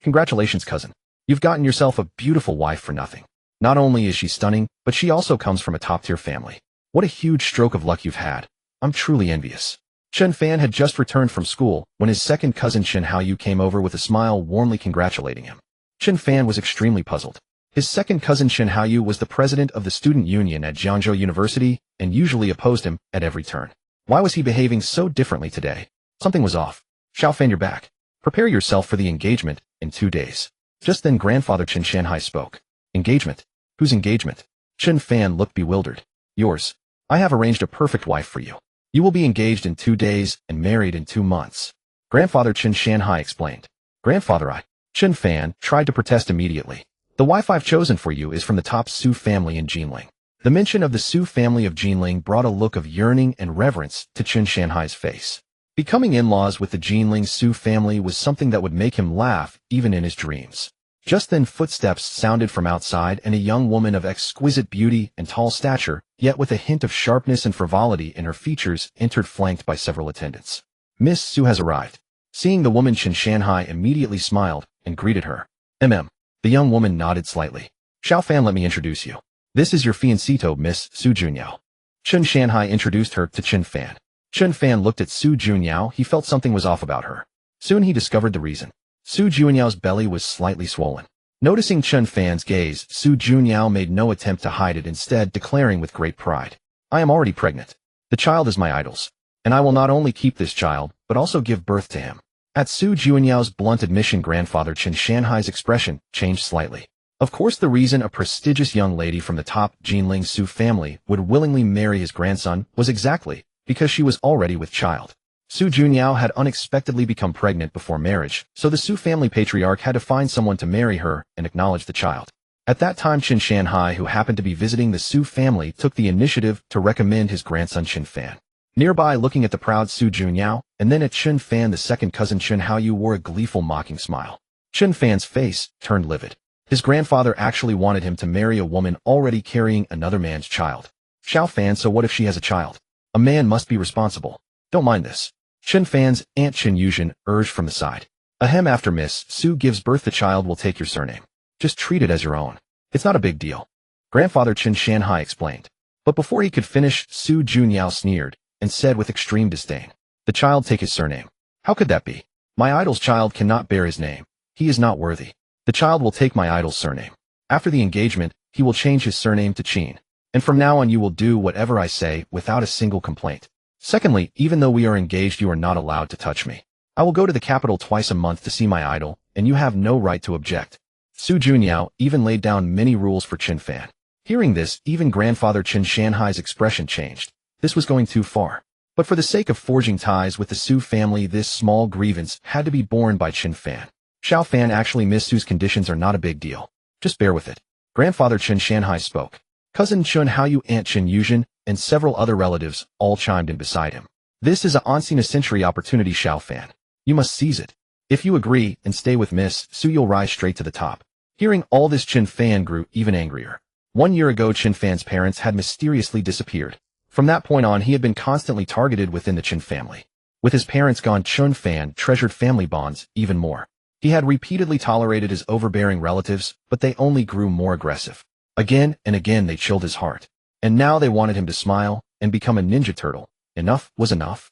Congratulations, cousin. You've gotten yourself a beautiful wife for nothing. Not only is she stunning, but she also comes from a top-tier family. What a huge stroke of luck you've had. I'm truly envious. Chen Fan had just returned from school when his second cousin Chen Haoyu came over with a smile warmly congratulating him. Chen Fan was extremely puzzled. His second cousin Chen Haoyu was the president of the student union at Jiangzhou University and usually opposed him at every turn. Why was he behaving so differently today? Something was off. Xiao Fan, you're back. Prepare yourself for the engagement in 2 days. Just then grandfather Chen Shanhai spoke. Engagement? Whose engagement? Chen Fan looked bewildered. Yours. I have arranged a perfect wife for you. You will be engaged in 2 days and married in 2 months. Grandfather Chen Shanhai explained. Grandfather, Chen Fan tried to protest immediately. The wife I've chosen for you is from the top Su family in Jinling. The mention of the Su family of Jinling brought a look of yearning and reverence to Chen Shanhai's face. Becoming in-laws with the Jinling Su family was something that would make him laugh even in his dreams. Just then footsteps sounded from outside and a young woman of exquisite beauty and tall stature, yet with a hint of sharpness and frivolity in her features, entered flanked by several attendants. Miss Su has arrived. Seeing the woman, Chen Shanhai immediately smiled and greeted her. The young woman nodded slightly. Xiao Fan, let me introduce you. This is your fiancito, Miss Su Junyao. Chen Shanhai introduced her to Chen Fan. Chen Fan looked at Su Junyao. He felt something was off about her. Soon he discovered the reason. Su Junyao's belly was slightly swollen. Noticing Chen Fan's gaze, Su Junyao made no attempt to hide it, instead declaring with great pride, I am already pregnant. The child is my idol's, and I will not only keep this child, but also give birth to him. At Su Junyao's blunt admission, grandfather Chen Shanhai's expression changed slightly. Of course, the reason a prestigious young lady from the top Jinling Su family would willingly marry his grandson was exactly because she was already with child. Su Junyao had unexpectedly become pregnant before marriage, so the Su family patriarch had to find someone to marry her and acknowledge the child. At that time, Chen Shanhai, who happened to be visiting the Su family, took the initiative to recommend his grandson Chen Fan. Nearby, looking at the proud Su Junyao, and then at Chen Fan, the second cousin Chen Haoyu wore a gleeful mocking smile. Chen Fan's face turned livid. His grandfather actually wanted him to marry a woman already carrying another man's child. Xiao Fan, so what if she has a child? A man must be responsible. Don't mind this. Chen Fan's aunt Chen Yuzhen urged from the side. Ahem, after Miss Su gives birth, the child will take your surname. Just treat it as your own. It's not a big deal. Grandfather Chen Shanhai explained. But before he could finish, Su Junyao sneered and said with extreme disdain, the child take his surname. How could that be? My idol's child cannot bear his name. He is not worthy. The child will take my idol's surname. After the engagement, he will change his surname to Qin. And from now on you will do whatever I say without a single complaint. Secondly, even though we are engaged, you are not allowed to touch me. I will go to the capital twice a month to see my idol, and you have no right to object. Su Junyao even laid down many rules for Chen Fan. Hearing this, even grandfather Chen Shanhai's expression changed. This was going too far. But for the sake of forging ties with the Su family, this small grievance had to be borne by Chen Fan. Xiao Fan, actually Miss Su's conditions are not a big deal. Just bear with it. Grandfather Chen Shanhai spoke. Cousin Chen Haoyu, Aunt Chen Yuzhen, and several other relatives all chimed in beside him. This is a once-in-a-century opportunity, Xiao Fan. You must seize it. If you agree and stay with Miss Su, you'll rise straight to the top. Hearing all this, Chen Fan grew even angrier. 1 year ago, Chen Fan's parents had mysteriously disappeared. From that point on, he had been constantly targeted within the Chen family. With his parents gone, Chen Fan treasured family bonds even more. He had repeatedly tolerated his overbearing relatives, but they only grew more aggressive. Again and again they chilled his heart. And now they wanted him to smile and become a ninja turtle. Enough was enough.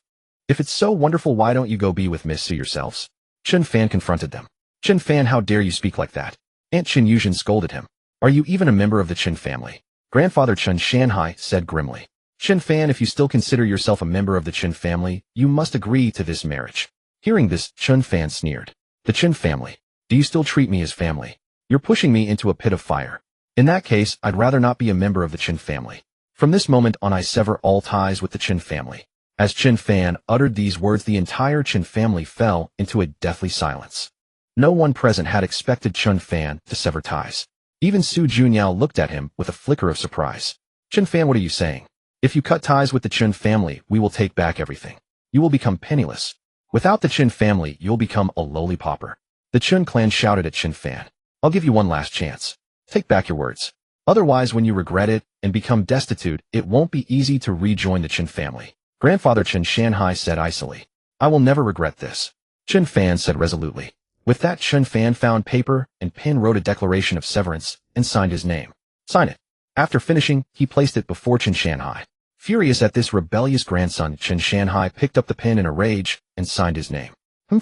If it's so wonderful, why don't you go be with Miss Su yourselves? Chen Fan confronted them. Chen Fan, how dare you speak like that? Aunt Chen Yuzhen scolded him. Are you even a member of the Chen family? Grandfather Chen Shanhai said grimly. Chen Fan, if you still consider yourself a member of the Chen family, you must agree to this marriage. Hearing this, Chen Fan sneered. The Chen family. Do you still treat me as family? You're pushing me into a pit of fire. In that case, I'd rather not be a member of the Chen family. From this moment on, I sever all ties with the Chen family. As Chen Fan uttered these words, the entire Chen family fell into a deathly silence. No one present had expected Chen Fan to sever ties. Even Su Junyao looked at him with a flicker of surprise. Chen Fan, what are you saying? If you cut ties with the Chen family, we will take back everything. You will become penniless. Without the Chen family, you'll become a lowly pauper. The Chen clan shouted at Chen Fan. I'll give you one last chance. Take back your words. Otherwise, when you regret it and become destitute, it won't be easy to rejoin the Chen family. Grandfather Chen Shanhai said icily. I will never regret this. Chen Fan said resolutely. With that, Chen Fan found paper and pen, wrote a declaration of severance, and signed his name. Sign it. After finishing, he placed it before Chen Shanhai. Furious at this rebellious grandson, Chen Shanhai picked up the pen in a rage and signed his name.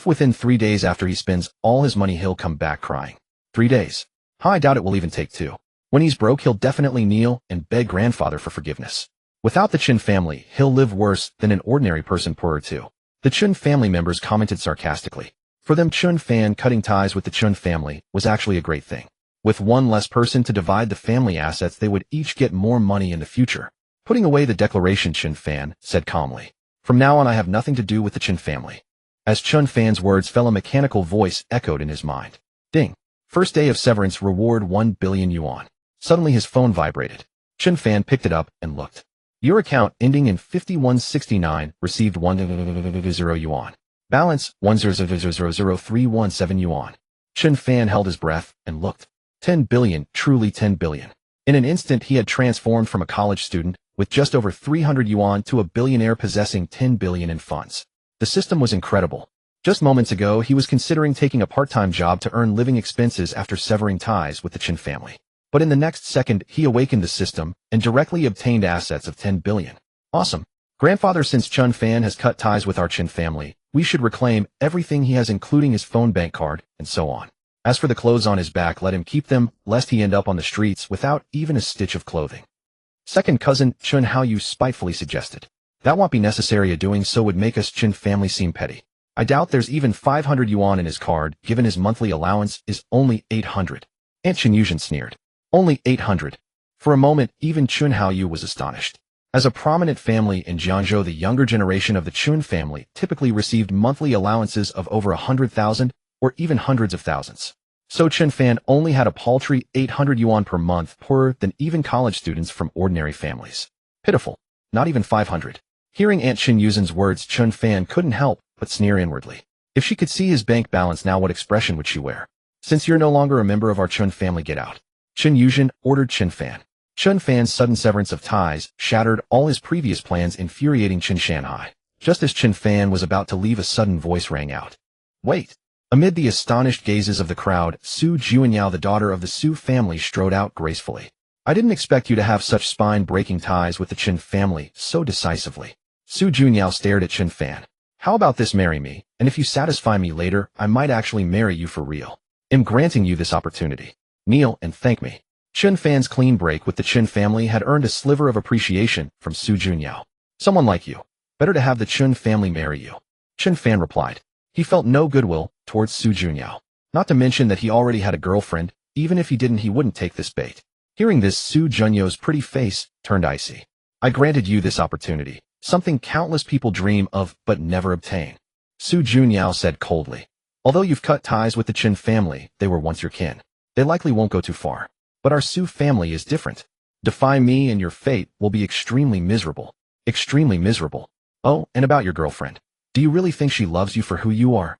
Within 3 days after he spends all his money, he'll come back crying. 3 days. I doubt it will even take 2. When he's broke, he'll definitely kneel and beg grandfather for forgiveness. Without the Chen family, he'll live worse than an ordinary person, poorer too. The Chen family members commented sarcastically. For them, Chen Fan cutting ties with the Chen family was actually a great thing. With one less person to divide the family assets, they would each get more money in the future. Putting away the declaration, Chen Fan said calmly. From now on, I have nothing to do with the Chen family. As Chen Fan's words fell, a mechanical voice echoed in his mind. Ding. First day of severance, reward 1 billion yuan. Suddenly his phone vibrated. Chen Fan picked it up and looked. Your account ending in 5169 received 100 yuan. Balance 100,00317 yuan. Chen Fan held his breath and looked. 10 billion, truly 10 billion. In an instant, he had transformed from a college student with just over 300 yuan to a billionaire possessing 10 billion in funds. The system was incredible. Just moments ago, he was considering taking a part-time job to earn living expenses after severing ties with the Chen family. But in the next second, he awakened the system and directly obtained assets of 10 billion. Awesome. Grandfather, since Chen Fan has cut ties with our Chen family, we should reclaim everything he has, including his phone, bank card, and so on. As for the clothes on his back, let him keep them, lest he end up on the streets without even a stitch of clothing. Second cousin Chen Haoyu spitefully suggested. That won't be necessary, a doing so would make us Chen family seem petty. I doubt there's even 500 yuan in his card, given his monthly allowance is only 800. Aunt Chen Yuzhen sneered. Only 800. For a moment, even Chen Haoyu was astonished. As a prominent family in Jiangzhou, the younger generation of the Chen family typically received monthly allowances of over 100,000 or even hundreds of thousands. So Chen Fan only had a paltry 800 yuan per month, poorer than even college students from ordinary families. Pitiful. Not even 500. Hearing Aunt Chen Yuzhen's words, Chen Fan couldn't help but sneer inwardly. If she could see his bank balance now, what expression would she wear? Since you're no longer a member of our Chen family, get out. Chen Yuzhen ordered Chen Fan. Chen Fan's sudden severance of ties shattered all his previous plans, infuriating Chen Shanhai. Just as Chen Fan was about to leave, a sudden voice rang out. Wait. Amid the astonished gazes of the crowd, Su Juanyao, the daughter of the Su family, strode out gracefully. I didn't expect you to have such spine-breaking ties with the Chen family so decisively. Su Juanyao stared at Chen Fan. How about this? Marry me, and if you satisfy me later, I might actually marry you for real. I'm granting you this opportunity. Kneel and thank me. Chen Fan's clean break with the Chen family had earned a sliver of appreciation from Su Juanyao. Someone like you. Better to have the Chen family marry you. Chen Fan replied. He felt no goodwill towards Su Juanyao. Not to mention that he already had a girlfriend. Even if he didn't, he wouldn't take this bait. Hearing this, Su Juanyao's pretty face turned icy. I granted you this opportunity, something countless people dream of but never obtain. Su Juanyao said coldly. Although you've cut ties with the Chen family, they were once your kin. They likely won't go too far. But our Su family is different. Defy me and your fate will be extremely miserable. Extremely miserable. Oh, and about your girlfriend. Do you really think she loves you for who you are?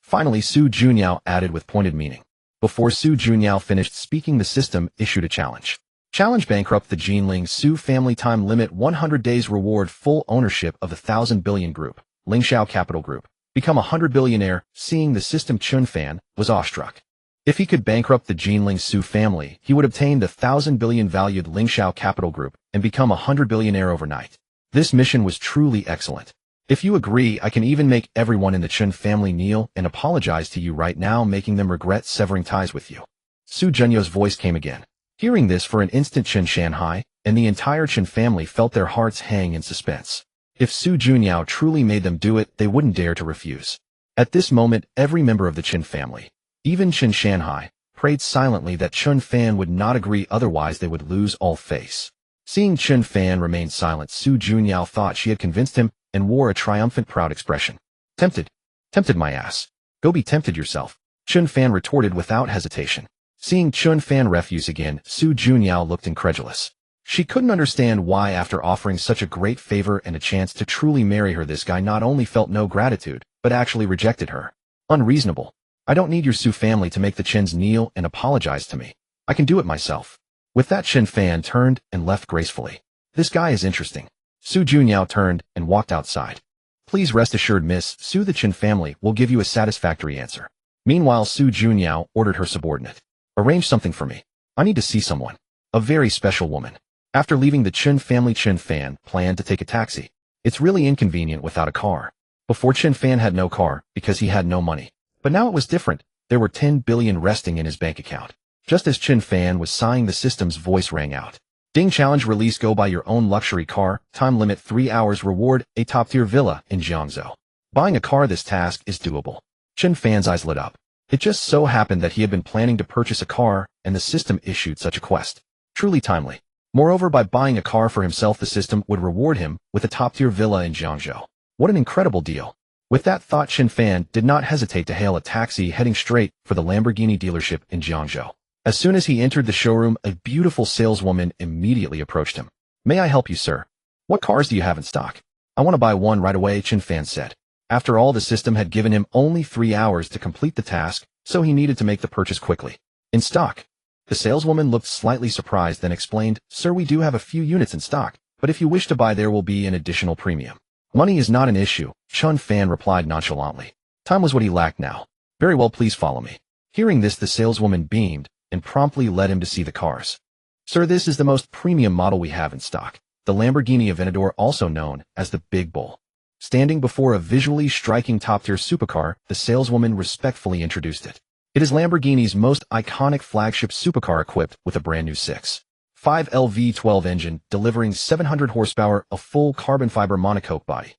Finally, Su Juanyao added with pointed meaning. Before Su Juanyao finished speaking, the system issued a challenge. Challenge: bankrupt the Jinling Su family. Time limit 100 days. Reward: full ownership of the 1,000 billion group, Lingxiao Capital Group. Become a 100 billionaire. Seeing the system, Chen Fan was awestruck. If he could bankrupt the Jinling Su family, he would obtain the 1,000 billion valued Lingxiao Capital Group and become a 100 billionaire overnight. This mission was truly excellent. If you agree, I can even make everyone in the Chen family kneel and apologize to you right now, making them regret severing ties with you. Su Juanyao voice came again. Hearing this, for an instant, Chen Shanhai and the entire Chen family felt their hearts hang in suspense. If Su Juanyao truly made them do it, they wouldn't dare to refuse. At this moment, every member of the Chen family, even Chen Shanhai, prayed silently that Chen Fan would not agree, otherwise they would lose all face. Seeing Chen Fan remain silent, Su Juanyao thought she had convinced him and wore a triumphant, proud expression. Tempted? Tempted my ass. Go be tempted yourself. Chen Fan retorted without hesitation. Seeing Chen Fan refuse again, Su Juanyao looked incredulous. She couldn't understand why, after offering such a great favor and a chance to truly marry her, this guy not only felt no gratitude, but actually rejected her. Unreasonable. I don't need your Su family to make the Chens kneel and apologize to me. I can do it myself. With that, Chen Fan turned and left gracefully. This guy is interesting. Su Juanyao turned and walked outside. Please rest assured, Miss Su, the Chen family will give you a satisfactory answer. Meanwhile, Su Junyao ordered her subordinate. Arrange something for me. I need to see someone. A very special woman. After leaving the Chen family, Chen Fan planned to take a taxi. It's really inconvenient without a car. Before, Chen Fan had no car because he had no money. But now it was different. There were 10 billion resting in his bank account. Just as Chen Fan was sighing, the system's voice rang out. Ding, challenge release, go buy your own luxury car, time limit 3 hours, reward, a top-tier villa in Jiangzhou. Buying a car, this task is doable. Chen Fan's eyes lit up. It just so happened that he had been planning to purchase a car, and the system issued such a quest. Truly timely. Moreover, by buying a car for himself, the system would reward him with a top-tier villa in Jiangzhou. What an incredible deal. With that thought, Chen Fan did not hesitate to hail a taxi, heading straight for the Lamborghini dealership in Jiangzhou. As soon as he entered the showroom, a beautiful saleswoman immediately approached him. May I help you, sir? What cars do you have in stock? I want to buy one right away, Chen Fan said. After all, the system had given him only 3 hours to complete the task, so he needed to make the purchase quickly. In stock? The saleswoman looked slightly surprised, then explained, Sir, we do have a few units in stock, but if you wish to buy, there will be an additional premium. Money is not an issue, Chen Fan replied nonchalantly. Time was what he lacked now. Very well, please follow me. Hearing this, the saleswoman beamed and promptly led him to see the cars. Sir, this is the most premium model we have in stock, the Lamborghini Aventador, also known as the Big Bull. Standing before a visually striking top-tier supercar, the saleswoman respectfully introduced it. It is Lamborghini's most iconic flagship supercar, equipped with a brand new 6.5 LV12 engine, delivering 700 horsepower, a full carbon fiber monocoque body.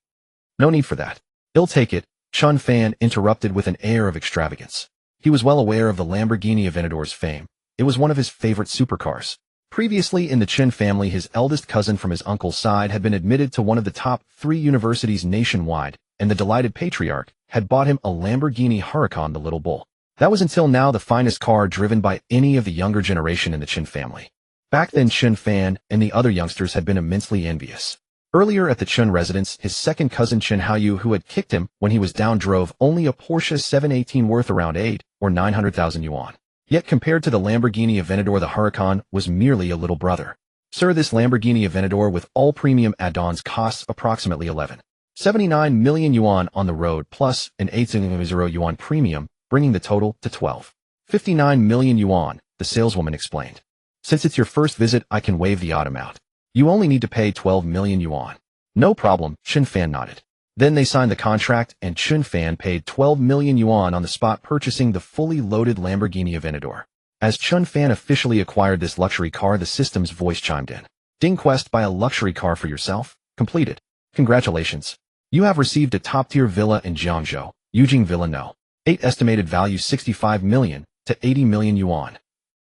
No need for that. He'll take it, Chen Fan interrupted with an air of extravagance. He was well aware of the Lamborghini Aventador's fame. It was one of his favorite supercars. Previously in the Chen family, his eldest cousin from his uncle's side had been admitted to one of the top 3 universities nationwide, and the delighted patriarch had bought him a Lamborghini Huracan, the Little Bull. That was until now the finest car driven by any of the younger generation in the Chen family. Back then, Chen Fan and the other youngsters had been immensely envious. Earlier at the Chen residence, his second cousin Chen Haoyu, who had kicked him when he was down, drove only a Porsche 718 worth around 8 or 900,000 yuan. Yet compared to the Lamborghini Aventador, the Huracan was merely a little brother. Sir, this Lamborghini Aventador with all premium add-ons costs approximately 11.79 million yuan on the road, plus an 8.0 yuan premium, bringing the total to 12.59 million yuan, the saleswoman explained. Since it's your first visit, I can waive the item out. You only need to pay 12 million yuan. No problem, Chen Fan nodded. Then they signed the contract, and Chen Fan paid 12 million yuan on the spot, purchasing the fully loaded Lamborghini Aventador. As Chen Fan officially acquired this luxury car, the system's voice chimed in. Ding, quest, buy a luxury car for yourself? Completed. Congratulations. You have received a top-tier villa in Jiangzhou, Yujing Villa No. 8, estimated value 65 million to 80 million yuan.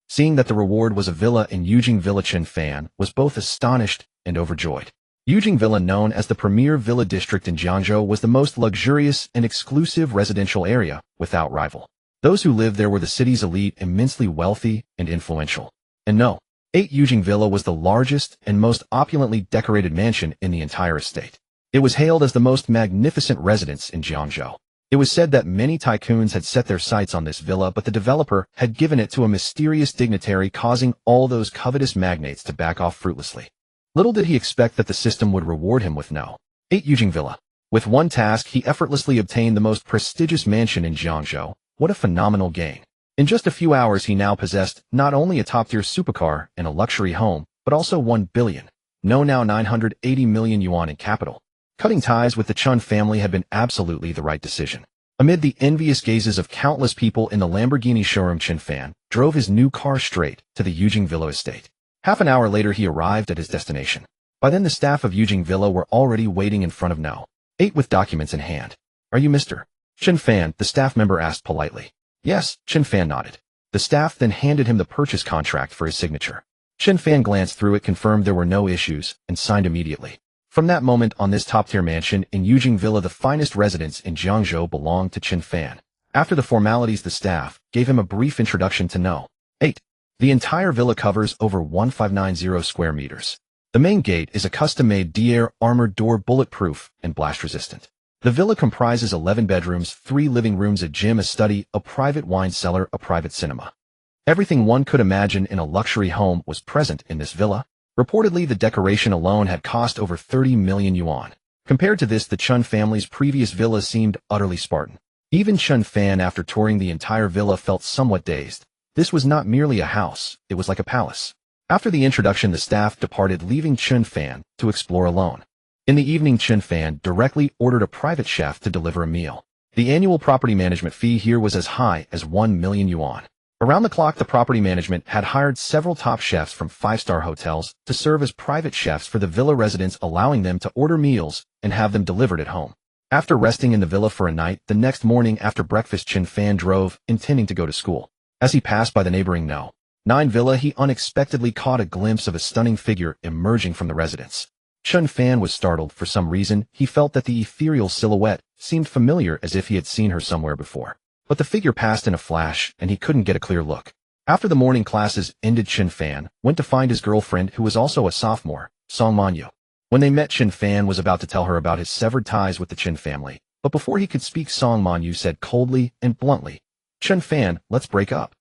Seeing that the reward was a villa in Yujing Villa, Chen Fan was both astonished and overjoyed. Yujing Villa, known as the premier villa district in Jiangzhou, was the most luxurious and exclusive residential area without rival. Those who lived there were the city's elite, immensely wealthy and influential. And no, 8 Yujing Villa was the largest and most opulently decorated mansion in the entire estate. It was hailed as the most magnificent residence in Jiangzhou. It was said that many tycoons had set their sights on this villa, but the developer had given it to a mysterious dignitary, causing all those covetous magnates to back off fruitlessly. Little did he expect that the system would reward him with no. 8 Yujing Villa. With one task, he effortlessly obtained the most prestigious mansion in Jiangzhou. What a phenomenal gain. In just a few hours, he now possessed not only a top-tier supercar and a luxury home, but also 1 billion, now 980 million yuan in capital. Cutting ties with the Chen family had been absolutely the right decision. Amid the envious gazes of countless people in the Lamborghini showroom, Chen Fan drove his new car straight to the Yujing Villa estate. Half an hour later, he arrived at his destination. By then, the staff of Yujing Villa were already waiting in front of No. 8 with documents in hand. Are you Mr. Chen Fan? The staff member asked politely. Yes, Chen Fan nodded. The staff then handed him the purchase contract for his signature. Chen Fan glanced through it, confirmed there were no issues, and signed immediately. From that moment on, this top-tier mansion in Yujing Villa, the finest residence in Jiangzhou, belonged to Chen Fan. After the formalities, the staff gave him a brief introduction to No. 8. The entire villa covers over 1590 square meters. The main gate is a custom-made DR armored door, bulletproof and blast-resistant. The villa comprises 11 bedrooms, 3 living rooms, a gym, a study, a private wine cellar, a private cinema. Everything one could imagine in a luxury home was present in this villa. Reportedly, the decoration alone had cost over 30 million yuan. Compared to this, the Chen family's previous villa seemed utterly Spartan. Even Chen Fan, after touring the entire villa, felt somewhat dazed. This was not merely a house, it was like a palace. After the introduction, the staff departed, leaving Chen Fan to explore alone. In the evening, Chen Fan directly ordered a private chef to deliver a meal. The annual property management fee here was as high as 1 million yuan. Around the clock, the property management had hired several top chefs from 5-star hotels to serve as private chefs for the villa residents, allowing them to order meals and have them delivered at home. After resting in the villa for a night, the next morning after breakfast, Chen Fan drove, intending to go to school. As he passed by the neighboring No. 9 villa, he unexpectedly caught a glimpse of a stunning figure emerging from the residence. Chen Fan was startled. For some reason, he felt that the ethereal silhouette seemed familiar, as if he had seen her somewhere before. But the figure passed in a flash, and he couldn't get a clear look. After the morning classes ended, Chen Fan went to find his girlfriend, who was also a sophomore, Song Manyu. When they met, Chen Fan was about to tell her about his severed ties with the Chen family, but before he could speak, Song Manyu said coldly and bluntly, "Chen Fan, let's break up."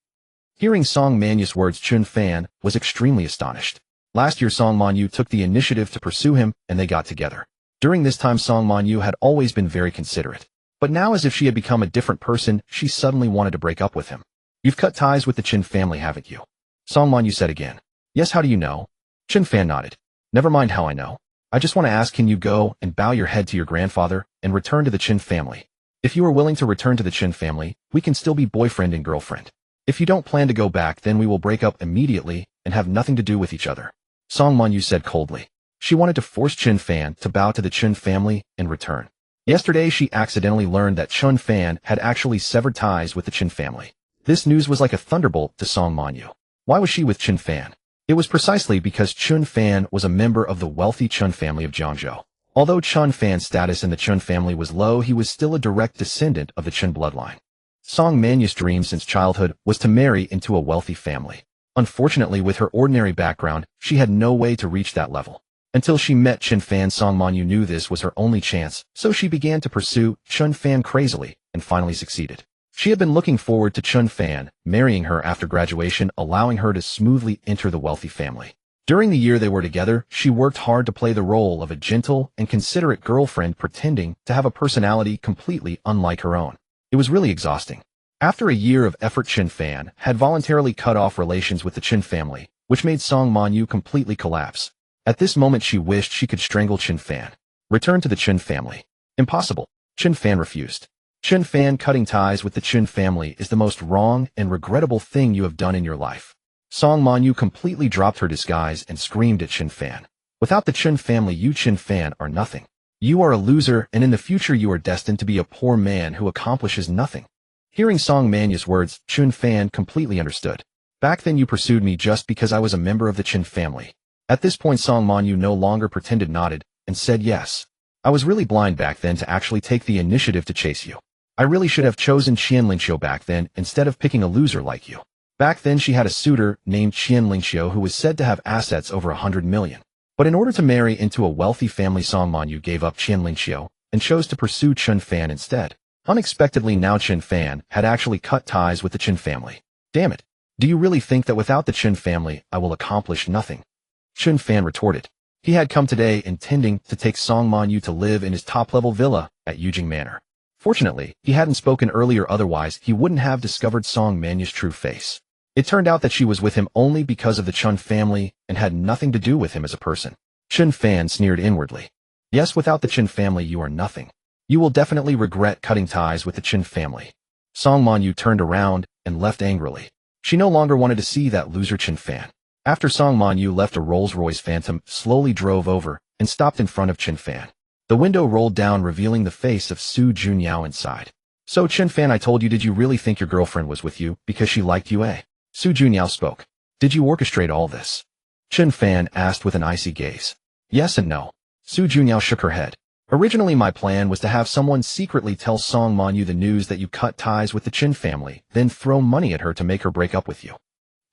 Hearing Song Manyu's words, Chen Fan was extremely astonished. Last year, Song Manyu took the initiative to pursue him, and they got together. During this time, Song Manyu had always been very considerate. But now, as if she had become a different person, she suddenly wanted to break up with him. "You've cut ties with the Chen family, haven't you?" Song Manyu said again. "Yes, how do you know?" Chen Fan nodded. "Never mind how I know. I just want to ask, can you go and bow your head to your grandfather and return to the Chen family? If you are willing to return to the Chen family, we can still be boyfriend and girlfriend. If you don't plan to go back, then we will break up immediately and have nothing to do with each other." Song Manyu said coldly. She wanted to force Chen Fan to bow to the Chen family in return. Yesterday, she accidentally learned that Chen Fan had actually severed ties with the Chen family. This news was like a thunderbolt to Song Manyu. Why was she with Chen Fan? It was precisely because Chen Fan was a member of the wealthy Chen family of Jiangzhou. Although Chen Fan's status in the Chen family was low, he was still a direct descendant of the Chen bloodline. Song Manyu's dream since childhood was to marry into a wealthy family. Unfortunately, with her ordinary background, she had no way to reach that level. Until she met Chen Fan, Song Manyu knew this was her only chance, so she began to pursue Chen Fan crazily, and finally succeeded. She had been looking forward to Chen Fan marrying her after graduation, allowing her to smoothly enter the wealthy family. During the year they were together, she worked hard to play the role of a gentle and considerate girlfriend, pretending to have a personality completely unlike her own. It was really exhausting. After a year of effort, Chen Fan had voluntarily cut off relations with the Chen family, which made Song Manyu completely collapse. At this moment, she wished she could strangle Chen Fan. Return to the Chen family. Impossible. Chen Fan refused. Chen Fan, cutting ties with the Chen family is the most wrong and regrettable thing you have done in your life. Song Manyu completely dropped her disguise and screamed at Chen Fan. Without the Chen family, you, Chen Fan, are nothing. You are a loser, and in the future you are destined to be a poor man who accomplishes nothing. Hearing Song Manyu's words, Chen Fan completely understood. Back then you pursued me just because I was a member of the Chen family. At this point, Song Manyu no longer pretended, nodded, and said yes. I was really blind back then to actually take the initiative to chase you. I really should have chosen Qian Lingxiu back then instead of picking a loser like you. Back then she had a suitor named Qian Lingxiu who was said to have assets over 100 million. But in order to marry into a wealthy family, Song Manyu gave up Qian Lingxiu and chose to pursue Chen Fan instead. Unexpectedly, now Chen Fan had actually cut ties with the Chen family. Damn it. Do you really think that without the Chen family I will accomplish nothing? Chen Fan retorted. He had come today intending to take Song Manyu to live in his top-level villa at Yujing Manor. Fortunately, he hadn't spoken earlier, otherwise he wouldn't have discovered Song Manyu's true face. It turned out that she was with him only because of the Chen family and had nothing to do with him as a person. Chen Fan sneered inwardly. Yes, without the Chen family you are nothing. You will definitely regret cutting ties with the Chen family. Song Manyu turned around and left angrily. She no longer wanted to see that loser Chen Fan. After Song Manyu left, a Rolls-Royce Phantom slowly drove over and stopped in front of Chen Fan. The window rolled down, revealing the face of Su Junyao inside. So Chen Fan, I told you, did you really think your girlfriend was with you because she liked you, eh? Su Junyao spoke. Did you orchestrate all this? Chen Fan asked with an icy gaze. Yes and no. Su Junyao shook her head. Originally my plan was to have someone secretly tell Song Manyu the news that you cut ties with the Chen family, then throw money at her to make her break up with you.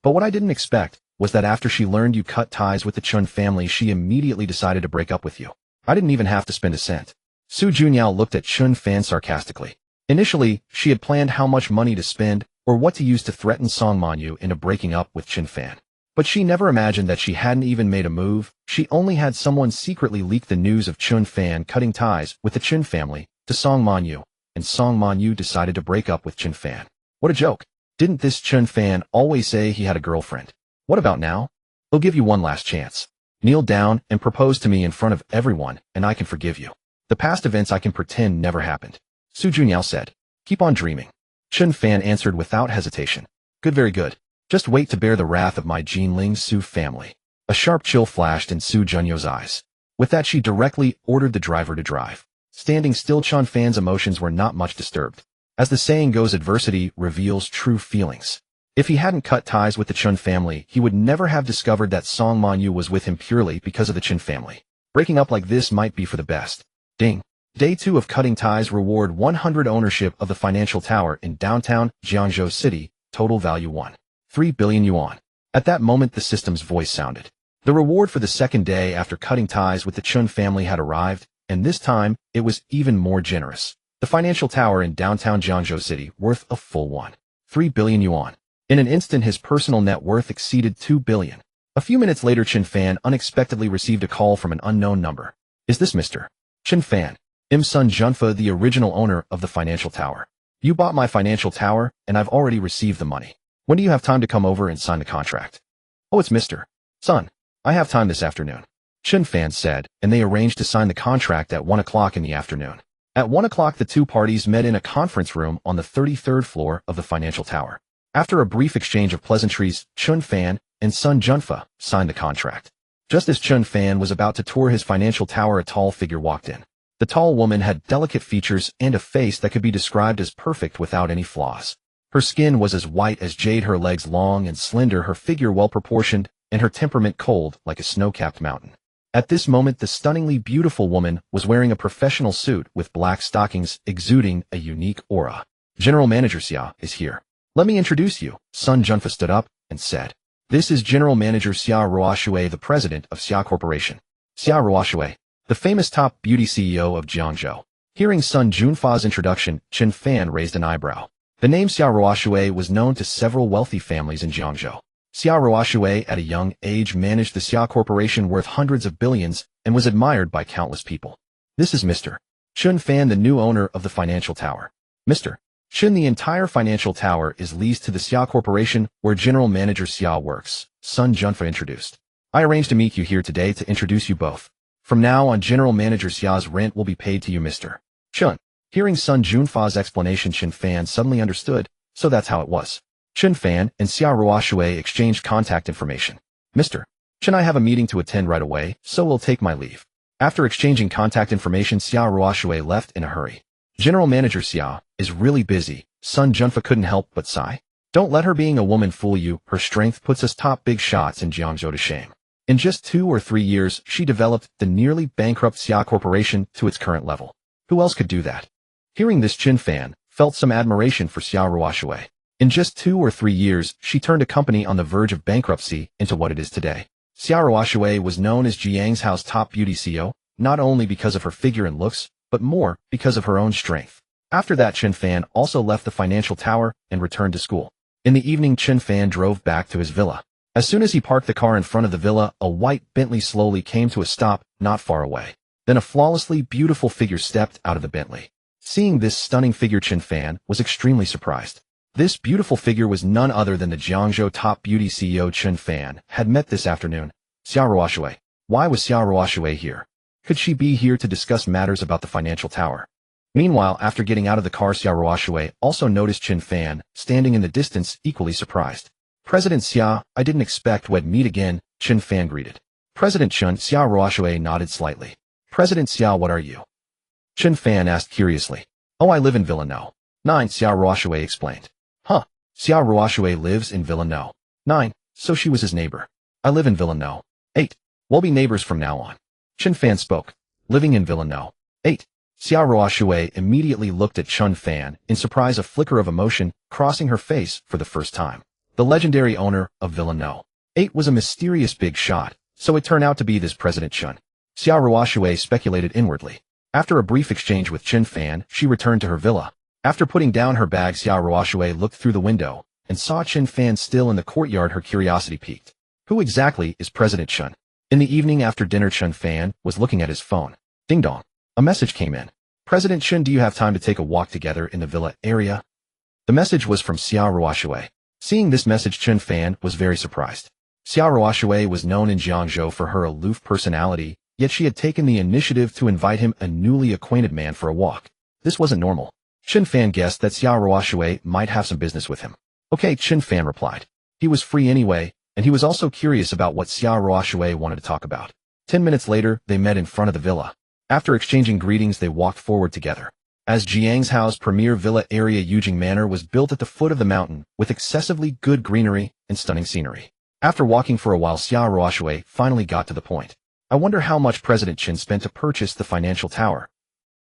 But what I didn't expect was that after she learned you cut ties with the Chen family, she immediately decided to break up with you. I didn't even have to spend a cent. Su Junyao looked at Chen Fan sarcastically. Initially, she had planned how much money to spend or what to use to threaten Song Manyu into breaking up with Chen Fan. But she never imagined that she hadn't even made a move. She only had someone secretly leak the news of Chen Fan cutting ties with the Chen family to Song Manyu, and Song Man-yu decided to break up with Chen Fan. What a joke. Didn't this Chen Fan always say he had a girlfriend? What about now? He'll give you one last chance. Kneel down and propose to me in front of everyone, and I can forgive you. The past events I can pretend never happened. Su Junyao said. Keep on dreaming. Chen Fan answered without hesitation. Good, very good. Just wait to bear the wrath of my Jinling Su family. A sharp chill flashed in Su Junyo's eyes. With that, she directly ordered the driver to drive. Standing still, Chen Fan's emotions were not much disturbed. As the saying goes, adversity reveals true feelings. If he hadn't cut ties with the Chen family, he would never have discovered that Song Man-yu was with him purely because of the Chen family. Breaking up like this might be for the best. Ding. Day 2 of cutting ties. Reward 100 ownership of the financial tower in downtown Jiangzhou City. Total value 1.3 billion yuan. At that moment, the system's voice sounded. The reward for the second day after cutting ties with the Chen family had arrived, and this time, it was even more generous. The financial tower in downtown Jiangzhou City, worth a full 1.3 billion yuan. In an instant, his personal net worth exceeded 2 billion. A few minutes later, Chen Fan unexpectedly received a call from an unknown number. Is this Mr. Chen Fan? I'm Sun Junfa, the original owner of the financial tower. You bought my financial tower, and I've already received the money. When do you have time to come over and sign the contract? Oh, it's Mr. Sun. I have time this afternoon. Chen Fan said, and they arranged to sign the contract at 1 o'clock in the afternoon. At 1 o'clock, the two parties met in a conference room on the 33rd floor of the financial tower. After a brief exchange of pleasantries, Chen Fan and Sun Junfa signed the contract. Just as Chen Fan was about to tour his financial tower, a tall figure walked in. The tall woman had delicate features and a face that could be described as perfect without any flaws. Her skin was as white as jade, her legs long and slender, her figure well-proportioned, and her temperament cold like a snow-capped mountain. At this moment, the stunningly beautiful woman was wearing a professional suit with black stockings, exuding a unique aura. General Manager Xia is here. Let me introduce you. Sun Junfa stood up and said. This is General Manager Xia Ruoshui, the president of Xia Corporation. Xia Ruoshui, the famous top beauty CEO of Jiangzhou. Hearing Sun Junfa's introduction, Chen Fan raised an eyebrow. The name Xia Ruoshui was known to several wealthy families in Jiangzhou. Xia Ruoshui at a young age managed the Xia Corporation worth hundreds of billions and was admired by countless people. This is Mr. Chen Fan, the new owner of the financial tower. Mr. Chen, the entire financial tower is leased to the Xia Corporation where General Manager Xia works, Sun Junfa introduced. I arranged to meet you here today to introduce you both. From now on, General Manager Xia's rent will be paid to you, Mr. Chen. Hearing Sun Junfa's explanation, Chen Fan suddenly understood, so that's how it was. Chen Fan and Xia Ruoshui exchanged contact information. Mr. Chen, I have a meeting to attend right away, so will take my leave. After exchanging contact information, Xia Ruoshui left in a hurry. General Manager Xia is really busy. Sun Junfa couldn't help but sigh. Don't let her being a woman fool you. Her strength puts us top big shots in Jiangzhou to shame. In just 2 or 3 years, she developed the nearly bankrupt Xia Corporation to its current level. Who else could do that? Hearing this, Chen Fan felt some admiration for Xia Ruoshui. In just 2 or 3 years, she turned a company on the verge of bankruptcy into what it is today. Xia Ruoshui was known as Jiangzhou's top beauty CEO, not only because of her figure and looks, but more because of her own strength. After that, Chen Fan also left the financial tower and returned to school. In the evening, Chen Fan drove back to his villa. As soon as he parked the car in front of the villa, a white Bentley slowly came to a stop not far away. Then a flawlessly beautiful figure stepped out of the Bentley. Seeing this stunning figure, Chen Fan was extremely surprised. This beautiful figure was none other than the Jiangzhou top beauty CEO Chen Fan had met this afternoon. Xia Ruoshui. Why was Xia Ruoshui here? Could she be here to discuss matters about the financial tower? Meanwhile, after getting out of the car, Xia Ruoshui also noticed Chen Fan standing in the distance, equally surprised. President Xia, I didn't expect we'd meet again, Chen Fan greeted. President Chen. Xia Ruoshui nodded slightly. President Xia, what are you? Chen Fan asked curiously. Oh, I live in Villa No. 9, Xia Ruoshui explained. Huh. Xia Ruoshui lives in Villa No. 9, so she was his neighbor. I live in Villa No. 8. We'll be neighbors from now on. Chen Fan spoke. Living in Villa No. 8. Xia Ruoshui immediately looked at Chen Fan, in surprise, a flicker of emotion crossing her face for the first time. The legendary owner of Villa No. 8 was a mysterious big shot, so it turned out to be this President Chen. Xia Ruoshui speculated inwardly. After a brief exchange with Chen Fan, she returned to her villa. After putting down her bag, Xia Ruoshui looked through the window and saw Chen Fan still in the courtyard. Her curiosity piqued. Who exactly is President Chen? In the evening after dinner, Chen Fan was looking at his phone. Ding dong. A message came in. President Chen, do you have time to take a walk together in the villa area? The message was from Xiao Ruoshui. Seeing this message, Chen Fan was very surprised. Xiao Ruoshui was known in Jiangzhou for her aloof personality, yet she had taken the initiative to invite him, a newly acquainted man, for a walk. This wasn't normal. Chen Fan guessed that Xiao Ruoshui might have some business with him. Okay, Chen Fan replied. He was free anyway, and he was also curious about what Xiao Ruoshui wanted to talk about. 10 minutes later, they met in front of the villa. After exchanging greetings, they walked forward together. As Jiangzhou's premier villa area, Yujing Manor was built at the foot of the mountain, with excessively good greenery and stunning scenery. After walking for a while, Xiao Ruoshui finally got to the point. I wonder how much President Chen spent to purchase the financial tower.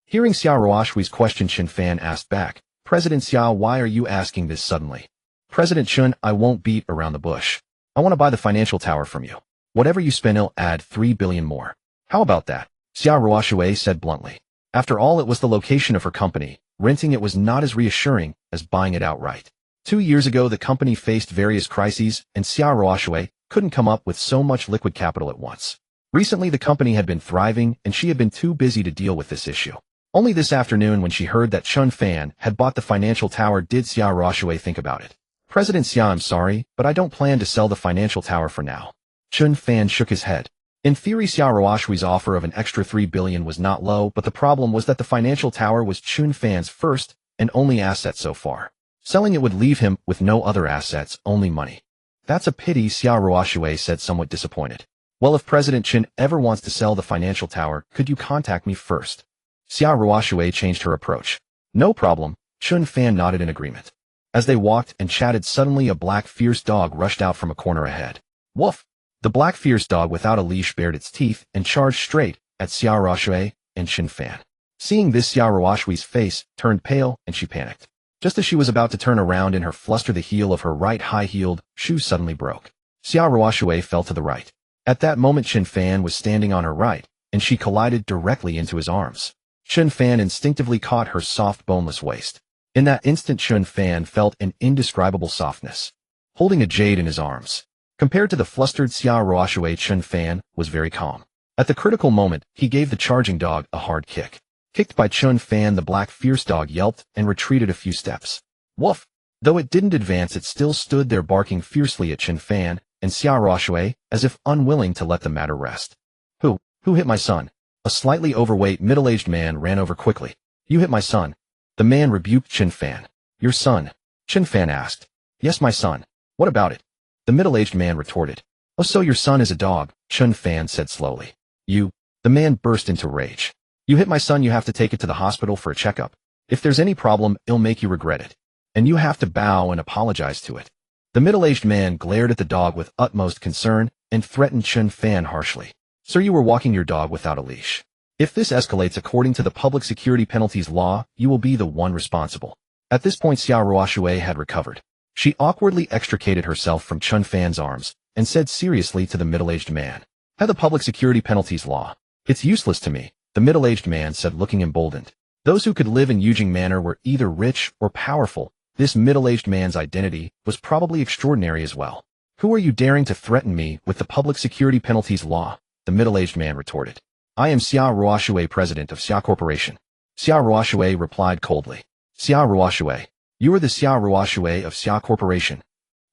Hearing Xiao Ruoshui's question, Chen Fan asked back, President Xiao, why are you asking this suddenly? President Chen, I won't beat around the bush. I want to buy the financial tower from you. Whatever you spend, I'll add 3 billion more. How about that? Xiao Ruoshui said bluntly. After all, it was the location of her company. Renting it was not as reassuring as buying it outright. 2 years ago, the company faced various crises, and Xiao Ruoshui couldn't come up with so much liquid capital at once. Recently, the company had been thriving, and she had been too busy to deal with this issue. Only this afternoon, when she heard that Chen Fan had bought the financial tower, did Xiao Ruoshui think about it. President Xiao, I'm sorry, but I don't plan to sell the financial tower for now. Chen Fan shook his head. In theory, Xiao Ruoshui's offer of an extra 3 billion was not low, but the problem was that the financial tower was Chen Fan's first and only asset so far. Selling it would leave him with no other assets, only money. That's a pity, Xiao Ruoshui said, somewhat disappointed. Well, if President Chen ever wants to sell the financial tower, could you contact me first? Xiao Ruoshui changed her approach. No problem. Chen Fan nodded in agreement. As they walked and chatted, suddenly a black fierce dog rushed out from a corner ahead. Woof! The black fierce dog without a leash bared its teeth and charged straight at Xiao Ruoshui and Chen Fan. Seeing this, Xiao Ruoshui's face turned pale and she panicked. Just as she was about to turn around in her fluster, the heel of her right high-heeled shoe suddenly broke. Xiao Ruoshui fell to the right. At that moment, Chen Fan was standing on her right, and she collided directly into his arms. Chen Fan instinctively caught her soft, boneless waist. In that instant, Chen Fan felt an indescribable softness. Holding a jade in his arms. Compared to the flustered Xiao Ruoshui, Chen Fan was very calm. At the critical moment, he gave the charging dog a hard kick. Kicked by Chen Fan, the black fierce dog yelped and retreated a few steps. Woof! Though it didn't advance, it still stood there barking fiercely at Chen Fan and Xiao Ruoshui, as if unwilling to let the matter rest. Who hit my son? A slightly overweight, middle-aged man ran over quickly. You hit my son. The man rebuked Chen Fan. Your son? Chen Fan asked. Yes, my son. What about it? The middle-aged man retorted. Oh, so your son is a dog, Chen Fan said slowly. The man burst into rage. You hit my son, you have to take it to the hospital for a checkup. If there's any problem, it'll make you regret it. And you have to bow and apologize to it. The middle-aged man glared at the dog with utmost concern and threatened Chen Fan harshly. Sir, you were walking your dog without a leash. If this escalates according to the public security penalties law, you will be the one responsible. At this point, Xiao Ruoshui had recovered. She awkwardly extricated herself from Chen Fan's arms and said seriously to the middle-aged man, the public security penalties law. It's useless to me, the middle-aged man said, looking emboldened. Those who could live in Yujing Manor were either rich or powerful. This middle-aged man's identity was probably extraordinary as well. Who are you daring to threaten me with the public security penalties law? The middle-aged man retorted. I am Xiao Ruoshui, president of Xia Corporation. Xiao Ruoshui replied coldly. Xiao Ruoshui. You are the Xiao Ruoshui of Xia Corporation.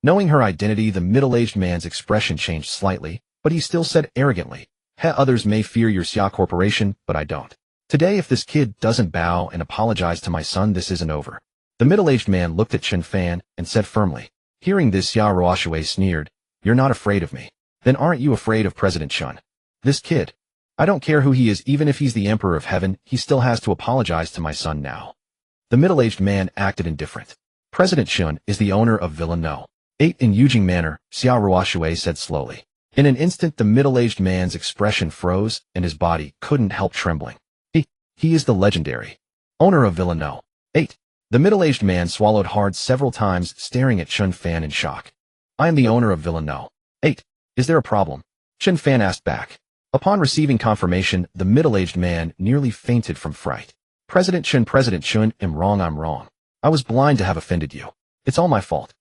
Knowing her identity, the middle-aged man's expression changed slightly, but he still said arrogantly, others may fear your Xia Corporation, but I don't. Today, if this kid doesn't bow and apologize to my son, this isn't over. The middle-aged man looked at Chen Fan and said firmly. Hearing this, Xiao Ruoshui sneered. You're not afraid of me. Then aren't you afraid of President Chen? This kid. I don't care who he is, even if he's the Emperor of Heaven, he still has to apologize to my son now. The middle-aged man acted indifferent. President Chen is the owner of Villa No. 8 in Yujing Manor, Xiao Ruoshui said slowly. In an instant, the middle-aged man's expression froze and his body couldn't help trembling. He is the legendary owner of Villa No. 8. The middle-aged man swallowed hard several times, staring at Chen Fan in shock. I am the owner of Villa No. 8. Is there a problem? Chen Fan asked back. Upon receiving confirmation, the middle-aged man nearly fainted from fright. President Chen, I'm wrong. I was blind to have offended you. It's all my fault.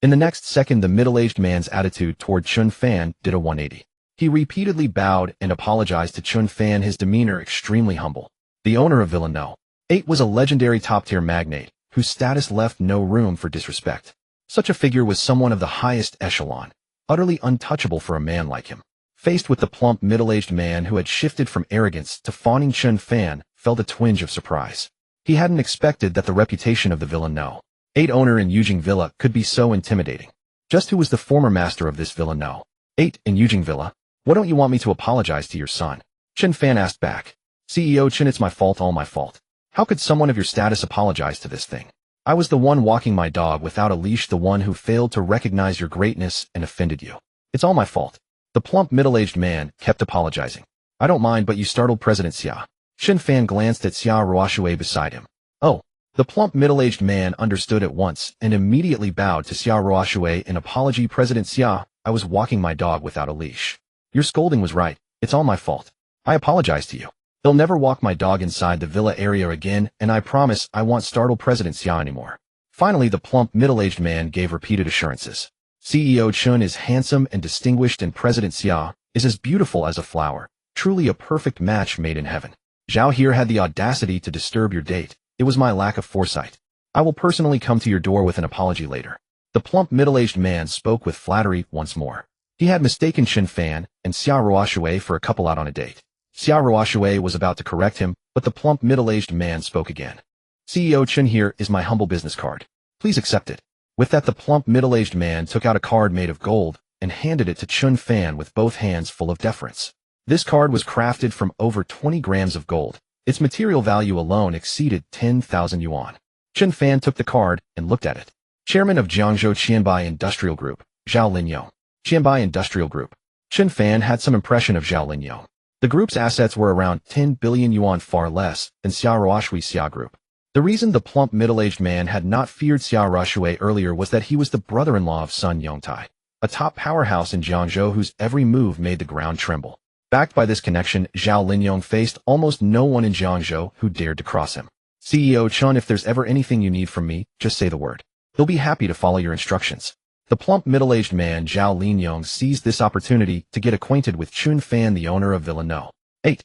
In the next second, the middle-aged man's attitude toward Chen Fan did a 180. He repeatedly bowed and apologized to Chen Fan, his demeanor extremely humble. The owner of Villa No. 8 was a legendary top-tier magnate, whose status left no room for disrespect. Such a figure was someone of the highest echelon, utterly untouchable for a man like him. Faced with the plump, middle-aged man who had shifted from arrogance to fawning, Chen Fan felt a twinge of surprise. He hadn't expected that the reputation of the Villa No. 8 owner in Yujing Villa could be so intimidating. Just who was the former master of this Villa No. 8 in Yujing Villa? Why don't you want me to apologize to your son? Chen Fan asked back. CEO Chen, it's my fault, all my fault. How could someone of your status apologize to this thing? I was the one walking my dog without a leash, the one who failed to recognize your greatness and offended you. It's all my fault. The plump, middle-aged man kept apologizing. I don't mind, but you startled President Xia. Chen Fan glanced at Xia Ruoshui beside him. Oh. The plump, middle-aged man understood at once and immediately bowed to Xia Ruoshui in apology. President Xia, I was walking my dog without a leash. Your scolding was right. It's all my fault. I apologize to you. They'll never walk my dog inside the villa area again, and I promise I won't startle President Xia anymore. Finally, the plump, middle-aged man gave repeated assurances. CEO Chen is handsome and distinguished, and President Xia is as beautiful as a flower, truly a perfect match made in heaven. Zhao here had the audacity to disturb your date. It was my lack of foresight. I will personally come to your door with an apology later. The plump, middle-aged man spoke with flattery once more. He had mistaken Chen Fan and Xia Ruoshui for a couple out on a date. Xia Ruoshui was about to correct him, but the plump, middle-aged man spoke again. CEO Chen, here is my humble business card. Please accept it. With that, the plump, middle-aged man took out a card made of gold and handed it to Chen Fan with both hands full of deference. This card was crafted from over 20 grams of gold. Its material value alone exceeded 10,000 yuan. Chen Fan took the card and looked at it. Chairman of Jiangzhou Qianbai Industrial Group, Zhao Linyong. Qianbai Industrial Group. Chen Fan had some impression of Zhao Linyong. The group's assets were around 10 billion yuan, far less than Xia Ruoshui's Xia Group. The reason the plump, middle-aged man had not feared Xia Ruoshui earlier was that he was the brother-in-law of Sun Yongtai, a top powerhouse in Jiangzhou whose every move made the ground tremble. Backed by this connection, Zhao Linyong faced almost no one in Jiangzhou who dared to cross him. CEO Chen, if there's ever anything you need from me, just say the word. He'll be happy to follow your instructions. The plump, middle-aged man Zhao Linyong seized this opportunity to get acquainted with Chen Fan, the owner of Villa No. 8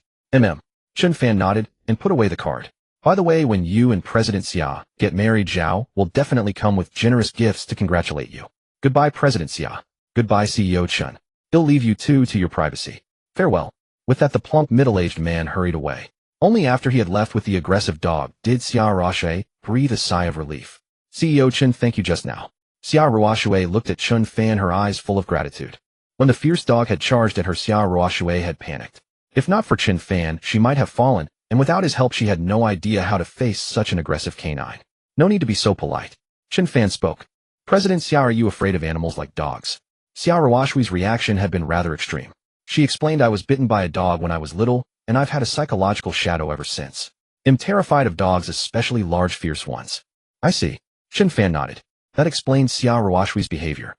Chen Fan nodded and put away the card. By the way, when you and President Xia get married, Zhao will definitely come with generous gifts to congratulate you. Goodbye, President Xia. Goodbye, CEO Chen. He'll leave you two to your privacy. Farewell. With that, the plump, middle-aged man hurried away. Only after he had left with the aggressive dog did Xia Ruoshui breathe a sigh of relief. CEO Chen, thank you just now. Xia Ruoshui looked at Chen Fan, her eyes full of gratitude. When the fierce dog had charged at her, Xia Ruoshui had panicked. If not for Chen Fan, she might have fallen, and without his help she had no idea how to face such an aggressive canine. No need to be so polite. Chen Fan spoke. President Xia, are you afraid of animals like dogs? Xia Ruoshui's reaction had been rather extreme. She explained, I was bitten by a dog when I was little, and I've had a psychological shadow ever since. I'm terrified of dogs, especially large, fierce ones. I see. Chen Fan nodded. That explains Xia Ruoshui's behavior.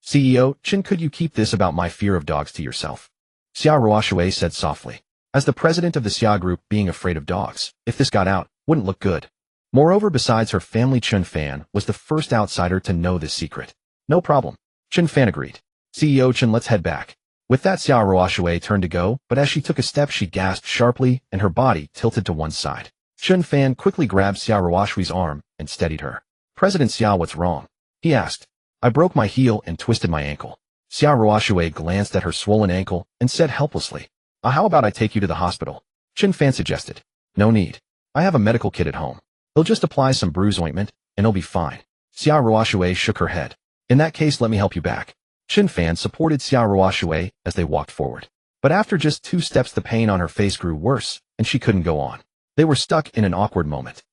CEO Chen, could you keep this about my fear of dogs to yourself? Xia Ruoshui said softly. As the president of the Xia Group, being afraid of dogs, if this got out, wouldn't look good. Moreover, besides her family, Chen Fan was the first outsider to know this secret. No problem. Chen Fan agreed. CEO Chen, let's head back. With that, Xia Ruoshui turned to go, but as she took a step she gasped sharply and her body tilted to one side. Chen Fan quickly grabbed Xia Ruoshui's arm and steadied her. President Xia, what's wrong? He asked. I broke my heel and twisted my ankle. Xia Ruoshui glanced at her swollen ankle and said helplessly, how about I take you to the hospital? Chen Fan suggested. No need. I have a medical kit at home. They'll just apply some bruise ointment, and it'll be fine. Xia Ruoshui shook her head. In that case, let me help you back. Chen Fan supported Xia Ruoshui as they walked forward. But after just 2 steps the pain on her face grew worse, and she couldn't go on. They were stuck in an awkward moment.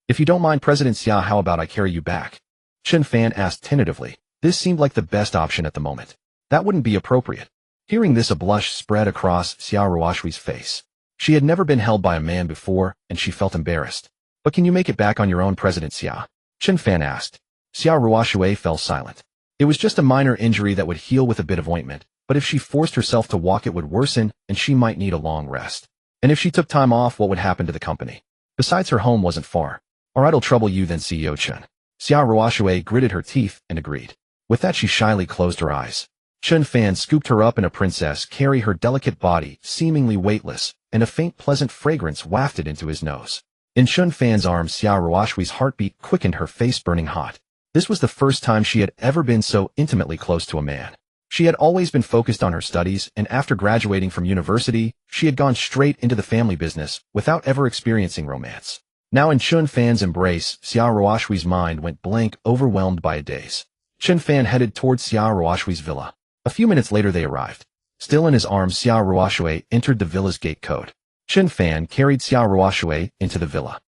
If you don't mind, President Xia, how about I carry you back? Chen Fan asked tentatively. This seemed like the best option at the moment. That wouldn't be appropriate. Hearing this, a blush spread across Xia Ruoshui's face. She had never been held by a man before, and she felt embarrassed. But can you make it back on your own, President Xia? Chen Fan asked. Xia Ruoshui fell silent. It was just a minor injury that would heal with a bit of ointment, but if she forced herself to walk it would worsen, and she might need a long rest. And if she took time off, what would happen to the company? Besides, her home wasn't far. Alright, I'll trouble you then, CEO Chen. Xia Ruoshui gritted her teeth and agreed. With that, she shyly closed her eyes. Chen Fan scooped her up in a princess carry, her delicate body seemingly weightless, and a faint pleasant fragrance wafted into his nose. In Chen Fan's arms, Xiao Ruoshui's heartbeat quickened, her face burning hot. This was the first time she had ever been so intimately close to a man. She had always been focused on her studies, and after graduating from university, she had gone straight into the family business without ever experiencing romance. Now in Chen Fan's embrace, Xiao Ruoshui's mind went blank, overwhelmed by a daze. Chen Fan headed towards Xiao Ruoshui's villa. A few minutes later they arrived. Still in his arms, Xiao Ruoshui entered the villa's gate code. Chen Fan carried Xiao Ruoshui into the villa.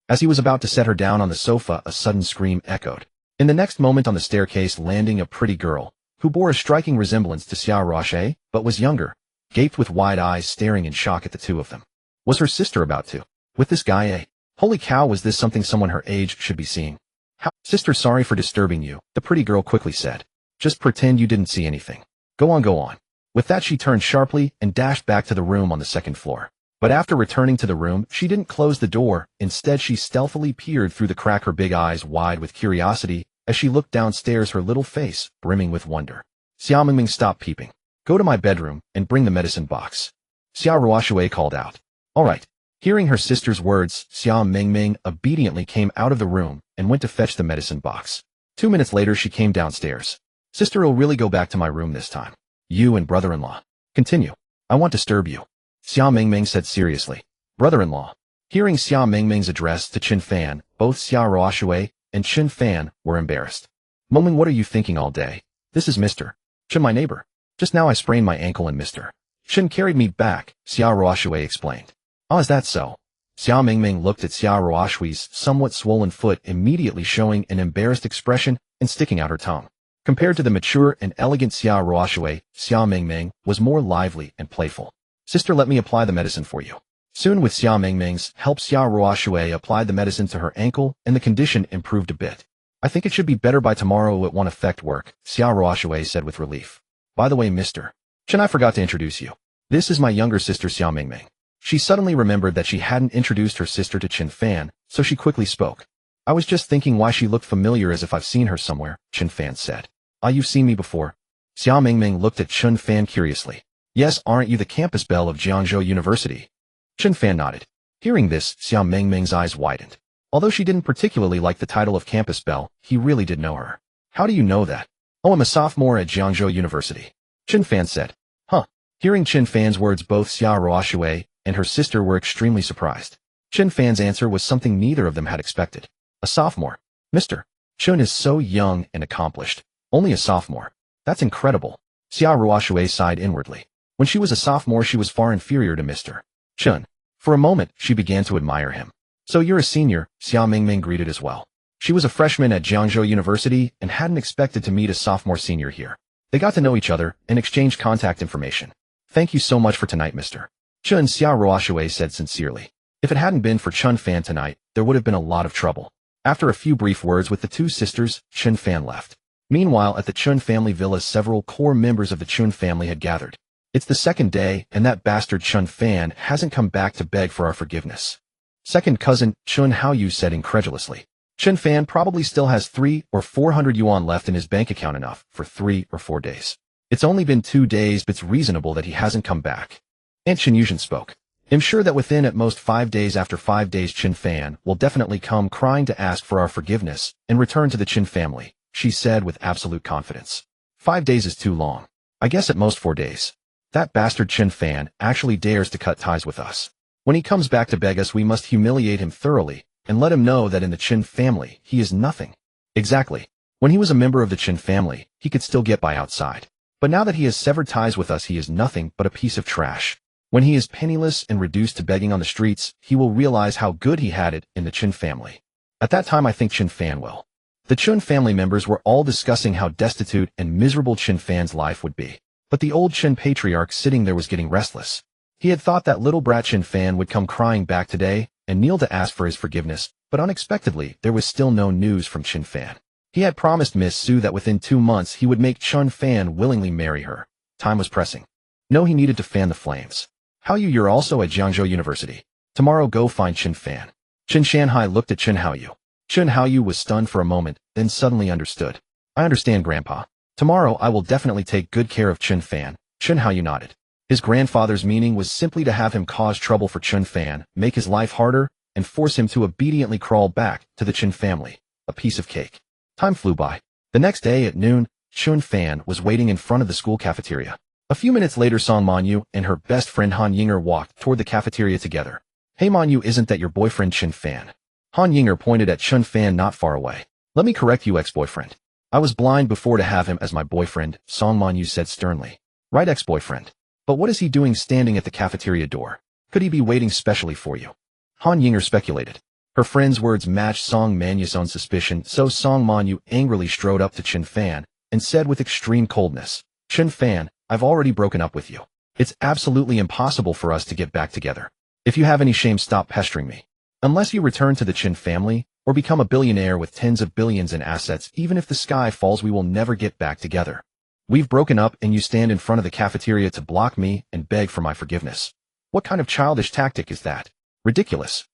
As he was about to set her down on the sofa, a sudden scream echoed. In the next moment, on the staircase landing a pretty girl, who bore a striking resemblance to Xiao Ruoshui, but was younger, gaped with wide eyes, staring in shock at the two of them. Was her sister about to? With this guy, eh? Holy cow, was this something someone her age should be seeing? How? Sister, sorry for disturbing you, the pretty girl quickly said. Just pretend you didn't see anything. Go on, go on. With that she turned sharply and dashed back to the room on the second floor. But after returning to the room, she didn't close the door. Instead, she stealthily peered through the crack, her big eyes wide with curiosity, as she looked downstairs, her little face brimming with wonder. Xiao Mingming, stop peeping. Go to my bedroom and bring the medicine box. Xiao Ruoshui called out. All right. Hearing her sister's words, Xiao Mingming obediently came out of the room and went to fetch the medicine box. 2 minutes later, she came downstairs. Sister, will really go back to my room this time. You and brother-in-law. Continue. I won't disturb you. Xiao Mingming said seriously. Brother-in-law. Hearing Xiao Mingming's address to Chen Fan, both Xiao Ruoshui and Chen Fan were embarrassed. Mingming, what are you thinking all day? This is Mr. Chen, my neighbor. Just now I sprained my ankle and Mr. Chen carried me back, Xiao Ruoshui explained. Oh, is that so? Xiao Mingming looked at Xiao Ruoshui's somewhat swollen foot, immediately showing an embarrassed expression and sticking out her tongue. Compared to the mature and elegant Xiao Ruoshui, Xiao Mingming was more lively and playful. Sister, let me apply the medicine for you. Soon, with Xiao Mingming's help, Xiao Ruoshui applied the medicine to her ankle, and the condition improved a bit. I think it should be better by tomorrow. It won't affect work, Xiao Ruoshui said with relief. By the way, Mr. Chen, I forgot to introduce you. This is my younger sister, Xiao Mingming. She suddenly remembered that she hadn't introduced her sister to Chen Fan, so she quickly spoke. I was just thinking why she looked familiar, as if I've seen her somewhere, Chen Fan said. You've seen me before? Xiao Mingming looked at Chen Fan curiously. Yes, aren't you the campus belle of Jiangzhou University? Chen Fan nodded. Hearing this, Xiao Mingming's eyes widened. Although she didn't particularly like the title of campus belle, he really did know her. How do you know that? Oh, I'm a sophomore at Jiangzhou University. Chen Fan said. Huh. Hearing Chen Fan's words, both Xiao Ruoshui and her sister were extremely surprised. Chen Fan's answer was something neither of them had expected. A sophomore. Mr. Chen is so young and accomplished. Only a sophomore. That's incredible. Xiao Ruoshui sighed inwardly. When she was a sophomore, she was far inferior to Mr. Chen. For a moment, she began to admire him. So you're a senior, Xiao Mingming greeted as well. She was a freshman at Jiangzhou University and hadn't expected to meet a sophomore senior here. They got to know each other and exchanged contact information. Thank you so much for tonight, Mr. Chen, Xiao Ruoshui said sincerely. If it hadn't been for Chen Fan tonight, there would have been a lot of trouble. After a few brief words with the two sisters, Chen Fan left. Meanwhile, at the Chen family villa, several core members of the Chen family had gathered. It's the second day, and that bastard Chen Fan hasn't come back to beg for our forgiveness. Second cousin, Chen Haoyu said incredulously. Chen Fan probably still has 300 or 400 yuan left in his bank account, enough for 3 or 4 days. It's only been 2 days, but it's reasonable that he hasn't come back. Aunt Chen Yuzhen spoke. I'm sure that within at most 5 days, after 5 days, Chen Fan will definitely come crying to ask for our forgiveness and return to the Chen family, she said with absolute confidence. 5 days is too long. I guess at most 4 days. That bastard Chen Fan actually dares to cut ties with us. When he comes back to beg us, we must humiliate him thoroughly and let him know that in the Chen family, he is nothing. Exactly. When he was a member of the Chen family, he could still get by outside. But now that he has severed ties with us, he is nothing but a piece of trash. When he is penniless and reduced to begging on the streets, he will realize how good he had it in the Chen family. At that time, I think Chen Fan will. The Chen family members were all discussing how destitute and miserable Chen Fan's life would be. But the old Chen patriarch sitting there was getting restless. He had thought that little brat Chen Fan would come crying back today and kneel to ask for his forgiveness, but unexpectedly, there was still no news from Chen Fan. He had promised Miss Su that within 2 months he would make Chen Fan willingly marry her. Time was pressing. No, he needed to fan the flames. Haoyu, you're also at Jiangzhou University. Tomorrow go find Chen Fan. Chen Shanhai looked at Chen Haoyu. Chen Haoyu was stunned for a moment, then suddenly understood. I understand, Grandpa. Tomorrow I will definitely take good care of Chen Fan. Chen Haoyu nodded. His grandfather's meaning was simply to have him cause trouble for Chen Fan, make his life harder, and force him to obediently crawl back to the Chen family. A piece of cake. Time flew by. The next day at noon, Chen Fan was waiting in front of the school cafeteria. A few minutes later, Song Manyu and her best friend Han Yinger walked toward the cafeteria together. Hey Manyu, isn't that your boyfriend Chen Fan? Han Yinger pointed at Chen Fan not far away. Let me correct you, ex-boyfriend. I was blind before to have him as my boyfriend, Song Manyu said sternly. Right, ex-boyfriend. But what is he doing standing at the cafeteria door? Could he be waiting specially for you? Han Yinger speculated. Her friend's words matched Song Manyu's own suspicion, so Song Manyu angrily strode up to Chen Fan and said with extreme coldness, Chen Fan, I've already broken up with you. It's absolutely impossible for us to get back together. If you have any shame, stop pestering me. Unless you return to the Chen family or become a billionaire with tens of billions in assets, even if the sky falls, we will never get back together. We've broken up and you stand in front of the cafeteria to block me and beg for my forgiveness. What kind of childish tactic is that? Ridiculous.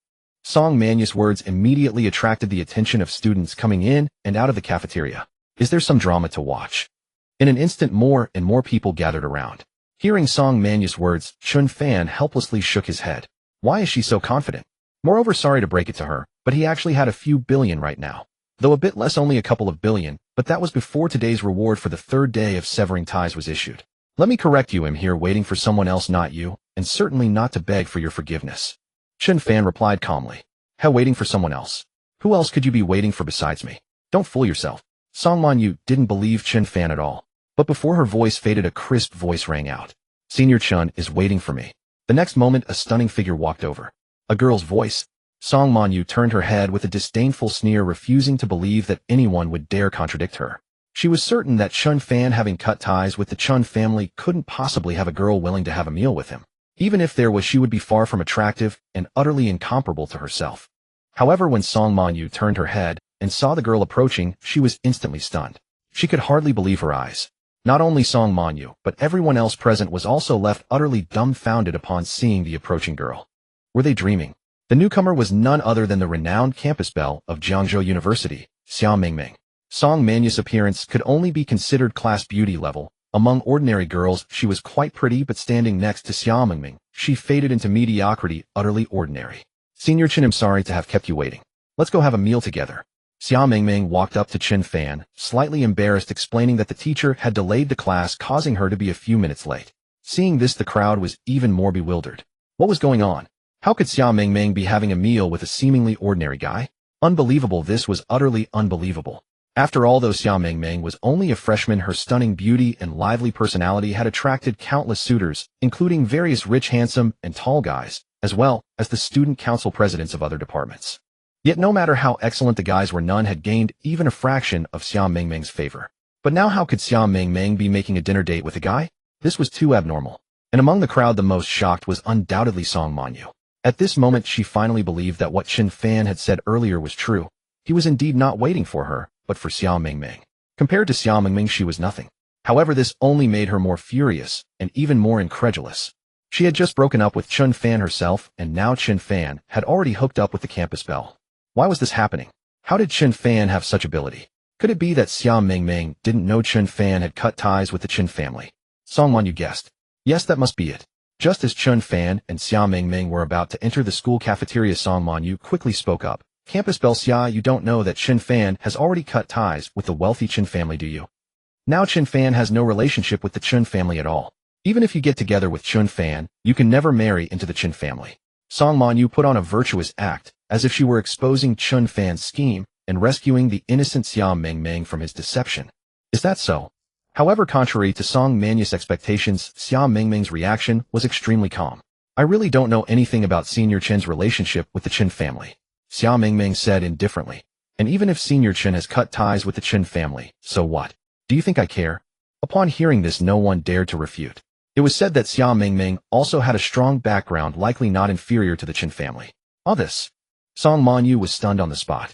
Song Manyu's words immediately attracted the attention of students coming in and out of the cafeteria. Is there some drama to watch? In an instant, more and more people gathered around. Hearing Song Manyu's words, Chen Fan helplessly shook his head. Why is she so confident? Moreover, sorry to break it to her, but he actually had a few billion right now. Though a bit less, only a couple of billion, but that was before today's reward for the third day of severing ties was issued. Let me correct you, I'm here waiting for someone else, not you, and certainly not to beg for your forgiveness. Chen Fan replied calmly. How, waiting for someone else? Who else could you be waiting for besides me? Don't fool yourself. Song Manyu didn't believe Chen Fan at all. But before her voice faded, a crisp voice rang out. Senior Chen is waiting for me. The next moment, a stunning figure walked over. A girl's voice. Song Manyu turned her head with a disdainful sneer, refusing to believe that anyone would dare contradict her. She was certain that Chen Fan, having cut ties with the Chen family, couldn't possibly have a girl willing to have a meal with him. Even if there was, she would be far from attractive and utterly incomparable to herself. However, when Song Manyu turned her head and saw the girl approaching, she was instantly stunned. She could hardly believe her eyes. Not only Song Manyu, but everyone else present was also left utterly dumbfounded upon seeing the approaching girl. Were they dreaming? The newcomer was none other than the renowned campus belle of Jiangzhou University, Xia Mingming. Song Manyu's appearance could only be considered class beauty level. Among ordinary girls, she was quite pretty, but standing next to Xia Mingming, she faded into mediocrity, utterly ordinary. Senior Chen, I'm sorry to have kept you waiting. Let's go have a meal together. Xia Mingming walked up to Chen Fan, slightly embarrassed, explaining that the teacher had delayed the class, causing her to be a few minutes late. Seeing this, the crowd was even more bewildered. What was going on? How could Xia Mingming be having a meal with a seemingly ordinary guy? Unbelievable, this was utterly unbelievable. After all, though Xia Mingming was only a freshman, her stunning beauty and lively personality had attracted countless suitors, including various rich, handsome, and tall guys, as well as the student council presidents of other departments. Yet no matter how excellent the guys were, none had gained even a fraction of Xia Mingming's favor. But now how could Xia Mingming be making a dinner date with a guy? This was too abnormal. And among the crowd, the most shocked was undoubtedly Song Manyu. At this moment, she finally believed that what Chen Fan had said earlier was true. He was indeed not waiting for her, but for Xia Mingming. Compared to Xia Mingming, she was nothing. However, this only made her more furious and even more incredulous. She had just broken up with Chen Fan herself, and now Chen Fan had already hooked up with the campus belle. Why was this happening? How did Chen Fan have such ability? Could it be that Xia Mingming didn't know Chen Fan had cut ties with the Chen family? Song Manyu guessed. Yes, that must be it. Just as Chen Fan and Xia Mingming were about to enter the school cafeteria, Song Manyu quickly spoke up. Campus belle Xia, you don't know that Chen Fan has already cut ties with the wealthy Chen family, do you? Now Chen Fan has no relationship with the Chen family at all. Even if you get together with Chen Fan, you can never marry into the Chen family. Song Manyu put on a virtuous act, as if she were exposing Chen Fan's scheme and rescuing the innocent Xia Mingming from his deception. Is that so? However, contrary to Song Manyu's expectations, Xia Mingming's reaction was extremely calm. I really don't know anything about Senior Chen's relationship with the Chen family, Xia Mingming said indifferently. And even if Senior Chen has cut ties with the Chen family, so what? Do you think I care? Upon hearing this, no one dared to refute. It was said that Xia Mingming also had a strong background, likely not inferior to the Chen family. All this. Song Manyu was stunned on the spot.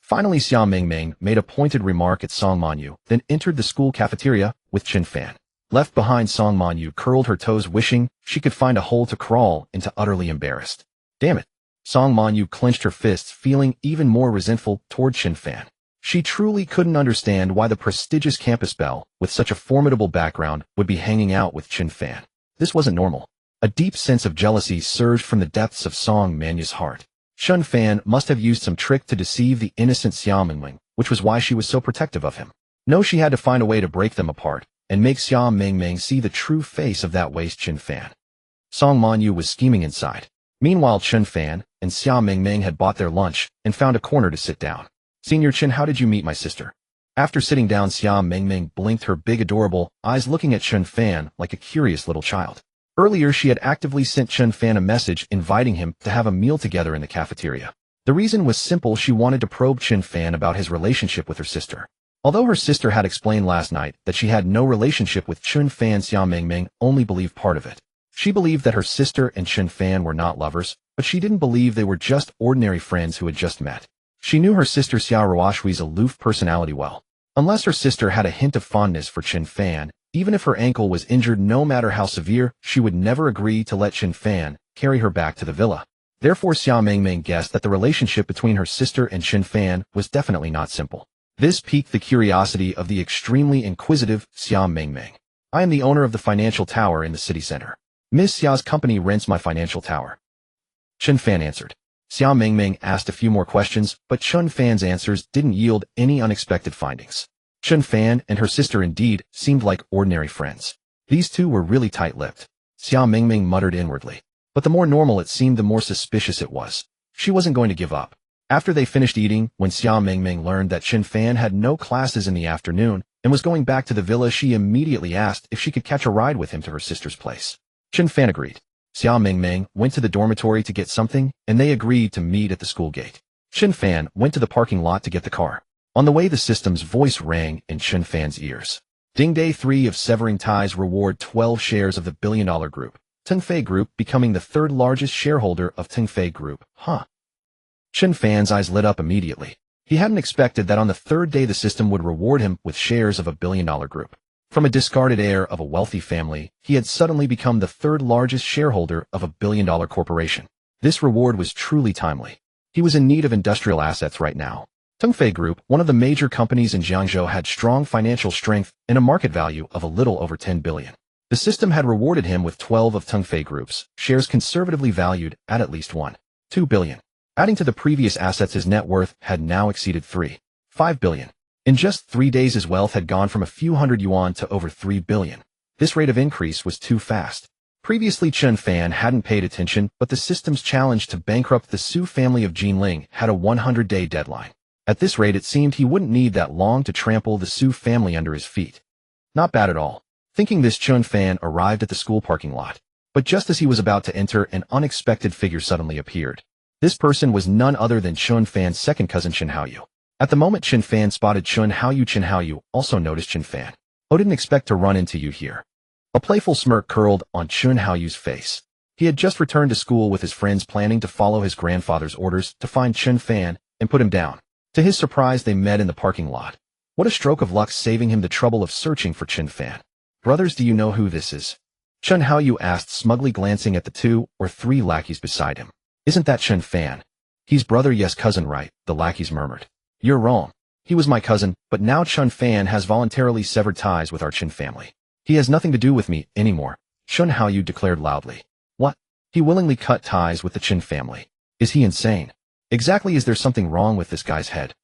Finally, Xia Mingming made a pointed remark at Song Manyu, then entered the school cafeteria with Chen Fan. Left behind, Song Manyu curled her toes, wishing she could find a hole to crawl into, utterly embarrassed. Damn it. Song Manyu clenched her fists, feeling even more resentful toward Chen Fan. She truly couldn't understand why the prestigious campus belle, with such a formidable background, would be hanging out with Chen Fan. This wasn't normal. A deep sense of jealousy surged from the depths of Song Manyu's heart. Chen Fan must have used some trick to deceive the innocent Xia Mingming, which was why she was so protective of him. No, she had to find a way to break them apart and make Xia Mingming see the true face of that waste Chen Fan. Song Manyu was scheming inside. Meanwhile, Chen Fan and Xia Mingming had bought their lunch and found a corner to sit down. Senior Chen, how did you meet my sister? After sitting down, Xia Mingming blinked her big adorable eyes looking at Chen Fan like a curious little child. Earlier, she had actively sent Chen Fan a message inviting him to have a meal together in the cafeteria. The reason was simple: she wanted to probe Chen Fan about his relationship with her sister. Although her sister had explained last night that she had no relationship with Chen Fan, Xia Mingming only believed part of it. She believed that her sister and Chen Fan were not lovers, but she didn't believe they were just ordinary friends who had just met. She knew her sister Xia Ruoshui's aloof personality well. Unless her sister had a hint of fondness for Chen Fan, even if her ankle was injured, no matter how severe, she would never agree to let Chen Fan carry her back to the villa. Therefore, Xia Mingming guessed that the relationship between her sister and Chen Fan was definitely not simple. This piqued the curiosity of the extremely inquisitive Xia Mingming. I am the owner of the financial tower in the city center. Miss Xia's company rents my financial tower. Chen Fan answered. Xia Mingming asked a few more questions, but Chen Fan's answers didn't yield any unexpected findings. Chen Fan and her sister indeed seemed like ordinary friends. These two were really tight-lipped. Xia Mingming muttered inwardly. But the more normal it seemed, the more suspicious it was. She wasn't going to give up. After they finished eating, when Xia Mingming learned that Chen Fan had no classes in the afternoon and was going back to the villa, she immediately asked if she could catch a ride with him to her sister's place. Chen Fan agreed. Xia Mingming went to the dormitory to get something, and they agreed to meet at the school gate. Chen Fan went to the parking lot to get the car. On the way, the system's voice rang in Chen Fan's ears. Ding, Day 3 of severing ties reward 12 shares of the billion-dollar group. Tengfei Group becoming the third largest shareholder of Tengfei Group. Huh. Chen Fan's eyes lit up immediately. He hadn't expected that on the third day the system would reward him with shares of a billion-dollar group. From a discarded heir of a wealthy family, he had suddenly become the third largest shareholder of a billion-dollar corporation. This reward was truly timely. He was in need of industrial assets right now. Tengfei Group, one of the major companies in Jiangzhou, had strong financial strength and a market value of a little over 10 billion. The system had rewarded him with 12 of Tengfei Group's shares, conservatively valued at least 1.2 billion. Adding to the previous assets, his net worth had now exceeded 3.5 billion. In just 3 days, his wealth had gone from a few hundred yuan to over 3 billion. This rate of increase was too fast. Previously, Chen Fan hadn't paid attention, but the system's challenge to bankrupt the Su family of Jinling had a 100-day deadline. At this rate, it seemed he wouldn't need that long to trample the Su family under his feet. Not bad at all. Thinking this, Chen Fan arrived at the school parking lot. But just as he was about to enter, an unexpected figure suddenly appeared. This person was none other than Chen Fan's second cousin, Chen Haoyu. At the moment Chen Fan spotted Chen Haoyu also noticed Chen Fan. "Oh, didn't expect to run into you here." A playful smirk curled on Chen Haoyu's face. He had just returned to school with his friends, planning to follow his grandfather's orders to find Chen Fan and put him down. To his surprise, they met in the parking lot. What a stroke of luck, saving him the trouble of searching for Chen Fan. "Brothers, do you know who this is?" Chen Haoyu asked, smugly glancing at the 2 or 3 lackeys beside him. "Isn't that Chen Fan?" "He's brother." "Yes, cousin, right," the lackeys murmured. "You're wrong. He was my cousin, but now Chen Fan has voluntarily severed ties with our Chen family. He has nothing to do with me anymore," Chen Haoyu declared loudly. "What? He willingly cut ties with the Chen family? Is he insane? Exactly, is there something wrong with this guy's head?"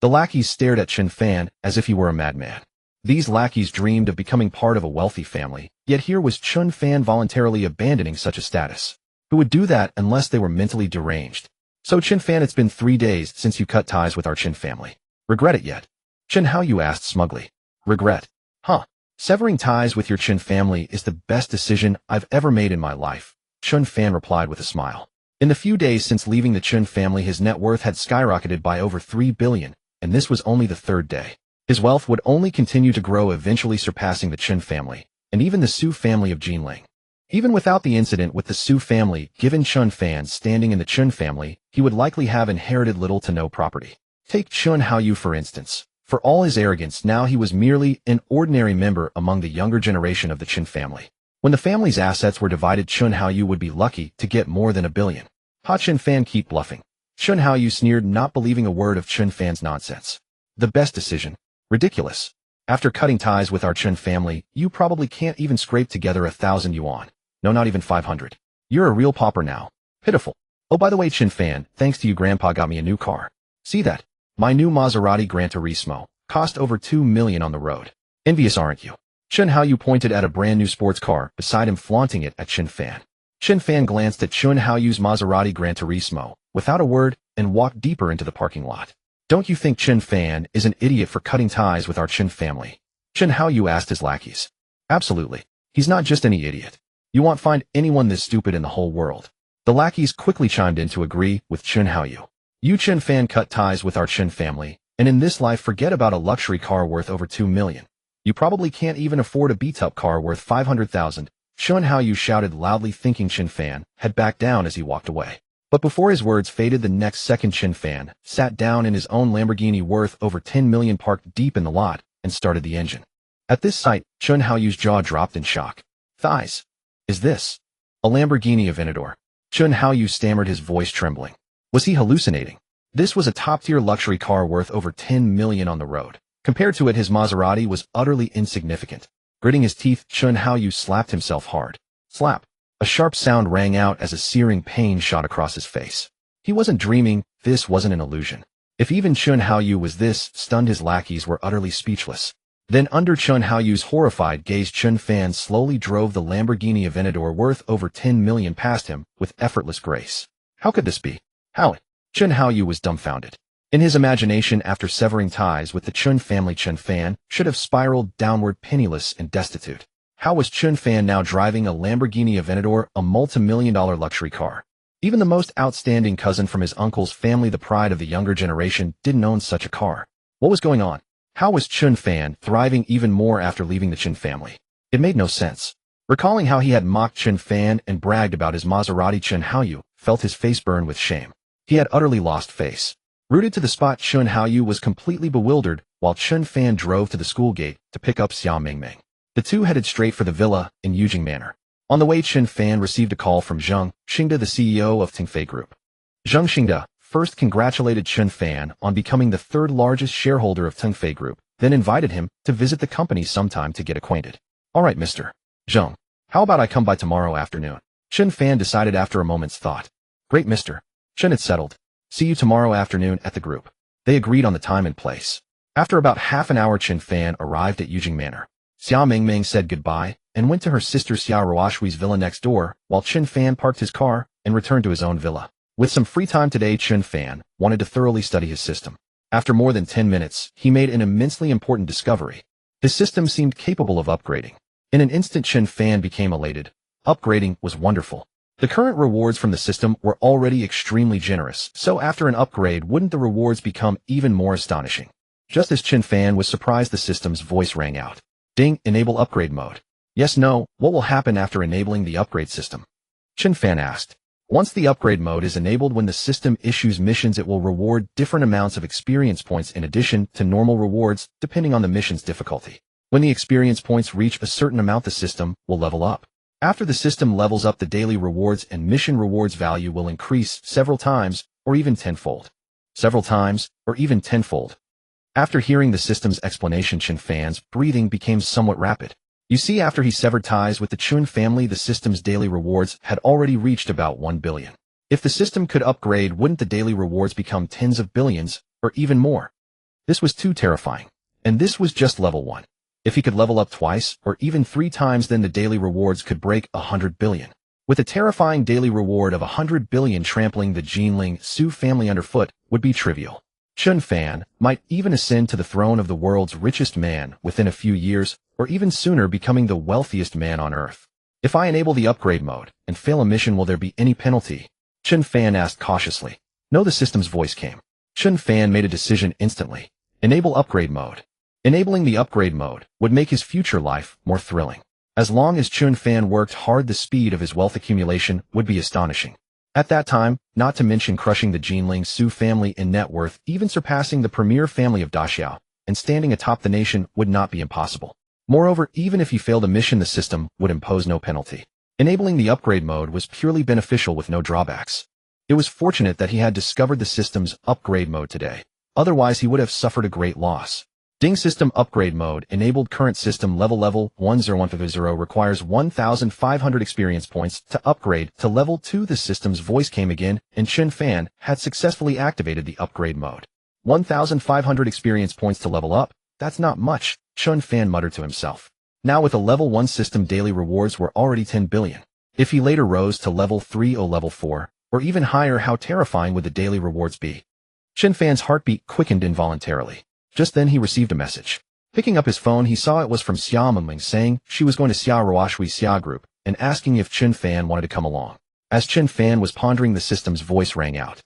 The lackeys stared at Chen Fan as if he were a madman. These lackeys dreamed of becoming part of a wealthy family, yet here was Chen Fan voluntarily abandoning such a status. Who would do that unless they were mentally deranged? "So Chen Fan, it's been 3 days since you cut ties with our Chen family. Regret it yet?" Chen Haoyu asked smugly. "Regret? Huh. Severing ties with your Chen family is the best decision I've ever made in my life," Chen Fan replied with a smile. In the few days since leaving the Chen family, his net worth had skyrocketed by over 3 billion, and this was only the 3rd day. His wealth would only continue to grow, eventually surpassing the Chen family, and even the Su family of Jinling. Even without the incident with the Su family, given Chen Fan's standing in the Chen family, he would likely have inherited little to no property. Take Chen Haoyu for instance. For all his arrogance, now he was merely an ordinary member among the younger generation of the Chen family. When the family's assets were divided, Chen Haoyu would be lucky to get more than 1 billion. "Ha, Chen Fan, keep bluffing." Chen Haoyu sneered, not believing a word of Chen Fan's nonsense. "The best decision? Ridiculous. After cutting ties with our Chen family, you probably can't even scrape together 1,000 yuan. No, not even 500. You're a real pauper now. Pitiful." Oh, by the way, Chen Fan, thanks to you, Grandpa got me a new car. See that? My new Maserati Gran Turismo cost over 2 million on the road. Envious, aren't you? Chen Haoyu pointed at a brand new sports car beside him, flaunting it at Chen Fan. Chen Fan glanced at Chen Haoyu's Maserati Gran Turismo without a word and walked deeper into the parking lot. Don't you think Chen Fan is an idiot for cutting ties with our Chen family? Chen Haoyu asked his lackeys. Absolutely. He's not just any idiot. You won't find anyone this stupid in the whole world. The lackeys quickly chimed in to agree with Chen Haoyu. You Chen Fan cut ties with our Chen family, and in this life forget about a luxury car worth over 2 million. You probably can't even afford a beat-up car worth 500,000. Chen Haoyu shouted loudly, thinking Chen Fan had backed down as he walked away. But before his words faded the next second, Chen Fan sat down in his own Lamborghini worth over 10 million parked deep in the lot and started the engine. At this sight, Chen Haoyu's jaw dropped in shock. Thighs. Is this a Lamborghini Aventador? Chen Haoyu stammered, his voice trembling. Was he hallucinating? This was a top-tier luxury car worth over 10 million on the road. Compared to it, his Maserati was utterly insignificant. Gritting his teeth, Chen Haoyu slapped himself hard. Slap. A sharp sound rang out as a searing pain shot across his face. He wasn't dreaming, this wasn't an illusion. If even Chen Haoyu was this stunned, his lackeys were utterly speechless. Then under Chen Haoyu's horrified gaze, Chen Fan slowly drove the Lamborghini Aventador worth over 10 million past him with effortless grace. How could this be? How? Chen Haoyu was dumbfounded. In his imagination, after severing ties with the Chen family, Chen Fan should have spiraled downward, penniless and destitute. How was Chen Fan now driving a Lamborghini Aventador, a multi-million-dollar luxury car? Even the most outstanding cousin from his uncle's family, the pride of the younger generation, didn't own such a car. What was going on? How was Chen Fan thriving even more after leaving the Chen family? It made no sense. Recalling how he had mocked Chen Fan and bragged about his Maserati, Chen Haoyu felt his face burn with shame. He had utterly lost face. Rooted to the spot, Chen Haoyu was completely bewildered while Chen Fan drove to the school gate to pick up Xia Mingming. The two headed straight for the villa in Yujing Manor. On the way, Chen Fan received a call from Zheng Xingda, the CEO of Tingfei Group. Zheng Xingda first congratulated Chen Fan on becoming the third largest shareholder of Tingfei Group, then invited him to visit the company sometime to get acquainted. All right, Mr. Zheng, how about I come by tomorrow afternoon? Chen Fan decided after a moment's thought. Great, Mr. Chen, it's settled. See you tomorrow afternoon at the group. They agreed on the time and place. After about half an hour, Chen Fan arrived at Yujing Manor. Xia Mingming said goodbye and went to her sister Xia Ruoshui's villa next door, while Chen Fan parked his car and returned to his own villa. With some free time today, Chen Fan wanted to thoroughly study his system. After more than 10 minutes, he made an immensely important discovery. His system seemed capable of upgrading. In an instant, Chen Fan became elated. Upgrading was wonderful. The current rewards from the system were already extremely generous, so after an upgrade, wouldn't the rewards become even more astonishing? Just as Chen Fan was surprised, the system's voice rang out. Ding, enable upgrade mode. Yes, no, what will happen after enabling the upgrade system? Chen Fan asked. Once the upgrade mode is enabled, when the system issues missions, it will reward different amounts of experience points in addition to normal rewards, depending on the mission's difficulty. When the experience points reach a certain amount, the system will level up. After the system levels up, the daily rewards and mission rewards value will increase several times or even tenfold. Several times or even tenfold. After hearing the system's explanation, Chen Fan's breathing became somewhat rapid. You see, after he severed ties with the Chen family, the system's daily rewards had already reached about 1 billion. If the system could upgrade, wouldn't the daily rewards become tens of billions or even more? This was too terrifying. And this was just level 1. If he could level up twice or even 3 times, then the daily rewards could break 100 billion. With a terrifying daily reward of 100 billion, trampling the Jinling Su family underfoot would be trivial. Chen Fan might even ascend to the throne of the world's richest man within a few years, or even sooner, becoming the wealthiest man on earth. If I enable the upgrade mode and fail a mission, will there be any penalty? Chen Fan asked cautiously. No, the system's voice came. Chen Fan made a decision instantly. Enable upgrade mode. Enabling the upgrade mode would make his future life more thrilling. As long as Chen Fan worked hard, the speed of his wealth accumulation would be astonishing. At that time, not to mention crushing the Jinling Su family in net worth, even surpassing the premier family of Daxiao, and standing atop the nation would not be impossible. Moreover, even if he failed a mission, the system would impose no penalty. Enabling the upgrade mode was purely beneficial with no drawbacks. It was fortunate that he had discovered the system's upgrade mode today. Otherwise, he would have suffered a great loss. Ding system upgrade mode enabled. Current system level 10150 requires 1,500 experience points to upgrade to level 2. The system's voice came again, and Chen Fan had successfully activated the upgrade mode. 1,500 experience points to level up? That's not much, Chen Fan muttered to himself. Now with a level 1 system, daily rewards were already 10 billion. If he later rose to level 3 or level 4, or even higher, how terrifying would the daily rewards be? Chen Fan's heartbeat quickened involuntarily. Just then he received a message. Picking up his phone, he saw it was from Xia Mingming saying she was going to Xia Ruoshui Xia Group and asking if Chen Fan wanted to come along. As Chen Fan was pondering, the system's voice rang out.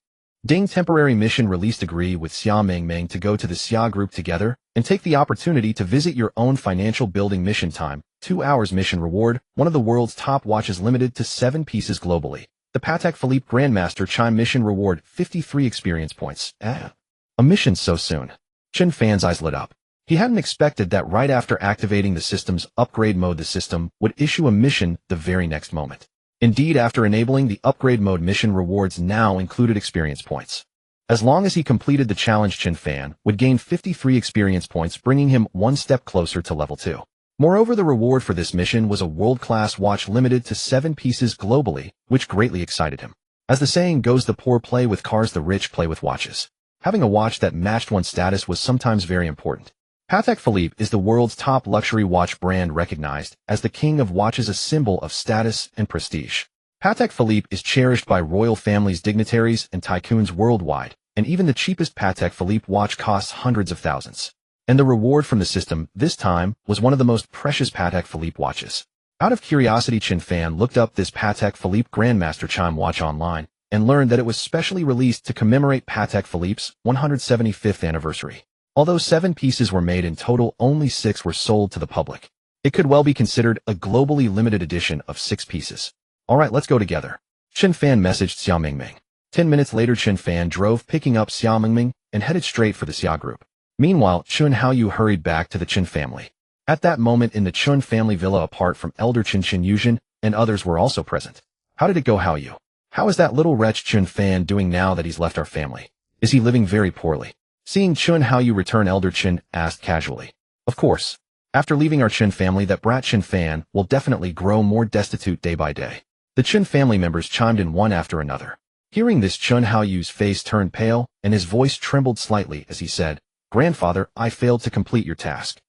Ding, temporary mission released. Agree with Xia Mingming to go to the Xia Group together and take the opportunity to visit your own financial building. Mission time, 2 hours. Mission reward, one of the world's top watches limited to 7 pieces globally. The Patek Philippe Grandmaster Chime. Mission reward, 53 experience points. A mission so soon? Chen Fan's eyes lit up. He hadn't expected that right after activating the system's upgrade mode, the system would issue a mission the very next moment. Indeed, after enabling the upgrade mode, mission rewards now included experience points. As long as he completed the challenge, Chen Fan would gain 53 experience points, bringing him one step closer to level 2. Moreover, the reward for this mission was a world-class watch limited to 7 pieces globally, which greatly excited him. As the saying goes, the poor play with cars, the rich play with watches. Having a watch that matched one's status was sometimes very important. Patek Philippe is the world's top luxury watch brand, recognized as the king of watches, a symbol of status and prestige. Patek Philippe is cherished by royal families, dignitaries, and tycoons worldwide, and even the cheapest Patek Philippe watch costs hundreds of thousands. And the reward from the system, this time, was one of the most precious Patek Philippe watches. Out of curiosity, Chen Fan looked up this Patek Philippe Grandmaster Chime watch online, and learned that it was specially released to commemorate Patek Philippe's 175th anniversary. Although 7 pieces were made in total, only 6 were sold to the public. It could well be considered a globally limited edition of 6 pieces. Alright, let's go together. Chen Fan messaged Xia Mingming. 10 minutes later, Chen Fan drove, picking up Xia Mingming, and headed straight for the Xia Group. Meanwhile, Chen Haoyu hurried back to the Chen family. At that moment, in the Chen family villa, apart from elder Chen Yuzhen and others, were also present. How did it go, Haoyu? How is that little wretch Chen Fan doing now that he's left our family? Is he living very poorly? Seeing Chen Haoyu return, elder Chen asked casually. Of course. After leaving our Chen family, that brat Chen Fan will definitely grow more destitute day by day. The Chen family members chimed in one after another. Hearing this, Chen Haoyu's face turned pale, and his voice trembled slightly as he said, "Grandfather, I failed to complete your task."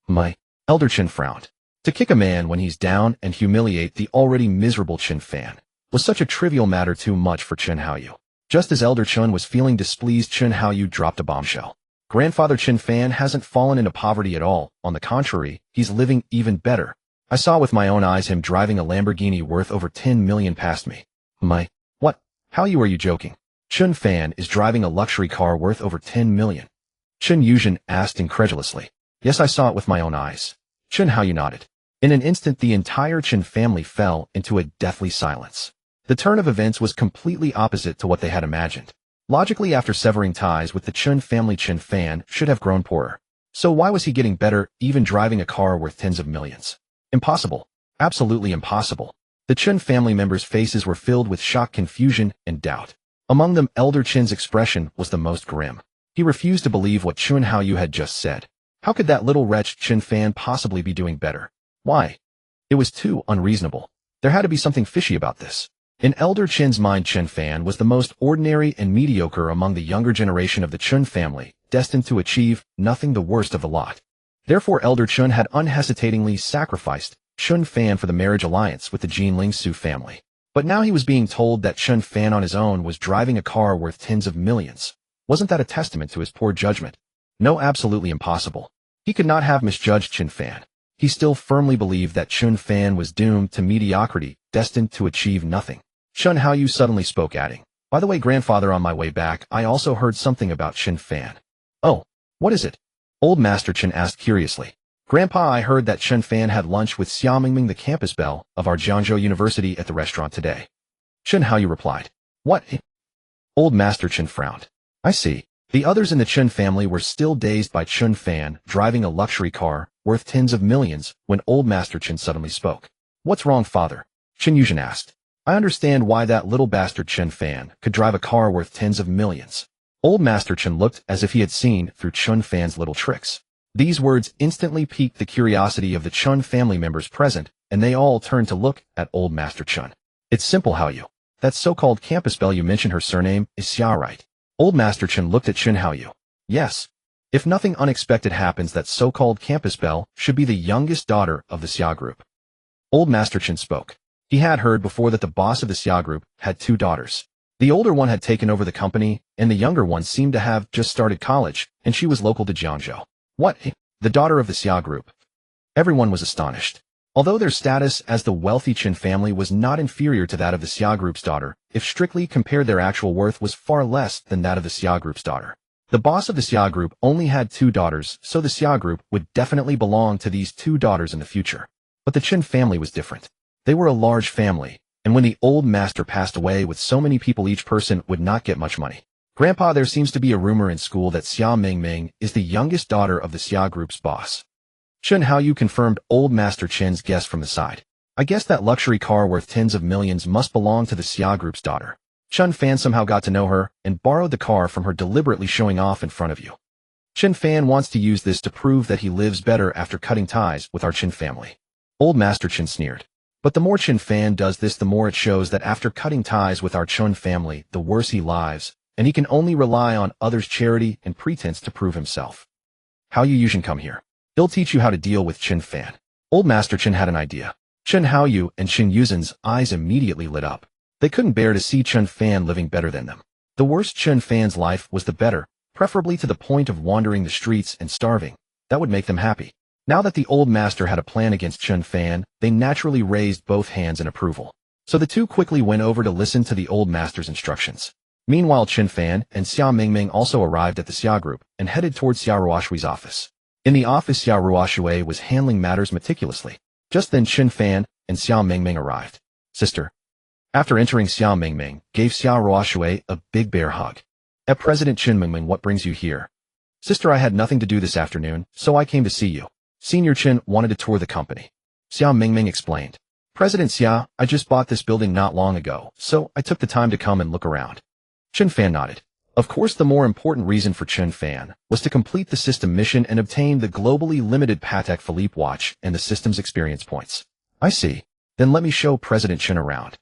My elder Chen frowned. To kick a man when he's down and humiliate the already miserable Chen Fan was such a trivial matter, too much for Chen Haoyu. Just as elder Chen was feeling displeased, Chen Haoyu dropped a bombshell. Grandfather Chen Fan hasn't fallen into poverty at all. On the contrary, he's living even better. I saw with my own eyes him driving a Lamborghini worth over 10 million past me. My, what? Haoyu, are you joking? Chen Fan is driving a luxury car worth over 10 million. Chen Yuzhen asked incredulously. Yes, I saw it with my own eyes. Chen Haoyu nodded. In an instant, the entire Chen family fell into a deathly silence. The turn of events was completely opposite to what they had imagined. Logically, after severing ties with the Chen family, Chen Fan should have grown poorer. So why was he getting better, even driving a car worth tens of millions? Impossible. Absolutely impossible. The Chen family members' faces were filled with shock, confusion, and doubt. Among them, elder Chen's expression was the most grim. He refused to believe what Chen Haoyu had just said. How could that little wretch Chen Fan possibly be doing better? Why? It was too unreasonable. There had to be something fishy about this. In elder Chen's mind, Chen Fan was the most ordinary and mediocre among the younger generation of the Chen family, destined to achieve nothing, the worst of the lot. Therefore, elder Chen had unhesitatingly sacrificed Chen Fan for the marriage alliance with the Jinling Su family. But now he was being told that Chen Fan on his own was driving a car worth tens of millions. Wasn't that a testament to his poor judgment? No, absolutely impossible. He could not have misjudged Chen Fan. He still firmly believed that Chen Fan was doomed to mediocrity, destined to achieve nothing. Chen Haoyu suddenly spoke, adding, "By the way, grandfather, on my way back, I also heard something about Chen Fan." "Oh, what is it?" Old Master Chen asked curiously. "Grandpa, I heard that Chen Fan had lunch with Xia Mingming, the campus belle of our Jiangzhou University, at the restaurant today." Chen Haoyu replied. "What?" Old Master Chen frowned. "I see." The others in the Chen family were still dazed by Chen Fan driving a luxury car worth tens of millions when Old Master Chen suddenly spoke. "What's wrong, father?" Chen Yuzhen asked. "I understand why that little bastard Chen Fan could drive a car worth tens of millions." Old Master Chen looked as if he had seen through Chen Fan's little tricks. These words instantly piqued the curiosity of the Chen family members present, and they all turned to look at old Master Chen. It's simple how you. That so-called campus belle you mentioned her surname is Xia, right? Old Master Chen looked at Chen Haoyu. Yes. If nothing unexpected happens, that so-called campus belle should be the youngest daughter of the Xia group. Old Master Chen spoke. He had heard before that the boss of the Xia group had 2 daughters. The older one had taken over the company, and the younger one seemed to have just started college, and she was local to Jiangzhou. What? The daughter of the Xia group? Everyone was astonished. Although their status as the wealthy Chen family was not inferior to that of the Xia group's daughter, if strictly compared, their actual worth was far less than that of the Xia group's daughter. The boss of the Xia group only had 2 daughters, so the Xia group would definitely belong to these 2 daughters in the future. But the Chen family was different. They were a large family, and when the old master passed away with so many people, each person would not get much money. Grandpa, there seems to be a rumor in school that Xia Mingming is the youngest daughter of the Xia group's boss. Chen Haoyu confirmed old Master Chen's guess from the side. I guess that luxury car worth tens of millions must belong to the Xia group's daughter. Chen Fan somehow got to know her and borrowed the car from her, deliberately showing off in front of you. Chen Fan wants to use this to prove that he lives better after cutting ties with our Chen family. Old Master Chen sneered. But the more Chen Fan does this, the more it shows that after cutting ties with our Chen family, the worse he lives, and he can only rely on others' charity and pretense to prove himself. Haoyu, you should come here. He'll teach you how to deal with Chen Fan. Old Master Chen had an idea. Chen Haoyu and Chen Yuzhen's eyes immediately lit up. They couldn't bear to see Chen Fan living better than them. The worse Chen Fan's life was, the better, preferably to the point of wandering the streets and starving. That would make them happy. Now that the old master had a plan against Chen Fan, they naturally raised both hands in approval. So the two quickly went over to listen to the old master's instructions. Meanwhile, Chen Fan and Xia Mingming also arrived at the Xia group and headed towards Xia Ruoshui's office. In the office, Xia Ruoshui was handling matters meticulously. Just then Chen Fan and Xia Mingming arrived. Sister. After entering, Xia Mingming gave Xia Ruoshui a big bear hug. President Chen Mingming, what brings you here? Sister, I had nothing to do this afternoon, so I came to see you. Senior Chen wanted to tour the company. Xia Mingming explained. President Xia, I just bought this building not long ago, so I took the time to come and look around. Chen Fan nodded. Of course, the more important reason for Chen Fan was to complete the system mission and obtain the globally limited Patek Philippe watch and the system's experience points. I see. Then let me show President Chen around.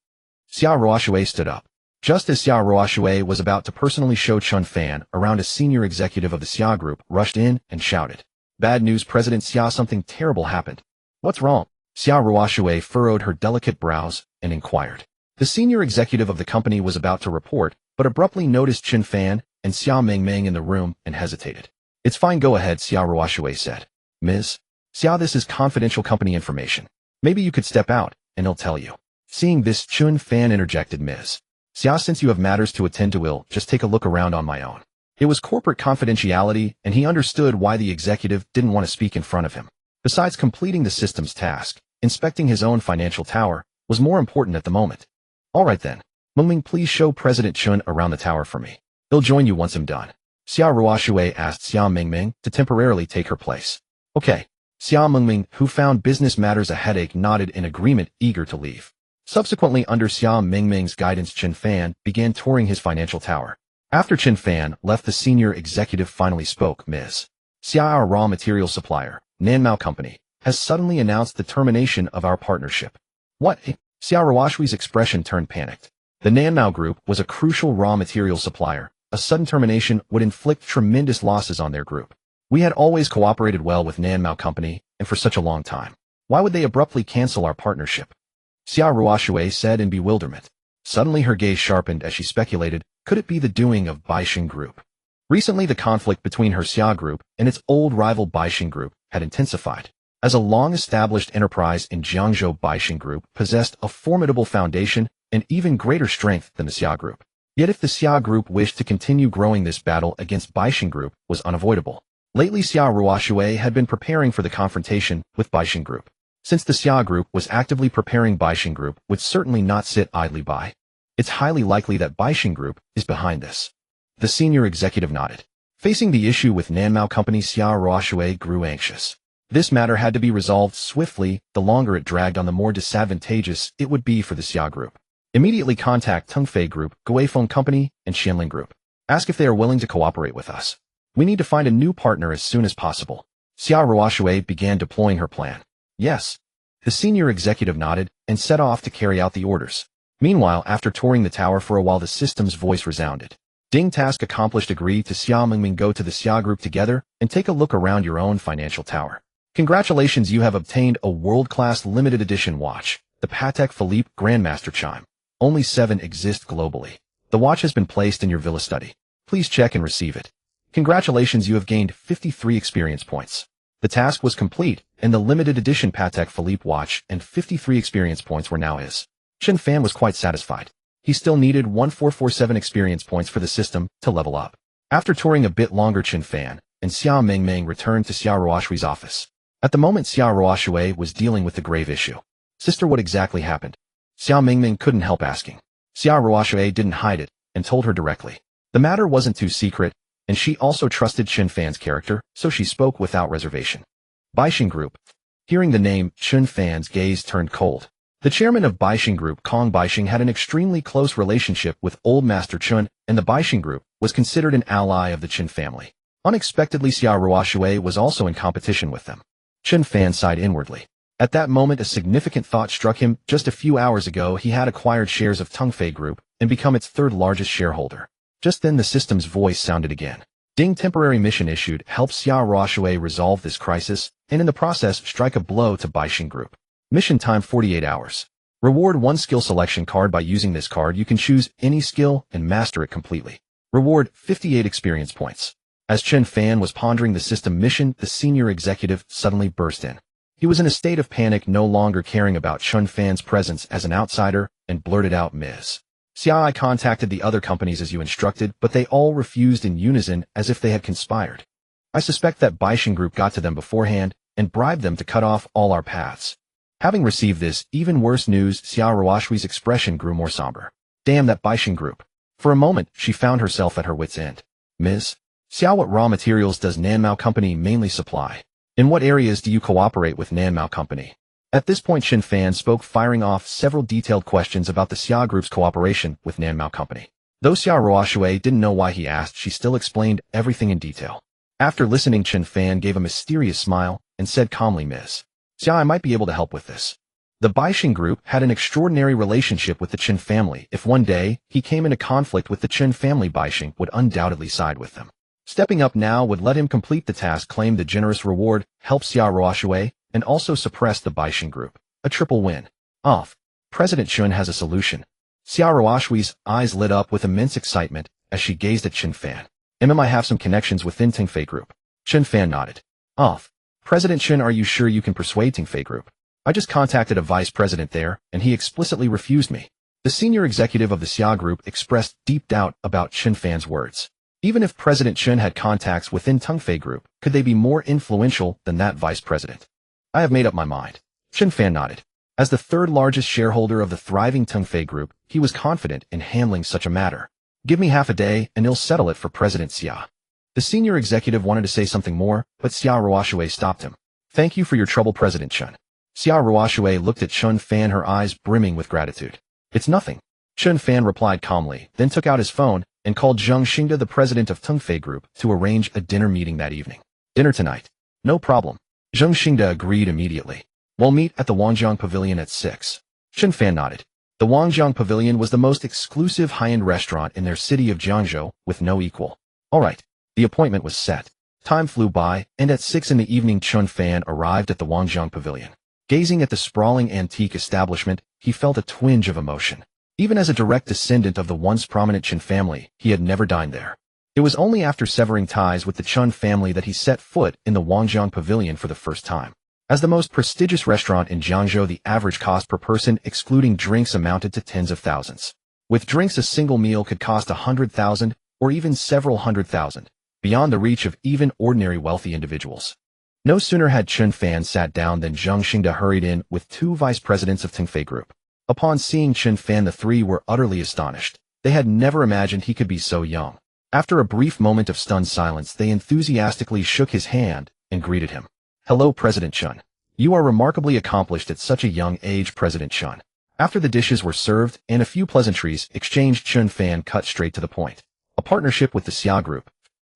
Xia Ruoshui stood up. Just as Xia Ruoshui was about to personally show Chen Fan around, a senior executive of the Xia group rushed in and shouted. Bad news, President Xia, something terrible happened. What's wrong? Xia Ruoshui furrowed her delicate brows and inquired. The senior executive of the company was about to report, but abruptly noticed Chen Fan and Xia Mingming in the room and hesitated. It's fine, go ahead, Xia Ruoshui said. Ms. Xia, this is confidential company information. Maybe you could step out, and he'll tell you. Seeing this, Chen Fan interjected. Ms. Xia, since you have matters to attend to, will just take a look around on my own. It was corporate confidentiality, and he understood why the executive didn't want to speak in front of him. Besides, completing the system's task, inspecting his own financial tower was more important at the moment. All right then. Mingming, please show President Chen around the tower for me. He'll join you once I'm done. Xia Ruoshui asked Xia Mingming to temporarily take her place. Okay. Xia Mingming, who found business matters a headache, nodded in agreement, eager to leave. Subsequently, under Xia Mingming's guidance, Chen Fan began touring his financial tower. After Chen Fan left, the senior executive finally spoke. Ms. Xia, our raw material supplier, Nanmao Company, has suddenly announced the termination of our partnership. What? Xia Ruoshui's expression turned panicked. The Nanmao Group was a crucial raw material supplier. A sudden termination would inflict tremendous losses on their group. We had always cooperated well with Nanmao Company, and for such a long time. Why would they abruptly cancel our partnership? Xia Ruoshui said in bewilderment. Suddenly her gaze sharpened as she speculated, could it be the doing of Baixing Group? Recently, the conflict between her Xia Group and its old rival Baixing Group had intensified. As a long-established enterprise in Jiangzhou, Baixing Group possessed a formidable foundation and even greater strength than the Xia Group. Yet if the Xia Group wished to continue growing, this battle against Baixing Group was unavoidable. Lately, Xia Ruoshui had been preparing for the confrontation with Baixing Group. Since the Xia Group was actively preparing, Baixing Group would certainly not sit idly by. It's highly likely that Baixing Group is behind this. The senior executive nodded. Facing the issue with Nanmao Company, Xia Ruoshui grew anxious. This matter had to be resolved swiftly. The longer it dragged on, the more disadvantageous it would be for the Xia Group. Immediately contact Tengfei Group, Guifeng Company, and Xianling Group. Ask if they are willing to cooperate with us. We need to find a new partner as soon as possible. Xia Ruoxue began deploying her plan. Yes. The senior executive nodded and set off to carry out the orders. Meanwhile, after touring the tower for a while, the system's voice resounded. Ding, task accomplished. Agree to Xia Mingming. Go to the Xia group together and take a look around your own financial tower. Congratulations, you have obtained a world-class limited edition watch, the Patek Philippe Grandmaster Chime. Only 7 exist globally. The watch has been placed in your villa study. Please check and receive it. Congratulations, you have gained 53 experience points. The task was complete, and the limited edition Patek Philippe watch and 53 experience points were now his. Chen Fan was quite satisfied. He still needed 1447 experience points for the system to level up. After touring a bit longer, Chen Fan and Xia Mingming returned to Xia Ruoxue's office. At the moment, Xia Ruoxue was dealing with the grave issue. Sister, what exactly happened? Xia Mingming couldn't help asking. Xia Ruoxue didn't hide it and told her directly. The matter wasn't too secret, and she also trusted Chen Fan's character, so she spoke without reservation. Baixing Group. Hearing the name, Chen Fan's gaze turned cold. The chairman of Baixing Group, Kong Baixing, had an extremely close relationship with Old Master Chen, and the Baixing Group was considered an ally of the Chen family. Unexpectedly, Xia Ruoxue was also in competition with them. Chen Fan sighed inwardly. At that moment, a significant thought struck him. Just a few hours ago, he had acquired shares of Tungfei Group and become its 3rd largest shareholder. Just then, the system's voice sounded again. Ding, temporary mission issued. Help Xia Ruoxue resolve this crisis, and in the process, strike a blow to Baixing Group. Mission time 48 hours. Reward 1 skill selection card. By using this card, you can choose any skill and master it completely. Reward 58 experience points. As Chen Fan was pondering the system mission, the senior executive suddenly burst in. He was in a state of panic, no longer caring about Chen Fan's presence as an outsider, and blurted out, Ms. Xia, I contacted the other companies as you instructed, but they all refused in unison as if they had conspired. I suspect that Baixing Group got to them beforehand and bribed them to cut off all our paths. Having received this even worse news, Xia Ruoxue's expression grew more somber. Damn that Baixing Group. For a moment, she found herself at her wit's end. Ms. Xia, what raw materials does Nanmao Company mainly supply? In what areas do you cooperate with Nanmao Company? At this point, Chen Fan spoke, firing off several detailed questions about the Xia Group's cooperation with Nanmao Company. Though Xia Ruoxue didn't know why he asked, she still explained everything in detail. After listening, Chen Fan gave a mysterious smile and said calmly, Ms. Xia, I might be able to help with this. The Baixing Group had an extraordinary relationship with the Chen family. If one day he came into conflict with the Chen family, Baixing would undoubtedly side with them. Stepping up now would let him complete the task, claim the generous reward, help Xia Ruoxue, and also suppress the Baixing Group. A triple win. Off. President Chen has a solution. Xia Ruoxue's eyes lit up with immense excitement as she gazed at Chen Fan. I have some connections within Tungfei Group. Chen Fan nodded. Off. President Chen, are you sure you can persuade Tungfei Group? I just contacted a vice president there, and he explicitly refused me. The senior executive of the Xia Group expressed deep doubt about Chen Fan's words. Even if President Chen had contacts within Tungfei Group, could they be more influential than that vice president? I have made up my mind. Chen Fan nodded. As the 3rd largest shareholder of the thriving Tungfei Group, he was confident in handling such a matter. Give me half a day, and he'll settle it for President Xia. The senior executive wanted to say something more, but Xia Ruoxue stopped him. Thank you for your trouble, President Chen. Xia Ruoxue looked at Chen Fan, her eyes brimming with gratitude. It's nothing. Chen Fan replied calmly, then took out his phone and called Zhang Xingda, the president of Tungfei Group, to arrange a dinner meeting that evening. Dinner tonight. No problem. Zhang Xingda agreed immediately. We'll meet at the Wangjiang Pavilion at 6. Chen Fan nodded. The Wangjiang Pavilion was the most exclusive high-end restaurant in their city of Jiangzhou, with no equal. All right. The appointment was set. Time flew by, and at 6 in the evening, Chen Fan arrived at the Wangjiang Pavilion. Gazing at the sprawling antique establishment, he felt a twinge of emotion. Even as a direct descendant of the once prominent Chen family, he had never dined there. It was only after severing ties with the Chen family that he set foot in the Wangjiang Pavilion for the first time. As the most prestigious restaurant in Jiangzhou, the average cost per person, excluding drinks, amounted to tens of thousands. With drinks, a single meal could cost 100,000 or even several hundred thousand, beyond the reach of even ordinary wealthy individuals. No sooner had Chen Fan sat down than Zhang Xingda hurried in with 2 vice presidents of Tungfei Group. Upon seeing Chen Fan, the 3 were utterly astonished. They had never imagined he could be so young. After a brief moment of stunned silence, they enthusiastically shook his hand and greeted him. Hello, President Chen. You are remarkably accomplished at such a young age, President Chen. After the dishes were served and a few pleasantries exchanged, Chen Fan cut straight to the point. A partnership with the Xia Group.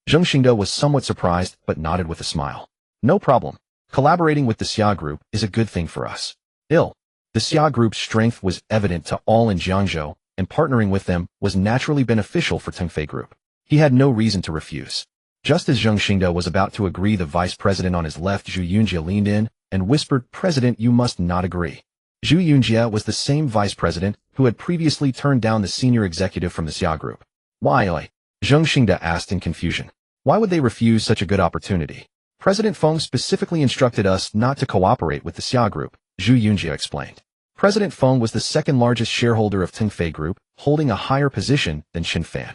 Zhang Xingda was somewhat surprised but nodded with a smile. No problem. Collaborating with the Xia Group is a good thing for us. The Xia Group's strength was evident to all in Jiangzhou, and partnering with them was naturally beneficial for Tengfei Group. He had no reason to refuse. Just as Zheng Xingde was about to agree, the vice president on his left, Zhu Yunjie, leaned in and whispered, "President, you must not agree." Zhu Yunjie was the same vice president who had previously turned down the senior executive from the Xia Group. Why? Zheng Xingde asked in confusion. Why would they refuse such a good opportunity? President Feng specifically instructed us not to cooperate with the Xia Group, Zhu Yunjie explained. President Feng was the second largest shareholder of Tengfei Group, holding a higher position than Chen Fan.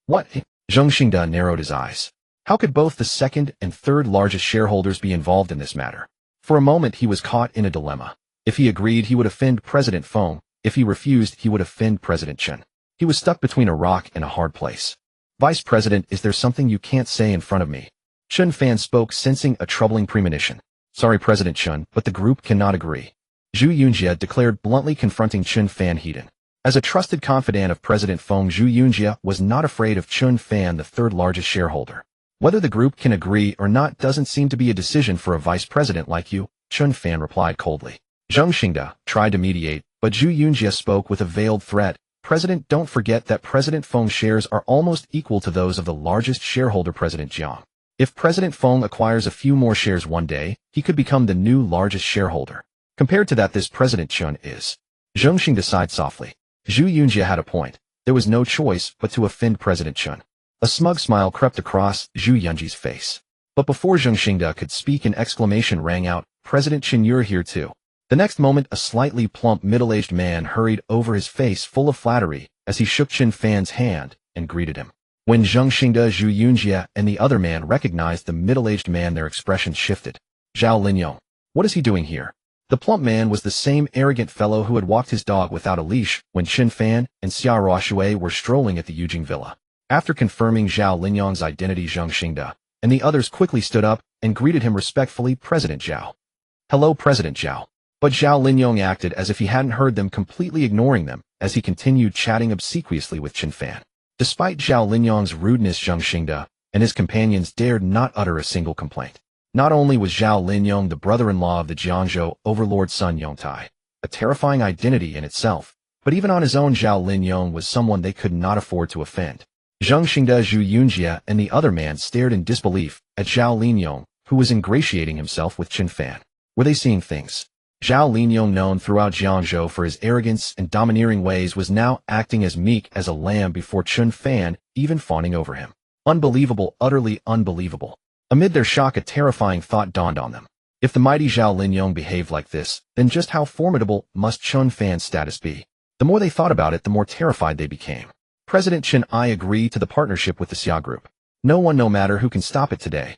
What? Zheng Xingde narrowed his eyes. How could both the second and third largest shareholders be involved in this matter? For a moment he was caught in a dilemma. If he agreed, he would offend President Feng. If he refused, he would offend President Chen. He was stuck between a rock and a hard place. Vice President, is there something you can't say in front of me? Chen Fan spoke, sensing a troubling premonition. Sorry, President Chen, but the group cannot agree. Zhu Yunjie declared bluntly, confronting Chen Fan head-on. As a trusted confidant of President Feng, Zhu Yunjie was not afraid of Chen Fan, the third largest shareholder. Whether the group can agree or not doesn't seem to be a decision for a vice president like you, Chen Fan replied coldly. Zheng Xingde tried to mediate, but Zhu Yunjie spoke with a veiled threat. President, don't forget that President Feng's shares are almost equal to those of the largest shareholder, President Jiang. If President Feng acquires a few more shares one day, he could become the new largest shareholder. Compared to that, this President Chen is. Zheng Xingde sighed softly. Zhu Yunjie had a point. There was no choice but to offend President Chen. A smug smile crept across Zhu Yunjie's face. But before Zheng Xingde could speak, an exclamation rang out, "President Chen, you're here too." The next moment, a slightly plump, middle-aged man hurried over, his face full of flattery, as he shook Chen Fan's hand and greeted him. When Zheng Xingde, Zhu Yunjie, and the other man recognized the middle-aged man, their expressions shifted. Zhao Linyong. What is he doing here? The plump man was the same arrogant fellow who had walked his dog without a leash when Chen Fan and Xia Ruoshui were strolling at the Yujing villa. After confirming Zhao Linyong's identity, Zheng Xingde and the others quickly stood up and greeted him respectfully, "President Zhao." "Hello, President Zhao." But Zhao Linyong acted as if he hadn't heard them, completely ignoring them as he continued chatting obsequiously with Chen Fan. Despite Zhao Linyong's rudeness, Zheng Xingde and his companions dared not utter a single complaint. Not only was Zhao Linyong the brother-in-law of the Jiangzhou overlord Sun Yongtai, a terrifying identity in itself, but even on his own, Zhao Linyong was someone they could not afford to offend. Zheng Xingde, Zhu Yunjie, and the other man stared in disbelief at Zhao Linyong, who was ingratiating himself with Chen Fan. Were they seeing things? Zhao Linyong, known throughout Jiangzhou for his arrogance and domineering ways, was now acting as meek as a lamb before Chen Fan, even fawning over him. Unbelievable, utterly unbelievable. Amid their shock, a terrifying thought dawned on them. If the mighty Zhao Linyong behaved like this, then just how formidable must Chen Fan's status be? The more they thought about it, the more terrified they became. "President Chen, I agree to the partnership with the Xia Group. No one, no matter who, can stop it today."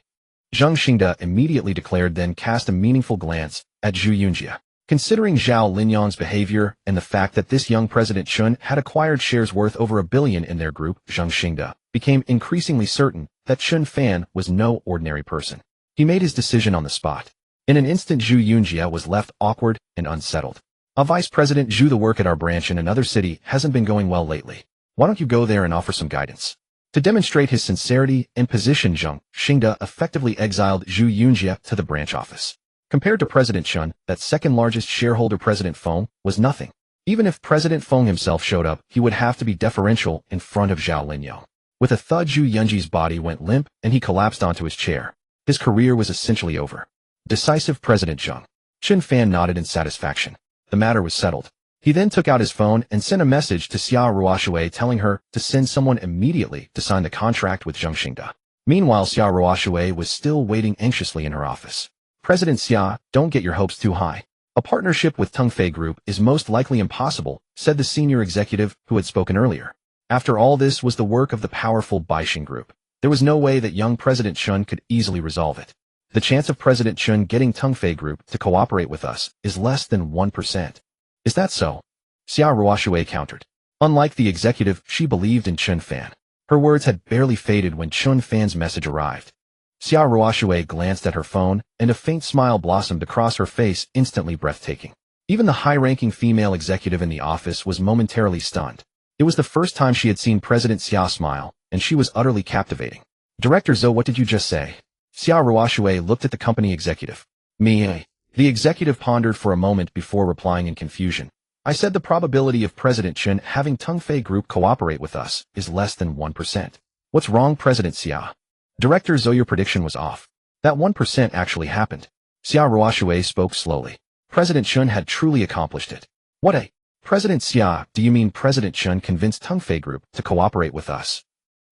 Zheng Xingde immediately declared, then cast a meaningful glance at Zhu Yunjie. Considering Zhao Linyong's behavior and the fact that this young President Chen had acquired shares worth over $1 billion in their group, Zheng Xingde became increasingly certain that Chen Fan was no ordinary person. He made his decision on the spot. In an instant, Zhu Yunjie was left awkward and unsettled. "Vice President Zhu, the work at our branch in another city hasn't been going well lately. Why don't you go there and offer some guidance?" To demonstrate his sincerity and position, Zheng Xingde effectively exiled Zhu Yunjie to the branch office. Compared to President Chen, that second-largest shareholder, President Feng, was nothing. Even if President Feng himself showed up, he would have to be deferential in front of Zhao Linyong. With a thud, Zhu Yunjie's body went limp and he collapsed onto his chair. His career was essentially over. Decisive, President Zheng. Chen Fan nodded in satisfaction. The matter was settled. He then took out his phone and sent a message to Xia Ruoshui, telling her to send someone immediately to sign the contract with Zheng Xingde. Meanwhile, Xia Ruoshui was still waiting anxiously in her office. "President Xia, don't get your hopes too high. A partnership with Tengfei Group is most likely impossible," said the senior executive who had spoken earlier. After all, this was the work of the powerful Baixing Group. There was no way that young President Chen could easily resolve it. The chance of President Chen getting Tengfei Group to cooperate with us is less than 1%. "Is that so?" Xia Ruoshui countered. Unlike the executive, she believed in Chen Fan. Her words had barely faded when Chen Fan's message arrived. Xia Ruoshui glanced at her phone, and a faint smile blossomed across her face, instantly breathtaking. Even the high-ranking female executive in the office was momentarily stunned. It was the first time she had seen President Xia smile, and she was utterly captivating. "Director Zhou, what did you just say?" Xia Ruoxue looked at the company executive. Me. The executive pondered for a moment before replying in confusion. I said the probability of President Chen having Tongfei Group cooperate with us is less than 1%. What's wrong, President Xia? Director Zhou, your prediction was off. That 1% actually happened. Xia Ruoxue spoke slowly. President Chen had truly accomplished it. What a... President Xia, do you mean President Chen convinced Tongfei Group to cooperate with us?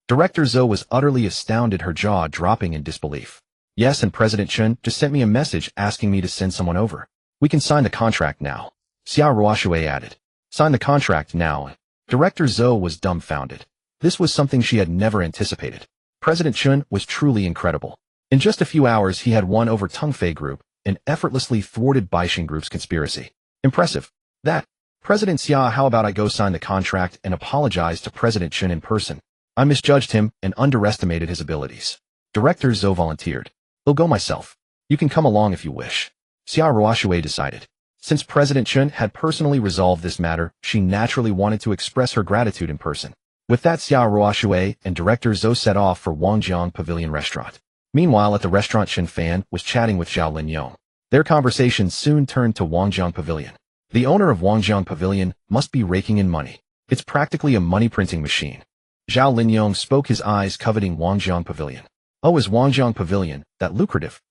Director Zhou was utterly astounded, her jaw dropping in disbelief. Yes, and President Chen just sent me a message asking me to send someone over. We can sign the contract now. Xia Ruoxue added. Sign the contract now. Director Zhou was dumbfounded. This was something she had never anticipated. President Chen was truly incredible. In just a few hours he had won over Tongfei Group and effortlessly thwarted Baixing Group's conspiracy. Impressive. That. President Xia, how about I go sign the contract and apologize to President Chen in person? I misjudged him and underestimated his abilities. Director Zhou volunteered. I'll go myself. You can come along if you wish. Xia Ruoxue decided. Since President Chen had personally resolved this matter, she naturally wanted to express her gratitude in person. With that, Xia Ruoxue and Director Zhou set off for Wangjiang Pavilion Restaurant. Meanwhile, at the restaurant, Chen Fan was chatting with Zhao Linyong. Their conversation soon turned to Wangjiang Pavilion. The owner of Wangjiang Pavilion must be raking in money. It's practically a money-printing machine. Zhao Linyong spoke, his eyes coveting Wangjiang Pavilion. Oh, is Wangjiang Pavilion that lucrative?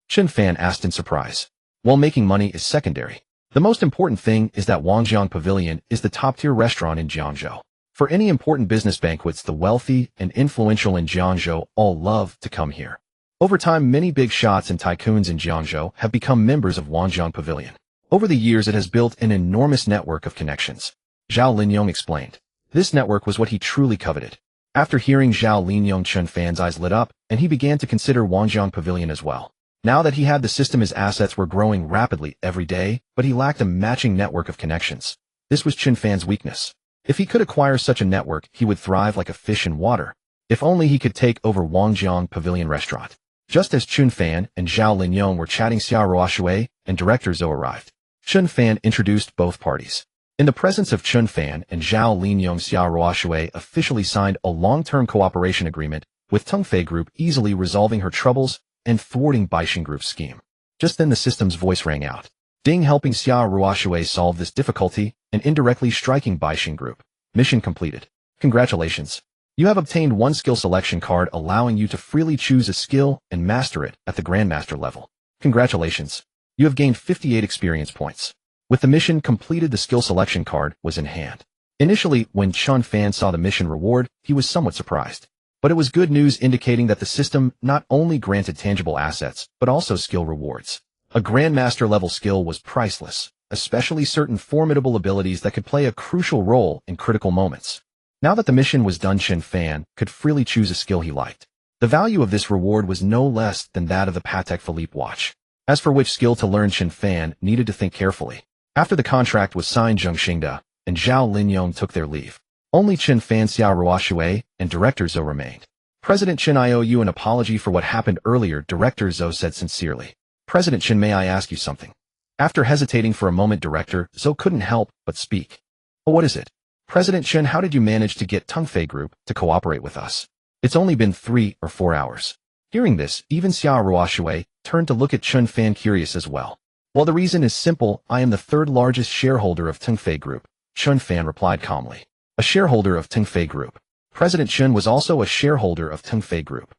Chen Fan asked in surprise. While making money is secondary, the most important thing is that Wangjiang Pavilion is the top-tier restaurant in Jiangzhou. For any important business banquets, the wealthy and influential in Jiangzhou all love to come here. Over time, many big shots and tycoons in Jiangzhou have become members of Wangjiang Pavilion. Over the years, it has built an enormous network of connections. Zhao Linyong explained. This network was what he truly coveted. After hearing Zhao Linyong, Chen Fan's eyes lit up, and he began to consider Wangjiang Pavilion as well. Now that he had the system, his assets were growing rapidly every day, but he lacked a matching network of connections. This was Chen Fan's weakness. If he could acquire such a network, he would thrive like a fish in water. If only he could take over Wangjiang Pavilion Restaurant. Just as Chen Fan and Zhao Linyong were chatting, Xia Ruoxue and Director Zhou arrived. Chen Fan introduced both parties. In the presence of Chen Fan and Zhao Linyong, Xia Ruoxue officially signed a long-term cooperation agreement with Tongfei Group, easily resolving her troubles and thwarting Baixing Group's scheme. Just then the system's voice rang out. Ding, helping Xia Ruoxue solve this difficulty and indirectly striking Baixing Group. Mission completed. Congratulations. You have obtained one skill selection card, allowing you to freely choose a skill and master it at the Grandmaster level. Congratulations. You have gained 58 experience points. With the mission completed, the skill selection card was in hand. Initially, when Chen Fan saw the mission reward, he was somewhat surprised. But it was good news, indicating that the system not only granted tangible assets, but also skill rewards. A Grandmaster level skill was priceless, especially certain formidable abilities that could play a crucial role in critical moments. Now that the mission was done, Chen Fan could freely choose a skill he liked. The value of this reward was no less than that of the Patek Philippe watch. As for which skill to learn, Chen Fan needed to think carefully. After the contract was signed, Zheng Xingda and Zhao Linyong took their leave. Only Chen Fan, Xia Ruoxue, and Director Zhou remained. President Chen, I owe you an apology for what happened earlier, Director Zhou said sincerely. President Chen, may I ask you something? After hesitating for a moment, Director Zhou couldn't help but speak. Oh, what is it? President Chen, how did you manage to get Tongfei Group to cooperate with us? It's only been 3 or 4 hours. Hearing this, even Xia Ruoxue turned to look at Chen Fan, curious as well. Well, the reason is simple. I am the 3rd largest shareholder of Tongfei Group, Chen Fan replied calmly. A shareholder of Tongfei Group. President Chen was also a shareholder of Tongfei Group.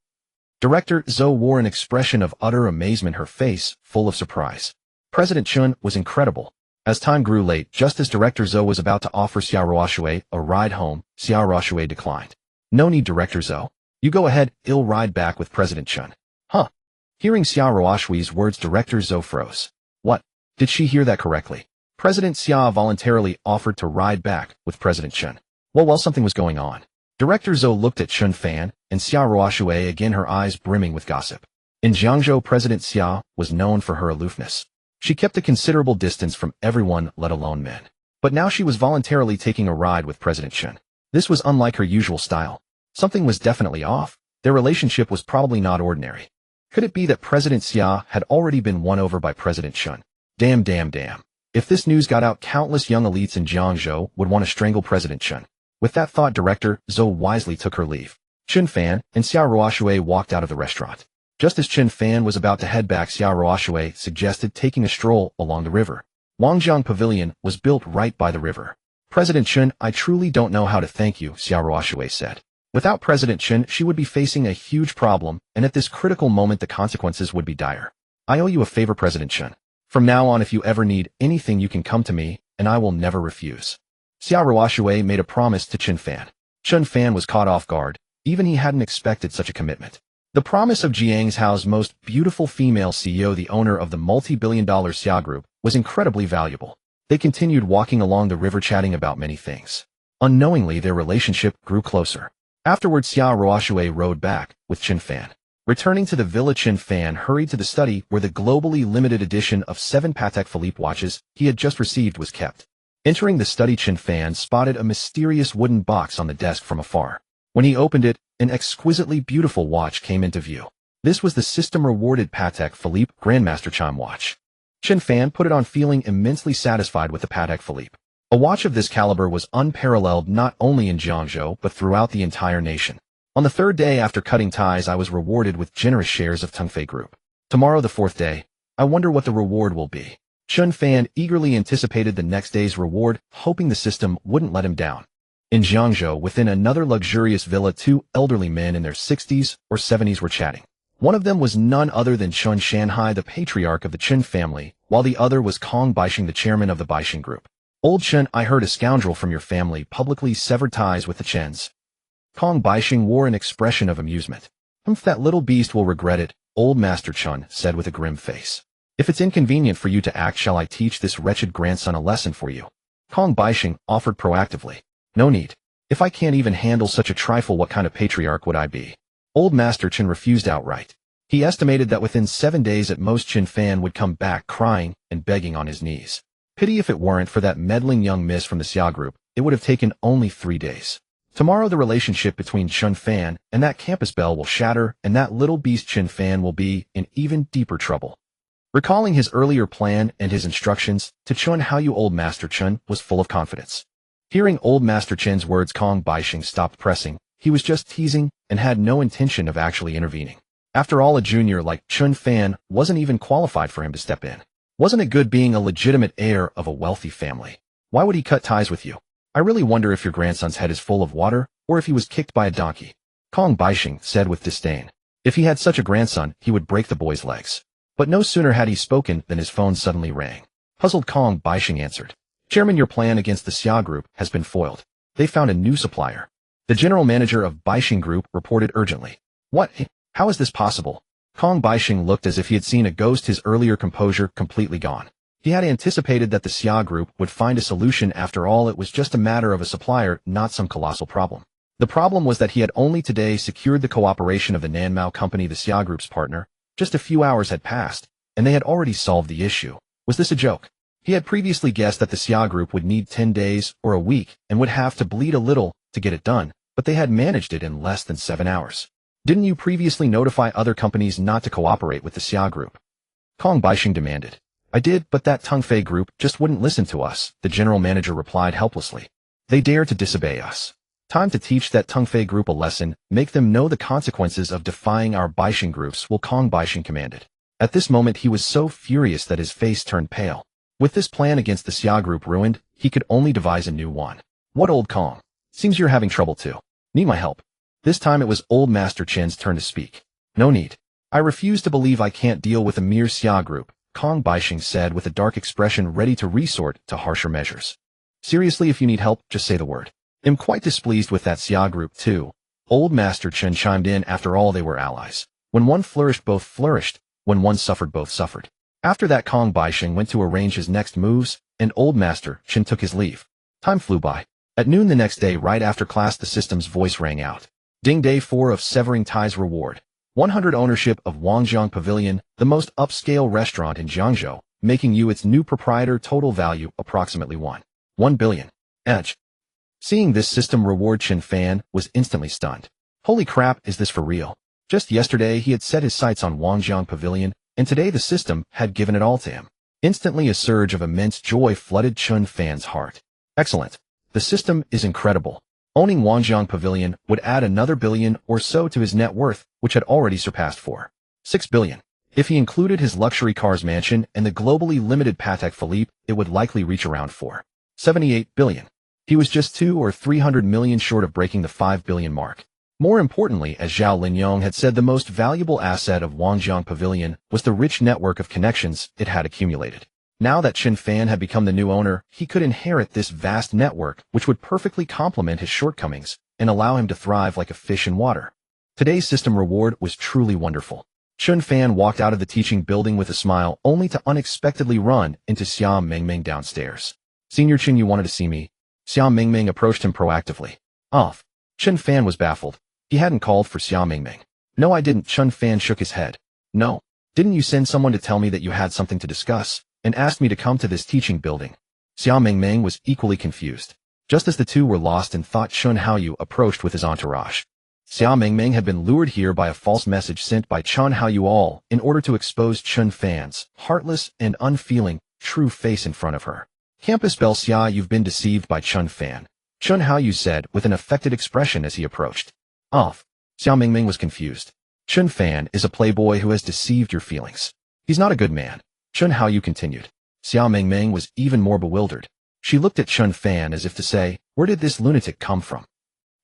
Director Zhou wore an expression of utter amazement, her face full of surprise. President Chen was incredible. As time grew late, just as Director Zhou was about to offer Xia Ruoxue a ride home, Xia Ruoxue declined. No need, Director Zhou. You go ahead, I'll ride back with President Chen. Huh? Hearing Xia Ruoxue's words, Director Zhou froze. What? Did she hear that correctly? President Xia voluntarily offered to ride back with President Chen. Well, something was going on. Director Zhou looked at Chen Fan and Xia Ruoxue again, her eyes brimming with gossip. In Jiangzhou, President Xia was known for her aloofness. She kept a considerable distance from everyone, let alone men. But now she was voluntarily taking a ride with President Chen. This was unlike her usual style. Something was definitely off. Their relationship was probably not ordinary. Could it be that President Xia had already been won over by President Chen? Damn. If this news got out, countless young elites in Jiangzhou would want to strangle President Chen. With that thought, Director Zhou wisely took her leave. Chen Fan and Xia Ruoxue walked out of the restaurant. Just as Chen Fan was about to head back, Xiao Ruoshui suggested taking a stroll along the river. Wangjiang Pavilion was built right by the river. President Chen, I truly don't know how to thank you, Xiao Ruoshui said. Without President Chen, she would be facing a huge problem, and at this critical moment the consequences would be dire. I owe you a favor, President Chen. From now on, if you ever need anything, you can come to me, and I will never refuse. Xiao Ruoshui made a promise to Chen Fan. Chen Fan was caught off guard. Even he hadn't expected such a commitment. The promise of Jiangzhou's most beautiful female CEO, the owner of the multi-billion-dollar Xia Group, was incredibly valuable. They continued walking along the river, chatting about many things. Unknowingly, their relationship grew closer. Afterwards, Xiao Ruoshui rode back with Chen Fan. Returning to the villa, Chen Fan hurried to the study where the globally limited edition of 7 Patek Philippe watches he had just received was kept. Entering the study, Chen Fan spotted a mysterious wooden box on the desk from afar. When he opened it, an exquisitely beautiful watch came into view. This was the system-rewarded Patek Philippe Grandmaster Chime watch. Chen Fan put it on, feeling immensely satisfied with the Patek Philippe. A watch of this caliber was unparalleled not only in Jiangzhou but throughout the entire nation. On the third day after cutting ties, I was rewarded with generous shares of Tungfei Group. Tomorrow, the fourth day. I wonder what the reward will be. Chen Fan eagerly anticipated the next day's reward, hoping the system wouldn't let him down. In Jiangzhou, within another luxurious villa, 2 elderly men in their 60s or 70s were chatting. One of them was none other than Chen Shanhai, the patriarch of the Chen family, while the other was Kong Baixing, the chairman of the Baixing Group. Old Chen, I heard a scoundrel from your family publicly severed ties with the Chens. Kong Baixing wore an expression of amusement. That little beast will regret it, old Master Chen said with a grim face. If it's inconvenient for you to act, shall I teach this wretched grandson a lesson for you? Kong Baixing offered proactively. No need. If I can't even handle such a trifle, what kind of patriarch would I be? Old Master Chen refused outright. He estimated that within 7 days at most, Chen Fan would come back crying and begging on his knees. Pity if it weren't for that meddling young miss from the Xia Group, it would have taken only 3 days. Tomorrow the relationship between Chen Fan and that campus belle will shatter, and that little beast Chen Fan will be in even deeper trouble. Recalling his earlier plan and his instructions to Chen Hao, old Master Chen was full of confidence. Hearing old Master Chen's words, Kong Baixing stopped pressing. He was just teasing and had no intention of actually intervening. After all, a junior like Chen Fan wasn't even qualified for him to step in. Wasn't it good being a legitimate heir of a wealthy family? Why would he cut ties with you? I really wonder if your grandson's head is full of water, or if he was kicked by a donkey. Kong Baixing said with disdain. If he had such a grandson, he would break the boy's legs. But no sooner had he spoken than his phone suddenly rang. Puzzled, Kong Baixing answered. Chairman, your plan against the Xia Group has been foiled. They found a new supplier. The general manager of Baixing Group reported urgently. What? How is this possible? Kong Baixing looked as if he had seen a ghost, his earlier composure completely gone. He had anticipated that the Xia Group would find a solution. After all, it was just a matter of a supplier, not some colossal problem. The problem was that he had only today secured the cooperation of the Nanmao company, the Xia Group's partner. Just a few hours had passed, and they had already solved the issue. Was this a joke? He had previously guessed that the Xia Group would need 10 days or a week and would have to bleed a little to get it done, but they had managed it in less than 7 hours. Didn't you previously notify other companies not to cooperate with the Xia Group? Kong Baixing demanded. I did, but that Tungfei Group just wouldn't listen to us, the general manager replied helplessly. They dare to disobey us. Time to teach that Tungfei Group a lesson, make them know the consequences of defying our Baixing Groups, will Kong Baixing commanded. At this moment he was so furious that his face turned pale. With this plan against the Xia Group ruined, he could only devise a new one. What, old Kong? Seems you're having trouble too. Need my help? This time it was old Master Chen's turn to speak. No need. I refuse to believe I can't deal with a mere Xia Group, Kong Baixing said with a dark expression, ready to resort to harsher measures. Seriously, if you need help, just say the word. I'm quite displeased with that Xia Group too. Old Master Chen chimed in. After all, they were allies. When one flourished, both flourished. When one suffered, both suffered. After that, Kong Baixing went to arrange his next moves, and old Master Chen took his leave. Time flew by. At noon the next day, right after class, the system's voice rang out. Ding, day 4 of severing ties reward. 100 ownership of Wangjiang Pavilion, the most upscale restaurant in Jiangzhou, making you its new proprietor. Total value approximately 1 billion. Edge. Seeing this system reward, Chen Fan was instantly stunned. Holy crap, is this for real? Just yesterday he had set his sights on Wangjiang Pavilion, and today the system had given it all to him. Instantly a surge of immense joy flooded Chen Fan's heart. Excellent. The system is incredible. Owning Wangjiang Pavilion would add another billion or so to his net worth, which had already surpassed 4 6 billion. If he included his luxury cars mansion and the globally limited Patek Philippe, it would likely reach around 4.78 billion. He was just 2 or 300 million short of breaking the 5 billion mark. More importantly, as Zhao Linyong had said, the most valuable asset of Wanjiang Pavilion was the rich network of connections it had accumulated. Now that Chen Fan had become the new owner, he could inherit this vast network, which would perfectly complement his shortcomings and allow him to thrive like a fish in water. Today's system reward was truly wonderful. Chen Fan walked out of the teaching building with a smile, only to unexpectedly run into Xia Mingming downstairs. "Senior Chen, you wanted to see me?" Xia Mingming approached him proactively. "Off." Chen Fan was baffled. He hadn't called for Xia Mingming. "No, I didn't." Chen Fan shook his head. "No. Didn't you send someone to tell me that you had something to discuss and asked me to come to this teaching building?" Xia Mingming was equally confused. Just as the two were lost in thought, Chen Haoyu approached with his entourage. Xia Mingming had been lured here by a false message sent by Chen Haoyu all in order to expose Chen Fan's heartless and unfeeling true face in front of her. "Campus Belle Xia, you've been deceived by Chen Fan," Chen Haoyu said with an affected expression as he approached. "Off." Xia Mingming was confused. "Chen Fan is a playboy who has deceived your feelings. He's not a good man," Chen Haoyu continued. Xia Mingming was even more bewildered. She looked at Chen Fan as if to say, "Where did this lunatic come from?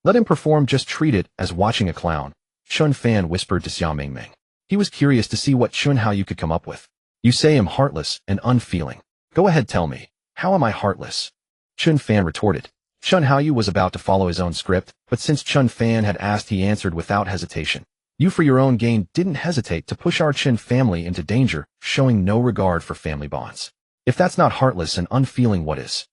Let him perform, just treat it as watching a clown." Chen Fan whispered to Xia Mingming. He was curious to see what Chen Haoyu could come up with. "You say I'm heartless and unfeeling. Go ahead, tell me. How am I heartless?" Chen Fan retorted. Chen Haoyu was about to follow his own script, but since Chen Fan had asked, he answered without hesitation. "You, for your own gain, didn't hesitate to push our Chen family into danger, showing no regard for family bonds. If that's not heartless and unfeeling, what is?"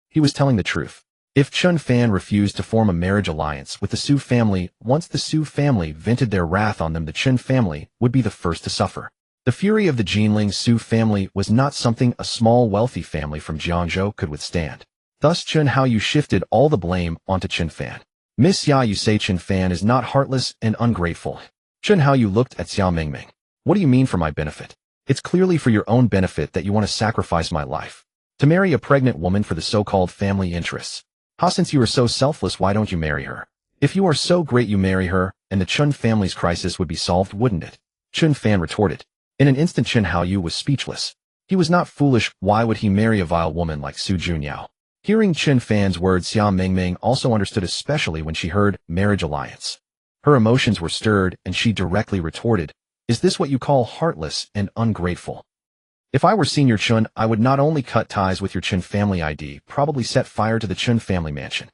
He was telling the truth. If Chen Fan refused to form a marriage alliance with the Su family, once the Su family vented their wrath on them, the Chen family would be the first to suffer. The fury of the Jinling Su family was not something a small wealthy family from Jiangzhou could withstand. Thus Chen Haoyu shifted all the blame onto Chen Fan. "Miss Xia, you say Chen Fan is not heartless and ungrateful." Chen Haoyu looked at Xia Mingming. "What do you mean for my benefit? It's clearly for your own benefit that you want to sacrifice my life to marry a pregnant woman for the so-called family interests. Since you are so selfless, why don't you marry her? If you are so great, you marry her, and the Chen family's crisis would be solved, wouldn't it?" Chen Fan retorted. In an instant, Chen Haoyu was speechless. He was not foolish. Why would he marry a vile woman like Su Junyao? Hearing Chen Fan's words, Xia Mingming also understood, especially when she heard marriage alliance. Her emotions were stirred, and she directly retorted, "Is this what you call heartless and ungrateful? If I were Senior Chen, I would not only cut ties with your Chen family, I'd probably set fire to the Chen family mansion."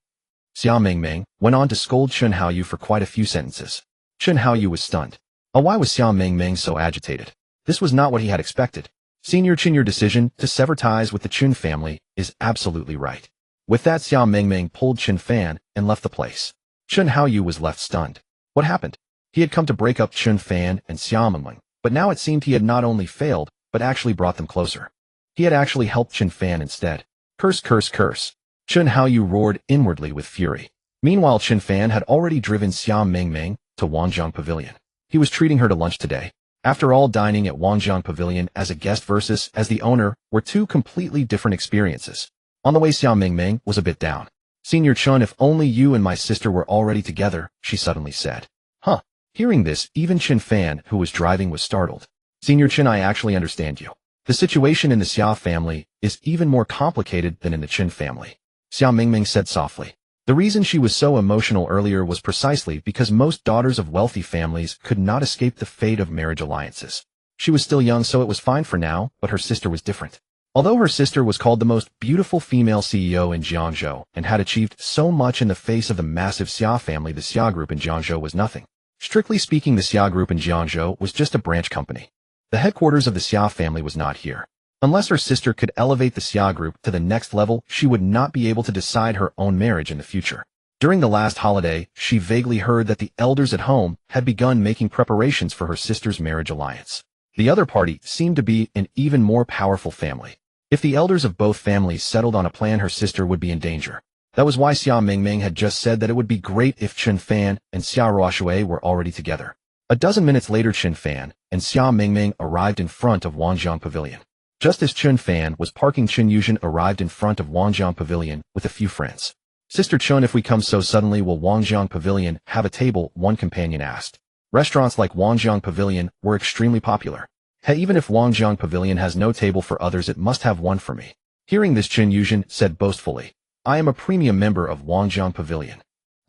Xia Mingming went on to scold Chen Haoyu for quite a few sentences. Chen Haoyu was stunned. Why was Xia Mingming so agitated? This was not what he had expected. "Senior Chen, your decision to sever ties with the Chen family is absolutely right." With that, Xia Mingming pulled Chen Fan and left the place. Chen Haoyu was left stunned. What happened? He had come to break up Chen Fan and Xia Mingming, but now it seemed he had not only failed, but actually brought them closer. He had actually helped Chen Fan instead. Curse, curse, curse. Chen Haoyu roared inwardly with fury. Meanwhile, Chen Fan had already driven Xia Mingming to Wanjiang Pavilion. He was treating her to lunch today. After all, dining at Wanjiang Pavilion as a guest versus as the owner were two completely different experiences. On the way, Xia Mingming was a bit down. "Senior Chen, if only you and my sister were already together," she suddenly said. "Huh." Hearing this, even Chen Fan, who was driving, was startled. "Senior Chen, I actually understand you. The situation in the Xia family is even more complicated than in the Chen family," Xia Mingming said softly. The reason she was so emotional earlier was precisely because most daughters of wealthy families could not escape the fate of marriage alliances. She was still young, so it was fine for now, but her sister was different. Although her sister was called the most beautiful female CEO in Jiangzhou and had achieved so much in the face of the massive Xia family, the Xia group in Jiangzhou was nothing. Strictly speaking, the Xia group in Jiangzhou was just a branch company. The headquarters of the Xia family was not here. Unless her sister could elevate the Xia group to the next level, she would not be able to decide her own marriage in the future. During the last holiday, she vaguely heard that the elders at home had begun making preparations for her sister's marriage alliance. The other party seemed to be an even more powerful family. If the elders of both families settled on a plan, her sister would be in danger. That was why Xia Mingming had just said that it would be great if Chen Fan and Xia Ruoshui were already together. A dozen minutes later, Chen Fan and Xia Mingming arrived in front of Wanjiang Pavilion. Just as Chen Fan was parking, Chen Yuzhen arrived in front of Wanjiang Pavilion with a few friends. "Sister Chen, if we come so suddenly, will Wanjiang Pavilion have a table?" one companion asked. Restaurants like Wangjiang Pavilion were extremely popular. Hey, even if Wangjiang Pavilion has no table for others, it must have one for me. Hearing this, Chen Yuzhen said boastfully, I am a premium member of Wangjiang Pavilion.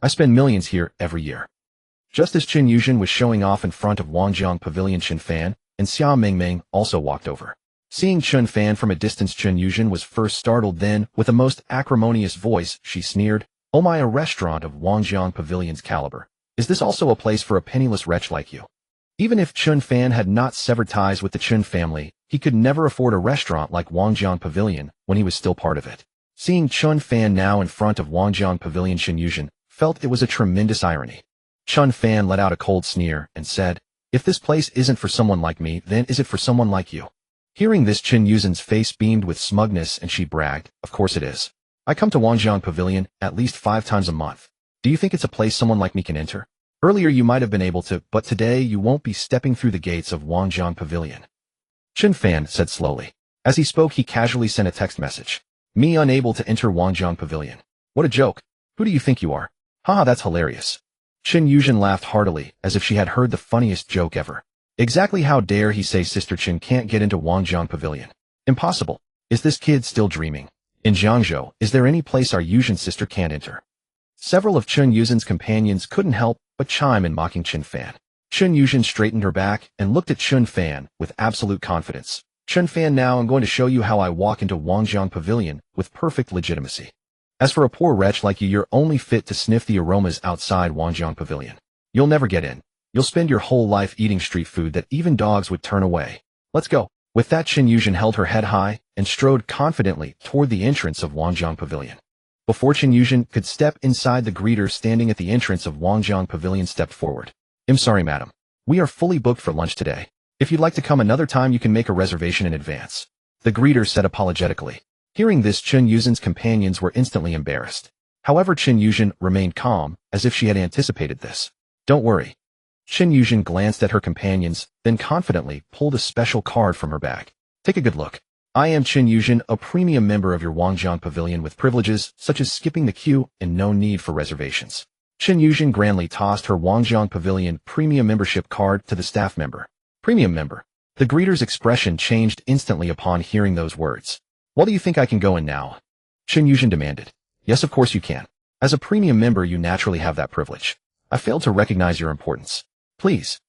I spend millions here every year. Just as Chen Yuzhen was showing off in front of Wangjiang Pavilion, Chen Fan and Xia Mingming also walked over. Seeing Chen Fan from a distance, Chen Yuzhen was first startled, then, with a most acrimonious voice, she sneered, Oh my, a restaurant of Wangjiang Pavilion's caliber. Is this also a place for a penniless wretch like you? Even if Chen Fan had not severed ties with the Chen family, he could never afford a restaurant like Wangjiang Pavilion when he was still part of it. Seeing Chen Fan now in front of Wangjiang Pavilion, Chen Yuzhen felt it was a tremendous irony. Chen Fan let out a cold sneer and said, If this place isn't for someone like me, then is it for someone like you? Hearing this, Chen Yuzhen's face beamed with smugness and she bragged, Of course it is. I come to Wangjiang Pavilion at least 5 times a month. Do you think it's a place someone like me can enter? Earlier you might have been able to, but today you won't be stepping through the gates of Wangjiang Pavilion. Chen Fan said slowly. As he spoke, he casually sent a text message. Me unable to enter Wangjiang Pavilion. What a joke. Who do you think you are? Haha, that's hilarious. Chen Yuzhen laughed heartily, as if she had heard the funniest joke ever. Exactly, how dare he say Sister Chen can't get into Wangjiang Pavilion? Impossible. Is this kid still dreaming? In Jiangzhou, is there any place our Yuzhen sister can't enter? Several of Chen Yuzhen's companions couldn't help but chime in, mocking Chen Fan. Chen Yuzhen straightened her back and looked at Chen Fan with absolute confidence. Chen Fan, now I'm going to show you how I walk into Wangjiang Pavilion with perfect legitimacy. As for a poor wretch like you, you're only fit to sniff the aromas outside Wangjiang Pavilion. You'll never get in. You'll spend your whole life eating street food that even dogs would turn away. Let's go. With that, Chen Yuzhen held her head high and strode confidently toward the entrance of Wangjiang Pavilion. Before Chen Yuzhen could step inside, the greeter standing at the entrance of Wangjiang Pavilion stepped forward. I'm sorry, madam. We are fully booked for lunch today. If you'd like to come another time, you can make a reservation in advance. The greeter said apologetically. Hearing this, Chen Yuzhen's companions were instantly embarrassed. However, Chen Yuzhen remained calm, as if she had anticipated this. Don't worry. Chen Yuzhen glanced at her companions, then confidently pulled a special card from her bag. Take a good look. I am Chen Yuzhen, a premium member of your Wangjiang Pavilion with privileges such as skipping the queue and no need for reservations. Chen Yuzhen grandly tossed her Wangjiang Pavilion premium membership card to the staff member. Premium member. The greeter's expression changed instantly upon hearing those words. Well, do you think I can go in now? Chen Yuzhen demanded. Yes, of course you can. As a premium member, you naturally have that privilege. I failed to recognize your importance. Please.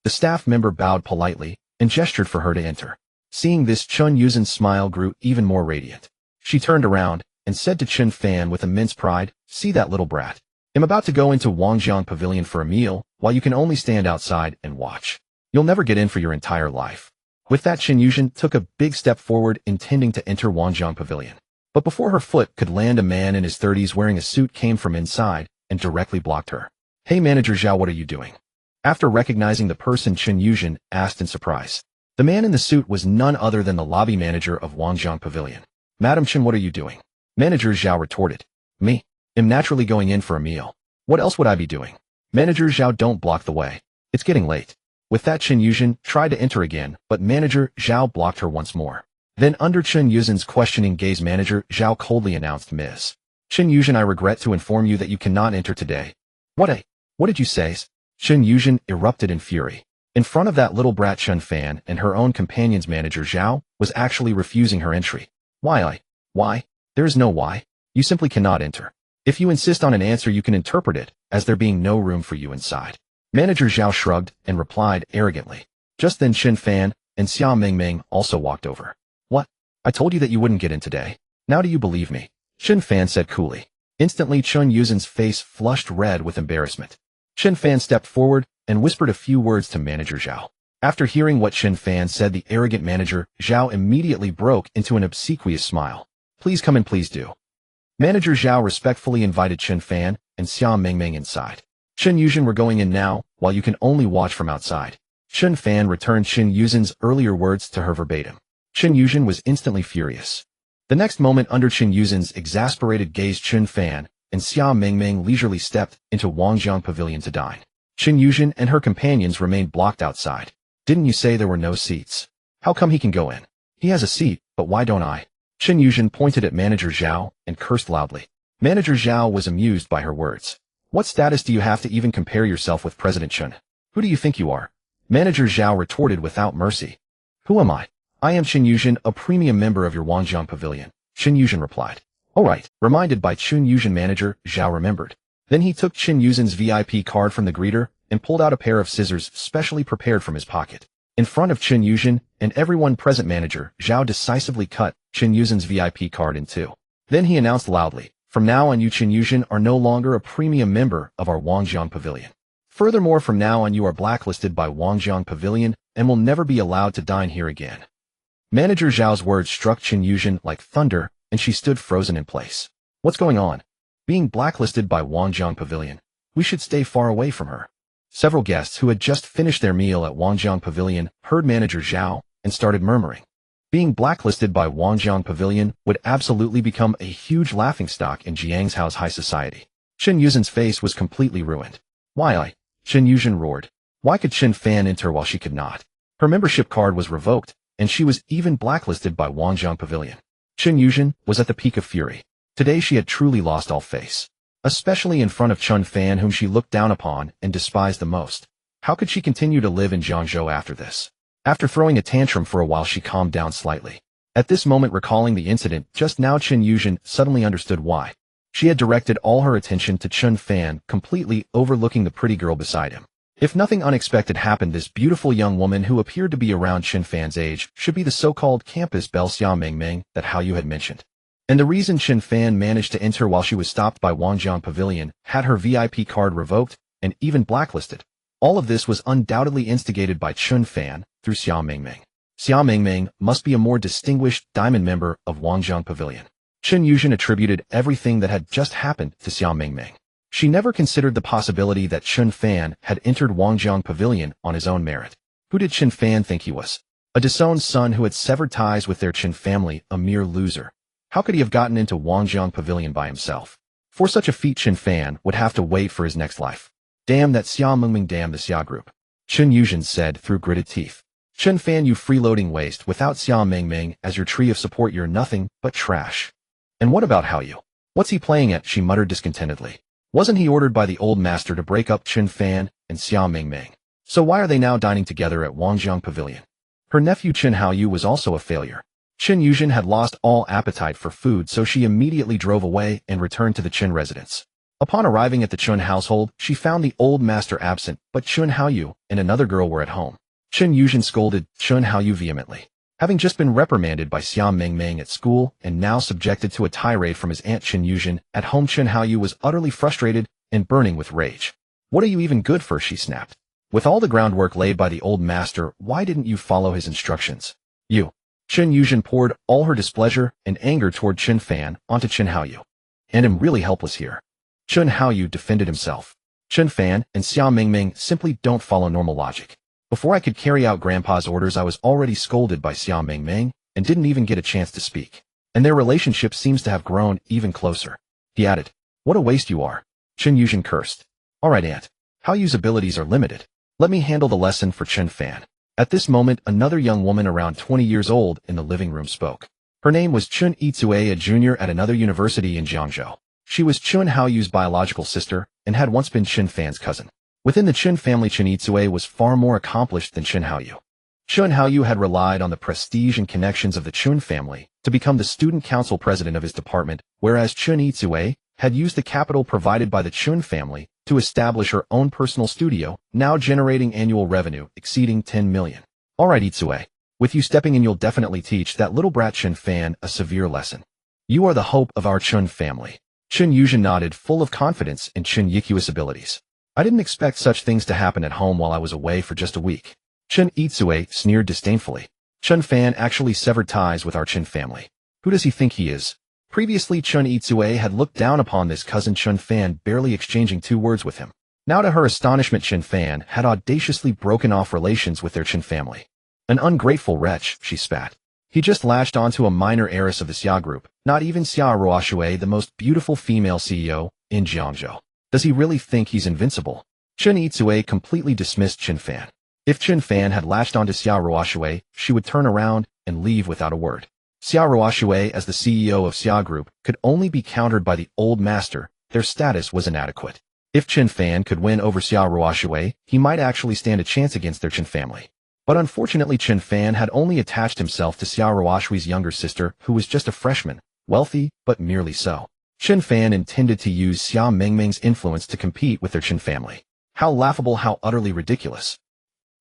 The staff member bowed politely and gestured for her to enter. Seeing this, Chen Yuzhen's smile grew even more radiant. She turned around and said to Chen Fan with immense pride, See that little brat. I'm about to go into Wangjiang Pavilion for a meal, while you can only stand outside and watch. You'll never get in for your entire life. With that, Chen Yuzhen took a big step forward, intending to enter Wangjiang Pavilion. But before her foot could land, a man in his 30s wearing a suit came from inside and directly blocked her. Hey, Manager Zhao, what are you doing? After recognizing the person, Chen Yuzhen asked in surprise. The man in the suit was none other than the lobby manager of Wangjiang Pavilion. Madam Chen, what are you doing? Manager Zhao retorted. Me? I'm naturally going in for a meal. What else would I be doing? Manager Zhao, don't block the way. It's getting late. With that, Chen Yuzhen tried to enter again, but Manager Zhao blocked her once more. Then, under Chen Yuzhen's questioning gaze, Manager Zhao coldly announced, Ms. Chen Yuzhen, I regret to inform you that you cannot enter today. What did you say? Chen Yuzhen erupted in fury. In front of that little brat Chen Fan and her own companions, Manager Zhao was actually refusing her entry. Why? There is no why. You simply cannot enter. If you insist on an answer, you can interpret it as there being no room for you inside. Manager Zhao shrugged and replied arrogantly. Just then, Chen Fan and Xia Mingming also walked over. What? I told you that you wouldn't get in today. Now do you believe me? Chen Fan said coolly. Instantly, Chen Yuzhen's face flushed red with embarrassment. Chen Fan stepped forward and whispered a few words to Manager Zhao. After hearing what Chen Fan said, the arrogant Manager Zhao immediately broke into an obsequious smile. Please come in, please do. Manager Zhao respectfully invited Chen Fan and Xia Mingming inside. Chen Yuzhen, we're going in now, while you can only watch from outside. Chen Fan returned Chen Yuzhen's earlier words to her verbatim. Chen Yuzhen was instantly furious. The next moment, under Chen Yuzhen's exasperated gaze, Chen Fan and Xia Mingming leisurely stepped into Wangjiang Pavilion to dine. Chen Yuzhen and her companions remained blocked outside. Didn't you say there were no seats? How come he can go in? He has a seat, but why don't I? Chen Yuzhen pointed at Manager Zhao and cursed loudly. Manager Zhao was amused by her words. What status do you have to even compare yourself with President Chen? Who do you think you are? Manager Zhao retorted without mercy. Who am I? I am Chen Yuzhen, a premium member of your Wangjiang Pavilion, Chen Yuzhen replied. All right, reminded by Chen Yuzhen, manager Zhao remembered. Then he took Chen Yuzhen's VIP card from the greeter and pulled out a pair of scissors specially prepared from his pocket. In front of Chen Yuzhen and everyone present, manager Zhao decisively cut Chen Yuzhen's VIP card in two. Then he announced loudly, from now on you Chen Yuzhen are no longer a premium member of our Wangjiang Pavilion. Furthermore, from now on you are blacklisted by Wangjiang Pavilion and will never be allowed to dine here again. Manager Zhao's words struck Chen Yuzhen like thunder, and she stood frozen in place. What's going on? Being blacklisted by Wangjiang Pavilion. We should stay far away from her. Several guests who had just finished their meal at Wangjiang Pavilion heard Manager Zhao and started murmuring. Being blacklisted by Wangjiang Pavilion would absolutely become a huge laughingstock in Jiangzhou's high society. Chen Yuzhen's face was completely ruined. Why? Chen Yuzhen roared. Why could Chen Fan enter while she could not? Her membership card was revoked, and she was even blacklisted by Wangjiang Pavilion. Chen Yuzhen was at the peak of fury. Today she had truly lost all face. Especially in front of Chen Fan, whom she looked down upon and despised the most. How could she continue to live in Jiangzhou after this? After throwing a tantrum for a while, she calmed down slightly. At this moment, recalling the incident just now, Chen Yuzhen suddenly understood why. She had directed all her attention to Chen Fan, completely overlooking the pretty girl beside him. If nothing unexpected happened, this beautiful young woman who appeared to be around Chen Fan's age should be the so-called campus belle Xia Mingming that Hao Yu had mentioned. And the reason Chen Fan managed to enter while she was stopped by Wangjiang Pavilion, had her VIP card revoked, and even blacklisted. All of this was undoubtedly instigated by Chen Fan through Xia Mingming. Xia Mingming must be a more distinguished diamond member of Wangjiang Pavilion. Chen Yuzhen attributed everything that had just happened to Xia Mingming. She never considered the possibility that Chen Fan had entered Wangjiang Pavilion on his own merit. Who did Chen Fan think he was? A disowned son who had severed ties with their Chen family, a mere loser. How could he have gotten into Wangjiang Pavilion by himself? For such a feat, Chen Fan would have to wait for his next life. Damn that Xia Mingming, damn the Xia group. Chen Yuzhen said through gritted teeth. Chen Fan, you freeloading waste, without Xia Mingming as your tree of support you're nothing but trash. And what about Hao Yu? What's he playing at? She muttered discontentedly. Wasn't he ordered by the old master to break up Chen Fan and Xia Mingming? So why are they now dining together at Wangjiang Pavilion? Her nephew Chen Hao Yu was also a failure. Chen Yuzhen had lost all appetite for food, so she immediately drove away and returned to the Chen residence. Upon arriving at the Chen household, she found the old master absent, but Chen Hao Yu and another girl were at home. Chen Yuzhen scolded Chen Hao Yu vehemently. Having just been reprimanded by Xia Mingming at school and now subjected to a tirade from his aunt Chen Yuzhen, at home Chen Hao Yu was utterly frustrated and burning with rage. What are you even good for? She snapped. With all the groundwork laid by the old master, why didn't you follow his instructions? You. Chen Yuzhen poured all her displeasure and anger toward Chen Fan onto Chen Hao Yu. And am really helpless here. Chen Hao Yu defended himself. Chen Fan and Xia Mingming simply don't follow normal logic. Before I could carry out Grandpa's orders, I was already scolded by Xia Mingming and didn't even get a chance to speak. And their relationship seems to have grown even closer. He added, what a waste you are. Chen Yuzhen cursed. All right, Aunt. Hao Yu's abilities are limited. Let me handle the lesson for Chen Fan. At this moment, another young woman around 20 years old in the living room spoke. Her name was Chen Yizue, a junior at another university in Jiangzhou. She was Chen Hao Yu's biological sister and had once been Chen Fan's cousin. Within the Chen family, Chen Yizue was far more accomplished than Chen Hao Yu. Chen Hao Yu had relied on the prestige and connections of the Chen family to become the student council president of his department, whereas Chen Yizue had used the capital provided by the Chen family to establish her own personal studio, now generating annual revenue exceeding 10 million. All right, Yizue. With you stepping in, you'll definitely teach that little brat Chen Fan a severe lesson. You are the hope of our Chen family. Chen Yuzhen nodded, full of confidence in Chen Yiku's abilities. I didn't expect such things to happen at home while I was away for just a week. Chen Yizue sneered disdainfully. Chen Fan actually severed ties with our Chen family. Who does he think he is? Previously, Chen Yizue had looked down upon this cousin Chen Fan, barely exchanging 2 words with him. Now, to her astonishment, Chen Fan had audaciously broken off relations with their Chen family. An ungrateful wretch, she spat. He just latched onto a minor heiress of the Xia group, not even Xia Ruoxue, the most beautiful female CEO in Jiangzhou. Does he really think he's invincible? Chen Yizue completely dismissed Chen Fan. If Chen Fan had latched onto Xia Ruoxue, she would turn around and leave without a word. Xia Ruoxue, as the CEO of Xia Group, could only be countered by the old master. Their status was inadequate. If Chen Fan could win over Xia Ruoshui, he might actually stand a chance against their Chen family. But unfortunately Chen Fan had only attached himself to Xia Ruoshui's younger sister, who was just a freshman, wealthy, but merely so. Chen Fan intended to use Xia Mingming's influence to compete with their Chen family. How laughable, how utterly ridiculous.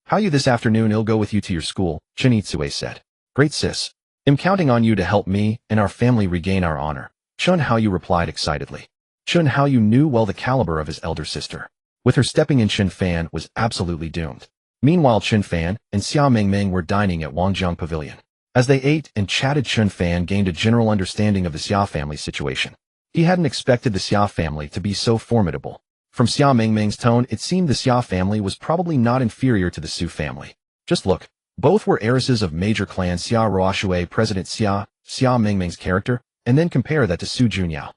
How you this afternoon I'll go with you to your school, Chen Itsue said. Great sis. I'm counting on you to help me and our family regain our honor, Chen Haoyu replied excitedly. Chen Haoyu knew well the caliber of his elder sister. With her stepping in, Chen Fan was absolutely doomed. Meanwhile Chen Fan and Xia Mingming were dining at Wangjang Pavilion. As they ate and chatted, Chen Fan gained a general understanding of the Xia family's situation. He hadn't expected the Xia family to be so formidable. From Xia Mingming's tone, it seemed the Xia family was probably not inferior to the Su family. Just look. Both were heiresses of major clans. Xia Ruoshui, President Xia Mingming's character, and then compare that to Su Junyao.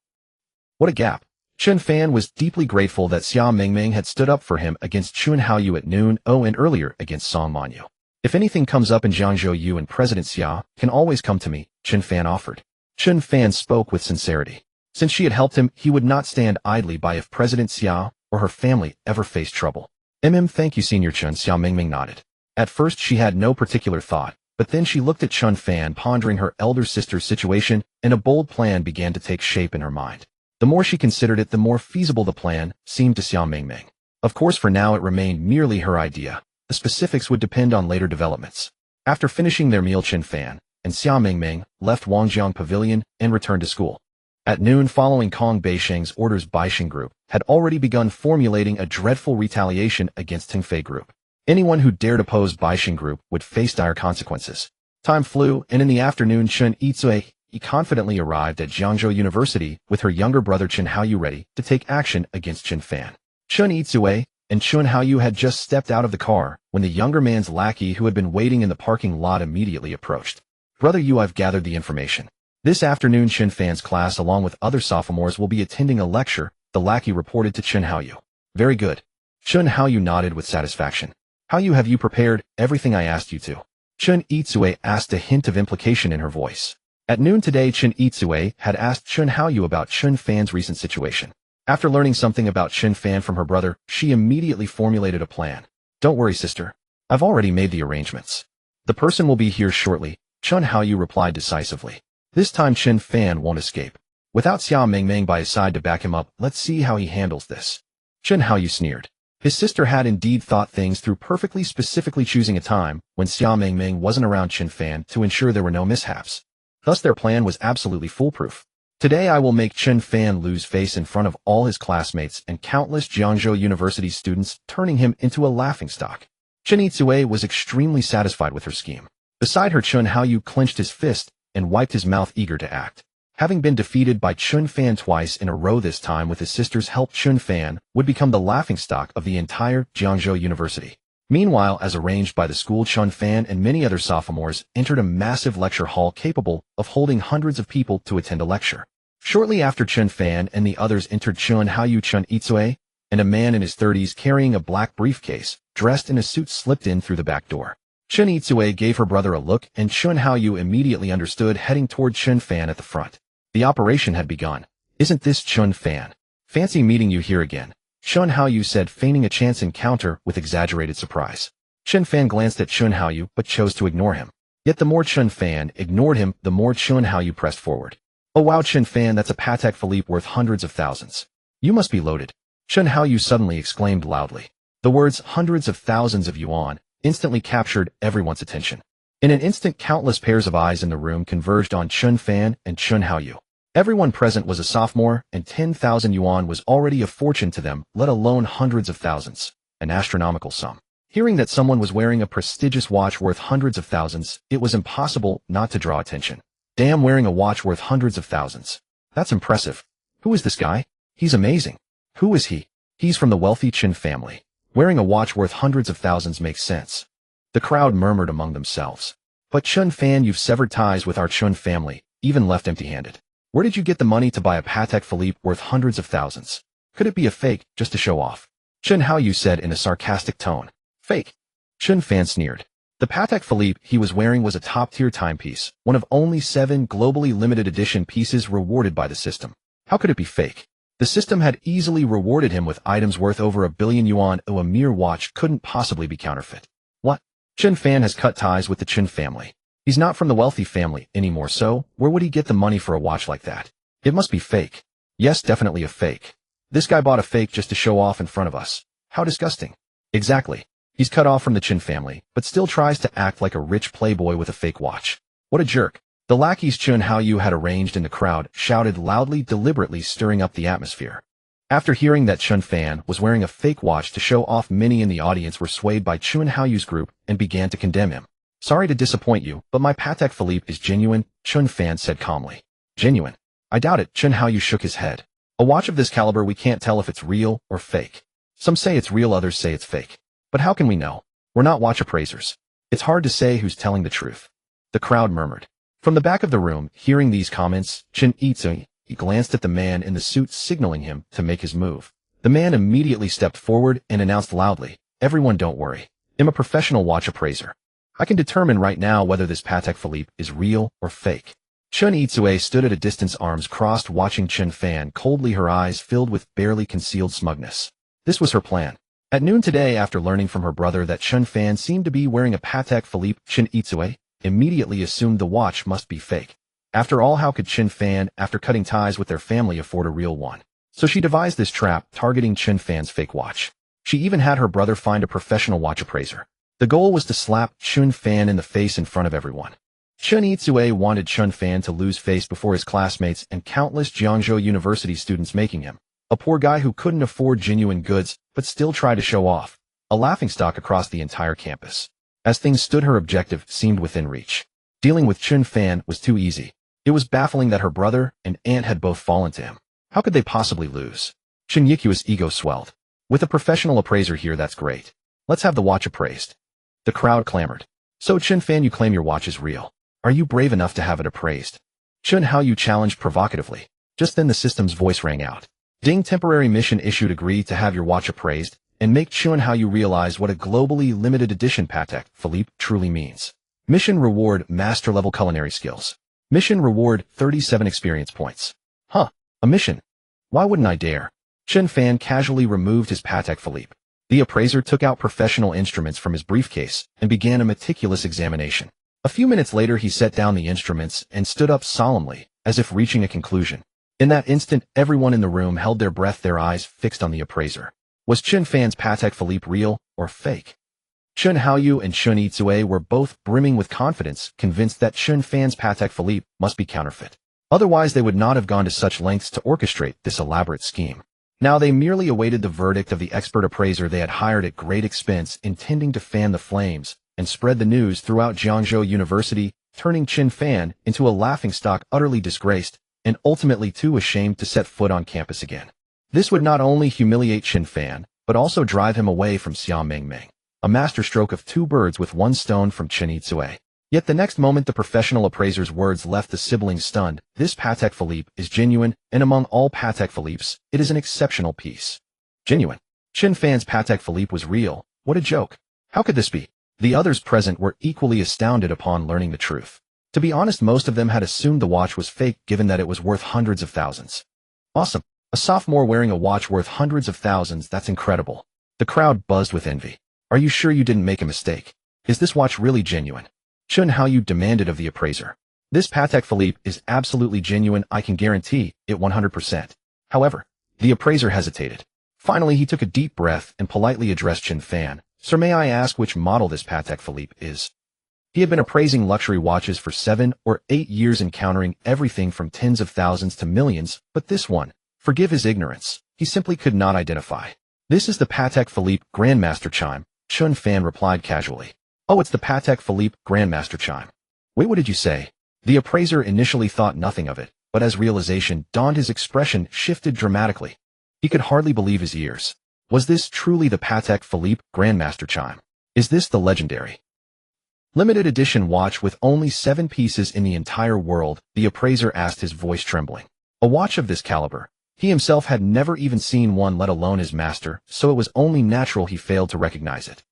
What a gap. Chen Fan was deeply grateful that Xia Mingming had stood up for him against Chen Haoyu at noon, and earlier against Song Manyu. If anything comes up in Jiangzhou, you and President Xia can always come to me, Chen Fan offered. Chen Fan spoke with sincerity. Since she had helped him, he would not stand idly by if President Xia or her family ever faced trouble. Thank you, Senior Chen. Xia Mingming nodded. At first she had no particular thought, but then she looked at Chen Fan pondering her elder sister's situation, and a bold plan began to take shape in her mind. The more she considered it, the more feasible the plan seemed to Xia Mingming. Of course, for now it remained merely her idea. The specifics would depend on later developments. After finishing their meal, Chen Fan and Xia Mingming left Wangjang Pavilion and returned to school. At noon, following Kong Beisheng's orders, Baisheng Group had already begun formulating a dreadful retaliation against Tingfei Group. Anyone who dared oppose Baisheng Group would face dire consequences. Time flew, and in the afternoon Chen Itsue confidently arrived at Jiangzhou University with her younger brother Chen Haoyu ready to take action against Chen Fan. Chen Itsue and Chen Haoyu had just stepped out of the car when the younger man's lackey, who had been waiting in the parking lot, immediately approached. Brother Yu, I've gathered the information. This afternoon Chen Fan's class along with other sophomores will be attending a lecture, the lackey reported to Chen Haoyu. Very good. Chen Haoyu nodded with satisfaction. Haoyu, have you prepared everything I asked you to? Chen Itsue asked, a hint of implication in her voice. At noon today Chen Itsue had asked Chen Haoyu about Chen Fan's recent situation. After learning something about Chen Fan from her brother, she immediately formulated a plan. Don't worry, sister. I've already made the arrangements. The person will be here shortly, Chen Haoyu replied decisively. This time Chen Fan won't escape. Without Xia Mingming by his side to back him up, let's see how he handles this. Chen Haoyu sneered. His sister had indeed thought things through perfectly, specifically choosing a time when Xia Mingming wasn't around Chen Fan to ensure there were no mishaps. Thus their plan was absolutely foolproof. Today I will make Chen Fan lose face in front of all his classmates and countless Jiangzhou University students, turning him into a laughingstock. Chen Itsue was extremely satisfied with her scheme. Beside her, Chen Haoyu clenched his fist and wiped his mouth, eager to act. Having been defeated by Chen Fan twice in a row, this time with his sister's help, Chen Fan would become the laughingstock of the entire Jiangzhou University. Meanwhile, as arranged by the school, Chen Fan and many other sophomores entered a massive lecture hall capable of holding hundreds of people to attend a lecture. Shortly after Chen Fan and the others entered, Chen Haoyu, Chen Itsue, and a man in his 30s carrying a black briefcase, dressed in a suit, slipped in through the back door. Chen Itsue gave her brother a look, and Chen Haoyu immediately understood, heading toward Chen Fan at the front. The operation had begun. Isn't this Chen Fan? Fancy meeting you here again, Chen Haoyu said, feigning a chance encounter with exaggerated surprise. Chen Fan glanced at Chen Haoyu but chose to ignore him. Yet the more Chen Fan ignored him, the more Chen Haoyu pressed forward. Oh wow, Chen Fan, that's a Patek Philippe worth hundreds of thousands. You must be loaded. Chen Haoyu suddenly exclaimed loudly. The words hundreds of thousands of yuan instantly captured everyone's attention. In an instant, countless pairs of eyes in the room converged on Chen Fan and Chen Haoyu. Everyone present was a sophomore, and 10,000 yuan was already a fortune to them, let alone hundreds of thousands, an astronomical sum. Hearing that someone was wearing a prestigious watch worth hundreds of thousands, it was impossible not to draw attention. Damn, wearing a watch worth hundreds of thousands. That's impressive. Who is this guy? He's amazing. Who is he? He's from the wealthy Chen family. Wearing a watch worth hundreds of thousands makes sense. The crowd murmured among themselves. But Chen Fan, you've severed ties with our Chen family, even left empty-handed. Where did you get the money to buy a Patek Philippe worth hundreds of thousands? Could it be a fake, just to show off? Chen Haoyu said in a sarcastic tone. Fake. Chen Fan sneered. The Patek Philippe he was wearing was a top-tier timepiece, one of only 7 globally limited edition pieces rewarded by the system. How could it be fake? The system had easily rewarded him with items worth over 1 billion yuan. A mere watch couldn't possibly be counterfeit. What? Chen Fan has cut ties with the Chen family. He's not from the wealthy family anymore, so where would he get the money for a watch like that? It must be fake. Yes, definitely a fake. This guy bought a fake just to show off in front of us. How disgusting. Exactly. He's cut off from the Chen family, but still tries to act like a rich playboy with a fake watch. What a jerk. The lackeys Chen Haoyu had arranged in the crowd shouted loudly, deliberately stirring up the atmosphere. After hearing that Chen Fan was wearing a fake watch to show off, many in the audience were swayed by Chen Haoyu's group and began to condemn him. Sorry to disappoint you, but my Patek Philippe is genuine, Chen Fan said calmly. Genuine? I doubt it, Chen Haoyu shook his head. A watch of this caliber, we can't tell if it's real or fake. Some say it's real, others say it's fake. But how can we know? We're not watch appraisers. It's hard to say who's telling the truth. The crowd murmured. From the back of the room, hearing these comments, Chen Yizui glanced at the man in the suit, signaling him to make his move. The man immediately stepped forward and announced loudly, "Everyone, don't worry. I'm a professional watch appraiser. I can determine right now whether this Patek Philippe is real or fake." Chen Yizui stood at a distance, arms crossed, watching Chen Fan coldly, her eyes filled with barely concealed smugness. This was her plan. At noon today, after learning from her brother that Chen Fan seemed to be wearing a Patek Philippe, Chen Yizui immediately assumed the watch must be fake. After all, how could Chen Fan, after cutting ties with their family, afford a real one? So she devised this trap, targeting Chen Fan's fake watch. She even had her brother find a professional watch appraiser. The goal was to slap Chen Fan in the face in front of everyone. Chen Yizui wanted Chen Fan to lose face before his classmates and countless Jiangzhou University students, making him a poor guy who couldn't afford genuine goods but still tried to show off, a laughingstock across the entire campus. As things stood, her objective seemed within reach. Dealing with Chen Fan was too easy. It was baffling that her brother and aunt had both fallen to him. How could they possibly lose? Chen Yiku's ego swelled. With a professional appraiser here, that's great. Let's have the watch appraised. The crowd clamored. So Chen Fan, you claim your watch is real. Are you brave enough to have it appraised? Chen Haoyu challenged provocatively. Just then the system's voice rang out. Ding, temporary mission issued. Agree to have your watch appraised and make Chen Haoyu realize what a globally limited edition Patek Philippe truly means. Mission reward: master-level culinary skills. Mission reward: 37 experience points. Huh, a mission. Why wouldn't I dare? Chen Fan casually removed his Patek Philippe. The appraiser took out professional instruments from his briefcase and began a meticulous examination. A few minutes later, he set down the instruments and stood up solemnly, as if reaching a conclusion. In that instant, everyone in the room held their breath, their eyes fixed on the appraiser. Was Chen Fan's Patek Philippe real or fake? Chen Haoyu and Chen Yizui were both brimming with confidence, convinced that Chen Fan's Patek Philippe must be counterfeit. Otherwise, they would not have gone to such lengths to orchestrate this elaborate scheme. Now they merely awaited the verdict of the expert appraiser they had hired at great expense, intending to fan the flames and spread the news throughout Jiangzhou University, turning Chen Fan into a laughingstock, utterly disgraced and ultimately too ashamed to set foot on campus again. This would not only humiliate Chen Fan, but also drive him away from Xia Mengmeng, a masterstroke of two birds with one stone from Chen Yizui. Yet the next moment, the professional appraiser's words left the siblings stunned. This Patek Philippe is genuine, and among all Patek Philippes, it is an exceptional piece. Genuine. Chen Fan's Patek Philippe was real. What a joke. How could this be? The others present were equally astounded upon learning the truth. To be honest, most of them had assumed the watch was fake, given that it was worth hundreds of thousands. Awesome. A sophomore wearing a watch worth hundreds of thousands, that's incredible. The crowd buzzed with envy. Are you sure you didn't make a mistake? Is this watch really genuine? Chen Haoyu demanded of the appraiser. This Patek Philippe is absolutely genuine, I can guarantee it 100%. However, the appraiser hesitated. Finally, he took a deep breath and politely addressed Chen Fan. Sir, may I ask which model this Patek Philippe is? He had been appraising luxury watches for 7 or 8 years, encountering everything from tens of thousands to millions, but this one, forgive his ignorance, he simply could not identify. This is the Patek Philippe Grandmaster Chime, Chen Fan replied casually. Oh, it's the Patek Philippe Grandmaster Chime. Wait, what did you say? The appraiser initially thought nothing of it, but as realization dawned, his expression shifted dramatically. He could hardly believe his ears. Was this truly the Patek Philippe Grandmaster Chime? Is this the legendary limited edition watch with only 7 pieces in the entire world? The appraiser asked, his voice trembling. A watch of this caliber. He himself had never even seen one, let alone his master, so it was only natural he failed to recognize it.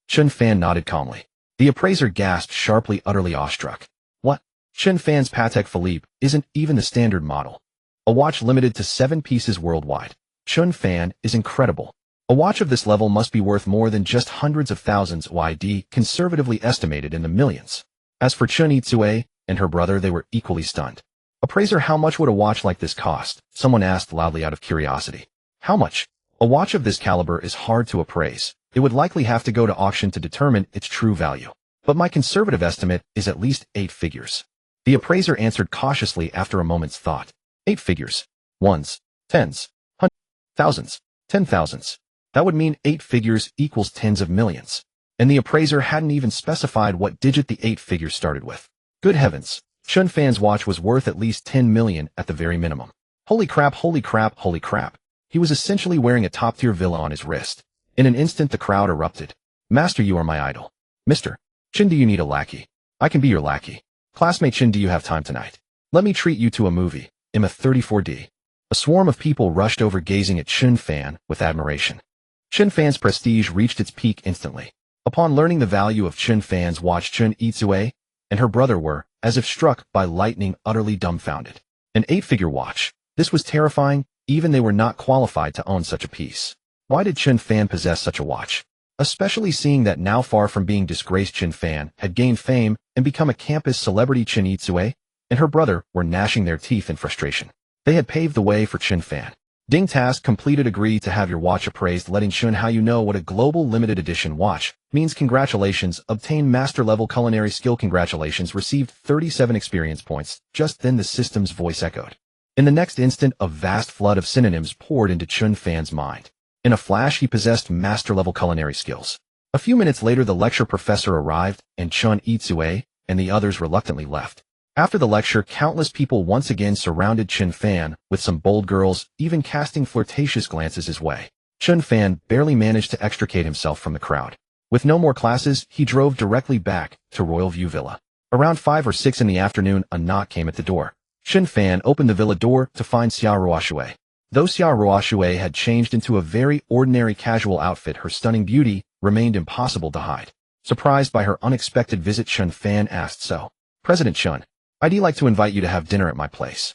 Chen Fan nodded calmly. The appraiser gasped sharply, utterly awestruck. What? Chen Fan's Patek Philippe isn't even the standard model. A watch limited to 7 pieces worldwide. Chen Fan is incredible. A watch of this level must be worth more than just hundreds of thousands YD, conservatively estimated in the millions. As for Chen Itsue and her brother, they were equally stunned. Appraiser, how much would a watch like this cost? Someone asked loudly out of curiosity. How much? A watch of this caliber is hard to appraise. It would likely have to go to auction to determine its true value. But my conservative estimate is at least 8 figures. The appraiser answered cautiously after a moment's thought. 8 figures. Ones, tens, hundreds, thousands, 10,000s. That would mean 8 figures equals tens of millions. And the appraiser hadn't even specified what digit the 8 figures started with. Good heavens. Chen Fan's watch was worth at least 10 million at the very minimum. Holy crap, holy crap, holy crap. He was essentially wearing a top-tier villa on his wrist. In an instant the crowd erupted. Master, you are my idol. Mr. Chen, do you need a lackey? I can be your lackey. Classmate Chen, do you have time tonight? Let me treat you to a movie. Emma 34D. A swarm of people rushed over, gazing at Chen Fan with admiration. Chen Fan's prestige reached its peak instantly. Upon learning the value of Chen Fan's watch, Chen Itsue and her brother were, as if struck by lightning, utterly dumbfounded. An 8-figure watch. This was terrifying. Even they were not qualified to own such a piece. Why did Chen Fan possess such a watch? Especially seeing that now, far from being disgraced, Chen Fan had gained fame and become a campus celebrity. Chen Itsue and her brother were gnashing their teeth in frustration. They had paved the way for Chen Fan. Ding, task completed. Agree to have your watch appraised. Letting Chen how you know what a global limited edition watch means. Congratulations, obtain master level culinary skill. Congratulations, received 37 experience points. Just then the system's voice echoed. In the next instant, a vast flood of synonyms poured into Chen Fan's mind. In a flash, he possessed master-level culinary skills. A few minutes later, the lecture professor arrived, and Chen Itsue and the others reluctantly left. After the lecture, countless people once again surrounded Chen Fan, with some bold girls even casting flirtatious glances his way. Chen Fan barely managed to extricate himself from the crowd. With no more classes, he drove directly back to Royal View Villa. Around 5 or 6 in the afternoon, a knock came at the door. Chen Fan opened the villa door to find Xia Ruoxue. Though Xia Ruoxue had changed into a very ordinary casual outfit, her stunning beauty remained impossible to hide. Surprised by her unexpected visit, Chen Fan asked, "So, President Chen, I'd like to invite you to have dinner at my place."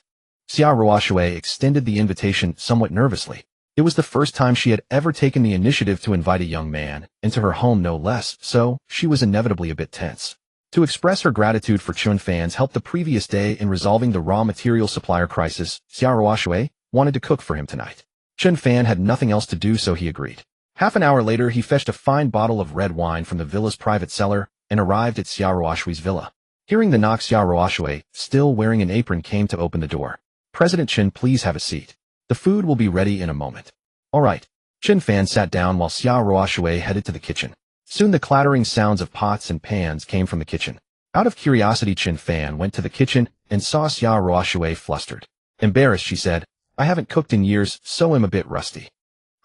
Xia Ruoxue extended the invitation somewhat nervously. It was the first time she had ever taken the initiative to invite a young man into her home, no less, so she was inevitably a bit tense. To express her gratitude for Chen Fan's help the previous day in resolving the raw material supplier crisis, Xia Ruoxue wanted to cook for him tonight. Chen Fan had nothing else to do, so he agreed. Half an hour later, he fetched a fine bottle of red wine from the villa's private cellar and arrived at Xia Ruoxue's villa. Hearing the knock, Xia Ruoxue, still wearing an apron, came to open the door. "President Chen, please have a seat. The food will be ready in a moment." "All right." Chen Fan sat down while Xia Ruoxue headed to the kitchen. Soon the clattering sounds of pots and pans came from the kitchen. Out of curiosity, Chen Fan went to the kitchen and saw Xia Ruoxue flustered. Embarrassed, she said, "I haven't cooked in years, so I'm a bit rusty."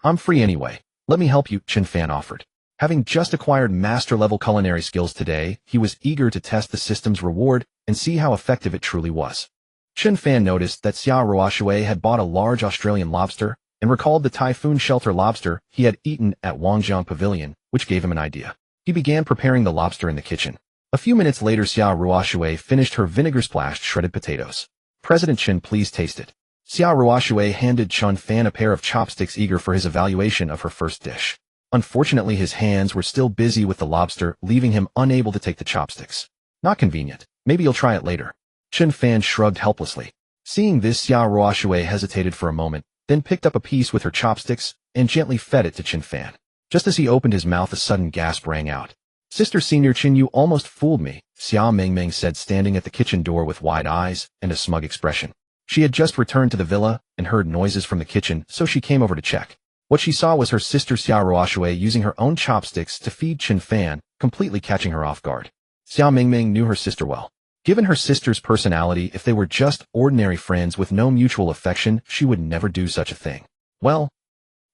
"I'm free anyway. Let me help you," Chen Fan offered. Having just acquired master-level culinary skills today, he was eager to test the system's reward and see how effective it truly was. Chen Fan noticed that Xia Ruoxue had bought a large Australian lobster and recalled the typhoon shelter lobster he had eaten at Jiangzhou Pavilion, which gave him an idea. He began preparing the lobster in the kitchen. A few minutes later, Xia Ruoxue finished her vinegar-splashed shredded potatoes. "President Chen, please taste it." Xia Ruoxue handed Chen Fan a pair of chopsticks, eager for his evaluation of her first dish. Unfortunately, his hands were still busy with the lobster, leaving him unable to take the chopsticks. "Not convenient. Maybe you'll try it later." Chen Fan shrugged helplessly. Seeing this, Xia Ruoxue hesitated for a moment, then picked up a piece with her chopsticks and gently fed it to Chen Fan. Just as he opened his mouth, a sudden gasp rang out. "Sister Senior Chen, you almost fooled me," Xia Mengmeng said, standing at the kitchen door with wide eyes and a smug expression. She had just returned to the villa and heard noises from the kitchen, so she came over to check. What she saw was her sister Xia Ruoxue using her own chopsticks to feed Chen Fan, completely catching her off guard. Xia Mengmeng knew her sister well. Given her sister's personality, if they were just ordinary friends with no mutual affection, she would never do such a thing. "Well,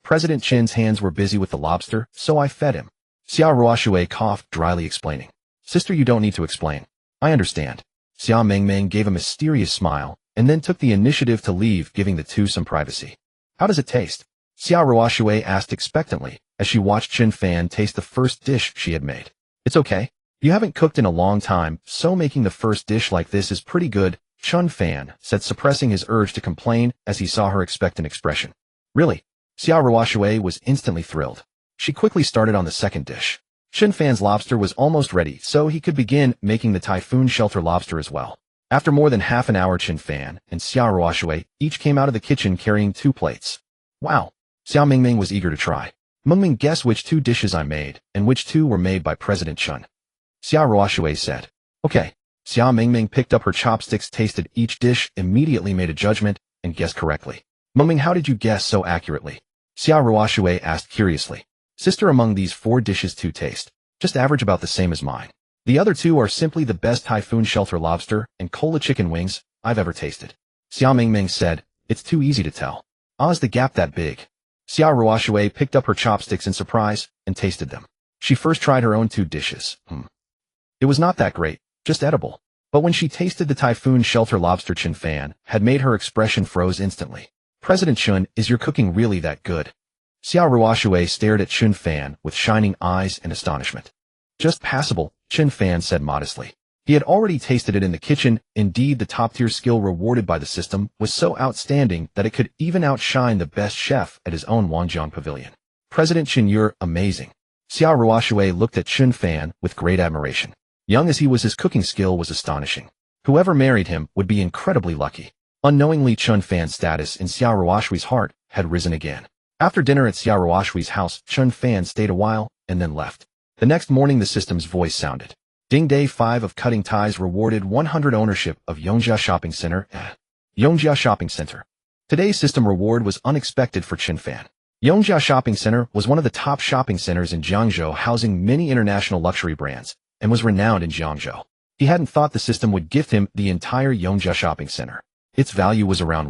President Chen's hands were busy with the lobster, so I fed him." Xia Ruoxue coughed, dryly explaining. "Sister, you don't need to explain. I understand." Xia Mengmeng gave a mysterious smile, and then took the initiative to leave, giving the two some privacy. "How does it taste?" Xia Ruoxue asked expectantly, as she watched Chen Fan taste the first dish she had made. "It's okay. You haven't cooked in a long time, so making the first dish like this is pretty good," Chen Fan said, suppressing his urge to complain as he saw her expectant expression. Really? Xiao Ruoshui was instantly thrilled. She quickly started on the second dish. Chen Fan's lobster was almost ready, so he could begin making the typhoon shelter lobster as well. After more than half an hour, Chen Fan and Xiao Ruoshui each came out of the kitchen carrying 2 plates. Wow! Xiao Mingming was eager to try. Mingming, guess which 2 dishes I made, and which 2 were made by President Chen. Xiao Ruoshui said. Okay. Xiao Mingming picked up her chopsticks, tasted each dish, immediately made a judgment, and guessed correctly. Mingming, how did you guess so accurately? Xiao Ruoshui asked curiously. Sister, among these 4 dishes, 2 taste just average, about the same as mine. The other 2 are simply the best typhoon shelter lobster and cola chicken wings I've ever tasted. Xiao Mingming said, it's too easy to tell. Is the gap that big? Xiao Ruoshui picked up her chopsticks in surprise and tasted them. She first tried her own 2 dishes. It was not that great, just edible. But when she tasted the typhoon shelter lobster, Chen Fan had made her expression froze instantly. President Chen, is your cooking really that good? Xiao Ruoshui stared at Chen Fan with shining eyes and astonishment. Just passable, Chen Fan said modestly. He had already tasted it in the kitchen. Indeed, the top-tier skill rewarded by the system was so outstanding that it could even outshine the best chef at his own Wangjiang pavilion. President Chen, you're amazing. Xiao Ruoshui looked at Chen Fan with great admiration. Young as he was, his cooking skill was astonishing. Whoever married him would be incredibly lucky. Unknowingly, Chen Fan's status in Xiao Ruoshui's heart had risen again. After dinner at Xiao Ruoshui's house, Chen Fan stayed a while and then left. The next morning, the system's voice sounded. Ding, day 5 of cutting ties rewarded 100 ownership of Yongjia Shopping Center. Yongjia Shopping Center. Today's system reward was unexpected for Chen Fan. Yongjia Shopping Center was one of the top shopping centers in Jiangzhou, housing many international luxury brands, and was renowned in Jiangzhou. He hadn't thought the system would gift him the entire Yongjia Shopping Center. Its value was around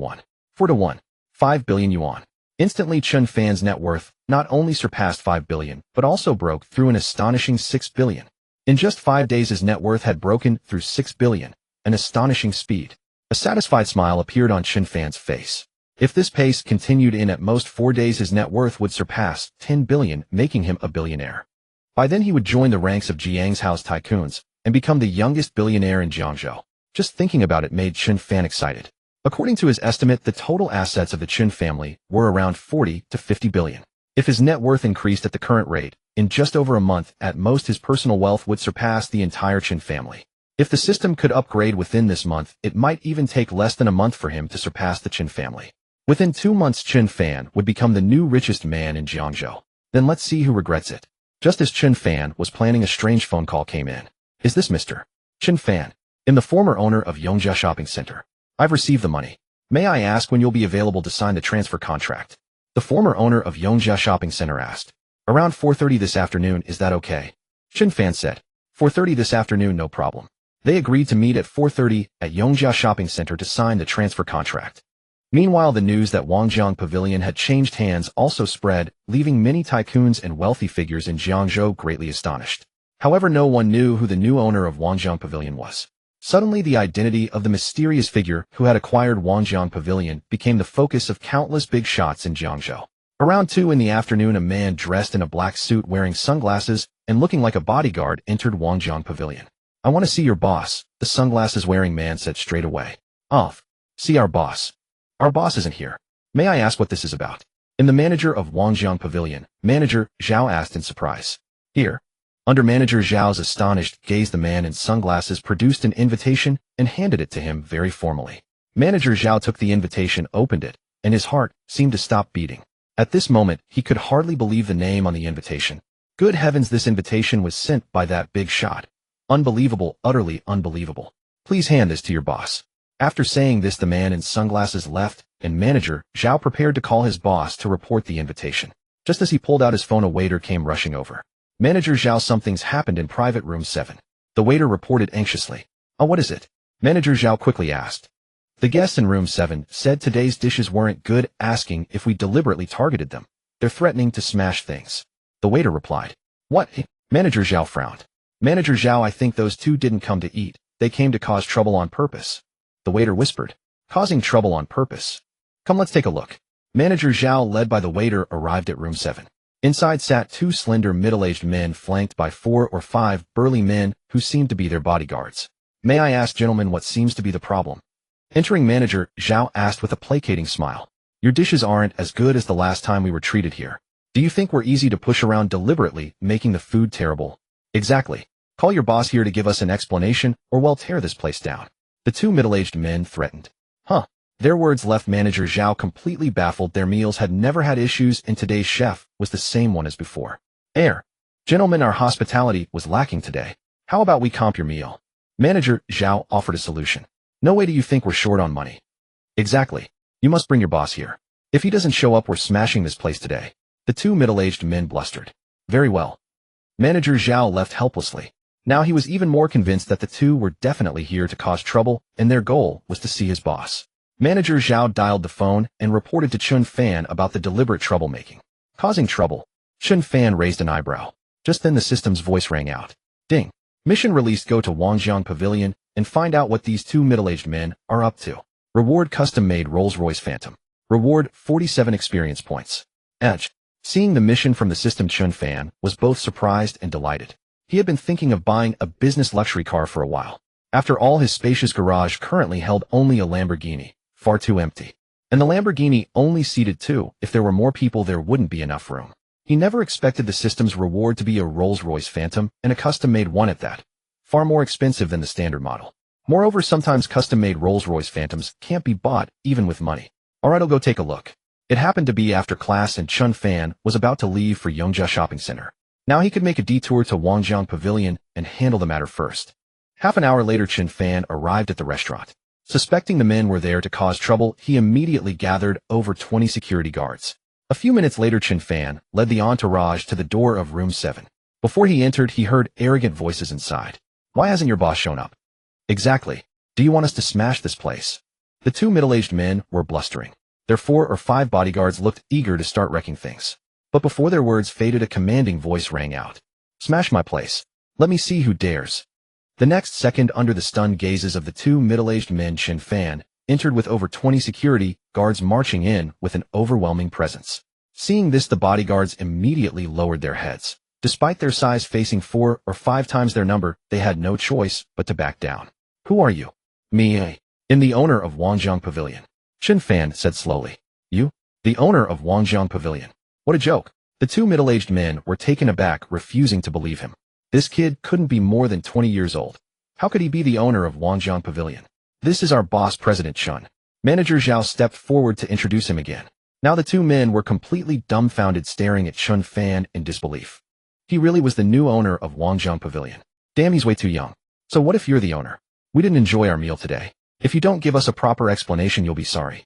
4 to 1, 5 billion yuan. Instantly, Chen Fan's net worth not only surpassed 5 billion, but also broke through an astonishing 6 billion. In just 5 days, his net worth had broken through 6 billion, an astonishing speed. A satisfied smile appeared on Chen Fan's face. If this pace continued, in at most 4 days, his net worth would surpass 10 billion, making him a billionaire. By then, he would join the ranks of Jiangzhou's tycoons and become the youngest billionaire in Jiangzhou. Just thinking about it made Chen Fan excited. According to his estimate, the total assets of the Chen family were around 40 to 50 billion. If his net worth increased at the current rate, in just over a month, at most, his personal wealth would surpass the entire Chen family. If the system could upgrade within this month, it might even take less than a month for him to surpass the Chen family. Within 2 months, Chen Fan would become the new richest man in Jiangzhou. Then let's see who regrets it. Just as Chen Fan was planning, a strange phone call came in. Is this Mr. Chen Fan? I'm the former owner of Yongjia Shopping Center. I've received the money. May I ask when you'll be available to sign the transfer contract? The former owner of Yongjia Shopping Center asked. Around 4:30 this afternoon, is that okay? Chen Fan said. 4:30 this afternoon, no problem. They agreed to meet at 4:30 at Yongjia Shopping Center to sign the transfer contract. Meanwhile, the news that Wangjiang Pavilion had changed hands also spread, leaving many tycoons and wealthy figures in Jiangzhou greatly astonished. However, no one knew who the new owner of Wangjiang Pavilion was. Suddenly, the identity of the mysterious figure who had acquired Wangjiang Pavilion became the focus of countless big shots in Jiangzhou. Around 2 in the afternoon, a man dressed in a black suit, wearing sunglasses and looking like a bodyguard, entered Wangjiang Pavilion. I want to see your boss, the sunglasses-wearing man said straight away. See our boss. Our boss isn't here. May I ask what this is about? In the manager of Wangjiang Pavilion, Manager Zhao asked in surprise. Here. Under Manager Zhao's astonished gaze, the man in sunglasses produced an invitation and handed it to him very formally. Manager Zhao took the invitation, opened it, and his heart seemed to stop beating. At this moment, he could hardly believe the name on the invitation. Good heavens, this invitation was sent by that big shot. Unbelievable, utterly unbelievable. Please hand this to your boss. After saying this, the man in sunglasses left, and Manager Zhao prepared to call his boss to report the invitation. Just as he pulled out his phone, a waiter came rushing over. Manager Zhao, something's happened in private room 7. The waiter reported anxiously. Oh, what is it? Manager Zhao quickly asked. The guests in room 7 said today's dishes weren't good, asking if we deliberately targeted them. They're threatening to smash things. The waiter replied. What? Manager Zhao frowned. Manager Zhao, I think those 2 didn't come to eat. They came to cause trouble on purpose. The waiter whispered. Causing trouble on purpose? Come, let's take a look. Manager Zhao, led by the waiter, arrived at room 7. Inside sat 2 slender middle-aged men, flanked by 4 or 5 burly men who seemed to be their bodyguards. May I ask, gentlemen, what seems to be the problem? Entering manager, Zhao asked with a placating smile. Your dishes aren't as good as the last time we were treated here. Do you think we're easy to push around deliberately, making the food terrible? Exactly. Call your boss here to give us an explanation, or we'll tear this place down. The two middle-aged men threatened. Huh. Their words left manager Zhao completely baffled. Their meals had never had issues, and today's chef was the same one as before. Gentlemen, our hospitality was lacking today. How about we comp your meal? Manager Zhao offered a solution. No way do you think we're short on money. Exactly. You must bring your boss here. If he doesn't show up, we're smashing this place today. The two middle-aged men blustered. Very well. Manager Zhao left helplessly. Now he was even more convinced that the two were definitely here to cause trouble, and their goal was to see his boss. Manager Zhao dialed the phone and reported to Chen Fan about the deliberate troublemaking. Causing trouble. Chen Fan raised an eyebrow. Just then the system's voice rang out. Ding. Mission released. Go to Wangjiang Pavilion and find out what these two middle-aged men are up to. Reward custom-made Rolls-Royce Phantom. Reward 47 experience points. Edge. Seeing the mission from the system, Chen Fan was both surprised and delighted. He had been thinking of buying a business luxury car for a while. After all, his spacious garage currently held only a Lamborghini, far too empty. And the Lamborghini only seated two. If there were more people, there wouldn't be enough room. He never expected the system's reward to be a Rolls-Royce Phantom, and a custom-made one at that. Far more expensive than the standard model. Moreover, sometimes custom-made Rolls-Royce Phantoms can't be bought, even with money. Alright, I'll go take a look. It happened to be after class, and Chen Fan was about to leave for Yongzhou Shopping Center. Now he could make a detour to Wangjiang Pavilion and handle the matter first. Half an hour later, Chen Fan arrived at the restaurant. Suspecting the men were there to cause trouble, he immediately gathered over 20 security guards. A few minutes later, Chen Fan led the entourage to the door of room 7. Before he entered, he heard arrogant voices inside. Why hasn't your boss shown up? Exactly. Do you want us to smash this place? The two middle-aged men were blustering. Their 4 or 5 bodyguards looked eager to start wrecking things. But before their words faded, a commanding voice rang out. Smash my place. Let me see who dares. The next second, under the stunned gazes of the two middle-aged men, Chen Fan entered with over 20 security guards marching in with an overwhelming presence. Seeing this, the bodyguards immediately lowered their heads. Despite their size, facing 4 or 5 times their number, they had no choice but to back down. Who are you? Me. I'm the owner of Wangjiang Pavilion. Chen Fan said slowly. You? The owner of Wangjiang Pavilion? What a joke. The two middle-aged men were taken aback, refusing to believe him. This kid couldn't be more than 20 years old. How could he be the owner of Wangjiang Pavilion? This is our boss, President Chen. Manager Zhao stepped forward to introduce him again. Now the two men were completely dumbfounded, staring at Chen Fan in disbelief. He really was the new owner of Wangjiang Pavilion. Damn, he's way too young. So what if you're the owner? We didn't enjoy our meal today. If you don't give us a proper explanation, you'll be sorry.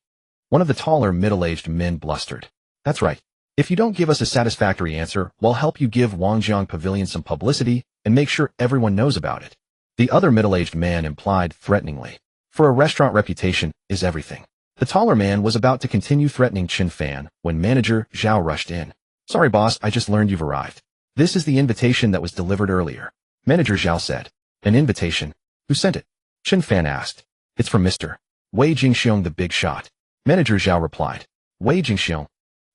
One of the taller middle-aged men blustered. That's right. If you don't give us a satisfactory answer, we'll help you give Wangjiang Pavilion some publicity and make sure everyone knows about it. The other middle-aged man implied threateningly. For a restaurant, reputation is everything. The taller man was about to continue threatening Chen Fan when manager Zhao rushed in. Sorry boss, I just learned you've arrived. This is the invitation that was delivered earlier. Manager Zhao said. An invitation? Who sent it? Chen Fan asked. It's from Mr. Wei Jingxiong, the big shot. Manager Zhao replied. Wei Jingxiong.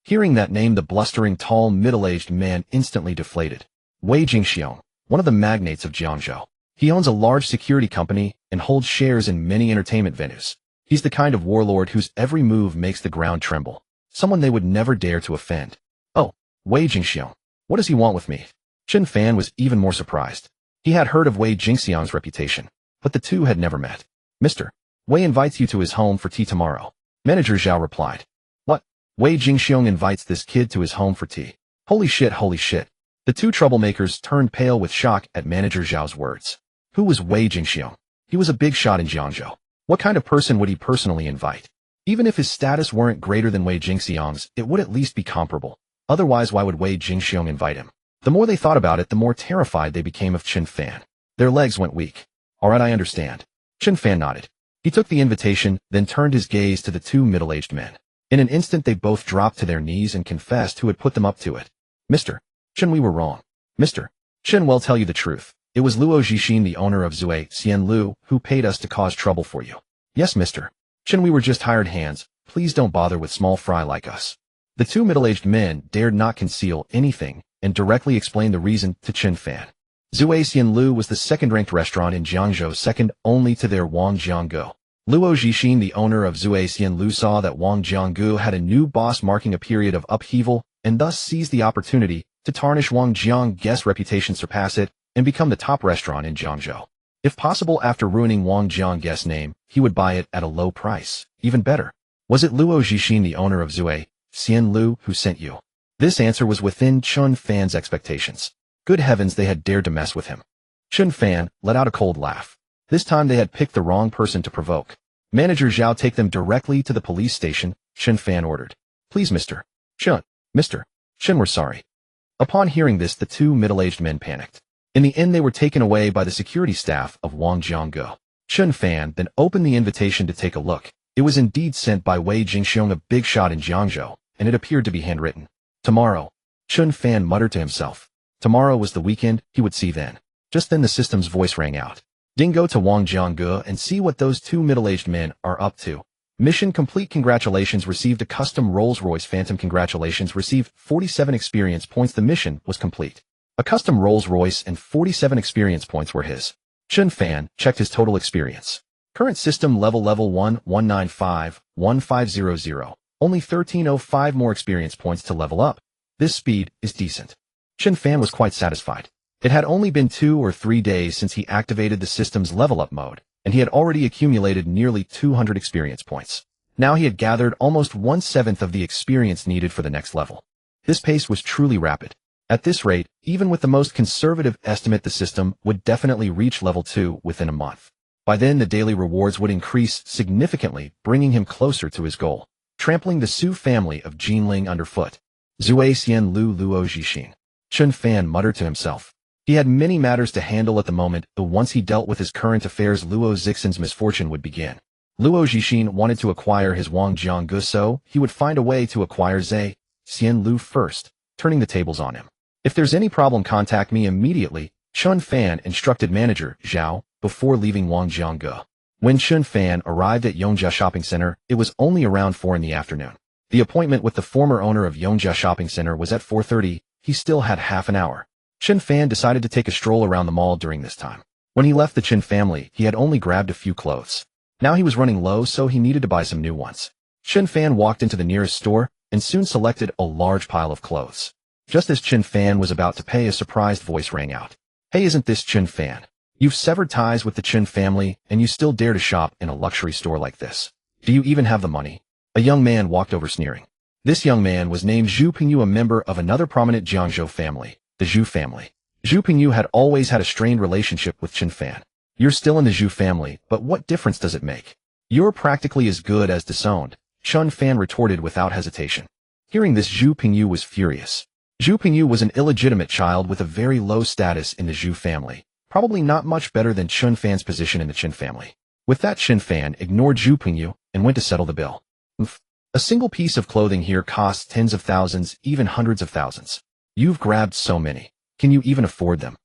Hearing that name, the blustering, tall, middle-aged man instantly deflated. Wei Jingxiong, one of the magnates of Jiangzhou. He owns a large security company and holds shares in many entertainment venues. He's the kind of warlord whose every move makes the ground tremble. Someone they would never dare to offend. Oh, Wei Jingxiong. What does he want with me? Chen Fan was even more surprised. He had heard of Wei Jingxiong's reputation, but the two had never met. Mr. Wei invites you to his home for tea tomorrow. Manager Zhao replied. What? Wei Jingxiong invites this kid to his home for tea. Holy shit, holy shit. The two troublemakers turned pale with shock at Manager Zhao's words. Who was Wei Jingxiong? He was a big shot in Jiangzhou. What kind of person would he personally invite? Even if his status weren't greater than Wei Jingxiong's, it would at least be comparable. Otherwise, why would Wei Jingxiong invite him? The more they thought about it, the more terrified they became of Chen Fan. Their legs went weak. Alright, I understand. Chen Fan nodded. He took the invitation, then turned his gaze to the two middle-aged men. In an instant, they both dropped to their knees and confessed who had put them up to it. Mr. Chen, we were wrong. Mr. Chen, will tell you the truth. It was Luo Zhixin, the owner of Zui Xian Lu, who paid us to cause trouble for you. Yes, Mr. Chen, we were just hired hands. Please don't bother with small fry like us. The two middle-aged men dared not conceal anything and directly explained the reason to Chen Fan. Zui Xian Lu was the second-ranked restaurant in Jiangzhou, second only to their Wangjiang Go. Luo Zhixin, the owner of Zhuai Xianlu, saw that Wang Jianggu had a new boss marking a period of upheaval and thus seized the opportunity to tarnish Wang Jianggu's reputation, surpass it, and become the top restaurant in Jiangzhou. If possible, after ruining Wang Jianggu's name, he would buy it at a low price. Even better. Was it Luo Zhixin, the owner of Zhuai Xianlu, who sent you? This answer was within Chen Fan's expectations. Good heavens, they had dared to mess with him. Chen Fan let out a cold laugh. This time they had picked the wrong person to provoke. Manager Zhao, take them directly to the police station, Chen Fan ordered. Please, Mr. Chen. Mr. Chen, we're sorry. Upon hearing this, the two middle-aged men panicked. In the end, they were taken away by the security staff of Wang Jianggu. Chen Fan then opened the invitation to take a look. It was indeed sent by Wei Jingxiong, a big shot in Jiangzhou, and it appeared to be handwritten. Tomorrow. Chen Fan muttered to himself. Tomorrow was the weekend, he would see then. Just then the system's voice rang out. Go to Wang Jianggu and see what those two middle-aged men are up to. Mission complete. Congratulations, received a custom Rolls-Royce Phantom. Congratulations, received 47 experience points. The mission was complete. A custom Rolls-Royce and 47 experience points were his. Chen Fan checked his total experience. Current system level 1, 195, 1500. Only 1305 more experience points to level up. This speed is decent. Chen Fan was quite satisfied. It had only been 2 or 3 days since he activated the system's level-up mode, and he had already accumulated nearly 200 experience points. Now he had gathered almost 1/7 of the experience needed for the next level. This pace was truly rapid. At this rate, even with the most conservative estimate, the system would definitely reach level 2 within a month. By then, the daily rewards would increase significantly, bringing him closer to his goal, trampling the Su family of Jinling underfoot. Zhuai Xianlu, Luo Zhixin. Chen Fan muttered to himself. He had many matters to handle at the moment, but once he dealt with his current affairs, Luo Zhixin's misfortune would begin. Luo Zhixin wanted to acquire his Wang Jianggu, so he would find a way to acquire Zhuai Xianlu first, turning the tables on him. If there's any problem, contact me immediately, Chen Fan instructed manager Zhao before leaving Wang Jianggu. When Chen Fan arrived at Yongjia Shopping Center, it was only around 4 in the afternoon. The appointment with the former owner of Yongjia Shopping Center was at 4:30. He still had half an hour. Chen Fan decided to take a stroll around the mall during this time. When he left the Chen family, he had only grabbed a few clothes. Now he was running low, so he needed to buy some new ones. Chen Fan walked into the nearest store and soon selected a large pile of clothes. Just as Chen Fan was about to pay, a surprised voice rang out. Hey, isn't this Chen Fan? You've severed ties with the Chen family, and you still dare to shop in a luxury store like this. Do you even have the money? A young man walked over sneering. This young man was named Zhu Pingyu, a member of another prominent Jiangzhou family, the Zhu family. Zhu Pingyu had always had a strained relationship with Chen Fan. You're still in the Zhu family, but what difference does it make? You're practically as good as disowned, Chen Fan retorted without hesitation. Hearing this, Zhu Pingyu was furious. Zhu Pingyu was an illegitimate child with a very low status in the Zhu family, probably not much better than Chen Fan's position in the Chen family. With that, Chen Fan ignored Zhu Pingyu and went to settle the bill. A single piece of clothing here costs tens of thousands, even hundreds of thousands. You've grabbed so many. Can you even afford them?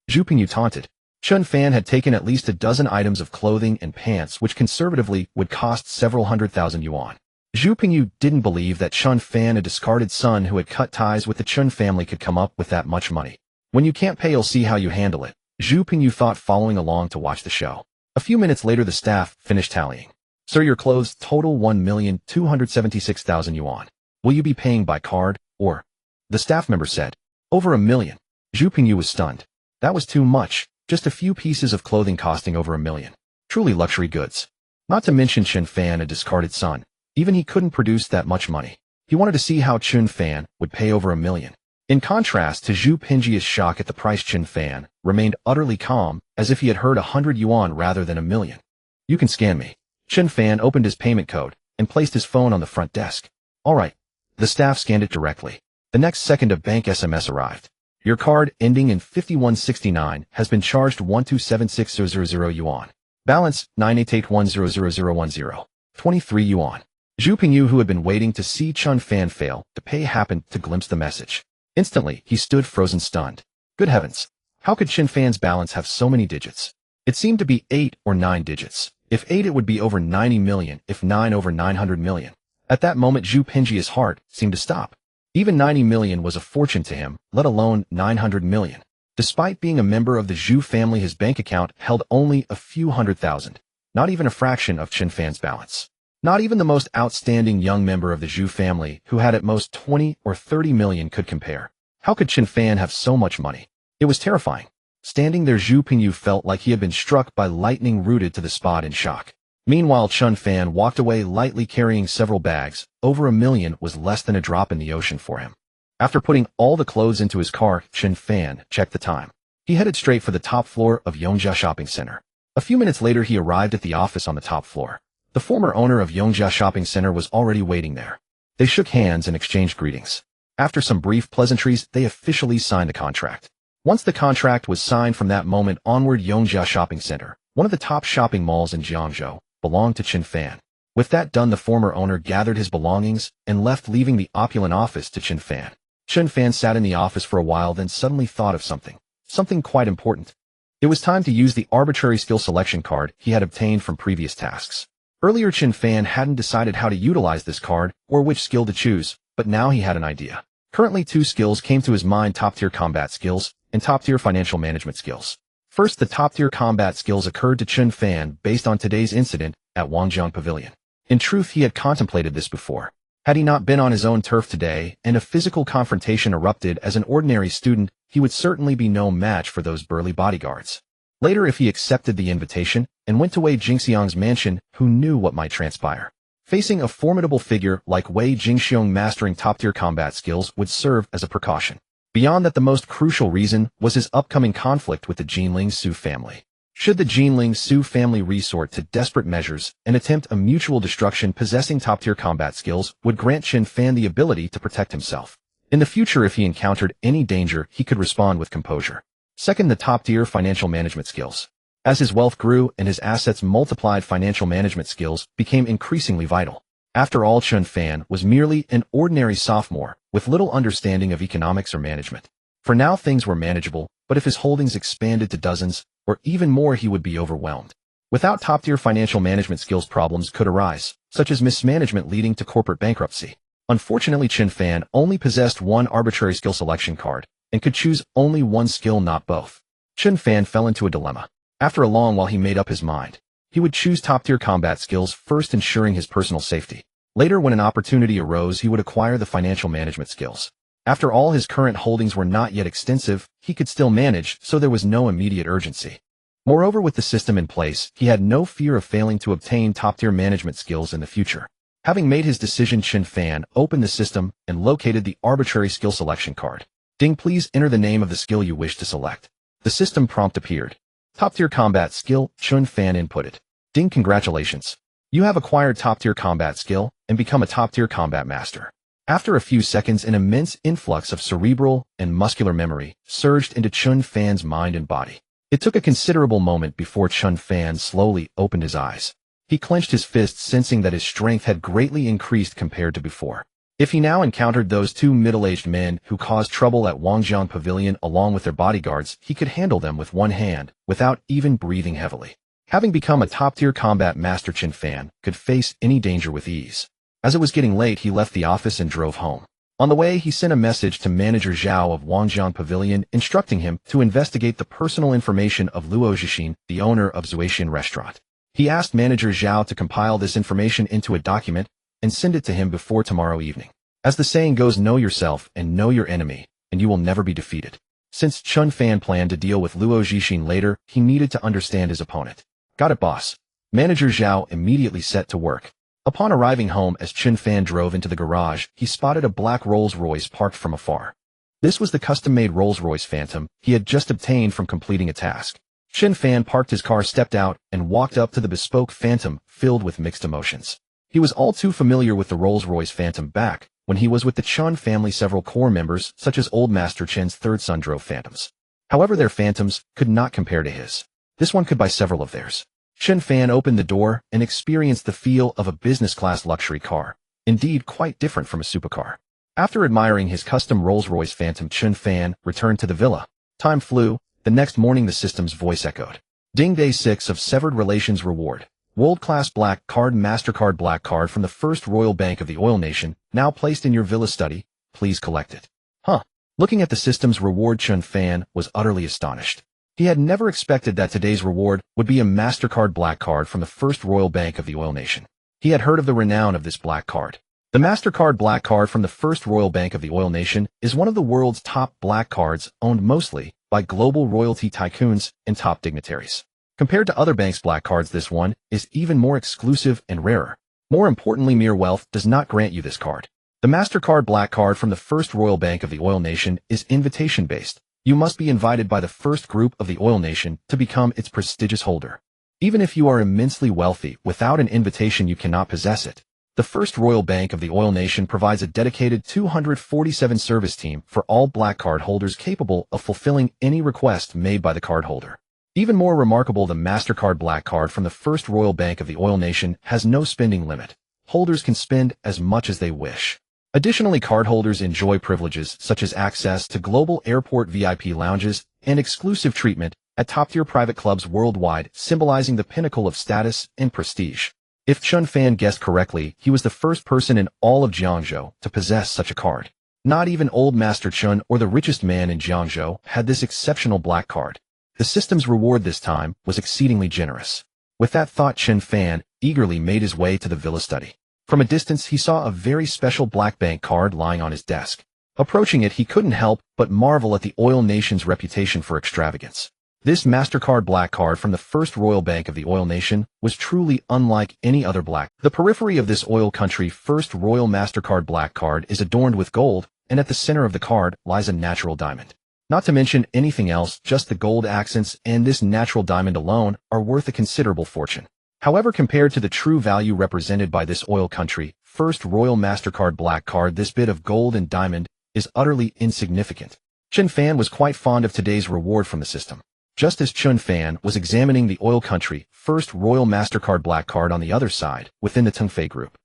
Zhu Pingyu taunted. Chen Fan had taken at least a dozen items of clothing and pants which conservatively would cost several 100,000 yuan. Zhu Pingyu didn't believe that Chen Fan, a discarded son who had cut ties with the Chen family, could come up with that much money. When you can't pay, you'll see how you handle it, Zhu Pingyu thought, following along to watch the show. A few minutes later, the staff finished tallying. Sir, your clothes total 1,276,000 yuan. Will you be paying by card, or? The staff member said. Over 1 million. Zhu Pingyu was stunned. That was too much, just a few pieces of clothing costing over 1 million. Truly luxury goods. Not to mention Chen Fan, a discarded son. Even he couldn't produce that much money. He wanted to see how Chen Fan would pay over 1 million. In contrast to Zhu Pingyi's shock at the price, Chen Fan remained utterly calm, as if he had heard 100 yuan rather than 1 million. You can scan me. Chen Fan opened his payment code and placed his phone on the front desk. All right. The staff scanned it directly. The next second, a bank SMS arrived. Your card, ending in 5169, has been charged 1276000 yuan. Balance, 988100010. 23 yuan. Zhu Pingyu, who had been waiting to see Chen Fan fail to pay, happened to glimpse the message. Instantly, he stood frozen, stunned. Good heavens! How could Chen Fan's balance have so many digits? It seemed to be 8 or 9 digits. If 8, it would be over 90 million, if 9, over 900 million. At that moment, Zhu Pingyi's heart seemed to stop. Even 90 million was a fortune to him, let alone 900 million. Despite being a member of the Zhu family, his bank account held only a few 100,000. not even a fraction of Chen Fan's balance. Not even the most outstanding young member of the Zhu family, who had at most 20 or 30 million, could compare. How could Chen Fan have so much money? It was terrifying. Standing there, Zhu Pingyu felt like he had been struck by lightning, rooted to the spot in shock. Meanwhile, Chen Fan walked away lightly, carrying several bags. Over $1 million was less than a drop in the ocean for him. After putting all the clothes into his car, Chen Fan checked the time. He headed straight for the top floor of Yongzhou Shopping Center. A few minutes later, he arrived at the office on the top floor. The former owner of Yongzhou Shopping Center was already waiting there. They shook hands and exchanged greetings. After some brief pleasantries, they officially signed the contract. Once the contract was signed, from that moment onward, Yongzhou Shopping Center, one of the top shopping malls in Jiangzhou, belonged to Chen Fan. With that done, the former owner gathered his belongings and left, leaving the opulent office to Chen Fan. Chen Fan sat in the office for a while, then suddenly thought of something quite important. It was time to use the arbitrary skill selection card he had obtained from previous tasks. Earlier, Chen Fan hadn't decided how to utilize this card or which skill to choose, but now he had an idea. Currently, two skills came to his mind: top-tier combat skills and top-tier financial management skills. First, the top-tier combat skills occurred to Chen Fan based on today's incident at Wangjang Pavilion. In truth, he had contemplated this before. Had he not been on his own turf today and a physical confrontation erupted as an ordinary student, he would certainly be no match for those burly bodyguards. Later, if he accepted the invitation and went to Wei Jingxiang's mansion, who knew what might transpire? Facing a formidable figure like Wei Jingxiang, mastering top-tier combat skills would serve as a precaution. Beyond that, the most crucial reason was his upcoming conflict with the Jinling Su family. Should the Jinling Su family resort to desperate measures and attempt a mutual destruction, possessing top-tier combat skills would grant Chen Fan the ability to protect himself. In the future, if he encountered any danger, he could respond with composure. Second, the top-tier financial management skills. As his wealth grew and his assets multiplied, financial management skills became increasingly vital. After all, Chen Fan was merely an ordinary sophomore with little understanding of economics or management. For now, things were manageable, but if his holdings expanded to dozens or even more, he would be overwhelmed. Without top-tier financial management skills, problems could arise, such as mismanagement leading to corporate bankruptcy. Unfortunately, Chen Fan only possessed one arbitrary skill selection card and could choose only one skill, not both. Chen Fan fell into a dilemma. After a long while, he made up his mind. He would choose top-tier combat skills, first ensuring his personal safety. Later, when an opportunity arose, he would acquire the financial management skills. After all, his current holdings were not yet extensive, he could still manage, so there was no immediate urgency. Moreover, with the system in place, he had no fear of failing to obtain top-tier management skills in the future. Having made his decision, Chen Fan opened the system and located the arbitrary skill selection card. Ding, please enter the name of the skill you wish to select. The system prompt appeared. Top-tier combat skill, Chen Fan inputted. Ding, congratulations. You have acquired top-tier combat skill and become a top-tier combat master. After a few seconds, an immense influx of cerebral and muscular memory surged into Chen Fan's mind and body. It took a considerable moment before Chen Fan slowly opened his eyes. He clenched his fists, sensing that his strength had greatly increased compared to before. If he now encountered those two middle-aged men who caused trouble at Wangjang Pavilion along with their bodyguards, he could handle them with one hand, without even breathing heavily. Having become a top-tier combat master, Chen Fan could face any danger with ease. As it was getting late, he left the office and drove home. On the way, he sent a message to Manager Zhao of Wangjang Pavilion, instructing him to investigate the personal information of Luo Zhixin, the owner of Zuaxian Restaurant. He asked Manager Zhao to compile this information into a document and send it to him before tomorrow evening. As the saying goes, know yourself and know your enemy, and you will never be defeated. Since Chen Fan planned to deal with Luo Zhixin later, he needed to understand his opponent. Got it, boss. Manager Zhao immediately set to work. Upon arriving home, as Chen Fan drove into the garage, he spotted a black Rolls-Royce parked from afar. This was the custom-made Rolls-Royce Phantom he had just obtained from completing a task. Chen Fan parked his car, stepped out, and walked up to the bespoke Phantom, filled with mixed emotions. He was all too familiar with the Rolls-Royce Phantom back when he was with the Chen family. Several core members, such as Old Master Chen's third son, drove Phantoms. However, their Phantoms could not compare to his. This one could buy several of theirs. Chen Fan opened the door and experienced the feel of a business-class luxury car, indeed quite different from a supercar. After admiring his custom Rolls-Royce Phantom, Chen Fan returned to the villa. Time flew. The next morning, the system's voice echoed. Ding, day 6 of severed relations reward. World-class black card, MasterCard black card from the First Royal Bank of the Oil Nation, now placed in your villa study. Please collect it. Huh. Looking at the system's reward, Chen Fan was utterly astonished. He had never expected that today's reward would be a MasterCard black card from the First Royal Bank of the Oil Nation. He had heard of the renown of this black card. The MasterCard black card from the First Royal Bank of the Oil Nation is one of the world's top black cards, owned mostly by global royalty tycoons and top dignitaries. Compared to other banks' black cards, this one is even more exclusive and rarer. More importantly, mere wealth does not grant you this card. The MasterCard black card from the First Royal Bank of the Oil Nation is invitation-based. You must be invited by the first group of the Oil Nation to become its prestigious holder. Even if you are immensely wealthy, without an invitation you cannot possess it. The First Royal Bank of the Oil Nation provides a dedicated 247 service team for all black card holders capable of fulfilling any request made by the card holder. Even more remarkable, the MasterCard black card from the First Royal Bank of the Oil Nation has no spending limit. Holders can spend as much as they wish. Additionally, cardholders enjoy privileges such as access to global airport VIP lounges and exclusive treatment at top-tier private clubs worldwide, symbolizing the pinnacle of status and prestige. If Chen Fan guessed correctly, he was the first person in all of Jiangzhou to possess such a card. Not even Old Master Chen or the richest man in Jiangzhou had this exceptional black card. The system's reward this time was exceedingly generous. With that thought, Chen Fan eagerly made his way to the villa study. From a distance, he saw a very special black bank card lying on his desk. Approaching it, he couldn't help but marvel at the Oil Nation's reputation for extravagance. This MasterCard black card from the First Royal Bank of the Oil Nation was truly unlike any other black. The periphery of this oil country First Royal MasterCard black card is adorned with gold, and at the center of the card lies a natural diamond. Not to mention anything else, just the gold accents and this natural diamond alone are worth a considerable fortune. However, compared to the true value represented by this oil country First Royal MasterCard black card, this bit of gold and diamond is utterly insignificant. Chen Fan was quite fond of today's reward from the system. Just as Chen Fan was examining the oil country First Royal MasterCard black card on the other side, within the Tengfei Group,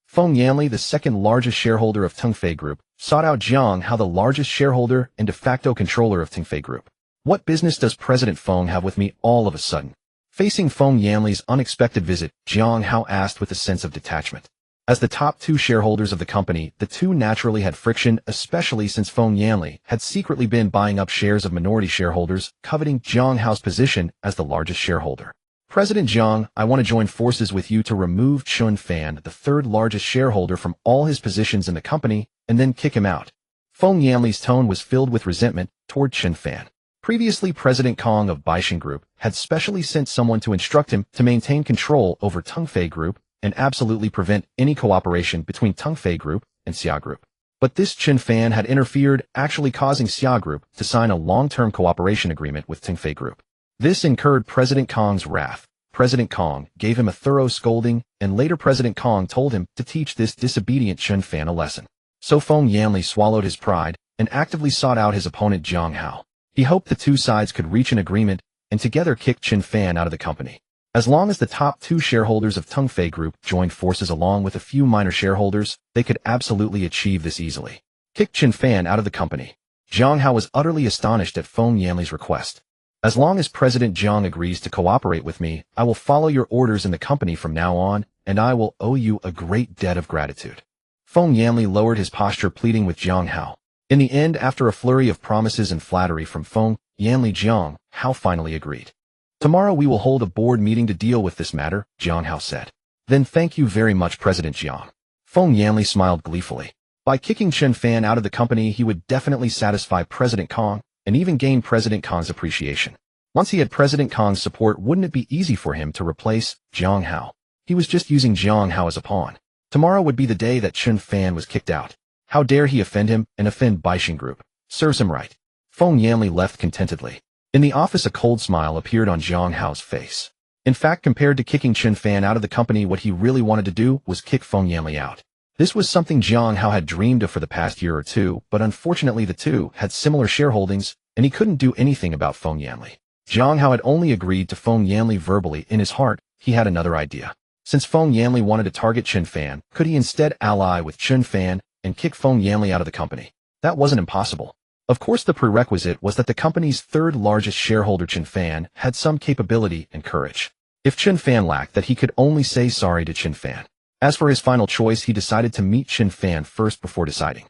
Feng Yanli, the second largest shareholder of Tengfei Group, sought out Jiang Hao, the largest shareholder and de facto controller of Tengfei Group. "What business does President Feng have with me all of a sudden?" Facing Feng Yanli's unexpected visit, Jiang Hao asked with a sense of detachment. As the top two shareholders of the company, the two naturally had friction, especially since Feng Yanli had secretly been buying up shares of minority shareholders, coveting Jiang Hao's position as the largest shareholder. "President Jiang, I want to join forces with you to remove Chen Fan, the third largest shareholder, from all his positions in the company, and then kick him out." Feng Yanli's tone was filled with resentment toward Chen Fan. Previously, President Kong of Baixin Group had specially sent someone to instruct him to maintain control over Tengfei Group and absolutely prevent any cooperation between Tengfei Group and Xia Group. But this Chen Fan had interfered, actually causing Xia Group to sign a long-term cooperation agreement with Tengfei Group. This incurred President Kong's wrath. President Kong gave him a thorough scolding, and later President Kong told him to teach this disobedient Chen Fan a lesson. So Feng Yanli swallowed his pride and actively sought out his opponent Jiang Hao. He hoped the two sides could reach an agreement and together kick Chen Fan out of the company. As long as the top two shareholders of Tengfei Group joined forces along with a few minor shareholders, they could absolutely achieve this easily. Kick Chen Fan out of the company. Jiang Hao was utterly astonished at Feng Yanli's request. "As long as President Jiang agrees to cooperate with me, I will follow your orders in the company from now on, and I will owe you a great debt of gratitude." Feng Yanli lowered his posture, pleading with Jiang Hao. In the end, after a flurry of promises and flattery from Feng Yanli, Jiang Hao finally agreed. "Tomorrow we will hold a board meeting to deal with this matter," Jiang Hao said. "Then thank you very much, President Jiang." Feng Yanli smiled gleefully. By kicking Chen Fan out of the company, he would definitely satisfy President Kong and even gain President Kong's appreciation. Once he had President Kong's support, wouldn't it be easy for him to replace Jiang Hao? He was just using Jiang Hao as a pawn. Tomorrow would be the day that Chen Fan was kicked out. How dare he offend him and offend Baixin Group? Serves him right. Feng Yanli left contentedly. In the office, a cold smile appeared on Jiang Hao's face. In fact, compared to kicking Chen Fan out of the company, what he really wanted to do was kick Feng Yanli out. This was something Jiang Hao had dreamed of for the past year or two, but unfortunately the two had similar shareholdings, and he couldn't do anything about Feng Yanli. Jiang Hao had only agreed to Feng Yanli verbally. In his heart, he had another idea. Since Feng Yanli wanted to target Chen Fan, could he instead ally with Chen Fan and kick Feng Yanli out of the company? That wasn't impossible. Of course, the prerequisite was that the company's third largest shareholder, Chen Fan, had some capability and courage. If Chen Fan lacked that, he could only say sorry to Chen Fan. As for his final choice, he decided to meet Chen Fan first before deciding.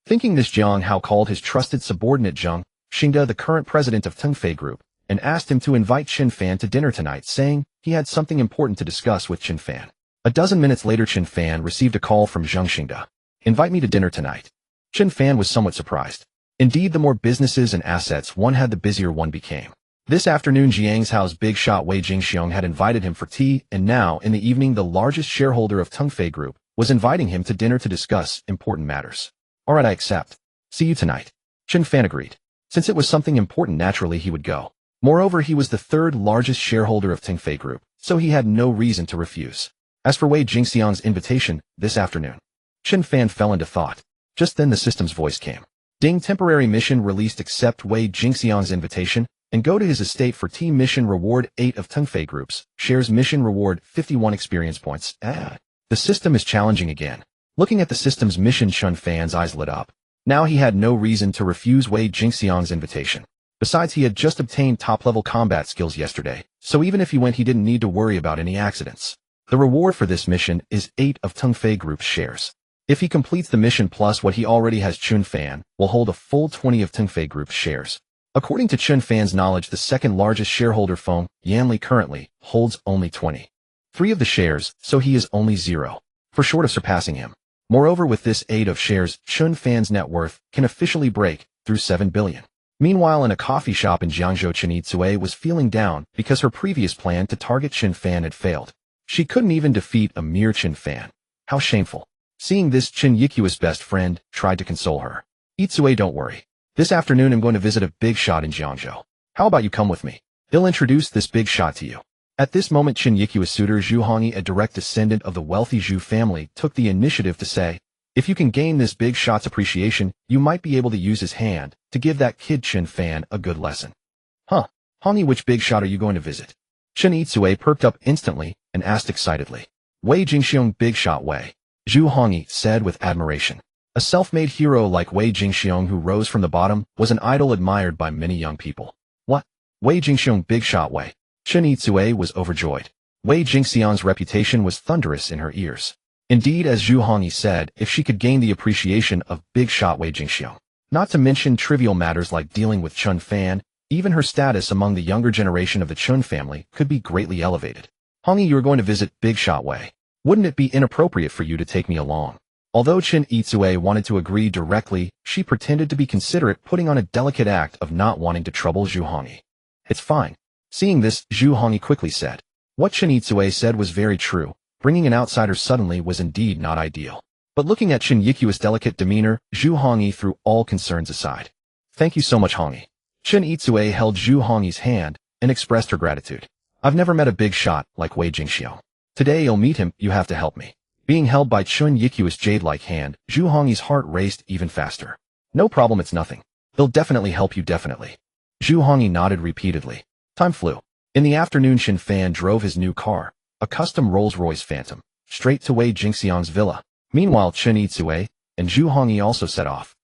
Thinking this, Jiang Hao called his trusted subordinate Zheng Xingde, the current president of Tengfei Group, and asked him to invite Chen Fan to dinner tonight, saying he had something important to discuss with Chen Fan. A dozen minutes later, Chen Fan received a call from Jiangzhou. Invite me to dinner tonight. Chen Fan was somewhat surprised. Indeed, the more businesses and assets one had, the busier one became. This afternoon, Jiangzhou's big shot Wei Jingxiong had invited him for tea, and now, in the evening, the largest shareholder of Tengfei Group was inviting him to dinner to discuss important matters. All right, I accept. See you tonight. Chen Fan agreed. Since it was something important, naturally he would go. Moreover, he was the third largest shareholder of Tengfei Group, so he had no reason to refuse. As for Wei Jingxiong's invitation, this afternoon, Chen Fan fell into thought. Just then the system's voice came. Ding, temporary mission released. Accept Wei Jingxiong's invitation and go to his estate for tea. Mission reward 8 of Tengfei Group's shares. Mission reward 51 experience points. The system is challenging again. Looking at the system's mission, Chen Fan's eyes lit up. Now he had no reason to refuse Wei Jingxiong's invitation. Besides, he had just obtained top-level combat skills yesterday, so even if he went, he didn't need to worry about any accidents. The reward for this mission is 8 of Tengfei Group's shares. If he completes the mission plus what he already has, Chen Fan will hold a full 20 of Tengfei Group's shares. According to Chen Fan's knowledge, the second largest shareholder, Feng Yanli, currently holds only 23 of the shares, so he is only 0 for short of surpassing him. Moreover, with this 8 of shares, Chen Fan's net worth can officially break through 7 billion. Meanwhile, in a coffee shop in Jiangzhou, Chen Yitsue was feeling down because her previous plan to target Chen Fan had failed. She couldn't even defeat a mere Chen Fan. How shameful. Seeing this, Chen Yiku's best friend tried to console her. Yitsue, don't worry. This afternoon I'm going to visit a big shot in Jiangzhou. How about you come with me? They'll introduce this big shot to you. At this moment, Chen Yiku's suitor Zhu Hongyi, a direct descendant of the wealthy Zhu family, took the initiative to say, if you can gain this big shot's appreciation, you might be able to use his hand to give that kid Chen Fan a good lesson. Huh? Hongyi, which big shot are you going to visit? Chen Yitsue perked up instantly and asked excitedly. Wei Jingxiong, big shot Wei. Zhu Hongyi said with admiration. A self-made hero like Wei Jingxiong, who rose from the bottom, was an idol admired by many young people. What? Wei Jingxiong, big shot Wei. Chen Yitsue was overjoyed. Wei Jingxiong's reputation was thunderous in her ears. Indeed, as Zhu Hongyi said, if she could gain the appreciation of big shot Wei Jingxiong, not to mention trivial matters like dealing with Chen Fan, even her status among the younger generation of the Chen family could be greatly elevated. Hongyi, you are going to visit big shot Wei. Wouldn't it be inappropriate for you to take me along? Although Chen Yitsue wanted to agree directly, she pretended to be considerate, putting on a delicate act of not wanting to trouble Zhu Hongyi. It's fine. Seeing this, Zhu Hongyi quickly said. What Chen Yitsue said was very true. Bringing an outsider suddenly was indeed not ideal. But looking at Chen Yiku's delicate demeanor, Zhu Hongyi threw all concerns aside. Thank you so much, Hongyi. Chen Yitsue held Zhu Hongyi's hand and expressed her gratitude. I've never met a big shot like Wei Jingxiong. Today you'll meet him, you have to help me. Being held by Chen Yiku's jade-like hand, Zhu Hongyi's heart raced even faster. No problem, it's nothing. They'll definitely help you, definitely. Zhu Hongyi nodded repeatedly. Time flew. In the afternoon, Chen Fan drove his new car, a custom Rolls-Royce Phantom, straight to Wei Jingxiong's villa. Meanwhile, Chen Yitsue and Zhu Hongyi also set off.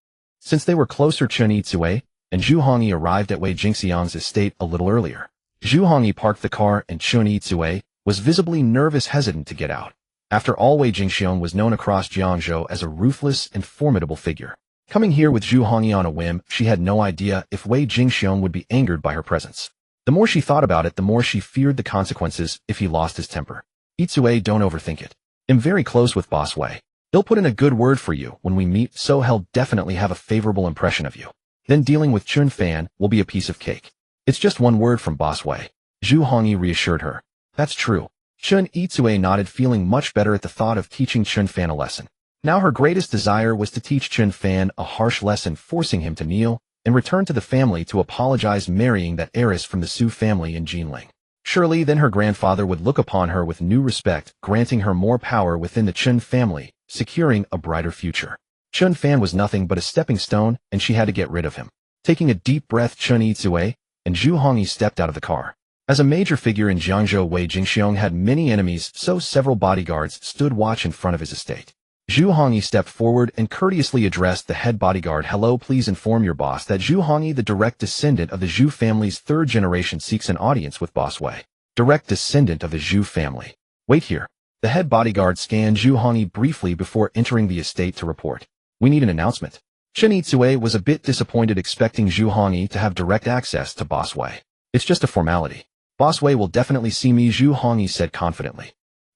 Since they were closer, Chen Yitsue and Zhu Hongyi arrived at Wei Jingxiong's estate a little earlier. Zhu Hongyi parked the car and Chen Yitsue was visibly nervous, hesitant to get out. After all, Wei Jingxiong was known across Jiangzhou as a ruthless and formidable figure. Coming here with Zhu Hongyi on a whim, she had no idea if Wei Jingxiong would be angered by her presence. The more she thought about it, the more she feared the consequences if he lost his temper. Yitsue, don't overthink it. I'm very close with Boss Wei. He'll put in a good word for you when we meet, so he'll definitely have a favorable impression of you. Then dealing with Chen Fan will be a piece of cake. It's just one word from Boss Wei. Zhu Hongyi reassured her. That's true. Chen Yitsue nodded, feeling much better at the thought of teaching Chen Fan a lesson. Now her greatest desire was to teach Chen Fan a harsh lesson, forcing him to kneel and return to the family to apologize, marrying that heiress from the Su family in Jinling. Surely then her grandfather would look upon her with new respect, granting her more power within the Chen family, securing a brighter future. Chen Fan was nothing but a stepping stone, and she had to get rid of him. Taking a deep breath, Chen Yitsue and Zhu Hongyi stepped out of the car. As a major figure in Jiangzhou, Wei Jingxiong had many enemies, so several bodyguards stood watch in front of his estate. Zhu Hongyi stepped forward and courteously addressed the head bodyguard. Hello, please inform your boss that Zhu Hongyi, the direct descendant of the Zhu family's third generation, seeks an audience with Boss Wei. Direct descendant of the Zhu family. Wait here. The head bodyguard scanned Zhu Hongyi briefly before entering the estate to report. We need an announcement. Chen Yitsue was a bit disappointed, expecting Zhu Hongyi to have direct access to Boss Wei. It's just a formality. Boss Wei will definitely see me, Zhu Hongyi said confidently.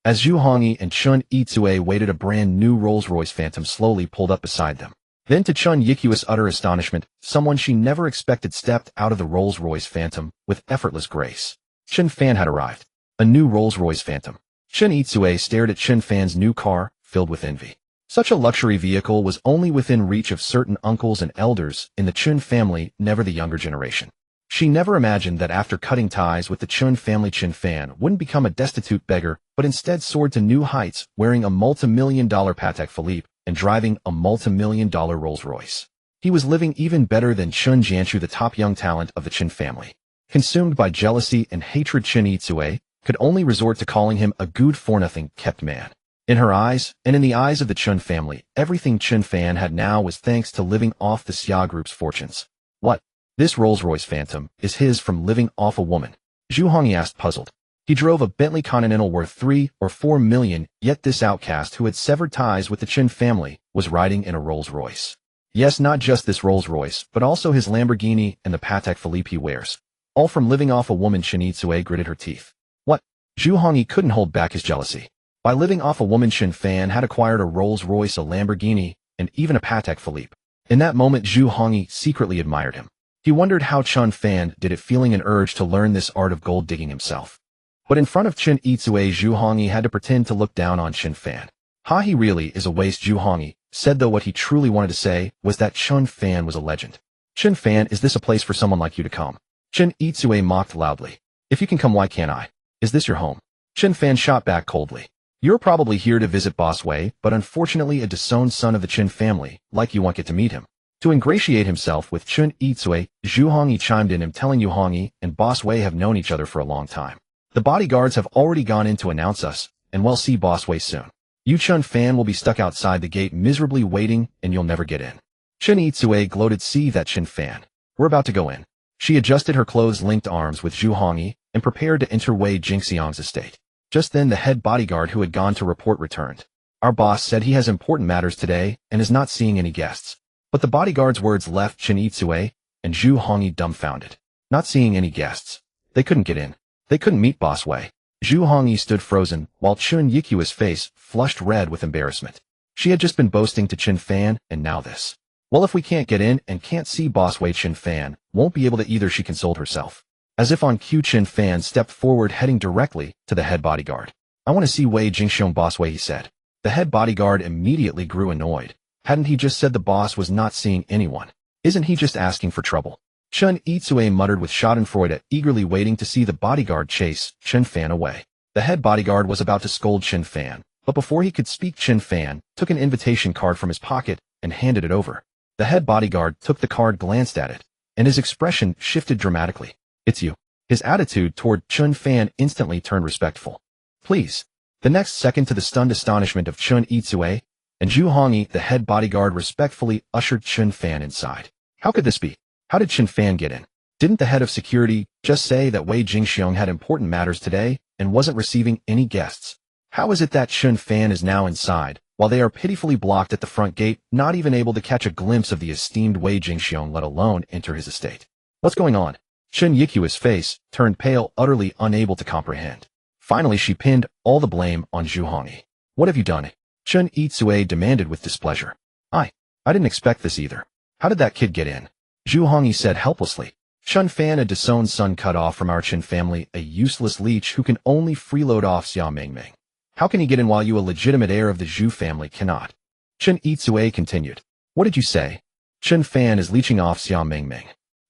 As Zhu Hongyi and Chen Yitsue waited, a brand new Rolls-Royce Phantom slowly pulled up beside them. Then to Chen Yikui's utter astonishment, someone she never expected stepped out of the Rolls-Royce Phantom with effortless grace. Chen Fan had arrived. A new Rolls-Royce Phantom. Chen Yitsue stared at Chen Fan's new car, filled with envy. Such a luxury vehicle was only within reach of certain uncles and elders in the Chen family, never the younger generation. She never imagined that after cutting ties with the Chen family, Chen Fan wouldn't become a destitute beggar, but instead soared to new heights, wearing a multi-million-dollar Patek Philippe and driving a multi-million-dollar Rolls-Royce. He was living even better than Chen Jiangzhou, the top young talent of the Chen family. Consumed by jealousy and hatred, Chen Yitsue could only resort to calling him a good-for-nothing kept man. In her eyes, and in the eyes of the Chen family, everything Chen Fan had now was thanks to living off the Xia Group's fortunes. What? This Rolls-Royce Phantom is his from living off a woman? Zhu Hongyi asked, puzzled. He drove a Bentley Continental worth 3 or 4 million, yet this outcast who had severed ties with the Chen family was riding in a Rolls-Royce. Yes, not just this Rolls-Royce, but also his Lamborghini and the Patek Philippe he wears. All from living off a woman. Chen Yitsue gritted her teeth. What? Zhu Hongyi couldn't hold back his jealousy. By living off a woman, Chen Fan had acquired a Rolls-Royce, a Lamborghini, and even a Patek Philippe. In that moment, Zhu Hongyi secretly admired him. He wondered how Chen Fan did it, feeling an urge to learn this art of gold digging himself. But in front of Chen Yitsue, Zhu Hongyi had to pretend to look down on Chen Fan. Ha, he really is a waste, Zhu Hongyi said, though what he truly wanted to say was that Chen Fan was a legend. Chen Fan, is this a place for someone like you to come? Chen Yitsue mocked loudly. If you can come, why can't I? Is this your home? Chen Fan shot back coldly. You're probably here to visit Boss Wei, but unfortunately a disowned son of the Chen family, like you, won't get to meet him. To ingratiate himself with Chen Yitsue, Zhu Hongyi chimed in, telling you Hongyi and Boss Wei have known each other for a long time. The bodyguards have already gone in to announce us, and we'll see Boss Wei soon. You Chen Fan will be stuck outside the gate miserably waiting, and you'll never get in. Chen Yitsue gloated, see that Chen Fan. We're about to go in. She adjusted her clothes-linked arms with Zhu Hongyi and prepared to enter Wei Jingxiang's estate. Just then the head bodyguard who had gone to report returned. Our boss said he has important matters today and is not seeing any guests. But the bodyguard's words left Chen Yitsue and Zhu Hongyi dumbfounded. Not seeing any guests. They couldn't get in. They couldn't meet Boss Wei. Zhu Hongyi stood frozen, while Chen Yikui's face flushed red with embarrassment. She had just been boasting to Chen Fan, and now this. Well, if we can't get in and can't see Boss Wei, Chen Fan won't be able to either, she consoled herself. As if on cue, Chen Fan stepped forward, heading directly to the head bodyguard. I want to see Wei Jingxiang, Boss Wei, he said. The head bodyguard immediately grew annoyed. Hadn't he just said the boss was not seeing anyone? Isn't he just asking for trouble? Chen Yitsue muttered with schadenfreude, eagerly waiting to see the bodyguard chase Chen Fan away. The head bodyguard was about to scold Chen Fan, but before he could speak, Chen Fan took an invitation card from his pocket and handed it over. The head bodyguard took the card, glanced at it, and his expression shifted dramatically. It's you. His attitude toward Chen Fan instantly turned respectful. Please. The next second, to the stunned astonishment of Chen Yitsue and Zhu Hongyi, the head bodyguard respectfully ushered Chen Fan inside. How could this be? How did Chen Fan get in? Didn't the head of security just say that Wei Jingxiang had important matters today and wasn't receiving any guests? How is it that Chen Fan is now inside, while they are pitifully blocked at the front gate, not even able to catch a glimpse of the esteemed Wei Jingxiang, let alone enter his estate? What's going on? Chen Yikui's face turned pale, utterly unable to comprehend. Finally, she pinned all the blame on Zhu Hongyi. What have you done? Chen Yitsue demanded with displeasure. I didn't expect this either. How did that kid get in? Zhu Hongyi said helplessly. Chen Fan, a disowned son cut off from our Chen family, a useless leech who can only freeload off Xia Mingming. How can he get in while you, a legitimate heir of the Zhu family, cannot? Chen Yitsue continued. What did you say? Chen Fan is leeching off Xia Mingming.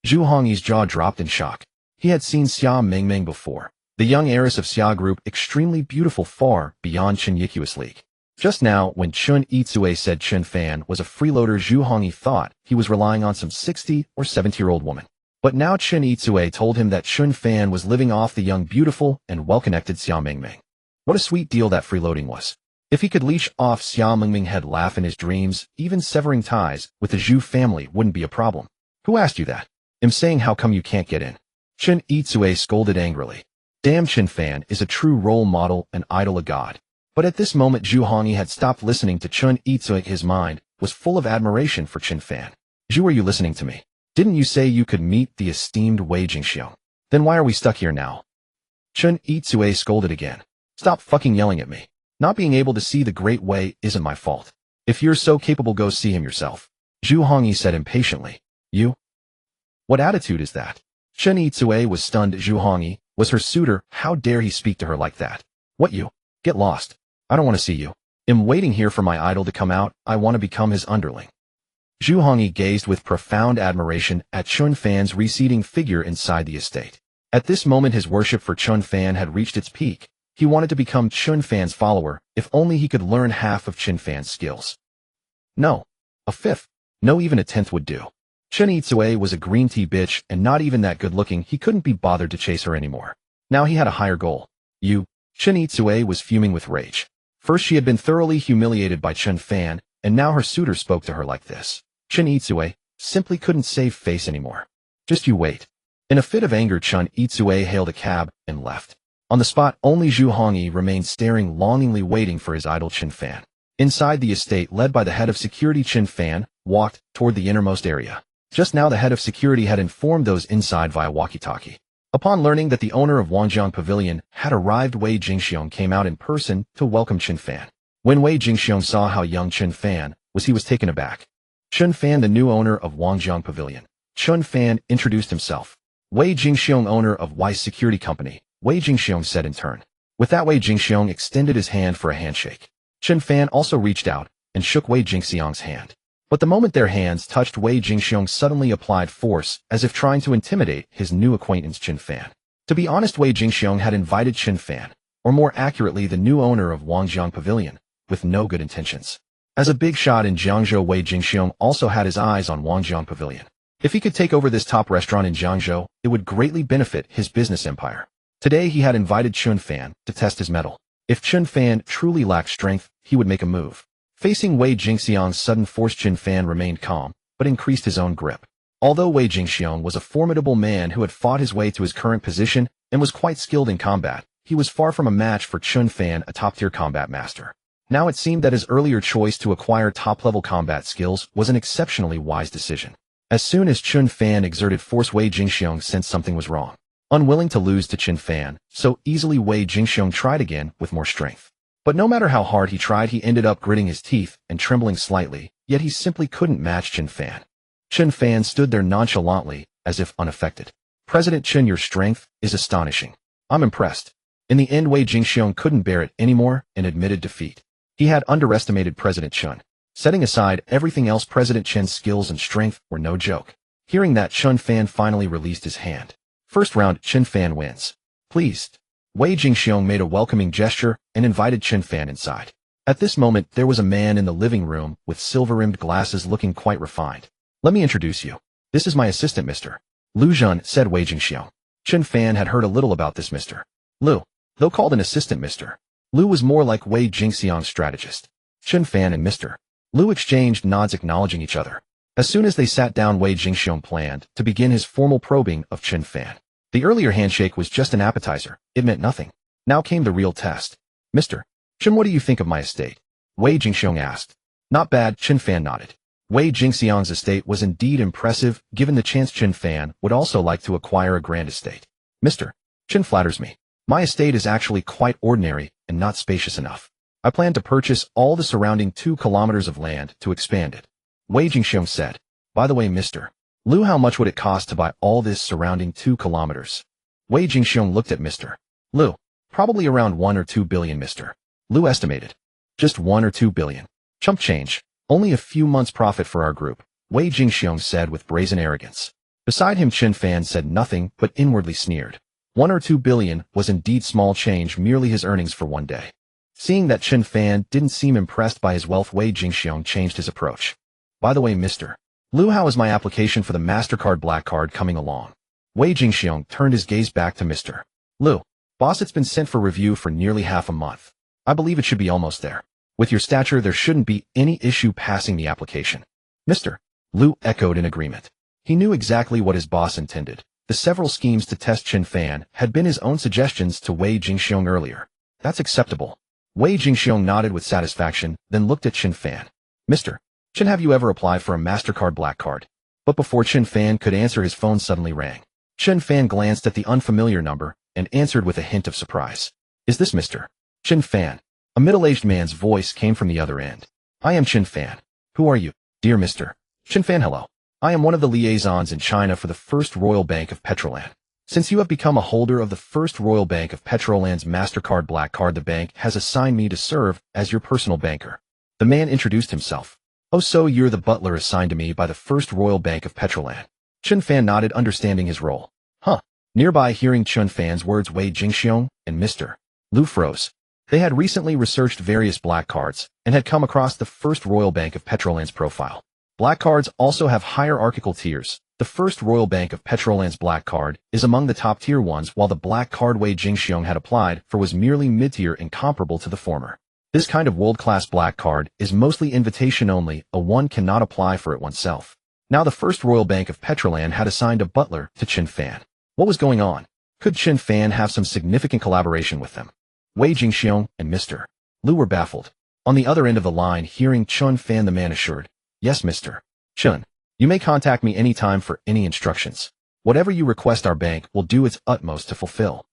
Zhu Hongyi's jaw dropped in shock. He had seen Xia Mingming before, the young heiress of Xia Group, extremely beautiful, far beyond Chen Yikui's league. Just now, when Chen Yitsue said Chen Fan was a freeloader, Zhu Hongyi thought he was relying on some 60 or 70-year-old woman. But now Chen Yitsue told him that Chen Fan was living off the young, beautiful, and well-connected Xia Mingming. What a sweet deal that freeloading was. If he could leech off Xia Mingming, he'd laugh in his dreams. Even severing ties with the Zhu family wouldn't be a problem. Who asked you that? I'm saying, how come you can't get in? Chen Yitsue scolded angrily. Damn, Chen Fan is a true role model, an idol, a god. But at this moment, Zhu Hongyi had stopped listening to Chen Yitsue. His mind was full of admiration for Chen Fan. Zhu, are you listening to me? Didn't you say you could meet the esteemed Wei Jingxiang? Then why are we stuck here now? Chen Yitsue scolded again. Stop fucking yelling at me. Not being able to see the Great Way isn't my fault. If you're so capable, go see him yourself. Zhu Hongyi said impatiently. You? What attitude is that? Chen Yitsue was stunned. Zhu Hongyi was her suitor. How dare he speak to her like that? What you? Get lost. I don't want to see you. I'm waiting here for my idol to come out. I want to become his underling. Zhu Hongyi gazed with profound admiration at Chen Fan's receding figure inside the estate. At this moment his worship for Chen Fan had reached its peak. He wanted to become Chen Fan's follower, if only he could learn half of Chen Fan's skills. No. A fifth. No, even a tenth would do. Chen Yitsue was a green tea bitch and not even that good looking. He couldn't be bothered to chase her anymore. Now he had a higher goal. You. Chen Yitsue was fuming with rage. First she had been thoroughly humiliated by Chen Fan, and now her suitor spoke to her like this. Chen Yitsue simply couldn't save face anymore. Just you wait. In a fit of anger, Chen Yitsue hailed a cab and left. On the spot, only Zhu Hongyi remained staring longingly, waiting for his idol Chen Fan. Inside the estate, led by the head of security, Chen Fan walked toward the innermost area. Just now the head of security had informed those inside via walkie-talkie. Upon learning that the owner of Wangjiang Pavilion had arrived, Wei Jingxiong came out in person to welcome Chen Fan. When Wei Jingxiong saw how young Chen Fan was, he was taken aback. Chen Fan, the new owner of Wangjiang Pavilion. Chen Fan introduced himself. Wei Jingxiong, owner of Wei's security company, Wei Jingxiong said in turn. With that, Wei Jingxiong extended his hand for a handshake. Chen Fan also reached out and shook Wei Jingxiong's hand. But the moment their hands touched, Wei Jingxiong suddenly applied force, as if trying to intimidate his new acquaintance Chen Fan. To be honest, Wei Jingxiong had invited Chen Fan, or more accurately the new owner of Wangjiang Pavilion, with no good intentions. As a big shot in Jiangzhou, Wei Jingxiong also had his eyes on Wangjiang Pavilion. If he could take over this top restaurant in Jiangzhou, it would greatly benefit his business empire. Today he had invited Chen Fan to test his mettle. If Chen Fan truly lacked strength, he would make a move. Facing Wei Jingxiong's sudden force, Chen Fan remained calm, but increased his own grip. Although Wei Jingxiong was a formidable man who had fought his way to his current position and was quite skilled in combat, he was far from a match for Chen Fan, a top-tier combat master. Now it seemed that his earlier choice to acquire top-level combat skills was an exceptionally wise decision. As soon as Chen Fan exerted force, Wei Jingxiong sensed something was wrong. Unwilling to lose to Chen Fan so easily, Wei Jingxiong tried again with more strength. But no matter how hard he tried, he ended up gritting his teeth and trembling slightly, yet he simply couldn't match Chen Fan. Chen Fan stood there nonchalantly, as if unaffected. President Chen, your strength is astonishing. I'm impressed. In the end, Wei Jingxiong couldn't bear it anymore and admitted defeat. He had underestimated President Chen. Setting aside everything else, President Chen's skills and strength were no joke. Hearing that, Chen Fan finally released his hand. First round, Chen Fan wins. Pleased. Wei Jingxiong made a welcoming gesture and invited Chen Fan inside. At this moment, there was a man in the living room with silver-rimmed glasses, looking quite refined. Let me introduce you. This is my assistant, Mr. Lu Zhen, said Wei Jingxiong. Chen Fan had heard a little about this Mr. Lu. Though called an assistant, Mr. Lu was more like Wei Jingxiong's strategist. Chen Fan and Mr. Lu exchanged nods, acknowledging each other. As soon as they sat down, Wei Jingxiong planned to begin his formal probing of Chen Fan. The earlier handshake was just an appetizer. It meant nothing. Now came the real test. Mr. Chen, what do you think of my estate? Wei Jingxiong asked. Not bad, Chen Fan nodded. Wei Jingxiong's estate was indeed impressive. Given the chance, Chen Fan would also like to acquire a grand estate. Mr. Chen flatters me. My estate is actually quite ordinary and not spacious enough. I plan to purchase all the surrounding 2 kilometers of land to expand it. Wei Jingxiong said. By the way, Mr. Lu, how much would it cost to buy all this surrounding 2 kilometers? Wei Jingxiong looked at Mr. Lu. Probably around 1 or 2 billion, Mr. Lu estimated. Just 1 or 2 billion. Chump change. Only a few months' profit for our group, Wei Jingxiong said with brazen arrogance. Beside him, Chen Fan said nothing but inwardly sneered. 1 or 2 billion was indeed small change, merely his earnings for one day. Seeing that Chen Fan didn't seem impressed by his wealth, Wei Jingxiong changed his approach. By the way, Mr. Lu, how is my application for the MasterCard Black Card coming along? Wei Jingxiong turned his gaze back to Mr. Lu. Boss, it's been sent for review for nearly half a month. I believe it should be almost there. With your stature, there shouldn't be any issue passing the application. Mr. Lu echoed in agreement. He knew exactly what his boss intended. The several schemes to test Chen Fan had been his own suggestions to Wei Jingxiong earlier. That's acceptable. Wei Jingxiong nodded with satisfaction, then looked at Chen Fan. Mr. Chen, have you ever applied for a MasterCard Black Card? But before Chen Fan could answer, his phone suddenly rang. Chen Fan glanced at the unfamiliar number and answered with a hint of surprise. Is this Mr. Chen Fan? A middle-aged man's voice came from the other end. I am Chen Fan. Who are you? Dear Mr. Chen Fan, hello. I am one of the liaisons in China for the First Royal Bank of Petroland. Since you have become a holder of the First Royal Bank of Petroland's MasterCard Black Card, the bank has assigned me to serve as your personal banker. The man introduced himself. Oh, so you're the butler assigned to me by the First Royal Bank of Petroland. Chen Fan nodded, understanding his role. Huh. Nearby, hearing Chen Fan's words, Wei Jingxiong and Mr. Lu froze. They had recently researched various black cards and had come across the First Royal Bank of Petroland's profile. Black cards also have hierarchical tiers. The First Royal Bank of Petroland's black card is among the top tier ones, while the black card Wei Jingxiong had applied for was merely mid-tier and comparable to the former. This kind of world-class black card is mostly invitation only, one cannot apply for it oneself. Now the First Royal Bank of Petroland had assigned a butler to Chen Fan. What was going on? Could Chen Fan have some significant collaboration with them? Wei Jingxiong and Mr. Lu were baffled. On the other end of the line, hearing Chen Fan, the man assured, Yes, Mr. Chen. You may contact me anytime for any instructions. Whatever you request, our bank will do its utmost to fulfill.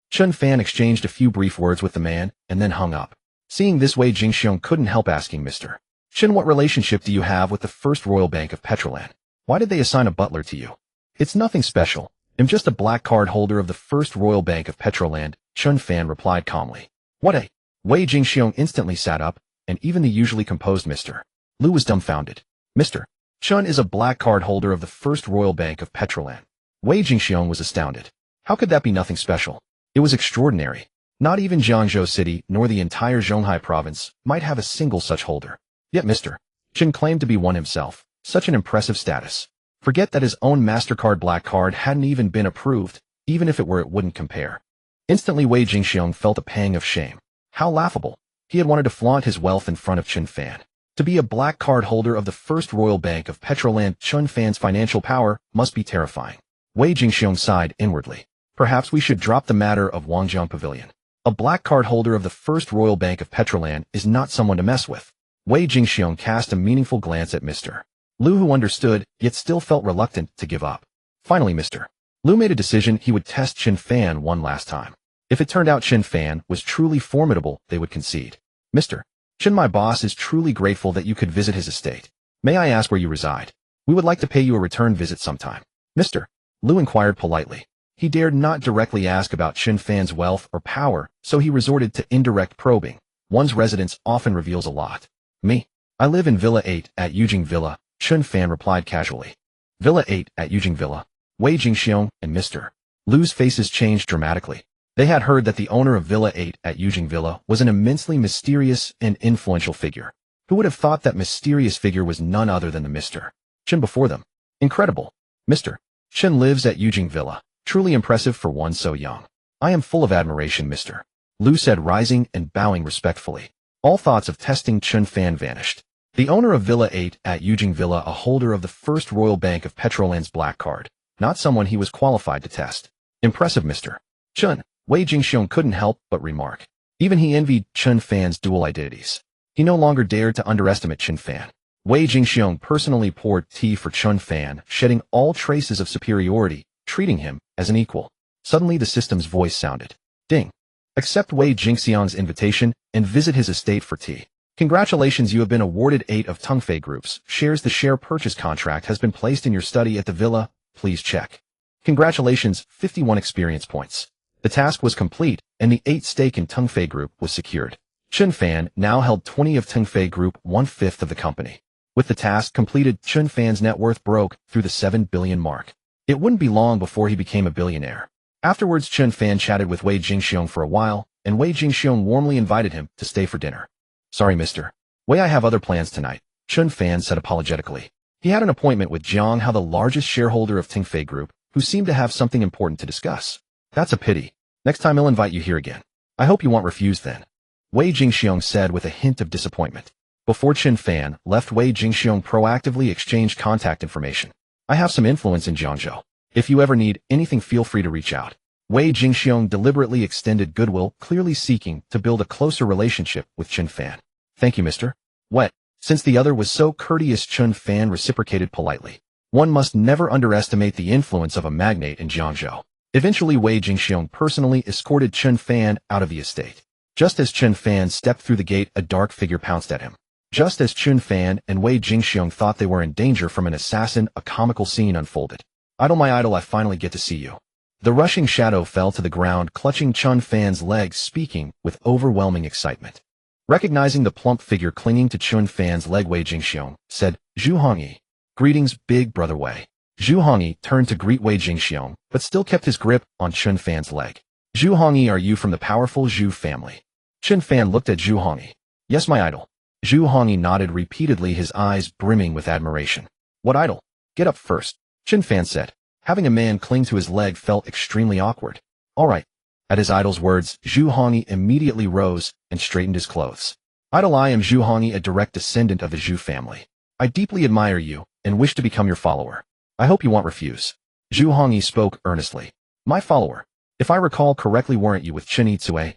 Chen Fan exchanged a few brief words with the man and then hung up. Seeing this, Wei Jingxiong couldn't help asking, Mr. Chen, what relationship do you have with the First Royal Bank of Petroland? Why did they assign a butler to you? It's nothing special. I'm just a black card holder of the First Royal Bank of Petroland, Chen Fan replied calmly. What a... Wei Jingxiong instantly sat up, and even the usually composed Mr. Lu was dumbfounded. Mr. Chen is a black card holder of the First Royal Bank of Petroland. Wei Jingxiong was astounded. How could that be nothing special? It was extraordinary. Not even Jiangzhou city nor the entire Zhonghai province might have a single such holder. Yet Mr. Chen claimed to be one himself. Such an impressive status. Forget that his own MasterCard Black Card hadn't even been approved. Even if it were, it wouldn't compare. Instantly, Wei Jingxiong felt a pang of shame. How laughable. He had wanted to flaunt his wealth in front of Chen Fan. To be a black card holder of the First Royal Bank of Petroland, Chen Fan's financial power must be terrifying. Wei Jingxiong sighed inwardly. Perhaps we should drop the matter of Wangjiang Pavilion. A black card holder of the First Royal Bank of Petroland is not someone to mess with. Wei Jingxiong cast a meaningful glance at Mr. Lu, who understood, yet still felt reluctant to give up. Finally, Mr. Lu made a decision he would test Chen Fan one last time. If it turned out Chen Fan was truly formidable, they would concede. Mr. Chen, my boss is truly grateful that you could visit his estate. May I ask where you reside? We would like to pay you a return visit sometime. Mr. Lu inquired politely. He dared not directly ask about Chen Fan's wealth or power, so he resorted to indirect probing. One's residence often reveals a lot. Me? I live in Villa 8 at Yujing Villa, Chen Fan replied casually. Villa 8 at Yujing Villa. Wei Jingxiong and Mr. Lu's faces changed dramatically. They had heard that the owner of Villa 8 at Yujing Villa was an immensely mysterious and influential figure. Who would have thought that mysterious figure was none other than the Mr. Chen before them? Incredible. Mr. Chen lives at Yujing Villa. Truly impressive for one so young. I am full of admiration, Mr. Lu said, rising and bowing respectfully. All thoughts of testing Chen Fan vanished. The owner of Villa 8 at Yujing Villa, a holder of the First Royal Bank of Petroland's black card. Not someone he was qualified to test. Impressive, Mr. Chen. Wei Jingxiong couldn't help but remark. Even he envied Chen Fan's dual identities. He no longer dared to underestimate Chen Fan. Wei Jingxiong personally poured tea for Chen Fan, shedding all traces of superiority, treating him as an equal. Suddenly the system's voice sounded. Ding. Accept Wei Jingxiong's invitation and visit his estate for tea. Congratulations, you have been awarded 8 of Tungfei Group's shares. The share purchase contract has been placed in your study at the villa. Please check. Congratulations, 51 experience points. The task was complete, and the 8 stake in Tungfei Group was secured. Chen Fan now held 20 of Tungfei Group, 1/5 of the company. With the task completed, Chen Fan's net worth broke through the 7 billion mark. It wouldn't be long before he became a billionaire. Afterwards, Chen Fan chatted with Wei Jingxiong for a while, and Wei Jingxiong warmly invited him to stay for dinner. Sorry, Mr. Wei, I have other plans tonight, Chen Fan said apologetically. He had an appointment with Jiangzhou, the largest shareholder of Tungfei Group, who seemed to have something important to discuss. That's a pity. Next time I'll invite you here again. I hope you won't refuse then. Wei Jingxiong said with a hint of disappointment. Before Chen Fan left, Wei Jingxiong proactively exchanged contact information. I have some influence in Jiangzhou. If you ever need anything, feel free to reach out. Wei Jingxiong deliberately extended goodwill, clearly seeking to build a closer relationship with Chen Fan. Thank you, Mr. Wei. Since the other was so courteous, Chen Fan reciprocated politely. One must never underestimate the influence of a magnate in Jiangzhou. Eventually, Wei Jingxiong personally escorted Chen Fan out of the estate. Just as Chen Fan stepped through the gate, a dark figure pounced at him. Just as Chen Fan and Wei Jingxiong thought they were in danger from an assassin, a comical scene unfolded. "Idol, my idol, I finally get to see you." The rushing shadow fell to the ground, clutching Chen Fan's legs, speaking with overwhelming excitement. Recognizing the plump figure clinging to Chen Fan's leg, Wei Jingxiong said, "Zhu Hongyi." "Greetings, big brother Wei." Zhu Hongyi turned to greet Wei Jingxiong, but still kept his grip on Chen Fan's leg. "Zhu Hongyi, are you from the powerful Zhu family?" Chen Fan looked at Zhu Hongyi. "Yes, my idol." Zhu Hongyi nodded repeatedly, his eyes brimming with admiration. "What idol? Get up first," Chen Fan said. Having a man cling to his leg felt extremely awkward. "All right." At his idol's words, Zhu Hongyi immediately rose and straightened his clothes. "Idol, I am Zhu Hongyi, a direct descendant of the Zhu family. I deeply admire you and wish to become your follower. I hope you won't refuse." Zhu Hongyi spoke earnestly. "My follower? If I recall correctly, weren't you with Chen Yitsue?"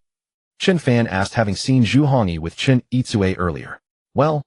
Chen Fan asked, having seen Zhu Hongyi with Chen Yitsue earlier. "Well,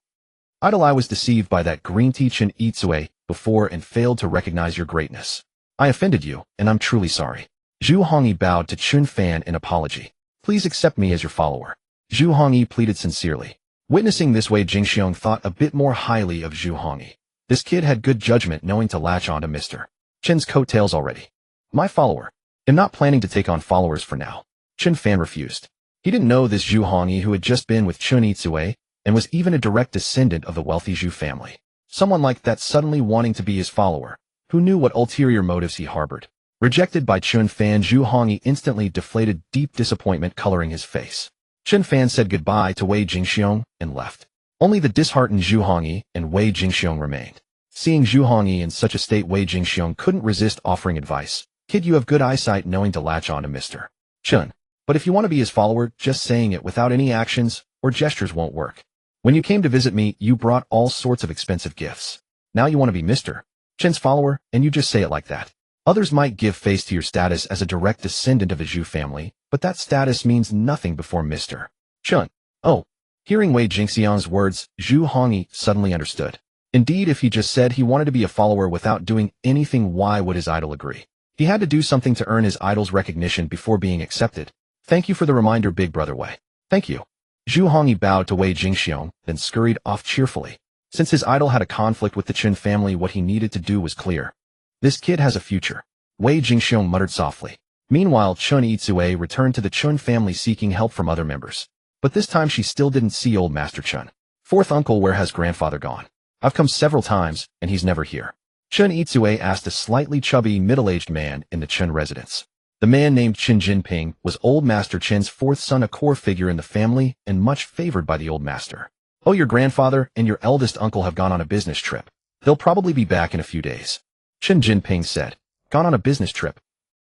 idol, I was deceived by that green tea Chen Yitsue before and failed to recognize your greatness. I offended you, and I'm truly sorry." Zhu Hongyi bowed to Chen Fan in apology. "Please accept me as your follower." Zhu Hongyi pleaded sincerely. Witnessing this, Wei Jingxiong thought a bit more highly of Zhu Hongyi. This kid had good judgment, knowing to latch on to Mr. Chen's coattails already. "My follower. I'm not planning to take on followers for now." Chen Fan refused. He didn't know this Zhu Hongyi, who had just been with Chen Yitsue and was even a direct descendant of the wealthy Zhu family. Someone like that suddenly wanting to be his follower. Who knew what ulterior motives he harbored? Rejected by Chen Fan, Zhu Hongyi instantly deflated, deep disappointment coloring his face. Chen Fan said goodbye to Wei Jingxiong and left. Only the disheartened Zhu Hongyi and Wei Jingxiong remained. Seeing Zhu Hongyi in such a state, Wei Jingxiong couldn't resist offering advice. "Kid, you have good eyesight, knowing to latch on to Mr. Chen. But if you want to be his follower, just saying it without any actions or gestures won't work. When you came to visit me, you brought all sorts of expensive gifts. Now you want to be Mr. Chen's follower, and you just say it like that. Others might give face to your status as a direct descendant of the Zhu family, but that status means nothing before Mr. Chen." "Oh." Hearing Wei Jingxiong's words, Zhu Hongyi suddenly understood. Indeed, if he just said he wanted to be a follower without doing anything, why would his idol agree? He had to do something to earn his idol's recognition before being accepted. "Thank you for the reminder, big brother Wei." "Thank you." Zhu Hongyi bowed to Wei Jingxiong, then scurried off cheerfully. Since his idol had a conflict with the Chen family, what he needed to do was clear. "This kid has a future," Wei Jingxiong muttered softly. Meanwhile, Chen Yitsue returned to the Chen family seeking help from other members. But this time she still didn't see old Master Chen. "Fourth uncle, where has grandfather gone? I've come several times, and he's never here." Chen Yitsue asked a slightly chubby, middle-aged man in the Chen residence. The man, named Chen Jinping, was old Master Chen's fourth son, a core figure in the family and much favored by the old master. "Oh, your grandfather and your eldest uncle have gone on a business trip. They'll probably be back in a few days," Chen Jinping said. "Gone on a business trip?"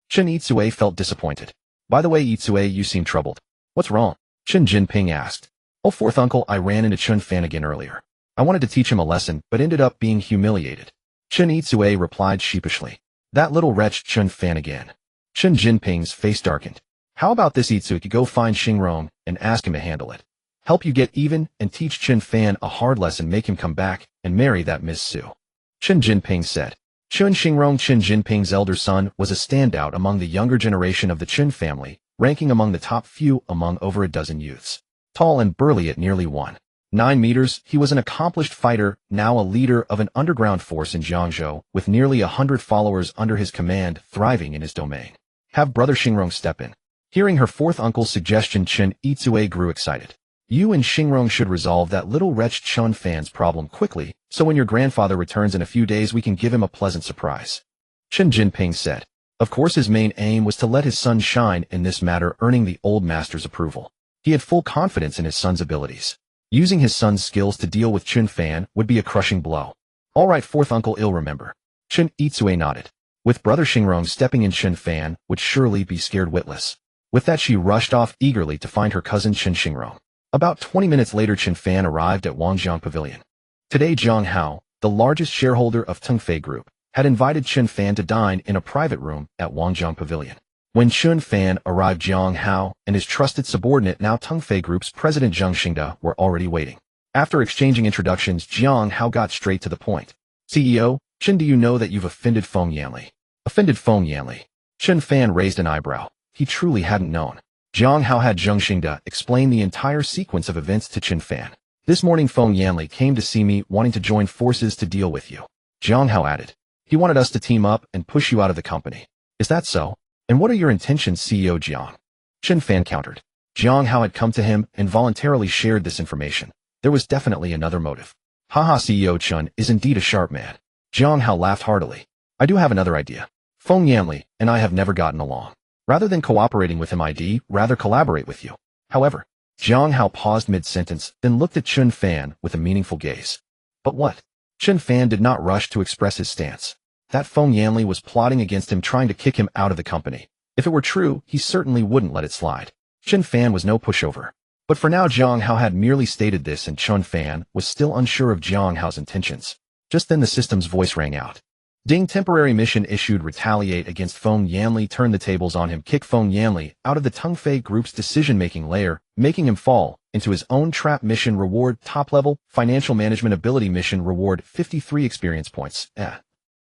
Chen Yitsue felt disappointed. "By the way, Yitsue, you seem troubled. What's wrong?" Chen Jinping asked. "Oh, fourth uncle, I ran into Chen Fan again earlier. I wanted to teach him a lesson, but ended up being humiliated." Chen Yitsue replied sheepishly. "That little wretch Chen Fan again." Chen Jinping's face darkened. "How about this, Yitsue, go find Xingrong and ask him to handle it. Help you get even and teach Chen Fan a hard lesson, make him come back and marry that Miss Su," Chen Jinping said. Chen Xingrong, Chen Jinping's elder son, was a standout among the younger generation of the Chen family, ranking among the top few among over a dozen youths. Tall and burly at nearly 1.9 meters, he was an accomplished fighter, now a leader of an underground force in Jiangzhou, with nearly 100 followers under his command, thriving in his domain. "Have brother Xingrong step in." Hearing her fourth uncle's suggestion, Chen Yitsue grew excited. "You and Xingrong should resolve that little wretch Chen Fan's problem quickly, so when your grandfather returns in a few days we can give him a pleasant surprise," Chen Jinping said. Of course, his main aim was to let his son shine in this matter, earning the old master's approval. He had full confidence in his son's abilities. Using his son's skills to deal with Chen Fan would be a crushing blow. "All right, fourth uncle, I'll remember." Chen Yitsue nodded. With brother Xingrong stepping in, Chen Fan would surely be scared witless. With that, she rushed off eagerly to find her cousin Chen Xingrong. About 20 minutes later, Chen Fan arrived at Wangjiang Pavilion. Today, Jiang Hao, the largest shareholder of Tengfei Group, had invited Chen Fan to dine in a private room at Wangjiang Pavilion. When Chen Fan arrived, Jiang Hao and his trusted subordinate, now Tengfei Group's president Zheng Xingda, were already waiting. After exchanging introductions, Jiang Hao got straight to the point. "CEO, Chen, do you know that you've offended Feng Yanli? Offended Feng Yanli? Chen Fan raised an eyebrow. He truly hadn't known. Jiang Hao had Zheng Xingde explain the entire sequence of events to Chen Fan. This morning Feng Yanli came to see me wanting to join forces to deal with you. Jiang Hao added. He wanted us to team up and push you out of the company. Is that so? And what are your intentions, CEO Jiang? Chen Fan countered. Jiang Hao had come to him and voluntarily shared this information. There was definitely another motive. Haha, CEO Chen is indeed a sharp man. Jiang Hao laughed heartily. I do have another idea. Feng Yanli and I have never gotten along. Rather than cooperating with him, I'd rather collaborate with you. However, Jiang Hao paused mid-sentence, then looked at Chen Fan with a meaningful gaze. But what? Chen Fan did not rush to express his stance. That Feng Yanli was plotting against him, trying to kick him out of the company. If it were true, he certainly wouldn't let it slide. Chen Fan was no pushover. But for now Jiang Hao had merely stated this and Chen Fan was still unsure of Jiang Hao's intentions. Just then the system's voice rang out. Ding, temporary mission issued. Retaliate against Feng Yanli. Turn the tables on him. Kick Feng Yanli out of the Tungfei Group's decision-making layer, making him fall into his own trap. Mission reward top-level financial management ability. Mission reward 53 experience points.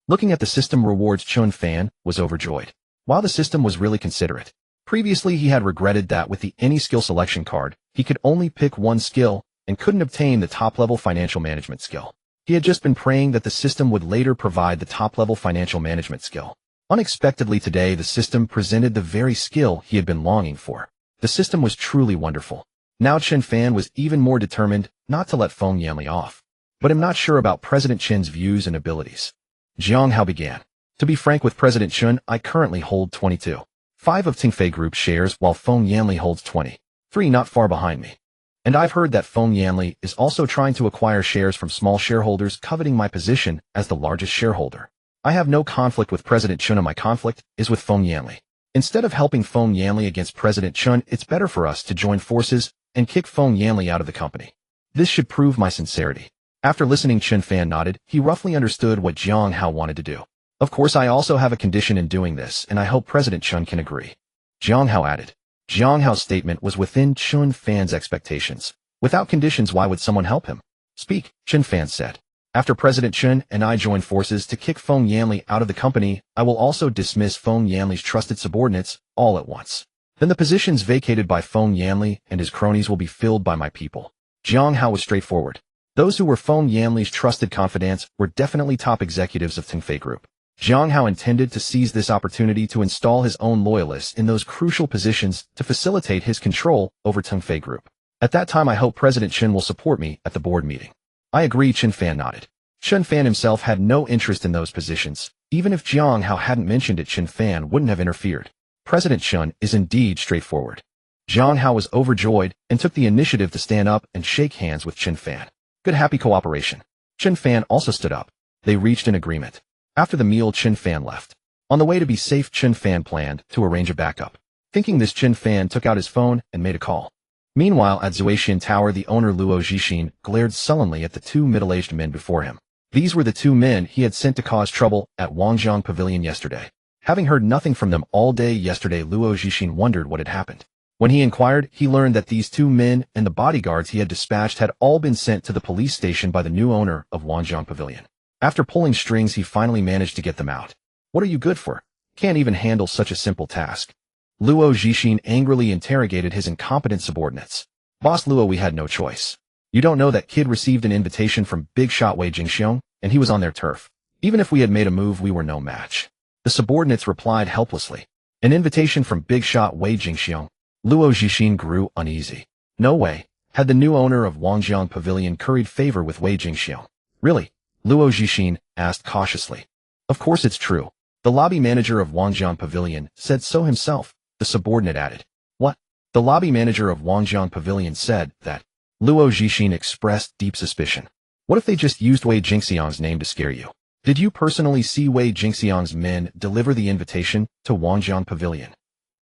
Looking at the system rewards, Chen Fan was overjoyed. While the system was really considerate. Previously he had regretted that with the any skill selection card, he could only pick one skill and couldn't obtain the top-level financial management skill. He had just been praying that the system would later provide the top-level financial management skill. Unexpectedly today the system presented the very skill he had been longing for. The system was truly wonderful. Now Chen Fan was even more determined not to let Feng Yanli off. But I'm not sure about President Chen's views and abilities. Jiang Hao began. To be frank with President Chen, I currently hold 22.5 of Tungfei Group shares while Feng Yanli holds 23, not far behind me. And I've heard that Feng Yanli is also trying to acquire shares from small shareholders, coveting my position as the largest shareholder. I have no conflict with President Chen, and my conflict is with Feng Yanli. Instead of helping Feng Yanli against President Chen, it's better for us to join forces and kick Feng Yanli out of the company. This should prove my sincerity. After listening, Chen Fan nodded. He roughly understood what Jiang Hao wanted to do. Of course, I also have a condition in doing this, and I hope President Chen can agree. Jiang Hao added. Jiang Hao's statement was within Chen Fan's expectations. Without conditions, why would someone help him? Speak, Chen Fan said. After President Chen and I join forces to kick Feng Yanli out of the company, I will also dismiss Feng Yanli's trusted subordinates all at once. Then the positions vacated by Feng Yanli and his cronies will be filled by my people. Jiang Hao was straightforward. Those who were Feng Yanli's trusted confidants were definitely top executives of Tungfei Group. Jiang Hao intended to seize this opportunity to install his own loyalists in those crucial positions to facilitate his control over Tungfei Group. At that time, I hope President Chen will support me at the board meeting. I agree, Chen Fan nodded. Chen Fan himself had no interest in those positions. Even if Jiang Hao hadn't mentioned it, Chen Fan wouldn't have interfered. President Chen is indeed straightforward. Jiang Hao was overjoyed and took the initiative to stand up and shake hands with Chen Fan. Good happy cooperation. Chen Fan also stood up. They reached an agreement. After the meal, Chen Fan left. On the way to be safe, Chen Fan planned to arrange a backup. Thinking this, Chen Fan took out his phone and made a call. Meanwhile, at Zuaxian Tower, the owner Luo Zhixin glared sullenly at the two middle-aged men before him. These were the two men he had sent to cause trouble at Wangjiang Pavilion yesterday. Having heard nothing from them all day yesterday, Luo Zhixin wondered what had happened. When he inquired, he learned that these two men and the bodyguards he had dispatched had all been sent to the police station by the new owner of Wangjiang Pavilion. After pulling strings, he finally managed to get them out. What are you good for? Can't even handle such a simple task. Luo Zhixin angrily interrogated his incompetent subordinates. Boss Luo, we had no choice. You don't know that kid received an invitation from big shot Wei Jingxiong, and he was on their turf. Even if we had made a move, we were no match. The subordinates replied helplessly. An invitation from big shot Wei Jingxiong. Luo Zhixin grew uneasy. No way. Had the new owner of Wangjiang Pavilion curried favor with Wei Jingxiong? Really? Luo Zhixin asked cautiously. Of course it's true. The lobby manager of Wangjiang Pavilion said so himself, the subordinate added. What? The lobby manager of Wangjiang Pavilion said that. Luo Zhixin expressed deep suspicion. What if they just used Wei Jingxiong's name to scare you? Did you personally see Wei Jingxiong's men deliver the invitation to Wangjiang Pavilion?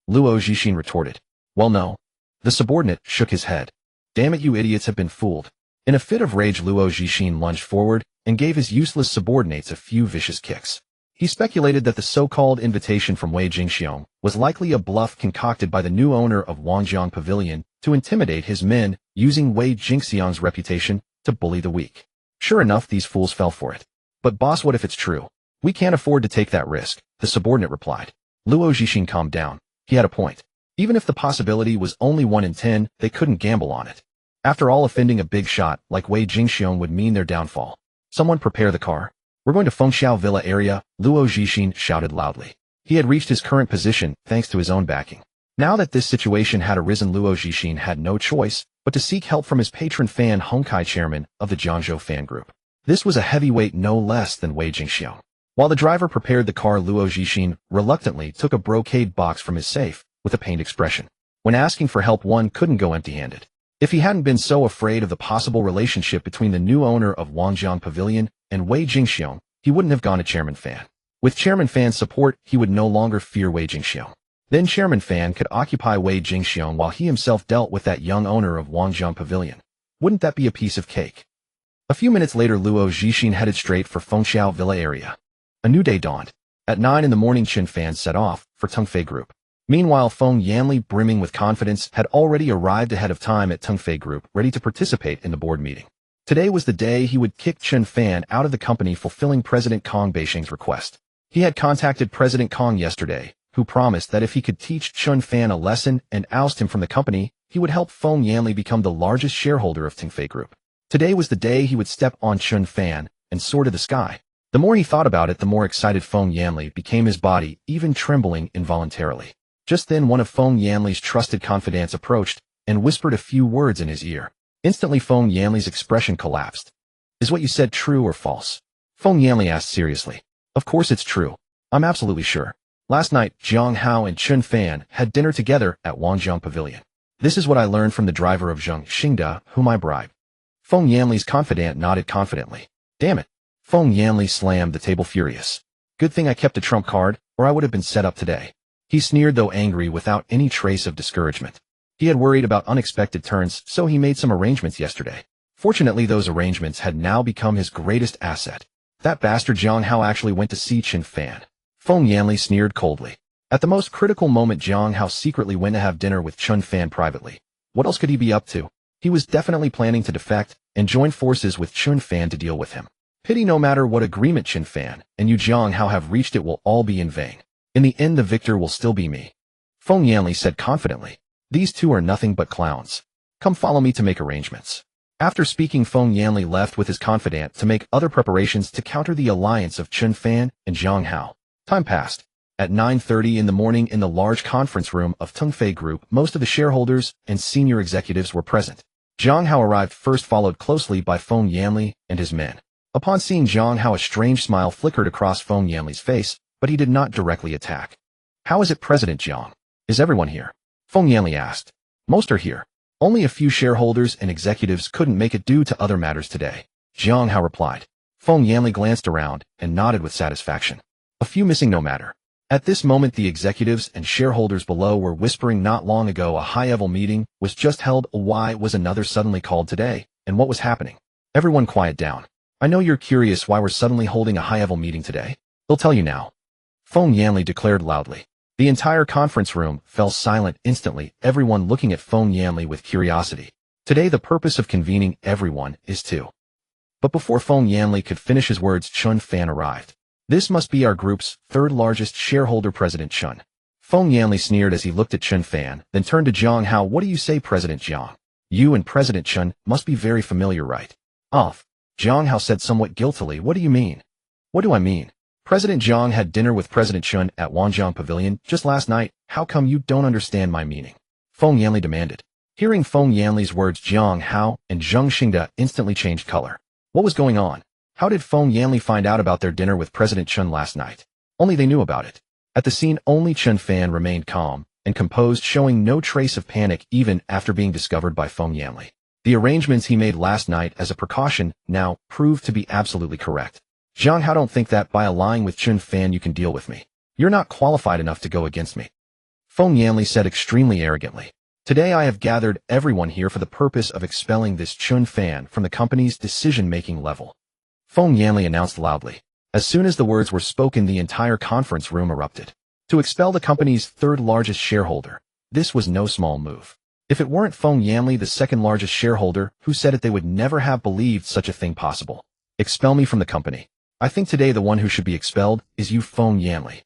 Luo Zhixin retorted. Well, no. The subordinate shook his head. Damn it, you idiots have been fooled. In a fit of rage, Luo Zhixin lunged forward and gave his useless subordinates a few vicious kicks. He speculated that the so-called invitation from Wei Jingxiong was likely a bluff concocted by the new owner of Wangjiang Pavilion to intimidate his men, using Wei Jingxiong's reputation to bully the weak. Sure enough, these fools fell for it. But boss, what if it's true? We can't afford to take that risk, the subordinate replied. Luo Zixin calmed down. He had a point. Even if the possibility was only 1 in 10, they couldn't gamble on it. After all, offending a big shot like Wei Jingxiong would mean their downfall. Someone prepare the car. We're going to Fengxiao Villa area, Luo Zixin shouted loudly. He had reached his current position thanks to his own backing. Now that this situation had arisen, Luo Zixin had no choice but to seek help from his patron Fan Hongkai, chairman of the Jiangzhou fan group. This was a heavyweight no less than Wei Jingxiong. While the driver prepared the car, Luo Zixin reluctantly took a brocade box from his safe with a pained expression. When asking for help, one couldn't go empty-handed. If he hadn't been so afraid of the possible relationship between the new owner of Wangjiang Pavilion and Wei Jingxiong, he wouldn't have gone to Chairman Fan. With Chairman Fan's support, he would no longer fear Wei Jingxiong. Then Chairman Fan could occupy Wei Jingxiong while he himself dealt with that young owner of Wangjiang Pavilion. Wouldn't that be a piece of cake? A few minutes later, Luo Zixin headed straight for Fengxiao Villa area. A new day dawned. At 9 in the morning, Chen Fan set off for Tungfei Group. Meanwhile, Feng Yanli, brimming with confidence, had already arrived ahead of time at Tungfei Group, ready to participate in the board meeting. Today was the day he would kick Chen Fan out of the company, fulfilling President Kong Beisheng's request. He had contacted President Kong yesterday, who promised that if he could teach Chen Fan a lesson and oust him from the company, he would help Feng Yanli become the largest shareholder of Tungfei Group. Today was the day he would step on Chen Fan and soar to the sky. The more he thought about it, the more excited Feng Yanli became, his body even trembling involuntarily. Just then, one of Feng Yanli's trusted confidants approached and whispered a few words in his ear. Instantly, Feng Yanli's expression collapsed. Is what you said true or false? Feng Yanli asked seriously. Of course it's true. I'm absolutely sure. Last night, Jiang Hao and Chen Fan had dinner together at Wangjiang Pavilion. This is what I learned from the driver of Zheng Xingda, whom I bribed. Feng Yanli's confidant nodded confidently. Damn it. Feng Yanli slammed the table, furious. Good thing I kept a trump card, or I would have been set up today. He sneered, though angry, without any trace of discouragement. He had worried about unexpected turns, so he made some arrangements yesterday. Fortunately, those arrangements had now become his greatest asset. That bastard Jiang Hao actually went to see Chen Fan. Feng Yanli sneered coldly. At the most critical moment, Jiang Hao secretly went to have dinner with Chen Fan privately. What else could he be up to? He was definitely planning to defect and join forces with Chen Fan to deal with him. Pity no matter what agreement Chen Fan and you Jiang Hao have reached, it will all be in vain. In the end, the victor will still be me. Feng Yanli said confidently. These two are nothing but clowns. Come follow me to make arrangements. After speaking, Feng Yanli left with his confidant to make other preparations to counter the alliance of Chen Fan and Jiang Hao. Time passed. At 9:30 in the morning, in the large conference room of Tungfei Group, most of the shareholders and senior executives were present. Jiang Hao arrived first, followed closely by Feng Yanli and his men. Upon seeing Jiang Hao, a strange smile flickered across Feng Yanli's face, but he did not directly attack. How is it, President Jiang? Is everyone here? Feng Yanli asked. Most are here. Only a few shareholders and executives couldn't make it due to other matters today, Jiang Hao replied. Feng Yanli glanced around and nodded with satisfaction. A few missing, no matter. At this moment, the executives and shareholders below were whispering. Not long ago, a high-level meeting was just held. Why was another suddenly called today, and what was happening? Everyone quiet down. I know you're curious why we're suddenly holding a high-level meeting today. They'll tell you now. Feng Yanli declared loudly. The entire conference room fell silent instantly, everyone looking at Feng Yanli with curiosity. Today, the purpose of convening everyone is to. But before Feng Yanli could finish his words, Chen Fan arrived. This must be our group's third largest shareholder, President Chen. Feng Yanli sneered as he looked at Chen Fan, then turned to Jiang Hao. What do you say, President Jiang? You and President Chen must be very familiar, right? Jiang Hao said somewhat guiltily. What do you mean? What do I mean? President Jiang had dinner with President Chen at Wangjiang Pavilion just last night. How come you don't understand my meaning? Feng Yanli demanded. Hearing Feng Yanli's words, Jiang Hao and Zheng Xingda instantly changed color. What was going on? How did Feng Yanli find out about their dinner with President Chen last night? Only they knew about it. At the scene, only Chen Fan remained calm and composed, showing no trace of panic even after being discovered by Feng Yanli. The arrangements he made last night as a precaution now proved to be absolutely correct. Jiang Hao, don't think that by allying with Chen Fan you can deal with me. You're not qualified enough to go against me. Feng Yanli said extremely arrogantly. Today I have gathered everyone here for the purpose of expelling this Chen Fan from the company's decision-making level. Feng Yanli announced loudly. As soon as the words were spoken, the entire conference room erupted. To expel the company's third largest shareholder, this was no small move. If it weren't Feng Yanli, the second largest shareholder, who said it, they would never have believed such a thing possible. Expel me from the company. I think today the one who should be expelled is you, Feng Yanli.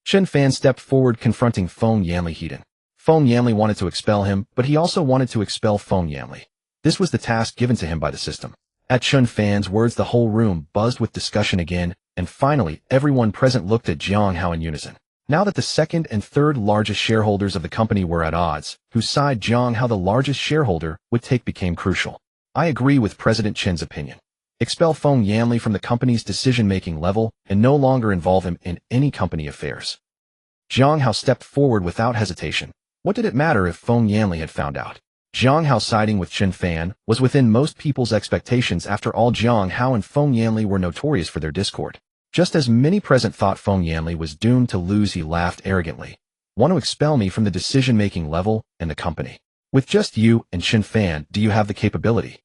Chen Fan stepped forward, confronting Feng Yanli heated. Feng Yanli wanted to expel him, but he also wanted to expel Feng Yanli. This was the task given to him by the system. At Chen Fan's words, the whole room buzzed with discussion again, and finally, everyone present looked at Jiangzhou in unison. Now that the second and third largest shareholders of the company were at odds, whose side Jiangzhou, the largest shareholder, would take became crucial. I agree with President Chen's opinion. Expel Feng Yanli from the company's decision-making level and no longer involve him in any company affairs. Jiangzhou stepped forward without hesitation. What did it matter if Feng Yanli had found out? Jiangzhou siding with Chen Fan was within most people's expectations. After all, Jiangzhou and Feng Yanli were notorious for their discord. Just as many present thought Feng Yanli was doomed to lose, he laughed arrogantly. Want to expel me from the decision-making level and the company? With just you and Chen Fan, do you have the capability?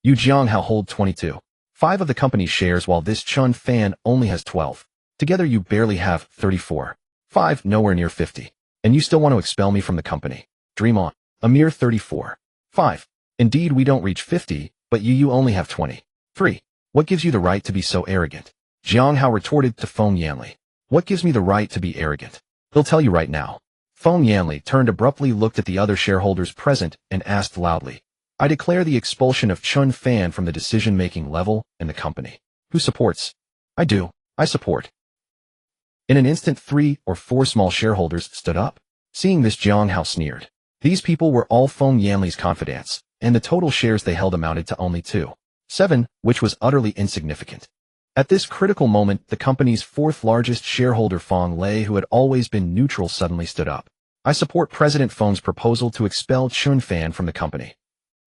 You, Jiangzhou, hold 22.5 of the company's shares, while this Chen Fan only has 12. Together you barely have 34.5, nowhere near 50. And you still want to expel me from the company? Dream on. A mere 34.5. Indeed, we don't reach 50, but you only have 23. What gives you the right to be so arrogant? Jiangzhou retorted to Feng Yanli. What gives me the right to be arrogant? He'll tell you right now. Feng Yanli turned abruptly, looked at the other shareholders present, and asked loudly. I declare the expulsion of Chen Fan from the decision-making level and the company. Who supports? I do. I support. In an instant, 3 or 4 small shareholders stood up. Seeing this, Jiangzhou sneered. These people were all Feng Yanli's confidants, and the total shares they held amounted to only 2.7, which was utterly insignificant. At this critical moment, the company's fourth largest shareholder, Feng Lei, who had always been neutral, suddenly stood up. I support President Feng's proposal to expel Chen Fan from the company.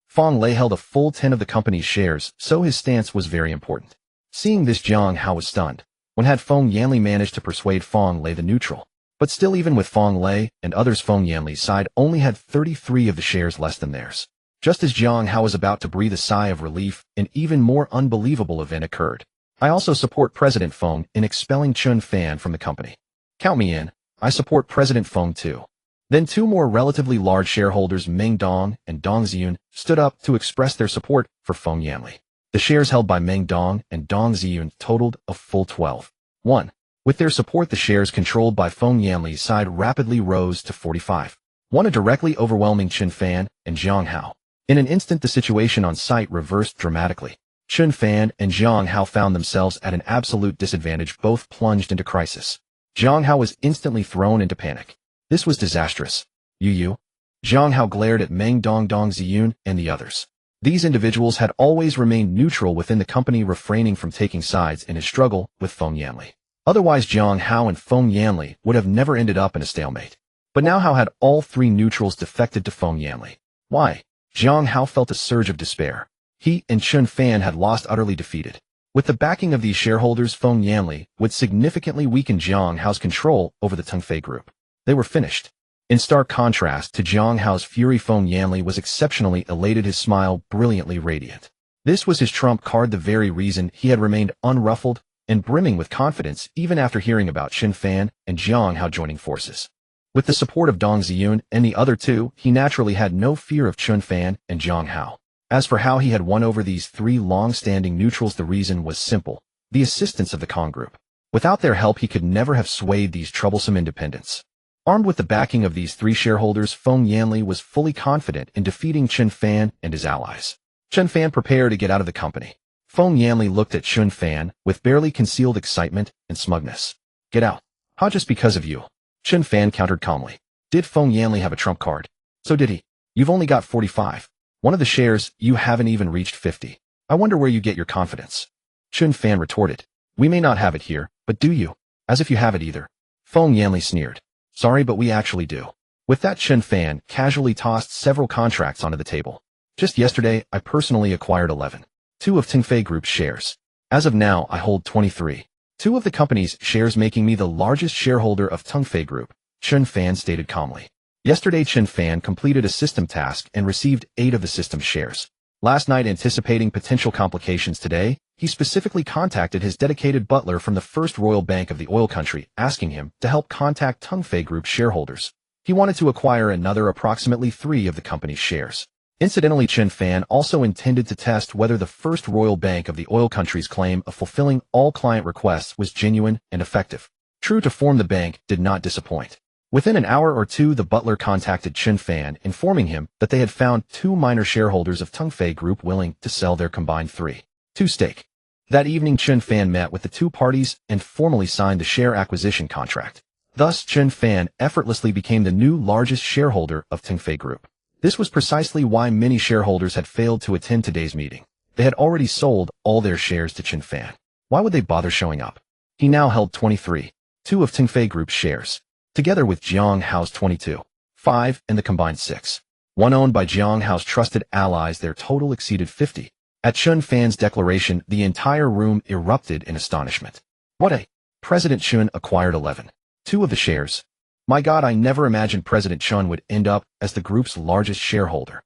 Feng Lei held a full 10 of the company's shares, so his stance was very important. Seeing this, Jiangzhou was stunned. When had Feng Yanli managed to persuade Feng Lei the neutral? But still, even with Feng Lei and others, Feng Yanli's side only had 33 of the shares less than theirs. Just as Jiangzhou was about to breathe a sigh of relief, an even more unbelievable event occurred. I also support President Feng in expelling Chen Fan from the company. Count me in. I support President Feng too. Then 2 more relatively large shareholders, Meng Dong and Dong Ziyun, stood up to express their support for Feng Yanli. The shares held by Meng Dong and Dong Ziyun totaled a full 12.1. With their support, the shares controlled by Feng Yanli's side rapidly rose to 45.1, directly overwhelming Chen Fan and Jiangzhou. In an instant, the situation on site reversed dramatically. Chen Fan and Jiangzhou found themselves at an absolute disadvantage, both plunged into crisis. Jiangzhou was instantly thrown into panic. This was disastrous. You. Jiangzhou glared at Meng Dong, Dong Ziyun, and the others. These individuals had always remained neutral within the company, refraining from taking sides in his struggle with Feng Yanli. Otherwise, Jiangzhou and Feng Yanli would have never ended up in a stalemate. But now how had all 3 neutrals defected to Feng Yanli? Why? Jiangzhou felt a surge of despair. He and Chen Fan had lost, utterly defeated. With the backing of these shareholders, Feng Yanli would significantly weaken Jiangzhou's control over the Tungfei Group. They were finished. In stark contrast to Jiangzhou's fury, Feng Yanli was exceptionally elated, his smile brilliantly radiant. This was his trump card, the very reason he had remained unruffled and brimming with confidence even after hearing about Chen Fan and Jiangzhou joining forces. With the support of Dong Ziyun and the other 2, he naturally had no fear of Chen Fan and Jiangzhou. As for how he had won over these 3 long-standing neutrals, the reason was simple: the assistance of the Kong Group. Without their help, he could never have swayed these troublesome independents. Armed with the backing of these 3 shareholders, Feng Yanli was fully confident in defeating Chen Fan and his allies. Chen Fan prepared to get out of the company. Feng Yanli looked at Chen Fan with barely concealed excitement and smugness. Get out. How, just because of you? Chen Fan countered calmly. Did Feng Yanli have a trump card? So did he. You've only got 45. One of the shares, you haven't even reached 50. I wonder where you get your confidence. Chen Fan retorted. We may not have it here, but do you? As if you have it either. Feng Yanli sneered. Sorry, but we actually do. With that, Chen Fan casually tossed several contracts onto the table. Just yesterday, I personally acquired 11.2 of Tungfei Group's shares. As of now, I hold 23.2 of the company's shares, making me the largest shareholder of Tungfei Group, Chen Fan stated calmly. Yesterday, Chen Fan completed a system task and received 8 of the system's shares. Last night, anticipating potential complications today, he specifically contacted his dedicated butler from the First Royal Bank of the oil country, asking him to help contact Tungfei Group shareholders. He wanted to acquire another approximately 3 of the company's shares. Incidentally, Chen Fan also intended to test whether the First Royal Bank of the oil country's claim of fulfilling all client requests was genuine and effective. True to form, the bank did not disappoint. Within an hour or two, the butler contacted Chen Fan, informing him that they had found 2 minor shareholders of Tongfei Group willing to sell their combined 3.2 stake. That evening, Chen Fan met with the 2 parties and formally signed the share acquisition contract. Thus, Chen Fan effortlessly became the new largest shareholder of Tongfei Group. This was precisely why many shareholders had failed to attend today's meeting. They had already sold all their shares to Chen Fan. Why would they bother showing up? He now held 23.2 of Tongfei Group's shares, together with Jiangzhou's 22.5 and the combined 6.1 owned by Jiangzhou's trusted allies. Their total exceeded 50. At Chen Fan's declaration, the entire room erupted in astonishment. What a... President Chen acquired 11.2 of the shares. My God, I never imagined President Chen would end up as the group's largest shareholder.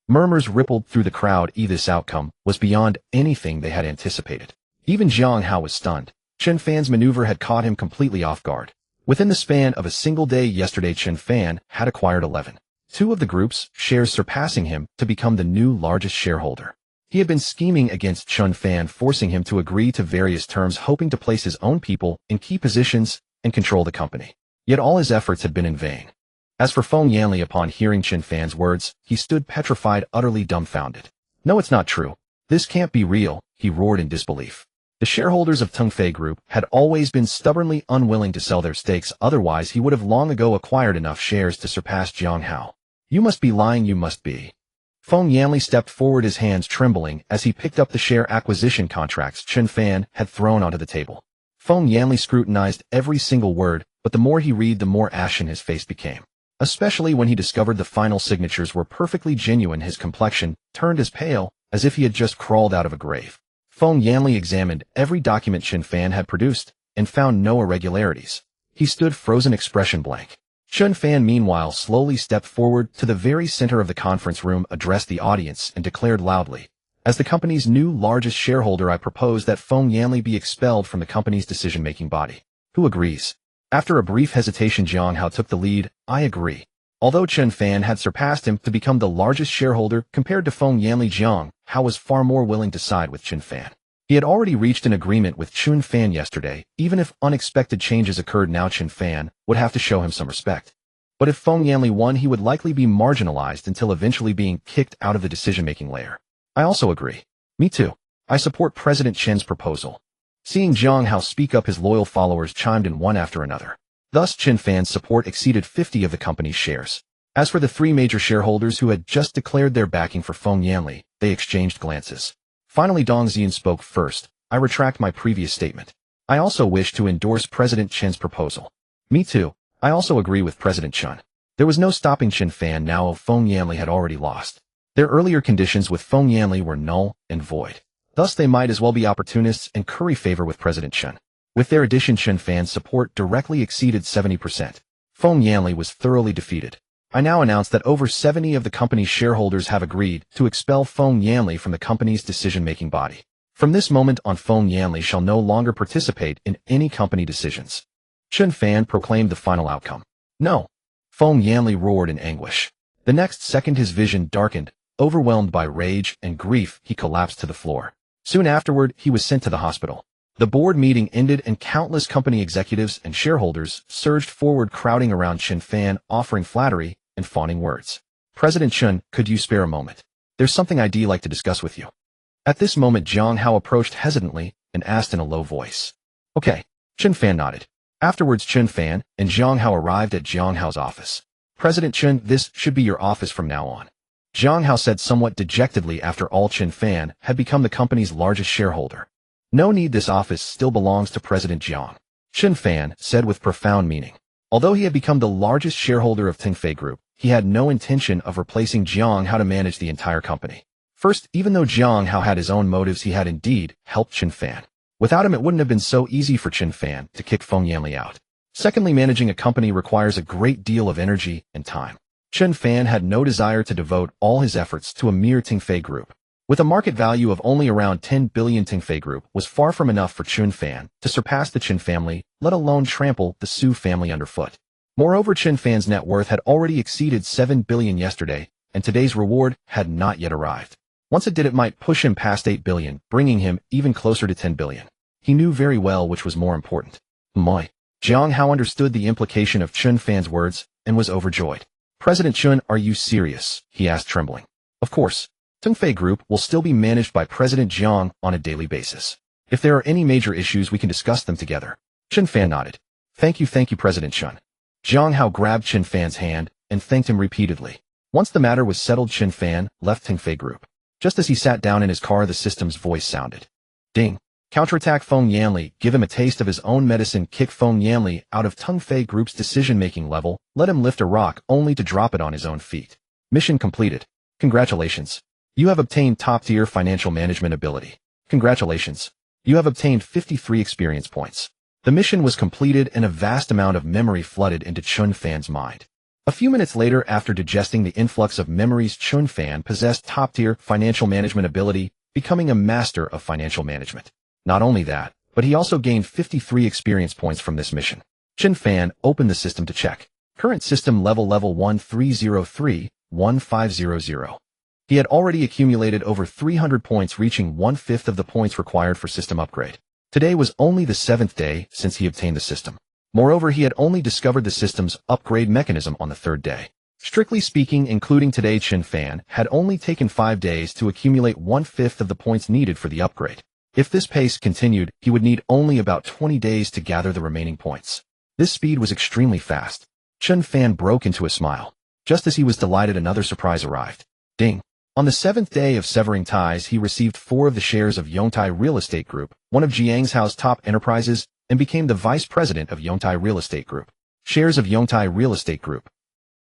Murmurs rippled through the crowd. This outcome was beyond anything they had anticipated. Even Jiangzhou was stunned. Chen Fan's maneuver had caught him completely off guard. Within the span of a single day yesterday, Chen Fan had acquired 11.2 of the group's shares, surpassing him to become the new largest shareholder. He had been scheming against Chen Fan, forcing him to agree to various terms, hoping to place his own people in key positions and control the company. Yet all his efforts had been in vain. As for Feng Yanli, upon hearing Chen Fan's words, he stood petrified, utterly dumbfounded. No, it's not true. This can't be real, he roared in disbelief. The shareholders of Tongfei Group had always been stubbornly unwilling to sell their stakes, otherwise he would have long ago acquired enough shares to surpass Jiangzhou. You must be lying, you must be. Feng Yanli stepped forward, his hands trembling as he picked up the share acquisition contracts Chen Fan had thrown onto the table. Feng Yanli scrutinized every single word, but the more he read, the more ashen his face became. Especially when he discovered the final signatures were perfectly genuine, his complexion turned as pale as if he had just crawled out of a grave. Feng Yanli examined every document Chen Fan had produced and found no irregularities. He stood frozen, expression blank. Chen Fan, meanwhile, slowly stepped forward to the very center of the conference room, addressed the audience, and declared loudly, "As the company's new largest shareholder, I propose that Feng Yanli be expelled from the company's decision-making body. Who agrees?" After a brief hesitation, Jiangzhou took the lead. "I agree." Although Chen Fan had surpassed him to become the largest shareholder compared to Feng Yanli, Jiangzhou was far more willing to side with Chen Fan. He had already reached an agreement with Chen Fan yesterday. Even if unexpected changes occurred now, Chen Fan would have to show him some respect. But if Feng Yanli won, he would likely be marginalized until eventually being kicked out of the decision-making layer. "I also agree." "Me too. I support President Chen's proposal." Seeing Jiangzhou speak up, his loyal followers chimed in one after another. Thus, Chen Fan's support exceeded 50 of the company's shares. As for the 3 major shareholders who had just declared their backing for Feng Yanli, they exchanged glances. Finally, Dong Xian spoke first. "I retract my previous statement. I also wish to endorse President Chen's proposal." "Me too. I also agree with President Chen." There was no stopping Chen Fan now. Feng Yanli had already lost. Their earlier conditions with Feng Yanli were null and void. Thus, they might as well be opportunists and curry favor with President Chen. With their addition, Chen Fan's support directly exceeded 70%. Feng Yanli was thoroughly defeated. "I now announce that over 70 of the company's shareholders have agreed to expel Feng Yanli from the company's decision-making body. From this moment on, Feng Yanli shall no longer participate in any company decisions." Chen Fan proclaimed the final outcome. "No!" Feng Yanli roared in anguish. The next second, his vision darkened. Overwhelmed by rage and grief, he collapsed to the floor. Soon afterward, he was sent to the hospital. The board meeting ended and countless company executives and shareholders surged forward, crowding around Chen Fan, offering flattery and fawning words. "President Chen, could you spare a moment? There's something I'd like to discuss with you." At this moment, Jiangzhou approached hesitantly and asked in a low voice. "Okay." Chen Fan nodded. Afterwards, Chen Fan and Jiangzhou arrived at Jiangzhou's office. "President Chen, this should be your office from now on," Jiangzhou said somewhat dejectedly. After all, Chen Fan had become the company's largest shareholder. "No need, this office still belongs to President Jiang," Chen Fan said with profound meaning. Although he had become the largest shareholder of Tongfei Group, he had no intention of replacing Jiangzhou to manage the entire company. First, even though Jiangzhou had his own motives, he had indeed helped Chen Fan. Without him, it wouldn't have been so easy for Chen Fan to kick Feng Yanli out. Secondly, managing a company requires a great deal of energy and time. Chen Fan had no desire to devote all his efforts to a mere Tongfei Group. With a market value of only around 10 billion, Tongfei Group was far from enough for Chen Fan to surpass the Chen family, let alone trample the Su family underfoot. Moreover, Chen Fan's net worth had already exceeded 7 billion yesterday, and today's reward had not yet arrived. Once it did, it might push him past 8 billion, bringing him even closer to 10 billion. He knew very well which was more important. Moi. Jiangzhou understood the implication of Chen Fan's words and was overjoyed. President Chen, are you serious? He asked, trembling. Of course. Tongfei Group will still be managed by President Jiang on a daily basis. If there are any major issues, we can discuss them together. Chen Fan nodded. Thank you, President Chen. Jiangzhou grabbed Chen Fan's hand and thanked him repeatedly. Once the matter was settled, Chen Fan left Tongfei Group. Just as he sat down in his car, the system's voice sounded. Ding. Counterattack Feng Yanli, give him a taste of his own medicine. Kick Feng Yanli out of Tongfei Group's decision-making level, let him lift a rock only to drop it on his own feet. Mission completed. Congratulations. You have obtained top-tier financial management ability. Congratulations. You have obtained 53 experience points. The mission was completed and a vast amount of memory flooded into Chen Fan's mind. A few minutes later, after digesting the influx of memories, Chen Fan possessed top-tier financial management ability, becoming a master of financial management. Not only that, but he also gained 53 experience points from this mission. Chen Fan opened the system to check. Current system level 1303, 1500. He had already accumulated over 300 points, reaching 1/5 of the points required for system upgrade. Today was only the 7th day since he obtained the system. Moreover, he had only discovered the system's upgrade mechanism on the 3rd day. Strictly speaking, including today, Chen Fan had only taken 5 days to accumulate 1/5 of the points needed for the upgrade. If this pace continued, he would need only about 20 days to gather the remaining points. This speed was extremely fast. Chen Fan broke into a smile. Just as he was delighted, another surprise arrived. Ding. On the 7th day of severing ties, he received 4 of the shares of Yongtai Real Estate Group, one of Jiangzhou's top enterprises, and became the vice president of Yongtai Real Estate Group. Shares of Yongtai Real Estate Group.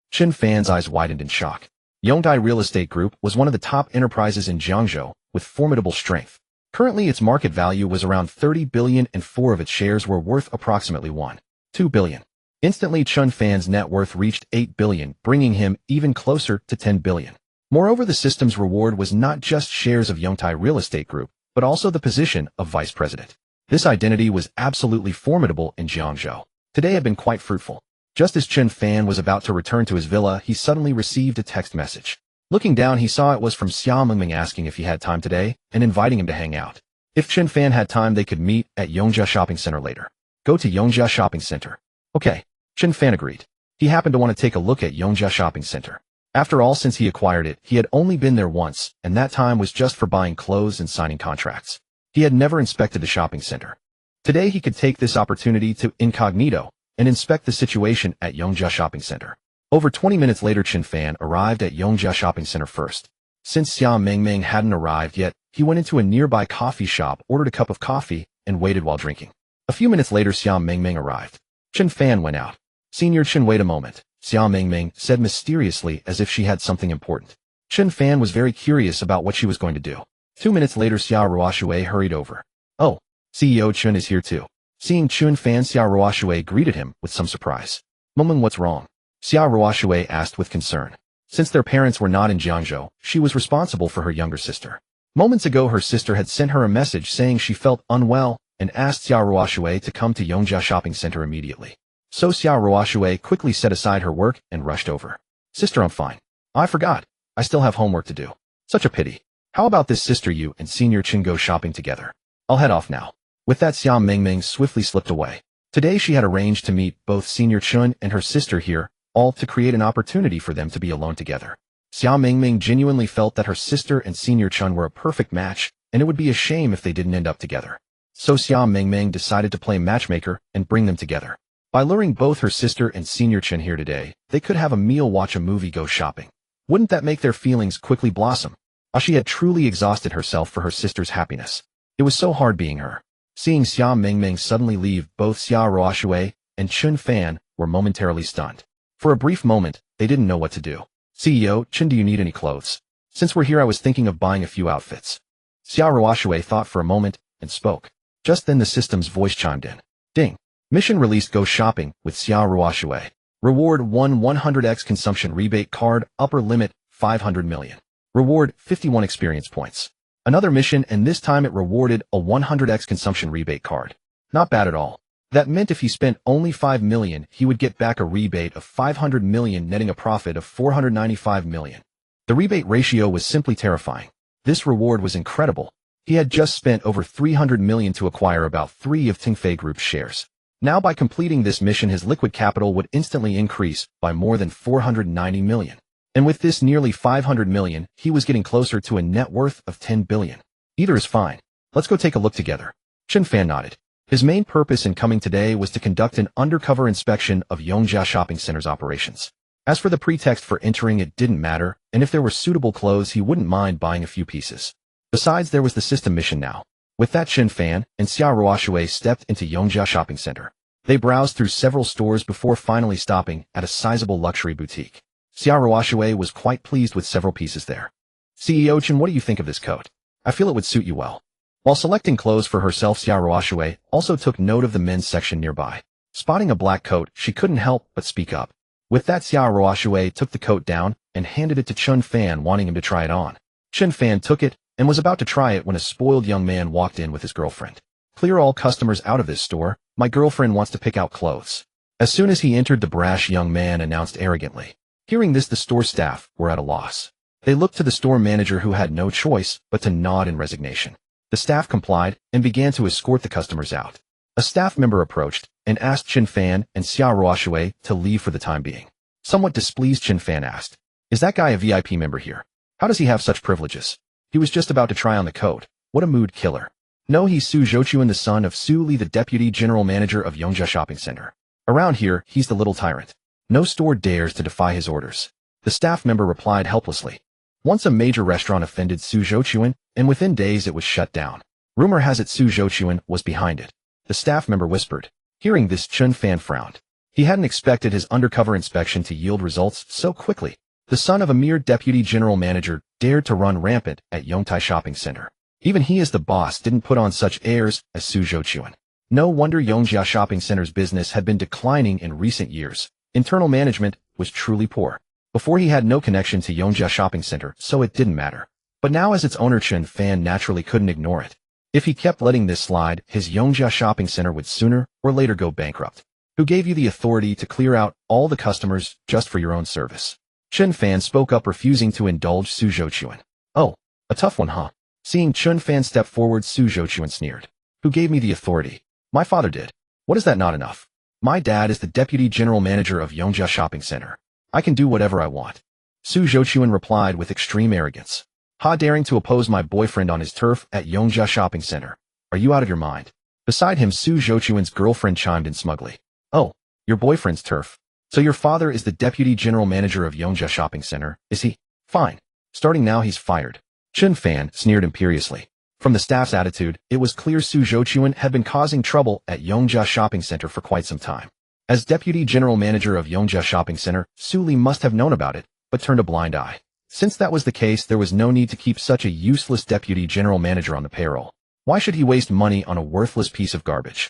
Chen Fan's eyes widened in shock. Yongtai Real Estate Group was one of the top enterprises in Jiangzhou, with formidable strength. Currently, its market value was around 30 billion and 4 of its shares were worth approximately 1.2 billion. Instantly, Chen Fan's net worth reached 8 billion, bringing him even closer to 10 billion. Moreover, the system's reward was not just shares of Yongtai Real Estate Group, but also the position of vice president. This identity was absolutely formidable in Jiangzhou. Today had been quite fruitful. Just as Chen Fan was about to return to his villa, he suddenly received a text message. Looking down, he saw it was from Xia Mengming asking if he had time today and inviting him to hang out. If Chen Fan had time, they could meet at Yongzhou Shopping Center later. Go to Yongzhou Shopping Center. Okay. Chen Fan agreed. He happened to want to take a look at Yongzhou Shopping Center. After all, since he acquired it, he had only been there once, and that time was just for buying clothes and signing contracts. He had never inspected the shopping center. Today he could take this opportunity to incognito and inspect the situation at Yongzhou Shopping Center. Over 20 minutes later, Chen Fan arrived at Yongzhou Shopping Center first. Since Xia Mengming hadn't arrived yet, he went into a nearby coffee shop, ordered a cup of coffee, and waited while drinking. A few minutes later, Xia Mengming arrived. Chen Fan went out. Senior Chen, wait a moment, Xia Mengming said mysteriously as if she had something important. Chen Fan was very curious about what she was going to do. 2 minutes later, Xia Ruoxue hurried over. Oh, CEO Chen is here too. Seeing Chen Fan, Xia Ruoxue greeted him with some surprise. Mengming, what's wrong? Xia Ruoxue asked with concern. Since their parents were not in Jiangzhou, she was responsible for her younger sister. Moments ago, her sister had sent her a message saying she felt unwell and asked Xia Ruoxue to come to Yongzhou Shopping Center immediately. So Xia Ruoxue quickly set aside her work and rushed over. Sister, I'm fine. I forgot. I still have homework to do. Such a pity. How about this, sister, you and Senior Chen go shopping together? I'll head off now. With that, Xia Mengming swiftly slipped away. Today she had arranged to meet both Senior Chen and her sister here, all to create an opportunity for them to be alone together. Xia Mengming genuinely felt that her sister and Senior Chen were a perfect match, and it would be a shame if they didn't end up together. So Xia Mengming decided to play matchmaker and bring them together. By luring both her sister and Senior Chen here today, they could have a meal, watch a movie, go shopping. Wouldn't that make their feelings quickly blossom? She had truly exhausted herself for her sister's happiness. It was so hard being her. Seeing Xia Mengming suddenly leave, both Xia Ruoxue and Chen Fan were momentarily stunned. For a brief moment, they didn't know what to do. CEO Chen, do you need any clothes? Since we're here, I was thinking of buying a few outfits. Xia Ruoxue thought for a moment and spoke. Just then the system's voice chimed in. Ding. Mission released, go shopping with Xia Ruoxue. Reward 100x consumption rebate card, upper limit 500 million. Reward 51 experience points. Another mission, and this time it rewarded a 100x consumption rebate card. Not bad at all. That meant if he spent only 5 million, he would get back a rebate of 500 million, netting a profit of 495 million. The rebate ratio was simply terrifying. This reward was incredible. He had just spent over 300 million to acquire about 3 of Tingfei Group's shares. Now by completing this mission his liquid capital would instantly increase by more than 490 million. And with this nearly 500 million, he was getting closer to a net worth of 10 billion. Either is fine. Let's go take a look together. Chen Fan nodded. His main purpose in coming today was to conduct an undercover inspection of Jiangzhou shopping center's operations. As for the pretext for entering, it didn't matter, and if there were suitable clothes he wouldn't mind buying a few pieces. Besides, there was the system mission now. With that, Chen Fan and Xia Ruoshui stepped into Jiangzhou shopping center. They browsed through several stores before finally stopping at a sizable luxury boutique. Xia Ruoshui was quite pleased with several pieces there. CEO Chen, what do you think of this coat? I feel it would suit you well. While selecting clothes for herself, Xia Ruoshui also took note of the men's section nearby. Spotting a black coat, she couldn't help but speak up. With that, Xia Ruoshui took the coat down and handed it to Chen Fan, wanting him to try it on. Chen Fan took it and was about to try it when a spoiled young man walked in with his girlfriend. Clear all customers out of this store. My girlfriend wants to pick out clothes. As soon as he entered, the brash young man announced arrogantly. Hearing this, the store staff were at a loss. They looked to the store manager, who had no choice but to nod in resignation. The staff complied and began to escort the customers out. A staff member approached and asked Chen Fan and Xia Ruoshui to leave for the time being. Somewhat displeased, Chen Fan asked, "Is that guy a VIP member here? How does he have such privileges? He was just about to try on the coat. What a mood killer." "No, he's Su Zhouchuan, the son of Su Li, the deputy general manager of Jiangzhou shopping center. Around here, he's the little tyrant. No store dares to defy his orders." The staff member replied helplessly. Once a major restaurant offended Su Zhouchuan, and within days it was shut down. Rumor has it Su Zhouchuan was behind it. The staff member whispered. Hearing this, Chen Fan frowned. He hadn't expected his undercover inspection to yield results so quickly. The son of a mere deputy general manager dared to run rampant at Yongtai shopping center. Even he, as the boss, didn't put on such airs as Su Zhouchuan. No wonder Yongtai shopping center's business had been declining in recent years. Internal management was truly poor. Before, he had no connection to Yongtai shopping center, so it didn't matter. But now, as its owner, Chen Fan naturally couldn't ignore it. If he kept letting this slide, his Yongtai shopping center would sooner or later go bankrupt. Who gave you the authority to clear out all the customers just for your own service? Chen Fan spoke up, refusing to indulge Su Zhouchuan. Oh, a tough one, huh? Seeing Chen Fan step forward, Su Zhouchuan sneered. Who gave me the authority? My father did. What is that not enough? My dad is the deputy general manager of Yongtai shopping center. I can do whatever I want. Su Zhouchuan replied with extreme arrogance. Ha, daring to oppose my boyfriend on his turf at Yongtai shopping center. Are you out of your mind? Beside him, Su Zhouchuan's girlfriend chimed in smugly. Oh, your boyfriend's turf. So your father is the deputy general manager of Yongtai shopping center, is he? Fine. Starting now, he's fired. Chen Fan sneered imperiously. From the staff's attitude, it was clear Su Zhouchuan had been causing trouble at Yongtai shopping center for quite some time. As deputy general manager of Yongtai shopping center, Su Li must have known about it, but turned a blind eye. Since that was the case, there was no need to keep such a useless deputy general manager on the payroll. Why should he waste money on a worthless piece of garbage?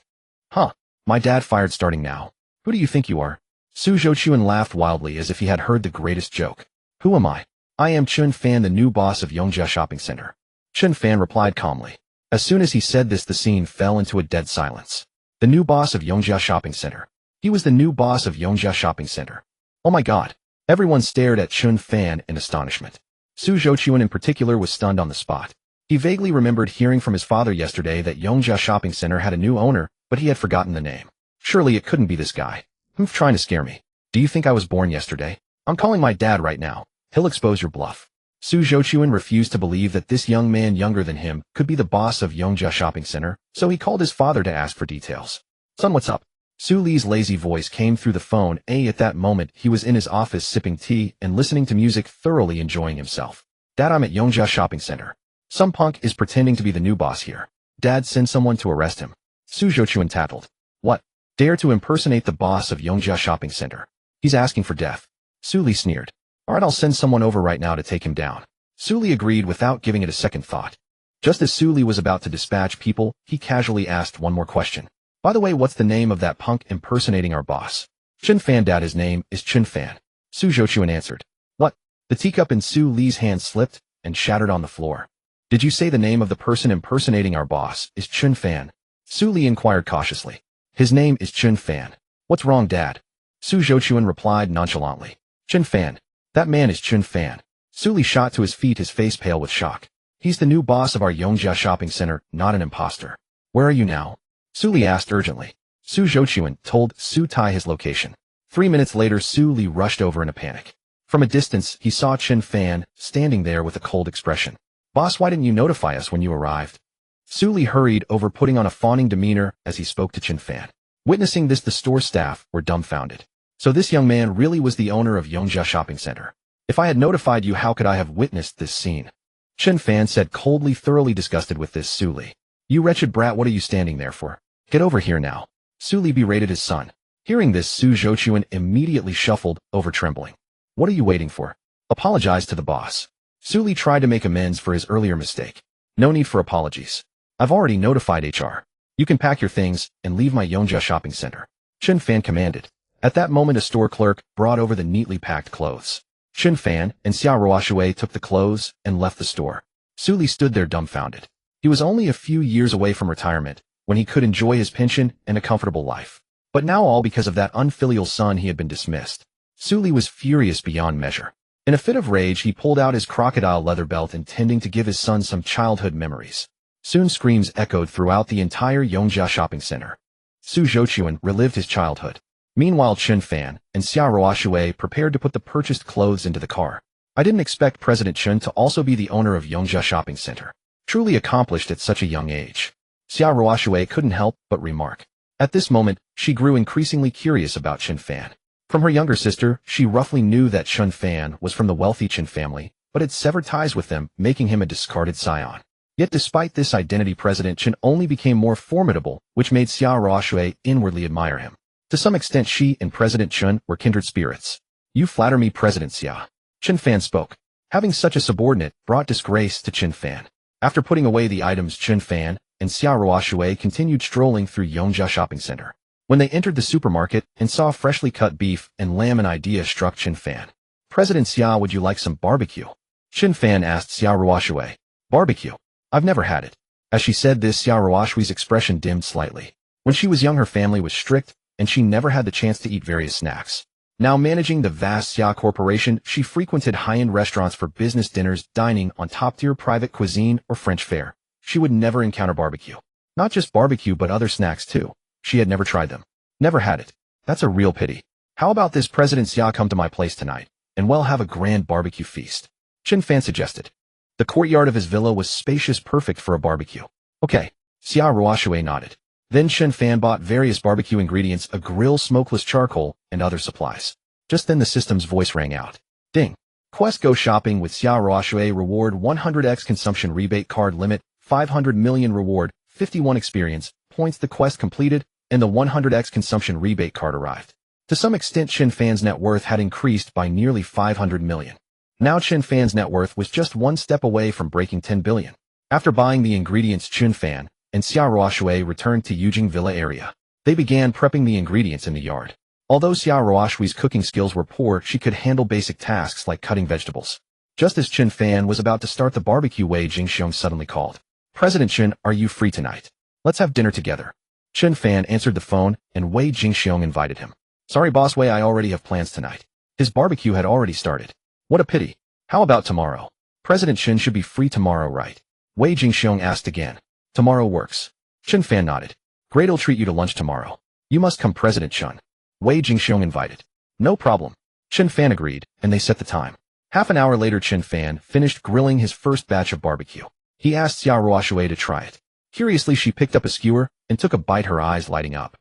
Huh, my dad fired starting now. Who do you think you are? Su Zhouchuan laughed wildly as if he had heard the greatest joke. Who am I? I am Chen Fan, the new boss of Yongtai shopping center. Chen Fan replied calmly. As soon as he said this, the scene fell into a dead silence. The new boss of Yongtai shopping center. He was the new boss of Yongtai shopping center. Oh my god. Everyone stared at Chen Fan in astonishment. Su Zhouchuan in particular was stunned on the spot. He vaguely remembered hearing from his father yesterday that Yongtai shopping center had a new owner, but he had forgotten the name. Surely it couldn't be this guy. Who's trying to scare me? Do you think I was born yesterday? I'm calling my dad right now. He'll expose your bluff. Su Zhouchuan refused to believe that this young man younger than him could be the boss of Yongtai shopping center, so he called his father to ask for details. Son, what's up? Su Li's lazy voice came through the phone. At that moment, he was in his office sipping tea and listening to music, thoroughly enjoying himself. Dad, I'm at Yongtai shopping center. Some punk is pretending to be the new boss here. Dad, send someone to arrest him. Su Zhouchuan tattled. What? Dare to impersonate the boss of Yongtai shopping center? He's asking for death. Su Li sneered. Alright, I'll send someone over right now to take him down. Su Li agreed without giving it a second thought. Just as Su Li was about to dispatch people, he casually asked one more question. By the way, what's the name of that punk impersonating our boss? Chen Fan, Dad, his name is Chen Fan. Su Zhouchuan answered. What? The teacup in Su Li's hand slipped and shattered on the floor. Did you say the name of the person impersonating our boss is Chen Fan? Su Li inquired cautiously. His name is Chen Fan. What's wrong, Dad? Su Zhouchuan replied nonchalantly. Chen Fan. That man is Chen Fan. Su Li shot to his feet, his face pale with shock. He's the new boss of our Yongzhou shopping center, not an imposter. Where are you now? Su Li asked urgently. Su Zhouquan told Su Tai his location. 3 minutes later, Su Li rushed over in a panic. From a distance, he saw Chen Fan standing there with a cold expression. Boss, why didn't you notify us when you arrived? Su Li hurried over, putting on a fawning demeanor as he spoke to Chen Fan. Witnessing this, the store staff were dumbfounded. So this young man really was the owner of Yongzhou shopping center. If I had notified you, how could I have witnessed this scene? Chen Fan said coldly, thoroughly disgusted with this. Su Li. You wretched brat, what are you standing there for? Get over here now. Su Li berated his son. Hearing this, Su Zhouquan immediately shuffled over, trembling. What are you waiting for? Apologize to the boss. Su Li tried to make amends for his earlier mistake. No need for apologies. I've already notified HR. You can pack your things and leave my Yongzhou shopping center. Chen Fan commanded. At that moment, a store clerk brought over the neatly packed clothes. Chen Fan and Xia Ruoshui took the clothes and left the store. Su Li stood there dumbfounded. He was only a few years away from retirement, when he could enjoy his pension and a comfortable life. But now, all because of that unfilial son, he had been dismissed. Su Li was furious beyond measure. In a fit of rage, he pulled out his crocodile leather belt, intending to give his son some childhood memories. Soon screams echoed throughout the entire Yongzhou shopping center. Su Zhouquan relived his childhood. Meanwhile, Chen Fan and Xia Ruoshui prepared to put the purchased clothes into the car. I didn't expect President Chen to also be the owner of Yongzhou shopping center. Truly accomplished at such a young age. Xia Ruoshui couldn't help but remark. At this moment, she grew increasingly curious about Chen Fan. From her younger sister, she roughly knew that Chen Fan was from the wealthy Chen family, but had severed ties with them, making him a discarded scion. Yet despite this identity, President Chen only became more formidable, which made Xia Ruoshui inwardly admire him. To some extent, she and President Chen were kindred spirits. You flatter me, President Xia. Chen Fan spoke. Having such a subordinate brought disgrace to Chen Fan. After putting away the items, Chen Fan and Xia Ruoshui continued strolling through Yongzhou shopping center. When they entered the supermarket and saw freshly cut beef and lamb, an idea struck Chen Fan. President Xia, would you like some barbecue? Chen Fan asked Xia Ruoshui. Barbecue? I've never had it. As she said this, Xia Ruoshui's expression dimmed slightly. When she was young, her family was strict, and she never had the chance to eat various snacks. Now managing the vast Xia Corporation, she frequented high-end restaurants for business dinners, dining on top-tier private cuisine or French fare. She would never encounter barbecue. Not just barbecue, but other snacks too. She had never tried them. Never had it. That's a real pity. How about this, President Xia, come to my place tonight, and we'll have a grand barbecue feast? Chen Fan suggested. The courtyard of his villa was spacious, perfect for a barbecue. Okay. Xia Ruoshui nodded. Then Chen Fan bought various barbecue ingredients, a grill, smokeless charcoal, and other supplies. Just then the system's voice rang out. Ding. Quest Go shopping with Xia Ruoshui. Reward 100x consumption rebate card limit, 500 million reward, 51 experience points. The quest completed, and the 100x consumption rebate card arrived. To some extent, Chen Fan's net worth had increased by nearly 500 million. Now Chen Fan's net worth was just one step away from breaking 10 billion. After buying the ingredients, Chen Fan and Xia Ruoshui returned to Yujing Villa area. They began prepping the ingredients in the yard. Although Xia Ruoshui's cooking skills were poor, she could handle basic tasks like cutting vegetables. Just as Chen Fan was about to start the barbecue, Wei Jingxiong suddenly called. President Chen, are you free tonight? Let's have dinner together. Chen Fan answered the phone, and Wei Jingxiong invited him. Sorry, boss Wei, I already have plans tonight. His barbecue had already started. What a pity. How about tomorrow? President Chen should be free tomorrow, right? Wei Jingxiong asked again. Tomorrow works. Chen Fan nodded. Great, I'll treat you to lunch tomorrow. You must come, President Chen. Wei Jingxiong invited. No problem. Chen Fan agreed, and they set the time. Half an hour later, Chen Fan finished grilling his first batch of barbecue. He asked Xia Ruoshui to try it. Curiously, she picked up a skewer and took a bite, her eyes lighting up.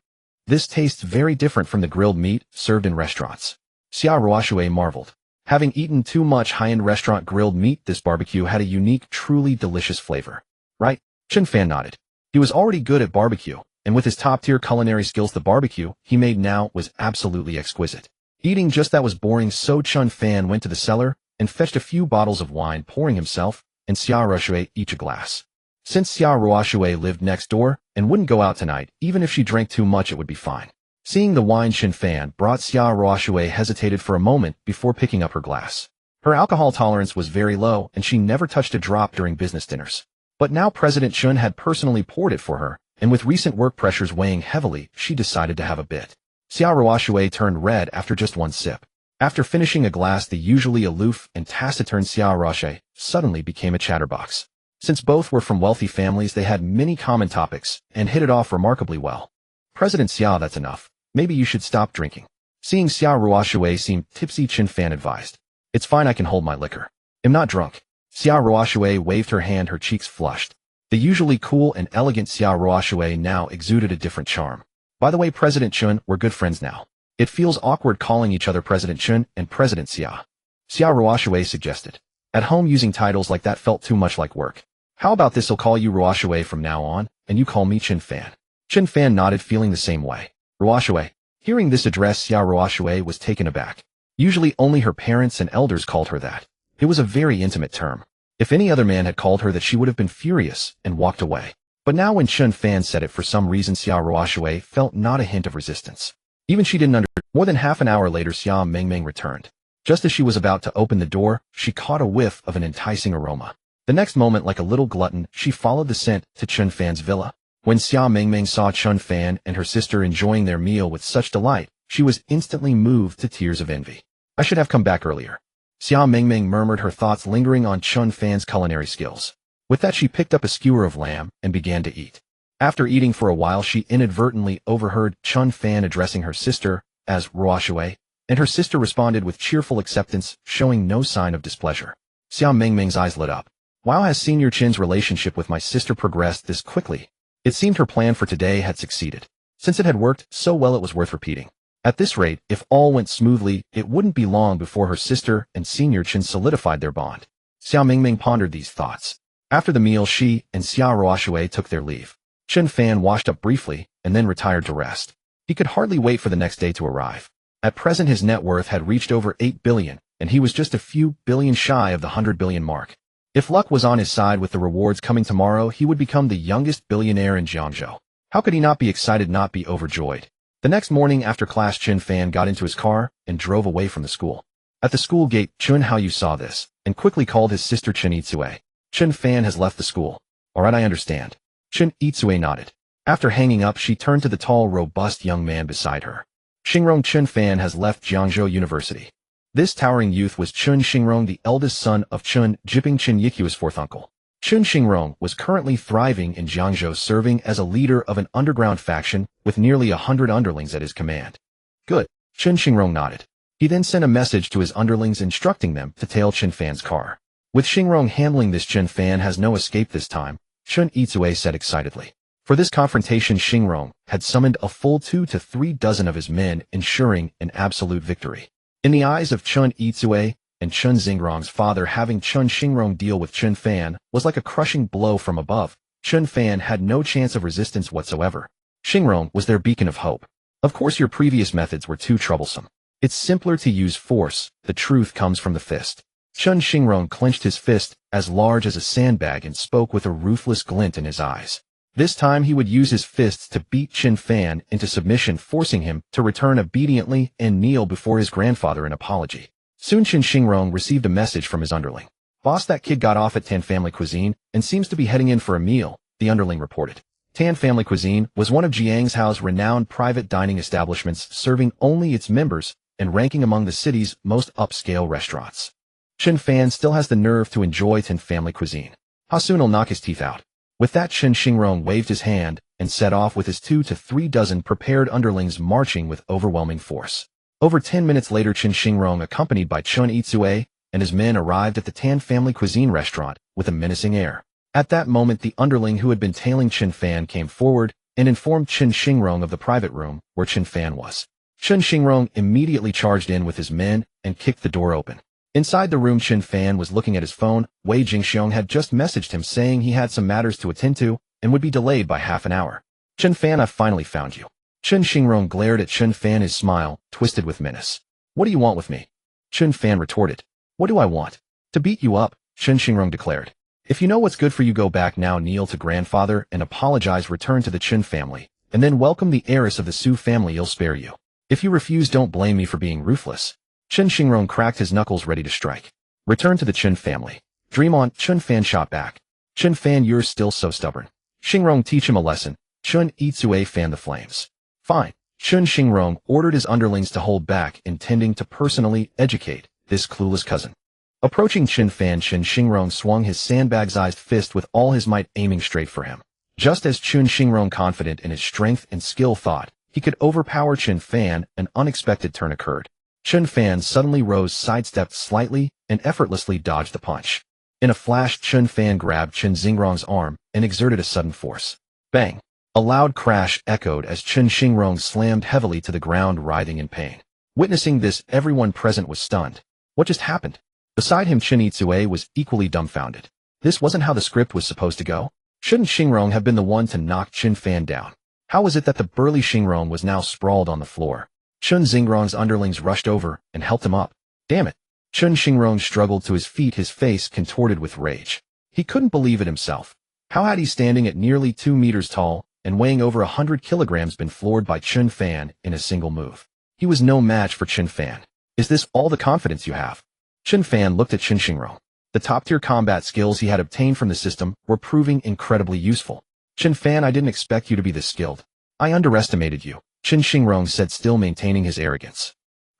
This tastes very different from the grilled meat served in restaurants. Xia Ruoshui marveled. Having eaten too much high-end restaurant grilled meat, this barbecue had a unique, truly delicious flavor. Right? Chen Fan nodded. He was already good at barbecue, and with his top-tier culinary skills, the barbecue he made now was absolutely exquisite. Eating just that was boring, so Chen Fan went to the cellar and fetched a few bottles of wine, pouring himself and Xia Ruoshui each a glass. Since Xia Ruoshui lived next door and wouldn't go out tonight, even if she drank too much, it would be fine. Seeing the wine Chen Fan brought, Xia Ruoshui hesitated for a moment before picking up her glass. Her alcohol tolerance was very low, and she never touched a drop during business dinners. But now President Chen had personally poured it for her, and with recent work pressures weighing heavily, she decided to have a bit. Xia Ruoshui turned red after just one sip. After finishing a glass, the usually aloof and taciturn Xiao Roche suddenly became a chatterbox. Since both were from wealthy families, they had many common topics and hit it off remarkably well. President Xiao, that's enough. Maybe you should stop drinking. Seeing Xiao Ruoshui seem tipsy, Chen Fan advised. It's fine, I can hold my liquor. I'm not drunk. Xiao Ruoshui waved her hand, her cheeks flushed. The usually cool and elegant Xiao Ruoshui now exuded a different charm. By the way, President Chen, we're good friends now. It feels awkward calling each other President Chen and President Xiao. Xiao Ruoshui suggested. At home, using titles like that felt too much like work. How about this, I'll call you Ruoshui from now on, and you call me Chen Fan. Chen Fan nodded, feeling the same way. Ruoshui. Hearing this address, Xiao Ruoshui was taken aback. Usually only her parents and elders called her that. It was a very intimate term. If any other man had called her that, she would have been furious and walked away. But now when Chen Fan said it, for some reason Xiao Ruoshui felt not a hint of resistance. Even she didn't understand. More than half an hour later, Xiao Mengmeng returned. Just as she was about to open the door, she caught a whiff of an enticing aroma. The next moment, like a little glutton, she followed the scent to Chen Fan's villa. When Xiao Mengmeng saw Chen Fan and her sister enjoying their meal with such delight, she was instantly moved to tears of envy. I should have come back earlier. Xiao Mengmeng murmured, her thoughts lingering on Chen Fan's culinary skills. With that, she picked up a skewer of lamb and began to eat. After eating for a while, she inadvertently overheard Chen Fan addressing her sister as Ruoshui, and her sister responded with cheerful acceptance, showing no sign of displeasure. Xiao Mengmeng's eyes lit up. Wow, has Senior Chen's relationship with my sister progressed this quickly? It seemed her plan for today had succeeded. Since it had worked so well, it was worth repeating. At this rate, if all went smoothly, it wouldn't be long before her sister and Senior Chen solidified their bond. Xiao Mengmeng pondered these thoughts. After the meal, she and Xiao Ruoshui took their leave. Chen Fan washed up briefly and then retired to rest. He could hardly wait for the next day to arrive. At present, his net worth had reached over 8 billion, and he was just a few billion shy of the 100 billion mark. If luck was on his side with the rewards coming tomorrow, he would become the youngest billionaire in Jiangzhou. How could he not be excited, not be overjoyed? The next morning after class, Chen Fan got into his car and drove away from the school. At the school gate, Chen How you saw this, and quickly called his sister Chen Itsue. Chen Fan has left the school. Alright, I understand. Chen Itsue nodded. After hanging up, she turned to the tall, robust young man beside her. Xingrong, Chen Fan has left Jiangzhou University. This towering youth was Chen Xingrong, the eldest son of Chen Jiping, Chen Yiqiu's fourth uncle. Chen Xingrong was currently thriving in Jiangzhou, serving as a leader of an underground faction with nearly 100 underlings at his command. Good. Chen Xingrong nodded. He then sent a message to his underlings instructing them to tail Chen Fan's car. With Xingrong handling this, Chen Fan has no escape this time, Chen Itsue said excitedly. For this confrontation, Xingrong had summoned a full 2 to 3 dozen of his men, ensuring an absolute victory. In the eyes of Chen Itsue and Chen Xingrong's father, having Chen Xingrong deal with Chen Fan was like a crushing blow from above. Chen Fan had no chance of resistance whatsoever. Xingrong was their beacon of hope. Of course, your previous methods were too troublesome. It's simpler to use force. The truth comes from the fist. Chen Xingrong clenched his fist, as large as a sandbag, and spoke with a ruthless glint in his eyes. This time he would use his fists to beat Chen Fan into submission, forcing him to return obediently and kneel before his grandfather in apology. Soon Chen Xingrong received a message from his underling. Boss, that kid got off at Tan Family Cuisine and seems to be heading in for a meal, the underling reported. Tan Family Cuisine was one of Jiangzhou's renowned private dining establishments, serving only its members and ranking among the city's most upscale restaurants. Chen Fan still has the nerve to enjoy Tan Family Cuisine. How soon he'll knock his teeth out. With that, Chen Xingrong waved his hand and set off with his 2 to 3 dozen prepared underlings, marching with overwhelming force. Over 10 minutes later, Chen Xingrong, accompanied by Chen Itsue and his men, arrived at the Tan Family Cuisine restaurant with a menacing air. At that moment, the underling who had been tailing Chen Fan came forward and informed Chen Xingrong of the private room where Chen Fan was. Chen Xingrong immediately charged in with his men and kicked the door open. Inside the room, Chen Fan was looking at his phone. Wei Jingxiong had just messaged him saying he had some matters to attend to and would be delayed by half an hour. Chen Fan, I've finally found you. Chen Xingrong glared at Chen Fan, his smile twisted with menace. What do you want with me? Chen Fan retorted. What do I want? To beat you up, Chen Xingrong declared. If you know what's good for you, go back now, kneel to grandfather and apologize, return to the Chen family, and then welcome the heiress of the Su family. You'll spare you. If you refuse, don't blame me for being ruthless. Chen Xingrong cracked his knuckles, ready to strike. Return to the Chen family. Dream on, Chen Fan shot back. Chen Fan, you're still so stubborn. Xingrong, teach him a lesson. Chen Itsue fanned the flames. Fine. Chen Xingrong ordered his underlings to hold back, intending to personally educate this clueless cousin. Approaching Chen Fan, Chen Xingrong swung his sandbag-sized fist with all his might, aiming straight for him. Just as Chen Xingrong, confident in his strength and skill, thought he could overpower Chen Fan, an unexpected turn occurred. Chen Fan suddenly rose, sidestepped slightly, and effortlessly dodged the punch. In a flash, Chen Fan grabbed Chen Xingrong's arm and exerted a sudden force. Bang! A loud crash echoed as Chen Xingrong slammed heavily to the ground, writhing in pain. Witnessing this, everyone present was stunned. What just happened? Beside him, Chen Yitsue was equally dumbfounded. This wasn't how the script was supposed to go. Shouldn't Xingrong have been the one to knock Chen Fan down? How was it that the burly Xingrong was now sprawled on the floor? Chen Xingrong's underlings rushed over and helped him up. Damn it! Chen Xingrong struggled to his feet, his face contorted with rage. He couldn't believe it himself. How had he, standing at nearly 2 meters tall and weighing over 100 kilograms, been floored by Chen Fan in a single move? He was no match for Chen Fan. Is this all the confidence you have? Chen Fan looked at Chen Xingrong. The top-tier combat skills he had obtained from the system were proving incredibly useful. Chen Fan, I didn't expect you to be this skilled. I underestimated you, Chen Xingrong said, still maintaining his arrogance.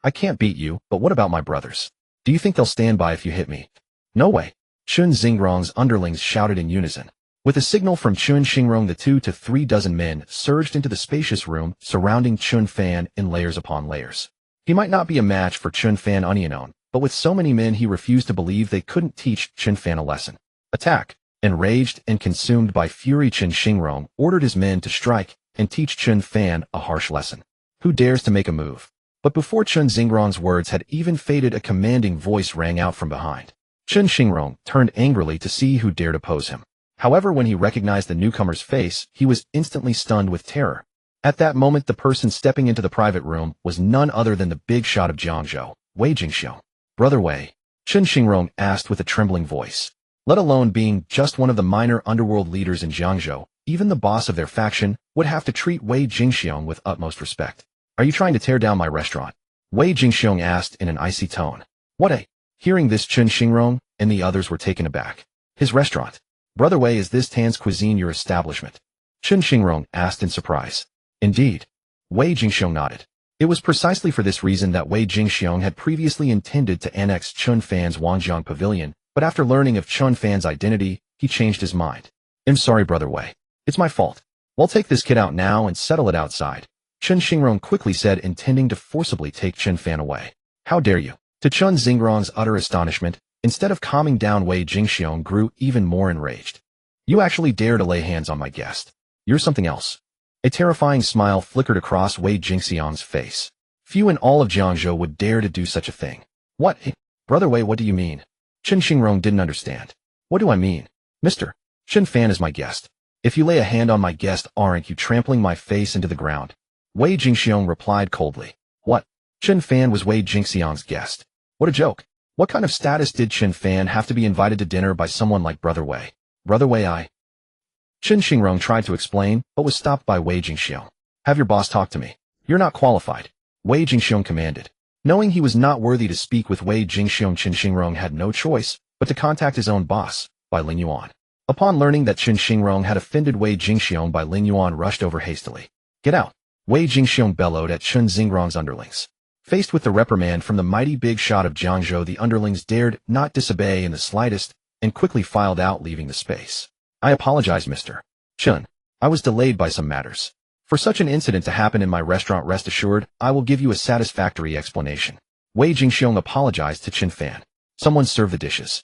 I can't beat you, but what about my brothers? Do you think they'll stand by if you hit me? No way. Chen Xingrong's underlings shouted in unison. With a signal from Chen Xingrong, the 2 to 3 dozen men surged into the spacious room, surrounding Chen Fan in layers upon layers. He might not be a match for Chen Fan on his own, but with so many men, he refused to believe they couldn't teach Chen Fan a lesson. Attack! Enraged and consumed by fury, Chen Xingrong ordered his men to strike and teach Chen Fan a harsh lesson. Who dares to make a move? But before Chen Xingrong's words had even faded, a commanding voice rang out from behind. Chen Xingrong turned angrily to see who dared oppose him. However, when he recognized the newcomer's face, he was instantly stunned with terror. At that moment, the person stepping into the private room was none other than the big shot of Jiangzhou, Wei Jingxiong. Brother Wei, Chen Xingrong asked with a trembling voice. Let alone being just one of the minor underworld leaders in Jiangzhou, even the boss of their faction would have to treat Wei Jingxiong with utmost respect. Are you trying to tear down my restaurant? Wei Jingxiong asked in an icy tone. What a... Hearing this, Chen Xingrong and the others were taken aback. His restaurant? Brother Wei, is this Tan's cuisine your establishment? Chen Xingrong asked in surprise. Indeed. Wei Jingxiong nodded. It was precisely for this reason that Wei Jingxiong had previously intended to annex Chen Fan's Wangjiang pavilion, but after learning of Chen Fan's identity, he changed his mind. I'm sorry, Brother Wei. It's my fault. We'll take this kid out now and settle it outside, Chen Xingrong quickly said, intending to forcibly take Chen Fan away. How dare you? To Chen Xingrong's utter astonishment, instead of calming down, Wei Jingxiong grew even more enraged. You actually dare to lay hands on my guest. You're something else. A terrifying smile flickered across Wei Jingxiong's face. Few in all of Jiangzhou would dare to do such a thing. What? Brother Wei, what do you mean? Chen Xingrong didn't understand. What do I mean? Mister, Chen Fan is my guest. If you lay a hand on my guest, aren't you trampling my face into the ground? Wei Jingxiong replied coldly. What? Chen Fan was Wei Jingxiong's guest. What a joke. What kind of status did Chen Fan have to be invited to dinner by someone like Brother Wei? Brother Wei, Chen Xingrong tried to explain, but was stopped by Wei Jingxiong. Have your boss talk to me. You're not qualified, Wei Jingxiong commanded. Knowing he was not worthy to speak with Wei Jingxiong, Chen Xingrong had no choice but to contact his own boss, Bai Lingyuan. Upon learning that Chen Xingrong had offended Wei Jingxiong, Bai Lingyuan rushed over hastily. Get out, Wei Jingxiong bellowed at Chen Xingrong's underlings. Faced with the reprimand from the mighty big shot of Jiangzhou, the underlings dared not disobey in the slightest and quickly filed out, leaving the space. I apologize, Mr. Chen. I was delayed by some matters. For such an incident to happen in my restaurant, rest assured, I will give you a satisfactory explanation. Wei Jingxiong apologized to Chen Fan. Someone served the dishes.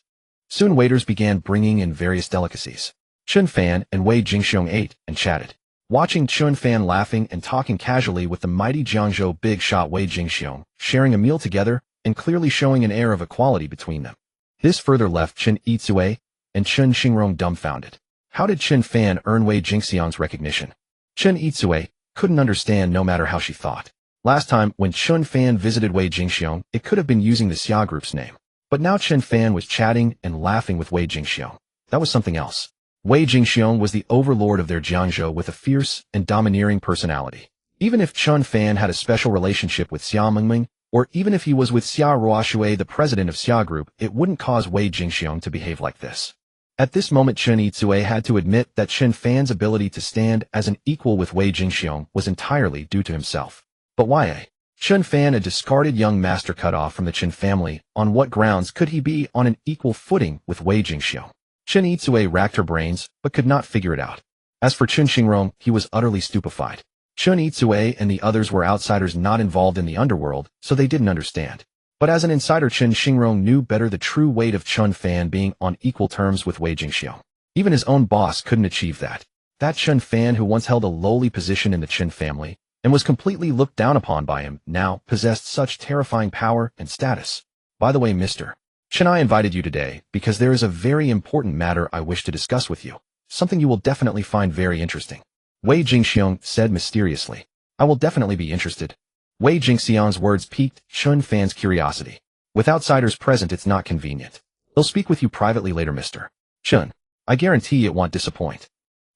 Soon waiters began bringing in various delicacies. Chen Fan and Wei Jingxiong ate and chatted. Watching Chen Fan laughing and talking casually with the mighty Jiangzhou big shot Wei Jingxiong, sharing a meal together and clearly showing an air of equality between them. This further left Chen Yitsue and Chen Xingrong dumbfounded. How did Chen Fan earn Wei Jingxiong's recognition? Chen Yitsue couldn't understand, no matter how she thought. Last time, when Chen Fan visited Wei Jingxiong, it could have been using the Xia group's name. But now Chen Fan was chatting and laughing with Wei Jingxiong. That was something else. Wei Jingxiong was the overlord of their Jiangzhou with a fierce and domineering personality. Even if Chen Fan had a special relationship with Xia Mengming, or even if he was with Xia Ruoxue, the president of Xia Group, it wouldn't cause Wei Jingxiong to behave like this. At this moment, Chen Yitsue had to admit that Chen Fan's ability to stand as an equal with Wei Jingxiong was entirely due to himself. But why a Chen Fan, a discarded young master cut off from the Chen family? On what grounds could he be on an equal footing with Wei Jingxiong? Chen Yizue racked her brains, but could not figure it out. As for Chen Xingrong, he was utterly stupefied. Chen Yizue and the others were outsiders not involved in the underworld, so they didn't understand. But as an insider, Chen Xingrong knew better the true weight of Chen Fan being on equal terms with Wei Jingxiong. Even his own boss couldn't achieve that. That Chen Fan, who once held a lowly position in the Chen family and was completely looked down upon by him, now possessed such terrifying power and status. By the way, Mr. Chen, I invited you today because there is a very important matter I wish to discuss with you, something you will definitely find very interesting. Wei Jingxiong said mysteriously. I will definitely be interested. Wei Jingxiong's words piqued Chen Fan's curiosity. With outsiders present, it's not convenient. They'll speak with you privately later, Mr. Chen. I guarantee it won't disappoint.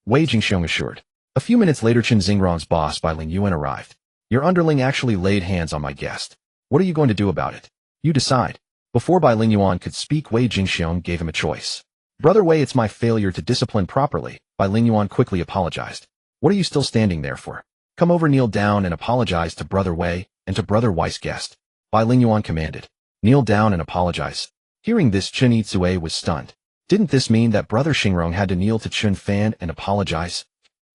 Wei Jingxiong assured. A few minutes later, Chen Xingrong's boss by Ling Yuan arrived. Your underling actually laid hands on my guest. What are you going to do about it? You decide. Before Bai Ling Yuan could speak, Wei Jingxiong gave him a choice. Brother Wei, it's my failure to discipline properly. Bai Ling Yuan quickly apologized. What are you still standing there for? Come over, kneel down and apologize to Brother Wei and to Brother Wei's guest. Bai Ling Yuan commanded. Kneel down and apologize. Hearing this, Chen Yizue was stunned. Didn't this mean that Brother Xingrong had to kneel to Chen Fan and apologize?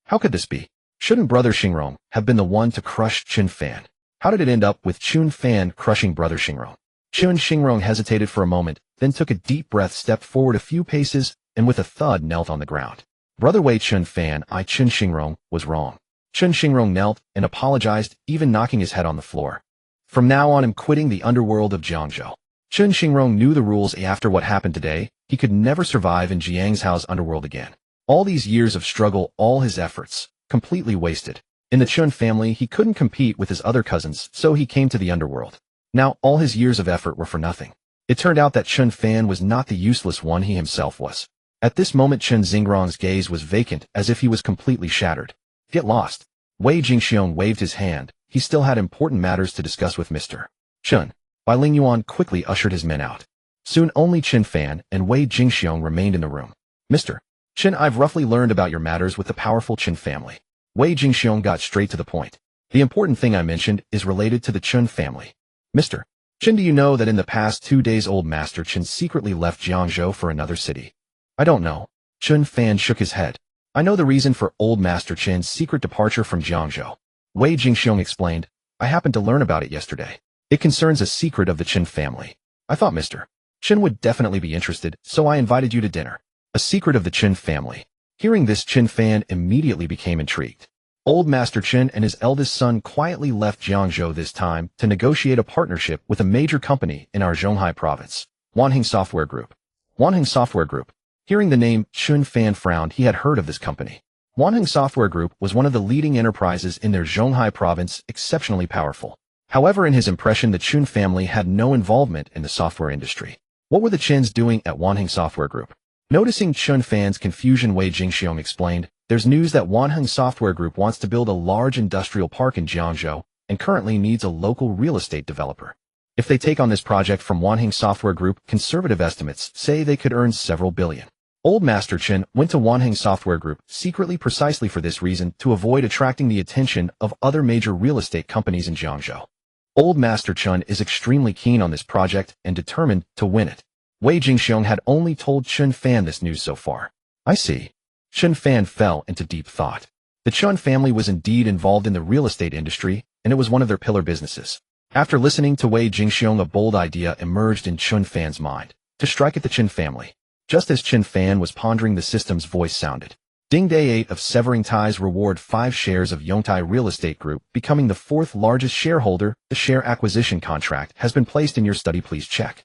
How could this be? Shouldn't Brother Xingrong have been the one to crush Chen Fan? How did it end up with Chen Fan crushing Brother Xingrong? Chen Xingrong hesitated for a moment, then took a deep breath, stepped forward a few paces, and with a thud knelt on the ground. Brother Wei, Chen Fan, Chen Xingrong, was wrong. Chen Xingrong knelt and apologized, even knocking his head on the floor. From now on, I'm quitting the underworld of Jiangzhou. Chen Xingrong knew the rules. After what happened today, he could never survive in Jiangzhou's underworld again. All these years of struggle, all his efforts, completely wasted. In the Chen family, he couldn't compete with his other cousins, so he came to the underworld. Now, all his years of effort were for nothing. It turned out that Chen Fan was not the useless one he himself was. At this moment, Chen Xingrong's gaze was vacant, as if he was completely shattered. Get lost. Wei Jingxiong waved his hand. He still had important matters to discuss with Mr. Chen. Bai Ling Yuan quickly ushered his men out. Soon only Chen Fan and Wei Jingxiong remained in the room. Mr. Chen, I've roughly learned about your matters with the powerful Chen family. Wei Jingxiong got straight to the point. The important thing I mentioned is related to the Chen family. Mr. Chen, do you know that in the past 2 days old Master Chen secretly left Jiangzhou for another city? I don't know. Chen Fan shook his head. I know the reason for old Master Chen's secret departure from Jiangzhou. Wei Jingxiong explained. I happened to learn about it yesterday. It concerns a secret of the Chen family. I thought Mr. Chen would definitely be interested, so I invited you to dinner. A secret of the Chen family. Hearing this, Chen Fan immediately became intrigued. Old Master Chen and his eldest son quietly left Jiangzhou this time to negotiate a partnership with a major company in our Zhonghai province, Wanheng Software Group. Wanheng Software Group. Hearing the name, Chen Fan frowned. He had heard of this company. Wanheng Software Group was one of the leading enterprises in their Zhonghai province, exceptionally powerful. However, in his impression, the Chen family had no involvement in the software industry. What were the Chens doing at Wanheng Software Group? Noticing Chen Fan's confusion, Wei Jingxiong explained, there's news that Wanheng Software Group wants to build a large industrial park in Jiangzhou and currently needs a local real estate developer. If they take on this project from Wanheng Software Group, conservative estimates say they could earn several billion. Old Master Chen went to Wanheng Software Group secretly precisely for this reason, to avoid attracting the attention of other major real estate companies in Jiangzhou. Old Master Chen is extremely keen on this project and determined to win it. Wei Jingxiong had only told Chen Fan this news so far. I see. Chen Fan fell into deep thought. The Chen family was indeed involved in the real estate industry, and it was one of their pillar businesses. After listening to Wei Jingxiong, a bold idea emerged in Chen Fan's mind, to strike at the Chen family. Just as Chen Fan was pondering, the system's voice sounded. Ding Day 8 of severing ties. Reward 5 shares of Yongtai Real Estate Group, becoming the 4th largest shareholder. The share acquisition contract has been placed in your study. Please check.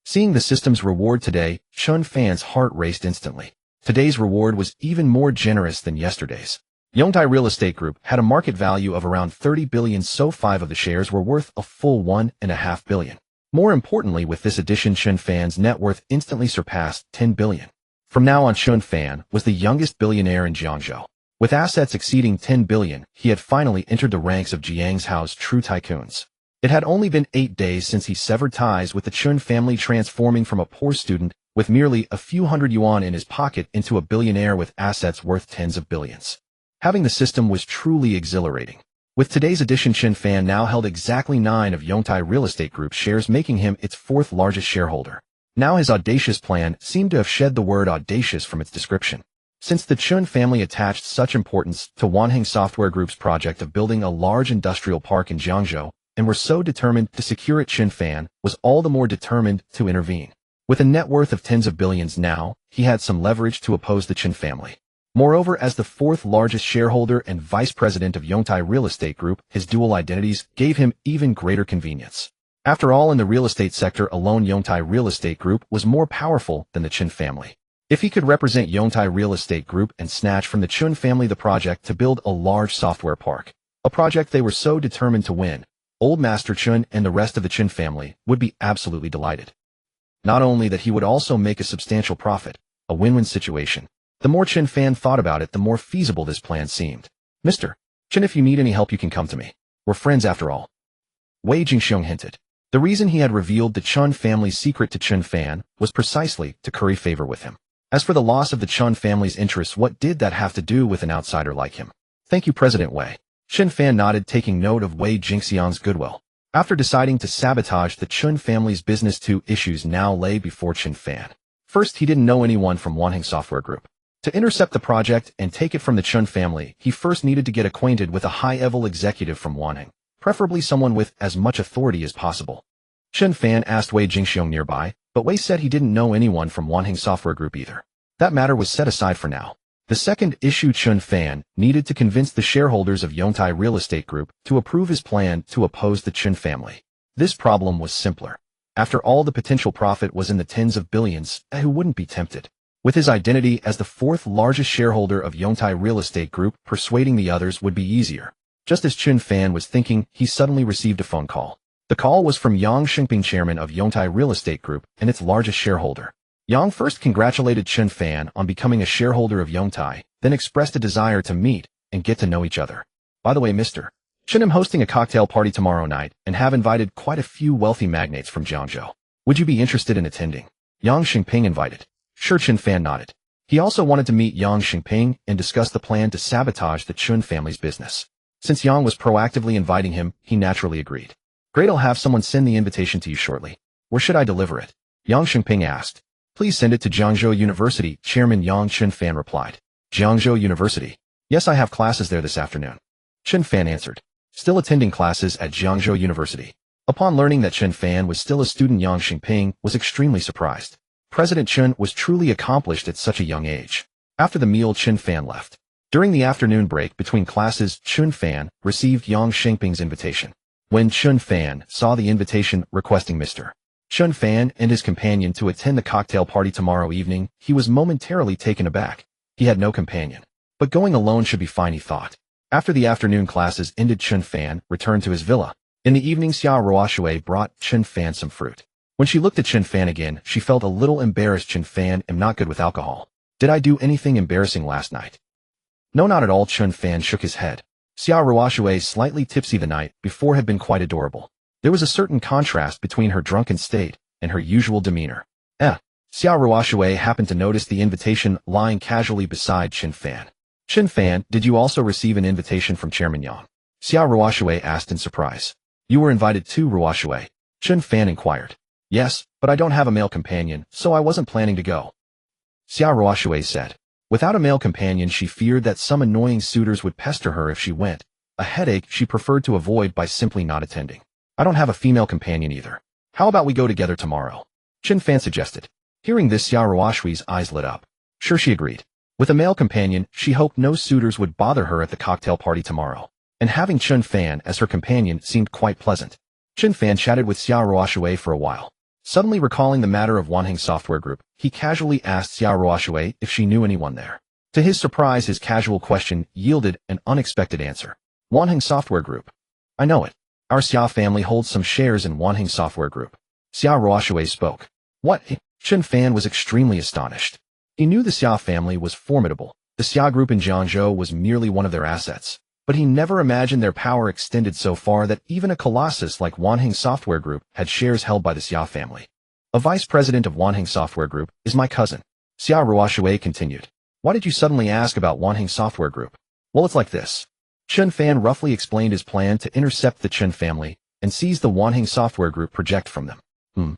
Seeing the system's reward today, Chen Fan's heart raced instantly. Today's reward was even more generous than yesterday's. Yongtai Real Estate Group had a market value of around 30 billion, so 5 of the shares were worth a full 1.5 billion. More importantly, with this addition, Chen Fan's net worth instantly surpassed 10 billion. From now on, Chen Fan was the youngest billionaire in Jiangzhou. With assets exceeding 10 billion, he had finally entered the ranks of Jiangzhou's true tycoons. It had only been 8 days since he severed ties with the Chen family, transforming from a poor student with merely a few hundred yuan in his pocket into a billionaire with assets worth tens of billions. Having the system was truly exhilarating. With today's edition, Chen Fan now held exactly 9 of Yongtai Real Estate Group's shares, making him its 4th largest shareholder. Now his audacious plan seemed to have shed the word audacious from its description. Since the Chen family attached such importance to Wanheng Software Group's project of building a large industrial park in Jiangzhou, and were so determined to secure it, Chen Fan was all the more determined to intervene. With a net worth of tens of billions now, he had some leverage to oppose the Chen family. Moreover, as the 4th largest shareholder and vice president of Yongtai Real Estate Group, his dual identities gave him even greater convenience. After all, in the real estate sector alone, Yongtai Real Estate Group was more powerful than the Chen family. If he could represent Yongtai Real Estate Group and snatch from the Chen family the project to build a large software park, a project they were so determined to win, old Master Chen and the rest of the Chen family would be absolutely delighted. Not only that, he would also make a substantial profit, a win-win situation. The more Chen Fan thought about it, the more feasible this plan seemed. Mr. Chen, if you need any help, you can come to me. We're friends after all. Wei Jingxiong hinted. The reason he had revealed the Chen family's secret to Chen Fan was precisely to curry favor with him. As for the loss of the Chen family's interests, what did that have to do with an outsider like him? Thank you, President Wei. Chen Fan nodded, taking note of Wei Jingxiong's goodwill. After deciding to sabotage the Chen family's business, 2 issues now lay before Chen Fan. First, he didn't know anyone from Wanheng Software Group. To intercept the project and take it from the Chen family, he first needed to get acquainted with a high-level executive from Wanheng, preferably someone with as much authority as possible. Chen Fan asked Wei Jingxiong nearby, but Wei said he didn't know anyone from Wanheng Software Group either. That matter was set aside for now. The second issue, Chen Fan needed to convince the shareholders of Yongtai Real Estate Group to approve his plan to oppose the Chen family. This problem was simpler. After all, the potential profit was in the tens of billions, who wouldn't be tempted? With his identity as the 4th largest shareholder of Yongtai Real Estate Group, persuading the others would be easier. Just as Chen Fan was thinking, he suddenly received a phone call. The call was from Yang Xingping, chairman of Yongtai Real Estate Group and its largest shareholder. Yang first congratulated Chen Fan on becoming a shareholder of Yongtai, then expressed a desire to meet and get to know each other. By the way, Mr. Chen, I'm hosting a cocktail party tomorrow night and have invited quite a few wealthy magnates from Jiangzhou. Would you be interested in attending? Yang Xingping invited. Sure, Chen Fan nodded. He also wanted to meet Yang Xingping and discuss the plan to sabotage the Chen family's business. Since Yang was proactively inviting him, he naturally agreed. Great, I'll have someone send the invitation to you shortly. Where should I deliver it? Yang Xingping asked. Please send it to Jiangzhou University, Chairman Yang. Chen Fan replied. Jiangzhou University? Yes, I have classes there this afternoon. Chen Fan answered. Still attending classes at Jiangzhou University. Upon learning that Chen Fan was still a student, Yang Xingping was extremely surprised. President Chen was truly accomplished at such a young age. After the meal, Chen Fan left. During the afternoon break between classes, Chen Fan received Yang Xingping's invitation. When Chen Fan saw the invitation requesting Mr. Chen Fan and his companion to attend the cocktail party tomorrow evening, he was momentarily taken aback. He had no companion. But going alone should be fine, he thought. After the afternoon classes ended, Chen Fan returned to his villa. In the evening, Xia Ruoshui brought Chen Fan some fruit. When she looked at Chen Fan again, she felt a little embarrassed. Chen Fan, am not good with alcohol. Did I do anything embarrassing last night? No, not at all. Chen Fan shook his head. Xia Ruoshui, slightly tipsy the night before, had been quite adorable. There was a certain contrast between her drunken state and her usual demeanor. Xia Ruoshui happened to notice the invitation lying casually beside Chen Fan. Chen Fan, did you also receive an invitation from Chairman Yang? Xia Ruoshui asked in surprise. You were invited too, Ruoshui? Chen Fan inquired. Yes, but I don't have a male companion, so I wasn't planning to go. Xia Ruoshui said. Without a male companion, she feared that some annoying suitors would pester her if she went. A headache she preferred to avoid by simply not attending. I don't have a female companion either. How about we go together tomorrow? Chen Fan suggested. Hearing this, Xia Ruoshui's eyes lit up. Sure, she agreed. With a male companion, she hoped no suitors would bother her at the cocktail party tomorrow. And having Chen Fan as her companion seemed quite pleasant. Chen Fan chatted with Xia Ruoshui for a while. Suddenly recalling the matter of Wanheng Software Group, he casually asked Xia Ruoshui if she knew anyone there. To his surprise, his casual question yielded an unexpected answer. Wanheng Software Group. I know it. Our Xia family holds some shares in Wanheng Software Group. Xia Ruoshui spoke. What? Chen Fan was extremely astonished. He knew the Xia family was formidable. The Xia Group in Jiangzhou was merely one of their assets. But he never imagined their power extended so far that even a colossus like Wanheng Software Group had shares held by the Xia family. A vice president of Wanheng Software Group is my cousin. Xia Ruoshui continued. Why did you suddenly ask about Wanheng Software Group? Well, it's like this. Chen Fan roughly explained his plan to intercept the Chen family and seize the Wanheng Software Group project from them.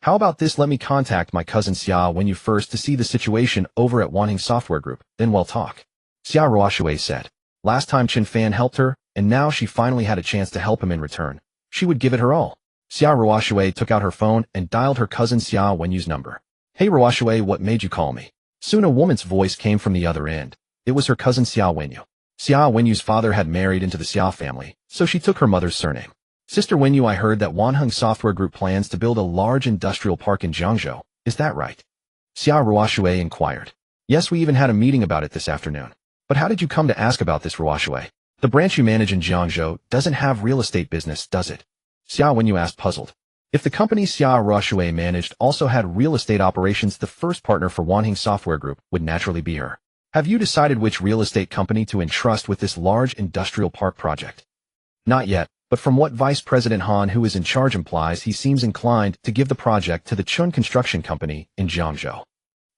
How about this? Let me contact my cousin Xia Wenyu first to see the situation over at Wanheng Software Group, then we'll talk. Xia Ruoshui said. Last time Chen Fan helped her, and now she finally had a chance to help him in return. She would give it her all. Xia Ruoshui took out her phone and dialed her cousin Xia Wenyu's number. Hey Ruoshui, what made you call me? Soon a woman's voice came from the other end. It was her cousin Xia Wenyu. Xia Wenyu's father had married into the Xia family, so she took her mother's surname. Sister Wenyu, I heard that Wanheng Software Group plans to build a large industrial park in Jiangzhou. Is that right? Xia Ruoshui inquired. Yes, we even had a meeting about it this afternoon. But how did you come to ask about this, Ruoshui? The branch you manage in Jiangzhou doesn't have real estate business, does it? Xia Wenyu asked, puzzled. If the company Xia Ruoshui managed also had real estate operations, the first partner for Wanheng Software Group would naturally be her. Have you decided which real estate company to entrust with this large industrial park project? Not yet, but from what Vice President Han, who is in charge, implies, he seems inclined to give the project to the Chun Construction Company in Jiangzhou.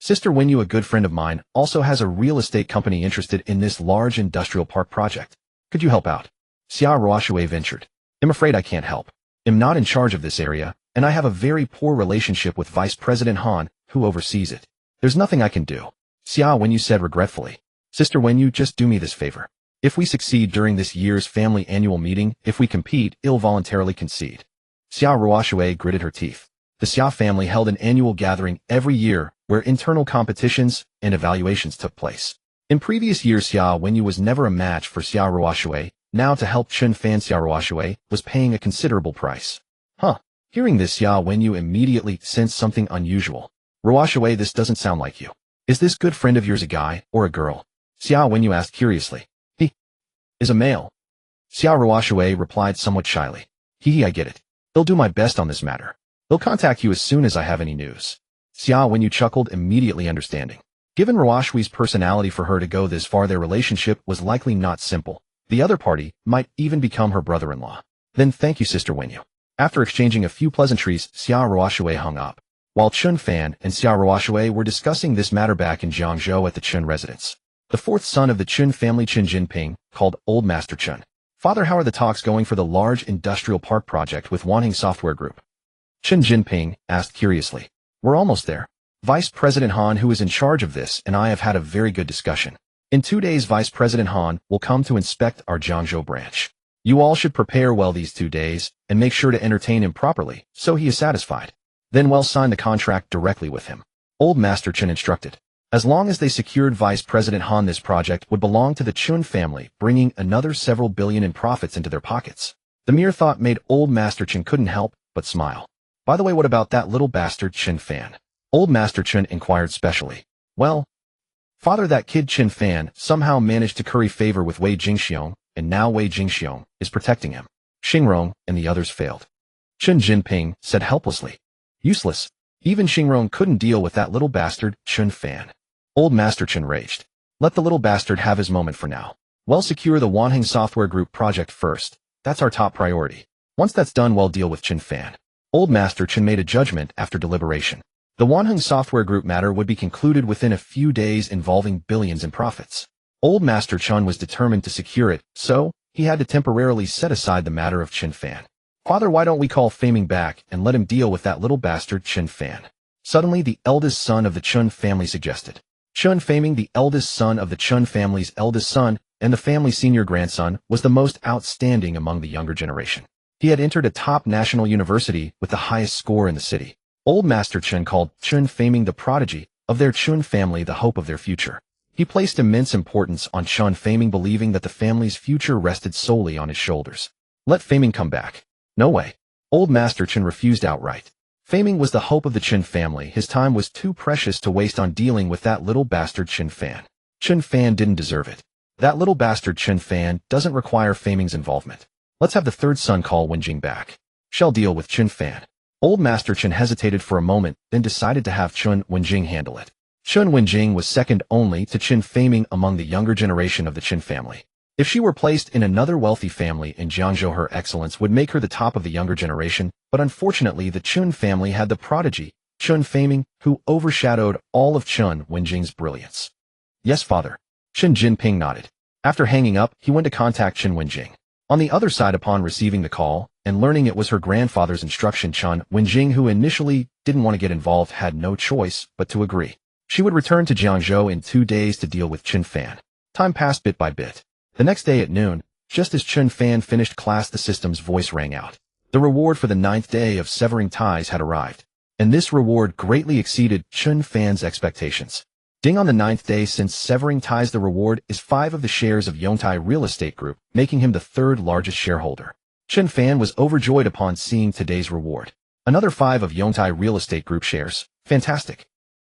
Sister Wenyu, a good friend of mine, also has a real estate company interested in this large industrial park project. Could you help out? Xia Ruoshui ventured. I'm afraid I can't help. I'm not in charge of this area, and I have a very poor relationship with Vice President Han, who oversees it. There's nothing I can do. Xia Wenyu said regretfully. Sister Wenyu, just do me this favor. If we succeed during this year's family annual meeting, if we compete, I'll voluntarily concede. Xia Ruoshui gritted her teeth. The Xia family held an annual gathering every year where internal competitions and evaluations took place. In previous years, Xia Wenyu was never a match for Xia Ruoshui. Now to help Chen Fan, Xia Ruoshui was paying a considerable price. Hearing this, Xia Wenyu immediately sensed something unusual. Ruoshui, this doesn't sound like you. Is this good friend of yours a guy or a girl? Xia Wenyu asked curiously. He is a male. Xia Ruoshui replied somewhat shyly. I get it. I'll do my best on this matter. I'll contact you as soon as I have any news. Xia Wenyu chuckled, immediately understanding. Given Ruoshui's personality, for her to go this far, their relationship was likely not simple. The other party might even become her brother-in-law. Then thank you, Sister Wenyu. After exchanging a few pleasantries, Xia Ruoshui hung up. While Chen Fan and Xia Ruoshui were discussing this matter back in Jiangzhou at the Chen residence, the fourth son of the Chen family, Chen Jinping, called Old Master Chen. Father, how are the talks going for the large industrial park project with Wanheng Software Group? Chen Jinping asked curiously. We're almost there. Vice President Han, who is in charge of this, and I have had a very good discussion. In 2 days, Vice President Han will come to inspect our Jiangzhou branch. You all should prepare well these 2 days and make sure to entertain him properly, so he is satisfied. Then we'll sign the contract directly with him. Old Master Chen instructed. As long as they secured Vice President Han, this project would belong to the Chen family, bringing another several billion in profits into their pockets. The mere thought made Old Master Chen couldn't help but smile. By the way, what about that little bastard Chen Fan? Old Master Chen inquired specially. Well, Father, that kid Chen Fan somehow managed to curry favor with Wei Jingxiong, and now Wei Jingxiong is protecting him. Xingrong and the others failed. Chen Jinping said helplessly. Useless. Even Xingrong couldn't deal with that little bastard, Chen Fan. Old Master Chen raged. Let the little bastard have his moment for now. We'll secure the Wanheng Software Group project first. That's our top priority. Once that's done, we'll deal with Chen Fan. Old Master Chen made a judgment after deliberation. The Wanheng Software Group matter would be concluded within a few days, involving billions in profits. Old Master Chen was determined to secure it, so he had to temporarily set aside the matter of Chen Fan. Father, why don't we call Faming back and let him deal with that little bastard Chen Fan? Suddenly, the eldest son of the Chen family suggested. Chen Faming, the eldest son of the Chen family's eldest son and the family's senior grandson, was the most outstanding among the younger generation. He had entered a top national university with the highest score in the city. Old Master Chen called Chen Faming the prodigy of their Chen family, the hope of their future. He placed immense importance on Chen Faming, believing that the family's future rested solely on his shoulders. Let Faming come back. No way. Old Master Chen refused outright. Faming was the hope of the Chen family. His time was too precious to waste on dealing with that little bastard Chen Fan. Chen Fan didn't deserve it. That little bastard Chen Fan doesn't require Faming's involvement. Let's have the third son call Wenjing back. Shall deal with Chen Fan. Old Master Chen hesitated for a moment, then decided to have Chen Wenjing handle it. Chen Wenjing was second only to Chen Faming among the younger generation of the Chen family. If she were placed in another wealthy family in Jiangzhou, her excellence would make her the top of the younger generation, but unfortunately the Chen family had the prodigy, Chen Faming, who overshadowed all of Chen Wenjing's brilliance. Yes, father. Chen Jinping nodded. After hanging up, he went to contact Chen Wenjing. On the other side, upon receiving the call and learning it was her grandfather's instruction, Chen Wenjing, who initially didn't want to get involved, had no choice but to agree. She would return to Jiangzhou in 2 days to deal with Chen Fan. Time passed bit by bit. The next day at noon, just as Chen Fan finished class, the system's voice rang out. The reward for the 9th day of severing ties had arrived, and this reward greatly exceeded Chen Fan's expectations. Ding, on the 9th day since severing ties, the reward is 5 of the shares of Yongtai Real Estate Group, making him the 3rd largest shareholder. Chen Fan was overjoyed upon seeing today's reward. Another 5 of Yongtai Real Estate Group shares. Fantastic.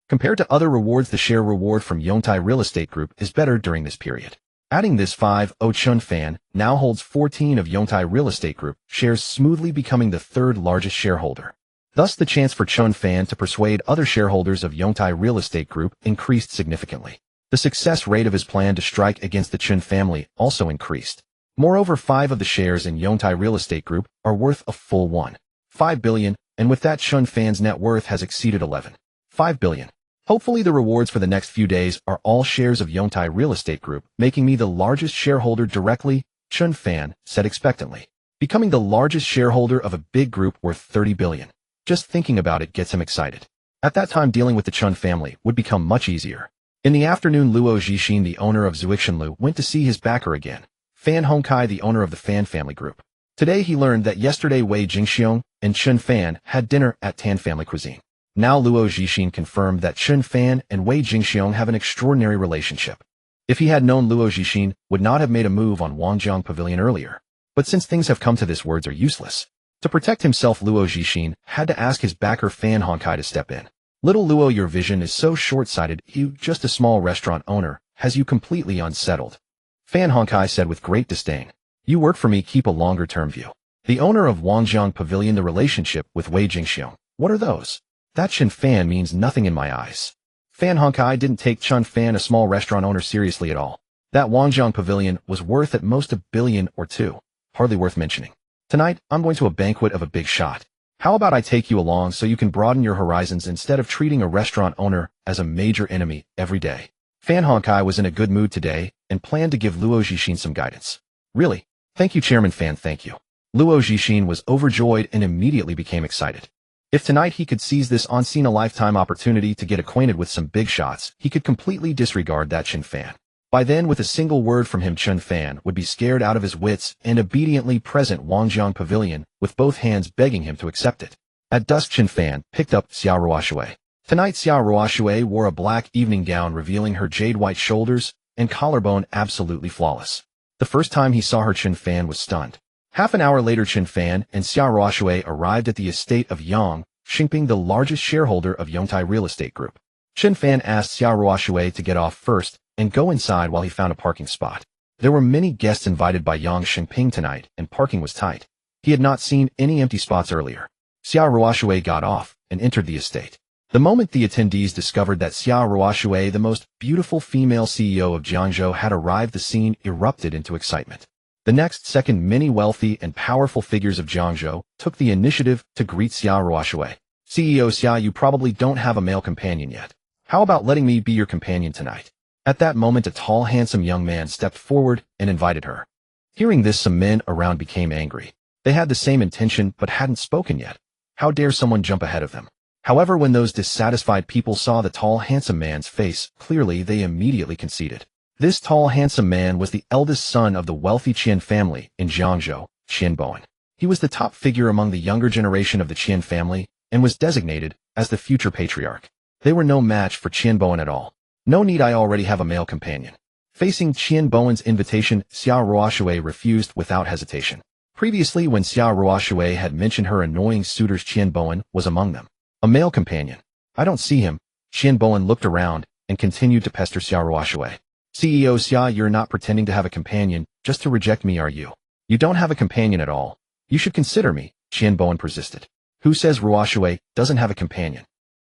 Compared to other rewards, the share reward from Yongtai Real Estate Group is better during this period. Adding this 5, Chen Fan now holds 14 of Yongtai Real Estate Group shares, smoothly becoming the 3rd largest shareholder. Thus, the chance for Chen Fan to persuade other shareholders of Yongtai Real Estate Group increased significantly. The success rate of his plan to strike against the Chen family also increased. Moreover, 5 of the shares in Yongtai Real Estate Group are worth a full 1.5 billion, and with that, Chen Fan's net worth has exceeded 11.5 billion. Hopefully, the rewards for the next few days are all shares of Yongtai Real Estate Group, making me the largest shareholder directly, Chen Fan said expectantly. Becoming the largest shareholder of a big group worth 30 billion. Just thinking about it gets him excited. At that time, dealing with the Chen family would become much easier. In the afternoon, Luo Zhixin, the owner of Zuixinlu, went to see his backer again, Fan Hongkai, the owner of the Fan family group. Today, he learned that yesterday Wei Jingxiong and Chen Fan had dinner at Tan Family Cuisine. Now Luo Zhixin confirmed that Chen Fan and Wei Jingxiong have an extraordinary relationship. If he had known, Luo Zhixin would not have made a move on Wangjiang Pavilion earlier. But since things have come to this, words are useless. To protect himself, Luo Zhixin had to ask his backer Fan Hongkai to step in. Little Luo, your vision is so short-sighted. You, just a small restaurant owner, has you completely unsettled. Fan Hongkai said with great disdain. You work for me, keep a longer-term view. The owner of Wangjiang Pavilion, the relationship with Wei Jingxiong. What are those? That Chen Fan means nothing in my eyes. Fan Hongkai didn't take Chen Fan, a small restaurant owner, seriously at all. That Wangjiang Pavilion was worth at most 1 billion or 2. Hardly worth mentioning. Tonight, I'm going to a banquet of a big shot. How about I take you along so you can broaden your horizons instead of treating a restaurant owner as a major enemy every day? Fan Hongkai was in a good mood today and planned to give Luo Zhixin some guidance. Really? Thank you, Chairman Fan, thank you. Luo Zhixin was overjoyed and immediately became excited. If tonight he could seize this once-in-a-lifetime opportunity to get acquainted with some big shots, he could completely disregard that Chen Fan. By then, with a single word from him, Chen Fan would be scared out of his wits and obediently present Wangjiang Pavilion with both hands, begging him to accept it. At dusk, Chen Fan picked up Xiao Ruoshui. Tonight, Xiao Ruoshui wore a black evening gown revealing her jade-white shoulders and collarbone absolutely flawless. The first time he saw her, Chen Fan was stunned. Half an hour later, Chen Fan and Xiao Ruoshui arrived at the estate of Yang Xingping, the largest shareholder of Yongtai Real Estate Group. Chen Fan asked Xiao Ruoshui to get off first and go inside while he found a parking spot. There were many guests invited by Yang Xingping tonight, and parking was tight. He had not seen any empty spots earlier. Xiao Ruoshui got off and entered the estate. The moment the attendees discovered that Xiao Ruoshui, the most beautiful female CEO of Jiangzhou, had arrived, the scene erupted into excitement. The next second, many wealthy and powerful figures of Jiangzhou took the initiative to greet Xiao Ruoshui. CEO Xiao, you probably don't have a male companion yet. How about letting me be your companion tonight? At that moment, a tall, handsome young man stepped forward and invited her. Hearing this, some men around became angry. They had the same intention but hadn't spoken yet. How dare someone jump ahead of them? However, when those dissatisfied people saw the tall, handsome man's face, clearly they immediately conceded. This tall, handsome man was the eldest son of the wealthy Chen family in Jiangzhou, Chen Bowen. He was the top figure among the younger generation of the Chen family and was designated as the future patriarch. They were no match for Chen Bowen at all. No need, I already have a male companion. Facing Chen Bowen's invitation, Xiao Ruoshui refused without hesitation. Previously, when Xiao Ruoshui had mentioned her annoying suitors, Chen Bowen was among them. A male companion? I don't see him. Chen Bowen looked around and continued to pester Xiao Ruoshui. CEO Xia, you're not pretending to have a companion just to reject me, are you? You don't have a companion at all. You should consider me, Chen Bowen persisted. Who says Ruoshui doesn't have a companion?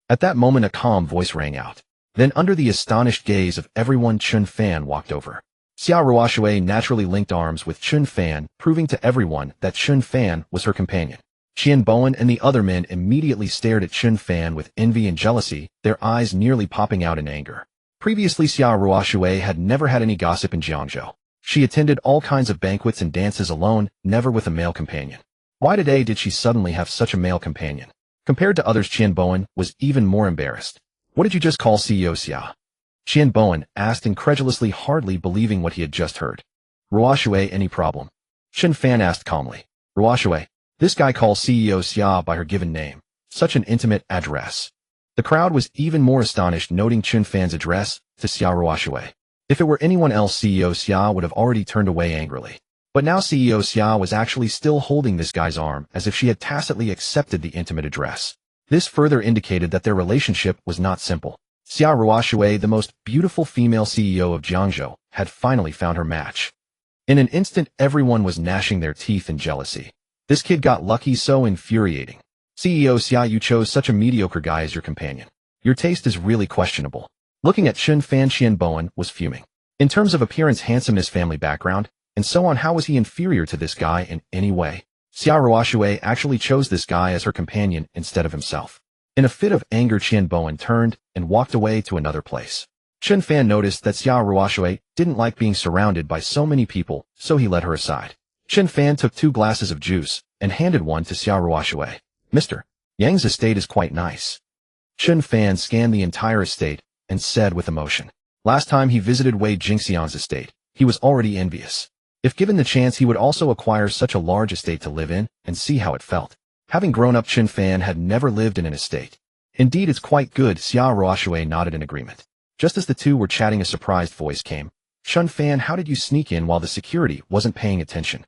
At that moment, a calm voice rang out. Then, under the astonished gaze of everyone, Chen Fan walked over. Xiao Ruoshui naturally linked arms with Chen Fan, proving to everyone that Chen Fan was her companion. Chen Bowen and the other men immediately stared at Chen Fan with envy and jealousy, their eyes nearly popping out in anger. Previously, Xiao Ruoshui had never had any gossip in Jiangzhou. She attended all kinds of banquets and dances alone, never with a male companion. Why today did she suddenly have such a male companion? Compared to others, Qian Bowen was even more embarrassed. What did you just call CEO Xia? Qian Bowen asked incredulously, hardly believing what he had just heard. Ruoshui, any problem? Chen Fan asked calmly. Ruoshui, this guy calls CEO Xia by her given name. Such an intimate address. The crowd was even more astonished, noting Chen Fan's address to Xia Ruoshui. If it were anyone else, CEO Xia would have already turned away angrily. But now CEO Xia was actually still holding this guy's arm as if she had tacitly accepted the intimate address. This further indicated that their relationship was not simple. Xia Ruoshui, the most beautiful female CEO of Jiangzhou, had finally found her match. In an instant, everyone was gnashing their teeth in jealousy. This kid got lucky, so infuriating. CEO Xia, you chose such a mediocre guy as your companion. Your taste is really questionable. Looking at Chen Fan, Qian Bowen was fuming. In terms of appearance, handsomeness, family background, and so on, how was he inferior to this guy in any way? Xia Ruoshui actually chose this guy as her companion instead of himself. In a fit of anger, Qian Bowen turned and walked away to another place. Chen Fan noticed that Xia Ruoshui didn't like being surrounded by so many people, so he led her aside. Chen Fan took 2 glasses of juice and handed one to Xia Ruoshui. Mr. Yang's estate is quite nice. Chen Fan scanned the entire estate and said with emotion. Last time he visited Wei Jingxian's estate, he was already envious. If given the chance, he would also acquire such a large estate to live in and see how it felt. Having grown up, Chen Fan had never lived in an estate. Indeed, it's quite good. Xia Ruoshui nodded in agreement. Just as the two were chatting, a surprised voice came. Chen Fan, how did you sneak in while the security wasn't paying attention?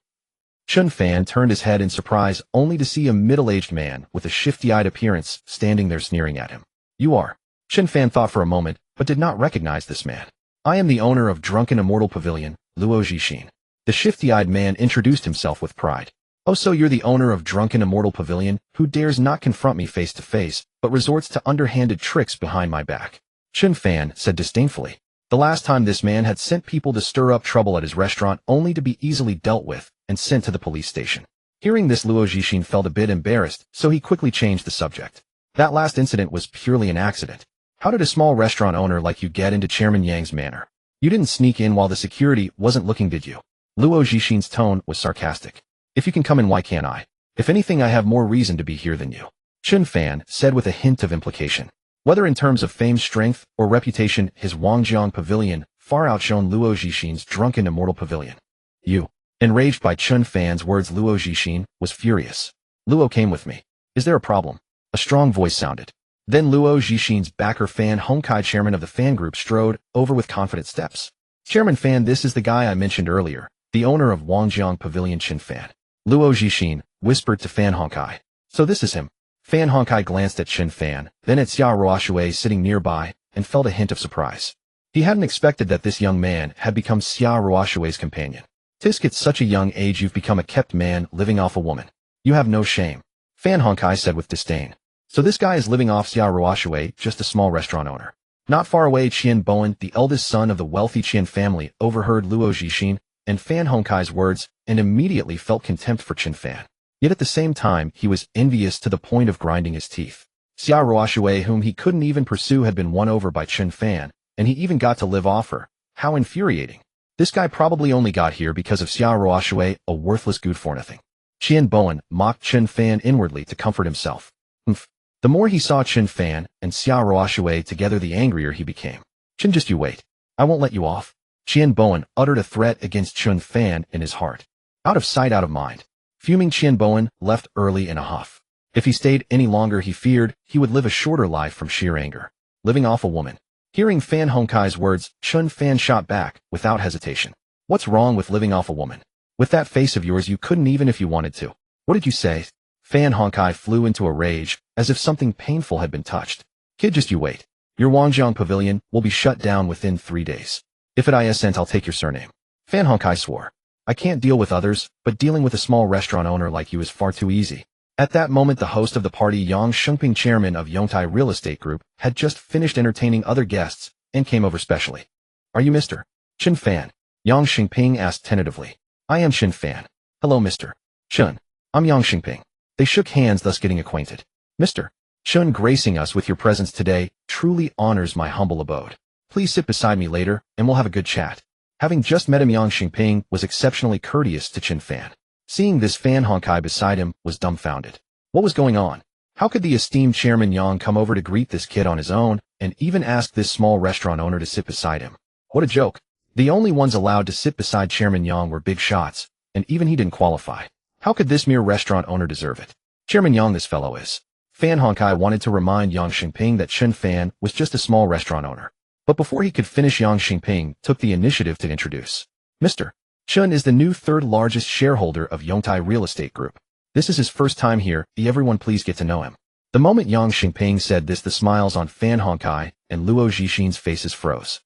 Chen Fan turned his head in surprise, only to see a middle-aged man with a shifty-eyed appearance standing there sneering at him. You are. Chen Fan thought for a moment, but did not recognize this man. I am the owner of Drunken Immortal Pavilion, Luo Zhixin. The shifty-eyed man introduced himself with pride. Oh, so you're the owner of Drunken Immortal Pavilion, who dares not confront me face to face, but resorts to underhanded tricks behind my back. Chen Fan said disdainfully. The last time this man had sent people to stir up trouble at his restaurant, only to be easily dealt with and sent to the police station. Hearing this, Luo Zhixin felt a bit embarrassed, so he quickly changed the subject. That last incident was purely an accident. How did a small restaurant owner like you get into Chairman Yang's manor? You didn't sneak in while the security wasn't looking, did you? Luo Zhixin's tone was sarcastic. If you can come in, why can't I? If anything, I have more reason to be here than you. Chen Fan said with a hint of implication. Whether in terms of fame, strength, or reputation, his Wangjiang Pavilion far outshone Luo Zhixin's Drunken Immortal Pavilion. You. Enraged by Chen Fan's words, Luo Zhixin was furious. Luo came with me. Is there a problem? A strong voice sounded. Then Luo Zhixin's backer Fan Hongkai, chairman of the fan group, strode over with confident steps. Chairman Fan, this is the guy I mentioned earlier, the owner of Wangjiang Pavilion, Chen Fan. Luo Zhixin whispered to Fan Hongkai. So this is him. Fan Hongkai glanced at Chen Fan, then at Xia Ruoshui sitting nearby, and felt a hint of surprise. He hadn't expected that this young man had become Xia Ruoshui's companion. Tisk, at such a young age you've become a kept man living off a woman. You have no shame. Fan Hongkai said with disdain. So this guy is living off Xia Ruoshui, just a small restaurant owner. Not far away, Qian Bowen, the eldest son of the wealthy Qian family, overheard Luo Zhixin and Fan Hongkai's words and immediately felt contempt for Chen Fan. Yet at the same time, he was envious to the point of grinding his teeth. Xia Ruoshui, whom he couldn't even pursue, had been won over by Chen Fan, and he even got to live off her. How infuriating. This guy probably only got here because of Xia Ruoshui, a worthless good for nothing. Qian Bowen mocked Chen Fan inwardly to comfort himself. Humph. The more he saw Chen Fan and Xia Ruoshui together, the angrier he became. Chen, just you wait. I won't let you off. Qian Bowen uttered a threat against Chen Fan in his heart. Out of sight, out of mind. Fuming, Qian Bowen left early in a huff. If he stayed any longer, he feared he would live a shorter life from sheer anger. Living off a woman. Hearing Fan Hongkai's words, Chen Fan shot back without hesitation. What's wrong with living off a woman? With that face of yours, you couldn't even if you wanted to. What did you say? Fan Hongkai flew into a rage, as if something painful had been touched. Kid, just you wait. Your Wangjiang Pavilion will be shut down within 3 days. If it isn't, I'll take your surname. Fan Hongkai swore. I can't deal with others, but dealing with a small restaurant owner like you is far too easy. At that moment, the host of the party, Yang Shengping, chairman of Yongtai Real Estate Group, had just finished entertaining other guests and came over specially. Are you Mr. Chen Fan? Yang Shengping asked tentatively. I am Chen Fan. Hello, Mr. Chen. I'm Yang Shengping. They shook hands, thus getting acquainted. Mr. Chen, gracing us with your presence today truly honors my humble abode. Please sit beside me later, and we'll have a good chat. Having just met him, Yang Xingping was exceptionally courteous to Chen Fan. Seeing this, Fan Hongkai beside him was dumbfounded. What was going on? How could the esteemed Chairman Yang come over to greet this kid on his own, and even ask this small restaurant owner to sit beside him? What a joke. The only ones allowed to sit beside Chairman Yang were big shots, and even he didn't qualify. How could this mere restaurant owner deserve it? Chairman Yang, this fellow is. Fan Hongkai wanted to remind Yang Xingping that Chen Fan was just a small restaurant owner. But before he could finish, Yang Xingping took the initiative to introduce. Mr. Chen is the new third largest shareholder of Yongtai Real Estate Group. This is his first time here. Everyone please get to know him. The moment Yang Xingping said this, the smiles on Fan Hongkai and Luo Zhixin's faces froze.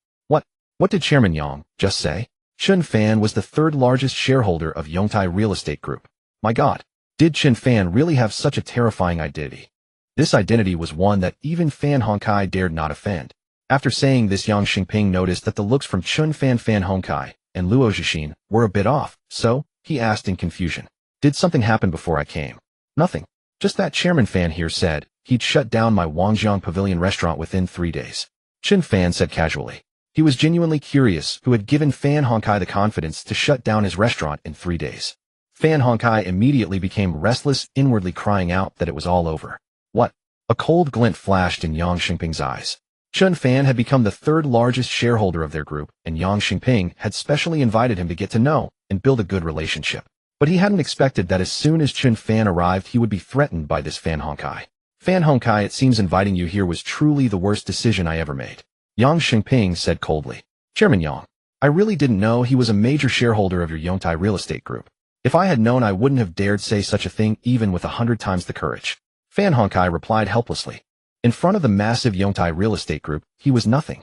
What did Chairman Yang just say? Chen Fan was the third largest shareholder of Yongtai Real Estate Group. My God, did Chen Fan really have such a terrifying identity? This identity was one that even Fan Hongkai dared not offend. After saying this, Yang Xingping noticed that the looks from Chen Fan, Fan Hongkai, and Luo Zhixin were a bit off, so he asked in confusion. Did something happen before I came? Nothing. Just that Chairman Fan here said he'd shut down my Wangjiang Pavilion restaurant within 3 days. Chen Fan said casually. He was genuinely curious who had given Fan Hongkai the confidence to shut down his restaurant in 3 days. Fan Hongkai immediately became restless, inwardly crying out that it was all over. What? A cold glint flashed in Yang Xingping's eyes. Chen Fan had become the third largest shareholder of their group, and Yang Xingping had specially invited him to get to know and build a good relationship. But he hadn't expected that as soon as Chen Fan arrived, he would be threatened by this Fan Hongkai. Fan Hongkai, it seems inviting you here was truly the worst decision I ever made. Yang Xingping said coldly. Chairman Yang, I really didn't know he was a major shareholder of your Yongtai Real Estate Group. If I had known, I wouldn't have dared say such a thing even with 100 times the courage. Fan Hongkai replied helplessly. In front of the massive Yongtai Real Estate Group, he was nothing.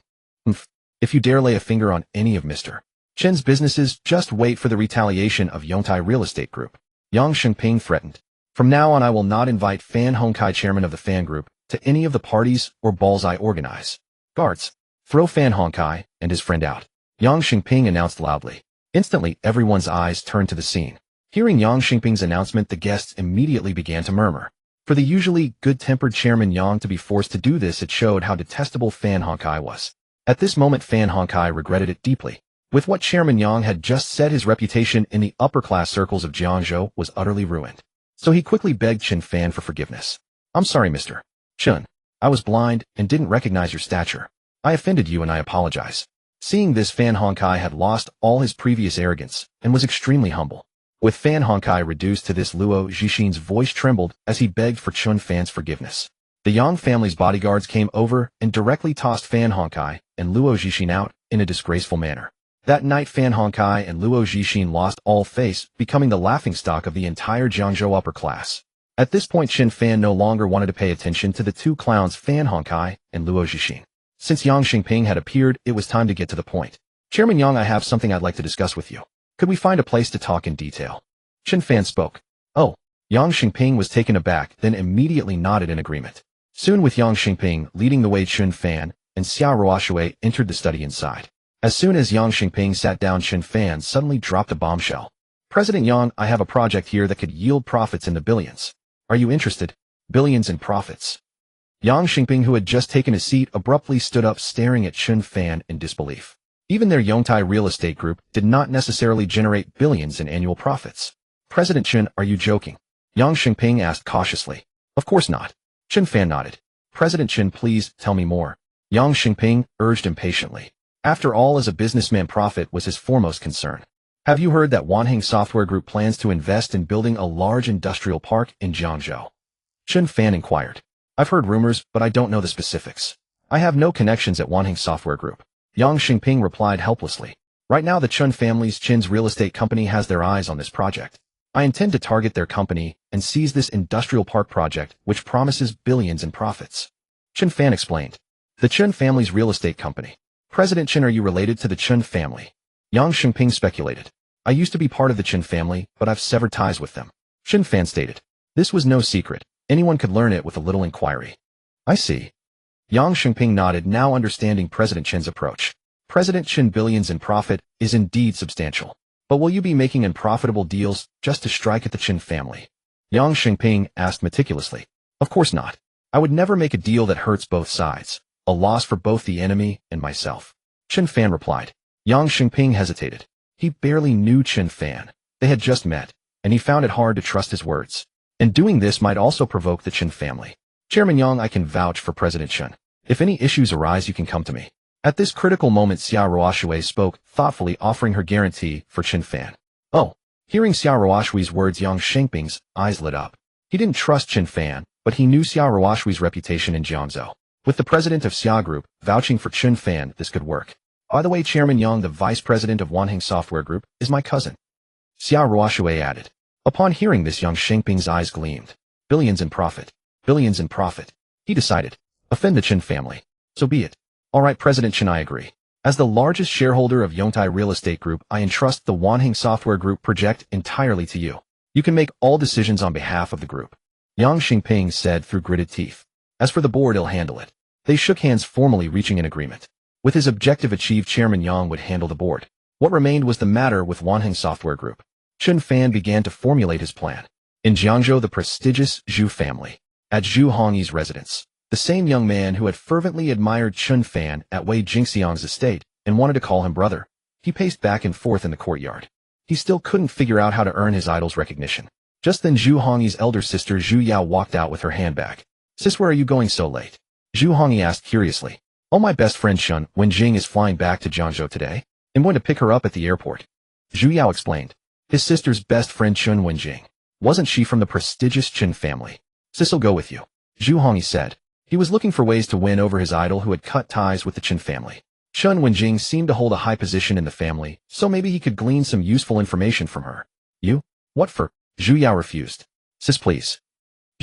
If you dare lay a finger on any of Mr. Chen's businesses, just wait for the retaliation of Yongtai Real Estate Group. Yang Xingping threatened. From now on, I will not invite Fan Hongkai, chairman of the Fan Group, to any of the parties or balls I organize. Guards, throw Fan Hongkai and his friend out. Yang Xingping announced loudly. Instantly, everyone's eyes turned to the scene. Hearing Yang Xingping's announcement, the guests immediately began to murmur. For the usually good-tempered Chairman Yang to be forced to do this, it showed how detestable Fan Hongkai was. At this moment, Fan Hongkai regretted it deeply. With what Chairman Yang had just said, his reputation in the upper-class circles of Jiangzhou was utterly ruined. So he quickly begged Chen Fan for forgiveness. I'm sorry, Mr. Chen. I was blind and didn't recognize your stature. I offended you and I apologize. Seeing this, Fan Hongkai had lost all his previous arrogance and was extremely humble. With Fan Hongkai reduced to this, Luo Zhixin's voice trembled as he begged for Chen Fan's forgiveness. The Yang family's bodyguards came over and directly tossed Fan Hongkai and Luo Zhixin out in a disgraceful manner. That night, Fan Hongkai and Luo Zhixin lost all face, becoming the laughingstock of the entire Jiangzhou upper class. At this point, Chen Fan no longer wanted to pay attention to the two clowns Fan Hongkai and Luo Zhixin. Since Yang Xingping had appeared, it was time to get to the point. Chairman Yang, I have something I'd like to discuss with you. Could we find a place to talk in detail? Chen Fan spoke. Oh. Yang Xingping was taken aback, then immediately nodded in agreement. Soon, with Yang Xingping leading the way, Chen Fan and Xiao Ruoshui entered the study inside. As soon as Yang Xingping sat down, Chen Fan suddenly dropped a bombshell. President Yang, I have a project here that could yield profits in the billions. Are you interested? Billions in profits. Yang Xingping, who had just taken a seat, abruptly stood up, staring at Chen Fan in disbelief. Even their Yongtai Real Estate Group did not necessarily generate billions in annual profits. President Chen, are you joking? Yang Xingping asked cautiously. Of course not. Chen Fan nodded. President Chen, please tell me more. Yang Xingping urged impatiently. After all, as a businessman, profit was his foremost concern. Have you heard that Wanheng Software Group plans to invest in building a large industrial park in Jiangzhou? Chen Fan inquired. I've heard rumors, but I don't know the specifics. I have no connections at Wanheng Software Group. Yang Xingping replied helplessly. Right now, the Chen family's Chen's real estate company has their eyes on this project. I intend to target their company and seize this industrial park project, which promises billions in profits. Chen Fan explained. The Chen family's real estate company. President Chen, are you related to the Chen family? Yang Xingping speculated. I used to be part of the Chen family, but I've severed ties with them. Chen Fan stated. This was no secret. Anyone could learn it with a little inquiry. I see. Yang Xingping nodded, now understanding President Chen's approach. President Chen, billions in profit is indeed substantial. But will you be making unprofitable deals just to strike at the Chen family? Yang Xingping asked meticulously. Of course not. I would never make a deal that hurts both sides. A loss for both the enemy and myself. Chen Fan replied. Yang Xingping hesitated. He barely knew Chen Fan. They had just met, and he found it hard to trust his words. And doing this might also provoke the Chen family. Chairman Yang, I can vouch for President Chen. If any issues arise, you can come to me. At this critical moment, Xia Ruoshui spoke, thoughtfully offering her guarantee for Chen Fan. Oh. Hearing Xia Ruoshui's words, Yang Xingping's eyes lit up. He didn't trust Chen Fan, but he knew Xia Ruoshui's reputation in Jiangzhou. With the president of Xia Group vouching for Chen Fan, this could work. By the way, Chairman Yang, the vice president of Wanheng Software Group, is my cousin. Xia Ruoshui added. Upon hearing this, Yang Xingping's eyes gleamed. Billions in profit. Billions in profit. He decided. Offend the Chen family. So be it. All right, President Chen, I agree. As the largest shareholder of Yongtai Real Estate Group, I entrust the Wanheng Software Group project entirely to you. You can make all decisions on behalf of the group. Yang Xingping said through gritted teeth. As for the board, he'll handle it. They shook hands, formally reaching an agreement. With his objective achieved, Chairman Yang would handle the board. What remained was the matter with Wanheng Software Group. Chen Fan began to formulate his plan. In Jiangzhou, the prestigious Zhu family. At Zhu Hongyi's residence. The same young man who had fervently admired Chen Fan at Wei Jingxiang's estate and wanted to call him brother. He paced back and forth in the courtyard. He still couldn't figure out how to earn his idol's recognition. Just then Zhu Hongyi's elder sister Zhu Yao walked out with her handbag. Sis, where are you going so late? Zhu Hongyi asked curiously. Oh, my best friend Chen Wenjing is flying back to Jiangzhou today. I'm going to pick her up at the airport. Zhu Yao explained. His sister's best friend Chen Wenjing. Wasn't she from the prestigious Chen family? Sis'll go with you. Zhu Hongyi said. He was looking for ways to win over his idol who had cut ties with the Chen family. Chen Wenjing seemed to hold a high position in the family, so maybe he could glean some useful information from her. You? What for? Zhu Yao refused. Sis, please.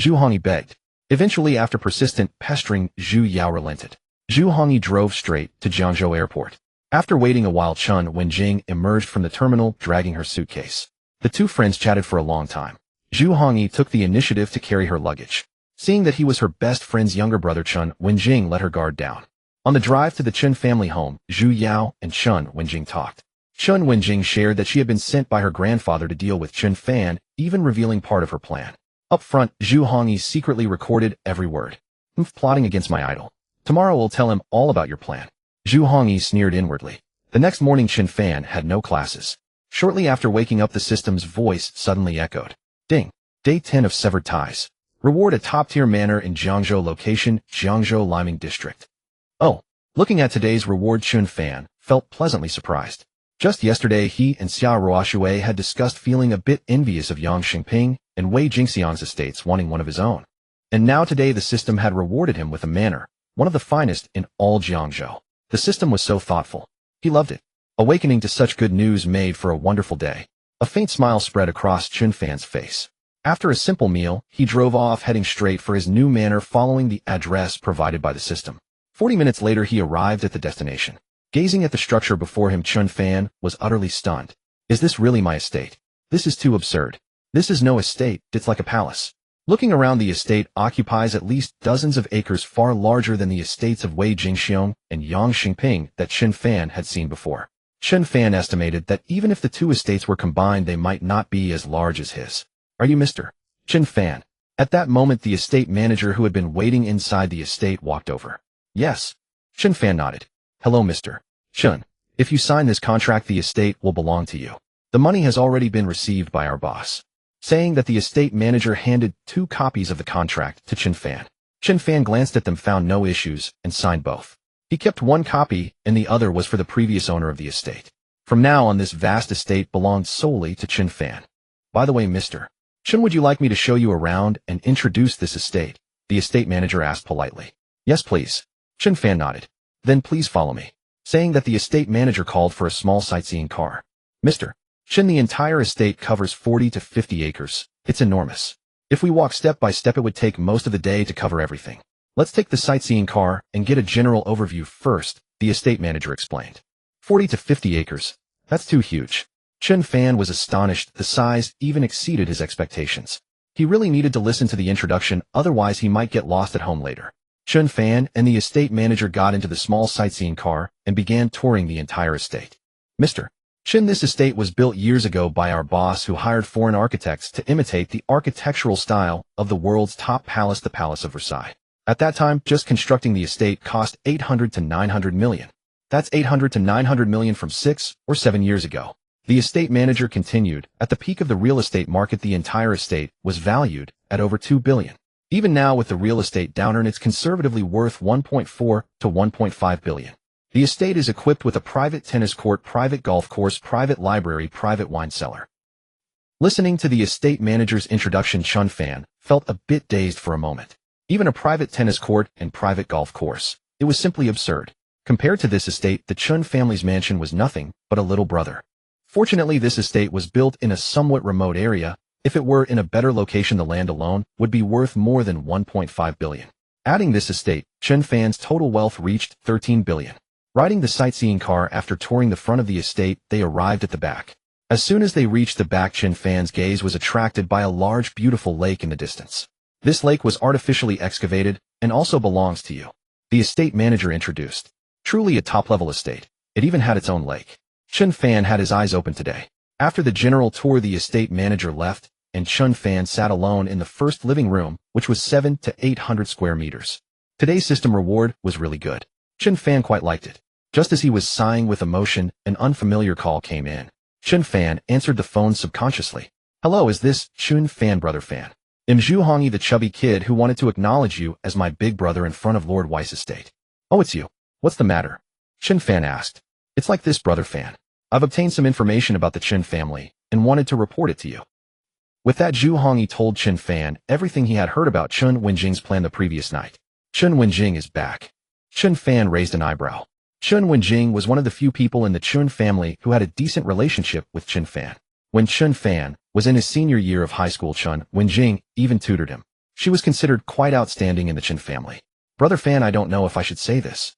Zhu Hongyi begged. Eventually, after persistent pestering, Zhu Yao relented. Zhu Hongyi drove straight to Jiangzhou Airport. After waiting a while, Chen Wenjing emerged from the terminal, dragging her suitcase. The two friends chatted for a long time. Zhu Hongyi took the initiative to carry her luggage. Seeing that he was her best friend's younger brother, Chen Wenjing let her guard down. On the drive to the Chen family home, Zhu Yao and Chen Wenjing talked. Chen Wenjing shared that she had been sent by her grandfather to deal with Chen Fan, even revealing part of her plan. Up front, Zhu Hongyi secretly recorded every word. I'm plotting against my idol. Tomorrow we'll tell him all about your plan. Zhu Hongyi sneered inwardly. The next morning, Chen Fan had no classes. Shortly after waking up, the system's voice suddenly echoed. Ding. Day 10 of Severed Ties. Reward a top-tier manor in Jiangzhou location, Jiangzhou Liming District. Oh, looking at today's reward, Chen Fan felt pleasantly surprised. Just yesterday, he and Xia Ruoshui had discussed feeling a bit envious of Yang Xingping and Wei Jingxiang's estates, wanting one of his own. And now today the system had rewarded him with a manor, one of the finest in all Jiangzhou. The system was so thoughtful. He loved it. Awakening to such good news made for a wonderful day. A faint smile spread across Chen Fan's face. After a simple meal, he drove off, heading straight for his new manor, following the address provided by the system. 40 minutes later, he arrived at the destination. Gazing at the structure before him, Chen Fan was utterly stunned. Is this really my estate? This is too absurd. This is no estate, it's like a palace. Looking around, the estate occupies at least dozens of acres, far larger than the estates of Wei Jingxiang and Yang Xingping that Chen Fan had seen before. Chen Fan estimated that even if the two estates were combined, they might not be as large as his. Are you Mr. Chen Fan? At that moment, the estate manager who had been waiting inside the estate walked over. Yes. Chen Fan nodded. Hello, Mr. Chen. If you sign this contract, the estate will belong to you. The money has already been received by our boss. Saying that, the estate manager handed 2 copies of the contract to Chen Fan. Chen Fan glanced at them, found no issues, and signed both. He kept 1 copy, and the other was for the previous owner of the estate. From now on, this vast estate belonged solely to Chen Fan. By the way, Mr. Chen, would you like me to show you around and introduce this estate? The estate manager asked politely. Yes, please. Chen Fan nodded. Then please follow me. Saying that, the estate manager called for a small sightseeing car. Mr. Chen, the entire estate covers 40 to 50 acres. It's enormous. If we walk step by step, it would take most of the day to cover everything. Let's take the sightseeing car and get a general overview first, the estate manager explained. 40 to 50 acres. That's too huge. Chen Fan was astonished. The size even exceeded his expectations. He really needed to listen to the introduction, otherwise he might get lost at home later. Chen Fan and the estate manager got into the small sightseeing car and began touring the entire estate. Mr. Chen, this estate was built years ago by our boss, who hired foreign architects to imitate the architectural style of the world's top palace, the Palace of Versailles. At that time, just constructing the estate cost 800 to 900 million. That's 800 to 900 million from 6 or 7 years ago. The estate manager continued, at the peak of the real estate market the entire estate was valued at over 2 billion. Even now with the real estate downturn it's conservatively worth 1.4 to 1.5 billion. The estate is equipped with a private tennis court, private golf course, private library, private wine cellar. Listening to the estate manager's introduction, Chen Fan felt a bit dazed for a moment. Even a private tennis court and private golf course. It was simply absurd. Compared to this estate, the Chen family's mansion was nothing but a little brother. Fortunately, this estate was built in a somewhat remote area. If it were in a better location, the land alone would be worth more than 1.5 billion. Adding this estate, Chen Fan's total wealth reached 13 billion. Riding the sightseeing car after touring the front of the estate, they arrived at the back. As soon as they reached the back, Chen Fan's gaze was attracted by a large, beautiful lake in the distance. This lake was artificially excavated and also belongs to you, the estate manager introduced. Truly a top-level estate. It even had its own lake. Chen Fan had his eyes open today. After the general tour, the estate manager left, and Chen Fan sat alone in the first living room, which was 7 to 800 square meters. Today's system reward was really good. Chen Fan quite liked it. Just as he was sighing with emotion, an unfamiliar call came in. Chen Fan answered the phone subconsciously. Hello, is this Chen Fan, brother Fan? I'm Zhu Hongyi, the chubby kid who wanted to acknowledge you as my big brother in front of Lord Weiss' estate. Oh, it's you. What's the matter? Chen Fan asked. It's like this, brother Fan. I've obtained some information about the Chen family and wanted to report it to you. With that, Zhu Hongyi told Chen Fan everything he had heard about Chen Wenjing's plan the previous night. Chen Wenjing is back. Chen Fan raised an eyebrow. Chen Wenjing was one of the few people in the Chen family who had a decent relationship with Chen Fan. When Chen Fan was in his senior year of high school, Chen Wenjing even tutored him. She was considered quite outstanding in the Chen family. Brother Fan, I don't know if I should say this.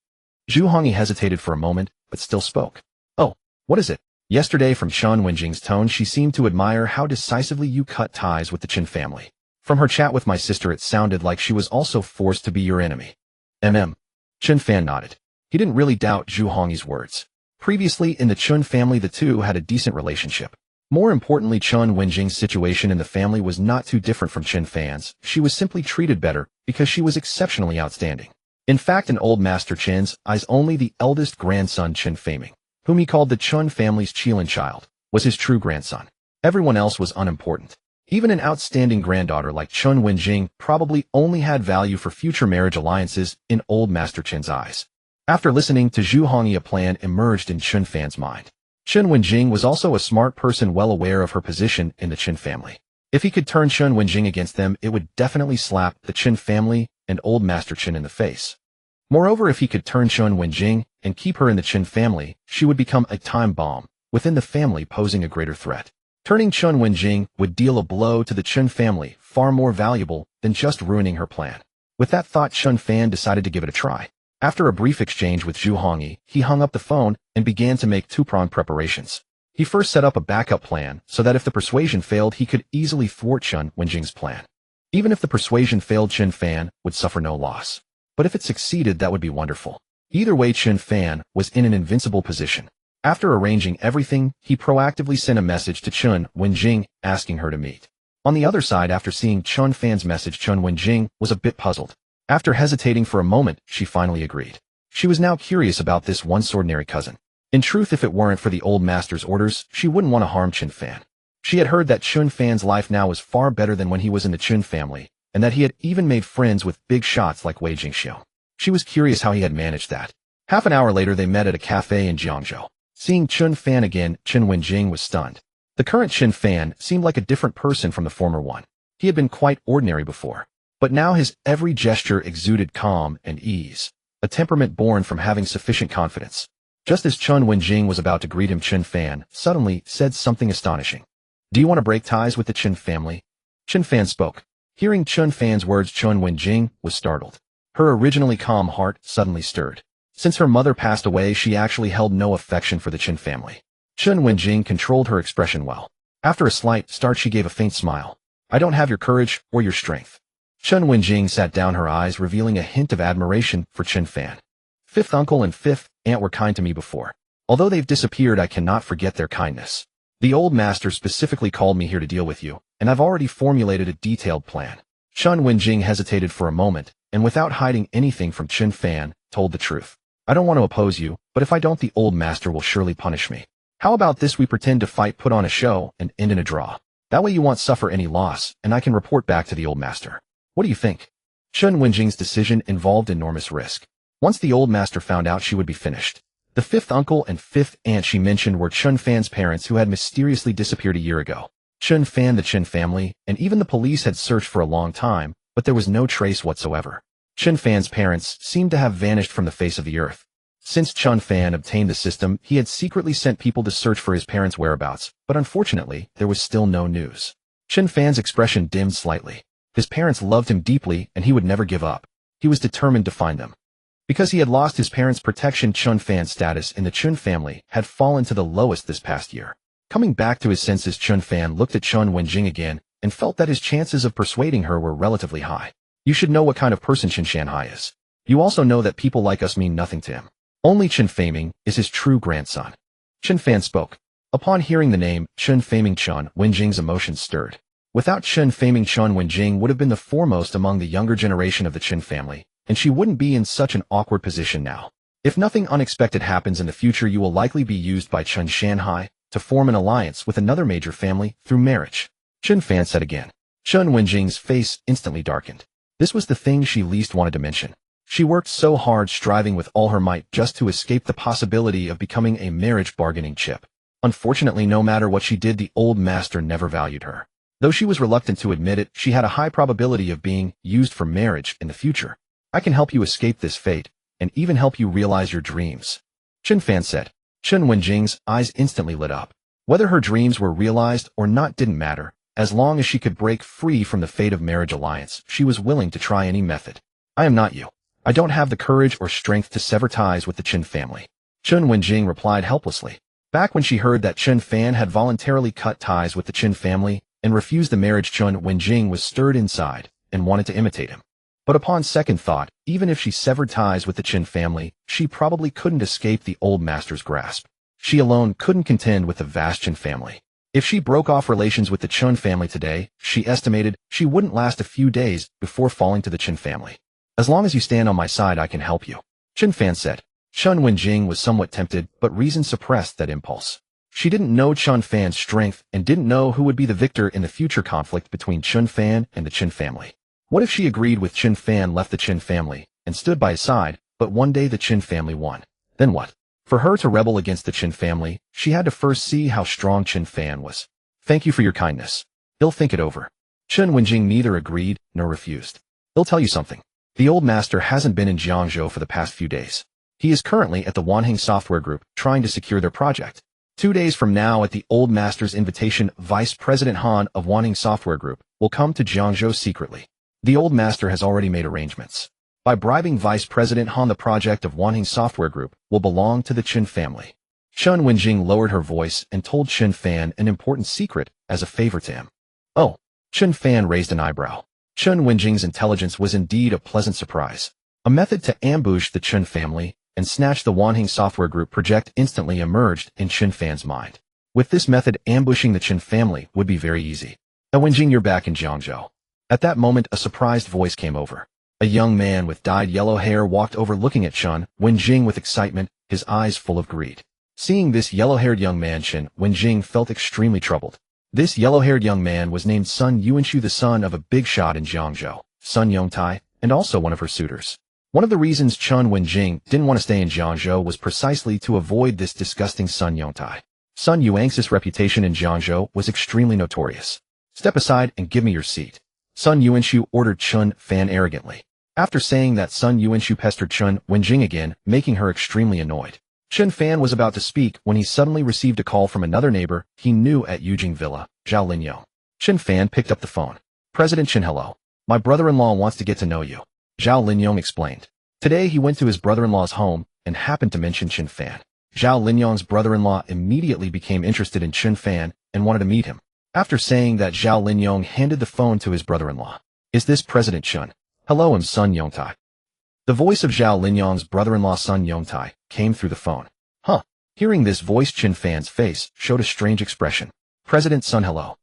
Zhu Hongyi hesitated for a moment, but still spoke. Oh, what is it? Yesterday, from Chen Wenjing's tone, she seemed to admire how decisively you cut ties with the Chen family. From her chat with my sister, it sounded like she was also forced to be your enemy. Chen Fan nodded. He didn't really doubt Zhu Hongyi's words. Previously, in the Chen family, the two had a decent relationship. More importantly, Chen Wenjing's situation in the family was not too different from Chen Fan's. She was simply treated better because she was exceptionally outstanding. In fact, in old Master Chen's eyes, only the eldest grandson, Chen Faming, whom he called the Chen family's Qilin child, was his true grandson. Everyone else was unimportant. Even an outstanding granddaughter like Chen Wenjing probably only had value for future marriage alliances in old Master Chen's eyes. After listening to Zhu Hongyi, a plan emerged in Chen Fan's mind. Chen Wenjing was also a smart person, well aware of her position in the Chen family. If he could turn Chen Wenjing against them, it would definitely slap the Chen family and old Master Chen in the face. Moreover, if he could turn Chen Wenjing and keep her in the Chen family, she would become a time bomb within the family, posing a greater threat. Turning Chen Wenjing would deal a blow to the Chen family far more valuable than just ruining her plan. With that thought, Chen Fan decided to give it a try. After a brief exchange with Zhu Hongyi, he hung up the phone and began to make two-pronged preparations. He first set up a backup plan so that if the persuasion failed, he could easily thwart Chen Wenjing's plan. Even if the persuasion failed, Chen Fan would suffer no loss. But if it succeeded, that would be wonderful. Either way, Chen Fan was in an invincible position. After arranging everything, he proactively sent a message to Chen Wenjing asking her to meet. On the other side, after seeing Chen Fan's message, Chen Wenjing was a bit puzzled. After hesitating for a moment, she finally agreed. She was now curious about this once ordinary cousin. In truth, if it weren't for the old master's orders, she wouldn't want to harm Chen Fan. She had heard that Chen Fan's life now was far better than when he was in the Chen family, and that he had even made friends with big shots like Wei Jingxiu. She was curious how he had managed that. Half an hour later, they met at a cafe in Jiangzhou. Seeing Chen Fan again, Chen Wenjing was stunned. The current Chen Fan seemed like a different person from the former one. He had been quite ordinary before. But now his every gesture exuded calm and ease, a temperament born from having sufficient confidence. Just as Chen Wenjing was about to greet him, Chen Fan suddenly said something astonishing. Do you want to break ties with the Chen family? Chen Fan spoke. Hearing Chen Fan's words, Chen Wenjing was startled. Her originally calm heart suddenly stirred. Since her mother passed away, she actually held no affection for the Chen family. Chen Wenjing controlled her expression well. After a slight start, she gave a faint smile. I don't have your courage or your strength. Chen Wenjing sat down, her eyes revealing a hint of admiration for Chen Fan. Fifth uncle and fifth aunt were kind to me before. Although they've disappeared, I cannot forget their kindness. The old master specifically called me here to deal with you, and I've already formulated a detailed plan. Chen Wenjing hesitated for a moment, and without hiding anything from Chen Fan, told the truth. I don't want to oppose you, but if I don't, the old master will surely punish me. How about this? We pretend to fight, put on a show, and end in a draw. That way you won't suffer any loss, and I can report back to the old master. What do you think? Chen Wenjing's decision involved enormous risk. Once the old master found out, she would be finished. The fifth uncle and fifth aunt she mentioned were Chen Fan's parents, who had mysteriously disappeared a year ago. Chen Fan, the Chen family, and even the police had searched for a long time, but there was no trace whatsoever. Chen Fan's parents seemed to have vanished from the face of the earth. Since Chen Fan obtained the system, he had secretly sent people to search for his parents' whereabouts, but unfortunately, there was still no news. Chen Fan's expression dimmed slightly. His parents loved him deeply, and he would never give up. He was determined to find them. Because he had lost his parents' protection, Chen Fan's status in the Chen family had fallen to the lowest this past year. Coming back to his senses, Chen Fan looked at Chen Wenjing again and felt that his chances of persuading her were relatively high. You should know what kind of person Chen Shanhai is. You also know that people like us mean nothing to him. Only Chen Faming is his true grandson. Chen Fan spoke. Upon hearing the name, Chen Faming, Chen Wenjing's emotions stirred. Without Chen Faming, Chen Wenjing would have been the foremost among the younger generation of the Chen family, and she wouldn't be in such an awkward position now. If nothing unexpected happens in the future, you will likely be used by Chen Shanhai to form an alliance with another major family through marriage. Chen Fan said again. Chen Wenjing's face instantly darkened. This was the thing she least wanted to mention. She worked so hard, striving with all her might just to escape the possibility of becoming a marriage bargaining chip. Unfortunately, no matter what she did, the old master never valued her. Though she was reluctant to admit it, she had a high probability of being used for marriage in the future. I can help you escape this fate, and even help you realize your dreams, Chen Fan said. Chen Wenjing's eyes instantly lit up. Whether her dreams were realized or not didn't matter. As long as she could break free from the fate of marriage alliance, she was willing to try any method. I am not you. I don't have the courage or strength to sever ties with the Chen family, Chen Wenjing replied helplessly. Back when she heard that Chen Fan had voluntarily cut ties with the Chen family and refused the marriage, Chen Wenjing was stirred inside and wanted to imitate him. But upon second thought, even if she severed ties with the Chen family, she probably couldn't escape the old master's grasp. She alone couldn't contend with the vast Chen family. If she broke off relations with the Chen family today, she estimated she wouldn't last a few days before falling to the Chen family. As long as you stand on my side, I can help you, Chen Fan said. Chen Wenjing was somewhat tempted, but reason suppressed that impulse. She didn't know Chen Fan's strength and didn't know who would be the victor in the future conflict between Chen Fan and the Chen family. What if she agreed with Chen Fan, left the Chen family, and stood by his side, but one day the Chen family won? Then what? For her to rebel against the Chen family, she had to first see how strong Chen Fan was. Thank you for your kindness. He'll think it over. Chen Wenjing neither agreed nor refused. He'll tell you something. The old master hasn't been in Jiangzhou for the past few days. He is currently at the Wanheng Software Group trying to secure their project. 2 days from now, at the old master's invitation, Vice President Han of Wanheng Software Group will come to Jiangzhou secretly. The old master has already made arrangements. By bribing Vice President Han, the project of Wanheng Software Group will belong to the Chen family. Chen Wenjing lowered her voice and told Chen Fan an important secret as a favor to him. Oh, Chen Fan raised an eyebrow. Chen Wenjing's intelligence was indeed a pleasant surprise. A method to ambush the Chen family and snatch the Wanheng Software Group project instantly emerged in Chen Fan's mind. With this method, ambushing the Chen family would be very easy. Now, Wenjing, you're back in Jiangzhou. At that moment, a surprised voice came over. A young man with dyed yellow hair walked over, looking at Chen Wenjing with excitement, his eyes full of greed. Seeing this yellow-haired young man, Chen Wenjing felt extremely troubled. This yellow-haired young man was named Sun Yuanshu, the son of a big shot in Jiangzhou, Sun Yongtai, and also one of her suitors. One of the reasons Chen Wenjing didn't want to stay in Jiangzhou was precisely to avoid this disgusting Sun Yongtai. Sun Yuanshu's reputation in Jiangzhou was extremely notorious. Step aside and give me your seat, Sun Yuanshu ordered Chen Fan arrogantly. After saying that, Sun Yuanshu pestered Chen Wenjing again, making her extremely annoyed. Chen Fan was about to speak when he suddenly received a call from another neighbor he knew at Yujing Villa, Zhao Linyong. Chen Fan picked up the phone. President Chen, hello. My brother-in-law wants to get to know you, Zhao Linyong explained. Today he went to his brother-in-law's home and happened to mention Chen Fan. Zhao Linyong's brother-in-law immediately became interested in Chen Fan and wanted to meet him. After saying that, Zhao Linyong handed the phone to his brother-in-law. Is this President Chen? Hello, I'm Sun Yongtai. The voice of Zhao Linyong's brother-in-law Sun Yongtai came through the phone. Huh. Hearing this voice, Chen Fan's face showed a strange expression. President Sun, hello.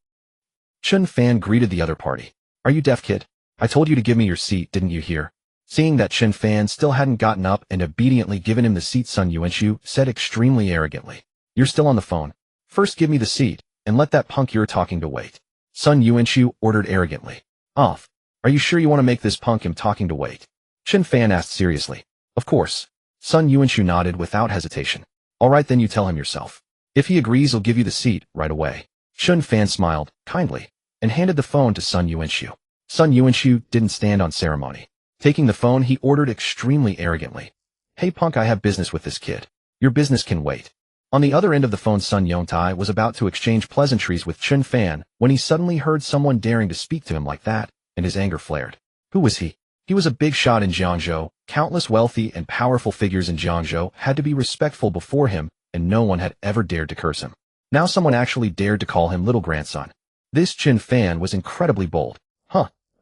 Chen Fan greeted the other party. Are you deaf, kid? I told you to give me your seat, didn't you hear? Seeing that Chen Fan still hadn't gotten up and obediently given him the seat, Sun Yuanxiu said extremely arrogantly, "You're still on the phone. First give me the seat, and let that punk you're talking to wait." Sun Yuanxiu ordered arrogantly. "Off. Are you sure you want to make this punk I'm talking to wait?" Chen Fan asked seriously. "Of course." Sun Yuanxiu nodded without hesitation. "All right, then you tell him yourself. If he agrees, he'll give you the seat right away." Chen Fan smiled kindly and handed the phone to Sun Yuanxiu. Sun Yuanxiu didn't stand on ceremony. Taking the phone, he ordered extremely arrogantly, "Hey punk, I have business with this kid. Your business can wait." On the other end of the phone, Sun Yongtai was about to exchange pleasantries with Chen Fan when he suddenly heard someone daring to speak to him like that, and his anger flared. Who was he? He was a big shot in Jiangzhou. Countless wealthy and powerful figures in Jiangzhou had to be respectful before him, and no one had ever dared to curse him. Now someone actually dared to call him little grandson. This Chen Fan was incredibly bold.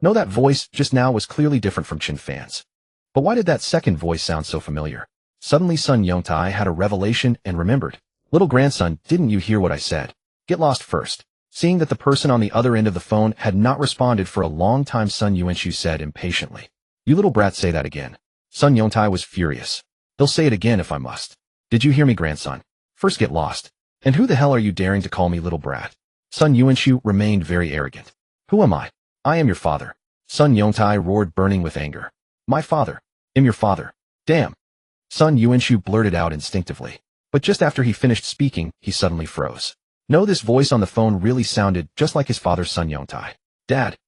No, that voice just now was clearly different from Chen Fan's. But why did that second voice sound so familiar? Suddenly Sun Yongtai had a revelation and remembered. "Little grandson, didn't you hear what I said? Get lost first." Seeing that the person on the other end of the phone had not responded for a long time, Sun Yuanxiu said impatiently, "You little brat, say that again." Sun Yongtai was furious. "They'll say it again if I must. Did you hear me, grandson? First get lost. And who the hell are you daring to call me little brat?" Sun Yuanxiu remained very arrogant. "Who am I? I am your father." Sun Yongtai roared, burning with anger. "My father? Am your father? Damn." Sun Yuanxiu blurted out instinctively. But just after he finished speaking, he suddenly froze. No, this voice on the phone really sounded just like his father, Sun Yongtai. "Dad,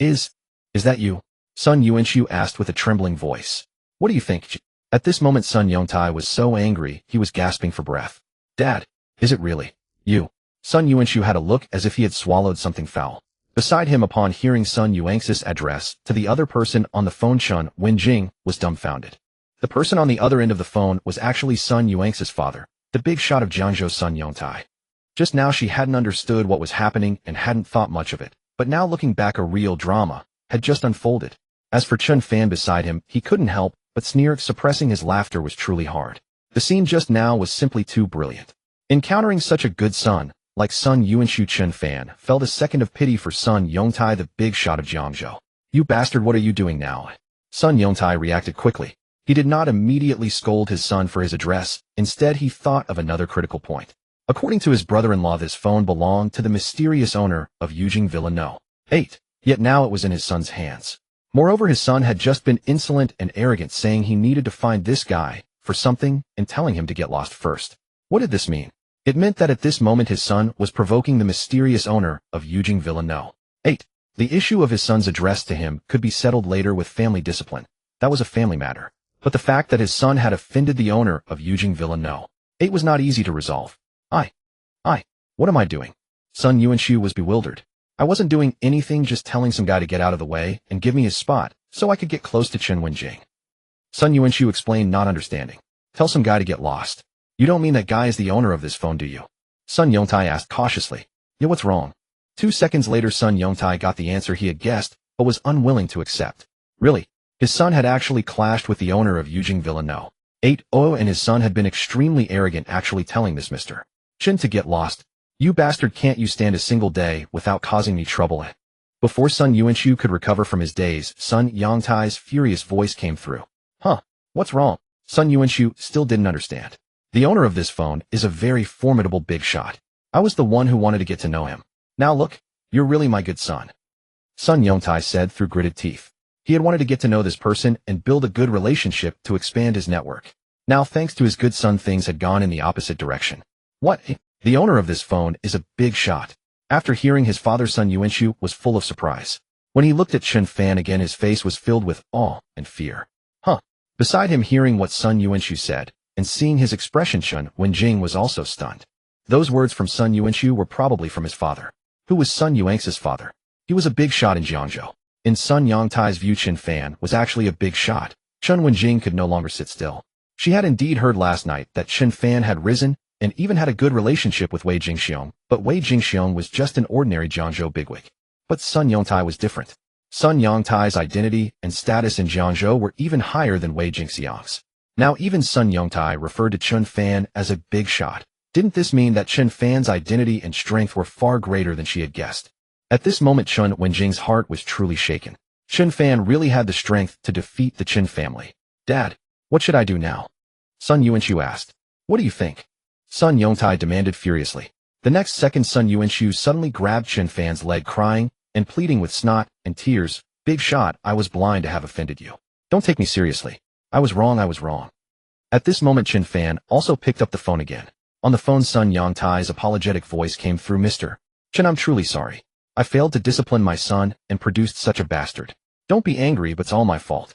is that you?" Sun Yuanxiu asked with a trembling voice. "What do you think?" At this moment, Sun Yongtai was so angry he was gasping for breath. "Dad, is it really you?" Sun Yuanxiu had a look as if he had swallowed something foul. Beside him, upon hearing Sun Yuanxiu's address to the other person on the phone, Chen Wenjing was dumbfounded. The person on the other end of the phone was actually Sun Yuanxiu's father, the big shot of Jiangzhou, Sun Yongtai. Just now she hadn't understood what was happening and hadn't thought much of it, but now looking back, a real drama had just unfolded. As for Chen Fan beside him, he couldn't help but sneer. Suppressing his laughter was truly hard. The scene just now was simply too brilliant. Encountering such a good son like Sun Yuanxiu, Chen Fan felt a second of pity for Sun Yongtai, the big shot of Jiangzhou. "You bastard, what are you doing now?" Sun Yongtai reacted quickly. He did not immediately scold his son for his address. Instead, he thought of another critical point. According to his brother-in-law, this phone belonged to the mysterious owner of Yujing Villa No. 8. Yet now it was in his son's hands. Moreover, his son had just been insolent and arrogant, saying he needed to find this guy for something and telling him to get lost first. What did this mean? It meant that at this moment his son was provoking the mysterious owner of Yujing Villa No. 8. The issue of his son's address to him could be settled later with family discipline. That was a family matter. But the fact that his son had offended the owner of Yujing Villa No. 8 was not easy to resolve. What am I doing? Sun Yuanxiu was bewildered. "I wasn't doing anything, just telling some guy to get out of the way and give me his spot so I could get close to Chen Wenjing." Sun Yuanxiu explained, not understanding. "Tell some guy to get lost. You don't mean that guy is the owner of this phone, do you?" Sun Yongtai asked cautiously. "Yeah, what's wrong?" 2 seconds later, Sun Yongtai got the answer he had guessed, but was unwilling to accept. Really, his son had actually clashed with the owner of Yujing Villa No. 8, and his son had been extremely arrogant, actually telling this Mr. Chen to get lost. "You bastard, can't you stand a single day without causing me trouble?" Before Sun Yuanxiu could recover from his daze, Sun Yongtai's furious voice came through. What's wrong?" Sun Yuanxiu still didn't understand. "The owner of this phone is a very formidable big shot. I was the one who wanted to get to know him. Now look, you're really my good son," Sun Yongtai said through gritted teeth. He had wanted to get to know this person and build a good relationship to expand his network. Now, thanks to his good son, things had gone in the opposite direction. "What? The owner of this phone is a big shot." After hearing his father, Sun Yuanxiu was full of surprise. When he looked at Chen Fan again, his face was filled with awe and fear. Beside him, hearing what Sun Yuanxiu said and seeing his expression, Chen Wenjing was also stunned. Those words from Sun Yuanxiu were probably from his father. Who was Sun Yuanxiu's father? He was a big shot in Jiangzhou. In Sun Yongtai's view, Chen Fan was actually a big shot. Chen Wenjing could no longer sit still. She had indeed heard last night that Chen Fan had risen and even had a good relationship with Wei Jingxiong, but Wei Jingxiong was just an ordinary Jiangzhou bigwig. But Sun Yongtai was different. Sun Yongtai's identity and status in Jiangzhou were even higher than Wei Jingxiong's. Now even Sun Yongtai referred to Chen Fan as a big shot. Didn't this mean that Chen Fan's identity and strength were far greater than she had guessed? At this moment, Chen Wenjing's heart was truly shaken. Chen Fan really had the strength to defeat the Chen family. Dad, what should I do now? Sun Yuanshu asked. What do you think? Sun Yongtai demanded furiously. The next second Sun Yuanshu suddenly grabbed Chen Fan's leg crying and pleading with snot and tears, Big shot, I was blind to have offended you. Don't take me seriously. I was wrong. At this moment Chen Fan also picked up the phone again. On the phone Sun Yongtai's apologetic voice came through. Mr. Chen, I'm truly sorry. I failed to discipline my son and produced such a bastard. Don't be angry, but it's all my fault.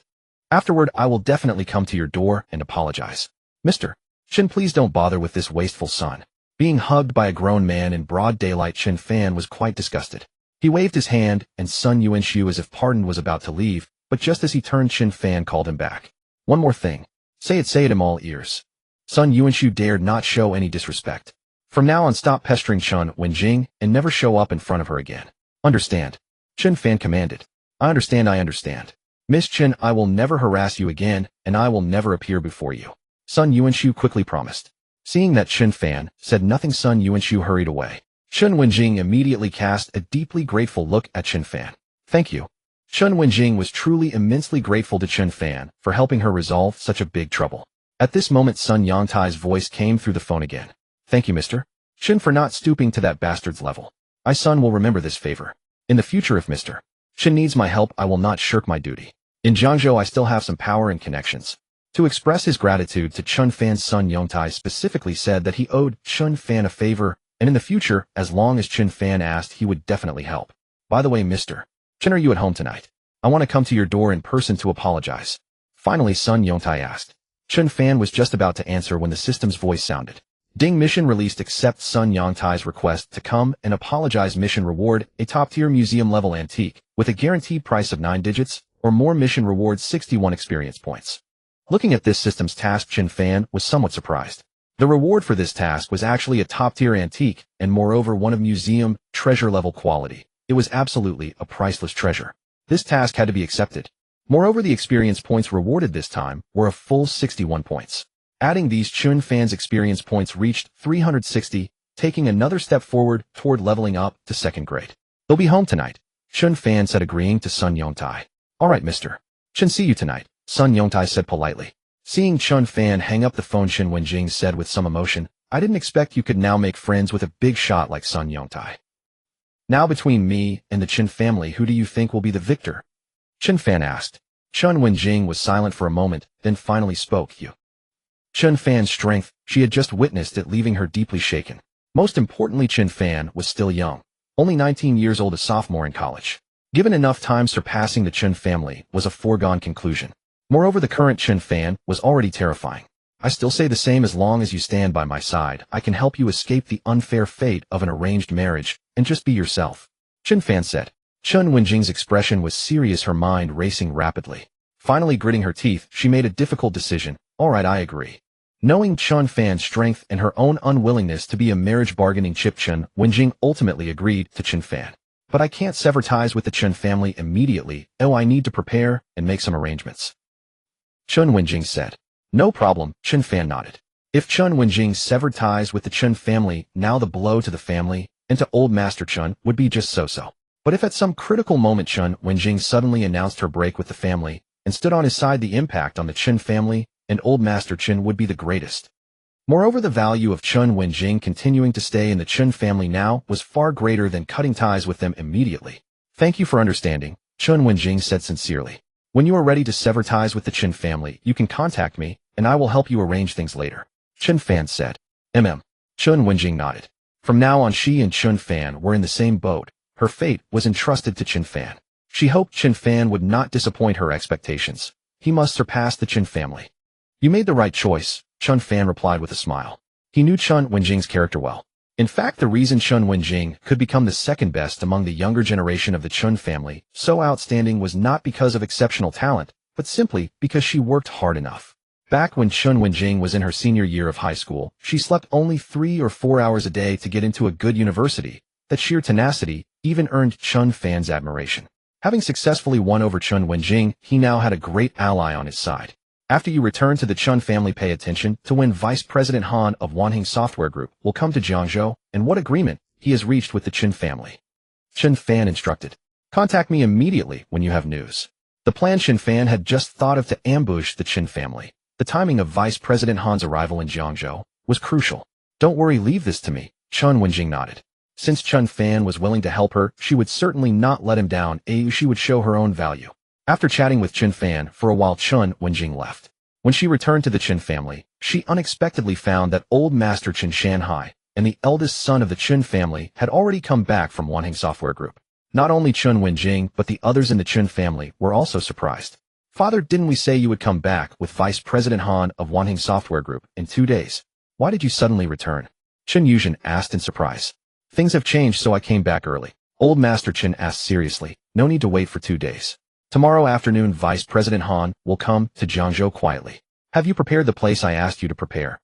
Afterward, I will definitely come to your door and apologize. Mr. Chen, please don't bother with this wasteful son. Being hugged by a grown man in broad daylight, Chen Fan was quite disgusted. He waved his hand, and Sun Yuanshu as if pardoned was about to leave, but just as he turned, Chen Fan called him back. One more thing. Say it, I'm all ears. Sun Yuanshu dared not show any disrespect. From now on, stop pestering Chen Wenjing and never show up in front of her again. Understand? Chen Fan commanded. I understand. Miss Chen, I will never harass you again, and I will never appear before you. Sun Yuanshu quickly promised. Seeing that Chen Fan said nothing, Sun Yuanshu hurried away. Chen Wenjing immediately cast a deeply grateful look at Chen Fan. Thank you. Chen Wenjing was truly immensely grateful to Chen Fan for helping her resolve such a big trouble. At this moment Sun Yongtai's voice came through the phone again. Thank you, Mr. Chen, for not stooping to that bastard's level. My son will remember this favor. In the future, if Mr. Chen needs my help, I will not shirk my duty. In Jiangzhou I still have some power and connections. To express his gratitude to Chen Fan, Sun Yongtai specifically said that he owed Chen Fan a favor, and in the future, as long as Chen Fan asked, he would definitely help. By the way, Mr. Chen, are you at home tonight? I want to come to your door in person to apologize. Finally, Sun Yongtai asked. Chen Fan was just about to answer when the system's voice sounded. Ding, mission released. Accept Sun Yongtai's request to come and apologize. Mission reward, a top-tier museum-level antique, with a guaranteed price of 9 digits, or more. Mission reward 61 experience points. Looking at this system's task, Chen Fan was somewhat surprised. The reward for this task was actually a top-tier antique, and moreover one of museum, treasure-level quality. It was absolutely a priceless treasure. This task had to be accepted. Moreover, the experience points rewarded this time were a full 61 points. Adding these, Chen Fan's experience points reached 360, taking another step forward toward leveling up to 2nd grade. He'll be home tonight, Chen Fan said, agreeing to Sun Yongtai. Alright, Mr. Chen, see you tonight, Sun Yongtai said politely. Seeing Chen Fan hang up the phone, Chen Wenjing said with some emotion, I didn't expect you could now make friends with a big shot like Sun Yongtai. Now between me and the Chen family, who do you think will be the victor? Chen Fan asked. Chen Wenjing was silent for a moment, then finally spoke. You. Chen Fan's strength, she had just witnessed it, leaving her deeply shaken. Most importantly, Chen Fan was still young, only 19 years old, a sophomore in college. Given enough time, surpassing the Chen family was a foregone conclusion. Moreover, the current Chen Fan was already terrifying. I still say the same, as long as you stand by my side, I can help you escape the unfair fate of an arranged marriage, and just be yourself, Chen Fan said. Chen Wenjing's expression was serious, her mind racing rapidly. Finally, gritting her teeth, she made a difficult decision. Alright, I agree. Knowing Chen Fan's strength and her own unwillingness to be a marriage bargaining chip, Chen Wenjing ultimately agreed to Chen Fan. But I can't sever ties with the Chen family immediately. Oh, I need to prepare and make some arrangements, Chen Wenjing said. No problem, Chen Fan nodded. If Chen Wenjing severed ties with the Chen family, now the blow to the family and to old Master Chen would be just so-so. But if at some critical moment Chen Wenjing suddenly announced her break with the family and stood on his side, the impact on the Chen family and old Master Chen would be the greatest. Moreover, the value of Chen Wenjing continuing to stay in the Chen family now was far greater than cutting ties with them immediately. Thank you for understanding, Chen Wenjing said sincerely. When you are ready to sever ties with the Chen family, you can contact me, and I will help you arrange things later, Chen Fan said. Chen Wenjing nodded. From now on, she and Chen Fan were in the same boat. Her fate was entrusted to Chen Fan. She hoped Chen Fan would not disappoint her expectations. He must surpass the Chen family. You made the right choice, Chen Fan replied with a smile. He knew Chen Wenjing's character well. In fact, the reason Chen Wenjing could become the second best among the younger generation of the Chen family so outstanding was not because of exceptional talent, but simply because she worked hard enough. Back when Chen Wenjing was in her senior year of high school, she slept only 3 or 4 hours a day to get into a good university. That sheer tenacity even earned Chen Fan's admiration. Having successfully won over Chen Wenjing, he now had a great ally on his side. After you return to the Chen family, pay attention to when Vice President Han of Wanheng Software Group will come to Jiangzhou and what agreement he has reached with the Chen family, Chen Fan instructed. Contact me immediately when you have news. The plan Chen Fan had just thought of to ambush the Chen family. The timing of Vice President Han's arrival in Jiangzhou was crucial. Don't worry, leave this to me, Chen Wenjing nodded. Since Chen Fan was willing to help her, she would certainly not let him down. She would show her own value. After chatting with Chen Fan for a while, Chen Wenjing left. When she returned to the Chen family, she unexpectedly found that old master Chen Shanhai and the eldest son of the Chen family had already come back from Wanheng Software Group. Not only Chen Wenjing, but the others in the Chen family were also surprised. Father, didn't we say you would come back with Vice President Han of Wanheng Software Group in 2 days? Why did you suddenly return? Chen Yuzhen asked in surprise. Things have changed, so I came back early. Old Master Chen asked seriously. No need to wait for 2 days. Tomorrow afternoon, Vice President Han will come to Jiangzhou quietly. Have you prepared the place I asked you to prepare?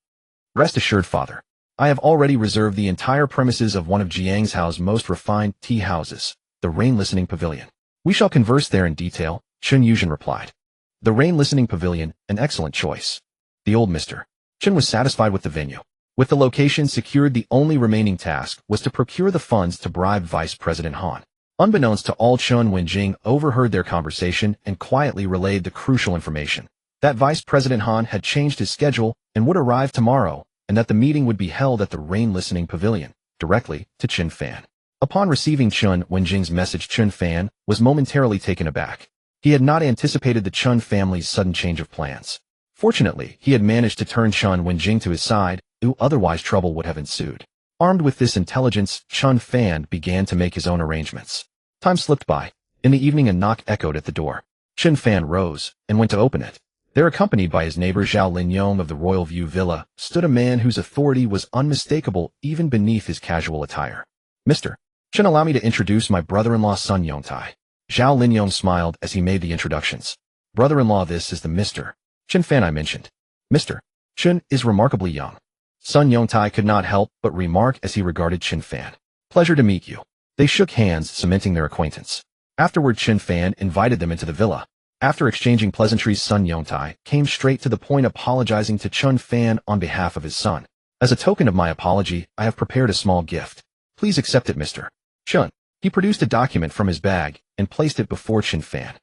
Rest assured, Father. I have already reserved the entire premises of one of Jiangzhou's most refined tea houses, the Rain Listening Pavilion. We shall converse there in detail, Chen Yuzhen replied. The Rain Listening Pavilion, an excellent choice. The old Mr. Chen was satisfied with the venue. With the location secured, the only remaining task was to procure the funds to bribe Vice President Han. Unbeknownst to all, Chen Wenjing overheard their conversation and quietly relayed the crucial information that Vice President Han had changed his schedule and would arrive tomorrow, and that the meeting would be held at the Rain Listening Pavilion, directly to Chen Fan. Upon receiving Chen Wenjing's message, Chen Fan was momentarily taken aback. He had not anticipated the Chen family's sudden change of plans. Fortunately, he had managed to turn Chen Wenjing to his side, otherwise trouble would have ensued. Armed with this intelligence, Chen Fan began to make his own arrangements. Time slipped by. In the evening, a knock echoed at the door. Chen Fan rose and went to open it. There, accompanied by his neighbor Zhao Linyong of the Royal View Villa, stood a man whose authority was unmistakable even beneath his casual attire. Mr. Chen, allow me to introduce my brother-in-law Sun Yongtai. Zhao Linyong smiled as he made the introductions. Brother-in-law, this is the Mr. Chen Fan I mentioned. Mr. Chen is remarkably young. Sun Yongtai could not help but remark as he regarded Chen Fan. Pleasure to meet you. They shook hands, cementing their acquaintance. Afterward, Chen Fan invited them into the villa. After exchanging pleasantries, Sun Yongtai came straight to the point, apologizing to Chen Fan on behalf of his son. As a token of my apology, I have prepared a small gift. Please accept it, Mr. Chen. He produced a document from his bag and placed it before Chen Fan.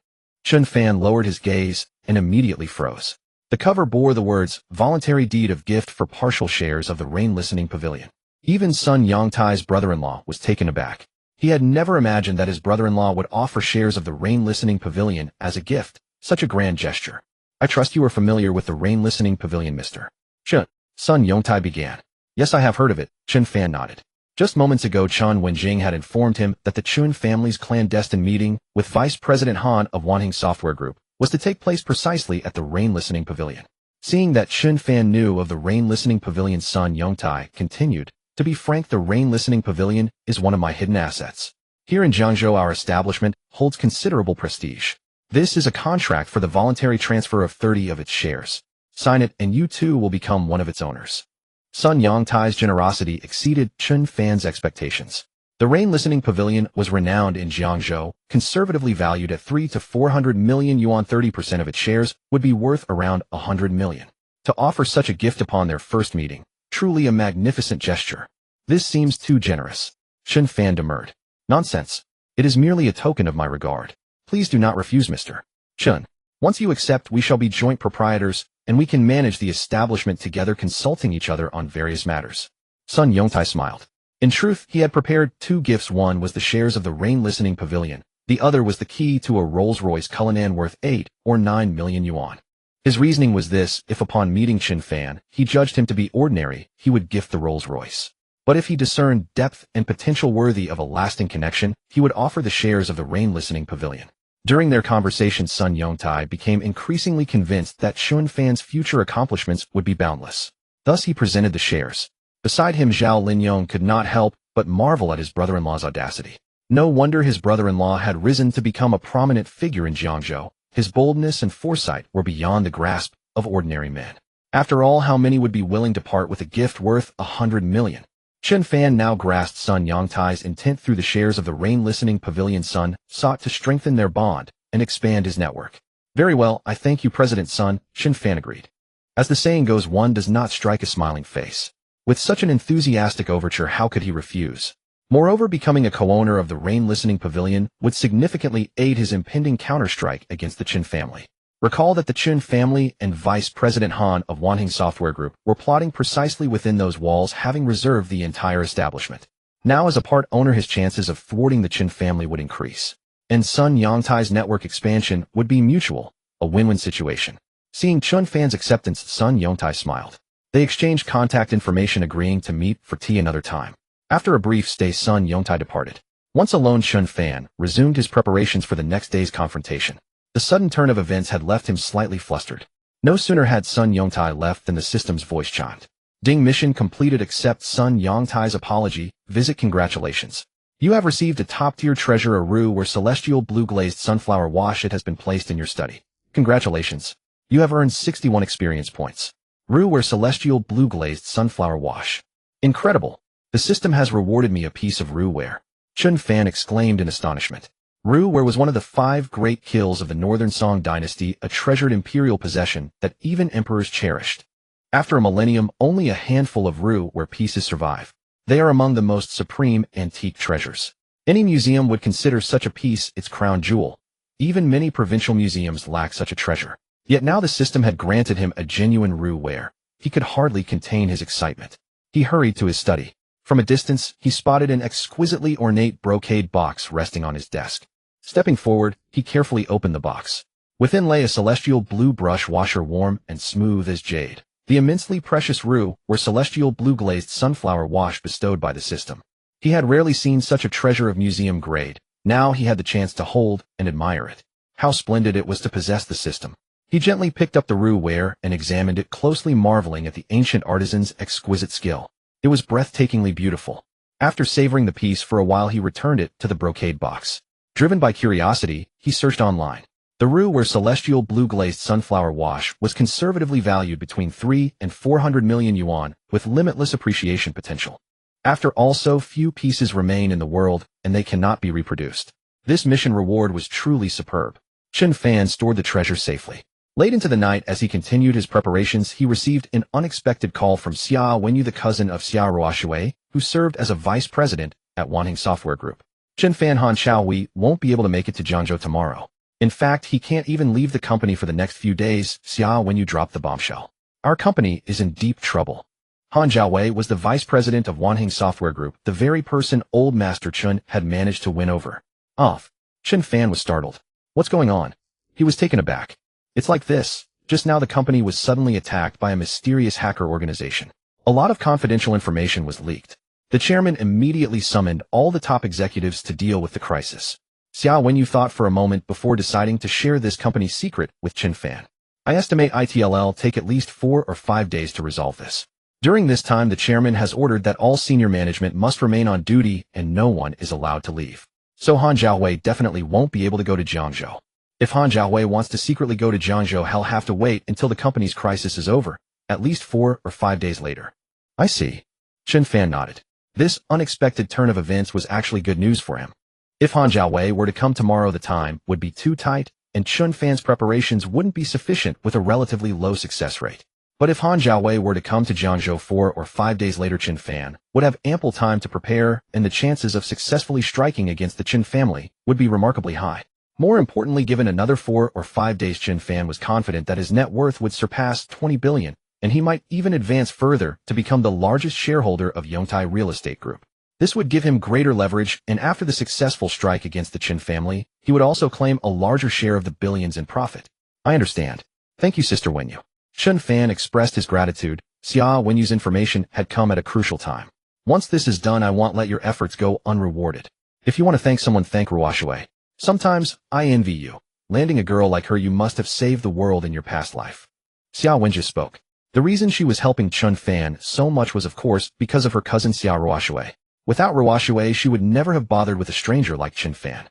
Chen Fan lowered his gaze and immediately froze. The cover bore the words, Voluntary Deed of Gift for Partial Shares of the Rain Listening Pavilion. Even Sun Yongtai's brother-in-law was taken aback. He had never imagined that his brother-in-law would offer shares of the Rain Listening Pavilion as a gift, such a grand gesture. I trust you are familiar with the Rain Listening Pavilion, Mr. Chen. Sun Yongtai began. Yes, I have heard of it, Chen Fan nodded. Just moments ago, Chen Wenjing had informed him that the Chen family's clandestine meeting with Vice President Han of Wanheng Software Group was to take place precisely at the Rain Listening Pavilion. Seeing that Chen Fan knew of the Rain Listening Pavilion, Sun Yongtai continued. To be frank, the Rain Listening Pavilion is one of my hidden assets. Here in Jiangzhou, our establishment holds considerable prestige. This is a contract for the voluntary transfer of 30 of its shares. Sign it and you too will become one of its owners. Sun Yongtai's generosity exceeded Chen Fan's expectations. The Rain Listening Pavilion was renowned in Jiangzhou, conservatively valued at 300 to 400 million yuan. 30% of its shares would be worth around 100 million. To offer such a gift upon their first meeting, truly a magnificent gesture. This seems too generous. Chen Fan demurred. Nonsense. It is merely a token of my regard. Please do not refuse, Mr. Chen. Once you accept, we shall be joint proprietors, and we can manage the establishment together, consulting each other on various matters. Sun Yongtai smiled. In truth, he had prepared 2 gifts. One was the shares of the Rain Listening Pavilion. The other was the key to a Rolls-Royce Cullinan worth 8 or 9 million yuan. His reasoning was this: if upon meeting Chen Fan, he judged him to be ordinary, he would gift the Rolls-Royce. But if he discerned depth and potential worthy of a lasting connection, he would offer the shares of the Rain Listening Pavilion. During their conversation, Sun Yongtai became increasingly convinced that Chen Fan's future accomplishments would be boundless. Thus he presented the shares. Beside him, Zhao Linyong could not help but marvel at his brother-in-law's audacity. No wonder his brother-in-law had risen to become a prominent figure in Jiangzhou. His boldness and foresight were beyond the grasp of ordinary men. After all, how many would be willing to part with a gift worth 100 million? Chen Fan now grasped Sun Yongtai's intent. Through the shares of the Rain Listening Pavilion, Sun sought to strengthen their bond and expand his network. Very well, I thank you, President Sun, Chen Fan agreed. As the saying goes, one does not strike a smiling face. With such an enthusiastic overture, how could he refuse? Moreover, becoming a co-owner of the rain-listening pavilion would significantly aid his impending counterstrike against the Chen family. Recall that the Chen family and Vice President Han of Wanheng Software Group were plotting precisely within those walls, having reserved the entire establishment. Now, as a part owner, his chances of thwarting the Chen family would increase. And Sun Yongtai's network expansion would be mutual, a win-win situation. Seeing Chen Fan's acceptance, Sun Yongtai smiled. They exchanged contact information, agreeing to meet for tea another time. After a brief stay, Sun Yongtai departed. Once alone, Chen Fan resumed his preparations for the next day's confrontation. The sudden turn of events had left him slightly flustered. No sooner had Sun Yongtai left than the system's voice chimed. Ding, mission completed. Accept Sun Yongtai's apology. Visit. Congratulations. You have received a top-tier treasure, a roux where celestial blue-glazed sunflower wash. It has been placed in your study. Congratulations. You have earned 61 experience points. Roux where celestial blue-glazed sunflower wash. Incredible. The system has rewarded me a piece of roux ware. Chen Fan exclaimed in astonishment. Roux ware was one of the 5 great kills of the Northern Song dynasty, a treasured imperial possession that even emperors cherished. After a millennium, only a handful of roux ware pieces survive. They are among the most supreme antique treasures. Any museum would consider such a piece its crown jewel. Even many provincial museums lack such a treasure. Yet now the system had granted him a genuine roux ware. He could hardly contain his excitement. He hurried to his study. From a distance, he spotted an exquisitely ornate brocade box resting on his desk. Stepping forward, he carefully opened the box. Within lay a celestial blue brush washer, warm and smooth as jade. The immensely precious roux were celestial blue-glazed sunflower wash bestowed by the system. He had rarely seen such a treasure of museum grade. Now he had the chance to hold and admire it. How splendid it was to possess the system. He gently picked up the roux ware and examined it closely, marveling at the ancient artisan's exquisite skill. It was breathtakingly beautiful. After savoring the piece for a while, he returned it to the brocade box. Driven by curiosity, he searched online. The roux ware celestial blue-glazed sunflower wash was conservatively valued between 3 and 400 million yuan, with limitless appreciation potential. After all, so few pieces remain in the world, and they cannot be reproduced. This mission reward was truly superb. Chen Fan stored the treasure safely. Late into the night, as he continued his preparations, he received an unexpected call from Xia Wenyu, the cousin of Xia Ruoshui, who served as a vice president at Wanheng Software Group. Chen Fan, Han Xiaowei won't be able to make it to Jiangzhou tomorrow. In fact, he can't even leave the company for the next few days. Xia Wenyu dropped the bombshell. Our company is in deep trouble. Han Xiaowei was the vice president of Wanheng Software Group, the very person old Master Chen had managed to win over. Off. Chen Fan was startled. What's going on? He was taken aback. It's like this. Just now the company was suddenly attacked by a mysterious hacker organization. A lot of confidential information was leaked. The chairman immediately summoned all the top executives to deal with the crisis. Xia Wenyu thought for a moment before deciding to share this company's secret with Chen Fan. I estimate it'll take at least 4 or 5 days to resolve this. During this time, the chairman has ordered that all senior management must remain on duty and no one is allowed to leave. So Han Xiaowei definitely won't be able to go to Jiangzhou. If Han Xiaowei wants to secretly go to Jiangzhou, he'll have to wait until the company's crisis is over, at least 4 or 5 days later. I see. Chen Fan nodded. This unexpected turn of events was actually good news for him. If Han Xiaowei were to come tomorrow, the time would be too tight, and Chen Fan's preparations wouldn't be sufficient with a relatively low success rate. But if Han Xiaowei were to come to Jiangzhou 4 or 5 days later, Chen Fan would have ample time to prepare, and the chances of successfully striking against the Chen family would be remarkably high. More importantly, given another 4 or 5 days, Chen Fan was confident that his net worth would surpass 20 billion, and he might even advance further to become the largest shareholder of Yongtai Real Estate Group. This would give him greater leverage, and after the successful strike against the Chen family, he would also claim a larger share of the billions in profit. I understand. Thank you, Sister Wenyu. Chen Fan expressed his gratitude. Xia Wenyu's information had come at a crucial time. Once this is done, I won't let your efforts go unrewarded. If you want to thank someone, thank Ruoshui. Sometimes, I envy you. Landing a girl like her, you must have saved the world in your past life. Xia Wenyu spoke. The reason she was helping Chen Fan so much was, of course, because of her cousin Xia Ruoshui. Without Ruoshui, she would never have bothered with a stranger like Chen Fan.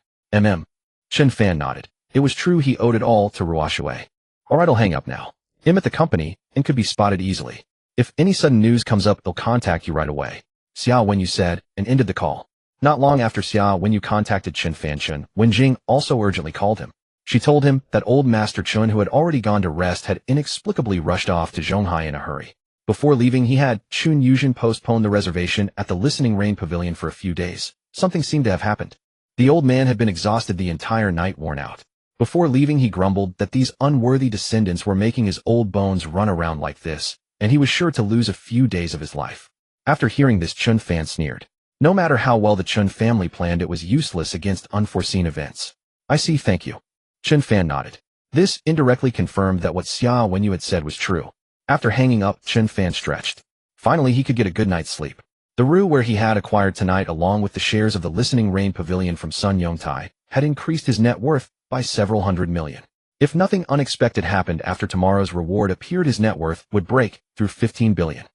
Chen Fan nodded. It was true, he owed it all to Ruoshui. Alright, I'll hang up now. I'm at the company, and could be spotted easily. If any sudden news comes up, they'll contact you right away. Xia Wenyu said, and ended the call. Not long after Xia Wenyu contacted Chen Fan, Chen Wenjing also urgently called him. She told him that old Master Chen, who had already gone to rest, had inexplicably rushed off to Zhonghai in a hurry. Before leaving, he had Chun Yuzhen postpone the reservation at the Listening Rain Pavilion for a few days. Something seemed to have happened. The old man had been exhausted the entire night, worn out. Before leaving, he grumbled that these unworthy descendants were making his old bones run around like this, and he was sure to lose a few days of his life. After hearing this, Chen Fan sneered. No matter how well the Chen family planned, it was useless against unforeseen events. I see, thank you. Chen Fan nodded. This indirectly confirmed that what Xia Wenyu had said was true. After hanging up, Chen Fan stretched. Finally, he could get a good night's sleep. The rue where he had acquired tonight, along with the shares of the Listening Rain Pavilion from Sun Yongtai, had increased his net worth by several hundred million. If nothing unexpected happened after tomorrow's reward appeared, his net worth would break through 15 billion.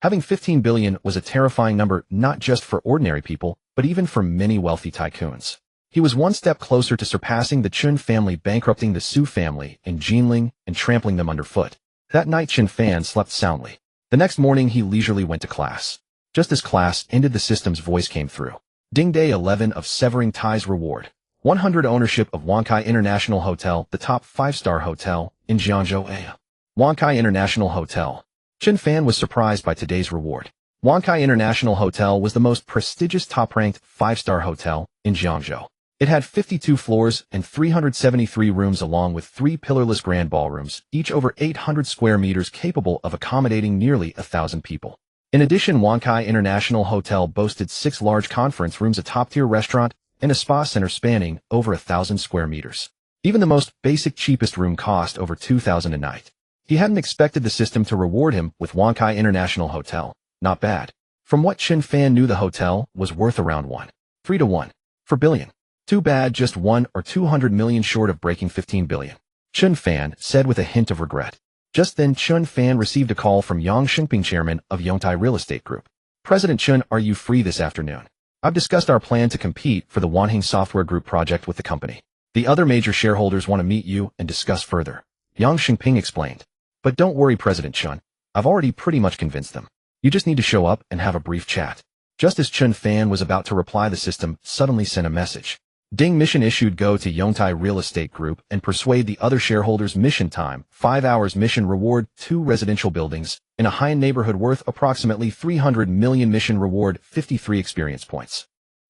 Having 15 billion was a terrifying number, not just for ordinary people, but even for many wealthy tycoons. He was one step closer to surpassing the Chun family, bankrupting the Su family in Jinling and trampling them underfoot. That night, Chen Fan slept soundly. The next morning, he leisurely went to class. Just as class ended, the system's voice came through. Ding Day 11 of severing ties reward. 100 ownership of Wankai International Hotel, the top 5-star hotel in Jiangzhou. Wankai International Hotel. Chen Fan was surprised by today's reward. Wankai International Hotel was the most prestigious top-ranked 5-star hotel in Jiangzhou. It had 52 floors and 373 rooms, along with 3 pillarless grand ballrooms, each over 800 square meters, capable of accommodating nearly 1,000 people. In addition, Wankai International Hotel boasted 6 large conference rooms, a top-tier restaurant, and a spa center spanning over 1,000 square meters. Even the most basic, cheapest room cost over 2,000 a night. He hadn't expected the system to reward him with Wankai International Hotel. Not bad. From what Chen Fan knew, the hotel was worth around 1.3 to 1.4 billion. Too bad, just 1 or 200 million short of breaking 15 billion. Chen Fan said with a hint of regret. Just then, Chen Fan received a call from Yang Xingping, chairman of Yongtai Real Estate Group. President Chen, are you free this afternoon? I've discussed our plan to compete for the Wanheng Software Group project with the company. The other major shareholders want to meet you and discuss further. Yang Xingping explained. But don't worry, President Chen. I've already pretty much convinced them. You just need to show up and have a brief chat. Just as Chen Fan was about to reply, the system suddenly sent a message. Ding, mission issued. Go to Yongtai Real Estate Group and persuade the other shareholders. Mission time, 5 hours. Mission reward, 2 residential buildings in a high neighborhood worth approximately 300 million. Mission reward, 53 experience points.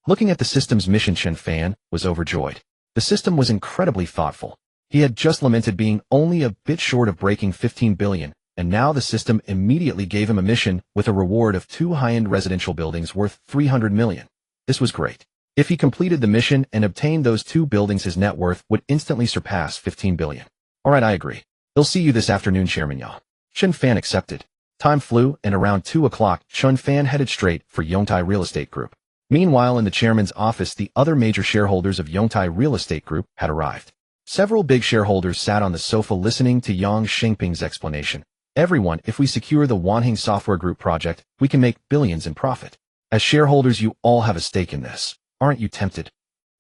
Looking at the system's mission, Chen Fan was overjoyed. The system was incredibly thoughtful. He had just lamented being only a bit short of breaking 15 billion, and now the system immediately gave him a mission with a reward of 2 high-end residential buildings worth 300 million. This was great. If he completed the mission and obtained those 2 buildings, his net worth would instantly surpass 15 billion. Alright, I agree. They'll see you this afternoon, Chairman Ya. Chen Fan accepted. Time flew, and around 2 o'clock, Chen Fan headed straight for Yongtai Real Estate Group. Meanwhile, in the chairman's office, the other major shareholders of Yongtai Real Estate Group had arrived. Several big shareholders sat on the sofa listening to Yang Xingping's explanation. Everyone, if we secure the Wanheng Software Group project, we can make billions in profit. As shareholders, you all have a stake in this. Aren't you tempted?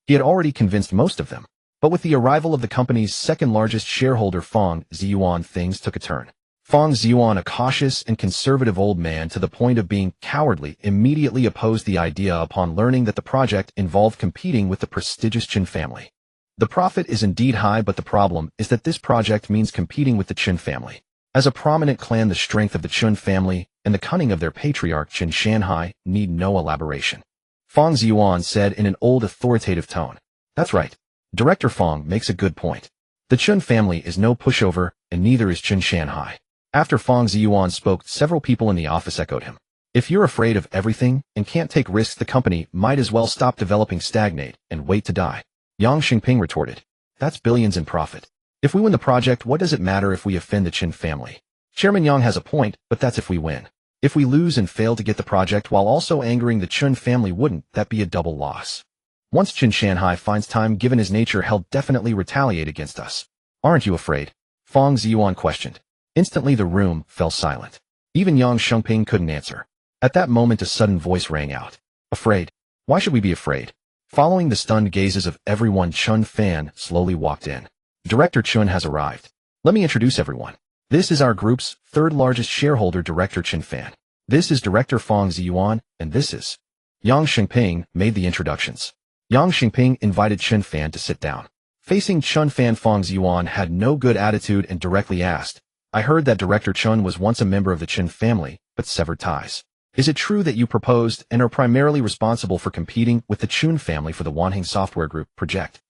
He had already convinced most of them. But with the arrival of the company's second-largest shareholder, Fang Ziyuan, things took a turn. Fang Ziyuan, a cautious and conservative old man to the point of being cowardly, immediately opposed the idea upon learning that the project involved competing with the prestigious Chen family. The profit is indeed high, but the problem is that this project means competing with the Chen family. As a prominent clan, the strength of the Chen family and the cunning of their patriarch Chen Shanhai need no elaboration. Fang Ziyuan said in an old authoritative tone. That's right. Director Fang makes a good point. The Chen family is no pushover, and neither is Chen Shanhai. After Fang Ziyuan spoke, several people in the office echoed him. If you're afraid of everything and can't take risks, the company might as well stop developing, stagnate, and wait to die. Yang Xingping retorted. That's billions in profit. If we win the project, what does it matter if we offend the Chen family? Chairman Yang has a point, but that's if we win. If we lose and fail to get the project while also angering the Chen family, wouldn't that be a double loss? Once Chen Shanhai finds time, given his nature, he'll definitely retaliate against us. Aren't you afraid? Fang Ziyuan questioned. Instantly the room fell silent. Even Yang Xingping couldn't answer. At that moment a sudden voice rang out. Afraid? Why should we be afraid? Following the stunned gazes of everyone, Chen Fan slowly walked in. Director Chen has arrived. Let me introduce everyone. This is our group's third largest shareholder, Director Chen Fan. This is Director Fang Ziyuan, and this is... Yang Xingping made the introductions. Yang Xingping invited Chen Fan to sit down. Facing Chen Fan, Fang Ziyuan had no good attitude and directly asked, I heard that Director Chen was once a member of the Chen family, but severed ties. Is it true that you proposed and are primarily responsible for competing with the Chun family for the Wanheng Software Group project?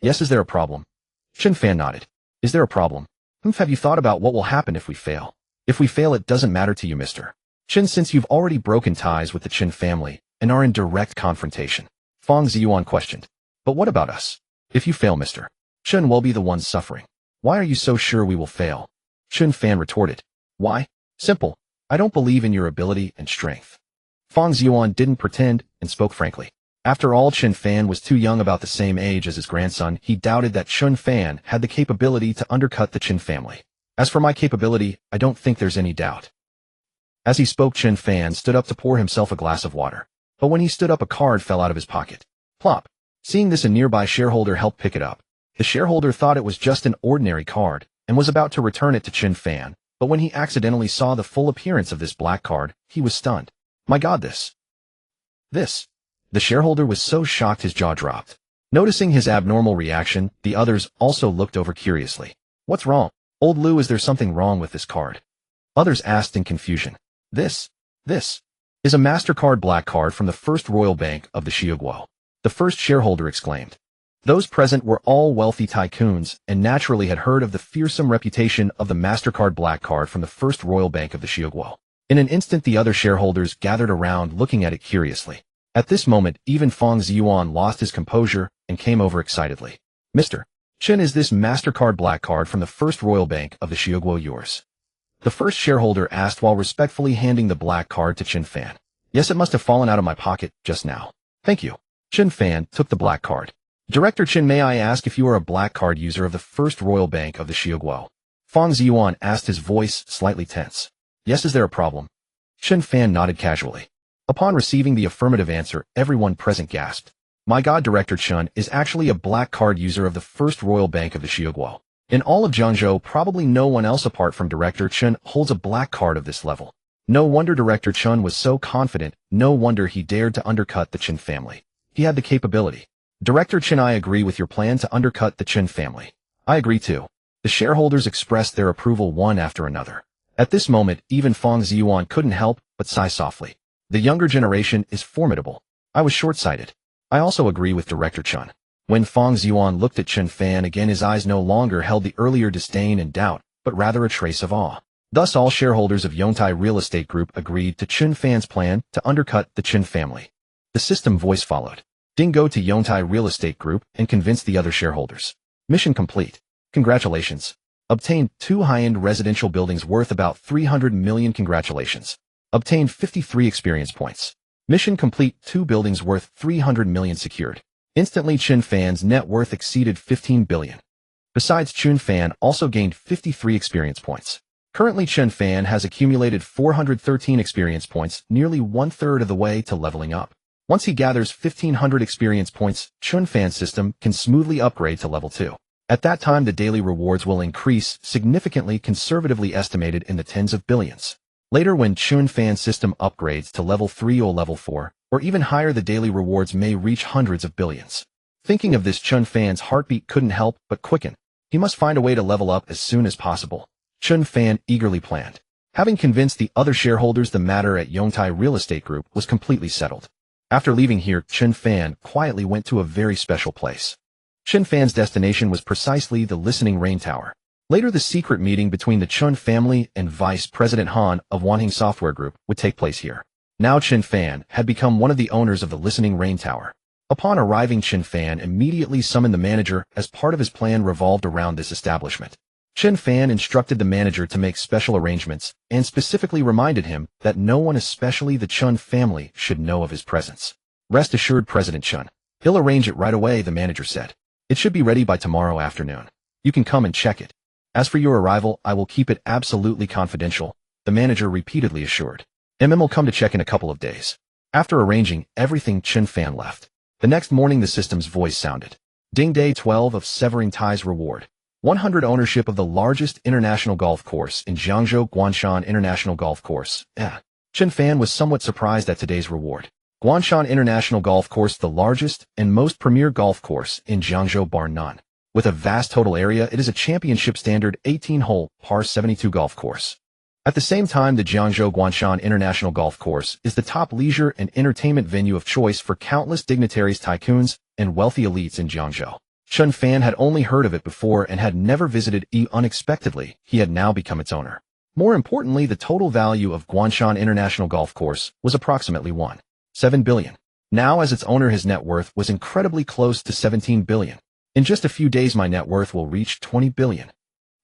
Yes, is there a problem? Chen Fan nodded. Is there a problem? Have you thought about what will happen if we fail? If we fail, it doesn't matter to you, Mr. Chen, since you've already broken ties with the Chen family and are in direct confrontation. Fang Ziyuan questioned. But what about us? If you fail, Mr. Chen will be the ones suffering. Why are you so sure we will fail? Chen Fan retorted. Why? Simple. I don't believe in your ability and strength. Fang Ziyuan didn't pretend and spoke frankly. After all, Chen Fan was too young, about the same age as his grandson. He doubted that Chen Fan had the capability to undercut the Chen family. As for my capability, I don't think there's any doubt. As he spoke, Chen Fan stood up to pour himself a glass of water. But when he stood up, a card fell out of his pocket. Plop. Seeing this, a nearby shareholder helped pick it up. The shareholder thought it was just an ordinary card and was about to return it to Chen Fan, but when he accidentally saw the full appearance of this black card, he was stunned. My God, this. The shareholder was so shocked his jaw dropped. Noticing his abnormal reaction, the others also looked over curiously. What's wrong? Old Lu, is there something wrong with this card? Others asked in confusion. This is a MasterCard black card from the First Royal Bank of the Xiaoguo. The first shareholder exclaimed. Those present were all wealthy tycoons and naturally had heard of the fearsome reputation of the MasterCard black card from the First Royal Bank of the Xiaoguo. In an instant, the other shareholders gathered around looking at it curiously. At this moment, even Fang Ziyuan lost his composure and came over excitedly. Mr. Chen, is this MasterCard black card from the First Royal Bank of the Xiaoguo yours? The first shareholder asked while respectfully handing the black card to Chen Fan. Yes, it must have fallen out of my pocket just now. Thank you. Chen Fan took the black card. Director Chen, may I ask if you are a black card user of the First Royal Bank of the Xiaoguo? Fang Ziyuan asked, his voice slightly tense. Yes, is there a problem? Chen Fan nodded casually. Upon receiving the affirmative answer, everyone present gasped. My God, Director Chen is actually a black card user of the First Royal Bank of the Xiaoguo. In all of Jiangzhou, probably no one else apart from Director Chen holds a black card of this level. No wonder Director Chen was so confident, no wonder he dared to undercut the Chen family. He had the capability. Director Chen, I agree with your plan to undercut the Chen family. I agree too. The shareholders expressed their approval one after another. At this moment, even Fang Ziyuan couldn't help but sigh softly. The younger generation is formidable. I was short-sighted. I also agree with Director Chen. When Fang Ziyuan looked at Chen Fan again, his eyes no longer held the earlier disdain and doubt, but rather a trace of awe. Thus, all shareholders of Yongtai Real Estate Group agreed to Chen Fan's plan to undercut the Chen family. The system voice followed. Go to Yongtai Real Estate Group and convince the other shareholders. Mission complete. Congratulations. Obtained 2 high-end residential buildings worth about 300 million. Congratulations. Obtained 53 experience points. Mission complete. 2 buildings worth 300 million secured. Instantly, Chen Fan's net worth exceeded 15 billion. Besides, Chen Fan also gained 53 experience points. Currently, Chen Fan has accumulated 413 experience points, nearly 1/3 of the way to leveling up. Once he gathers 1,500 experience points, Chen Fan's system can smoothly upgrade to level 2. At that time, the daily rewards will increase significantly, conservatively estimated in the tens of billions. Later, when Chen Fan's system upgrades to level 3 or level 4, or even higher, the daily rewards may reach hundreds of billions. Thinking of this, Chen Fan's heartbeat couldn't help but quicken. He must find a way to level up as soon as possible. Chen Fan eagerly planned. Having convinced the other shareholders, the matter at Yongtai Real Estate Group was completely settled. After leaving here, Chen Fan quietly went to a very special place. Chen Fan's destination was precisely the Listening Rain Tower. Later, the secret meeting between the Chen family and Vice President Han of Wanheng Software Group would take place here. Now Chen Fan had become one of the owners of the Listening Rain Tower. Upon arriving, Chen Fan immediately summoned the manager as part of his plan revolved around this establishment. Chen Fan instructed the manager to make special arrangements and specifically reminded him that no one, especially the Chen family, should know of his presence. Rest assured, President Chen. He'll arrange it right away, the manager said. It should be ready by tomorrow afternoon. You can come and check it. As for your arrival, I will keep it absolutely confidential, the manager repeatedly assured. will come to check in a couple of days. After arranging everything, Chen Fan left. The next morning, the system's voice sounded. Ding, day 12 of severing ties reward. 100 ownership of the largest international golf course in Jiangzhou, Guanshan International Golf Course. Chen Fan was somewhat surprised at today's reward. Guanshan International Golf Course, the largest and most premier golf course in Jiangzhou bar none. With a vast total area, it is a championship standard 18-hole, par 72 golf course. At the same time, the Jiangzhou Guanshan International Golf Course is the top leisure and entertainment venue of choice for countless dignitaries, tycoons, and wealthy elites in Jiangzhou. Chen Fan had only heard of it before and had never visited it. Unexpectedly, he had now become its owner. More importantly, the total value of Guanshan International Golf Course was approximately 1.7 billion. Now, as its owner, his net worth was incredibly close to 17 billion. In just a few days, my net worth will reach 20 billion.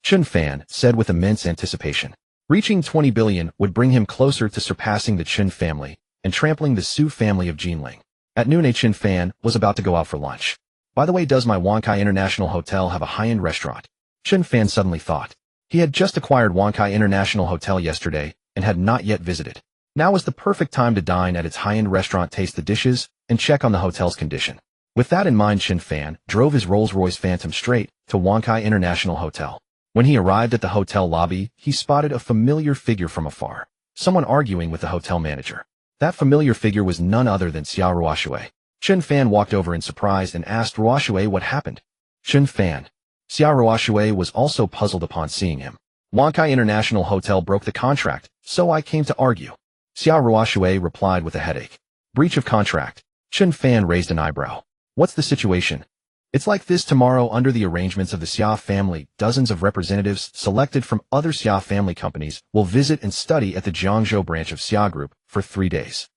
Chen Fan said with immense anticipation. Reaching 20 billion would bring him closer to surpassing the Chen family and trampling the Su family of Jinling. At noon, Chen Fan was about to go out for lunch. By the way, does my Wankai International Hotel have a high-end restaurant? Chen Fan suddenly thought. He had just acquired Wankai International Hotel yesterday and had not yet visited. Now was the perfect time to dine at its high-end restaurant, taste the dishes, and check on the hotel's condition. With that in mind, Chen Fan drove his Rolls-Royce Phantom straight to Wankai International Hotel. When he arrived at the hotel lobby, he spotted a familiar figure from afar, someone arguing with the hotel manager. That familiar figure was none other than Xia Ruoshui. Chen Fan walked over in surprise and asked Ruoshui what happened. Chen Fan. Xia Ruoshui was also puzzled upon seeing him. Wankai International Hotel broke the contract, so I came to argue. Xia Ruoshui replied with a headache. Breach of contract. Chen Fan raised an eyebrow. What's the situation? It's like this. Tomorrow, under the arrangements of the Xia family, dozens of representatives selected from other Xia family companies will visit and study at the Jiangzhou branch of Xia Group for 3 days.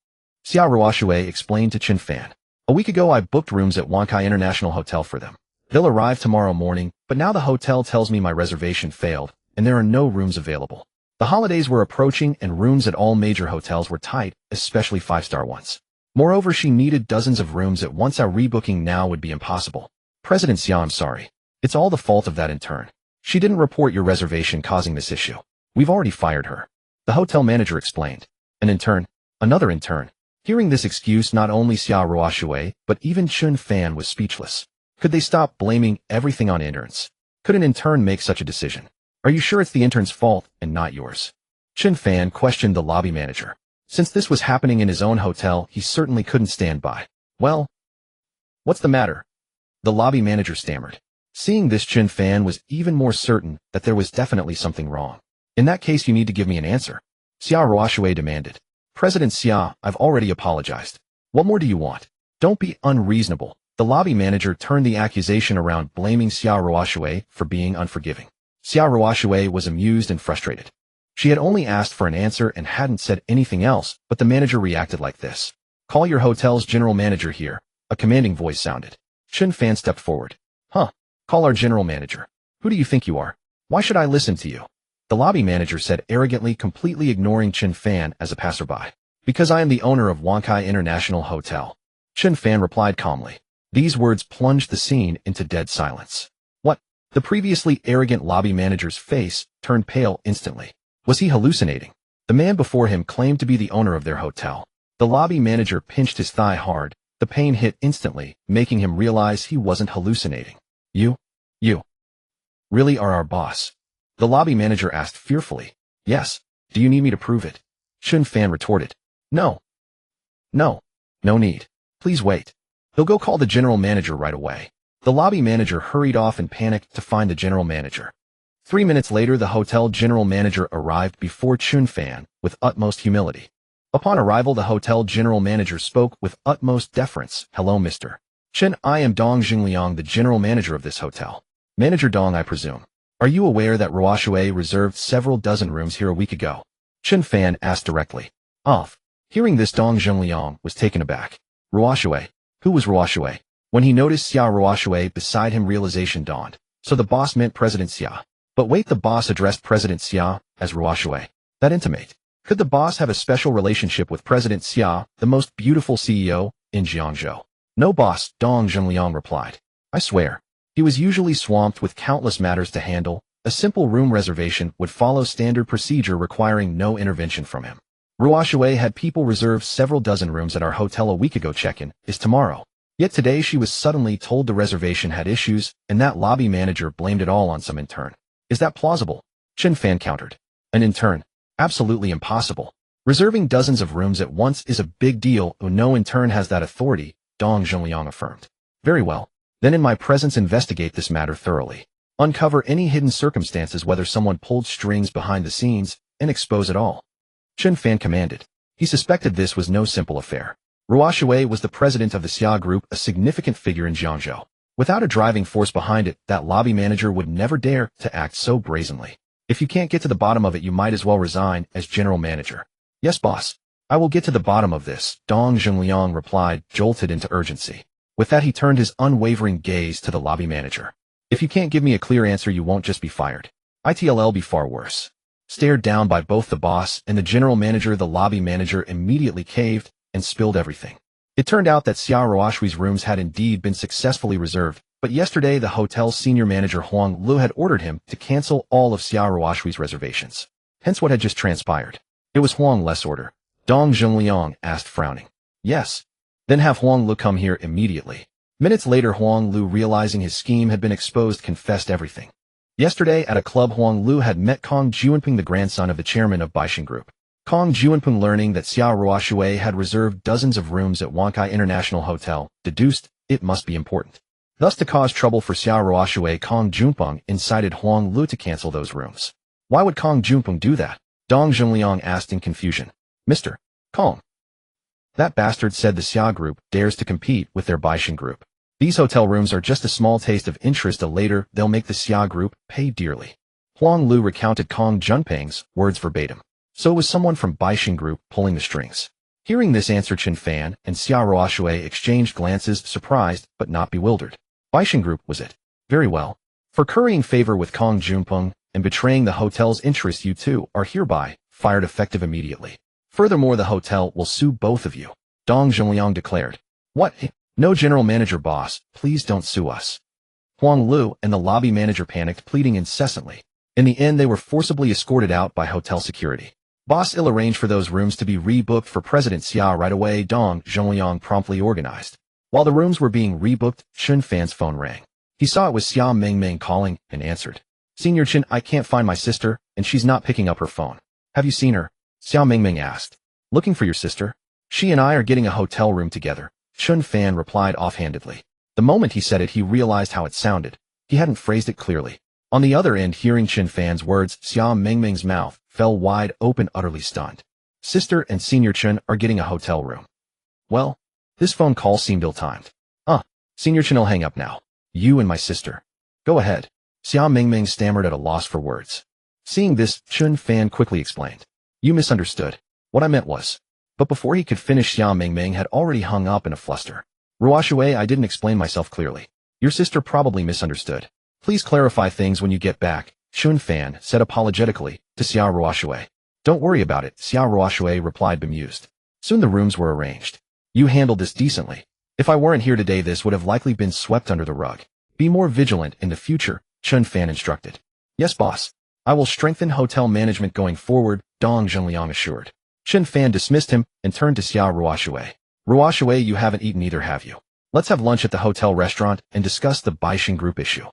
Xia Ruoshui explained to Chen Fan. A week ago, I booked rooms at Wankai International Hotel for them. They'll arrive tomorrow morning, but now the hotel tells me my reservation failed, and there are no rooms available. The holidays were approaching, and rooms at all major hotels were tight, especially 5-star ones. Moreover, she needed dozens of rooms at once. Our rebooking now would be impossible. President Xia, I'm sorry. It's all the fault of that intern. She didn't report your reservation, causing this issue. We've already fired her. The hotel manager explained. An intern? Another intern? Hearing this excuse, not only Xia Ruoshui, but even Chen Fan was speechless. Could they stop blaming everything on interns? Could an intern make such a decision? Are you sure it's the intern's fault and not yours? Chen Fan questioned the lobby manager. Since this was happening in his own hotel, he certainly couldn't stand by. Well, what's the matter? The lobby manager stammered. Seeing this, Chen Fan was even more certain that there was definitely something wrong. In that case, you need to give me an answer. Xia Ruoshui demanded. President Xia, I've already apologized. What more do you want? Don't be unreasonable. The lobby manager turned the accusation around, blaming Xia Ruoshui for being unforgiving. Xia Ruoshui was amused and frustrated. She had only asked for an answer and hadn't said anything else, but the manager reacted like this. Call your hotel's general manager here. A commanding voice sounded. Chen Fan stepped forward. Huh? Call our general manager. Who do you think you are? Why should I listen to you? The lobby manager said arrogantly, completely ignoring Chen Fan as a passerby. Because I am the owner of Wankai International Hotel. Chen Fan replied calmly. These words plunged the scene into dead silence. What? The previously arrogant lobby manager's face turned pale instantly. Was he hallucinating? The man before him claimed to be the owner of their hotel. The lobby manager pinched his thigh hard. The pain hit instantly, making him realize he wasn't hallucinating. You really are our boss? The lobby manager asked fearfully. Yes. Do you need me to prove it? Chen Fan retorted. No need. Please wait. He'll go call the general manager right away. The lobby manager hurried off in panic to find the general manager. 3 minutes later, the hotel general manager arrived before Chen Fan with utmost humility. Upon arrival, the hotel general manager spoke with utmost deference. Hello, Mr. Chen, I am Dong Jingliang, the general manager of this hotel. Manager Dong, I presume. Are you aware that Ruoshui reserved several dozen rooms here a week ago? Chen Fan asked directly. Off. Hearing this, Dong Jingliang was taken aback. Ruoshui? Who was Ruoshui? When he noticed Xia Ruoshui beside him, realization dawned. So the boss meant President Xia. But wait, the boss addressed President Xia as Ruoshui. That intimate. Could the boss have a special relationship with President Xia, the most beautiful CEO in Jiangzhou? No, boss, Dong Jingliang replied. I swear. He was usually swamped with countless matters to handle. A simple room reservation would follow standard procedure, requiring no intervention from him. Ruoshui had people reserve several dozen rooms at our hotel a week ago. Check-in is tomorrow. Yet today she was suddenly told the reservation had issues, and that lobby manager blamed it all on some intern. Is that plausible? Chen Fan countered. An intern? Absolutely impossible. Reserving dozens of rooms at once is a big deal. No intern has that authority, Dong Jingliang affirmed. Very well. Then in my presence investigate this matter thoroughly. Uncover any hidden circumstances, whether someone pulled strings behind the scenes, and expose it all. Chen Fan commanded. He suspected this was no simple affair. Ruoshui was the president of the Xia Group, a significant figure in Jiangzhou. Without a driving force behind it, that lobby manager would never dare to act so brazenly. If you can't get to the bottom of it, you might as well resign as general manager. Yes, boss. I will get to the bottom of this, Dong Zhengliang replied, jolted into urgency. With that, he turned his unwavering gaze to the lobby manager. If you can't give me a clear answer, you won't just be fired. It'll be far worse. Stared down by both the boss and the general manager, the lobby manager immediately caved and spilled everything. It turned out that Xia Ruoshui's rooms had indeed been successfully reserved, but yesterday the hotel's senior manager Huang Lu had ordered him to cancel all of Xia Ruoshui's reservations. Hence what had just transpired. It was Huang Lu's order. Dong Zhengliang asked, frowning. Yes. Then have Huang Lu come here immediately. Minutes later, Huang Lu, realizing his scheme had been exposed, confessed everything. Yesterday at a club, Huang Lu had met Kong Juanping, the grandson of the chairman of Baixin Group. Kong Juanping, learning that Xia Ruoshui had reserved dozens of rooms at Wankai International Hotel, deduced it must be important. Thus, to cause trouble for Xia Ruoshui, Kong Juanping incited Huang Lu to cancel those rooms. Why would Kong Juanping do that? Dong Zhengliang asked in confusion. Mr. Kong. That bastard, said the Xia Group, dares to compete with their Baixin Group. These hotel rooms are just a small taste of interest. Later, they'll make the Xia Group pay dearly. Huang Lu recounted Kong Junping's words verbatim. So was someone from Baixin Group pulling the strings. Hearing this answer, Chen Fan and Xia Ruoshui exchanged glances, surprised but not bewildered. Baixin Group, was it? Very well. For currying favor with Kong Juanping and betraying the hotel's interest, you two are hereby fired, effective immediately. Furthermore, the hotel will sue both of you. Dong Zhengliang declared. What? No, general manager, boss, please don't sue us. Huang Lu and the lobby manager panicked, pleading incessantly. In the end, they were forcibly escorted out by hotel security. Boss, I'll arrange for those rooms to be rebooked for President Xia right away, Dong Zhengliang promptly organized. While the rooms were being rebooked, Chen Fan's phone rang. He saw it was Xia Mingming calling and answered. Senior Chen, I can't find my sister, and she's not picking up her phone. Have you seen her? Xia Mingming asked. Looking for your sister? She and I are getting a hotel room together, Chen Fan replied offhandedly. The moment he said it, he realized how it sounded. He hadn't phrased it clearly. On the other end, hearing Chen Fan's words, Xia Mingming's mouth fell wide open, utterly stunned. Sister and Senior Chen are getting a hotel room. Well, this phone call seemed ill-timed. Senior Chen will hang up now. You and my sister. Go ahead. Xia Mingming stammered at a loss for words. Seeing this, Chen Fan quickly explained. You misunderstood. What I meant was. But before he could finish, Xia Mingming had already hung up in a fluster. Ruoshui, I didn't explain myself clearly. Your sister probably misunderstood. Please clarify things when you get back, Chen Fan said apologetically to Xia Ruoshui. Don't worry about it, Xia Ruoshui replied, bemused. Soon the rooms were arranged. You handled this decently. If I weren't here today, this would have likely been swept under the rug. Be more vigilant in the future, Chen Fan instructed. Yes, boss. I will strengthen hotel management going forward, Dong Zhengliang assured. Chen Fan dismissed him and turned to Xia Ruoshui. Ruoshui, you haven't eaten either, have you? Let's have lunch at the hotel restaurant and discuss the Baixin Group issue.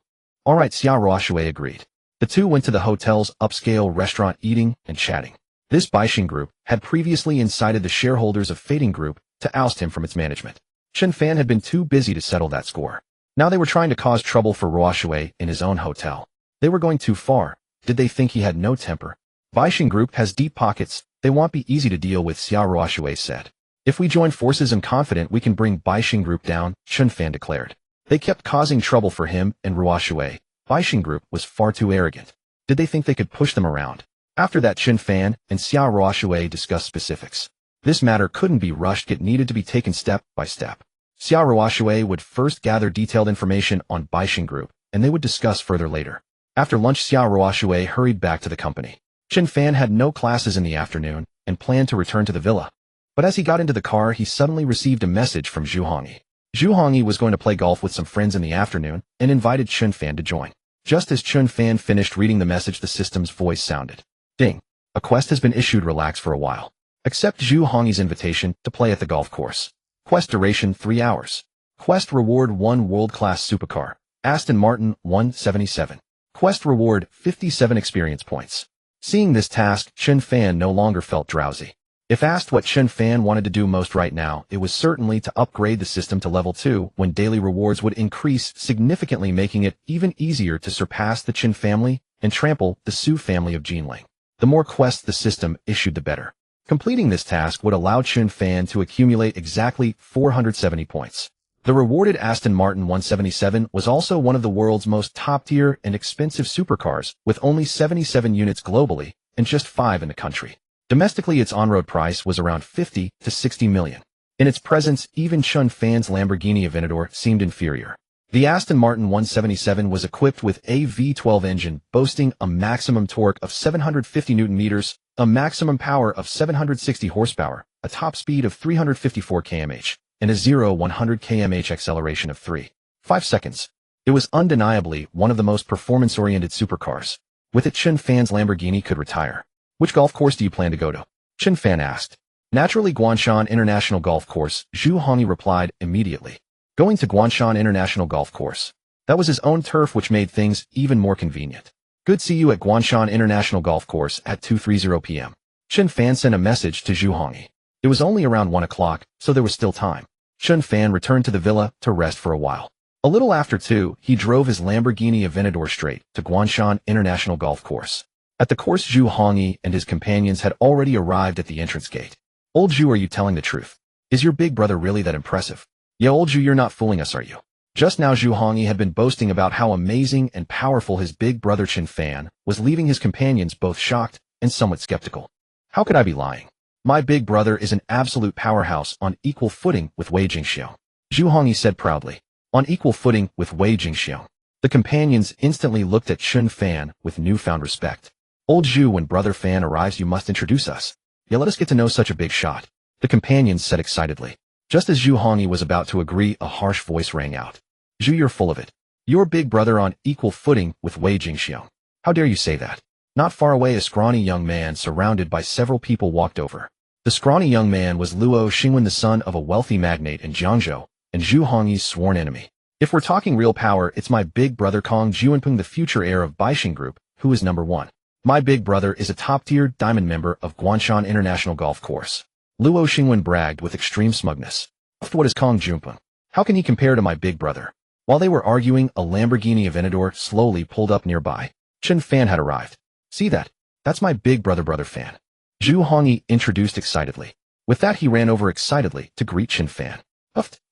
All right, Xia Ruoshui agreed. The two went to the hotel's upscale restaurant, eating and chatting. This Baixin Group had previously incited the shareholders of Fading Group to oust him from its management. Chen Fan had been too busy to settle that score. Now they were trying to cause trouble for Ruoshui in his own hotel. They were going too far. Did they think he had no temper? Baixin Group has deep pockets. They won't be easy to deal with, Xia Ruoshui said. If we join forces, I'm confident we can bring Baixin Group down, Chen Fan declared. They kept causing trouble for him and Ruoshui. Baixin Group was far too arrogant. Did they think they could push them around? After that, Chen Fan and Xia Ruoshui discussed specifics. This matter couldn't be rushed. It needed to be taken step by step. Xia Ruoshui would first gather detailed information on Baixin Group, and they would discuss further later. After lunch, Xia Ruoshui hurried back to the company. Chen Fan had no classes in the afternoon and planned to return to the villa. But as he got into the car, he suddenly received a message from Zhu Hongyi. Zhu Hongyi was going to play golf with some friends in the afternoon and invited Chen Fan to join. Just as Chen Fan finished reading the message, the system's voice sounded. Ding. A quest has been issued. Relax for a while. Accept Zhu Hongyi's invitation to play at the golf course. Quest duration 3 hours. Quest reward 1 world-class supercar. Aston Martin 177. Quest reward 57 experience points. Seeing this task, Chen Fan no longer felt drowsy. If asked what Chen Fan wanted to do most right now, it was certainly to upgrade the system to level 2, when daily rewards would increase significantly, making it even easier to surpass the Chen family and trample the Su family of Jinling. The more quests the system issued, the better. Completing this task would allow Chen Fan to accumulate exactly 470 points. The rewarded Aston Martin 177 was also one of the world's most top-tier and expensive supercars, with only 77 units globally and just 5 in the country. Domestically, its on-road price was around 50 to 60 million. In its presence, even Chen Fan's Lamborghini Aventador seemed inferior. The Aston Martin 177 was equipped with a V12 engine, boasting a maximum torque of 750 Nm, a maximum power of 760 horsepower, a top speed of 354 km/h, and a 0-100 km/h acceleration of 3.5 seconds. It was undeniably one of the most performance-oriented supercars. With it, Chen Fan's Lamborghini could retire. Which golf course do you plan to go to? Chen Fan asked. Naturally, Guanshan International Golf Course, Zhu Hongyi replied immediately. Going to Guanshan International Golf Course. That was his own turf, which made things even more convenient. Good, see you at Guanshan International Golf Course at 2:30 p.m. Chen Fan sent a message to Zhu Hongyi. It was only around 1 o'clock, so there was still time. Chen Fan returned to the villa to rest for a while. A little after 2, he drove his Lamborghini Aventador straight to Guanshan International Golf Course. At the course, Zhu Hongyi and his companions had already arrived at the entrance gate. Old Zhu, are you telling the truth? Is your big brother really that impressive? Yeah, old Zhu, you're not fooling us, are you? Just now, Zhu Hongyi had been boasting about how amazing and powerful his big brother Chen Fan was, leaving his companions both shocked and somewhat skeptical. How could I be lying? My big brother is an absolute powerhouse, on equal footing with Wei Jingxiu. Zhu Hongyi said proudly. On equal footing with Wei Jingxiu. The companions instantly looked at Chen Fan with newfound respect. Old Zhu, when brother Fan arrives, you must introduce us. Yeah, let us get to know such a big shot. The companions said excitedly. Just as Zhu Hongyi was about to agree, a harsh voice rang out. Zhu, you're full of it. Your big brother on equal footing with Wei Jingxiu. How dare you say that? Not far away, a scrawny young man surrounded by several people walked over. The scrawny young man was Luo Xingwen, the son of a wealthy magnate in Jiangzhou, and Zhu Hongyi's sworn enemy. If we're talking real power, it's my big brother Kong Juanpeng, the future heir of Baixing Group, who is number 1. My big brother is a top-tier diamond member of Guanshan International Golf Course. Luo Xingwen bragged with extreme smugness. What is Kong Juanpeng? How can he compare to my big brother? While they were arguing, a Lamborghini Aventador slowly pulled up nearby. Chen Fan had arrived. See that? That's my big brother Fan. Zhu Hongyi introduced excitedly. With that, he ran over excitedly to greet Chen Fan.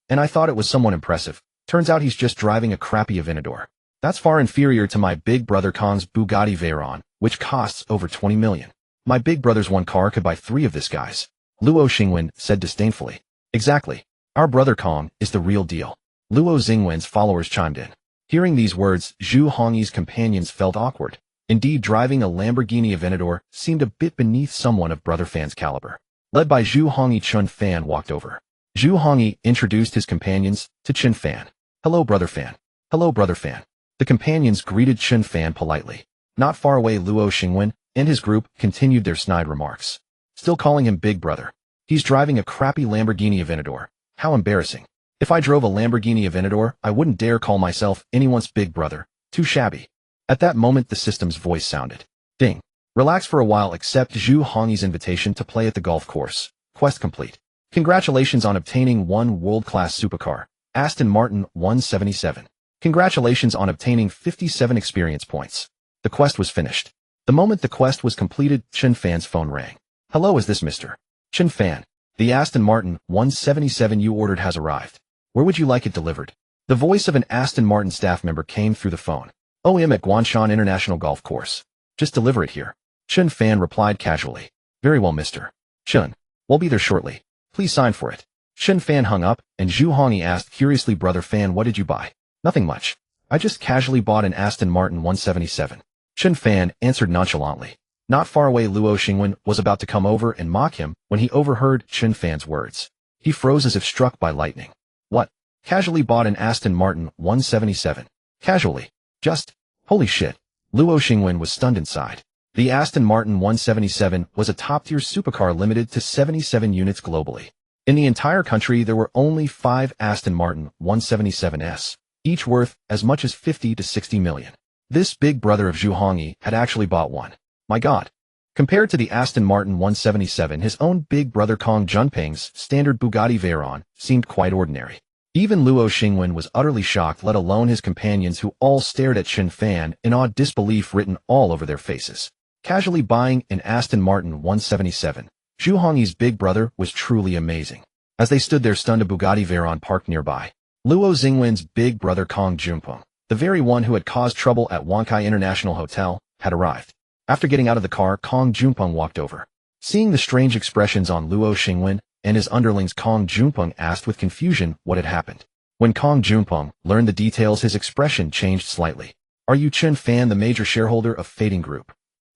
And I thought it was somewhat impressive. Turns out he's just driving a crappy Aventador. That's far inferior to my big brother Kong's Bugatti Veyron, which costs over 20 million. My big brother's one car could buy 3 of this guy's. Luo Xingwen said disdainfully. Exactly. Our brother Kong is the real deal. Luo Xingwen's followers chimed in. Hearing these words, Zhu Hongyi's companions felt awkward. Indeed, driving a Lamborghini Aventador seemed a bit beneath someone of brother Fan's caliber. Led by Zhu Hongyi, Chen Fan walked over. Zhu Hongyi introduced his companions to Chen Fan. Hello, brother Fan. Hello, brother Fan. The companions greeted Chen Fan politely. Not far away, Luo Xingwen and his group continued their snide remarks. Still calling him big brother. He's driving a crappy Lamborghini Aventador. How embarrassing. If I drove a Lamborghini Aventador, I wouldn't dare call myself anyone's big brother. Too shabby. At that moment, the system's voice sounded. Ding. Relax for a while, accept Zhu Hongyi's invitation to play at the golf course. Quest complete. Congratulations on obtaining one world-class supercar, Aston Martin 177. Congratulations on obtaining 57 experience points. The quest was finished. The moment the quest was completed, Chen Fan's phone rang. Hello, is this Mr. Chen Fan? The Aston Martin 177 you ordered has arrived. Where would you like it delivered? The voice of an Aston Martin staff member came through the phone. I'm at Guanshan International Golf Course. Just deliver it here. Chen Fan replied casually. Very well, Mr. Chen. We'll be there shortly. Please sign for it. Chen Fan hung up, and Zhu Hongyi asked curiously, brother Fan, what did you buy? Nothing much. I just casually bought an Aston Martin 177. Chen Fan answered nonchalantly. Not far away, Luo Xingwen was about to come over and mock him when he overheard Chen Fan's words. He froze as if struck by lightning. What? Casually bought an Aston Martin 177. Casually. Just. Holy shit. Luo Xingwen was stunned inside. The Aston Martin 177 was a top-tier supercar limited to 77 units globally. In the entire country, there were only 5 Aston Martin 177s, each worth as much as 50 to 60 million. This big brother of Zhu Hongyi had actually bought one. My god. Compared to the Aston Martin 177, his own big brother Kong Junping's standard Bugatti Veyron seemed quite ordinary. Even Luo Xingwen was utterly shocked, let alone his companions, who all stared at Chen Fan in awed disbelief written all over their faces. Casually buying an Aston Martin 177, Zhu Hongyi's big brother was truly amazing. As they stood there stunned, a Bugatti Veyron parked nearby. Luo Xingwen's big brother Kong Junping, the very one who had caused trouble at Wankai International Hotel, had arrived. After getting out of the car, Kong Junping walked over. Seeing the strange expressions on Luo Xingwen and his underlings, Kong Junping asked with confusion what had happened. When Kong Junping learned the details, his expression changed slightly. "Are you Chen Fan, the major shareholder of Fading Group?"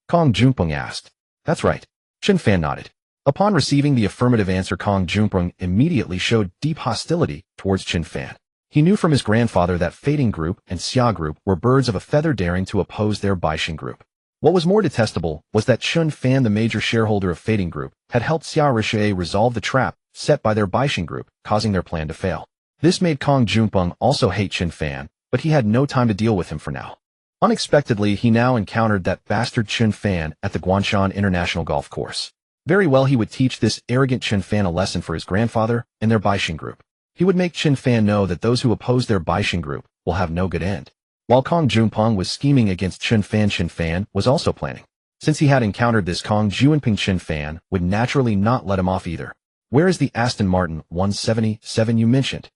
Kong Junping asked. "That's right." Chen Fan nodded. Upon receiving the affirmative answer, Kong Junping immediately showed deep hostility towards Chen Fan. He knew from his grandfather that Fading Group and Xia Group were birds of a feather, daring to oppose their Baixin Group. What was more detestable was that Chen Fan, the major shareholder of Fading Group, had helped Xia Richest resolve the trap set by their Baixin Group, causing their plan to fail. This made Kong Junping also hate Chen Fan, but he had no time to deal with him for now. Unexpectedly, he now encountered that bastard Chen Fan at the Guanshan International Golf Course. Very well, he would teach this arrogant Chen Fan a lesson for his grandfather and their Baixin Group. He would make Chen Fan know that those who oppose their Baixin Group will have no good end. While Kong Junping was scheming against Chen Fan was also planning. Since he had encountered this Kong Junping, Chen Fan would naturally not let him off either. "Where is the Aston Martin 177 you mentioned?"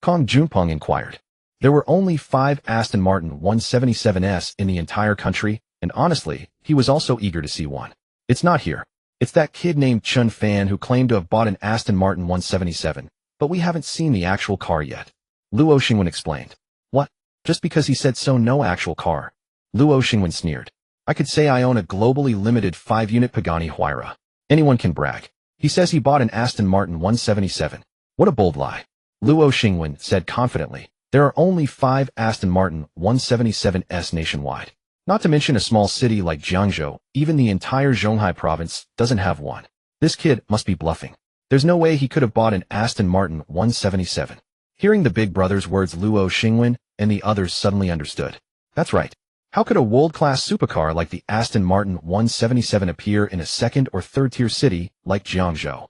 Kong Junping inquired. There were only 5 Aston Martin 177s in the entire country, and honestly, he was also eager to see one. "It's not here. It's that kid named Chen Fan who claimed to have bought an Aston Martin 177, but we haven't seen the actual car yet," Luo Xingwen explained. "What? Just because he said so, no actual car?" Luo Xingwen sneered. "I could say I own a globally limited 5-unit Pagani Huayra. Anyone can brag. He says he bought an Aston Martin 177. What a bold lie." Luo Xingwen said confidently. "There are only 5 Aston Martin 177s nationwide. Not to mention a small city like Jiangzhou, even the entire Zhonghai province doesn't have one. This kid must be bluffing. There's no way he could have bought an Aston Martin 177. Hearing the big brother's words, Luo Xingwen and the others suddenly understood. That's right. How could a world-class supercar like the Aston Martin 177 appear in a second or third-tier city like Jiangzhou?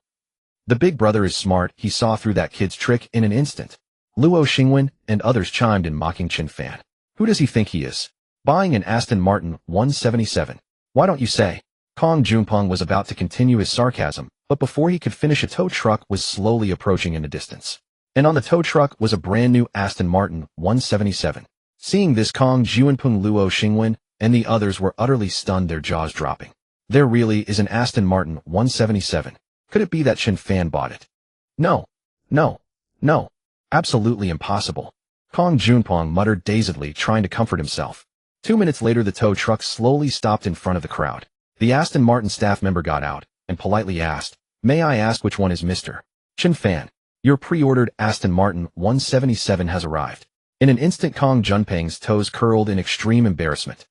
The big brother is smart. He saw through that kid's trick in an instant. Luo Xingwen and others chimed in, mocking Chen Fan. Who does he think he is? Buying an Aston Martin 177. Why don't you say? Kong Junping was about to continue his sarcasm, but before he could finish, a tow truck was slowly approaching in the distance. And on the tow truck was a brand new Aston Martin 177. Seeing this, Kong Junping, Luo Xingwen, and the others were utterly stunned, their jaws dropping. There really is an Aston Martin 177. Could it be that Chen Fan bought it? No. Absolutely impossible. Kong Junping muttered dazedly, trying to comfort himself. 2 minutes later, the tow truck slowly stopped in front of the crowd. The Aston Martin staff member got out and politely asked, "May I ask which one is Mr. Chen Fan? Your pre-ordered Aston Martin 177 has arrived." In an instant, Kong Junping's toes curled in extreme embarrassment.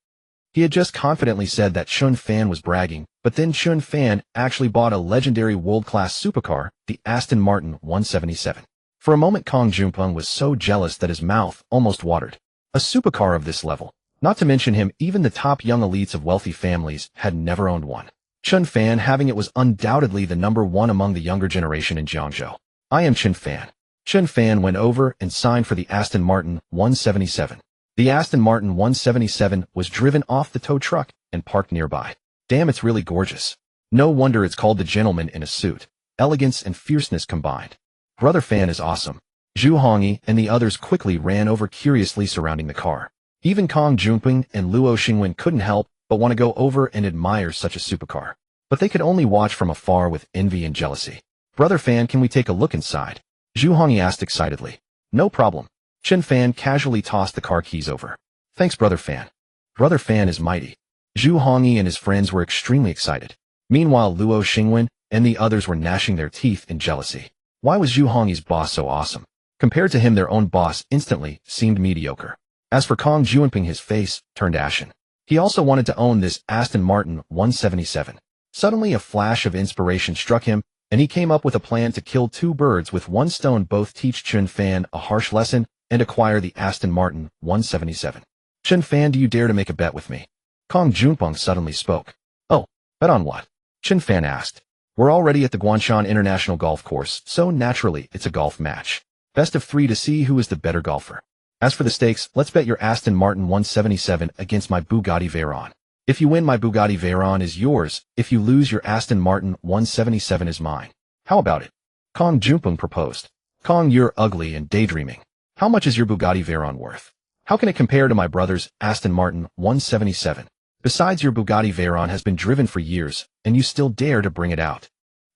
He had just confidently said that Chen Fan was bragging, but then Chen Fan actually bought a legendary world-class supercar, the Aston Martin 177. For a moment, Kong Junping was so jealous that his mouth almost watered. A supercar of this level. Not to mention him, even the top young elites of wealthy families had never owned one. Chen Fan having it was undoubtedly the number one among the younger generation in Jiangzhou. "I am Chen Fan." Chen Fan went over and signed for the Aston Martin 177. The Aston Martin 177 was driven off the tow truck and parked nearby. Damn, it's really gorgeous. No wonder it's called the gentleman in a suit. Elegance and fierceness combined. Brother Fan is awesome. Zhu Hongyi and the others quickly ran over, curiously surrounding the car. Even Kong Junping and Luo Xingwen couldn't help but want to go over and admire such a supercar. But they could only watch from afar with envy and jealousy. "Brother Fan, can we take a look inside?" Zhu Hongyi asked excitedly. "No problem." Chen Fan casually tossed the car keys over. "Thanks, Brother Fan." Brother Fan is mighty. Zhu Hongyi and his friends were extremely excited. Meanwhile, Luo Xingwen and the others were gnashing their teeth in jealousy. Why was Zhu Hongyi's boss so awesome? Compared to him, their own boss instantly seemed mediocre. As for Kong Junping, his face turned ashen. He also wanted to own this Aston Martin 177. Suddenly, a flash of inspiration struck him, and he came up with a plan to kill 2 birds with 1 stone, both teach Chen Fan a harsh lesson and acquire the Aston Martin 177. "Chen Fan, do you dare to make a bet with me?" Kong Junping suddenly spoke. "Oh, Bet on what? Chen Fan asked. We're already at the Guangshan International Golf Course, so naturally it's a golf match. Best of 3 to see who is the better golfer. As for the stakes, let's bet your Aston Martin 177 against my Bugatti Veyron. If you win, my Bugatti Veyron is yours. If you lose, your Aston Martin 177 is mine. How about it? Kong Junpeng proposed. Kong, you're ugly and daydreaming. How much is your Bugatti Veyron worth? How can it compare to my brother's Aston Martin 177? Besides, your Bugatti Veyron has been driven for years, and you still dare to bring it out.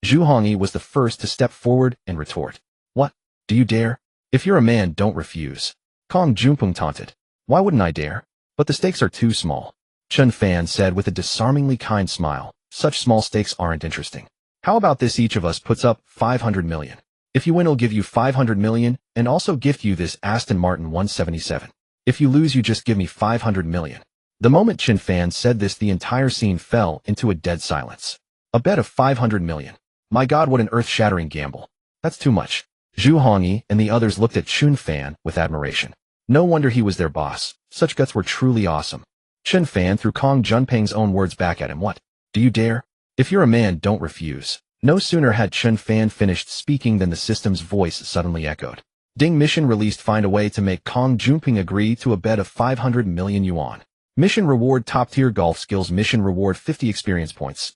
Zhu Hongyi was the first to step forward and retort. What? Do you dare? If you're a man, don't refuse. Kong Junpeng taunted. Why wouldn't I dare? But the stakes are too small. Chen Fan said with a disarmingly kind smile. Such small stakes aren't interesting. How about this? Each of us puts up 500 million. If you win, I'll give you 500 million and also gift you this Aston Martin 177. If you lose, you just give me 500 million. The moment Chen Fan said this, the entire scene fell into a dead silence. A bet of 500 million. My God, what an earth-shattering gamble. That's too much. Zhu Hongyi and the others looked at Chen Fan with admiration. No wonder he was their boss. Such guts were truly awesome. Chen Fan threw Kong Junpeng's own words back at him. What? Do you dare? If you're a man, don't refuse. No sooner had Chen Fan finished speaking than the system's voice suddenly echoed. Ding, mission released. Find a way to make Kong Junpeng agree to a bet of 500 million yuan. Mission reward: top-tier golf skills. Mission reward: 50 experience points.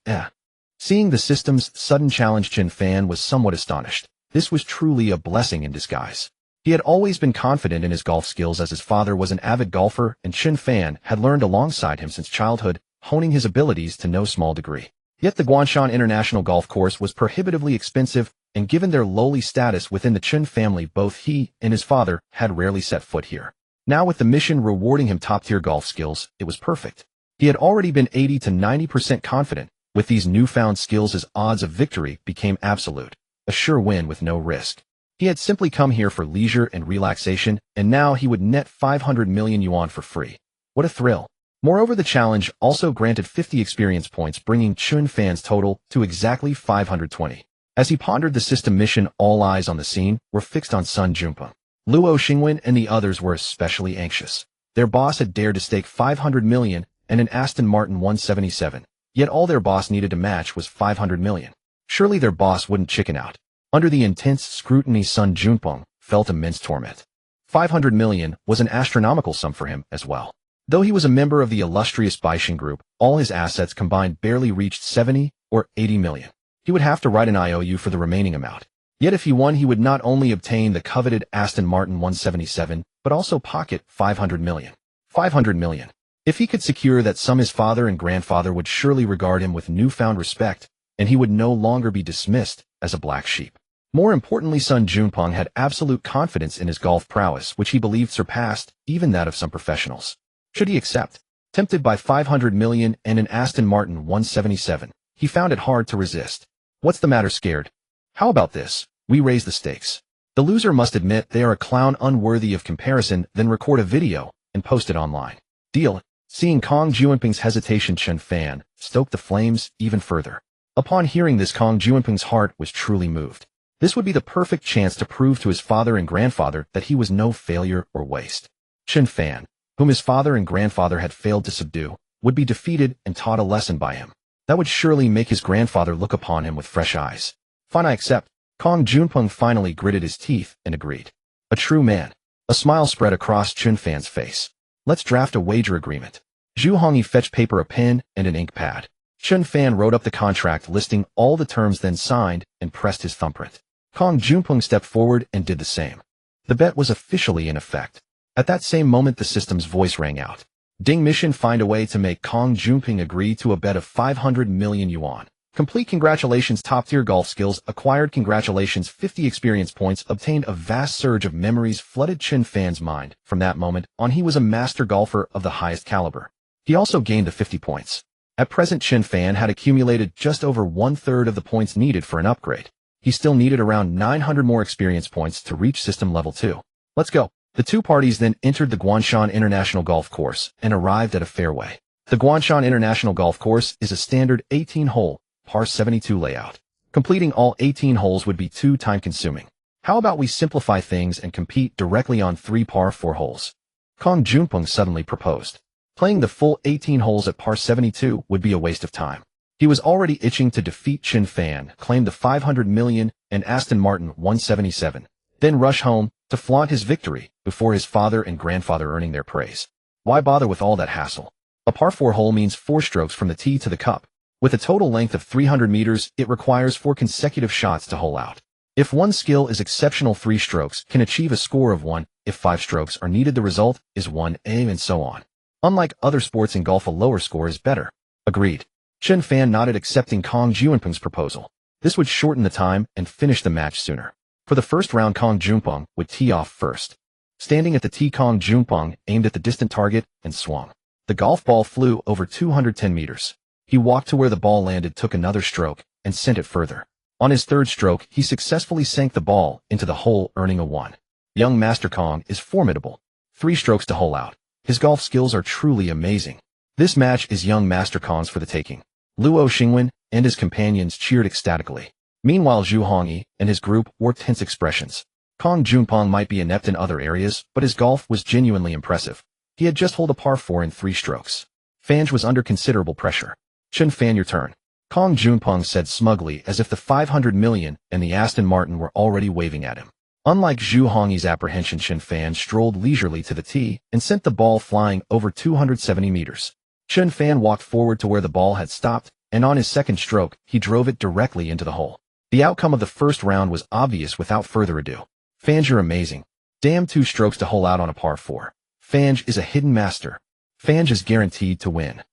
Seeing the system's sudden challenge, Chen Fan was somewhat astonished. This was truly a blessing in disguise. He had always been confident in his golf skills as his father was an avid golfer and Chen Fan had learned alongside him since childhood, honing his abilities to no small degree. Yet the Guangshan International Golf Course was prohibitively expensive, and given their lowly status within the Chen family, both he and his father had rarely set foot here. Now with the mission rewarding him top-tier golf skills, it was perfect. He had already been 80 to 90% confident. With these newfound skills, his odds of victory became absolute, a sure win with no risk. He had simply come here for leisure and relaxation, and now he would net 500 million yuan for free. What a thrill. Moreover, the challenge also granted 50 experience points, bringing Chen Fan's total to exactly 520. As he pondered the system mission, all eyes on the scene were fixed on Sun Junpeng. Luo Xingwen and the others were especially anxious. Their boss had dared to stake 500 million and an Aston Martin 177, yet all their boss needed to match was 500 million. Surely their boss wouldn't chicken out. Under the intense scrutiny, Sun Junpeng felt immense torment. 500 million was an astronomical sum for him as well. Though he was a member of the illustrious Baixin Group, all his assets combined barely reached 70 or 80 million. He would have to write an IOU for the remaining amount. Yet if he won, he would not only obtain the coveted Aston Martin 177, but also pocket 500 million. 500 million. If he could secure that sum, his father and grandfather would surely regard him with newfound respect, and he would no longer be dismissed as a black sheep. More importantly, Sun Junpeng had absolute confidence in his golf prowess, which he believed surpassed even that of some professionals. Should he accept? Tempted by 500 million and an Aston Martin 177, he found it hard to resist. What's the matter, scared? How about this? We raise the stakes. The loser must admit they are a clown unworthy of comparison, then record a video and post it online. Deal. Seeing Kong Junpeng's hesitation, Chen Fan stoked the flames even further. Upon hearing this, Kong Junpeng's heart was truly moved. This would be the perfect chance to prove to his father and grandfather that he was no failure or waste. Chen Fan, whom his father and grandfather had failed to subdue, would be defeated and taught a lesson by him. That would surely make his grandfather look upon him with fresh eyes. Fine, I accept. Kong Junpeng finally gritted his teeth and agreed. A true man. A smile spread across Chen Fan's face. Let's draft a wager agreement. Zhu Hongyi fetched paper, a pen, and an ink pad. Chen Fan wrote up the contract listing all the terms, then signed and pressed his thumbprint. Kong Junpeng stepped forward and did the same. The bet was officially in effect. At that same moment, the system's voice rang out. Ding, mission: find a way to make Kong Junpeng agree to a bet of 500 million yuan. Complete. Congratulations, top-tier golf skills acquired. Congratulations, 50 experience points obtained. A vast surge of memories flooded Chen Fan's mind. From that moment on, he was a master golfer of the highest caliber. He also gained the 50 points. At present, Chen Fan had accumulated just over 1/3 of the points needed for an upgrade. He still needed around 900 more experience points to reach system level 2. Let's go. The two parties then entered the Guangshan International Golf Course and arrived at a fairway. The Guangshan International Golf Course is a standard 18-hole, par 72 layout. Completing all 18 holes would be too time-consuming. How about we simplify things and compete directly on 3 par 4 holes? Kong Junpeng suddenly proposed. Playing the full 18 holes at par 72 would be a waste of time. He was already itching to defeat Chen Fan, claim the 500 million and Aston Martin 177, then rush home to flaunt his victory before his father and grandfather earning their praise. Why bother with all that hassle? A par 4 hole means 4 strokes from the tee to the cup. With a total length of 300 meters, it requires 4 consecutive shots to hole out. If one skill is exceptional, 3 strokes can achieve a score of 1. If 5 strokes are needed, the result is 1A, and so on. Unlike other sports in golf, a lower score is better. Agreed. Chen Fan nodded, accepting Kong Junpeng's proposal. This would shorten the time and finish the match sooner. For the first round, Kong Junpeng would tee off first. Standing at the tee, Kong Junpeng aimed at the distant target and swung. The golf ball flew over 210 meters. He walked to where the ball landed, took another stroke, and sent it further. On his third stroke, he successfully sank the ball into the hole, earning a 1. Young Master Kong is formidable. 3 strokes to hole out. His golf skills are truly amazing. This match is young Master Kong's for the taking. Luo Xingwen and his companions cheered ecstatically. Meanwhile, Zhu Hongyi and his group wore tense expressions. Kong Junpeng might be inept in other areas, but his golf was genuinely impressive. He had just holed a par 4 in 3 strokes. Fanj was under considerable pressure. Chen Fan, your turn. Kong Junpeng said smugly, as if the 500 million and the Aston Martin were already waving at him. Unlike Zhu Hongyi's apprehension, Chen Fan strolled leisurely to the tee and sent the ball flying over 270 meters. Chen Fan walked forward to where the ball had stopped, and on his second stroke, he drove it directly into the hole. The outcome of the first round was obvious without further ado. Fanj, you're amazing. Damn, 2 strokes to hole out on a par 4. Fanj is a hidden master. Fanj is guaranteed to win.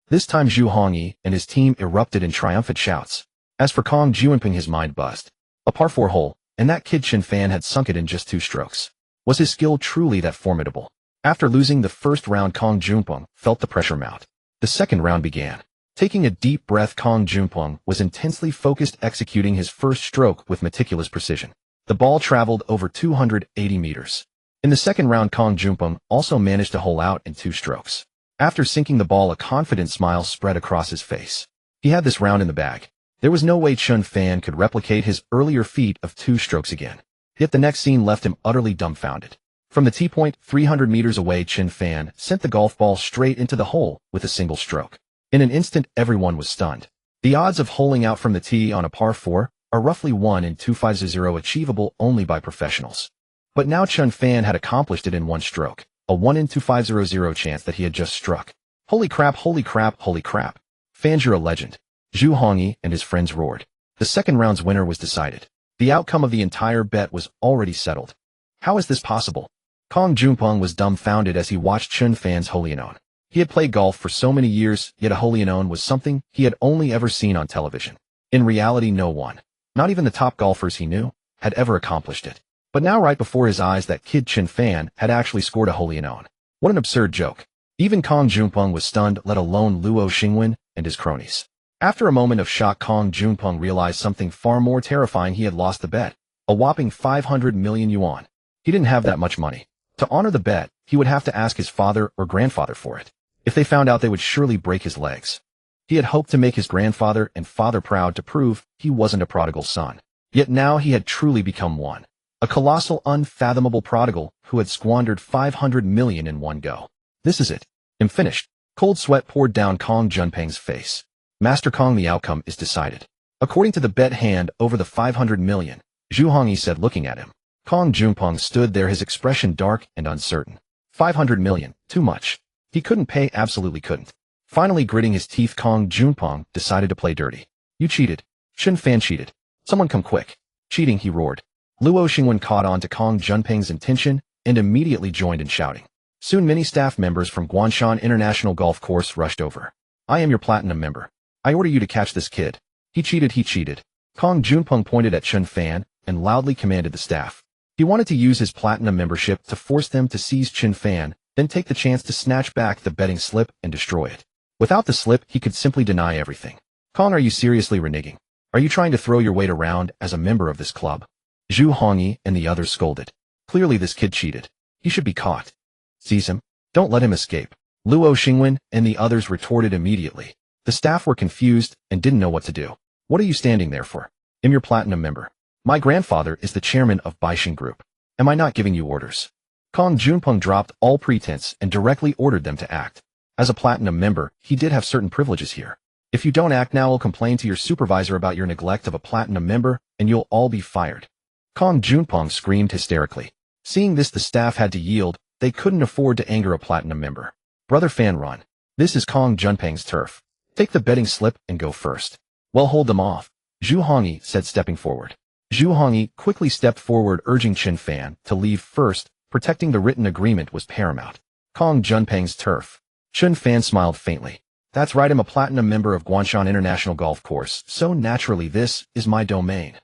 This time, Zhu Hongyi and his team erupted in triumphant shouts. As for Kong Junpeng, his mind buzzed. A par 4 hole, and that kid Chen Fan had sunk it in just 2 strokes. Was his skill truly that formidable? After losing the first round, Kong Junpeng felt the pressure mount. The second round began. Taking a deep breath, Kong Junpeng was intensely focused, executing his first stroke with meticulous precision. The ball traveled over 280 meters. In the second round, Kong Junpeng also managed to hole out in 2 strokes. After sinking the ball, a confident smile spread across his face. He had this round in the bag. There was no way Chen Fan could replicate his earlier feat of 2 strokes again. Yet the next scene left him utterly dumbfounded. From the tee point, 300 meters away, Chen Fan sent the golf ball straight into the hole with a single stroke. In an instant, everyone was stunned. The odds of holing out from the tee on a par 4 are roughly 1 in 250, achievable only by professionals. But now Chen Fan had accomplished it in 1 stroke. A 1 in 2500 chance that he had just struck. Holy crap, holy crap, holy crap. Fanj, you're a legend. Zhu Hongyi and his friends roared. The second round's winner was decided. The outcome of the entire bet was already settled. How is this possible? Kong Junpeng was dumbfounded as he watched Chen Fan's hole-in-one. He had played golf for so many years, yet a hole-in-one was something he had only ever seen on television. In reality, no one, not even the top golfers he knew, had ever accomplished it. But now right before his eyes, that kid Chen Fan had actually scored a hole-in-one. What an absurd joke. Even Kong Junpeng was stunned, let alone Luo Xingwen and his cronies. After a moment of shock, Kong Junpeng realized something far more terrifying. He had lost the bet. A whopping 500 million yuan. He didn't have that much money. To honor the bet, he would have to ask his father or grandfather for it. If they found out, they would surely break his legs. He had hoped to make his grandfather and father proud, to prove he wasn't a prodigal son. Yet now he had truly become one. A colossal, unfathomable prodigal who had squandered 500 million in one go. This is it. I'm finished. Cold sweat poured down Kong Junpeng's face. Master Kong, the outcome is decided. According to the bet hand over the 500 million, Zhu Hongyi said, looking at him. Kong Junpeng stood there, his expression dark and uncertain. 500 million, too much. He couldn't pay, absolutely couldn't. Finally, gritting his teeth, Kong Junpeng decided to play dirty. You cheated. Chen Fan cheated. Someone come quick. Cheating, he roared. Luo Xingwen caught on to Kong Junpeng's intention and immediately joined in shouting. Soon many staff members from Guanshan International Golf Course rushed over. I am your platinum member. I order you to catch this kid. He cheated, he cheated. Kong Junpeng pointed at Chen Fan and loudly commanded the staff. He wanted to use his platinum membership to force them to seize Chen Fan, then take the chance to snatch back the betting slip and destroy it. Without the slip, he could simply deny everything. Kong, are you seriously reneging? Are you trying to throw your weight around as a member of this club? Zhu Hongyi and the others scolded. Clearly this kid cheated. He should be caught. Seize him. Don't let him escape. Luo Xingwen and the others retorted immediately. The staff were confused and didn't know what to do. What are you standing there for? I'm your platinum member. My grandfather is the chairman of Baixing Group. Am I not giving you orders? Kong Junpeng dropped all pretense and directly ordered them to act. As a platinum member, he did have certain privileges here. If you don't act now, I'll complain to your supervisor about your neglect of a platinum member, and you'll all be fired. Kong Junpeng screamed hysterically. Seeing this, the staff had to yield. They couldn't afford to anger a platinum member. Brother Fan, run. This is Kong Junpeng's turf. Take the betting slip and go first. Well, hold them off, Zhu Hongyi said, stepping forward. Zhu Hongyi quickly stepped forward, urging Chen Fan to leave first. Protecting the written agreement was paramount. Kong Junpeng's turf. Chen Fan smiled faintly. That's right, I'm a platinum member of Guangshan International Golf Course, so naturally this is my domain.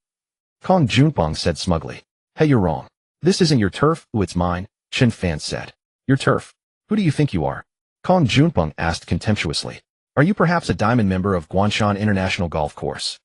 Kong Junpeng said smugly. Hey, you're wrong. This isn't your turf. Ooh, it's mine, Chen Fan said. Your turf? Who do you think you are? Kong Junpeng asked contemptuously. Are you perhaps a diamond member of Guangshan International Golf Course?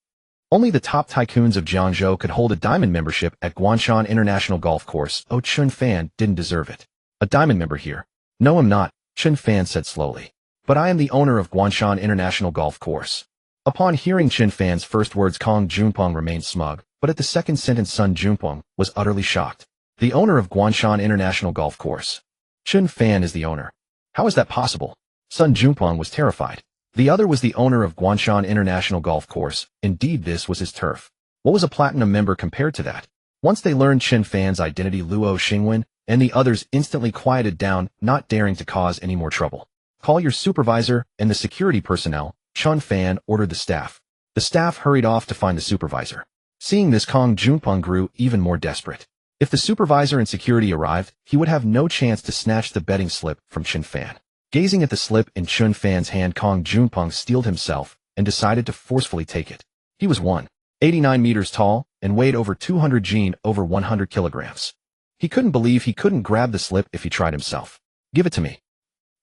Only the top tycoons of Jiangzhou could hold a diamond membership at Guangshan International Golf Course. Oh, Chen Fan didn't deserve it. A diamond member here? No, I'm not, Chen Fan said slowly. But I am the owner of Guangshan International Golf Course. Upon hearing Chen Fan's first words, Kong Junpeng remained smug, but at the second sentence, Sun Junpeng was utterly shocked. The owner of Guangshan International Golf Course. Chen Fan is the owner. How is that possible? Sun Junpeng was terrified. The other was the owner of Guangshan International Golf Course. Indeed, this was his turf. What was a platinum member compared to that? Once they learned Chen Fan's identity, Luo Xingwen and the others instantly quieted down, not daring to cause any more trouble. Call your supervisor and the security personnel, Chen Fan ordered the staff. The staff hurried off to find the supervisor. Seeing this, Kong Junpeng grew even more desperate. If the supervisor and security arrived, he would have no chance to snatch the betting slip from Chen Fan. Gazing at the slip in Chen Fan's hand, Kong Junpeng steeled himself and decided to forcefully take it. He was 189 meters tall and weighed over 200 jin, over 100 kilograms. He couldn't believe he couldn't grab the slip if he tried himself. Give it to me.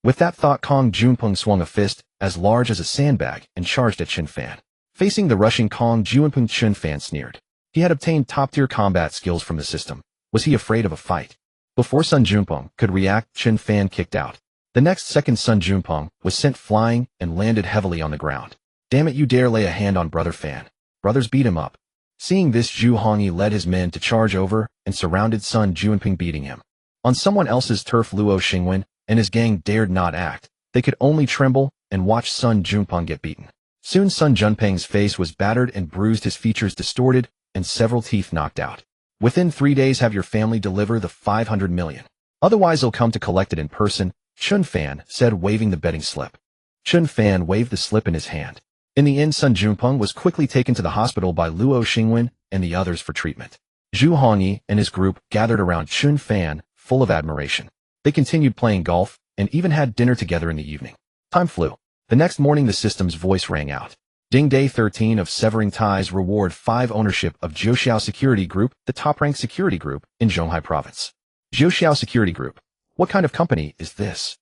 With that thought, Kong Junpeng swung a fist as large as a sandbag and charged at Chen Fan. Facing the rushing Kong Junpeng, Chen Fan sneered. He had obtained top-tier combat skills from the system. Was he afraid of a fight? Before Sun Junpeng could react, Chen Fan kicked out. The next second, Sun Junpeng was sent flying and landed heavily on the ground. Damn it, you dare lay a hand on Brother Fan. Brothers, beat him up. Seeing this, Zhu Hongyi led his men to charge over and surrounded Sun Junpeng, beating him. On someone else's turf, Luo Xingwen and his gang dared not act. They could only tremble and watch Sun Junpeng get beaten. Soon Sun Junpeng's face was battered and bruised, his features distorted, and several teeth knocked out. Within 3 days, have your family deliver the 500 million. Otherwise, they'll come to collect it in person, Chen Fan said, waving the betting slip. Chen Fan waved the slip in his hand. In the end, Sun Junpeng was quickly taken to the hospital by Luo Xingwen and the others for treatment. Zhu Hongyi and his group gathered around Chen Fan, full of admiration. They continued playing golf and even had dinner together in the evening. Time flew. The next morning, the system's voice rang out. Ding, day 13 of severing ties, reward 5 ownership of Jiangzhou Security Group, the top-ranked security group in Zhonghai Province. Jiangzhou Security Group. What kind of company is this?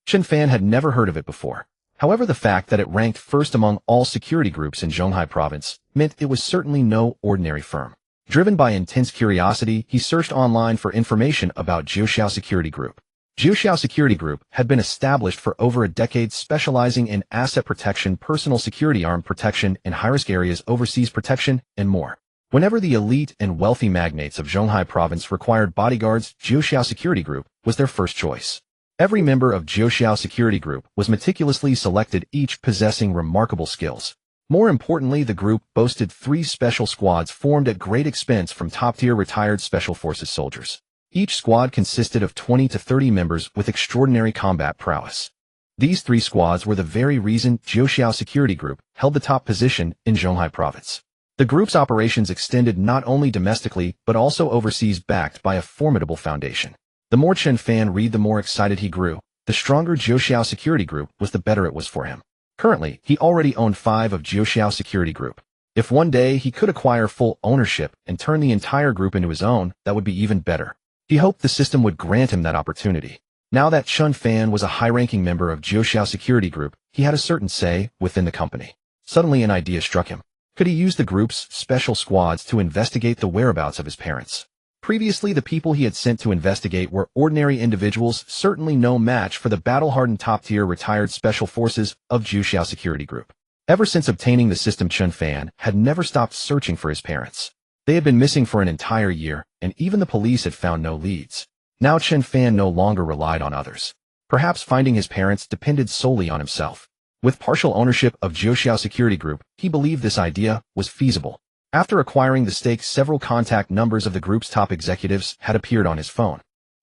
Chen Fan had never heard of it before. However, the fact that it ranked first among all security groups in Zhonghai Province meant it was certainly no ordinary firm. Driven by intense curiosity, he searched online for information about Jiangzhou Security Group. Jiangzhou Security Group had been established for over a decade, specializing in asset protection, personal security, armed protection, in high-risk areas, overseas protection, and more. Whenever the elite and wealthy magnates of Zhonghai Province required bodyguards, Jiangzhou Security Group was their first choice. Every member of Jiangzhou Security Group was meticulously selected, each possessing remarkable skills. More importantly, the group boasted 3 special squads formed at great expense from top-tier retired Special Forces soldiers. Each squad consisted of 20 to 30 members with extraordinary combat prowess. These 3 squads were the very reason Jiangzhou Security Group held the top position in Zhonghai Province. The group's operations extended not only domestically but also overseas, backed by a formidable foundation. The more Chen Fan read, the more excited he grew. The stronger Jiangzhou Security Group was, the better it was for him. Currently, he already owned 5 of Jiangzhou Security Group. If one day he could acquire full ownership and turn the entire group into his own, that would be even better. He hoped the system would grant him that opportunity. Now that Chen Fan was a high-ranking member of Jiangzhou Security Group, he had a certain say within the company. Suddenly an idea struck him. Could he use the group's special squads to investigate the whereabouts of his parents? Previously, the people he had sent to investigate were ordinary individuals, certainly no match for the battle-hardened top-tier retired Special Forces of Jiangzhou Security Group. Ever since obtaining the system, Chen Fan had never stopped searching for his parents. They had been missing for an entire year, and even the police had found no leads. Now Chen Fan no longer relied on others. Perhaps finding his parents depended solely on himself. With partial ownership of Jiangzhou Security Group, he believed this idea was feasible. After acquiring the stake, several contact numbers of the group's top executives had appeared on his phone.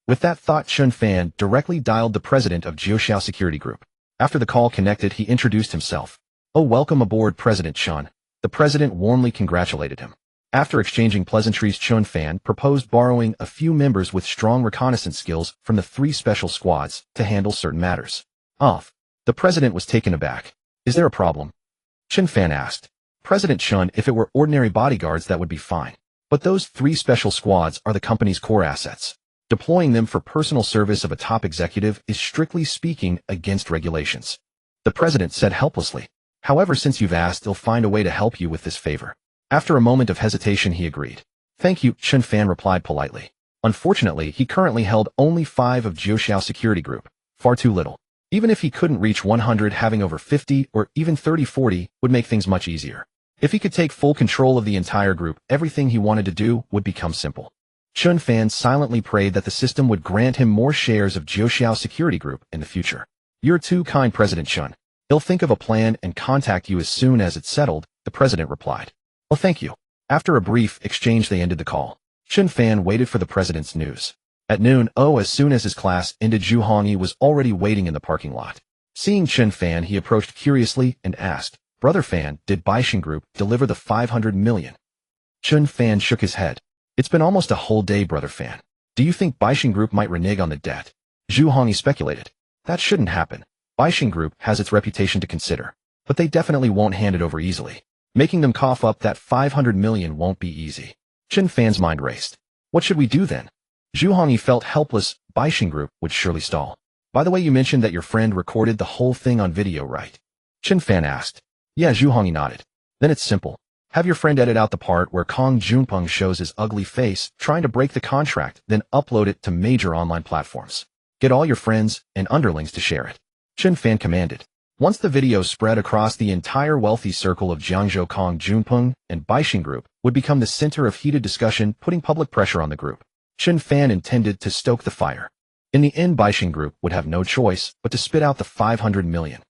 With that thought, Chen Fan directly dialed the president of Jiangzhou Security Group. After the call connected, he introduced himself. "Oh, welcome aboard, President Chen." The president warmly congratulated him. After exchanging pleasantries, Chen Fan proposed borrowing a few members with strong reconnaissance skills from the 3 special squads to handle certain matters. The president was taken aback. "Is there a problem?" Chen Fan asked. "President Chen, if it were ordinary bodyguards, that would be fine. But those 3 special squads are the company's core assets. Deploying them for personal service of a top executive is strictly speaking against regulations." The president said helplessly. "However, since you've asked, I'll find a way to help you with this favor." After a moment of hesitation, he agreed. "Thank you," Chen Fan replied politely. Unfortunately, he currently held only 5 of Jiangzhou Security Group. Far too little. Even if he couldn't reach 100, having over 50 or even 30-40 would make things much easier. If he could take full control of the entire group, everything he wanted to do would become simple. Chen Fan silently prayed that the system would grant him more shares of Jiangzhou Security Group in the future. "You're too kind, President Chen. He'll think of a plan and contact you as soon as it's settled," the president replied. "Well, thank you." After a brief exchange, they ended the call. Chen Fan waited for the president's news. At noon, as soon as his class ended, Zhu Hongyi was already waiting in the parking lot. Seeing Chen Fan, he approached curiously and asked, "Brother Fan, did Baixing Group deliver the 500 million? Chen Fan shook his head. "It's been almost a whole day, Brother Fan. Do you think Baixing Group might renege on the debt?" Zhu Hongyi speculated. "That shouldn't happen. Baixing Group has its reputation to consider. But they definitely won't hand it over easily. Making them cough up that 500 million won't be easy." Chen Fan's mind raced. "What should we do then?" Zhu Hongyi felt helpless. Baixing Group would surely stall. "By the way, you mentioned that your friend recorded the whole thing on video, right?" Chen Fan asked. "Yeah," Zhu Hongyi nodded. "Then it's simple. Have your friend edit out the part where Kong Junpeng shows his ugly face trying to break the contract, then upload it to major online platforms. Get all your friends and underlings to share it." Chen Fan commanded. Once the video spread across the entire wealthy circle of Jiangzhou, Kong Junpeng and Baixing Group would become the center of heated discussion, putting public pressure on the group. Chen Fan intended to stoke the fire. In the end, Baixing Group would have no choice but to spit out the 500 million.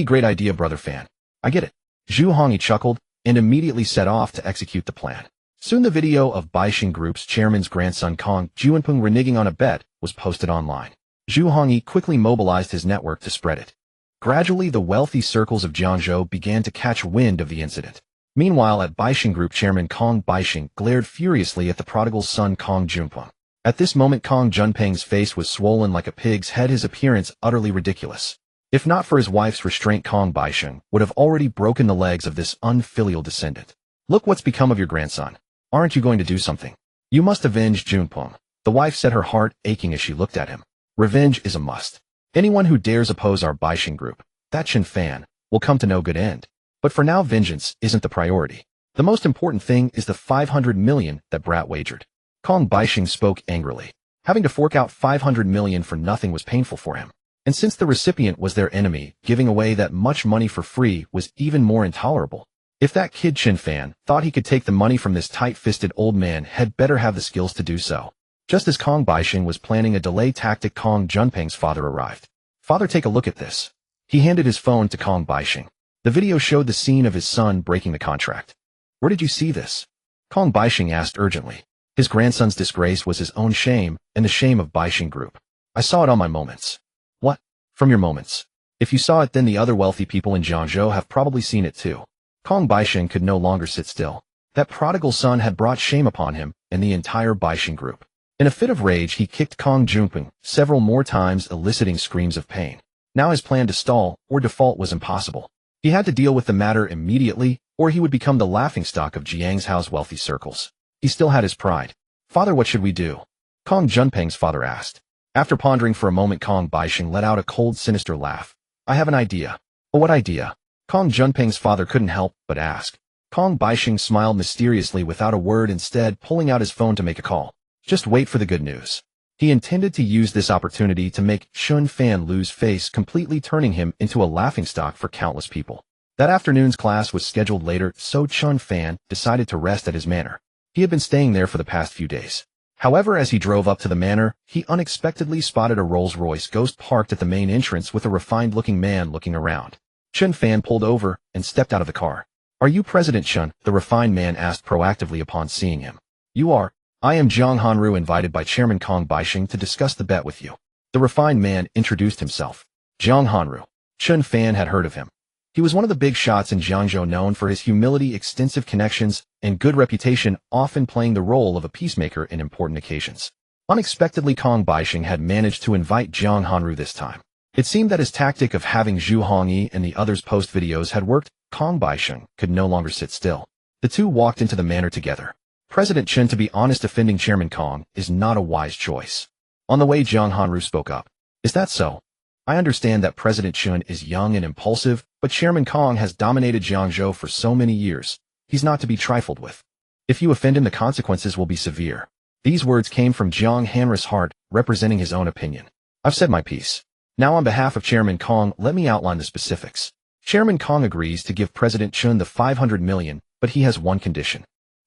Great idea, Brother Fan. I get it." Zhu Hongyi chuckled and immediately set off to execute the plan. Soon the video of Baixing Group's chairman's grandson Kong Junpeng reneging on a bet was posted online. Zhu Hongyi quickly mobilized his network to spread it. Gradually, the wealthy circles of Jiangzhou began to catch wind of the incident. Meanwhile, at Baixing Group, chairman Kong Baixing glared furiously at the prodigal son Kong Junpeng. At this moment, Kong Junpeng's face was swollen like a pig's head, his appearance utterly ridiculous. If not for his wife's restraint, Kong Baixing would have already broken the legs of this unfilial descendant. "Look what's become of your grandson. Aren't you going to do something? You must avenge Junpeng." The wife said, her heart aching as she looked at him. "Revenge is a must. Anyone who dares oppose our Baixing Group, that Chen Fan, will come to no good end. But for now, vengeance isn't the priority. The most important thing is the 500 million that Brat wagered." Kong Baixing spoke angrily. Having to fork out 500 million for nothing was painful for him. And since the recipient was their enemy, giving away that much money for free was even more intolerable. If that kid Chen Fan thought he could take the money from this tight-fisted old man, had better have the skills to do so. Just as Kong Baixing was planning a delay tactic, Kong Junpeng's father arrived. "Father, take a look at this." He handed his phone to Kong Baixing. The video showed the scene of his son breaking the contract. "Where did you see this?" Kong Baixing asked urgently. His grandson's disgrace was his own shame and the shame of Baixing Group. "I saw it on my moments." "What? From your moments? If you saw it, then the other wealthy people in Jiangzhou have probably seen it too." Kong Baixing could no longer sit still. That prodigal son had brought shame upon him and the entire Baixing Group. In a fit of rage, he kicked Kong Junpeng several more times, eliciting screams of pain. Now his plan to stall or default was impossible. He had to deal with the matter immediately, or he would become the laughingstock of Jiangzhou's wealthy circles. He still had his pride. "Father, what should we do?" Kong Junpeng's father asked. After pondering for a moment, Kong Baixing let out a cold, sinister laugh. "I have an idea." "Oh, what idea?" Kong Junpeng's father couldn't help but ask. Kong Baixing smiled mysteriously without a word, instead pulling out his phone to make a call. Just wait for the good news. He intended to use this opportunity to make Chen Fan lose face, completely turning him into a laughingstock for countless people. That afternoon's class was scheduled later, so Chen Fan decided to rest at his manor. He had been staying there for the past few days. However, as he drove up to the manor, he unexpectedly spotted a Rolls-Royce Ghost parked at the main entrance with a refined-looking man looking around. Chen Fan pulled over and stepped out of the car. Are you President Chen? The refined man asked proactively upon seeing him. You are. I am Jiang Hanru, invited by Chairman Kong Baixing to discuss the bet with you. The refined man introduced himself. Jiang Hanru. Chen Fan had heard of him. He was one of the big shots in Jiangzhou, known for his humility, extensive connections, and good reputation, often playing the role of a peacemaker in important occasions. Unexpectedly, Kong Baixing had managed to invite Jiang Hanru this time. It seemed that his tactic of having Zhu Hongyi and the others post videos had worked. Kong Baixing could no longer sit still. The two walked into the manor together. President Chen, to be honest, offending Chairman Kong is not a wise choice. On the way, Jiang Hanru spoke up. Is that so? I understand that President Chen is young and impulsive, but Chairman Kong has dominated Jiangzhou for so many years. He's not to be trifled with. If you offend him, the consequences will be severe. These words came from Jiang Hanru's heart, representing his own opinion. I've said my piece. Now, on behalf of Chairman Kong, let me outline the specifics. Chairman Kong agrees to give President Chen the 500 million, but he has one condition.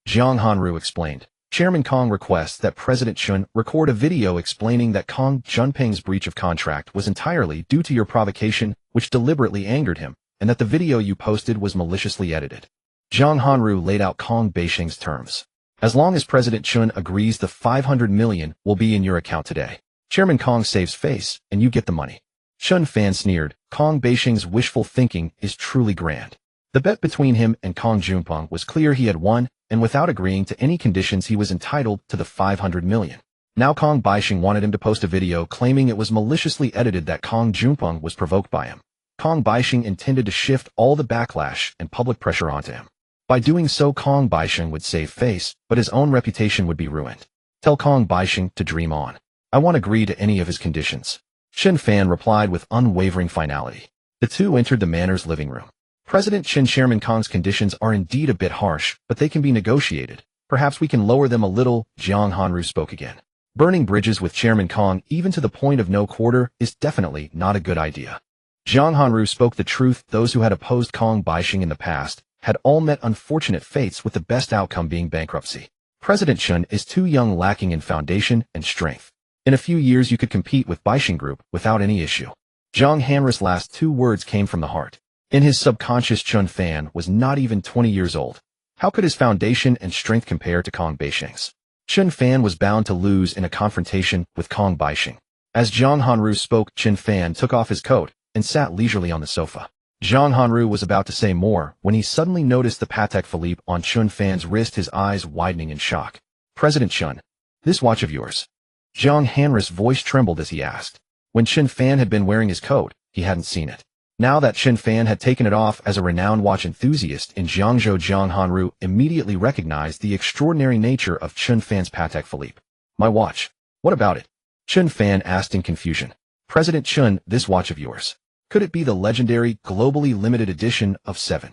Jiang Hanru explained. Chairman Kong requests that President Chen record a video explaining that Kong Junping's breach of contract was entirely due to your provocation, which deliberately angered him, and that the video you posted was maliciously edited. Jiang Hanru laid out Kong Baixing's terms. As long as President Chen agrees, the 500 million will be in your account today. Chairman Kong saves face, and you get the money. Chen Fan sneered. Kong Baixing's wishful thinking is truly grand. The bet between him and Kong Junping was clear. He had won, and without agreeing to any conditions, he was entitled to the 500 million. Now Kong Baixing wanted him to post a video claiming it was maliciously edited, that Kong Junping was provoked by him. Kong Baixing intended to shift all the backlash and public pressure onto him. By doing so, Kong Baixing would save face, but his own reputation would be ruined. Tell Kong Baixing to dream on. I won't agree to any of his conditions. Chen Fan replied with unwavering finality. The two entered the manor's living room. President Chen, Chairman Kong's conditions are indeed a bit harsh, but they can be negotiated. Perhaps we can lower them a little. Jiang Hanru spoke again. Burning bridges with Chairman Kong, even to the point of no quarter, is definitely not a good idea. Jiang Hanru spoke the truth. Those who had opposed Kong Baixing in the past had all met unfortunate fates, with the best outcome being bankruptcy. President Chen is too young, lacking in foundation and strength. In a few years, you could compete with Baixing Group without any issue. Jiang Hanru's last two words came from the heart. In his subconscious, Chen Fan was not even 20 years old. How could his foundation and strength compare to Kong Baixing's? Chen Fan was bound to lose in a confrontation with Kong Baixing. As Jiang Hanru spoke, Chen Fan took off his coat and sat leisurely on the sofa. Jiang Hanru was about to say more when he suddenly noticed the Patek Philippe on Chen Fan's wrist, his eyes widening in shock. President Chen, this watch of yours. Jiang Hanru's voice trembled as he asked. When Chen Fan had been wearing his coat, he hadn't seen it. Now that Chen Fan had taken it off, as a renowned watch enthusiast in Jiangzhou, Jiang Hanru immediately recognized the extraordinary nature of Chen Fan's Patek Philippe. My watch. What about it? Chen Fan asked in confusion. President Chen, this watch of yours. Could it be the legendary, globally limited edition of 7?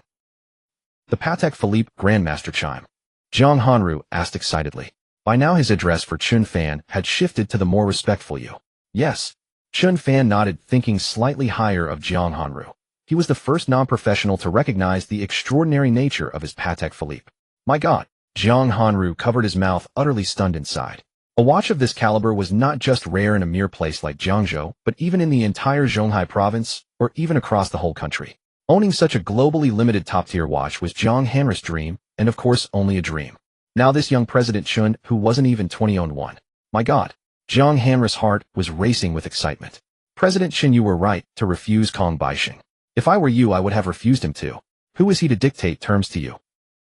The Patek Philippe Grandmaster Chime. Jiang Hanru asked excitedly. By now his address for Chen Fan had shifted to the more respectful you. Yes. Chen Fan nodded, thinking slightly higher of Jiang Hanru. He was the first non-professional to recognize the extraordinary nature of his Patek Philippe. My God! Jiang Hanru covered his mouth, utterly stunned inside. A watch of this caliber was not just rare in a mere place like Jiangzhou, but even in the entire Zhonghai province, or even across the whole country. Owning such a globally limited top-tier watch was Jiang Hanru's dream, and of course only a dream. Now this young President Chen, who wasn't even 20, owned one. My God! Jiang Hanru's heart was racing with excitement. President Chen, you were right to refuse Kong Baixing. If I were you, I would have refused him too. Who is he to dictate terms to you?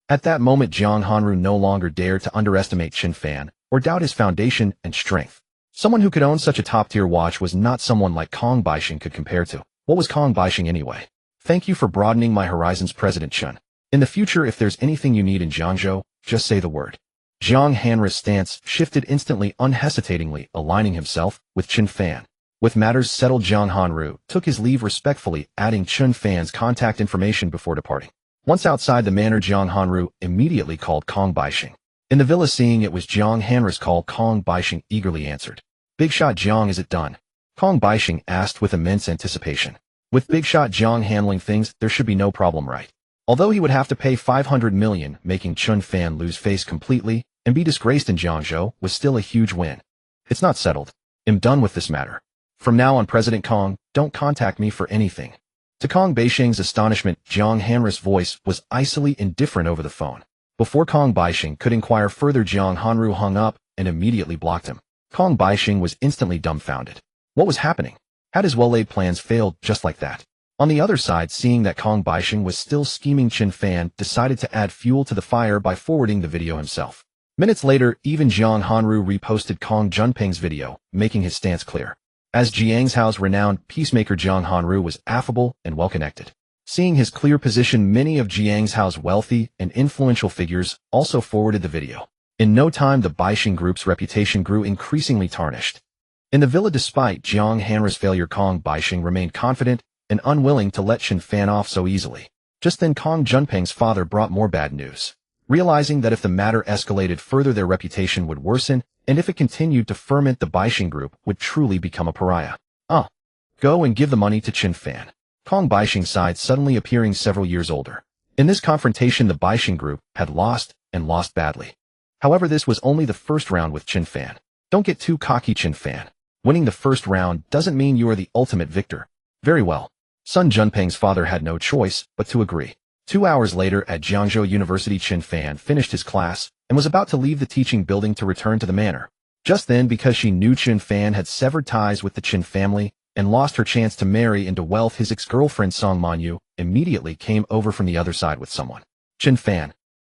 At that moment, Jiang Hanru no longer dared to underestimate Chen Fan or doubt his foundation and strength. Someone who could own such a top-tier watch was not someone like Kong Baixing could compare to. What was Kong Baixing anyway? Thank you for broadening my horizons, President Chen. In the future, if there's anything you need in Jiangzhou, just say the word. Jiang Hanru's stance shifted instantly, unhesitatingly aligning himself with Chen Fan. With matters settled, Jiang Hanru took his leave respectfully, adding Chen Fan's contact information before departing. Once outside the manor, Jiang Hanru immediately called Kong Baixing. In the villa, seeing it was Jiang Hanru's call, Kong Baixing eagerly answered. Big Shot Jiang, is it done? Kong Baixing asked with immense anticipation. With Big Shot Jiang handling things, there should be no problem, right? Although he would have to pay 500 million, making Chen Fan lose face completely and be disgraced in Jiangzhou was still a huge win. It's not settled. I'm done with this matter. From now on, President Kong, don't contact me for anything. To Kong Baisheng's astonishment, Jiang Hanru's voice was icily indifferent over the phone. Before Kong Baisheng could inquire further, Jiang Hanru hung up and immediately blocked him. Kong Baisheng was instantly dumbfounded. What was happening? Had his well-laid plans failed just like that? On the other side, seeing that Kong Baisheng was still scheming, Chen Fan decided to add fuel to the fire by forwarding the video himself. Minutes later, even Jiang Hanru reposted Kong Junpeng's video, making his stance clear. As Jiangzhou's renowned peacemaker, Jiang Hanru was affable and well-connected. Seeing his clear position, many of Jiangzhou's wealthy and influential figures also forwarded the video. In no time, the Baisheng group's reputation grew increasingly tarnished. In the villa, despite Jiang Hanru's failure, Kong Baisheng remained confident and unwilling to let Chen Fan off so easily. Just then, Kong Junpeng's father brought more bad news. Realizing that if the matter escalated further, their reputation would worsen, and if it continued to ferment, the Baisheng group would truly become a pariah. Go and give the money to Chen Fan. Kong Baisheng sighed, suddenly appearing several years older. In this confrontation, the Baisheng group had lost, and lost badly. However, this was only the first round with Chen Fan. Don't get too cocky, Chen Fan. Winning the first round doesn't mean you are the ultimate victor. Very well. Son Junpeng's father had no choice but to agree. 2 hours later at Jiangzhou University, Chen Fan finished his class and was about to leave the teaching building to return to the manor. Just then, because she knew Chen Fan had severed ties with the Chen family and lost her chance to marry into wealth, his ex-girlfriend Song Manyu immediately came over from the other side with someone. Chen Fan.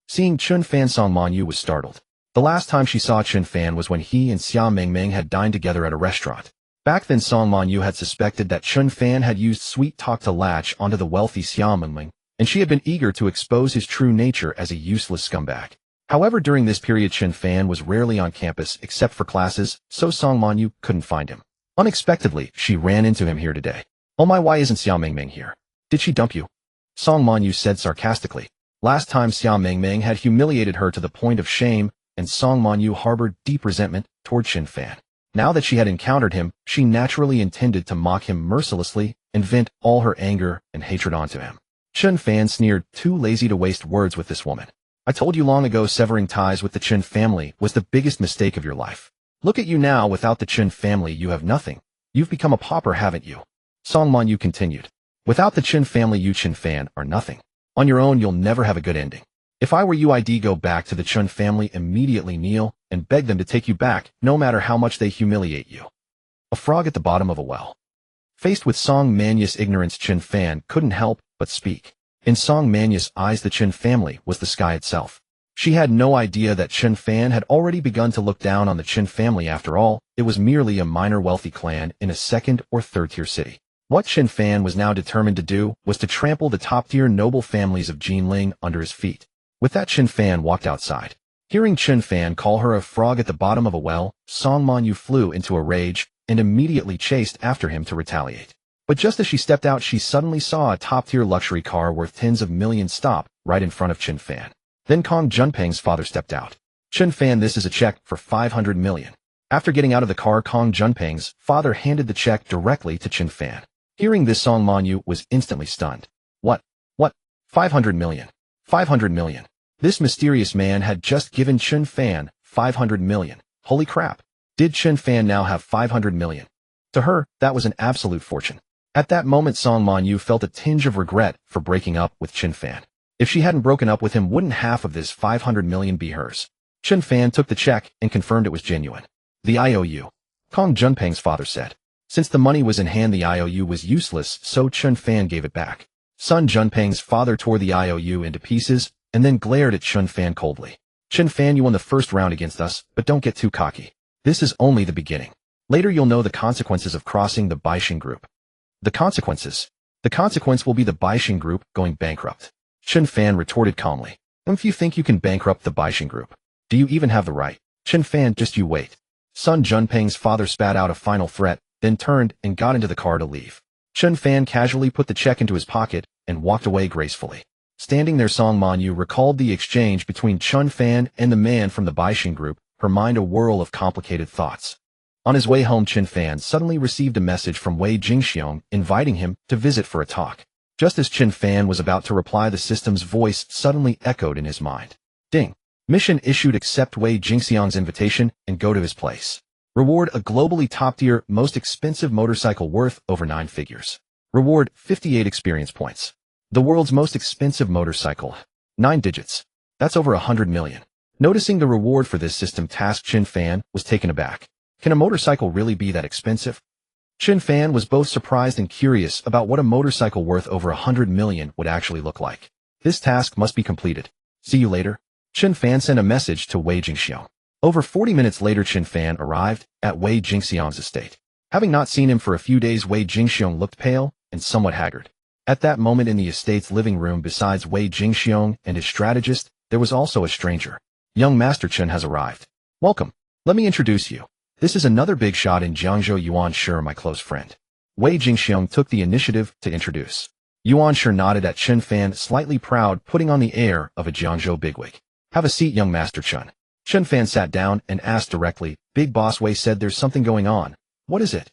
Seeing Chen Fan, Song Manyu was startled. The last time she saw Chen Fan was when he and Xia Mengmeng had dined together at a restaurant. Back then, Song Manyu had suspected that Chen Fan had used sweet talk to latch onto the wealthy Xia Mengmeng, and she had been eager to expose his true nature as a useless scumbag. However, during this period, Chen Fan was rarely on campus except for classes, so Song Manyu couldn't find him. Unexpectedly, she ran into him here today. Oh my, why isn't Xia Mengmeng here? Did she dump you? Song Manyu said sarcastically. Last time, Xia Mengmeng had humiliated her to the point of shame, and Song Manyu harbored deep resentment toward Chen Fan. Now that she had encountered him, she naturally intended to mock him mercilessly and vent all her anger and hatred onto him. Chen Fan sneered, too lazy to waste words with this woman. I told you long ago severing ties with the Chen family was the biggest mistake of your life. Look at you now, without the Chen family you have nothing. You've become a pauper, haven't you? Song Manyu continued. Without the Chen family, you, Chen Fan, are nothing. On your own, you'll never have a good ending. If I were you, I'd go back to the Chen family, immediately kneel and beg them to take you back, no matter how much they humiliate you. A frog at the bottom of a well. Faced with Song Manyu's ignorance, Chen Fan couldn't help but speak. In Song Manyu's eyes, the Chen family was the sky itself. She had no idea that Chen Fan had already begun to look down on the Chen family. After all, it was merely a minor wealthy clan in a second or third-tier city. What Chen Fan was now determined to do was to trample the top-tier noble families of Jinling under his feet. With that, Chen Fan walked outside. Hearing Chen Fan call her a frog at the bottom of a well, Song Manyu flew into a rage and immediately chased after him to retaliate. But just as she stepped out, she suddenly saw a top-tier luxury car worth tens of millions stop right in front of Chen Fan. Then Kong Junpeng's father stepped out. Chen Fan, this is a check for 500 million. After getting out of the car, Kong Junpeng's father handed the check directly to Chen Fan. Hearing this, Song Manyu was instantly stunned. What? 500 million. 500 million. This mysterious man had just given Chen Fan 500 million. Holy crap. Did Chen Fan now have 500 million? To her, that was an absolute fortune. At that moment, Song Manyu felt a tinge of regret for breaking up with Chen Fan. If she hadn't broken up with him, wouldn't half of this 500 million be hers? Chen Fan took the check and confirmed it was genuine. The IOU. Kong Junpeng's father said. Since the money was in hand, the IOU was useless, so Chen Fan gave it back. Son Junpeng's father tore the IOU into pieces and then glared at Chen Fan coldly. Chen Fan, you won the first round against us, but don't get too cocky. This is only the beginning. Later you'll know the consequences of crossing the Baisheng group. The consequences? The consequence will be the Baisheng group going bankrupt. Chen Fan retorted calmly. If you think you can bankrupt the Baisheng group, do you even have the right? Chen Fan, just you wait. Son Junpeng's father spat out a final threat, then turned and got into the car to leave. Chen Fan casually put the check into his pocket and walked away gracefully. Standing there, Song Manyu recalled the exchange between Chen Fan and the man from the Baisheng group, her mind a whirl of complicated thoughts. On his way home, Chen Fan suddenly received a message from Wei Jingxiong inviting him to visit for a talk. Just as Chen Fan was about to reply, the system's voice suddenly echoed in his mind. Ding. Mission issued: accept Wei Jingxiong's invitation and go to his place. Reward: a globally top-tier, most expensive motorcycle worth over 9 figures. Reward, 58 experience points. The world's most expensive motorcycle. 9 digits. That's over 100 million. Noticing the reward for this system task, Chen Fan was taken aback. Can a motorcycle really be that expensive? Chen Fan was both surprised and curious about what a motorcycle worth over 100 million would actually look like. This task must be completed. See you later. Chen Fan sent a message to Wei Jingxiong. Over 40 minutes later, Chen Fan arrived at Wei Jingxiong's estate. Having not seen him for a few days, Wei Jingxiong looked pale and somewhat haggard. At that moment in the estate's living room, besides Wei Jingxiong and his strategist, there was also a stranger. Young Master Chen has arrived. Welcome. Let me introduce you. This is another big shot in Jiangzhou, Yuan Shi, my close friend. Wei Jingxiong took the initiative to introduce. Yuan Shi nodded at Chen Fan, slightly proud, putting on the air of a Jiangzhou bigwig. Have a seat, young Master Chen. Chen Fan sat down and asked directly. Big Boss Wei said there's something going on. What is it?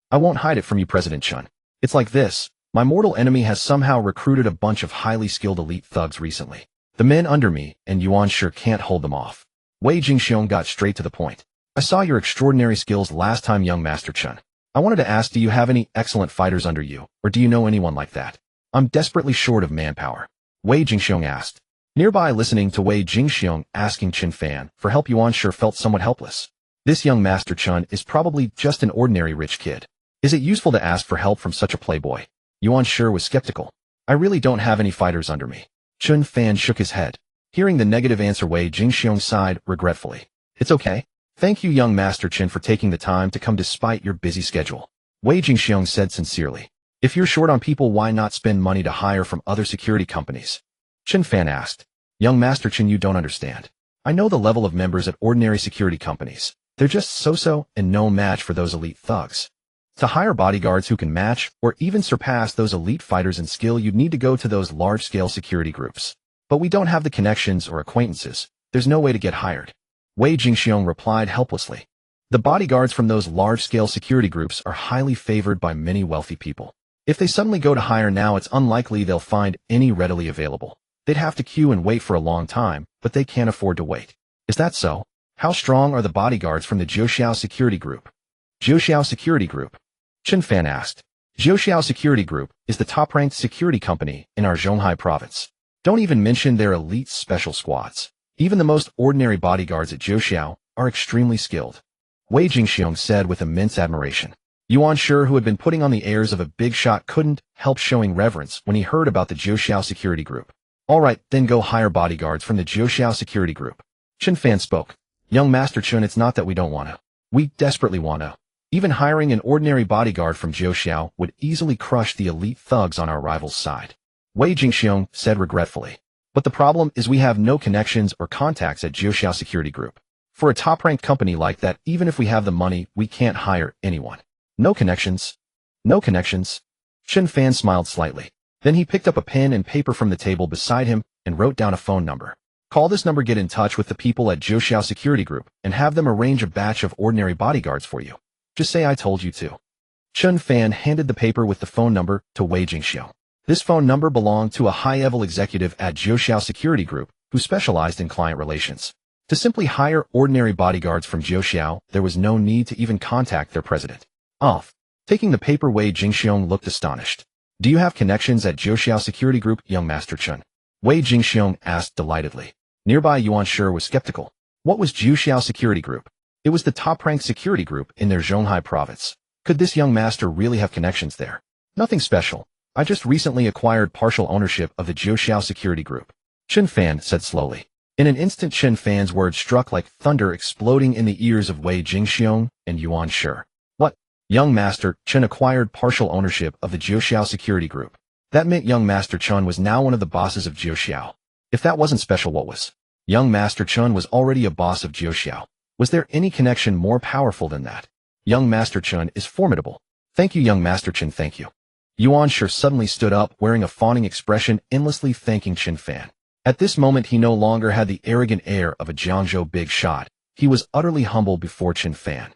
I won't hide it from you, President Chen. It's like this. My mortal enemy has somehow recruited a bunch of highly skilled elite thugs recently. The men under me and Yuan Shi can't hold them off. Wei Jingxiong got straight to the point. I saw your extraordinary skills last time, young Master Chen. I wanted to ask, do you have any excellent fighters under you, or do you know anyone like that? I'm desperately short of manpower. Wei Jingxiong asked. Nearby, listening to Wei Jingxiong asking Chen Fan for help, Yuan Shi felt somewhat helpless. This young Master Chen is probably just an ordinary rich kid. Is it useful to ask for help from such a playboy? Yuan Shi was skeptical. I really don't have any fighters under me. Chen Fan shook his head. Hearing the negative answer, Wei Jingxiong sighed regretfully. It's okay. Thank you, young Master Chen, for taking the time to come despite your busy schedule. Wei Jingxiong said sincerely. If you're short on people, why not spend money to hire from other security companies? Chen Fan asked. Young Master Chen, you don't understand. I know the level of members at ordinary security companies. They're just so-so and no match for those elite thugs. To hire bodyguards who can match or even surpass those elite fighters in skill, you'd need to go to those large-scale security groups. But we don't have the connections or acquaintances. There's no way to get hired. Wei Jingxiong replied helplessly. The bodyguards from those large-scale security groups are highly favored by many wealthy people. If they suddenly go to hire now, it's unlikely they'll find any readily available. They'd have to queue and wait for a long time, but they can't afford to wait. Is that so? How strong are the bodyguards from the Jiangzhou Security Group? Jiangzhou Security Group? Chen Fan asked. Jiangzhou Security Group is the top-ranked security company in our Zhonghai province. Don't even mention their elite special squads. Even the most ordinary bodyguards at Jiangzhou are extremely skilled. Wei Jingxiong said with immense admiration. Yuan Shi, who had been putting on the airs of a big shot, couldn't help showing reverence when he heard about the Jiangzhou Security Group. All right, then go hire bodyguards from the Jiangzhou Security Group. Chen Fan spoke. Young Master Chen, it's not that we don't want to. We desperately want to. Even hiring an ordinary bodyguard from Jiangzhou would easily crush the elite thugs on our rival's side. Wei Jingxiong said regretfully. But the problem is we have no connections or contacts at Jiangzhou Security Group. For a top-ranked company like that, even if we have the money, we can't hire anyone. No connections? No connections? Chen Fan smiled slightly. Then he picked up a pen and paper from the table beside him and wrote down a phone number. Call this number, get in touch with the people at Jiangzhou Security Group, and have them arrange a batch of ordinary bodyguards for you. Just say I told you to. Chen Fan handed the paper with the phone number to Wei Jingxiong. This phone number belonged to a high-level executive at Jiangzhou Security Group who specialized in client relations. To simply hire ordinary bodyguards from Jiangzhou, there was no need to even contact their president. Off. Taking the paper, Wei Jingxiong looked astonished. Do you have connections at Jiangzhou Security Group, young Master Chen? Wei Jingxiong asked delightedly. Nearby, Yuan Shi was skeptical. What was Jiangzhou Security Group? It was the top-ranked security group in their Zhonghai province. Could this young master really have connections there? Nothing special. I just recently acquired partial ownership of the Jiangzhou Security Group. Chen Fan said slowly. In an instant, Chen Fan's words struck like thunder, exploding in the ears of Wei Jingxiong and Yuan Shi. What? Young Master Chen acquired partial ownership of the Jiangzhou Security Group. That meant young Master Chen was now one of the bosses of Jiangzhou. If that wasn't special, what was? Young Master Chen was already a boss of Jiangzhou. Was there any connection more powerful than that? Young Master Chen is formidable. Thank you, young Master Chen, thank you. Yuan Shi suddenly stood up, wearing a fawning expression, endlessly thanking Chen Fan. At this moment, he no longer had the arrogant air of a Jiangzhou big shot. He was utterly humble before Chen Fan.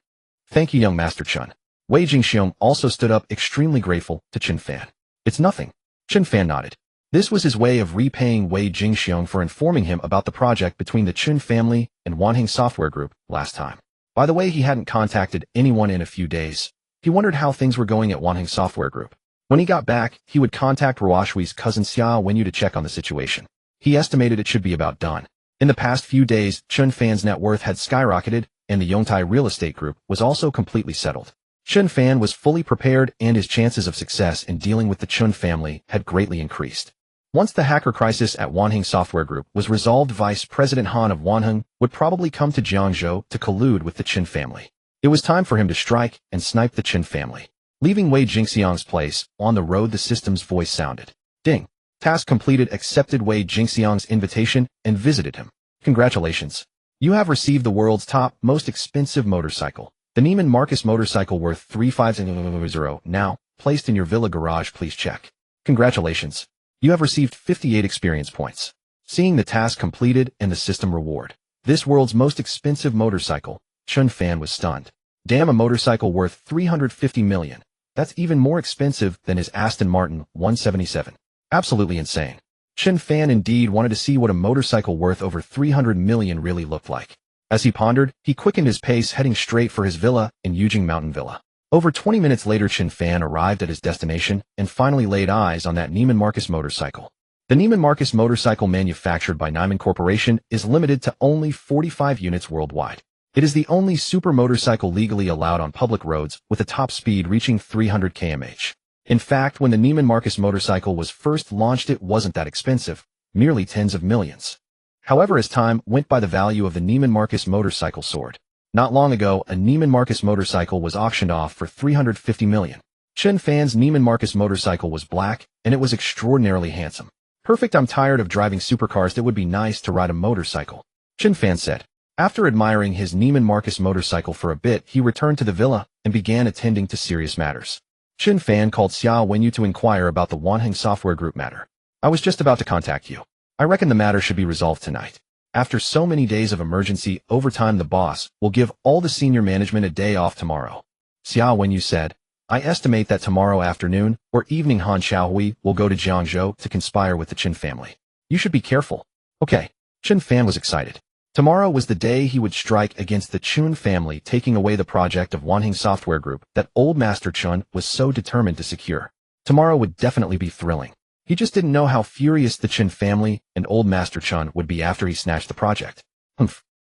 Thank you, young Master Chen. Wei Jingxiong also stood up, extremely grateful to Chen Fan. It's nothing. Chen Fan nodded. This was his way of repaying Wei Jingxiong for informing him about the project between the Chen family and Wanheng Software Group last time. By the way, he hadn't contacted anyone in a few days. He wondered how things were going at Wanheng Software Group. When he got back, he would contact Ruoshui's cousin Xia Wenyu to check on the situation. He estimated it should be about done. In the past few days, Chen Fan's net worth had skyrocketed, and the Yongtai real estate group was also completely settled. Chen Fan was fully prepared, and his chances of success in dealing with the Chen family had greatly increased. Once the hacker crisis at Wanheng Software Group was resolved, Vice President Han of Wanheng would probably come to Jiangzhou to collude with the Chen family. It was time for him to strike and snipe the Chen family. Leaving Wei Jingxiang's place, on the road the system's voice sounded. Ding. Task completed. Accepted Wei Jingxiang's invitation and visited him. Congratulations. You have received the world's top, most expensive motorcycle. The Neiman Marcus motorcycle worth 350 now, placed in your villa garage. Please check. Congratulations. You have received 58 experience points. Seeing the task completed and the system reward. This world's most expensive motorcycle, Chen Fan was stunned. Damn, a motorcycle worth 350 million. That's even more expensive than his Aston Martin 177. Absolutely insane. Chen Fan indeed wanted to see what a motorcycle worth over 300 million really looked like. As he pondered, he quickened his pace, heading straight for his villa in Yujing Mountain Villa. Over 20 minutes later, Chen Fan arrived at his destination and finally laid eyes on that Neiman Marcus motorcycle. The Neiman Marcus motorcycle, manufactured by Neiman Corporation, is limited to only 45 units worldwide. It is the only super motorcycle legally allowed on public roads, with a top speed reaching 300 km/h. In fact, when the Neiman Marcus motorcycle was first launched, it wasn't that expensive, merely tens of millions. However, as time went by, the value of the Neiman Marcus motorcycle soared. Not long ago, a Neiman Marcus motorcycle was auctioned off for 350 million. Chen Fan's Neiman Marcus motorcycle was black, and it was extraordinarily handsome. Perfect. I'm tired of driving supercars. It would be nice to ride a motorcycle, Chen Fan said. After admiring his Neiman Marcus motorcycle for a bit, he returned to the villa and began attending to serious matters. Chen Fan called Xia Wenyu to inquire about the Wanheng Software Group matter. I was just about to contact you. I reckon the matter should be resolved tonight. After so many days of emergency overtime, the boss will give all the senior management a day off tomorrow. Xia Wenyu said, I estimate that tomorrow afternoon or evening Han Xiaohui will go to Jiangzhou to conspire with the Chen family. You should be careful. Okay. Chen Fan was excited. Tomorrow was the day he would strike against the Chen family, taking away the project of Wanheng Software Group that old Master Chen was so determined to secure. Tomorrow would definitely be thrilling. He just didn't know how furious the Chen family and old Master Chen would be after he snatched the project.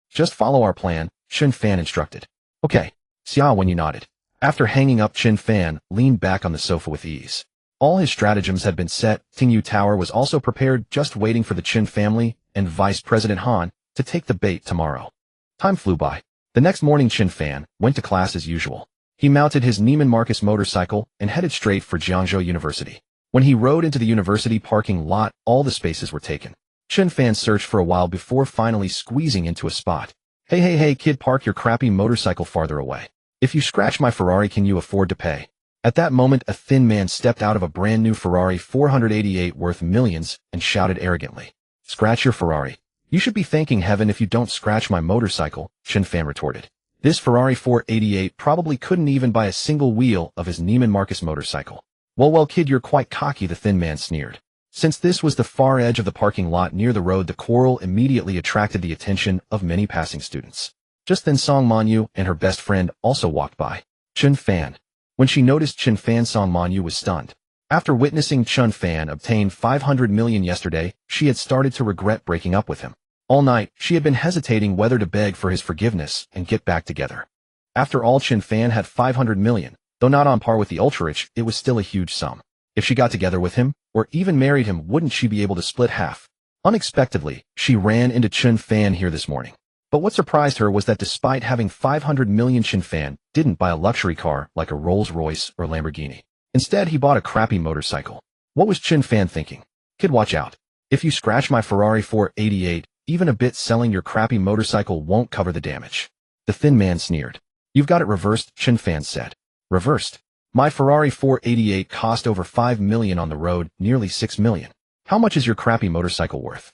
Just follow our plan, Chen Fan instructed. Okay. Xia Wenyu nodded. After hanging up, Chen Fan leaned back on the sofa with ease. All his stratagems had been set. Tingyu Tower was also prepared, just waiting for the Chen family and Vice President Han to take the bait tomorrow. Time flew by. The next morning, Chen Fan went to class as usual. He mounted his Neiman Marcus motorcycle and headed straight for Jiangzhou University. When he rode into the university parking lot, all the spaces were taken. Chen Fan searched for a while before finally squeezing into a spot. Hey kid, park your crappy motorcycle farther away. If you scratch my Ferrari, can you afford to pay? At that moment, a thin man stepped out of a brand new Ferrari 488 worth millions and shouted arrogantly. Scratch your Ferrari. You should be thanking heaven if you don't scratch my motorcycle, Chen Fan retorted. This Ferrari 488 probably couldn't even buy a single wheel of his Neiman Marcus motorcycle. Well, kid, you're quite cocky, the thin man sneered. Since this was the far edge of the parking lot near the road, the quarrel immediately attracted the attention of many passing students. Just then, Song Manyu and her best friend also walked by. Chen Fan. When she noticed Chen Fan, Song Manyu was stunned. After witnessing Chen Fan obtain 500 million yesterday, she had started to regret breaking up with him. All night, she had been hesitating whether to beg for his forgiveness and get back together. After all, Chen Fan had 500 million. Though not on par with the ultra-rich, it was still a huge sum. If she got together with him, or even married him, wouldn't she be able to split half? Unexpectedly, she ran into Chen Fan here this morning. But what surprised her was that despite having 500 million, Chen Fan didn't buy a luxury car like a Rolls-Royce or Lamborghini. Instead, he bought a crappy motorcycle. What was Chen Fan thinking? Kid, watch out. If you scratch my Ferrari 488, even a bit, selling your crappy motorcycle won't cover the damage. The thin man sneered. You've got it reversed, Chen Fan said. Reversed? My Ferrari 488 cost over 5 million on the road, nearly 6 million. How much is your crappy motorcycle worth?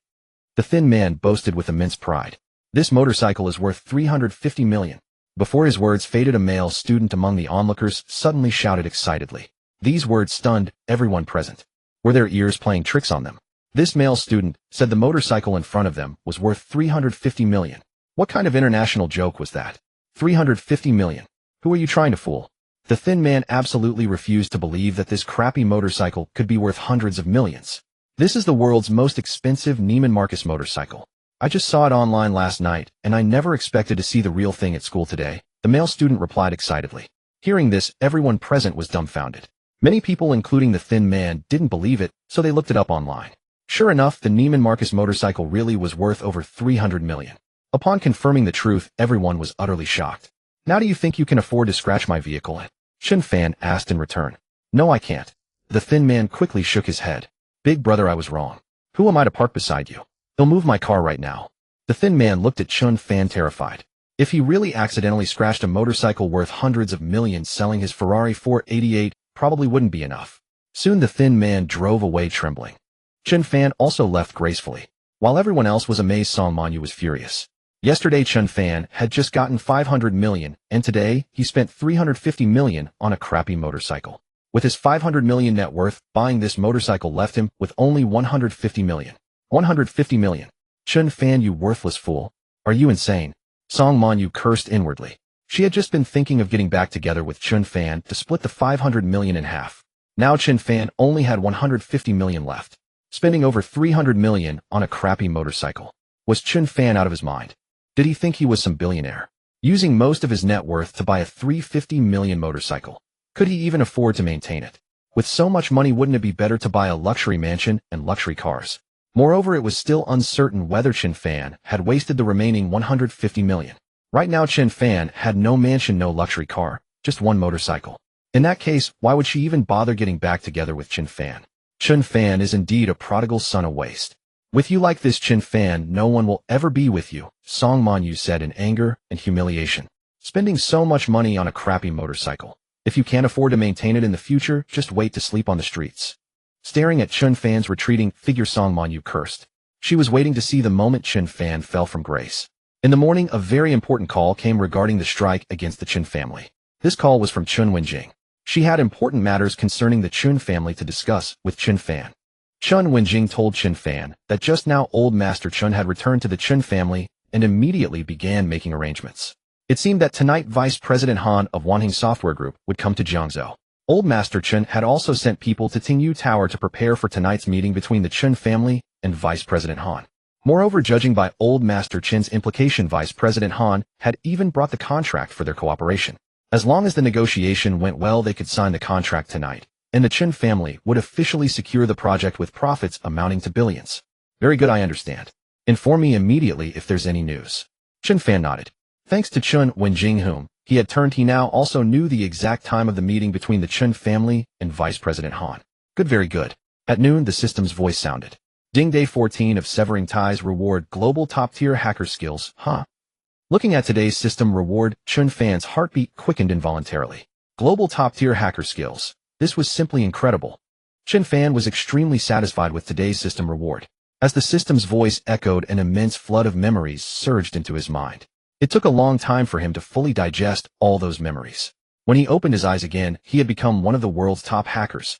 The thin man boasted with immense pride. This motorcycle is worth 350 million. Before his words faded, a male student among the onlookers suddenly shouted excitedly. These words stunned everyone present. Were their ears playing tricks on them? This male student said the motorcycle in front of them was worth 350 million. What kind of international joke was that? 350 million. Who are you trying to fool? The thin man absolutely refused to believe that this crappy motorcycle could be worth hundreds of millions. This is the world's most expensive Neiman Marcus motorcycle. I just saw it online last night, and I never expected to see the real thing at school today, the male student replied excitedly. Hearing this, everyone present was dumbfounded. Many people, including the thin man, didn't believe it, so they looked it up online. Sure enough, the Neiman Marcus motorcycle really was worth over 300 million. Upon confirming the truth, everyone was utterly shocked. Now do you think you can afford to scratch my vehicle? Chen Fan asked in return. No, I can't. The thin man quickly shook his head. Big brother, I was wrong. Who am I to park beside you? He'll move my car right now. The thin man looked at Chen Fan terrified. If he really accidentally scratched a motorcycle worth hundreds of millions, selling his Ferrari 488 probably wouldn't be enough. Soon the thin man drove away trembling. Chen Fan also left gracefully. While everyone else was amazed, Song Manyu was furious. Yesterday Chen Fan had just gotten 500 million, and today he spent 350 million on a crappy motorcycle. With his 500 million net worth, buying this motorcycle left him with only 150 million. 150 million. Chen Fan, you worthless fool. Are you insane? Song Manyu cursed inwardly. She had just been thinking of getting back together with Chen Fan to split the 500 million in half. Now Chen Fan only had 150 million left. Spending over 300 million on a crappy motorcycle. Was Chen Fan out of his mind? Did he think he was some billionaire? Using most of his net worth to buy a 350 million motorcycle. Could he even afford to maintain it? With so much money, wouldn't it be better to buy a luxury mansion and luxury cars? Moreover, it was still uncertain whether Chen Fan had wasted the remaining 150 million. Right now Chen Fan had no mansion, no luxury car, just one motorcycle. In that case, why would she even bother getting back together with Chen Fan? Chen Fan is indeed a prodigal son of waste. With you like this, Chen Fan, no one will ever be with you, Song Manyu said in anger and humiliation. Spending so much money on a crappy motorcycle. If you can't afford to maintain it in the future, just wait to sleep on the streets. Staring at Chen Fan's retreating figure, Song Manyu cursed. She was waiting to see the moment Chen Fan fell from grace. In the morning, a very important call came regarding the strike against the Chen family. This call was from Chen Wenjing. She had important matters concerning the Chen family to discuss with Chen Fan. Chen Wenjing told Chen Fan that just now old Master Chen had returned to the Chen family and immediately began making arrangements. It seemed that tonight Vice President Han of Wanheng Software Group would come to Jiangzhou. Old Master Chen had also sent people to Tingyu Tower to prepare for tonight's meeting between the Chen family and Vice President Han. Moreover, judging by Old Master Chen's implication, Vice President Han had even brought the contract for their cooperation. As long as the negotiation went well, they could sign the contract tonight, and the Chen family would officially secure the project with profits amounting to billions. Very good, I understand. Inform me immediately if there's any news. Chen Fan nodded. Thanks to Chen Wenjing, whom he had turned, he now also knew the exact time of the meeting between the Chen family and Vice President Han. Good, very good. At noon, the system's voice sounded. Ding, day 14 of severing ties, reward global top-tier hacker skills, huh? Looking at today's system reward, Chen Fan's heartbeat quickened involuntarily. Global top-tier hacker skills. This was simply incredible. Chen Fan was extremely satisfied with today's system reward. As the system's voice echoed, an immense flood of memories surged into his mind. It took a long time for him to fully digest all those memories. When he opened his eyes again, he had become one of the world's top hackers.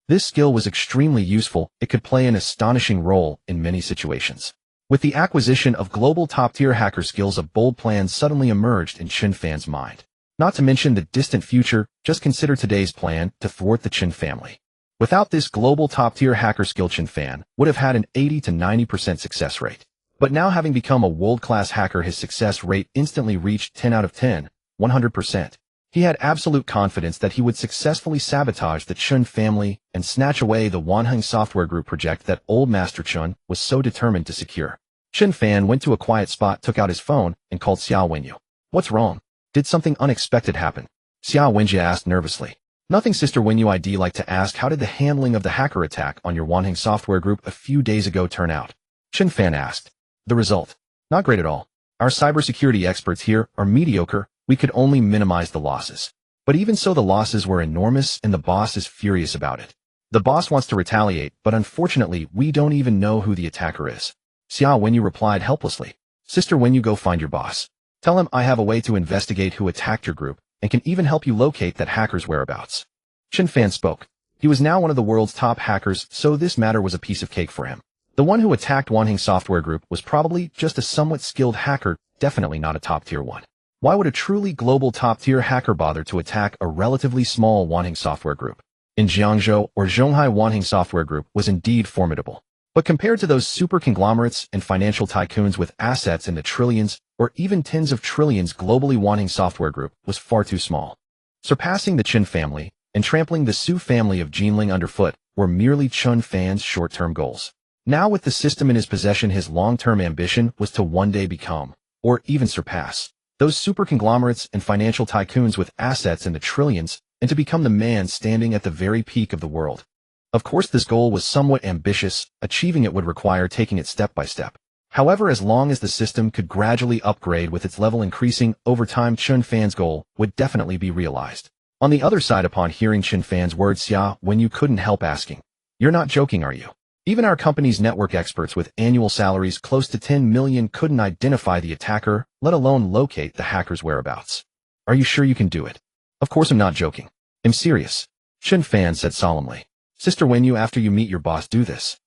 This skill was extremely useful. It could play an astonishing role in many situations. With the acquisition of global top-tier hacker skills, a bold plan suddenly emerged in Chen Fan's mind. Not to mention the distant future, just consider today's plan to thwart the Chen family. Without this global top-tier hacker skill, Chen Fan would have had an 80 to 90% success rate. But now, having become a world-class hacker, his success rate instantly reached 10 out of 10, 100%. He had absolute confidence that he would successfully sabotage the Chen family and snatch away the Wanheng Software Group project that old Master Chen was so determined to secure. Chen Fan went to a quiet spot, took out his phone, and called Xiao Wenyu. What's wrong? Did something unexpected happen? Xiao Wenyu asked nervously. Nothing, Sister Wenyu. I'd like to ask, how did the handling of the hacker attack on your Wanheng Software Group a few days ago turn out? Chen Fan asked. The result? Not great at all. Our cybersecurity experts here are mediocre. We could only minimize the losses. But even so, the losses were enormous, and the boss is furious about it. The boss wants to retaliate, but unfortunately, we don't even know who the attacker is. Xiao Wenyu replied helplessly. Sister Wenyu, go find your boss. Tell him I have a way to investigate who attacked your group, and can even help you locate that hacker's whereabouts. Chen Fan spoke. He was now one of the world's top hackers, so this matter was a piece of cake for him. The one who attacked Wanheng Software Group was probably just a somewhat skilled hacker, definitely not a top-tier one. Why would a truly global top-tier hacker bother to attack a relatively small Wanheng software group? In Jiangzhou or Zhonghai, Wanheng software group was indeed formidable. But compared to those super conglomerates and financial tycoons with assets in the trillions or even tens of trillions, globally Wanheng software group was far too small. Surpassing the Chen family and trampling the Su family of Jinling underfoot were merely Chen Fan's short-term goals. Now with the system in his possession, his long-term ambition was to one day become, or even surpass, those super conglomerates and financial tycoons with assets in the trillions, and to become the man standing at the very peak of the world. Of course, this goal was somewhat ambitious. Achieving it would require taking it step by step. However, as long as the system could gradually upgrade with its level increasing over time, Chen Fan's goal would definitely be realized. On the other side, upon hearing Chen Fan's words, Xia Wenyu couldn't help asking, "You're not joking, are you? Even our company's network experts with annual salaries close to 10 million couldn't identify the attacker, let alone locate the hacker's whereabouts. Are you sure you can do it?" "Of course I'm not joking. I'm serious," Chen Fan said solemnly. "Sister Wenyu, after you meet your boss, do this."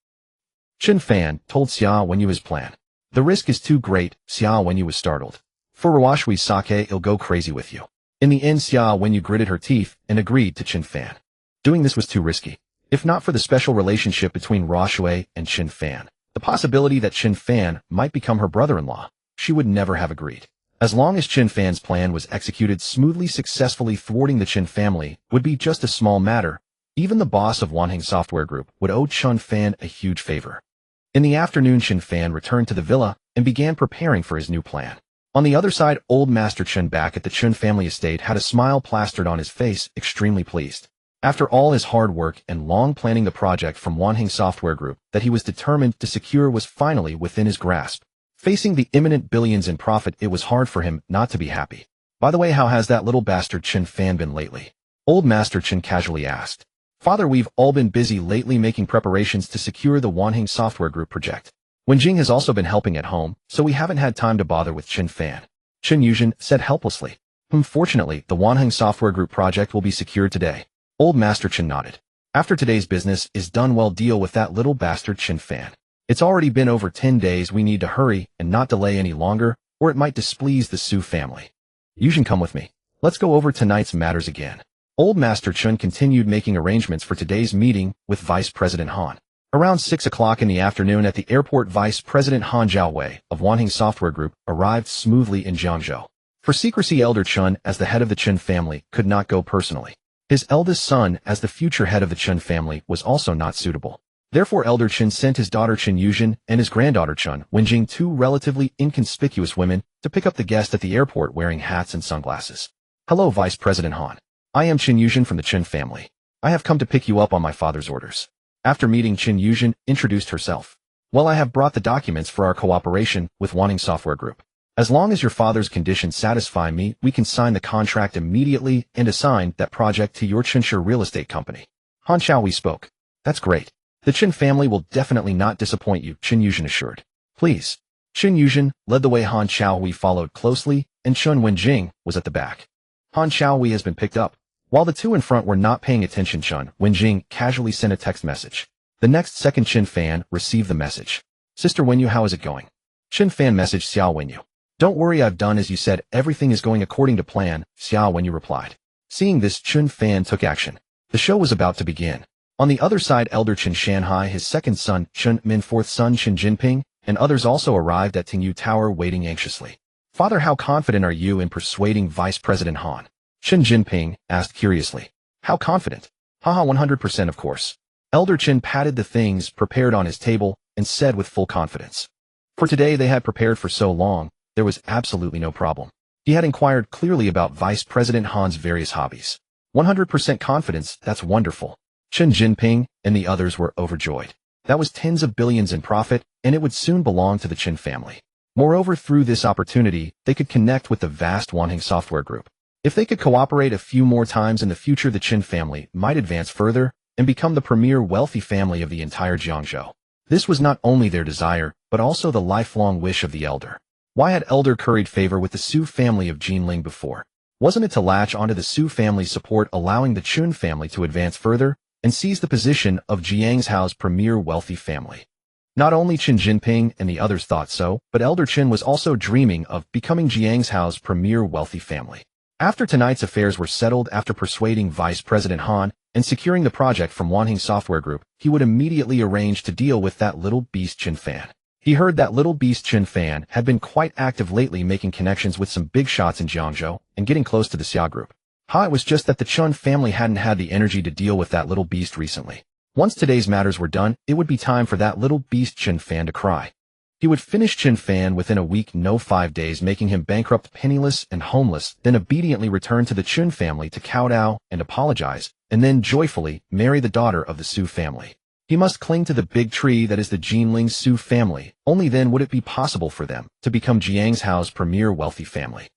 Chen Fan told Xia Wenyu his plan. "The risk is too great." Xia Wenyu was startled. "For Rawashui's sake, it'll go crazy with you." In the end, Xia Wenyu gritted her teeth and agreed to Chen Fan. Doing this was too risky. If not for the special relationship between Rawashui and Chen Fan, the possibility that Chen Fan might become her brother-in-law, she would never have agreed. As long as Chen Fan's plan was executed smoothly, successfully thwarting the Chen family would be just a small matter. Even the boss of Wanheng Software Group would owe Chen Fan a huge favor. In the afternoon, Chen Fan returned to the villa and began preparing for his new plan. On the other side, old Master Chen back at the Chen family estate had a smile plastered on his face, extremely pleased. After all his hard work and long planning, the project from Wanheng Software Group that he was determined to secure was finally within his grasp. Facing the imminent billions in profit, it was hard for him not to be happy. "By the way, how has that little bastard Chen Fan been lately?" Old Master Chen casually asked. "Father, we've all been busy lately making preparations to secure the Wanheng Software Group project. Wenjing has also been helping at home, so we haven't had time to bother with Chen Fan," Chen Yuzhen said helplessly. Fortunately, the Wanheng Software Group project will be secured today." Old Master Chen nodded. "After today's business is done, we'll deal with that little bastard Chen Fan. It's already been over 10 days. We need to hurry and not delay any longer, or it might displease the Su family. Yuzhen, come with me. Let's go over tonight's matters again." Old Master Chen continued making arrangements for today's meeting with Vice President Han. Around 6 o'clock in the afternoon at the airport, Vice President Han Zhaowei of Wanheng Software Group arrived smoothly in Jiangzhou. For secrecy, Elder Chen, as the head of the Chen family, could not go personally. His eldest son, as the future head of the Chen family, was also not suitable. Therefore, Elder Chen sent his daughter Chen Yuzhen and his granddaughter Chen Wenjing, two relatively inconspicuous women, to pick up the guest at the airport wearing hats and sunglasses. "Hello, Vice President Han. I am Chen Yuzhen from the Chen family. I have come to pick you up on my father's orders." After meeting, Chen Yuzhen introduced herself. "Well, I have brought the documents for our cooperation with Wanheng Software Group. As long as your father's conditions satisfy me, we can sign the contract immediately and assign that project to your Chenshire real estate company." Han Xiaowei spoke. "That's great. The Chen family will definitely not disappoint you," Chen Yuzhen assured. "Please." Chen Yuzhen led the way. Han Xiaowei followed closely, and Chen Wenjing was at the back. Han Xiaowei has been picked up. While the two in front were not paying attention, Chen Wenjing casually sent a text message. The next second, Chen Fan received the message. "Sister Wenyu, how is it going?" Chen Fan messaged Xia Wenyu. "Don't worry, I've done as you said. Everything is going according to plan," Xia Wenyu replied. Seeing this, Chen Fan took action. The show was about to begin. On the other side, Elder Chen Shanhai, his second son, Chen Min, fourth son, Chen Jinping, and others also arrived at Tingyu Tower, waiting anxiously. "Father, how confident are you in persuading Vice President Han?" Chen Jinping asked curiously. "How confident?" "Haha, 100% of course." Elder Chen patted the things prepared on his table and said with full confidence. For today they had prepared for so long, there was absolutely no problem. He had inquired clearly about Vice President Han's various hobbies. 100% confidence, that's wonderful. Chen Jinping and the others were overjoyed. That was tens of billions in profit, and it would soon belong to the Chen family. Moreover, through this opportunity, they could connect with the vast Wanheng Software Group. If they could cooperate a few more times in the future, the Chen family might advance further and become the premier wealthy family of the entire Jiangzhou. This was not only their desire, but also the lifelong wish of the elder. Why had Elder curried favor with the Su family of Jinling before? Wasn't it to latch onto the Su family's support, allowing the Chun family to advance further and seize the position of Jiangzhou's premier wealthy family? Not only Qin Jinping and the others thought so, but Elder Chen was also dreaming of becoming Jiangzhou's premier wealthy family. After tonight's affairs were settled after persuading Vice President Han and securing the project from Wanheng Software Group, he would immediately arrange to deal with that little beast Chen Fan. He heard that little beast Chen Fan had been quite active lately, making connections with some big shots in Jiangzhou and getting close to the Xia Group. It was just that the Chen family hadn't had the energy to deal with that little beast recently. Once today's matters were done, it would be time for that little beast Chen Fan to cry. He would finish Chen Fan within a week, no 5 days, making him bankrupt, penniless, and homeless, then obediently return to the Chen family to kowtow and apologize, and then joyfully marry the daughter of the Su family. He must cling to the big tree that is the Jinling Su family. Only then would it be possible for them to become Jiangzhou's premier wealthy family.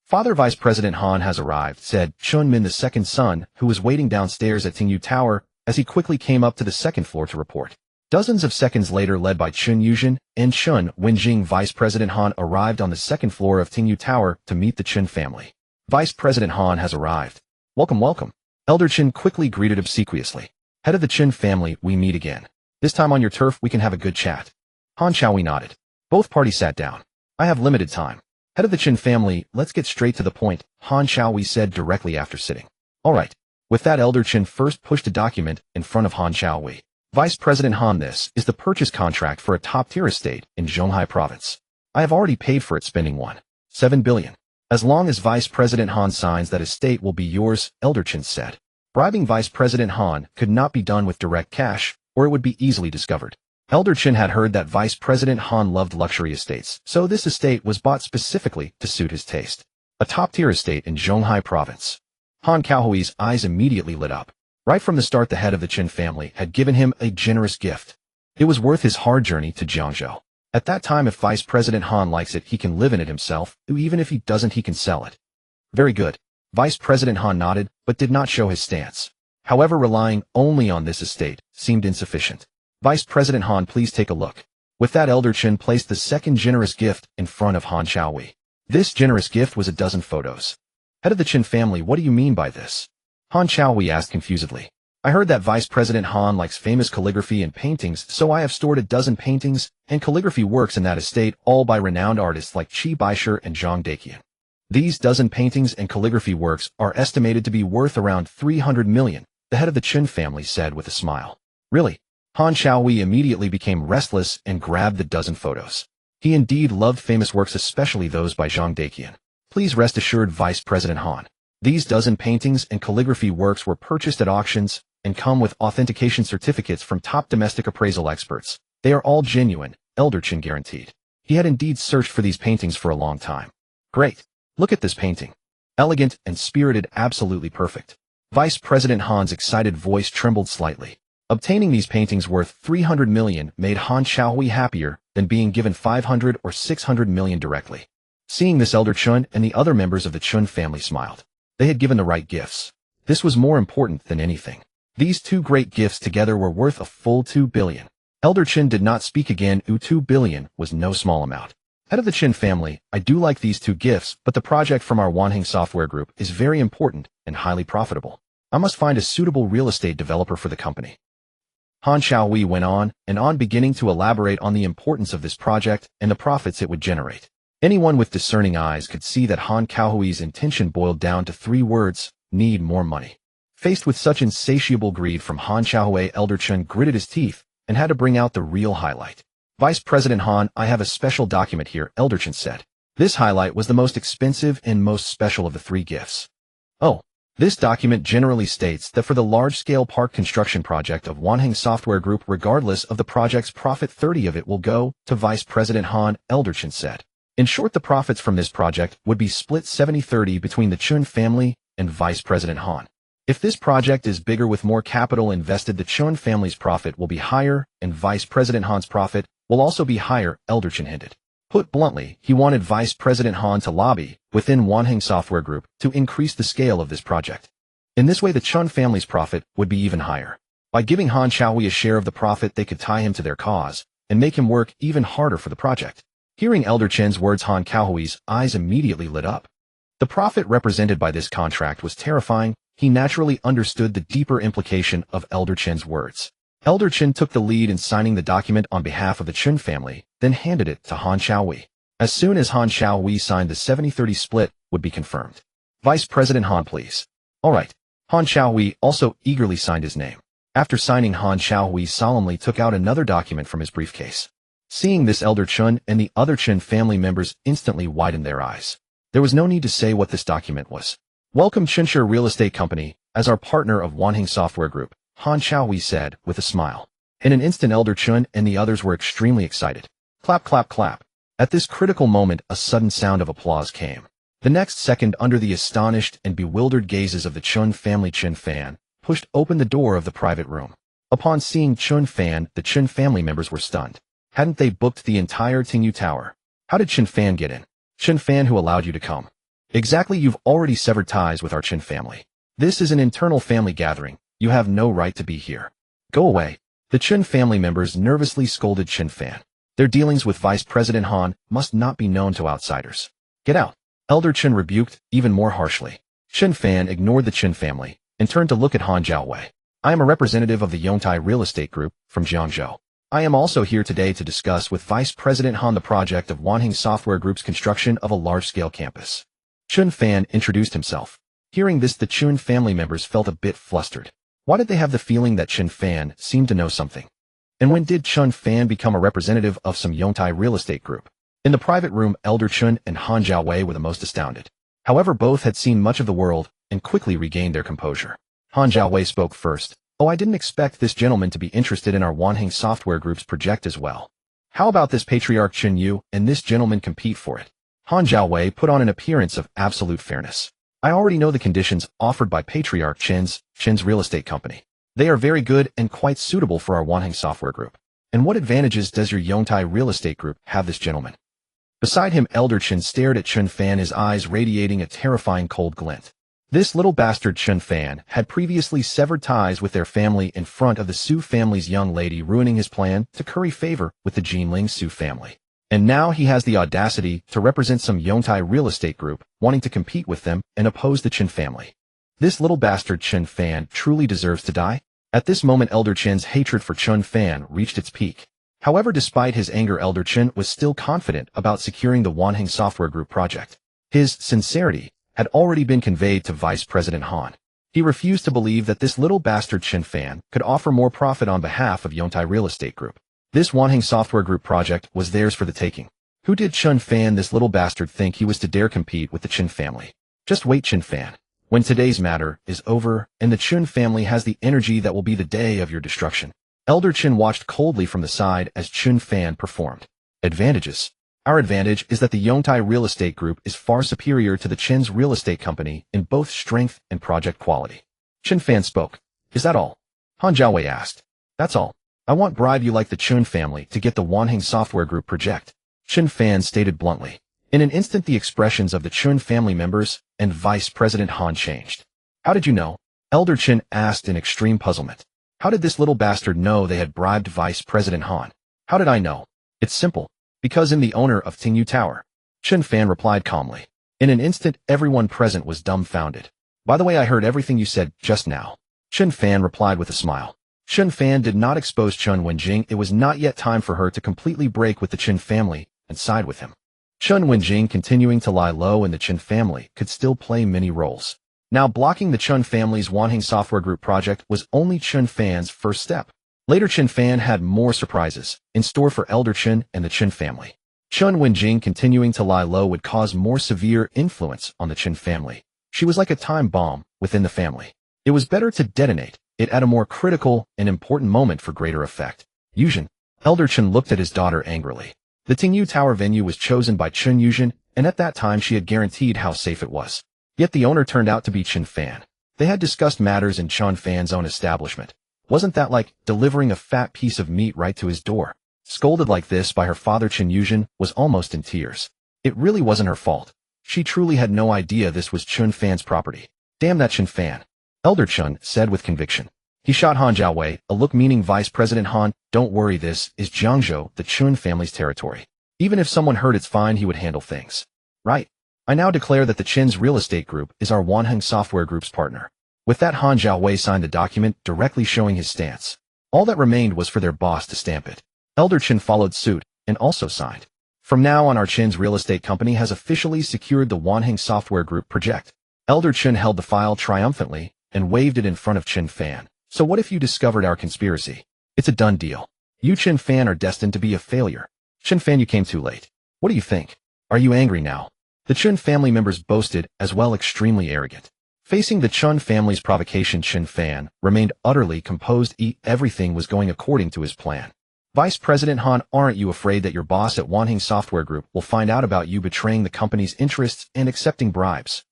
Father Vice President Han has arrived, said Chun Min, the second son, who was waiting downstairs at Tingyu Tower, as he quickly came up to the second floor to report. Dozens of seconds later, led by Chun Yuzhen and Chun Wenjing, Vice President Han arrived on the second floor of Tingyu Tower to meet the Chen family. Vice President Han has arrived. Welcome, welcome. Elder Chen quickly greeted obsequiously. Head of the Chen family, we meet again. This time on your turf we can have a good chat. Han Xiaohui nodded. Both parties sat down. I have limited time. Head of the Chen family, let's get straight to the point, Han Xiaohui said directly after sitting. All right. With that, Elder Chen first pushed a document in front of Han Xiaohui. Vice President Han, this is the purchase contract for a top-tier estate in Zhonghai province. I have already paid for it, spending 1.7 billion. As long as Vice President Han signs, that estate will be yours, Elder Chen said. Bribing Vice President Han could not be done with direct cash, or it would be easily discovered. Elder Chen had heard that Vice President Han loved luxury estates, so this estate was bought specifically to suit his taste. A top-tier estate in Zhonghai province. Han Xiaohui's eyes immediately lit up. Right from the start, the head of the Chen family had given him a generous gift. It was worth his hard journey to Jiangzhou. At that time, if Vice President Han likes it, he can live in it himself, even if he doesn't, he can sell it. Very good. Vice President Han nodded, but did not show his stance. However, relying only on this estate seemed insufficient. Vice President Han, please take a look. With that, Elder Chen placed the second generous gift in front of Han Xiaohui. This generous gift was a dozen photos. Head of the Chen family, what do you mean by this? Han Xiaohui asked confusedly. I heard that Vice President Han likes famous calligraphy and paintings, so I have stored a dozen paintings and calligraphy works in that estate, all by renowned artists like Qi Baishe and Zhang Daqian. These dozen paintings and calligraphy works are estimated to be worth around 300 million, the head of the Chen family said with a smile. Really? Han Xiaohui immediately became restless and grabbed the dozen photos. He indeed loved famous works, especially those by Zhang Daqian. Please rest assured, Vice President Han. These dozen paintings and calligraphy works were purchased at auctions and come with authentication certificates from top domestic appraisal experts. They are all genuine, Elder Chen guaranteed. He had indeed searched for these paintings for a long time. Great. Look at this painting. Elegant and spirited, absolutely perfect. Vice President Han's excited voice trembled slightly. Obtaining these paintings worth 300 million made Han Xiaohui happier than being given 500 or 600 million directly. Seeing this, Elder Chen and the other members of the Chen family smiled. They had given the right gifts. This was more important than anything. These two great gifts together were worth a full 2 billion. Elder Chen did not speak again. 2 billion was no small amount. Head of the Chen family, I do like these two gifts, but the project from our Wanheng Software Group is very important and highly profitable. I must find a suitable real estate developer for the company. Han Xiaohui went on and on, beginning to elaborate on the importance of this project and the profits it would generate. Anyone with discerning eyes could see that Han Xiaohui's intention boiled down to 3 words: need more money. Faced with such insatiable greed from Han Xiaohui, Elder Chen gritted his teeth and had to bring out the real highlight. Vice President Han, I have a special document here, Elder Chen said. This highlight was the most expensive and most special of the 3 gifts. Oh. This document generally states that for the large-scale park construction project of Wanheng Software Group, regardless of the project's profit, 30 of it will go to Vice President Han, Elder Chen said. In short, the profits from this project would be split 70-30 between the Chen family and Vice President Han. If this project is bigger with more capital invested, the Chen family's profit will be higher and Vice President Han's profit will also be higher, Elder Chen hinted. Put bluntly, he wanted Vice President Han to lobby within Wanheng Software Group to increase the scale of this project. In this way, the Chen family's profit would be even higher. By giving Han Xiaohui a share of the profit, they could tie him to their cause and make him work even harder for the project. Hearing Elder Chen's words, Han Xiaohui's eyes immediately lit up. The profit represented by this contract was terrifying. He naturally understood the deeper implication of Elder Chen's words. Elder Chen took the lead in signing the document on behalf of the Chen family, then handed it to Han Xiaowei. As soon as Han Xiaowei signed, the 70-30 split would be confirmed. Vice President Han, please. All right. Han Xiaowei also eagerly signed his name. After signing, Han Xiaowei solemnly took out another document from his briefcase. Seeing this, Elder Chen and the other Chen family members instantly widened their eyes. There was no need to say what this document was. Welcome Chinshire Real Estate Company as our partner of Wanheng Software Group, Han Xiaowei said with a smile. In an instant, Elder Chen and the others were extremely excited. Clap, clap, clap. At this critical moment, a sudden sound of applause came. The next second, under the astonished and bewildered gazes of the Chen family, Chen Fan pushed open the door of the private room. Upon seeing Chen Fan, the Chen family members were stunned. Hadn't they booked the entire Tingyu Tower? How did Chen Fan get in? Chen Fan, who allowed you to come? Exactly, you've already severed ties with our Chen family. This is an internal family gathering. You have no right to be here. Go away. The Chen family members nervously scolded Chen Fan. Their dealings with Vice President Han must not be known to outsiders. Get out. Elder Chen rebuked even more harshly. Chen Fan ignored the Chen family and turned to look at Han Xiaowei. I am a representative of the Yongtai Real Estate Group from Jiangzhou. I am also here today to discuss with Vice President Han the project of Wanheng Software Group's construction of a large-scale campus. Chen Fan introduced himself. Hearing this, the Chen family members felt a bit flustered. Why did they have the feeling that Chen Fan seemed to know something? And when did Chen Fan become a representative of some Yongtai Real Estate Group? In the private room, Elder Chen and Han Xiaowei were the most astounded. However, both had seen much of the world and quickly regained their composure. Han Xiaowei spoke first. Oh, I didn't expect this gentleman to be interested in our Wanheng Software Group's project as well. How about this patriarch Chen Yu and this gentleman compete for it? Han Xiaowei put on an appearance of absolute fairness. I already know the conditions offered by Patriarch Chen's real estate company. They are very good and quite suitable for our Wanheng Software Group. And what advantages does your Yongtai Real Estate Group have, this gentleman? Beside him, Elder Chen stared at Chen Fan, his eyes radiating a terrifying cold glint. This little bastard Chen Fan had previously severed ties with their family in front of the Su family's young lady, ruining his plan to curry favor with the Jinling Su family. And now he has the audacity to represent some Yongtai Real Estate Group, wanting to compete with them and oppose the Chen family. This little bastard Chen Fan truly deserves to die. At this moment, Elder Chen's hatred for Chen Fan reached its peak. However, despite his anger, Elder Chen was still confident about securing the Wanheng Software Group project. His sincerity had already been conveyed to Vice President Han. He refused to believe that this little bastard Chen Fan could offer more profit on behalf of Yongtai Real Estate Group. This Wanheng Software Group project was theirs for the taking. Who did Chen Fan, this little bastard, think he was to dare compete with the Chen family? Just wait, Chen Fan. When today's matter is over and the Chen family has the energy, that will be the day of your destruction. Elder Chen watched coldly from the side as Chen Fan performed. Advantages. Our advantage is that the Yongtai Real Estate Group is far superior to the Chen's real estate company in both strength and project quality. Chen Fan spoke. Is that all? Han Xiaowei asked. That's all. I won't bribe you like the Chen family to get the Wanheng Software Group project. Chen Fan stated bluntly. In an instant, the expressions of the Chen family members and Vice President Han changed. How did you know? Elder Chen asked in extreme puzzlement. How did this little bastard know they had bribed Vice President Han? How did I know? It's simple. Because I'm the owner of Tingyu Tower. Chen Fan replied calmly. In an instant, everyone present was dumbfounded. By the way, I heard everything you said just now. Chen Fan replied with a smile. Chen Fan did not expose Chen Wenjing. It was not yet time for her to completely break with the Chen family and side with him. Chen Wenjing, continuing to lie low in the Chen family, could still play many roles. Now, blocking the Chen family's Wanheng Software Group project was only Chen Fan's first step. Later, Chen Fan had more surprises in store for Elder Chen and the Chen family. Chen Wenjing, continuing to lie low, would cause more severe influence on the Chen family. She was like a time bomb within the family. It was better to detonate it at a more critical and important moment for greater effect. Yuzhen. Elder Chen looked at his daughter angrily. The Tingyu Tower venue was chosen by Chen Yuzhen, and at that time she had guaranteed how safe it was. Yet the owner turned out to be Chen Fan. They had discussed matters in Chen Fan's own establishment. Wasn't that like delivering a fat piece of meat right to his door? Scolded like this by her father, Chen Yuzhen was almost in tears. It really wasn't her fault. She truly had no idea this was Chen Fan's property. Damn that Chen Fan. Elder Chen said with conviction. He shot Han Xiaowei a look meaning, Vice President Han, don't worry, this is Jiangzhou, the Chen family's territory. Even if someone heard, it's fine, he would handle things. Right. I now declare that the Chen's Real Estate Group is our Wanheng Software Group's partner. With that, Han Xiaowei signed the document, directly showing his stance. All that remained was for their boss to stamp it. Elder Chen followed suit and also signed. From now on, our Chen's real estate company has officially secured the Wanheng Software Group project. Elder Chen held the file triumphantly and waved it in front of Chen Fan. So what if you discovered our conspiracy? It's a done deal. You Chen Fan are destined to be a failure. Chen Fan, you came too late. What do you think? Are you angry now? The Chen family members boasted, as well extremely arrogant. Facing the Chen family's provocation, Chen Fan remained utterly composed. Everything was going according to his plan. Vice President Han, aren't you afraid that your boss at Wanheng Software Group will find out about you betraying the company's interests and accepting bribes?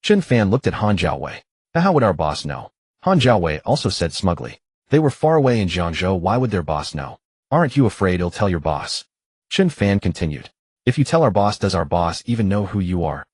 Chen Fan looked at Han Jiaowei. How would our boss know? Han Jiaowei also said smugly. They were far away in Jiangzhou, why would their boss know? Aren't you afraid he'll tell your boss? Chen Fan continued. If you tell our boss, does our boss even know who you are?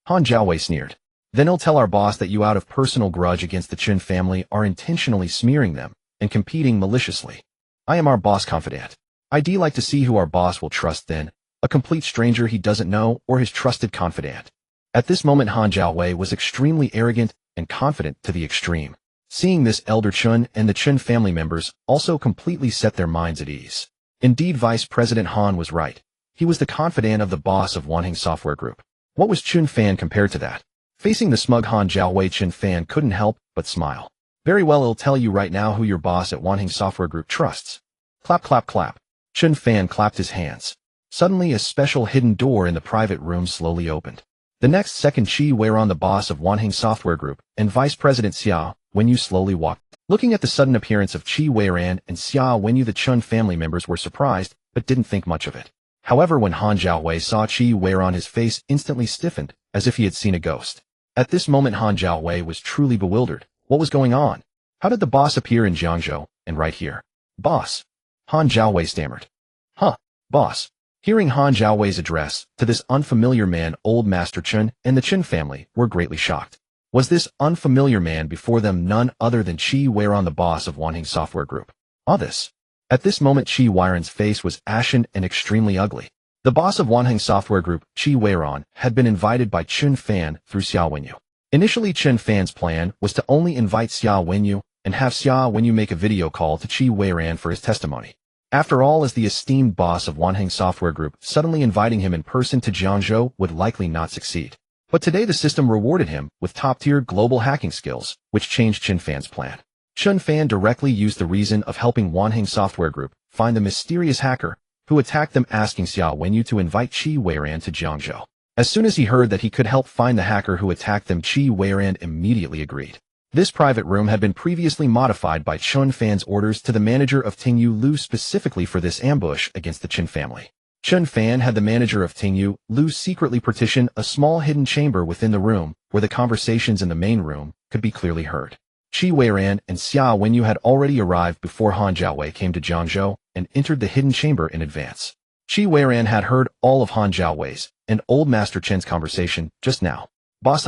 Han Jiaowei sneered. Then he'll tell our boss that you, out of personal grudge against the Chen family, are intentionally smearing them and competing maliciously. I am our boss confidant. I'd like to see who our boss will trust then, a complete stranger he doesn't know or his trusted confidant. At this moment, Han Jiaowei was extremely arrogant and confident to the extreme. Seeing this, Elder Chen and the Chen family members also completely set their minds at ease. Indeed, Vice President Han was right. He was the confidant of the boss of Wanheng Software Group. What was Chen Fan compared to that? Facing the smug Han Jiaowei, Chen Fan couldn't help but smile. Very well, I'll tell you right now who your boss at Wanheng Software Group trusts. Clap, clap, clap. Chen Fan clapped his hands. Suddenly, a special hidden door in the private room slowly opened. The next second, Qi Weiran, the boss of Wanheng Software Group, and Vice President Xia Wenyu slowly walked. Looking at the sudden appearance of Qi Weiran and Xia Wenyu, the Chen family members were surprised, but didn't think much of it. However, when Han Jiaowei saw Qi Weiran, his face instantly stiffened, as if he had seen a ghost. At this moment, Han Jiaowei was truly bewildered. What was going on? How did the boss appear in Jiangzhou, and right here? Boss. Han Jiaowei stammered. Huh, boss. Hearing Han Jiaowei's address to this unfamiliar man, old Master Chen and the Chen family were greatly shocked. Was this unfamiliar man before them none other than Qi Weiran, the boss of Wanheng Software Group? This. At this moment, Qi Weiran's face was ashen and extremely ugly. The boss of Wanheng Software Group, Qi Weiran, had been invited by Chen Fan through Xia Wenyu. Initially, Chen Fan's plan was to only invite Xia Wenyu and have Xia Wenyu make a video call to Qi Weiran for his testimony. After all, as the esteemed boss of Wanheng Software Group, suddenly inviting him in person to Jiangzhou would likely not succeed. But today the system rewarded him with top-tier global hacking skills, which changed Chen Fan's plan. Chen Fan directly used the reason of helping Wanheng Software Group find the mysterious hacker who attacked them, asking Xia Wenyu to invite Qi Weiran to Jiangzhou. As soon as he heard that he could help find the hacker who attacked them, Qi Weiran immediately agreed. This private room had been previously modified by Chen Fan's orders to the manager of Tingyu Lu specifically for this ambush against the Chen family. Chen Fan had the manager of Tingyu Lu secretly partition a small hidden chamber within the room where the conversations in the main room could be clearly heard. Qi Weiran and Xia Wenyu had already arrived before Han Jiaowei came to Jiangzhou and entered the hidden chamber in advance. Qi Weiran had heard all of Han Jiaowei's and old Master Chen's conversation just now. Boss,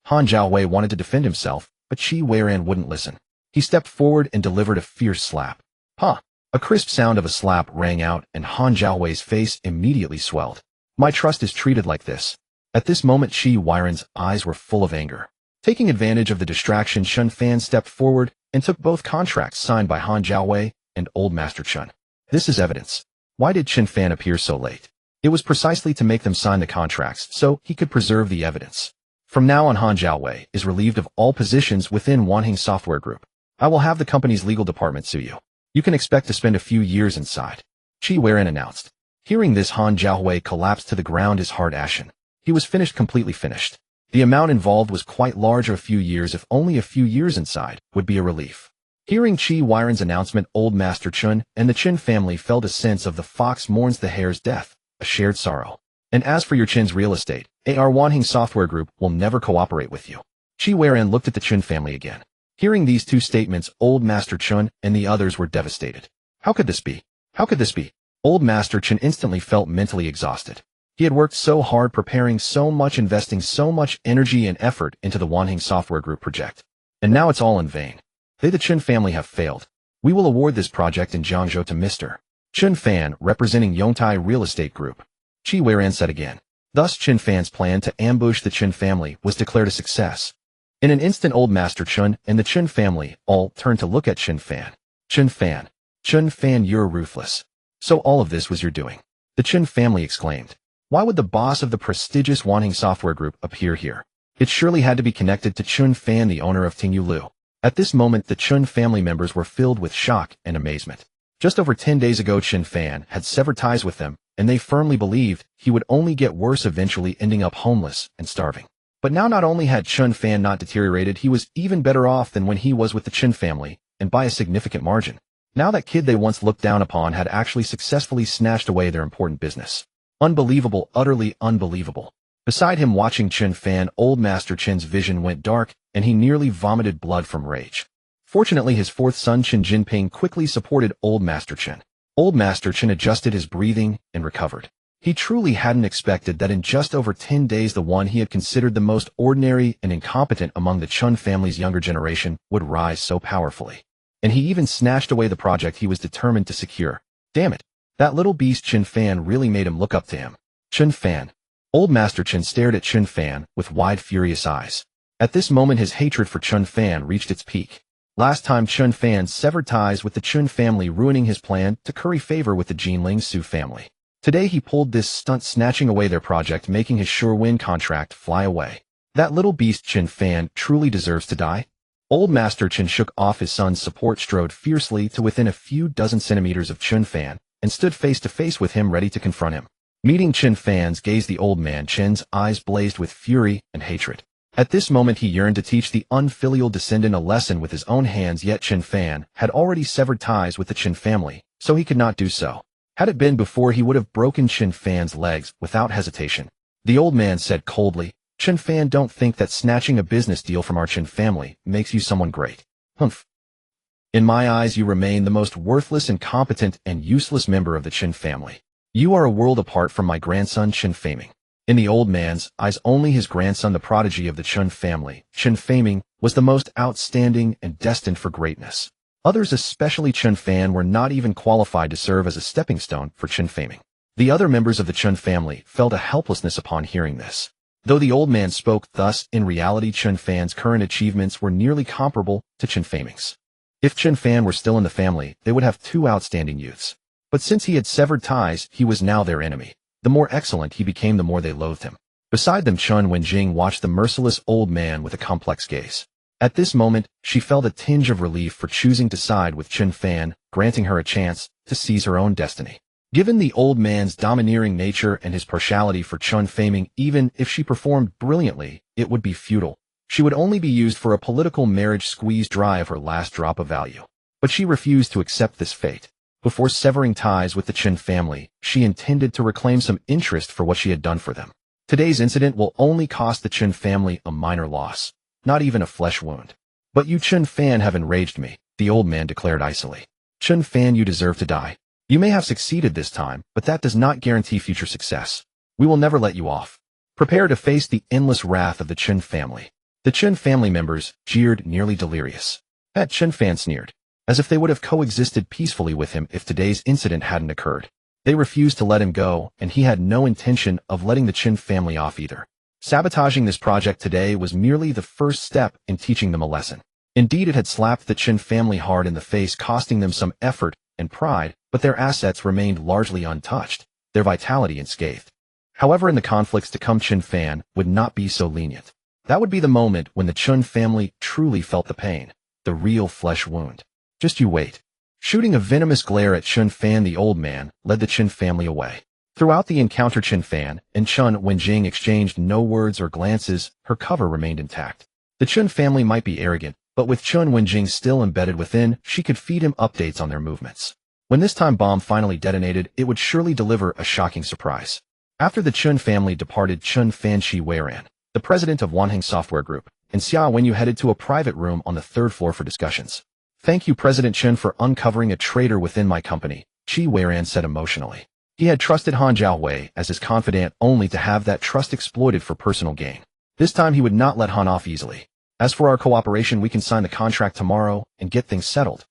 Han Jiaowei wanted to defend himself, but Qi Weiran wouldn't listen. He stepped forward and delivered a fierce slap. Ha! A crisp sound of a slap rang out, and Han Jiaowei's face immediately swelled. My trust is treated like this. At this moment, Qi Weiran's eyes were full of anger. Taking advantage of the distraction, Chen Fan stepped forward and took both contracts signed by Han Jiaowei and old Master Chen. This is evidence. Why did Chen Fan appear so late? It was precisely to make them sign the contracts so he could preserve the evidence. From now on, Han Jiaowei is relieved of all positions within Wanheng Software Group. I will have the company's legal department sue you. You can expect to spend a few years inside, Qi Weiran announced. Hearing this, Han Jiaowei collapsed to the ground, his heart ashen. He was finished, completely finished. The amount involved was quite large. A few years, if only a few years inside, would be a relief. Hearing Qi Weiran's announcement, old Master Chen and the Chen family felt a sense of the fox mourns the hare's death, a shared sorrow. And as for your Chen's real estate, our Wanheng Software Group will never cooperate with you. Qi Weiran looked at the Chen family again. Hearing these two statements, old Master Chen and the others were devastated. How could this be? How could this be? Old Master Chen instantly felt mentally exhausted. He had worked so hard, preparing so much, investing so much energy and effort into the Wanheng Software Group project. And now it's all in vain. They, the Chen family, have failed. We will award this project in Jiangzhou to Mr. Chen Fan, representing Yongtai Real Estate Group. Qi Weiran said again. Thus, Chen Fan's plan to ambush the Chen family was declared a success. In an instant, old Master Chen and the Chen family all turned to look at Chen Fan. Chen Fan. Chen Fan, you're ruthless. So all of this was your doing. The Chen family exclaimed. Why would the boss of the prestigious Wanheng Software Group appear here? It surely had to be connected to Chen Fan, the owner of Tingyu Lu. At this moment, the Chen family members were filled with shock and amazement. Just over 10 days ago, Chen Fan had severed ties with them, and they firmly believed he would only get worse, eventually ending up homeless and starving. But now not only had Chen Fan not deteriorated, he was even better off than when he was with the Chen family, and by a significant margin. Now that kid they once looked down upon had actually successfully snatched away their important business. Unbelievable, utterly unbelievable. Beside him watching Chen Fan, old Master Chen's vision went dark, and he nearly vomited blood from rage. Fortunately, his fourth son Chen Jinping quickly supported old Master Chen. Old Master Chen adjusted his breathing and recovered. He truly hadn't expected that in just over 10 days the one he had considered the most ordinary and incompetent among the Chen family's younger generation would rise so powerfully. And he even snatched away the project he was determined to secure. Damn it. That little beast Chen Fan really made him look up to him. Chen Fan. Old Master Chen stared at Chen Fan with wide, furious eyes. At this moment his hatred for Chen Fan reached its peak. Last time Chen Fan severed ties with the Chen family, ruining his plan to curry favor with the Jinling Su family. Today he pulled this stunt, snatching away their project, making his sure win contract fly away. That little beast Chen Fan truly deserves to die. Old Master Chen shook off his son's support, strode fiercely to within a few dozen centimeters of Chen Fan, and stood face to face with him, ready to confront him. Meeting Chen Fan's gaze, the old man Chen's eyes blazed with fury and hatred. At this moment he yearned to teach the unfilial descendant a lesson with his own hands, yet Chen Fan had already severed ties with the Chen family, so he could not do so. Had it been before, he would have broken Chen Fan's legs without hesitation. The old man said coldly, Chen Fan, don't think that snatching a business deal from our Chen family makes you someone great. Humph. In my eyes you remain the most worthless, incompetent, and useless member of the Chen family. You are a world apart from my grandson Chen Faming. In the old man's eyes, only his grandson, the prodigy of the Chen family, Chen Faming, was the most outstanding and destined for greatness. Others, especially Chen Fan, were not even qualified to serve as a stepping stone for Chen Faming. The other members of the Chen family felt a helplessness upon hearing this. Though the old man spoke thus, in reality Chen Fan's current achievements were nearly comparable to Chen Faming's. If Chen Fan were still in the family, they would have two outstanding youths. But since he had severed ties, he was now their enemy. The more excellent he became, the more they loathed him. Beside them, Chen Wenjing watched the merciless old man with a complex gaze. At this moment, she felt a tinge of relief for choosing to side with Chen Fan, granting her a chance to seize her own destiny. Given the old man's domineering nature and his partiality for Chen Faming, even if she performed brilliantly, it would be futile. She would only be used for a political marriage, squeezed dry of her last drop of value. But she refused to accept this fate. Before severing ties with the Chen family, she intended to reclaim some interest for what she had done for them. Today's incident will only cost the Chen family a minor loss, not even a flesh wound. But you Chen Fan have enraged me, the old man declared icily. Chen Fan, you deserve to die. You may have succeeded this time, but that does not guarantee future success. We will never let you off. Prepare to face the endless wrath of the Chen family. The Chen family members jeered, nearly delirious. At Chen Fan sneered, as if they would have coexisted peacefully with him if today's incident hadn't occurred. They refused to let him go, and he had no intention of letting the Chen family off either. Sabotaging this project today was merely the first step in teaching them a lesson. Indeed, it had slapped the Chen family hard in the face, costing them some effort and pride, but their assets remained largely untouched, their vitality unscathed. However, in the conflicts to come, Chen Fan would not be so lenient. That would be the moment when the Chen family truly felt the pain, the real flesh wound. Just you wait. Shooting a venomous glare at Chen Fan, the old man led the Chen family away. Throughout the encounter, Chen Fan and Chen Wenjing exchanged no words or glances. Her cover remained intact. The Chen family might be arrogant, but with Chen Wenjing still embedded within, she could feed him updates on their movements. When this time bomb finally detonated, it would surely deliver a shocking surprise. After the Chen family departed, Chen Fan Shi Weiran, the president of Wanheng Software Group, and Xia Wenyu headed to a private room on the third floor for discussions. Thank you, President Chen, for uncovering a traitor within my company, Shi Weiran said emotionally. He had trusted Han Jiaowei as his confidant, only to have that trust exploited for personal gain. This time he would not let Han off easily. As for our cooperation, we can sign the contract tomorrow and get things settled.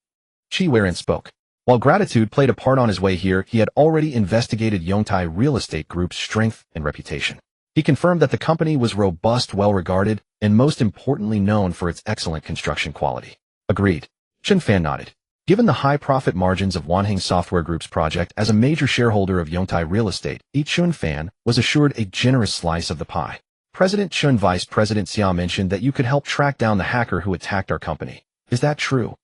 Shi Weiran spoke. While gratitude played a part on his way here, he had already investigated Yongtai Real Estate Group's strength and reputation. He confirmed that the company was robust, well-regarded, and most importantly known for its excellent construction quality. Agreed. Chen Fan nodded. Given the high profit margins of Wanheng Software Group's project as a major shareholder of Yongtai Real Estate, Chen Fan was assured a generous slice of the pie. President Chen Vice President Xia mentioned that you could help track down the hacker who attacked our company. Is that true?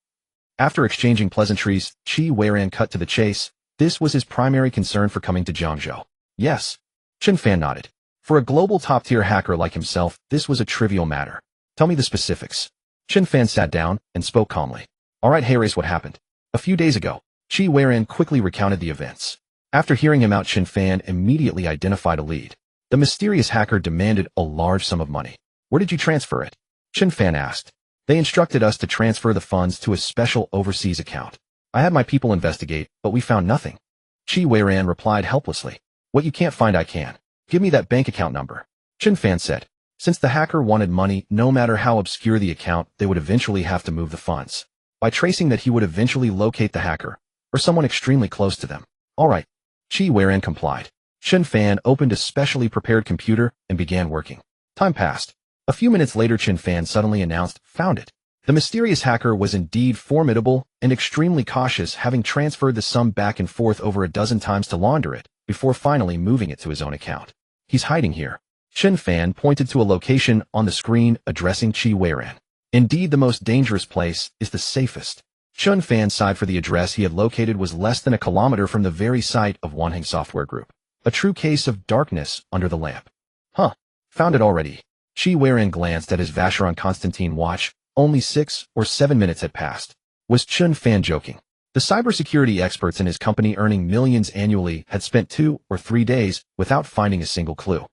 After exchanging pleasantries, Qi Weiran cut to the chase. This was his primary concern for coming to Jiangzhou. Yes. Chen Fan nodded. For a global top-tier hacker like himself, this was a trivial matter. Tell me the specifics. Chen Fan sat down and spoke calmly. All right, here's what happened. A few days ago, Qi Weiran quickly recounted the events. After hearing him out, Chen Fan immediately identified a lead. The mysterious hacker demanded a large sum of money. Where did you transfer it? Chen Fan asked. They instructed us to transfer the funds to a special overseas account. I had my people investigate, but we found nothing. Qi Weiran replied helplessly. What you can't find I can. Give me that bank account number. Chen Fan said. Since the hacker wanted money, no matter how obscure the account, they would eventually have to move the funds. By tracing that, he would eventually locate the hacker, or someone extremely close to them. All right. Qi Weiran complied. Chen Fan opened a specially prepared computer and began working. Time passed. A few minutes later, Chen Fan suddenly announced, found it. The mysterious hacker was indeed formidable and extremely cautious, having transferred the sum back and forth over a dozen times to launder it, before finally moving it to his own account. He's hiding here. Chen Fan pointed to a location on the screen, addressing Qi Weiran. Indeed, the most dangerous place is the safest. Chen Fan sighed, for the address he had located was less than a kilometer from the very site of Wanheng Software Group. A true case of darkness under the lamp. Huh. Found it already. Qi Weiran glanced at his Vacheron Constantine watch. Only 6 or 7 minutes had passed. Was Chen Fan joking? The cybersecurity experts in his company, earning millions annually, had spent 2 or 3 days without finding a single clue.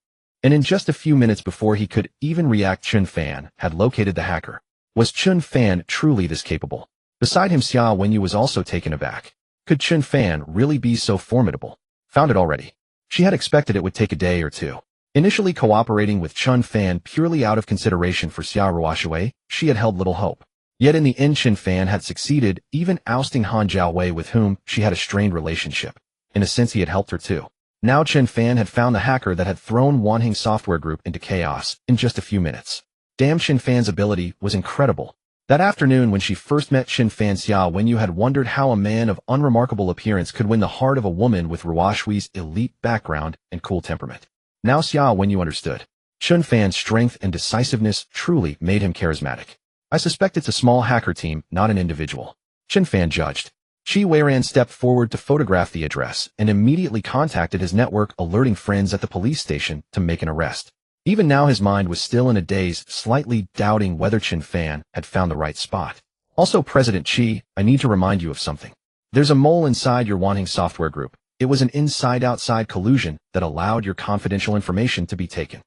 And in just a few minutes before he could even react, Chen Fan had located the hacker. Was Chen Fan truly this capable? Beside him, Xia Wenyu was also taken aback. Could Chen Fan really be so formidable? Found it already. She had expected it would take a day or two. Initially cooperating with Chen Fan purely out of consideration for Xia Ruoshui, she had held little hope. Yet in the end, Chen Fan had succeeded, even ousting Han Jiawei, with whom she had a strained relationship. In a sense, he had helped her too. Now Chen Fan had found the hacker that had thrown Wanheng Software Group into chaos in just a few minutes. Damn, Chen Fan's ability was incredible. That afternoon when she first met Chen Fan, Xia Wenyu had wondered how a man of unremarkable appearance could win the heart of a woman with Ruoshui's elite background and cool temperament. Now Xia Wenyu understood. Chen Fan's strength and decisiveness truly made him charismatic. I suspect it's a small hacker team, not an individual. Chen Fan judged. Qi Weiran stepped forward to photograph the address and immediately contacted his network, alerting friends at the police station to make an arrest. Even now his mind was still in a daze, slightly doubting whether Chen Fan had found the right spot. Also, President Qi, I need to remind you of something. There's a mole inside your Wanheng Software Group. It was an inside-outside collusion that allowed your confidential information to be taken.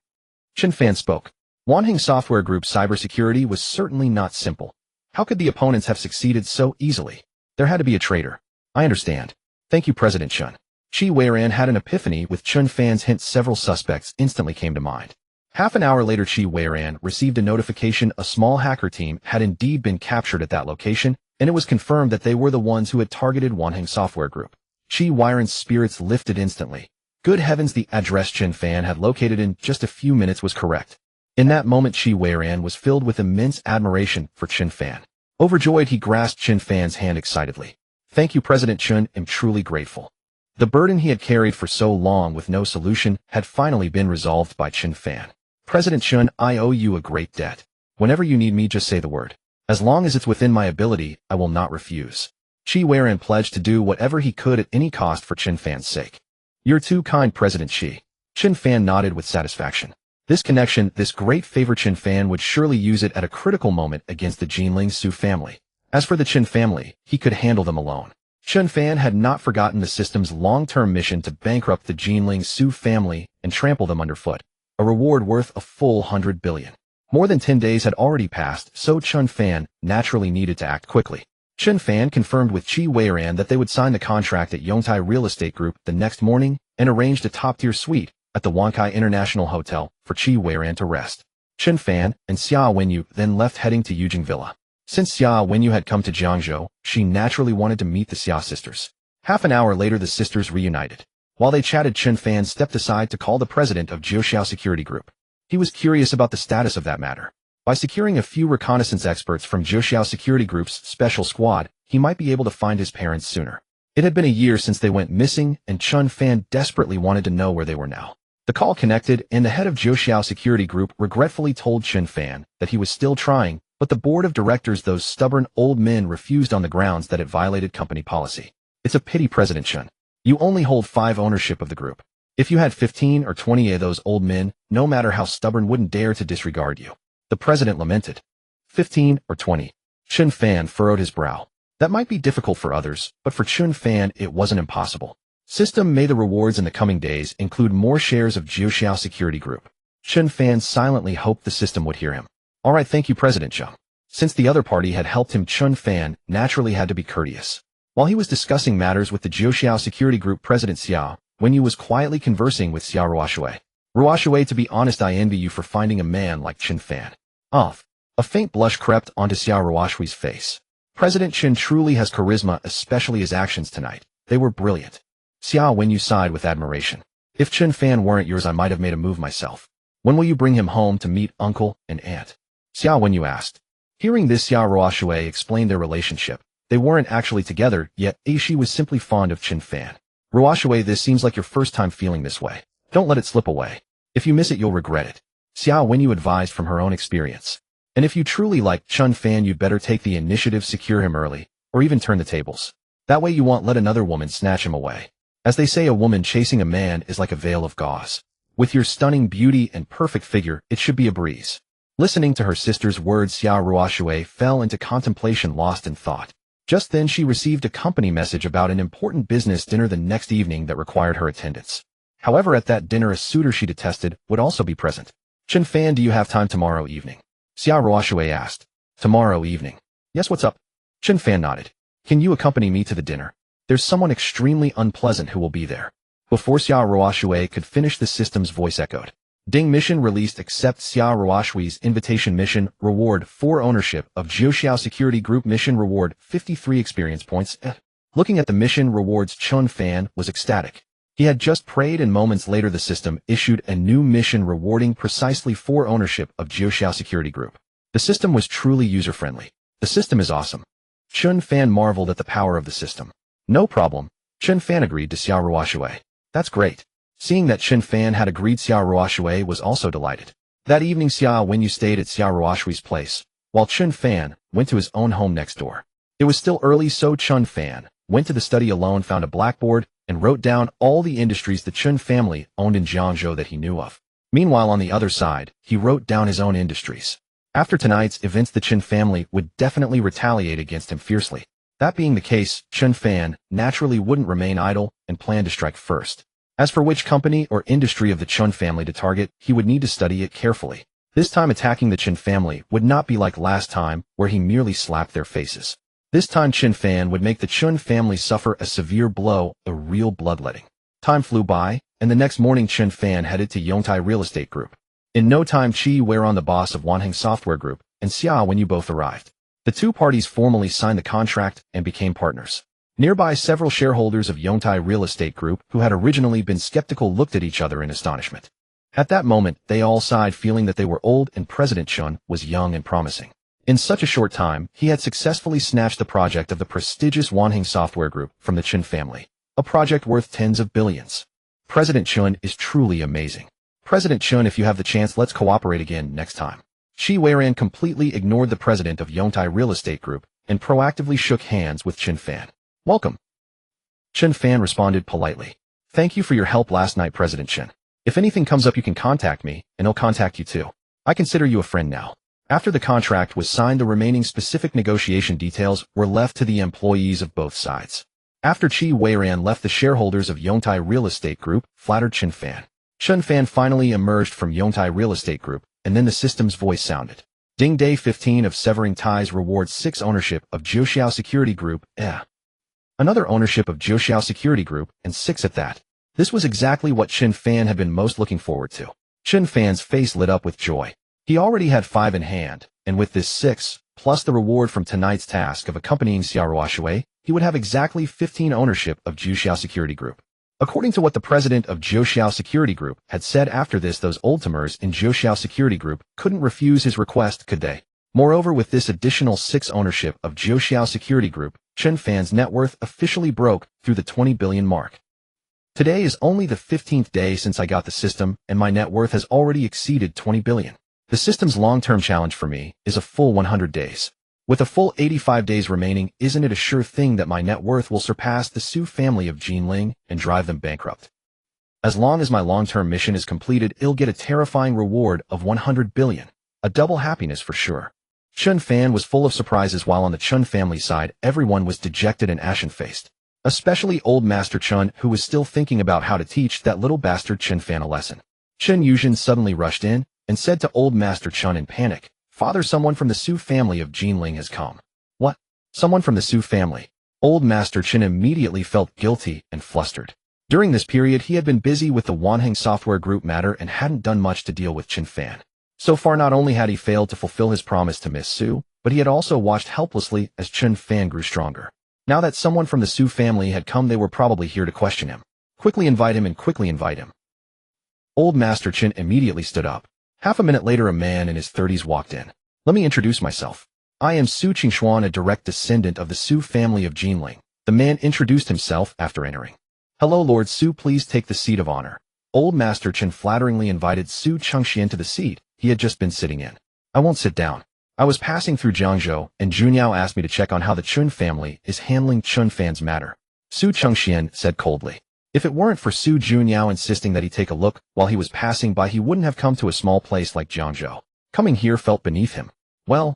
Chen Fan spoke. Wanheng Software Group's cybersecurity was certainly not simple. How could the opponents have succeeded so easily? There had to be a traitor. I understand. Thank you, President Chen. Qi Weiran had an epiphany with Chen Fan's hint. Several suspects instantly came to mind. Half an hour later, Qi Weiran received a notification a small hacker team had indeed been captured at that location, and it was confirmed that they were the ones who had targeted Wanheng Software Group. Qi Weiran's spirits lifted instantly. Good heavens, the address Chen Fan had located in just a few minutes was correct. In that moment, Qi Weiran was filled with immense admiration for Chen Fan. Overjoyed, he grasped Chen Fan's hand excitedly. Thank you, President Chen, I'm truly grateful. The burden he had carried for so long with no solution had finally been resolved by Chen Fan. President Chen, I owe you a great debt. Whenever you need me, just say the word. As long as it's within my ability, I will not refuse. Qi Weiran pledged to do whatever he could at any cost for Chen Fan's sake. You're too kind, President Qi. Chen Fan nodded with satisfaction. This connection, this great favor, Chen Fan would surely use it at a critical moment against the Jiangling Su family. As for the Chen family, he could handle them alone. Chen Fan had not forgotten the system's long-term mission to bankrupt the Jiangling Su family and trample them underfoot. A reward worth a full 100 billion. More than 10 days had already passed, so Chen Fan naturally needed to act quickly. Chen Fan confirmed with Qi Weiran that they would sign the contract at Yongtai Real Estate Group the next morning and arranged a top-tier suite at the Wankai International Hotel for Qi Weiran to rest. Chen Fan and Xia Wenyu then left, heading to Yujing Villa. Since Xia Wenyu had come to Jiangzhou, she naturally wanted to meet the Xia sisters. Half an hour later, the sisters reunited. While they chatted, Chen Fan stepped aside to call the president of Jiangzhou Security Group. He was curious about the status of that matter. By securing a few reconnaissance experts from Jiangzhou Security Group's special squad, he might be able to find his parents sooner. It had been a year since they went missing, and Chen Fan desperately wanted to know where they were now. The call connected, and the head of Jiangzhou Security Group regretfully told Chen Fan that he was still trying, but the board of directors, those stubborn old men, refused on the grounds that it violated company policy. It's a pity, President Chen. You only hold 5 ownership of the group. If you had 15 or 20 of those old men, no matter how stubborn, wouldn't dare to disregard you. The president lamented. 15 or 20. Chen Fan furrowed his brow. That might be difficult for others, but for Chen Fan it wasn't impossible. System may the rewards in the coming days include more shares of Jiangzhou Security Group. Chen Fan silently hoped the system would hear him. All right, thank you, President Zheng. Since the other party had helped him, Chen Fan naturally had to be courteous. While he was discussing matters with the Jiangzhou Security Group President Xiao, Wenyu was quietly conversing with Xiao Ruoshui. Ruoshui, to be honest, I envy you for finding a man like Chen Fan. Off. A faint blush crept onto Xiao Ruoshui's face. President Chen truly has charisma, especially his actions tonight. They were brilliant. Xiao Wenyu sighed with admiration. If Chen Fan weren't yours, I might have made a move myself. When will you bring him home to meet uncle and aunt? Xiao Wenyu asked. Hearing this, Xiao Ruoshui explained their relationship. They weren't actually together, yet she was simply fond of Chen Fan. Ruoshui, this seems like your first time feeling this way. Don't let it slip away. If you miss it, you'll regret it. Xiao Wenyu advised from her own experience. And if you truly like Chen Fan, you'd better take the initiative, secure him early, or even turn the tables. That way you won't let another woman snatch him away. As they say, a woman chasing a man is like a veil of gauze. With your stunning beauty and perfect figure, it should be a breeze. Listening to her sister's words, Xiao Ruoshui fell into contemplation, lost in thought. Just then she received a company message about an important business dinner the next evening that required her attendance. However, at that dinner a suitor she detested would also be present. Chen Fan, do you have time tomorrow evening? Xiao Ruoshui asked. Tomorrow evening? Yes, what's up? Chen Fan nodded. Can you accompany me to the dinner? There's someone extremely unpleasant who will be there. Before Xiao Ruoshui could finish, the system's voice echoed. Ding, mission released. Accept Xiao Ruoshui's invitation. Mission reward 4 ownership of Jiangzhou Security Group. Mission reward 53 experience points. Looking at the mission rewards, Chen Fan was ecstatic. He had just prayed, and moments later the system issued a new mission rewarding precisely 4 ownership of Jiangzhou Security Group. The system was truly user-friendly. The system is awesome. Chen Fan marveled at the power of the system. No problem. Chen Fan agreed to Xiao Ruoshui. That's great. Seeing that Chen Fan had agreed, Xiao Ruoshui was also delighted. That evening, Xiao Wenyu stayed at Xiao Ruoshui's place, while Chen Fan went to his own home next door. It was still early, so Chen Fan went to the study alone, found a blackboard, and wrote down all the industries the Chen family owned in Jiangzhou that he knew of. Meanwhile, on the other side, he wrote down his own industries. After tonight's events, the Chen family would definitely retaliate against him fiercely. That being the case, Chen Fan naturally wouldn't remain idle and planned to strike first. As for which company or industry of the Chen family to target, he would need to study it carefully. This time attacking the Chen family would not be like last time, where he merely slapped their faces. This time Chen Fan would make the Chen family suffer a severe blow, a real bloodletting. Time flew by, and the next morning Chen Fan headed to Yongtai Real Estate Group. In no time, Chi Weiran, the boss of Wanheng Software Group, and Xiao Wenyu both arrived. The two parties formally signed the contract and became partners. Nearby, several shareholders of Yongtai Real Estate Group, who had originally been skeptical, looked at each other in astonishment. At that moment, they all sighed, feeling that they were old and President Chen was young and promising. In such a short time, he had successfully snatched the project of the prestigious Wanheng Software Group from the Chen family, a project worth tens of billions. President Chen is truly amazing. President Chen, if you have the chance, let's cooperate again next time. Chi Weiran completely ignored the president of Yongtai Real Estate Group and proactively shook hands with Chen Fan. Welcome. Chen Fan responded politely. Thank you for your help last night, President Chen. If anything comes up, you can contact me, and I'll contact you too. I consider you a friend now. After the contract was signed, the remaining specific negotiation details were left to the employees of both sides. After Chi Weiran left, the shareholders of Yongtai Real Estate Group flattered Chen Fan. Chen Fan finally emerged from Yongtai Real Estate Group, and then the system's voice sounded. Ding, day 15 of severing ties rewards 6 ownership of Jiangzhou Security Group. Another ownership of Jiangzhou Security Group, and 6 at that. This was exactly what Chen Fan had been most looking forward to. Chen Fan's face lit up with joy. He already had 5 in hand, and with this 6, plus the reward from tonight's task of accompanying Xiao Ruoshui, he would have exactly 15 ownership of Jiangzhou Security Group. According to what the president of Jiangzhou Security Group had said after this, those old-timers in Jiangzhou Security Group couldn't refuse his request, could they? Moreover, with this additional 6 ownership of Jiangzhou Security Group, Chen Fan's net worth officially broke through the 20 billion mark. Today is only the 15th day since I got the system, and my net worth has already exceeded 20 billion. The system's long-term challenge for me is a full 100 days. With a full 85 days remaining, isn't it a sure thing that my net worth will surpass the Su family of Jiangling and drive them bankrupt? As long as my long-term mission is completed, I'll get a terrifying reward of 100 billion. A double happiness for sure. Chen Fan was full of surprises, while on the Chen family side, everyone was dejected and ashen-faced. Especially old Master Chen, who was still thinking about how to teach that little bastard Chen Fan a lesson. Chen Yuzhen suddenly rushed in and said to old Master Chen in panic, "Father, someone from the Su family of Jiangling has come." What? Someone from the Su family? Old Master Chen immediately felt guilty and flustered. During this period, he had been busy with the Wanheng Software Group matter and hadn't done much to deal with Chen Fan. So far, not only had he failed to fulfill his promise to Miss Su, but he had also watched helplessly as Chen Fan grew stronger. Now that someone from the Su family had come, they were probably here to question him. Quickly invite him. Old Master Chen immediately stood up. Half a minute later, a man in his 30s walked in. "Let me introduce myself. I am Su Qingxuan, a direct descendant of the Su family of Jiangling." The man introduced himself after entering. "Hello, Lord Su, please take the seat of honor." Old Master Chen flatteringly invited Su Chengxian to the seat he had just been sitting in. "I won't sit down. I was passing through Jiangzhou, and Junyao asked me to check on how the Chen family is handling Chen Fan's matter," Su Chengxian said coldly. If it weren't for Su Junyao insisting that he take a look while he was passing by, he wouldn't have come to a small place like Jiangzhou. Coming here felt beneath him. Well,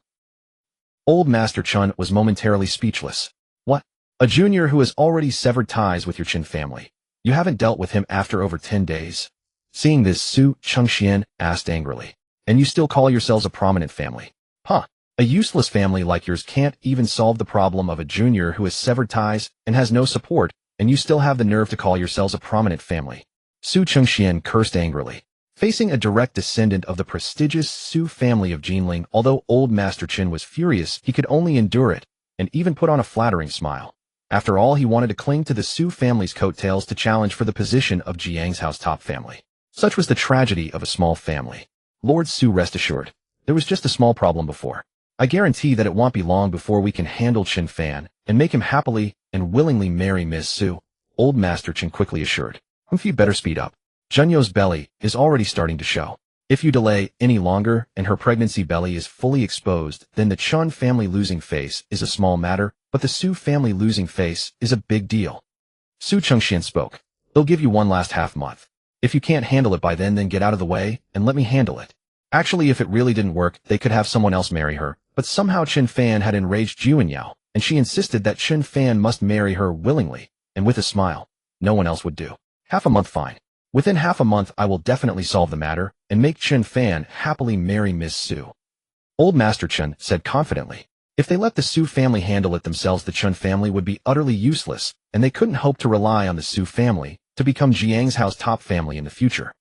old Master Chen was momentarily speechless. "What? A junior who has already severed ties with your Chen family? You haven't dealt with him after over 10 days? Seeing this, Su Chengxian asked angrily. "And you still call yourselves a prominent family? Huh. A useless family like yours can't even solve the problem of a junior who has severed ties and has no support, and you still have the nerve to call yourselves a prominent family." Su Chengxian cursed angrily. Facing a direct descendant of the prestigious Su family of Jiangling, although old Master Chen was furious, he could only endure it, and even put on a flattering smile. After all, he wanted to cling to the Su family's coattails to challenge for the position of Jiangzhou's top family. Such was the tragedy of a small family. "Lord Su, rest assured. There was just a small problem before. I guarantee that it won't be long before we can handle Chen Fan and make him happily and willingly marry Miss Su," old Master Chen quickly assured. "You better speed up. Junyo's belly is already starting to show. If you delay any longer and her pregnancy belly is fully exposed, then the Chen family losing face is a small matter, but the Su family losing face is a big deal." Su Chengxian spoke. "They'll give you one last half month. If you can't handle it by then get out of the way and let me handle it." Actually, if it really didn't work, they could have someone else marry her, but somehow Chen Fan had enraged Junyao, and she insisted that Chen Fan must marry her willingly, and with a smile. No one else would do. "Half a month, fine. Within half a month I will definitely solve the matter and make Chen Fan happily marry Miss Su," old Master Chen said confidently. If they let the Su family handle it themselves, the Chen family would be utterly useless, and they couldn't hope to rely on the Su family to become Jiangzhou's top family in the future.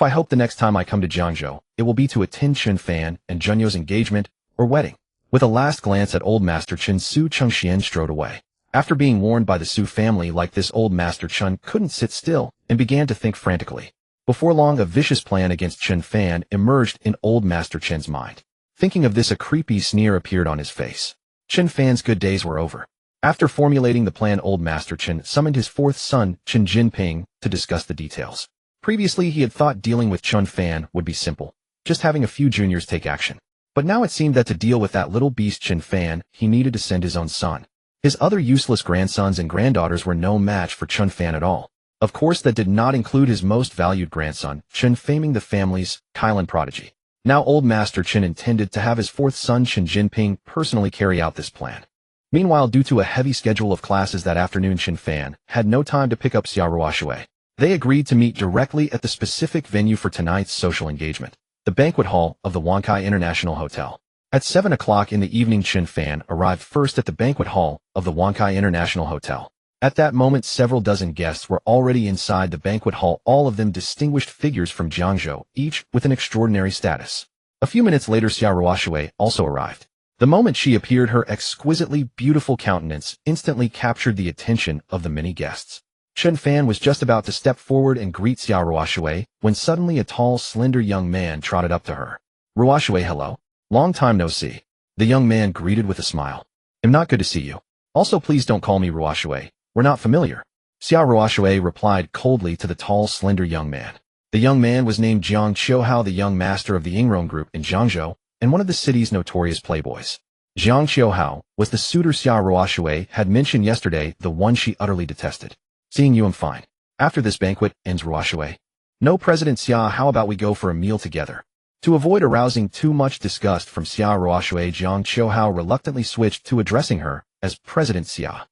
I hope the next time I come to Jiangzhou, it will be to attend Chen Fan and Junyo's engagement or wedding. With a last glance at old Master Chen, Su Chengxian strode away. After being warned by the Su family like this, old Master Chen couldn't sit still and began to think frantically. Before long, a vicious plan against Chen Fan emerged in old Master Chen's mind. Thinking of this, a creepy sneer appeared on his face. Chen Fan's good days were over. After formulating the plan, old Master Chen summoned his fourth son, Chen Jinping, to discuss the details. Previously, he had thought dealing with Chen Fan would be simple, just having a few juniors take action. But now it seemed that to deal with that little beast Chen Fan, he needed to send his own son. His other useless grandsons and granddaughters were no match for Chen Fan at all. Of course, that did not include his most valued grandson, Chen Faming, the family's Kailan prodigy. Now old Master Chen intended to have his fourth son, Chen Jinping, personally carry out this plan. Meanwhile, due to a heavy schedule of classes that afternoon, Chen Fan had no time to pick up Xiaoruoshui. They agreed to meet directly at the specific venue for tonight's social engagement, the banquet hall of the Wankai International Hotel. At 7 o'clock in the evening, Chen Fan arrived first at the banquet hall of the Wankai International Hotel. At that moment, several dozen guests were already inside the banquet hall, all of them distinguished figures from Jiangzhou, each with an extraordinary status. A few minutes later, Xiaoruoshui also arrived. The moment she appeared, her exquisitely beautiful countenance instantly captured the attention of the many guests. Chen Fan was just about to step forward and greet Xiaoruoshui when suddenly a tall, slender young man trotted up to her. "Ruoshui, hello. Long time no see." The young man greeted with a smile. "I'm not good to see you. Also, please don't call me Ruoshui. We're not familiar. Xia Ruoshui replied coldly to the tall, slender young man. The young man was named Jiang Qiuhao, the young master of the Enraged group in Jiangzhou, and one of the city's notorious playboys. Jiang Qiuhao was the suitor Xia Ruoshui had mentioned yesterday, the one she utterly detested. Seeing you, I'm fine. After this banquet, ends Ruoshui. No, President Xia, how about we go for a meal together? To avoid arousing too much disgust from Xia Ruoshui, Jiang Qiuhao reluctantly switched to addressing her as President Xia.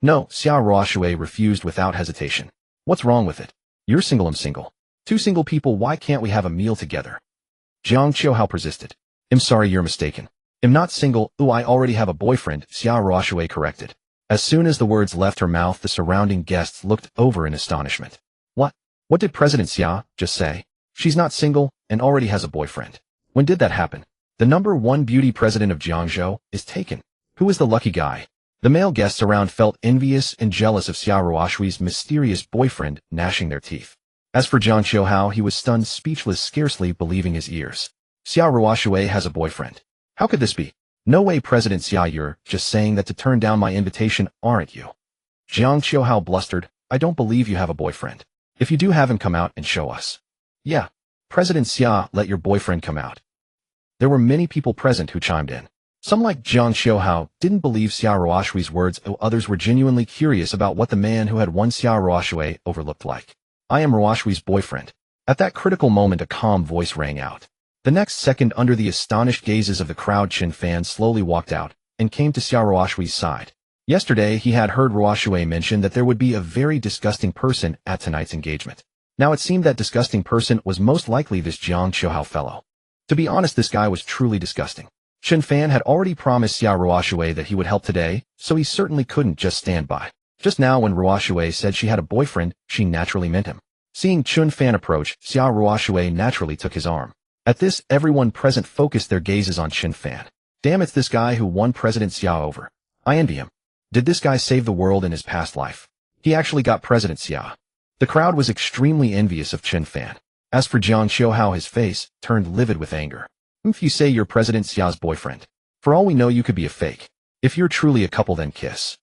No, Xia Ruoshui refused without hesitation. What's wrong with it? You're single, I'm single. Two single people, why can't we have a meal together? Jiang Qiuhao persisted. I'm sorry, you're mistaken. I'm not single, I already have a boyfriend, Xia Ruoshui corrected. As soon as the words left her mouth, the surrounding guests looked over in astonishment. What? What did President Xia just say? She's not single and already has a boyfriend. When did that happen? The #1 beauty president of Jiangzhou is taken. Who is the lucky guy? The male guests around felt envious and jealous of Xia Ruoshui's mysterious boyfriend, gnashing their teeth. As for Jiang Qiuhao, he was stunned, speechless, scarcely believing his ears. Xia Ruoshui has a boyfriend. How could this be? No way, President Xia, you're just saying that to turn down my invitation, aren't you? Jiang Qiuhao blustered. I don't believe you have a boyfriend. If you do have him, come out and show us. Yeah. President Xia, let your boyfriend come out. There were many people present who chimed in. Some, like Jiang Qiuhao, didn't believe Xia Ruoshui's words, though others were genuinely curious about what the man who had won Xia Ruoshui over looked like. I am Ruoshui's boyfriend. At that critical moment, a calm voice rang out. The next second, under the astonished gazes of the crowd, Chen Fan slowly walked out and came to Xia Ruoshui's side. Yesterday, he had heard Ruoshui mention that there would be a very disgusting person at tonight's engagement. Now it seemed that disgusting person was most likely this Jiang Qiuhao fellow. To be honest, this guy was truly disgusting. Chen Fan had already promised Xia Ruoshui that he would help today, so he certainly couldn't just stand by. Just now, when Ruoshui said she had a boyfriend, she naturally meant him. Seeing Chen Fan approach, Xia Ruoshui naturally took his arm. At this, everyone present focused their gazes on Chen Fan. Damn, it's this guy who won President Xia over. I envy him. Did this guy save the world in his past life? He actually got President Xia. The crowd was extremely envious of Chen Fan. As for Jiang Qiuhao, his face turned livid with anger. If you say you're President Xia's boyfriend, for all we know, you could be a fake. If you're truly a couple, then kiss.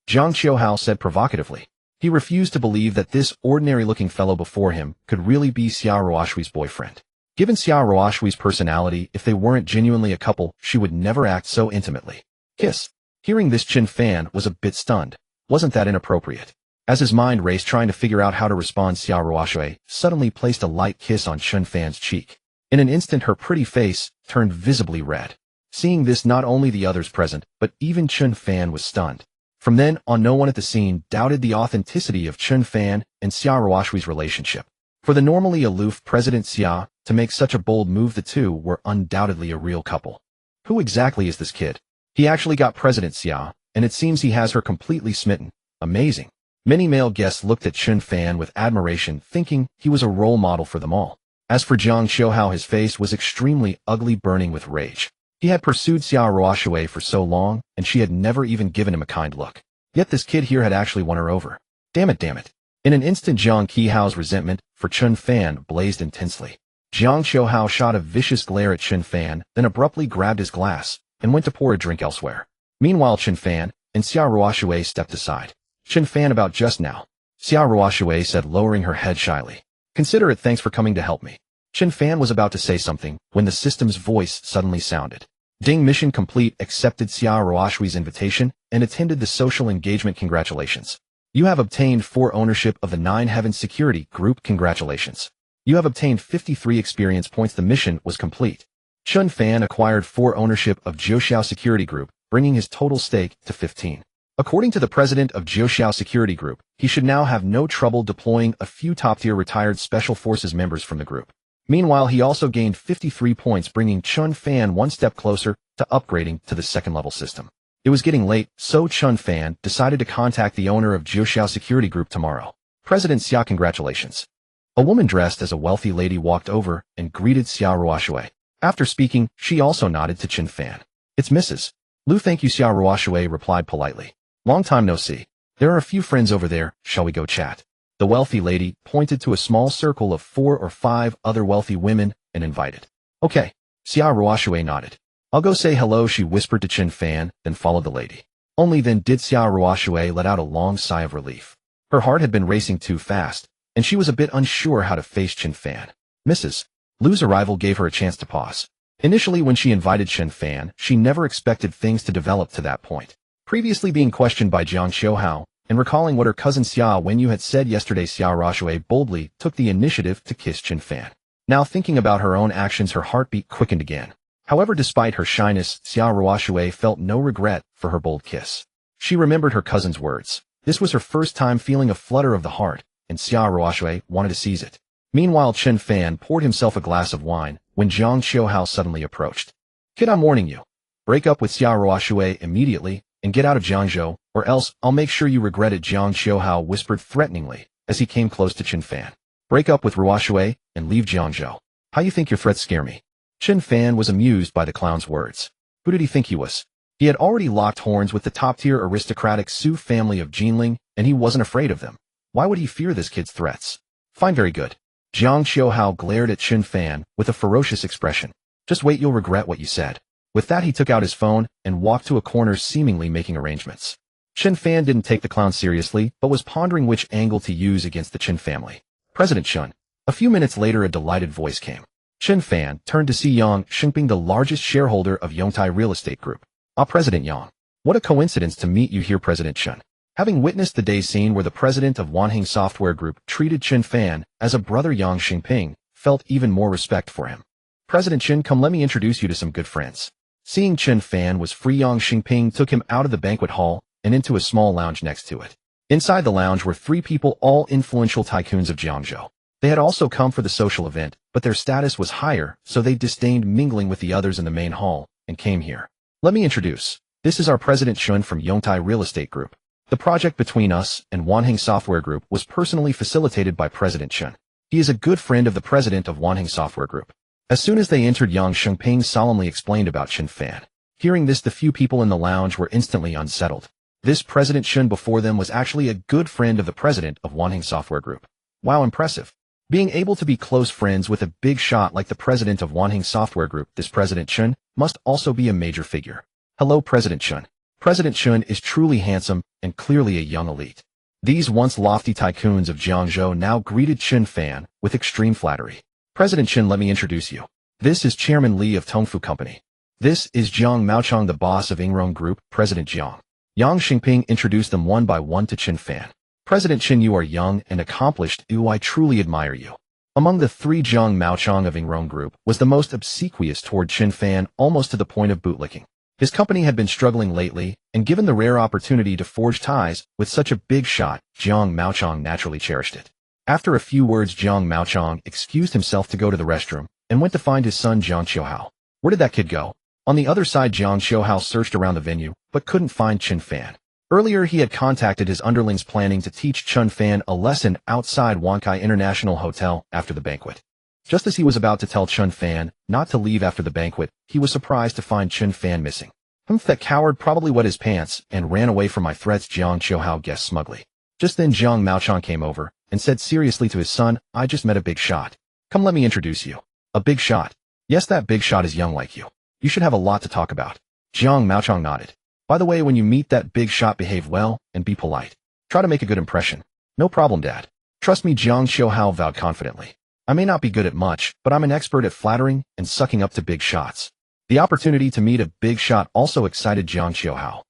Jiang Qiuhao said provocatively. He refused to believe that this ordinary-looking fellow before him could really be Xia Ruoshui's boyfriend. Given Xia Ruoshui's personality, if they weren't genuinely a couple, she would never act so intimately. Kiss. Hearing this, Chen Fan was a bit stunned. Wasn't that inappropriate? As his mind raced trying to figure out how to respond, Xia Ruoshui suddenly placed a light kiss on Chen Fan's cheek. In an instant, her pretty face turned visibly red. Seeing this, not only the others present, but even Chen Fan was stunned. From then on, no one at the scene doubted the authenticity of Chen Fan and Xia Ruoshui's relationship. For the normally aloof President Xia to make such a bold move, the two were undoubtedly a real couple. Who exactly is this kid? He actually got President Xia, and it seems he has her completely smitten. Amazing. Many male guests looked at Chen Fan with admiration, thinking he was a role model for them all. As for Jiang Qiuhao, his face was extremely ugly, burning with rage. He had pursued Xia Ruoshui for so long, and she had never even given him a kind look. Yet this kid here had actually won her over. Damn it, damn it. In an instant, Jiang Qiuhao's resentment for Chen Fan blazed intensely. Jiang Qiuhao shot a vicious glare at Chen Fan, then abruptly grabbed his glass and went to pour a drink elsewhere. Meanwhile, Chen Fan and Xia Ruoshui stepped aside. Chen Fan, about just now, Xia Ruoshui said, lowering her head shyly. Consider it, thanks for coming to help me. Chen Fan was about to say something when the system's voice suddenly sounded. Ding, mission complete. Accepted Xia Ruoshui's invitation and attended the social engagement. Congratulations. You have obtained 4 ownership of the 9 Heavens Security Group. Congratulations. You have obtained 53 experience points. The mission was complete. Chen Fan acquired 4 ownership of Jiangzhou Security Group, bringing his total stake to 15. According to the president of Jiangzhou Security Group, he should now have no trouble deploying a few top-tier retired special forces members from the group. Meanwhile, he also gained 53 points, bringing Chen Fan one step closer to upgrading to the second-level system. It was getting late, so Chen Fan decided to contact the owner of Jiangzhou Security Group tomorrow. President Xia, congratulations. A woman dressed as a wealthy lady walked over and greeted Xia Ruoshui. After speaking, she also nodded to Chen Fan. It's Mrs. Lu. Thank you, Xia Ruoshui replied politely. Long time no see. There are a few friends over there, shall we go chat? The wealthy lady pointed to a small circle of 4 or 5 other wealthy women and invited. Okay. Xia Ruoshui nodded. I'll go say hello, she whispered to Chen Fan, then followed the lady. Only then did Xia Ruoxue let out a long sigh of relief. Her heart had been racing too fast, and she was a bit unsure how to face Chen Fan. Mrs. Lu's arrival gave her a chance to pause. Initially, when she invited Chen Fan, she never expected things to develop to that point. Previously being questioned by Jiang Xiuhao, and recalling what her cousin Xia Wenyu had said yesterday, Xia Ruoxue boldly took the initiative to kiss Chen Fan. Now thinking about her own actions, her heartbeat quickened again. However, despite her shyness, Xia Ruoxue felt no regret for her bold kiss. She remembered her cousin's words. This was her first time feeling a flutter of the heart, and Xia Ruoxue wanted to seize it. Meanwhile, Chen Fan poured himself a glass of wine when Jiang Xiuhao suddenly approached. Kid, I'm warning you. Break up with Xia Ruoxue immediately and get out of Jiangzhou, or else I'll make sure you regret it, Jiang Xiuhao whispered threateningly as he came close to Chen Fan. Break up with Ruoxue and leave Jiangzhou. How you think your threats scare me? Chen Fan was amused by the clown's words. Who did he think he was? He had already locked horns with the top-tier aristocratic Su family of Jinling, and he wasn't afraid of them. Why would he fear this kid's threats? Fine, very good. Jiang Xiuhao glared at Chen Fan with a ferocious expression. Just wait, you'll regret what you said. With that, he took out his phone and walked to a corner, seemingly making arrangements. Chen Fan didn't take the clown seriously, but was pondering which angle to use against the Chen family. President Chen. A few minutes later, a delighted voice came. Chen Fan turned to see Yang Xingping, the largest shareholder of Yongtai Real Estate Group. Ah, President Yang. What a coincidence to meet you here, President Chen. Having witnessed the day's scene where the president of Wanheng Software Group treated Chen Fan as a brother, Yang Xingping felt even more respect for him. President Chen, come, let me introduce you to some good friends. Seeing Chen Fan was free, Yang Xingping took him out of the banquet hall and into a small lounge next to it. Inside the lounge were three people, all influential tycoons of Jiangzhou. They had also come for the social event, but their status was higher, so they disdained mingling with the others in the main hall and came here. Let me introduce. This is our President Chen from Yongtai Real Estate Group. The project between us and Wanheng Software Group was personally facilitated by President Chen. He is a good friend of the president of Wanheng Software Group. As soon as they entered, Yang Xingping solemnly explained about Chen Fan. Hearing this, the few people in the lounge were instantly unsettled. This President Chen before them was actually a good friend of the president of Wanheng Software Group. Wow, impressive. Being able to be close friends with a big shot like the president of Wanheng Software Group, this President Chen must also be a major figure. Hello, President Chen. President Chen is truly handsome and clearly a young elite. These once lofty tycoons of Jiangzhou now greeted Chen Fan with extreme flattery. President Chen, let me introduce you. This is Chairman Li of Tongfu Company. This is Jiang Maochong, the boss of Enraged Group, President Jiang. Yang Xingping introduced them one by one to Chen Fan. President Chen, you are young and accomplished. I truly admire you. Among the three, Jiang Maochong of Enraged Group was the most obsequious toward Chen Fan, almost to the point of bootlicking. His company had been struggling lately, and given the rare opportunity to forge ties with such a big shot, Jiang Maochong naturally cherished it. After a few words, Jiang Maochong excused himself to go to the restroom and went to find his son Jiang Xiuhao. Where did that kid go? On the other side, Jiang Xiuhao searched around the venue, but couldn't find Chen Fan. Earlier, he had contacted his underlings planning to teach Chen Fan a lesson outside Wankai International Hotel after the banquet. Just as he was about to tell Chen Fan not to leave after the banquet, he was surprised to find Chen Fan missing. That coward probably wet his pants and ran away from my threats, Jiang Xiuhao guessed smugly. Just then, Jiang Maochong came over and said seriously to his son, I just met a big shot. Come, let me introduce you. A big shot? Yes, that big shot is young like you. You should have a lot to talk about. Jiang Maochong nodded. By the way, when you meet that big shot, behave well and be polite. Try to make a good impression. No problem, Dad. Trust me, Jiang Xiuhao vowed confidently. I may not be good at much, but I'm an expert at flattering and sucking up to big shots. The opportunity to meet a big shot also excited Jiang Xiuhao.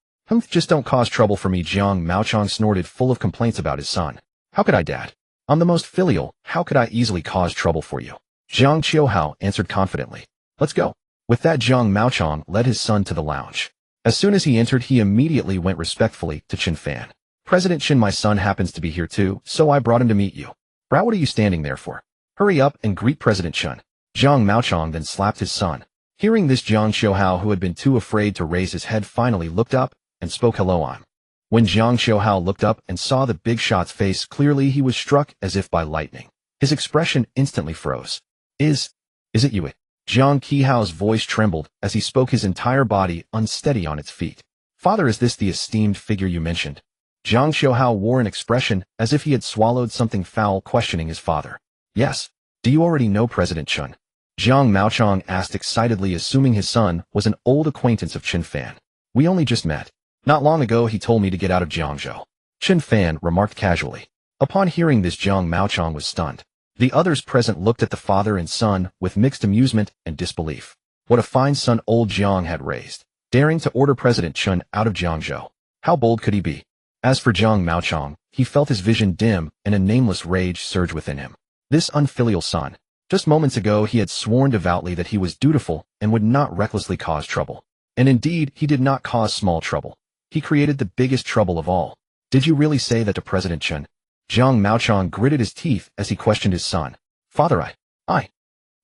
Just don't cause trouble for me, Jiang Maochong snorted, full of complaints about his son. How could I, Dad? I'm the most filial. How could I easily cause trouble for you? Jiang Xiuhao answered confidently. Let's go. With that, Jiang Maochong led his son to the lounge. As soon as he entered, he immediately went respectfully to Chen Fan. President Chen, my son happens to be here too, so I brought him to meet you. Brat, what are you standing there for? Hurry up and greet President Chen. Jiang Maochong then slapped his son. Hearing this, Jiang Xiuhao, who had been too afraid to raise his head, finally looked up and spoke, hello, I'm. When Jiang Xiuhao looked up and saw the big shot's face clearly, he was struck as if by lightning. His expression instantly froze. Is it you? Jiang Qihao's voice trembled as he spoke, his entire body unsteady on its feet. Father, is this the esteemed figure you mentioned? Jiang Xiuhao wore an expression as if he had swallowed something foul, questioning his father. Yes. Do you already know President Chen? Jiang Maochong asked excitedly, assuming his son was an old acquaintance of Chen Fan. We only just met. Not long ago he told me to get out of Jiangzhou. Chen Fan remarked casually. Upon hearing this, Jiang Maochong was stunned. The others present looked at the father and son with mixed amusement and disbelief. What a fine son old Jiang had raised, daring to order President Chen out of Jiangzhou. How bold could he be? As for Jiang Maochong, he felt his vision dim and a nameless rage surge within him. This unfilial son. Just moments ago he had sworn devoutly that he was dutiful and would not recklessly cause trouble. And indeed, he did not cause small trouble. He created the biggest trouble of all. Did you really say that to President Chen? Jiang Maochong gritted his teeth as he questioned his son. Father, I.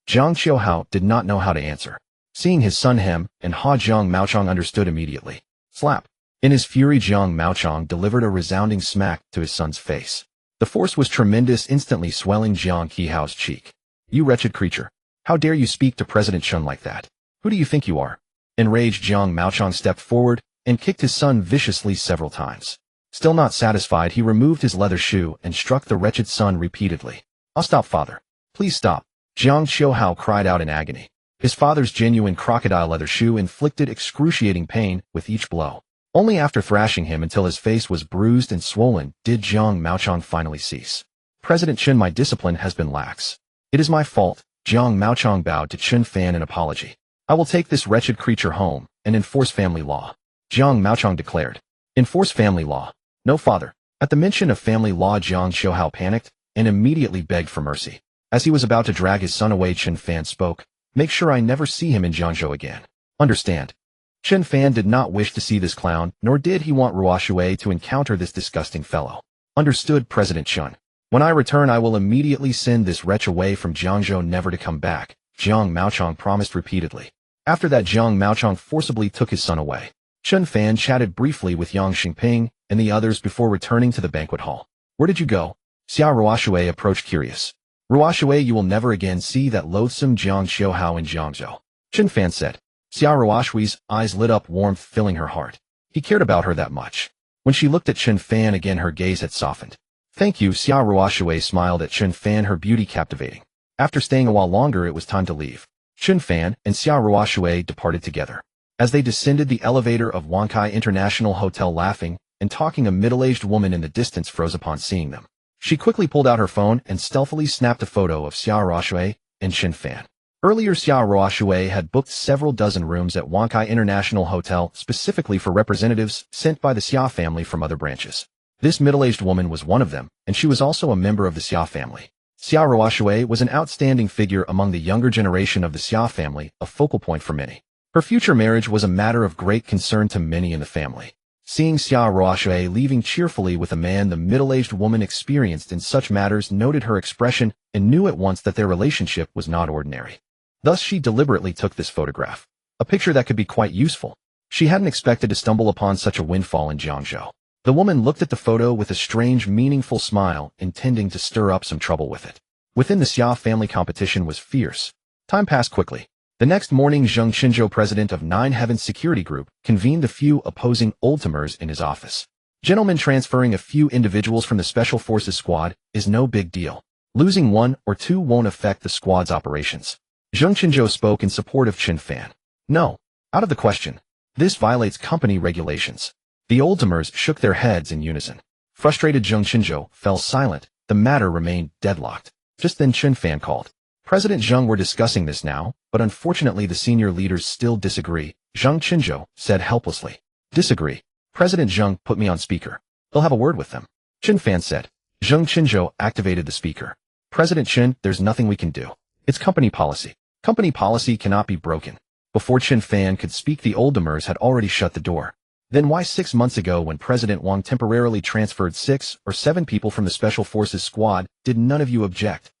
Jiang Qiuhao did not know how to answer. Seeing his son hem and haw, Jiang Maochong understood immediately. Slap. In his fury, Jiang Maochong delivered a resounding smack to his son's face. The force was tremendous, instantly swelling Jiang Qiuhao's cheek. You wretched creature. How dare you speak to President Chen like that? Who do you think you are? Enraged, Jiang Maochong stepped forward and kicked his son viciously several times. Still not satisfied, he removed his leather shoe and struck the wretched son repeatedly. I'll stop, father. Please stop. Jiang Qiuhao cried out in agony. His father's genuine crocodile leather shoe inflicted excruciating pain with each blow. Only after thrashing him until his face was bruised and swollen did Jiang Maochong finally cease. President Chen, my discipline has been lax. It is my fault. Jiang Maochong bowed to Chen Fan in apology. I will take this wretched creature home and enforce family law. Jiang Maochong declared. Enforce family law? No, father. At the mention of family law, Jiang Qiuhao panicked and immediately begged for mercy. As he was about to drag his son away, Chen Fan spoke. Make sure I never see him in Jiangzhou again. Understand? Chen Fan did not wish to see this clown, nor did he want Ruoshui to encounter this disgusting fellow. Understood, President Chen. When I return, I will immediately send this wretch away from Jiangzhou, never to come back, Jiang Maochong promised repeatedly. After that, Jiang Maochong forcibly took his son away. Chen Fan chatted briefly with Yang Xingping and the others before returning to the banquet hall. Where did you go? Xia Ruoshui approached curious. Ruoshui, you will never again see that loathsome Jiang Qiuhao in Jiangzhou. Chen Fan said. Xia Ruoshui's eyes lit up, warmth filling her heart. He cared about her that much. When she looked at Chen Fan again, her gaze had softened. Thank you, Xia Ruoshui smiled at Chen Fan, her beauty captivating. After staying a while longer, it was time to leave. Chen Fan and Xia Ruoshui departed together. As they descended the elevator of Wankai International Hotel, laughing and talking, a middle-aged woman in the distance froze upon seeing them. She quickly pulled out her phone and stealthily snapped a photo of Xia Ruoshui and Chen Fan. Earlier, Xia Ruoshui had booked several dozen rooms at Wankai International Hotel specifically for representatives sent by the Xia family from other branches. This middle-aged woman was one of them, and she was also a member of the Xia family. Xia Ruoshui was an outstanding figure among the younger generation of the Xia family, a focal point for many. Her future marriage was a matter of great concern to many in the family. Seeing Xia Ruoshui leaving cheerfully with a man the middle-aged woman experienced in such matters noted her expression and knew at once that their relationship was not ordinary. Thus she deliberately took this photograph, a picture that could be quite useful. She hadn't expected to stumble upon such a windfall in Jiangzhou. The woman looked at the photo with a strange, meaningful smile, intending to stir up some trouble with it. Within the Xia family, competition was fierce. Time passed quickly. The next morning, Zheng Qinzhou, president of Nine Heavens Security Group, convened a few opposing old-timers in his office. Gentlemen, transferring a few individuals from the Special Forces squad is no big deal. Losing one or two won't affect the squad's operations. Zheng Qinzhou spoke in support of Chen Fan. No. Out of the question. This violates company regulations. The old-timers shook their heads in unison. Frustrated, Zheng Qinzhou fell silent. The matter remained deadlocked. Just then Chen Fan called. President Zheng, we're discussing this now, but unfortunately the senior leaders still disagree, Zheng Qinzhou said helplessly. Disagree? President Zheng put me on speaker. They'll have a word with them. Chen Fan said. Zheng Qinzhou activated the speaker. President Chen, there's nothing we can do. It's company policy. Company policy cannot be broken. Before Chen Fan could speak, the old-timers had already shut the door. Then why 6 months ago, when President Wang temporarily transferred 6 or 7 people from the Special Forces squad, did none of you object?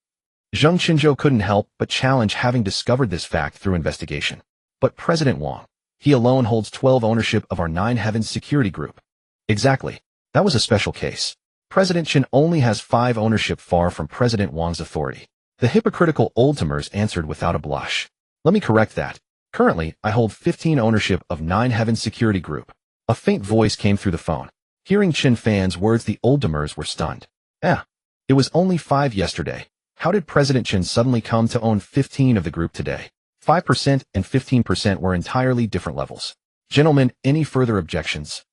Zheng Qinzhou couldn't help but challenge, having discovered this fact through investigation. But President Wang, he alone holds 12 ownership of our Nine Heavens Security Group. Exactly. That was a special case. President Chen only has 5 ownership, far from President Wang's authority. The hypocritical old-timers answered without a blush. Let me correct that. Currently, I hold 15 ownership of Nine Heavens Security Group. A faint voice came through the phone. Hearing Chen Fan's words, the old-timers were stunned. It was only 5 yesterday. How did President Chen suddenly come to own 15 of the group today? 5% and 15% were entirely different levels. Gentlemen, any further objections?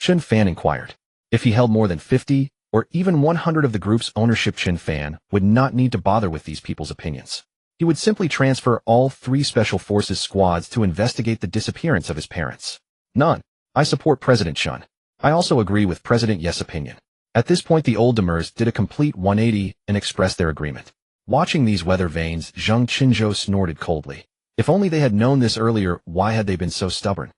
Chen Fan inquired. If he held more than 50 or even 100 of the group's ownership, Chen Fan would not need to bother with these people's opinions. He would simply transfer all 3 Special Forces squads to investigate the disappearance of his parents. None. I support President Chen. I also agree with President Yes' opinion. At this point, the old demers did a complete 180 and expressed their agreement. Watching these weather vanes, Jiangzhou snorted coldly. If only they had known this earlier, why had they been so stubborn?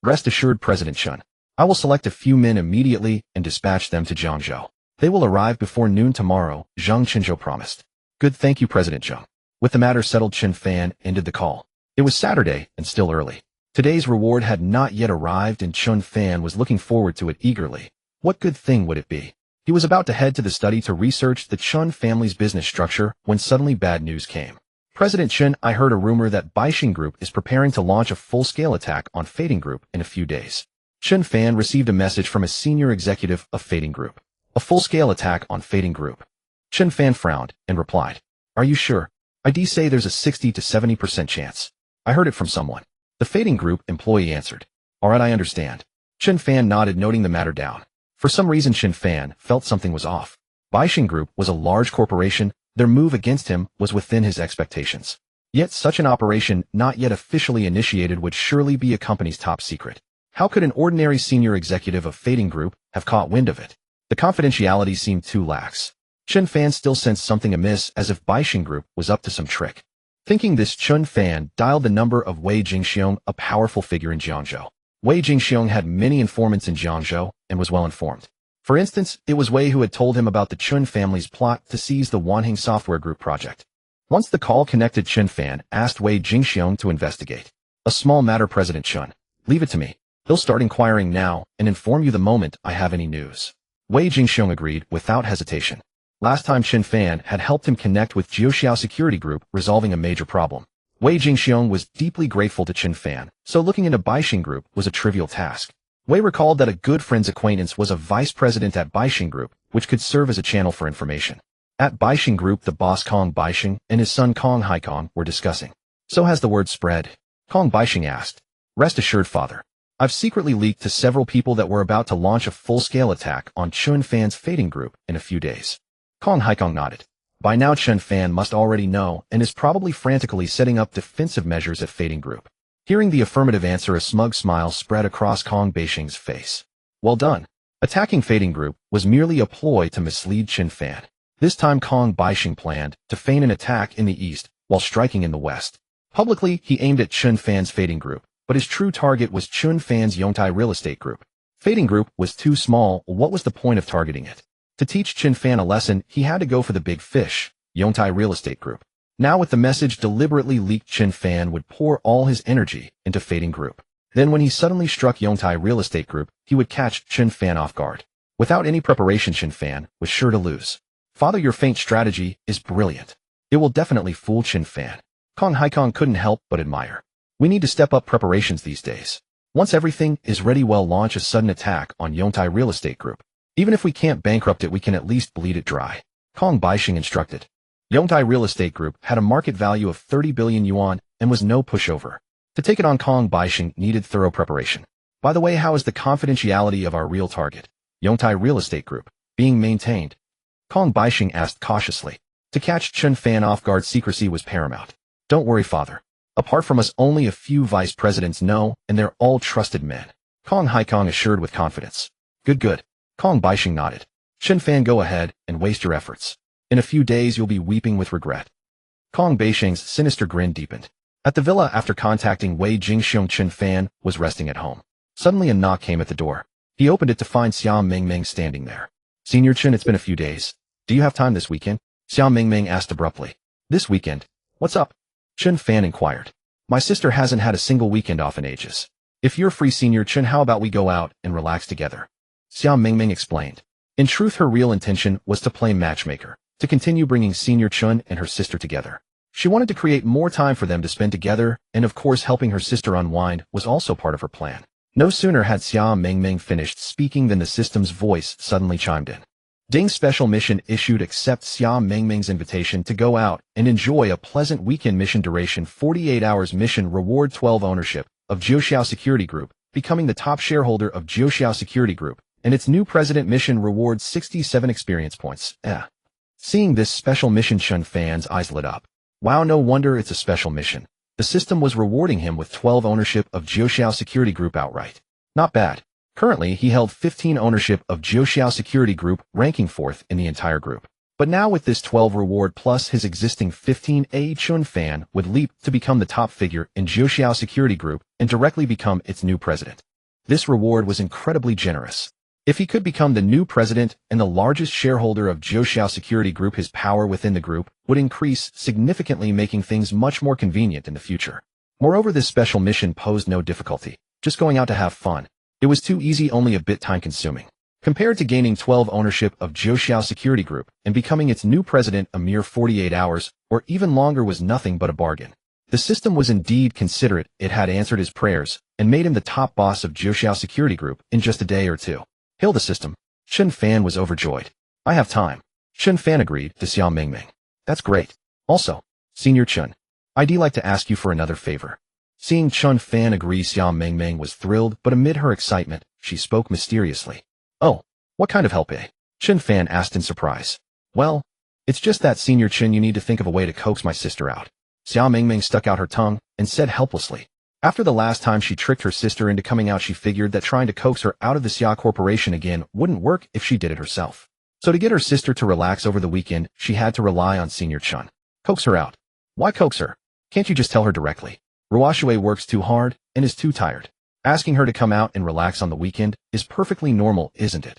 Rest assured, President Chen. I will select a few men immediately and dispatch them to Jiangzhou. They will arrive before noon tomorrow, Zhang Qinzhou promised. Good, thank you, President Zhang. With the matter settled, Chen Fan ended the call. It was Saturday and still early. Today's reward had not yet arrived and Chen Fan was looking forward to it eagerly. What good thing would it be? He was about to head to the study to research the Chen family's business structure when suddenly bad news came. President Chen, I heard a rumor that Baixing Group is preparing to launch a full-scale attack on Fading Group in a few days. Chen Fan received a message from a senior executive of Fading Group. A full-scale attack on Fading Group. Chen Fan frowned and replied, Are you sure? I'd say there's a 60 to 70% chance. I heard it from someone. The Fading Group employee answered. Alright, I understand. Chen Fan nodded, noting the matter down. For some reason, Chen Fan felt something was off. Baixing Group was a large corporation. Their move against him was within his expectations. Yet such an operation, not yet officially initiated, would surely be a company's top secret. How could an ordinary senior executive of Fading Group have caught wind of it? The confidentiality seemed too lax. Chen Fan still sensed something amiss, as if Baixing Group was up to some trick. Thinking this, Chen Fan dialed the number of Wei Jingxiong, a powerful figure in Jiangzhou. Wei Jingxiong had many informants in Jiangzhou and was well informed. For instance, it was Wei who had told him about the Chen family's plot to seize the Wanheng Software Group project. Once the call connected, Chen Fan asked Wei Jingxiong to investigate. A small matter, President Chen. Leave it to me. He'll start inquiring now and inform you the moment I have any news. Wei Jingxiong agreed without hesitation. Last time Chen Fan had helped him connect with Jiangzhou Security Group, resolving a major problem. Wei Jingxiong was deeply grateful to Chen Fan, so looking into Baixing Group was a trivial task. Wei recalled that a good friend's acquaintance was a vice president at Baixing Group, which could serve as a channel for information. At Baixing Group, the boss Kong Baixing and his son Kong Haikong were discussing. So has the word spread? Kong Baixing asked. Rest assured, father. I've secretly leaked to several people that we're about to launch a full-scale attack on Chen Fan's Fading Group in a few days. Kong Haikong nodded. By now Chen Fan must already know and is probably frantically setting up defensive measures at Fading Group. Hearing the affirmative answer, a smug smile spread across Kong Baixing's face. Well done. Attacking Fading Group was merely a ploy to mislead Chen Fan. This time Kong Baixing planned to feign an attack in the east while striking in the west. Publicly, he aimed at Chen Fan's Fading Group, but his true target was Chen Fan's Yongtai Real Estate Group. Fading Group was too small. What was the point of targeting it? To teach Chen Fan a lesson, he had to go for the big fish, Yongtai Real Estate Group. Now with the message deliberately leaked, Chen Fan would pour all his energy into Fading Group. Then when he suddenly struck Yongtai Real Estate Group, he would catch Chen Fan off guard. Without any preparation, Chen Fan was sure to lose. Father, your feint strategy is brilliant. It will definitely fool Chen Fan. Kong Haikong couldn't help but admire. We need to step up preparations these days. Once everything is ready, we'll launch a sudden attack on Yongtai Real Estate Group. Even if we can't bankrupt it, we can at least bleed it dry. Kong Baixing instructed. Yongtai Real Estate Group had a market value of 30 billion yuan and was no pushover. To take it on, Kong Baixing needed thorough preparation. By the way, how is the confidentiality of our real target, Yongtai Real Estate Group, being maintained? Kong Baixing asked cautiously. To catch Chen Fan off guard, secrecy was paramount. Don't worry, father. Apart from us, only a few vice presidents know, and they're all trusted men. Kong Haikong assured with confidence. Good. Kong Baixing nodded. Chen Fan, go ahead and waste your efforts. In a few days you'll be weeping with regret. Kong Baixing's sinister grin deepened. At the villa, after contacting Wei Jingxiong, Chen Fan was resting at home. Suddenly a knock came at the door. He opened it to find Xia Mingming standing there. Senior Chen, it's been a few days. Do you have time this weekend? Xia Mingming asked abruptly. This weekend? What's up? Chen Fan inquired. My sister hasn't had a single weekend off in ages. If you're free, Senior Chen, how about we go out and relax together? Xia Mingming explained. In truth, her real intention was to play matchmaker, to continue bringing Senior Chen and her sister together. She wanted to create more time for them to spend together, and of course helping her sister unwind was also part of her plan. No sooner had Xia Mingming finished speaking than the system's voice suddenly chimed in. Ding, special mission issued. Accept Xia Mingming's invitation to go out and enjoy a pleasant weekend. Mission duration 48 hours. Mission reward 12 ownership of Jiangzhou Security Group. becoming the top shareholder of Jiangzhou Security Group, and its new president mission rewards 67 experience points. Seeing this special mission, Chen Fan's eyes lit up. Wow, no wonder it's a special mission. The system was rewarding him with 12 ownership of Jiangzhou Security Group outright. Not bad. Currently, he held 15 ownership of Jiangzhou Security Group, ranking 4th in the entire group. But now with this 12 reward plus his existing 15, Chen Fan would leap to become the top figure in Jiangzhou Security Group and directly become its new president. This reward was incredibly generous. If he could become the new president and the largest shareholder of Jiangzhou Security Group, his power within the group would increase significantly, making things much more convenient in the future. Moreover, this special mission posed no difficulty, just going out to have fun. It was too easy, only a bit time-consuming. Compared to gaining 12 ownership of Jiangzhou Security Group and becoming its new president, a mere 48 hours, or even longer, was nothing but a bargain. The system was indeed considerate. It had answered his prayers and made him the top boss of Jiangzhou Security Group in just a day or two. Hail the system. Chen Fan was overjoyed. I have time. Chen Fan agreed to Xiao Mingming. That's great. Also, Senior Chen, I'd like to ask you for another favor. Seeing Chen Fan agree, Xiao Mingming was thrilled, but amid her excitement, she spoke mysteriously. Oh, what kind of help, Chen Fan asked in surprise. Well, it's just that, Senior Chen, you need to think of a way to coax my sister out. Xiao Mingming stuck out her tongue and said helplessly. After the last time she tricked her sister into coming out, she figured that trying to coax her out of the Xia Corporation again wouldn't work if she did it herself. So to get her sister to relax over the weekend, she had to rely on Senior Chen. Coax her out. Why coax her? Can't you just tell her directly? Ruoshui works too hard and is too tired. Asking her to come out and relax on the weekend is perfectly normal, isn't it?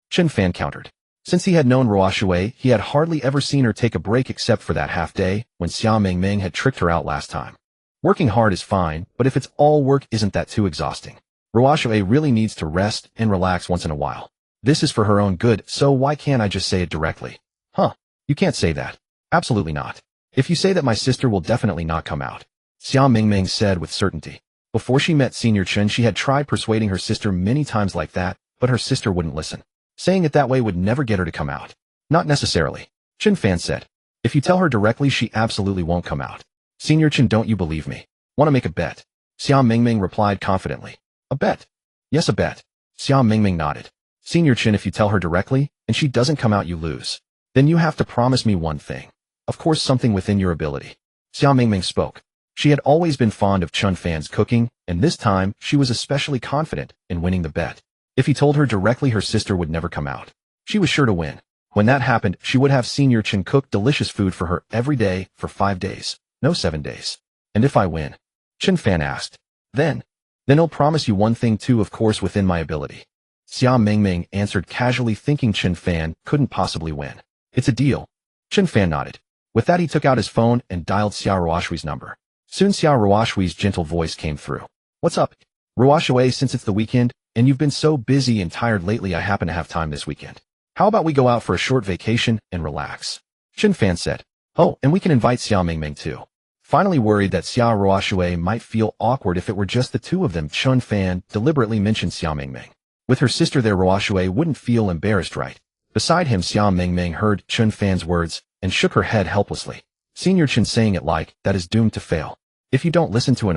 Chen Fan countered. Since he had known Ruoshui, he had hardly ever seen her take a break except for that half day when Xiao Mingming had tricked her out last time. Working hard is fine, but if it's all work, isn't that too exhausting? Ruoshui really needs to rest and relax once in a while. This is for her own good, so why can't I just say it directly? Huh, you can't say that. Absolutely not. If you say that, my sister will definitely not come out. Xiao Mingming said with certainty. Before she met Senior Chen, she had tried persuading her sister many times like that, but her sister wouldn't listen. Saying it that way would never get her to come out. Not necessarily. Chen Fan said. If you tell her directly, she absolutely won't come out. Senior Chen, don't you believe me? Want to make a bet? Xiao Mingming replied confidently. A bet? Yes, a bet. Xiao Mingming nodded. Senior Chen, if you tell her directly, and she doesn't come out, you lose. Then you have to promise me one thing. Of course, something within your ability. Xiao Mingming spoke. She had always been fond of Chen Fan's cooking, and this time, she was especially confident in winning the bet. If he told her directly, her sister would never come out. She was sure to win. When that happened, she would have Senior Chen cook delicious food for her every day for 5 days. No, 7 days. And if I win? Chen Fan asked. Then I'll promise you one thing too, of course within my ability. Xiao Mingming answered casually, thinking Chen Fan couldn't possibly win. It's a deal. Chen Fan nodded. With that, he took out his phone and dialed Xiao Ruoshui's number. Soon Xiao Ruoshui's gentle voice came through. What's up? Ruoshui, since it's the weekend, and you've been so busy and tired lately, I happen to have time this weekend. How about we go out for a short vacation and relax? Chen Fan said. Oh, and we can invite Xiao Mingming too. Finally worried that Xiao Ruoshui might feel awkward if it were just the two of them, Chen Fan deliberately mentioned Xiao Mingming. With her sister there, Ruoshui wouldn't feel embarrassed, right? Beside him, Xiao Mingming heard Chen Fan's words and shook her head helplessly. Senior Chen saying it like that is doomed to fail. If you don't listen to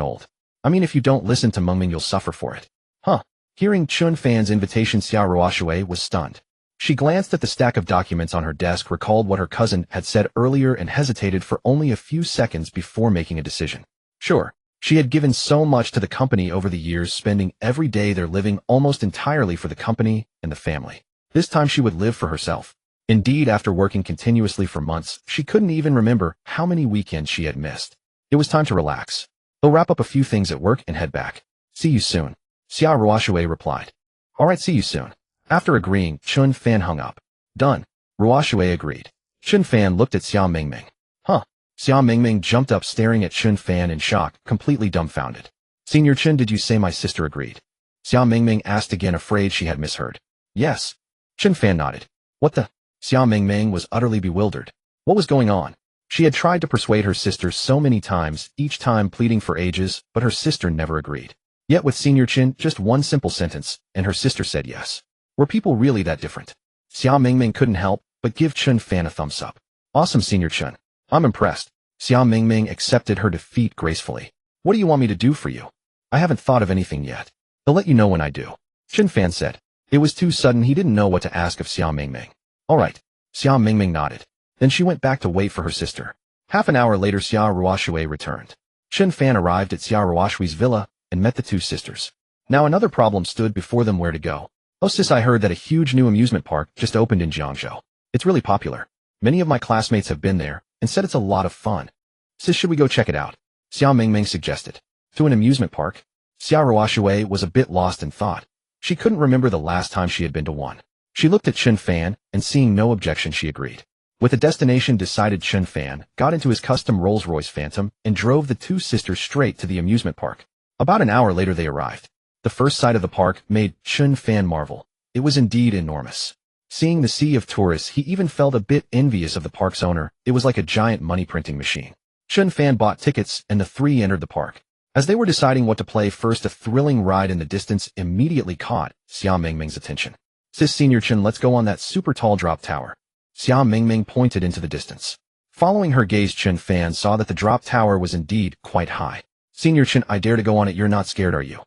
if you don't listen to Mingming, you'll suffer for it. Huh. Hearing Chen Fan's invitation, Xiao Ruoshui was stunned. She glanced at the stack of documents on her desk, recalled what her cousin had said earlier, and hesitated for only a few seconds before making a decision. Sure, she had given so much to the company over the years, spending every day there, living almost entirely for the company and the family. This time she would live for herself. Indeed, after working continuously for months, she couldn't even remember how many weekends she had missed. It was time to relax. They'll wrap up a few things at work and head back. See you soon. Xiao Ruoshui replied. Alright, see you soon. After agreeing, Chen Fan hung up. Done. Ruoshui agreed. Chen Fan looked at Xiao Mingming. Huh. Xiao Mingming jumped up, staring at Chen Fan in shock, completely dumbfounded. Senior Chen, did you say my sister agreed? Xiao Mingming asked again, afraid she had misheard. Yes. Chen Fan nodded. What the? Xiao Mingming was utterly bewildered. What was going on? She had tried to persuade her sister so many times, each time pleading for ages, but her sister never agreed. Yet with Senior Chen, just one simple sentence, and her sister said yes. Were people really that different? Xiao Mingming couldn't help but give Chen Fan a thumbs up. Awesome, Senior Chen. I'm impressed. Xiao Mingming accepted her defeat gracefully. What do you want me to do for you? I haven't thought of anything yet. I'll let you know when I do, Chen Fan said. It was too sudden, he didn't know what to ask of Xia Mingming. All right, Xia Mingming nodded. Then she went back to wait for her sister. Half an hour later, Xia Ruoshui returned. Chen Fan arrived at Xia Ruoshui's villa and met the two sisters. Now another problem stood before them: where to go. Oh sis, I heard that a huge new amusement park just opened in Jiangzhou. It's really popular. Many of my classmates have been there and said it's a lot of fun. Sis, should we go check it out? Xia Mingming suggested. To an amusement park? Xia Ruoshui was a bit lost in thought. She couldn't remember the last time she had been to one. She looked at Chen Fan, and seeing no objection, she agreed. With a destination decided, Chen Fan got into his custom Rolls-Royce Phantom and drove the two sisters straight to the amusement park. About an hour later they arrived. The first sight of the park made Chen Fan marvel. It was indeed enormous. Seeing the sea of tourists, he even felt a bit envious of the park's owner. It was like a giant money-printing machine. Chen Fan bought tickets, and the three entered the park. As they were deciding what to play first, a thrilling ride in the distance immediately caught Xia Mingming's attention. Sis, Senior Chen, let's go on that super tall drop tower. Xia Mingming pointed into the distance. Following her gaze, Chen Fan saw that the drop tower was indeed quite high. Senior Chen, I dare to go on it. You're not scared, are you?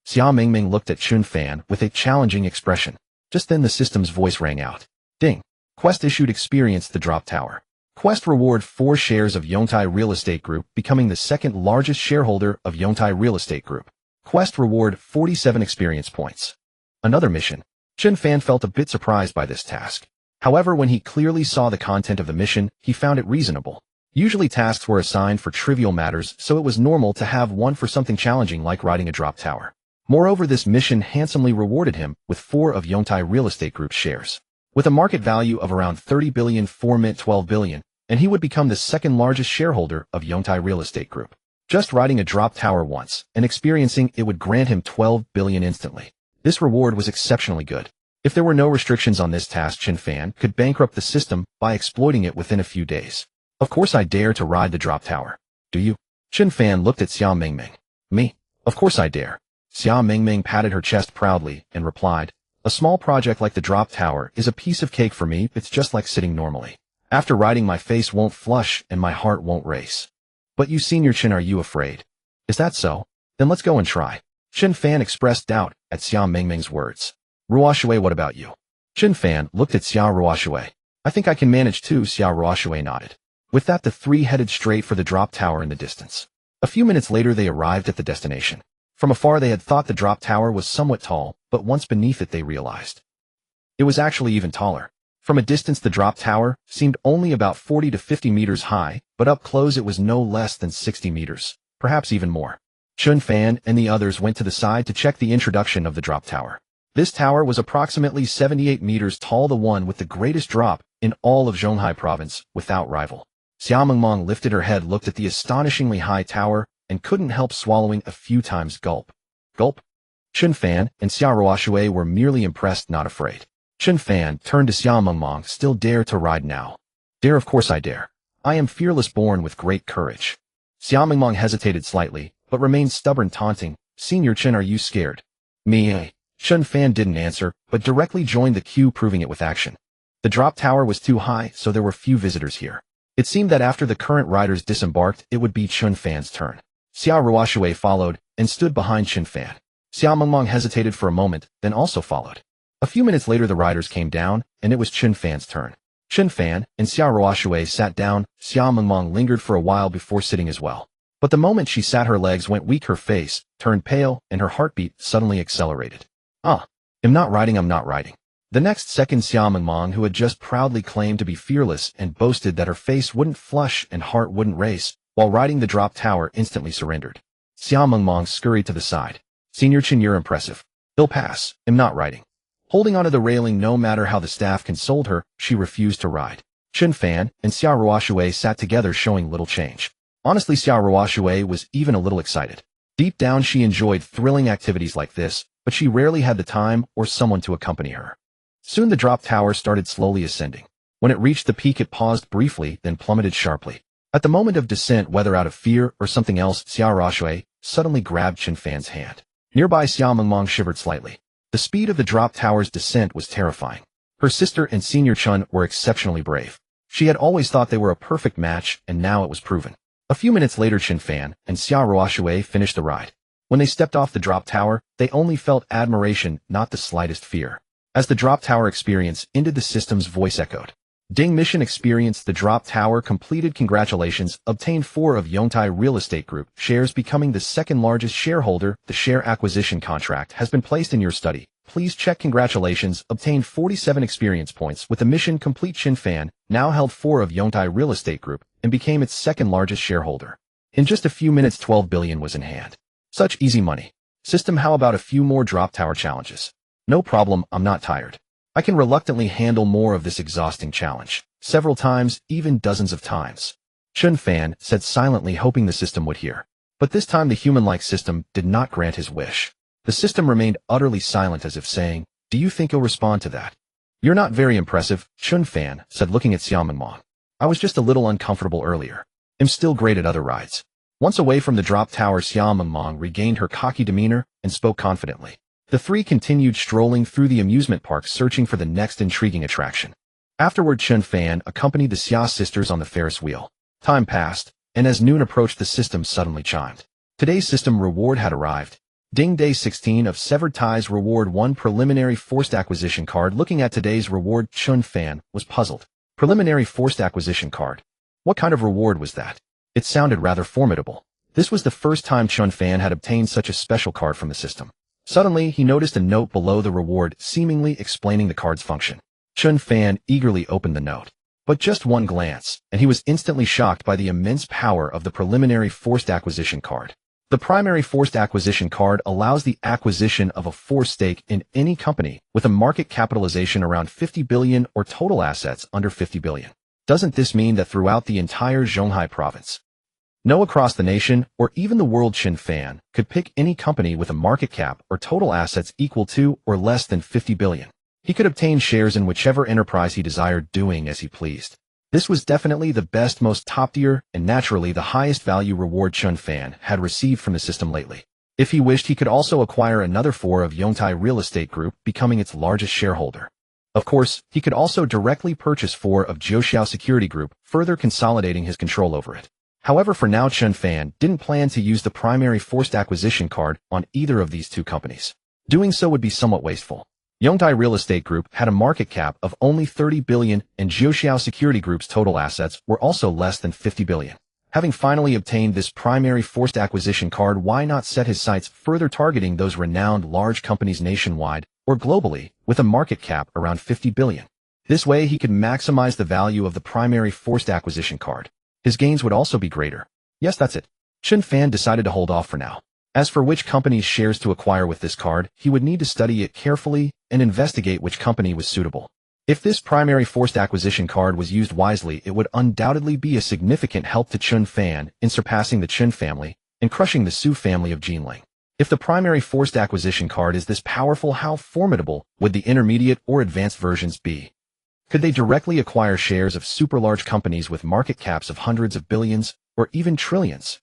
Xia Mingming looked at Chen Fan with a challenging expression. Just then the system's voice rang out. Ding. Quest issued. Experience the drop tower. Quest reward 4 shares of Yongtai Real Estate Group, becoming the second largest shareholder of Yongtai Real Estate Group. Quest reward 47 experience points. Another mission. Chen Fan felt a bit surprised by this task. However, when he clearly saw the content of the mission, he found it reasonable. Usually tasks were assigned for trivial matters, so it was normal to have one for something challenging like riding a drop tower. Moreover, this mission handsomely rewarded him with 4 of Yongtai Real Estate Group's shares. With a market value of around 30 billion, 4 mint 12 billion, and he would become the second largest shareholder of Yongtai Real Estate Group. Just riding a drop tower once and experiencing it would grant him 12 billion instantly. This reward was exceptionally good. If there were no restrictions on this task, Chen Fan could bankrupt the system by exploiting it within a few days. Of course I dare to ride the drop tower. Do you? Chen Fan looked at Xia Mingming. Me? Of course I dare. Xia Mingming patted her chest proudly and replied, a small project like the drop tower is a piece of cake for me. It's just like sitting normally. After riding, my face won't flush and my heart won't race. But you, Senior Chen, are you afraid? Is that so? Then let's go and try. Chen Fan expressed doubt at Xia Mingming's words. Ruoshui, what about you? Chen Fan looked at Xia Ruoshui. I think I can manage too, Xia Ruoshui nodded. With that, the three headed straight for the drop tower in the distance. A few minutes later they arrived at the destination. From afar they had thought the drop tower was somewhat tall, but once beneath it they realized it was actually even taller. From a distance the drop tower seemed only about 40 to 50 meters high, but up close it was no less than 60 meters, perhaps even more. Chen Fan and the others went to the side to check the introduction of the drop tower. This tower was approximately 78 meters tall, the one with the greatest drop in all of Zhonghai province, without rival. Xia Mingming lifted her head, looked at the astonishingly high tower, and couldn't help swallowing a few times. Gulp. Gulp. Chen Fan and Xia Ruoshui were merely impressed, not afraid. Chen Fan turned to Xia Mingming. Still dare to ride now? Dare, of course I dare. I am fearless, born with great courage. Xia Mingming hesitated slightly, but remained stubborn, taunting. Senior Chen, are you scared? Me? Chen Fan didn't answer, but directly joined the queue, proving it with action. The drop tower was too high, so there were few visitors here. It seemed that after the current riders disembarked, it would be Chen Fan's turn. Xia Ruoshui followed and stood behind Chen Fan. Xia Mingming hesitated for a moment, then also followed. A few minutes later the riders came down, and it was Chen Fan's turn. Chen Fan and Xia Ruoshui sat down. Xia Mingming lingered for a while before sitting as well. But the moment she sat, her legs went weak, her face turned pale, and her heartbeat suddenly accelerated. I'm not riding. The next second Xia Mingming, who had just proudly claimed to be fearless and boasted that her face wouldn't flush and heart wouldn't race while riding the drop tower, instantly surrendered. Xia Mingming scurried to the side. Senior Chen, you're impressive. I'll pass. I'm not riding. Holding onto the railing, no matter how the staff consoled her, she refused to ride. Chen Fan and Xia Ruoshui sat together, showing little change. Honestly, Xia Ruoshui was even a little excited. Deep down she enjoyed thrilling activities like this, but she rarely had the time or someone to accompany her. Soon the drop tower started slowly ascending. When it reached the peak it paused briefly, then plummeted sharply. At the moment of descent, whether out of fear or something else, Xia Ruoshui suddenly grabbed Chen Fan's hand. Nearby Xia Mingming shivered slightly. The speed of the drop tower's descent was terrifying. Her sister and Senior Chen were exceptionally brave. She had always thought they were a perfect match, and now it was proven. A few minutes later Chen Fan and Xia Ruoshui finished the ride. When they stepped off the drop tower, they only felt admiration, not the slightest fear. As the drop tower experience ended, the system's voice echoed. Ding, mission experience. The drop tower completed. Congratulations, obtained 4 of Yongtai Real Estate Group shares, becoming the second largest shareholder. The share acquisition contract has been placed in your study. Please check. Congratulations, obtained 47 experience points with the mission complete. Chen Fan now held 4 of Yongtai Real Estate Group and became its second largest shareholder. In just a few minutes, 12 billion was in hand. Such easy money. System, how about a few more drop tower challenges? No problem, I'm not tired. I can reluctantly handle more of this exhausting challenge. Several times, even dozens of times. Chen Fan said silently, hoping the system would hear. But this time the human-like system did not grant his wish. The system remained utterly silent, as if saying, do you think you'll respond to that? You're not very impressive, Chen Fan said, looking at Xiaomeng. I was just a little uncomfortable earlier. I'm still great at other rides. Once away from the drop tower, Xiaomeng regained her cocky demeanor and spoke confidently. The three continued strolling through the amusement park, searching for the next intriguing attraction. Afterward, Chen Fan accompanied the Xia sisters on the Ferris wheel. Time passed, and as noon approached, the system suddenly chimed. Today's system reward had arrived. Ding, day 16 of Severed Ties reward 1 preliminary forced acquisition card. Looking at today's reward, Chen Fan was puzzled. Preliminary forced acquisition card. What kind of reward was that? It sounded rather formidable. This was the first time Chen Fan had obtained such a special card from the system. Suddenly, he noticed a note below the reward, seemingly explaining the card's function. Chen Fan eagerly opened the note. But just one glance, and he was instantly shocked by the immense power of the preliminary forced acquisition card. The primary forced acquisition card allows the acquisition of a forced stake in any company with a market capitalization around 50 billion or total assets under 50 billion. Doesn't this mean that throughout the entire Zhonghai province, no, across the nation, or even the world, Chen Fan could pick any company with a market cap or total assets equal to or less than 50 billion. He could obtain shares in whichever enterprise he desired, doing as he pleased. This was definitely the best, most top-tier, and naturally the highest value reward Chen Fan had received from the system lately. If he wished, he could also acquire another 4 of Yongtai Real Estate Group, becoming its largest shareholder. Of course, he could also directly purchase 4 of Jiangzhou Security Group, further consolidating his control over it. However, for now, Chen Fan didn't plan to use the primary forced acquisition card on either of these two companies. Doing so would be somewhat wasteful. Yongtai Real Estate Group had a market cap of only 30 billion, and Jiangzhou Security Group's total assets were also less than 50 billion. Having finally obtained this primary forced acquisition card, why not set his sights further targeting those renowned large companies nationwide or globally with a market cap around 50 billion? This way, he could maximize the value of the primary forced acquisition card. His gains would also be greater. Yes, that's it. Chen Fan decided to hold off for now. As for which company's shares to acquire with this card, he would need to study it carefully and investigate which company was suitable. If this primary forced acquisition card was used wisely, it would undoubtedly be a significant help to Chen Fan in surpassing the Chen family and crushing the Su family of Jinling. If the primary forced acquisition card is this powerful, how formidable would the intermediate or advanced versions be? Could they directly acquire shares of super large companies with market caps of hundreds of billions or even trillions?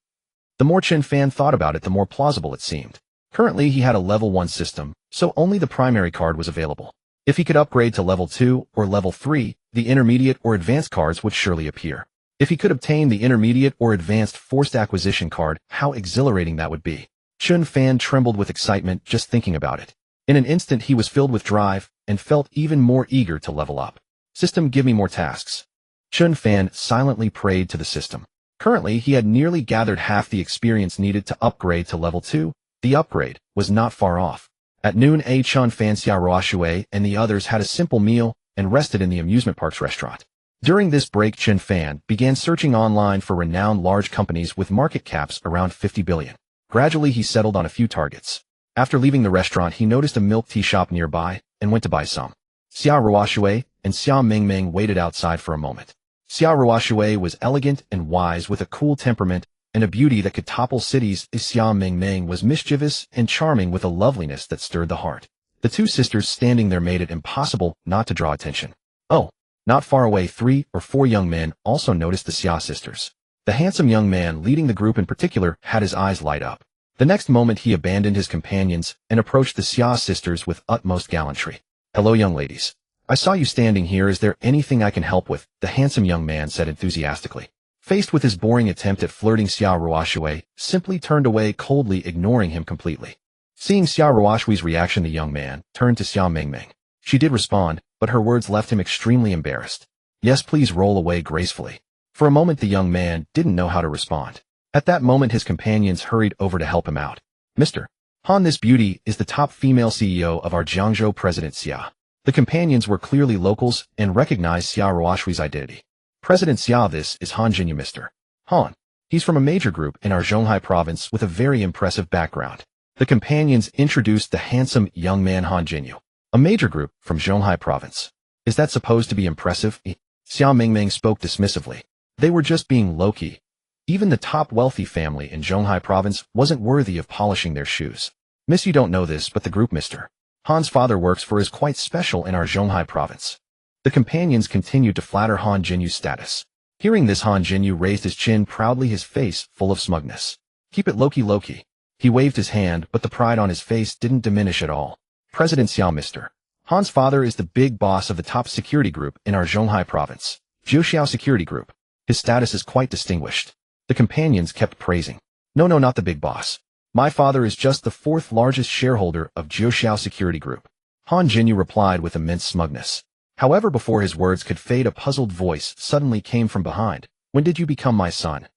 The more Chen Fan thought about it, the more plausible it seemed. Currently, he had a level 1 system, so only the primary card was available. If he could upgrade to level 2 or level 3, the intermediate or advanced cards would surely appear. If he could obtain the intermediate or advanced forced acquisition card, how exhilarating that would be. Chen Fan trembled with excitement just thinking about it. In an instant, he was filled with drive and felt even more eager to level up. System, give me more tasks. Chen Fan silently prayed to the system. Currently, he had nearly gathered half the experience needed to upgrade to level 2. The upgrade was not far off. At noon, Chen Fan, Xia Ruoshui, and the others had a simple meal and rested in the amusement park's restaurant. During this break, Chen Fan began searching online for renowned large companies with market caps around 50 billion. Gradually, he settled on a few targets. After leaving the restaurant, he noticed a milk tea shop nearby and went to buy some. Xia Ruoshui and Xia Mingming waited outside for a moment. Xia Ruoshui was elegant and wise with a cool temperament and a beauty that could topple cities. Xia Mingming was mischievous and charming with a loveliness that stirred the heart. The two sisters standing there made it impossible not to draw attention. Oh, not far away, 3 or 4 young men also noticed the Xia sisters. The handsome young man leading the group in particular had his eyes light up. The next moment he abandoned his companions and approached the Xia sisters with utmost gallantry. Hello, young ladies. I saw you standing here. Is there anything I can help with? The handsome young man said enthusiastically. Faced with his boring attempt at flirting Xia Ruoshui, simply turned away coldly, ignoring him completely. Seeing Xia Ruoshui's reaction, the young man turned to Xia Mingming. She did respond, but her words left him extremely embarrassed. Yes, please roll away gracefully. For a moment the young man didn't know how to respond. At that moment his companions hurried over to help him out. Mr. Han, this beauty is the top female CEO of our Jiangzhou President Xia. The companions were clearly locals and recognized Xia Ruoshui's identity. President Xia, this is Han Jinyu, Mr. Han. He's from a major group in our Zhonghai province with a very impressive background. The companions introduced the handsome young man Han Jinyu. A major group from Zhonghai province. Is that supposed to be impressive? Xia Mingming spoke dismissively. They were just being low-key. Even the top wealthy family in Zhonghai province wasn't worthy of polishing their shoes. Miss, you don't know this, but the group Mr. Han's father works for is quite special in our Zhonghai province. The companions continued to flatter Han Jinyu's status. Hearing this, Han Jinyu raised his chin proudly, his face full of smugness. Keep it low-key. He waved his hand, but the pride on his face didn't diminish at all. President Xiao, Mr. Han's father is the big boss of the top security group in our Zhonghai province, Jiuxiao Security Group. His status is quite distinguished. The companions kept praising. No, not the big boss. My father is just the fourth largest shareholder of Jiuxiao Security Group. Han Jinyu replied with immense smugness. However, before his words could fade, a puzzled voice suddenly came from behind. When did you become my son?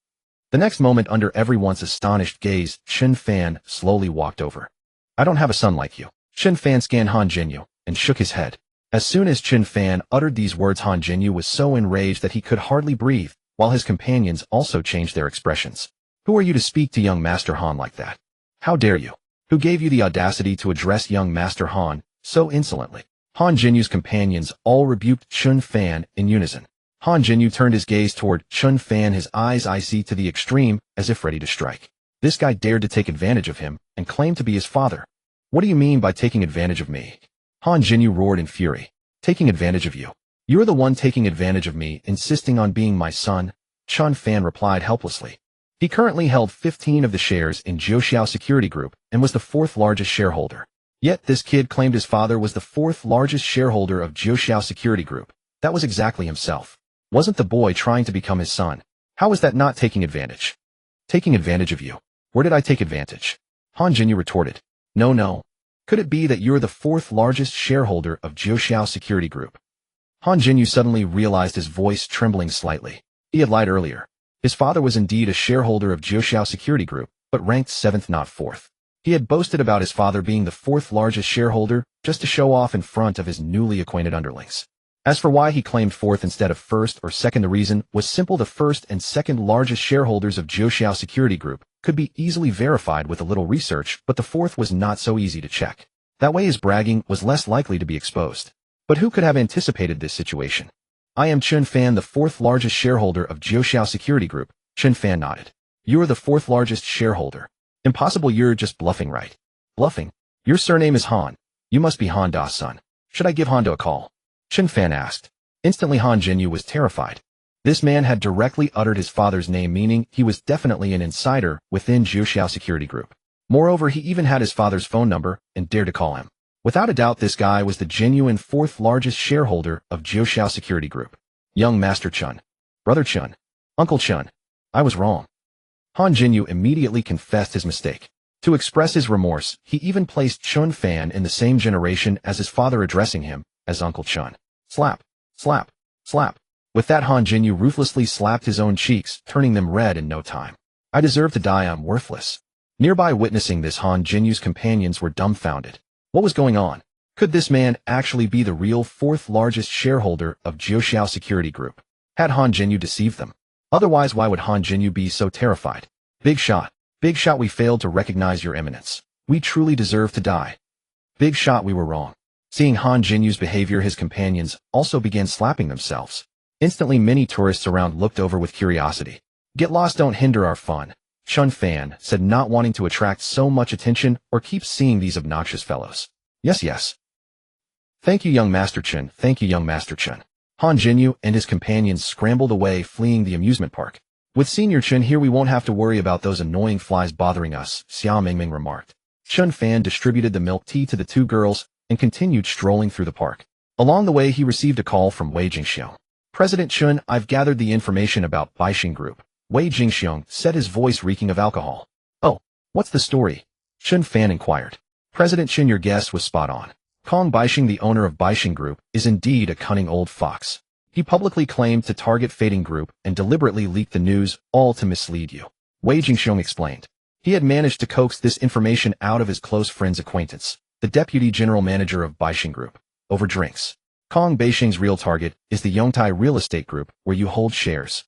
The next moment, under everyone's astonished gaze, Chen Fan slowly walked over. I don't have a son like you. Chen Fan scanned Han Jinyu and shook his head. As soon as Chen Fan uttered these words, Han Jinyu was so enraged that he could hardly breathe, while his companions also changed their expressions. Who are you to speak to young Master Han like that? How dare you? Who gave you the audacity to address young Master Han so insolently? Han Jinyu's companions all rebuked Chen Fan in unison. Han Jinyu turned his gaze toward Chen Fan, his eyes icy to the extreme, as if ready to strike. This guy dared to take advantage of him and claim to be his father. What do you mean by taking advantage of me? Han Jinyu roared in fury. Taking advantage of you? You're the one taking advantage of me, insisting on being my son, Chen Fan replied helplessly. He currently held 15 of the shares in Jiuxiao Security Group and was the fourth largest shareholder. Yet this kid claimed his father was the fourth largest shareholder of Jiuxiao Security Group. That was exactly himself. Wasn't the boy trying to become his son? How is that not taking advantage? Taking advantage of you? Where did I take advantage? Han Jinyu retorted. No. Could it be that you're the fourth largest shareholder of Jiuxiao Security Group? Han Jinyu suddenly realized, his voice trembling slightly. He had lied earlier. His father was indeed a shareholder of Jiuxiao Security Group, but ranked 7th, not 4th. He had boasted about his father being the 4th largest shareholder just to show off in front of his newly acquainted underlings. As for why he claimed 4th instead of 1st or 2nd, the reason was simple. The 1st and 2nd largest shareholders of Jiuxiao Security Group could be easily verified with a little research, but the 4th was not so easy to check. That way his bragging was less likely to be exposed. But who could have anticipated this situation? I am Chen Fan, the 4th largest shareholder of Jiuxiao Security Group. Chen Fan nodded. You are the 4th largest shareholder. Impossible, you're just bluffing, right? Bluffing? Your surname is Han. You must be Han Da's son. Should I give Han Da a call? Chen Fan asked. Instantly Han Jinyu was terrified. This man had directly uttered his father's name, meaning he was definitely an insider within Jiuxiao Security Group. Moreover, he even had his father's phone number and dared to call him. Without a doubt, this guy was the genuine 4th largest shareholder of Jiuxiao Security Group. Young Master Chen. Brother Chen. Uncle Chen. I was wrong. Han Jinyu immediately confessed his mistake. To express his remorse, he even placed Chen Fan in the same generation as his father, addressing him as Uncle Chen. Slap. Slap. Slap. With that, Han Jinyu ruthlessly slapped his own cheeks, turning them red in no time. I deserve to die, I'm worthless. Nearby witnessing this, Han Jinyu's companions were dumbfounded. What was going on? Could this man actually be the real 4th largest shareholder of Jiuxiao Security Group? Had Han Jinyu deceived them? Otherwise, why would Han Jinyu be so terrified? Big shot, we failed to recognize your eminence. We truly deserve to die. Big shot, we were wrong. Seeing Han Jinyu's behavior, his companions also began slapping themselves. Instantly, many tourists around looked over with curiosity. Get lost, don't hinder our fun, Chen Fan said, not wanting to attract so much attention or keep seeing these obnoxious fellows. Yes. Thank you, young Master Chen. Thank you, young Master Chen. Han Jinyu and his companions scrambled away, fleeing the amusement park. With Senior Chen here, we won't have to worry about those annoying flies bothering us, Xia Mingming remarked. Chen Fan distributed the milk tea to the two girls and continued strolling through the park. Along the way, he received a call from Wei Jingxiu. President Chen, I've gathered the information about Baixing Group. Wei Jingxiong said, his voice reeking of alcohol. Oh, what's the story? Chen Fan inquired. President Chen, your guess was spot on. Kong Baixing, the owner of Baixing Group, is indeed a cunning old fox. He publicly claimed to target Fading Group and deliberately leaked the news, all to mislead you. Wei Jingxiong explained. He had managed to coax this information out of his close friend's acquaintance, the deputy general manager of Baixing Group, over drinks. Kong Baixing's real target is the Yongtai Real Estate Group, where you hold shares.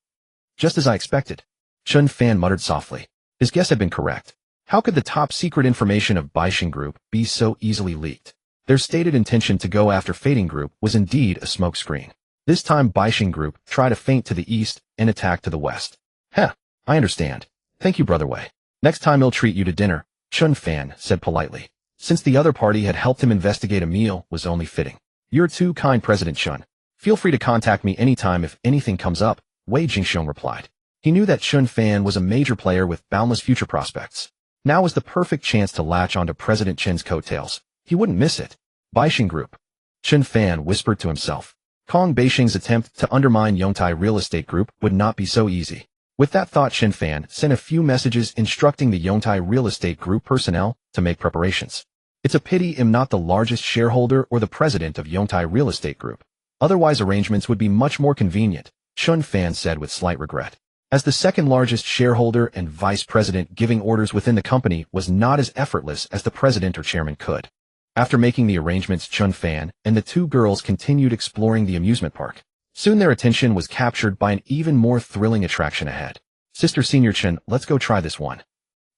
Just as I expected. Chen Fan muttered softly. His guess had been correct. How could the top-secret information of Baixing Group be so easily leaked? Their stated intention to go after Fading Group was indeed a smokescreen. This time Baixing Group tried to feint to the east and attack to the west. Heh, I understand. Thank you, Brother Wei. Next time he'll treat you to dinner, Chen Fan said politely. Since the other party had helped him investigate a meal was only fitting. You're too kind, President Chen. Feel free to contact me anytime if anything comes up, Wei Jingxiong replied. He knew that Chen Fan was a major player with boundless future prospects. Now was the perfect chance to latch onto President Chen's coattails. He wouldn't miss it. Baixing Group. Chen Fan whispered to himself. Kong Baixing's attempt to undermine Yongtai Real Estate Group would not be so easy. With that thought, Chen Fan sent a few messages instructing the Yongtai Real Estate Group personnel to make preparations. It's a pity I'm not the largest shareholder or the president of Yongtai Real Estate Group. Otherwise arrangements would be much more convenient, Chen Fan said with slight regret. As the second largest shareholder and vice president, giving orders within the company was not as effortless as the president or chairman could. After making the arrangements, Chen Fan and the two girls continued exploring the amusement park. Soon their attention was captured by an even more thrilling attraction ahead. Sister Senior Chen, let's go try this one,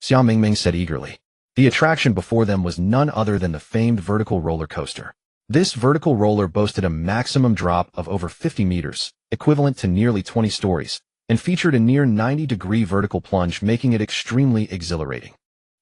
Xia Mingming said eagerly. The attraction before them was none other than the famed vertical roller coaster. This vertical roller boasted a maximum drop of over 50 meters, equivalent to nearly 20 stories, and featured a near 90-degree vertical plunge, making it extremely exhilarating.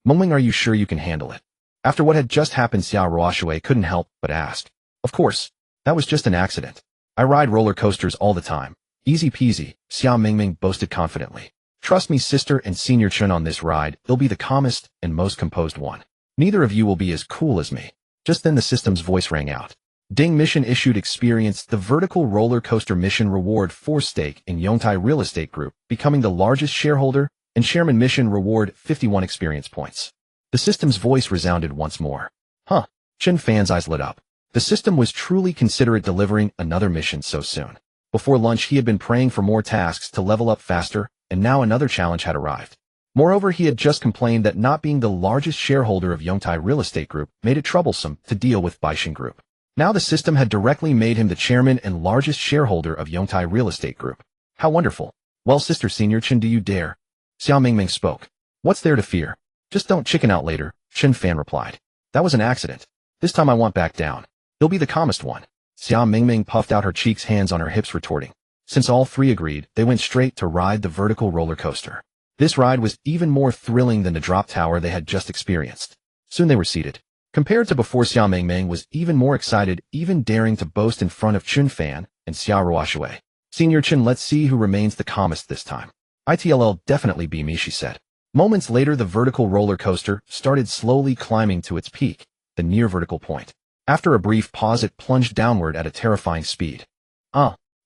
Mingming, are you sure you can handle it? After what had just happened, Xia Ruoshui couldn't help but ask. Of course, that was just an accident. I ride roller coasters all the time. Easy peasy, Xia Mingming boasted confidently. Trust me, Sister and Senior Chen, on this ride, it'll be the calmest and most composed one. Neither of you will be as cool as me. Just then the system's voice rang out. Ding, mission issued. Experience the vertical roller coaster mission reward 4 stake in Yongtai Real Estate Group, becoming the largest shareholder, and chairman mission reward 51 experience points. The system's voice resounded once more. Huh. Chen Fan's eyes lit up. The system was truly considerate delivering another mission so soon. Before lunch he had been praying for more tasks to level up faster, and now another challenge had arrived. Moreover, he had just complained that not being the largest shareholder of Yongtai Real Estate Group made it troublesome to deal with Baixing Group. Now the system had directly made him the chairman and largest shareholder of Yongtai Real Estate Group. How wonderful. Well, Sister Senior Chen, do you dare? Xia Mingming spoke. What's there to fear? Just don't chicken out later, Chen Fan replied. That was an accident. This time I won't back down. He'll be the calmest one. Xia Mingming puffed out her cheeks, hands on her hips, retorting. Since all three agreed, they went straight to ride the vertical roller coaster. This ride was even more thrilling than the drop tower they had just experienced. Soon they were seated. Compared to before, Xia Mingming was even more excited, even daring to boast in front of Chen Fan and Xia Ruoshui. Senior Chen, let's see who remains the calmest this time. It'll definitely be me, she said. Moments later, the vertical roller coaster started slowly climbing to its peak, the near vertical point. After a brief pause, it plunged downward at a terrifying speed.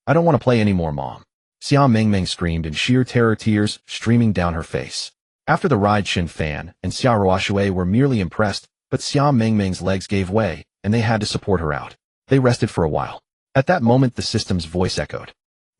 I don't want to play anymore, Mom. Xia Mingming screamed in sheer terror, tears streaming down her face. After the ride, Chen Fan and Xia Ruoshui were merely impressed, but Xia Mingming's legs gave way, and they had to support her out. They rested for a while. At that moment, the system's voice echoed.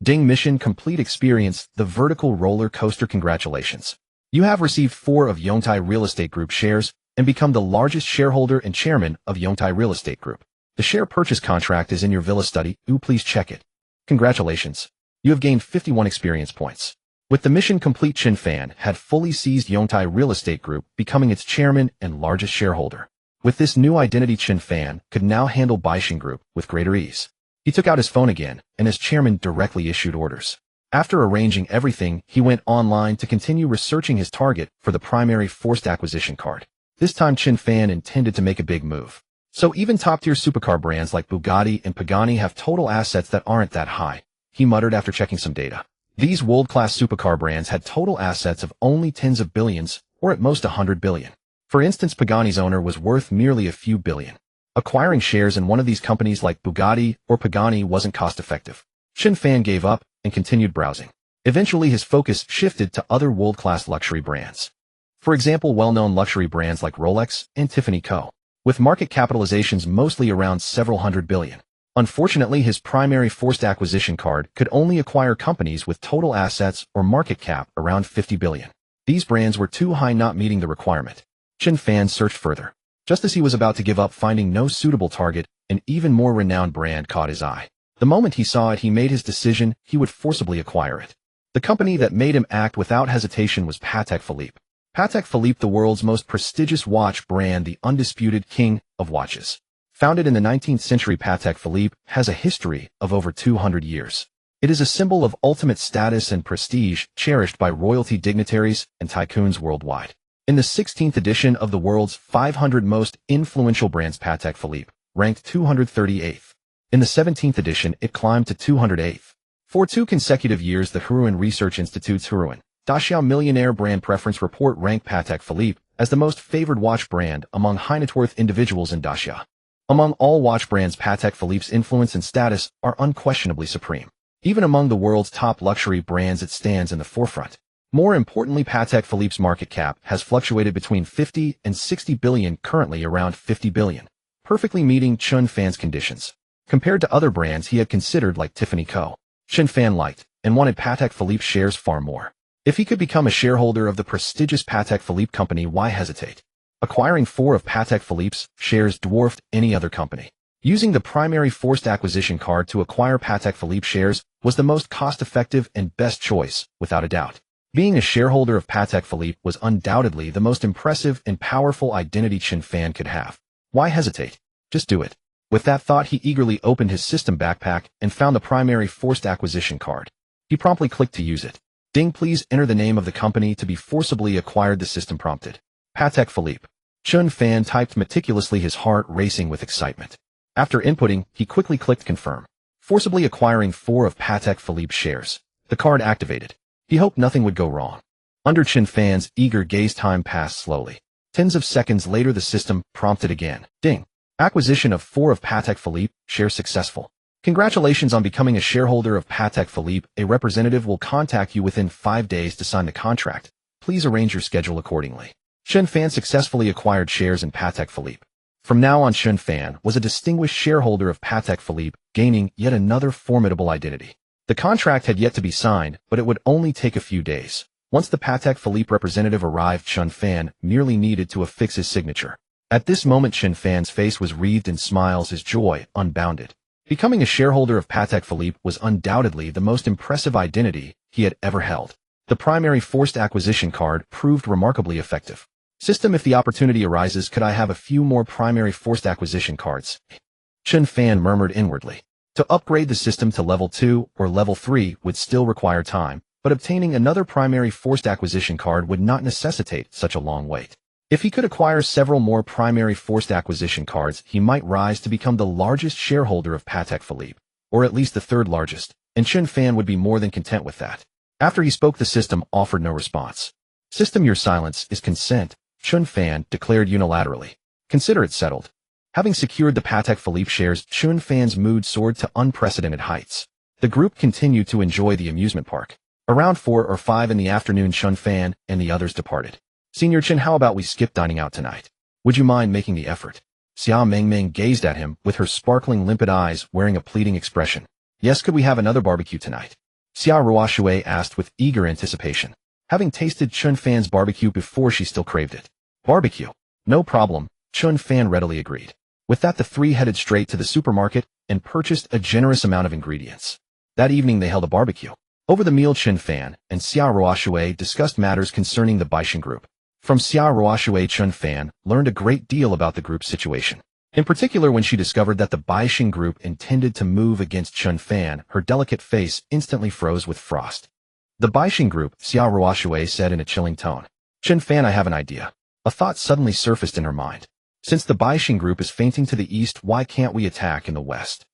Ding, mission complete. Experience the vertical roller coaster. Congratulations. You have received 4 of Yongtai Real Estate Group shares and become the largest shareholder and chairman of Yongtai Real Estate Group. The share purchase contract is in your villa study. Please check it. Congratulations. You have gained 51 experience points. With the mission complete, Chen Fan had fully seized Yongtai Real Estate Group, becoming its chairman and largest shareholder. With this new identity, Chen Fan could now handle Baixing Group with greater ease. He took out his phone again, and as chairman directly issued orders. After arranging everything, he went online to continue researching his target for the primary forced acquisition card. This time Chen Fan intended to make a big move. So even top-tier supercar brands like Bugatti and Pagani have total assets that aren't that high, he muttered after checking some data. These world-class supercar brands had total assets of only tens of billions, or at most 100 billion. For instance, Pagani's owner was worth merely a few billion. Acquiring shares in one of these companies like Bugatti or Pagani wasn't cost-effective. Chen Fan gave up and continued browsing. Eventually his focus shifted to other world-class luxury brands. For example, well-known luxury brands like Rolex and Tiffany Co., with market capitalizations mostly around several hundred billion. Unfortunately, his primary forced acquisition card could only acquire companies with total assets or market cap around 50 billion. These brands were too high, not meeting the requirement. Chen Fan searched further. Just as he was about to give up, finding no suitable target, an even more renowned brand caught his eye. The moment he saw it, he made his decision. He would forcibly acquire it. The company that made him act without hesitation was Patek Philippe. Patek Philippe, the world's most prestigious watch brand, the undisputed king of watches. Founded in the 19th century, Patek Philippe has a history of over 200 years. It is a symbol of ultimate status and prestige, cherished by royalty, dignitaries, and tycoons worldwide. In the 16th edition of the world's 500 most influential brands, Patek Philippe ranked 238th. In the 17th edition, it climbed to 208th. For 2 consecutive years, the Hurun Research Institute's Hurun Daxiao Millionaire Brand Preference Report ranked Patek Philippe as the most favored watch brand among high-net-worth individuals in Daxia. Among all watch brands, Patek Philippe's influence and status are unquestionably supreme. Even among the world's top luxury brands, it stands in the forefront. More importantly, Patek Philippe's market cap has fluctuated between 50 and 60 billion, currently around 50 billion, perfectly meeting Chen Fan's conditions. Compared to other brands he had considered like Tiffany Co., Chen Fan liked and wanted Patek Philippe shares far more. If he could become a shareholder of the prestigious Patek Philippe company, why hesitate? Acquiring 4 of Patek Philippe's shares dwarfed any other company. Using the primary forced acquisition card to acquire Patek Philippe shares was the most cost-effective and best choice, without a doubt. Being a shareholder of Patek Philippe was undoubtedly the most impressive and powerful identity Chen Fan could have. Why hesitate? Just do it. With that thought, he eagerly opened his system backpack and found the primary forced acquisition card. He promptly clicked to use it. Ding, please enter the name of the company to be forcibly acquired, the system prompted. Patek Philippe. Chen Fan typed meticulously, his heart racing with excitement. After inputting, he quickly clicked confirm. Forcibly acquiring 4 of Patek Philippe shares. The card activated. He hoped nothing would go wrong. Under Chen Fan's eager gaze, time passed slowly. Tens of seconds later, the system prompted again. Ding. Acquisition of 4 of Patek Philippe shares successful. Congratulations on becoming a shareholder of Patek Philippe. A representative will contact you within 5 days to sign the contract. Please arrange your schedule accordingly. Chen Fan successfully acquired shares in Patek Philippe. From now on, Chen Fan was a distinguished shareholder of Patek Philippe, gaining yet another formidable identity. The contract had yet to be signed, but it would only take a few days. Once the Patek Philippe representative arrived, Chen Fan merely needed to affix his signature. At this moment, Chen Fan's face was wreathed in smiles, his joy unbounded. Becoming a shareholder of Patek Philippe was undoubtedly the most impressive identity he had ever held. The primary forced acquisition card proved remarkably effective. System, if the opportunity arises, could I have a few more primary forced acquisition cards? Chen Fan murmured inwardly. To upgrade the system to level 2 or level 3 would still require time, but obtaining another primary forced acquisition card would not necessitate such a long wait. If he could acquire several more primary forced acquisition cards, he might rise to become the largest shareholder of Patek Philippe, or at least the 3rd largest, and Chen Fan would be more than content with that. After he spoke, the system offered no response. System, your silence is consent, Chen Fan declared unilaterally. Consider it settled. Having secured the Patek Philippe shares, Chen Fan's mood soared to unprecedented heights. The group continued to enjoy the amusement park. Around 4 or 5 in the afternoon, Chen Fan and the others departed. Senior Chen, how about we skip dining out tonight? Would you mind making the effort? Xia Mengmeng gazed at him with her sparkling limpid eyes, wearing a pleading expression. Yes, could we have another barbecue tonight? Xia Ruoshui asked with eager anticipation. Having tasted Chen Fan's barbecue before, she still craved it. Barbecue? No problem, Chen Fan readily agreed. With that, the 3 headed straight to the supermarket and purchased a generous amount of ingredients. That evening they held a barbecue. Over the meal, Chen Fan and Xia Ruoshui discussed matters concerning the Baixin group. From Xia Ruoshui, Chen Fan learned a great deal about the group's situation. In particular, when she discovered that the Baixin group intended to move against Chen Fan, her delicate face instantly froze with frost. The Baixin group, Xia Ruoshui said in a chilling tone. Chen Fan, I have an idea. A thought suddenly surfaced in her mind. Since the Baixin group is fainting to the east, why can't we attack in the west?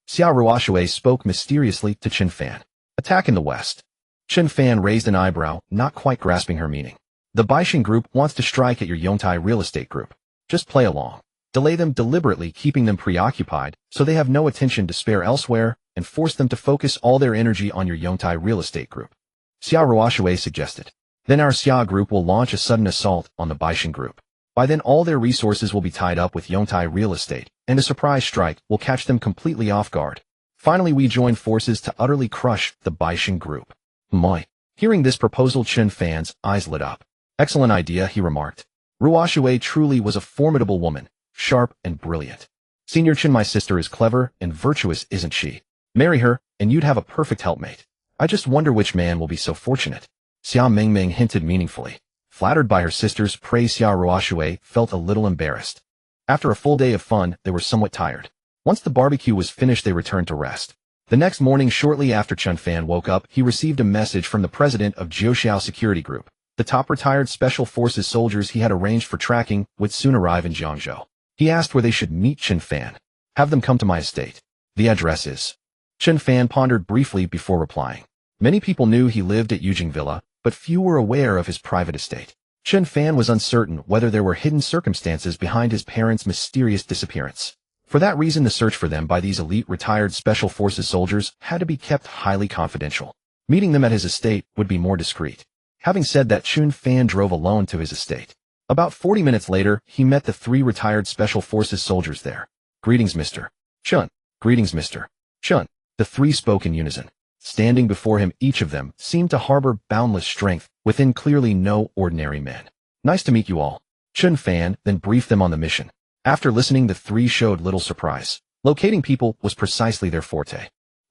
Xia Ruoshui spoke mysteriously to Chen Fan. Attack in the west. Chen Fan raised an eyebrow, not quite grasping her meaning. The Baixin group wants to strike at your Yongtai real estate group. Just play along. Delay them deliberately, keeping them preoccupied, so they have no attention to spare elsewhere, and force them to focus all their energy on your Yongtai real estate group. Xia Ruoshui suggested. Then our Xia group will launch a sudden assault on the Baishan group. By then all their resources will be tied up with Yongtai real estate, and a surprise strike will catch them completely off guard. Finally we join forces to utterly crush the Baishan group. Moi. Hearing this proposal, Chen Fan's eyes lit up. Excellent idea, he remarked. Ruoshui truly was a formidable woman, sharp and brilliant. Senior Chen, my sister is clever and virtuous, isn't she? Marry her, and you'd have a perfect helpmate. I just wonder which man will be so fortunate. Xia Mingming hinted meaningfully. Flattered by her sister's praise, Xia Ruoshui felt a little embarrassed. After a full day of fun, they were somewhat tired. Once the barbecue was finished, they returned to rest. The next morning, shortly after Chen Fan woke up, he received a message from the president of Jiangzhou Security Group. The top retired Special Forces soldiers he had arranged for tracking would soon arrive in Jiangzhou. He asked where they should meet Chen Fan. Have them come to my estate. The address is. Chen Fan pondered briefly before replying. Many people knew he lived at Yujing Villa, but few were aware of his private estate. Chen Fan was uncertain whether there were hidden circumstances behind his parents' mysterious disappearance. For that reason, the search for them by these elite retired Special Forces soldiers had to be kept highly confidential. Meeting them at his estate would be more discreet. Having said that, Chen Fan drove alone to his estate. About 40 minutes later, he met the 3 retired Special Forces soldiers there. Greetings, Mr. Chen. Greetings, Mr. Chen. The 3 spoke in unison. Standing before him, each of them seemed to harbor boundless strength within, clearly no ordinary men. Nice to meet you all. Chen Fan then briefed them on the mission. After listening, the 3 showed little surprise. Locating people was precisely their forte.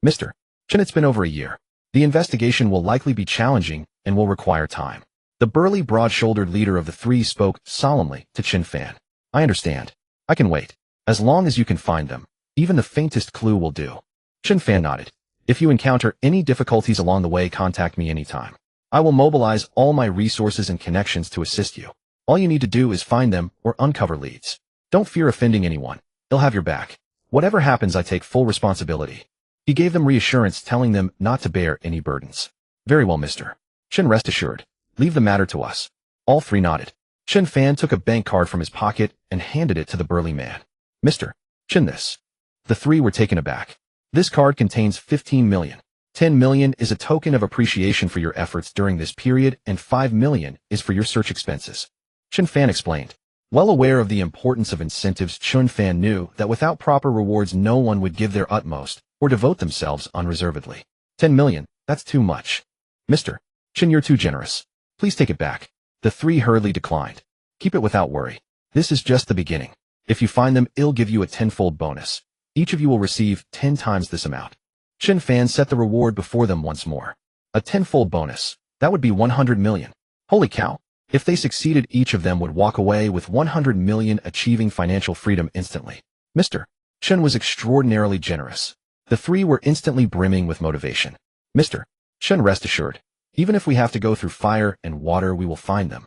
Mr. Chen, it's been over a year. The investigation will likely be challenging and will require time. The burly, broad-shouldered leader of the 3 spoke solemnly to Chen Fan. I understand. I can wait. As long as you can find them, even the faintest clue will do. Chen Fan nodded. If you encounter any difficulties along the way, contact me anytime. I will mobilize all my resources and connections to assist you. All you need to do is find them or uncover leads. Don't fear offending anyone. They'll have your back. Whatever happens, I take full responsibility. He gave them reassurance, telling them not to bear any burdens. Very well, Mr. Chen, rest assured. Leave the matter to us. All 3 nodded. Chen Fan took a bank card from his pocket and handed it to the burly man. Mr. Chen, this. The 3 were taken aback. This card contains 15 million. 10 million is a token of appreciation for your efforts during this period, and 5 million is for your search expenses. Chen Fan explained. Well aware of the importance of incentives, Chen Fan knew that without proper rewards no one would give their utmost or devote themselves unreservedly. 10 million, that's too much. Mr. Chen, you're too generous. Please take it back. The 3 hurriedly declined. Keep it without worry. This is just the beginning. If you find them, it'll give you a 10-fold bonus. Each of you will receive 10 times this amount. Chen Fan set the reward before them once more. A 10-fold bonus. That would be 100 million. Holy cow. If they succeeded, each of them would walk away with 100 million, achieving financial freedom instantly. Mr. Chen was extraordinarily generous. The 3 were instantly brimming with motivation. Mr. Chen, rest assured. Even if we have to go through fire and water, we will find them.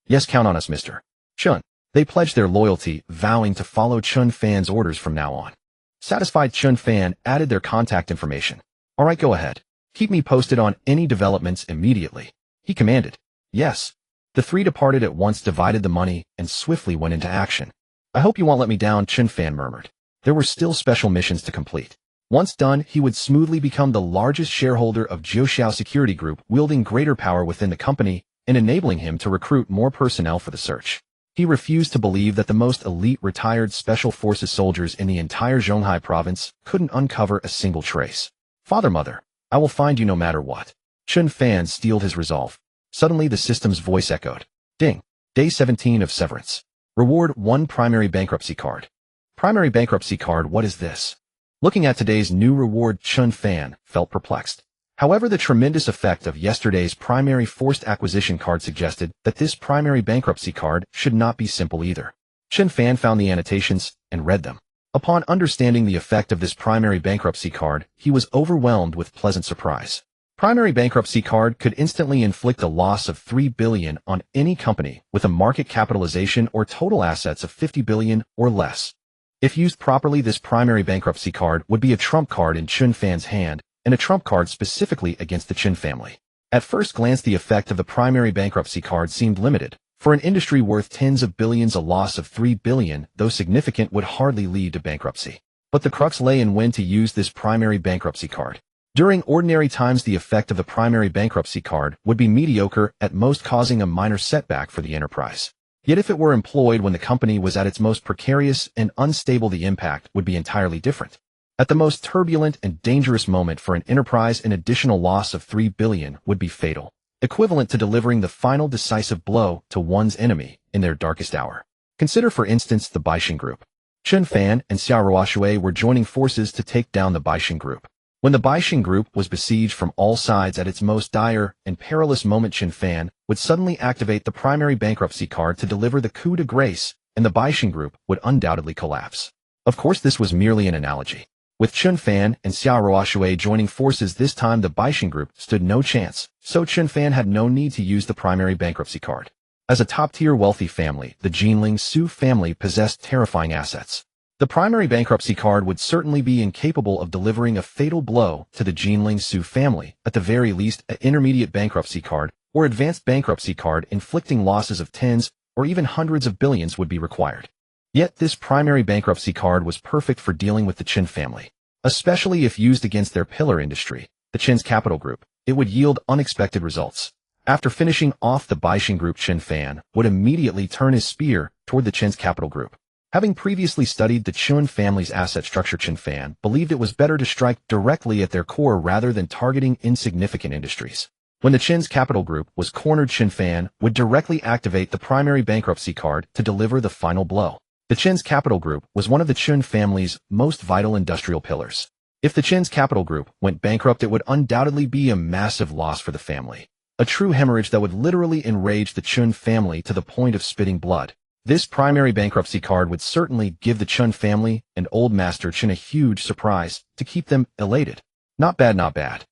Yes, count on us, Mr. Chen. They pledged their loyalty, vowing to follow Chen Fan's orders from now on. Satisfied, Chen Fan added their contact information. All right, go ahead. Keep me posted on any developments immediately. He commanded. Yes. The 3 departed at once, divided the money, and swiftly went into action. I hope you won't let me down, Chen Fan murmured. There were still special missions to complete. Once done, he would smoothly become the largest shareholder of Jiangzhou Security Group, wielding greater power within the company and enabling him to recruit more personnel for the search. He refused to believe that the most elite retired Special Forces soldiers in the entire Zhonghai province couldn't uncover a single trace. Father, mother, I will find you no matter what. Chen Fan steeled his resolve. Suddenly the system's voice echoed. Ding. Day 17 of severance. Reward 1 primary bankruptcy card. Primary bankruptcy card, what is this? Looking at today's new reward, Chen Fan felt perplexed. However, the tremendous effect of yesterday's primary forced acquisition card suggested that this primary bankruptcy card should not be simple either. Chen Fan found the annotations and read them. Upon understanding the effect of this primary bankruptcy card, he was overwhelmed with pleasant surprise. Primary bankruptcy card could instantly inflict a loss of 3 billion on any company with a market capitalization or total assets of 50 billion or less. If used properly, this primary bankruptcy card would be a trump card in Chen Fan's hand, and a trump card specifically against the Chen family. At first glance, the effect of the primary bankruptcy card seemed limited. For an industry worth tens of billions, a loss of 3 billion, though significant, would hardly lead to bankruptcy. But the crux lay in when to use this primary bankruptcy card. During ordinary times, the effect of the primary bankruptcy card would be mediocre, at most causing a minor setback for the enterprise. Yet if it were employed when the company was at its most precarious and unstable, the impact would be entirely different. At the most turbulent and dangerous moment for an enterprise, an additional loss of $3 billion would be fatal, equivalent to delivering the final decisive blow to one's enemy in their darkest hour. Consider, for instance, the Baixin Group. Chen Fan and Xiao Ruoshui were joining forces to take down the Baixin Group. When the Baixin Group was besieged from all sides at its most dire and perilous moment, Chen Fan would suddenly activate the primary bankruptcy card to deliver the coup de grace, and the Baixin Group would undoubtedly collapse. Of course, this was merely an analogy. With Chen Fan and Xiao Ruoshui joining forces this time, the Baixin Group stood no chance, so Chen Fan had no need to use the primary bankruptcy card. As a top-tier wealthy family, the Jiangzhou Su family possessed terrifying assets. The primary bankruptcy card would certainly be incapable of delivering a fatal blow to the Jiangling Su family. At the very least, an intermediate bankruptcy card or advanced bankruptcy card inflicting losses of tens or even hundreds of billions would be required. Yet this primary bankruptcy card was perfect for dealing with the Chen family, especially if used against their pillar industry, the Chen's capital group. It would yield unexpected results. After finishing off the Baixin Group, Chen Fan would immediately turn his spear toward the Chen's capital group. Having previously studied the Chen family's asset structure, Chen Fan believed it was better to strike directly at their core rather than targeting insignificant industries. When the Chen's capital group was cornered, Chen Fan would directly activate the primary bankruptcy card to deliver the final blow. The Chen's capital group was one of the Chen family's most vital industrial pillars. If the Chen's capital group went bankrupt, it would undoubtedly be a massive loss for the family, a true hemorrhage that would literally enrage the Chen family to the point of spitting blood. This primary bankruptcy card would certainly give the Chen family and Old Master Chen a huge surprise to keep them elated. Not bad, not bad.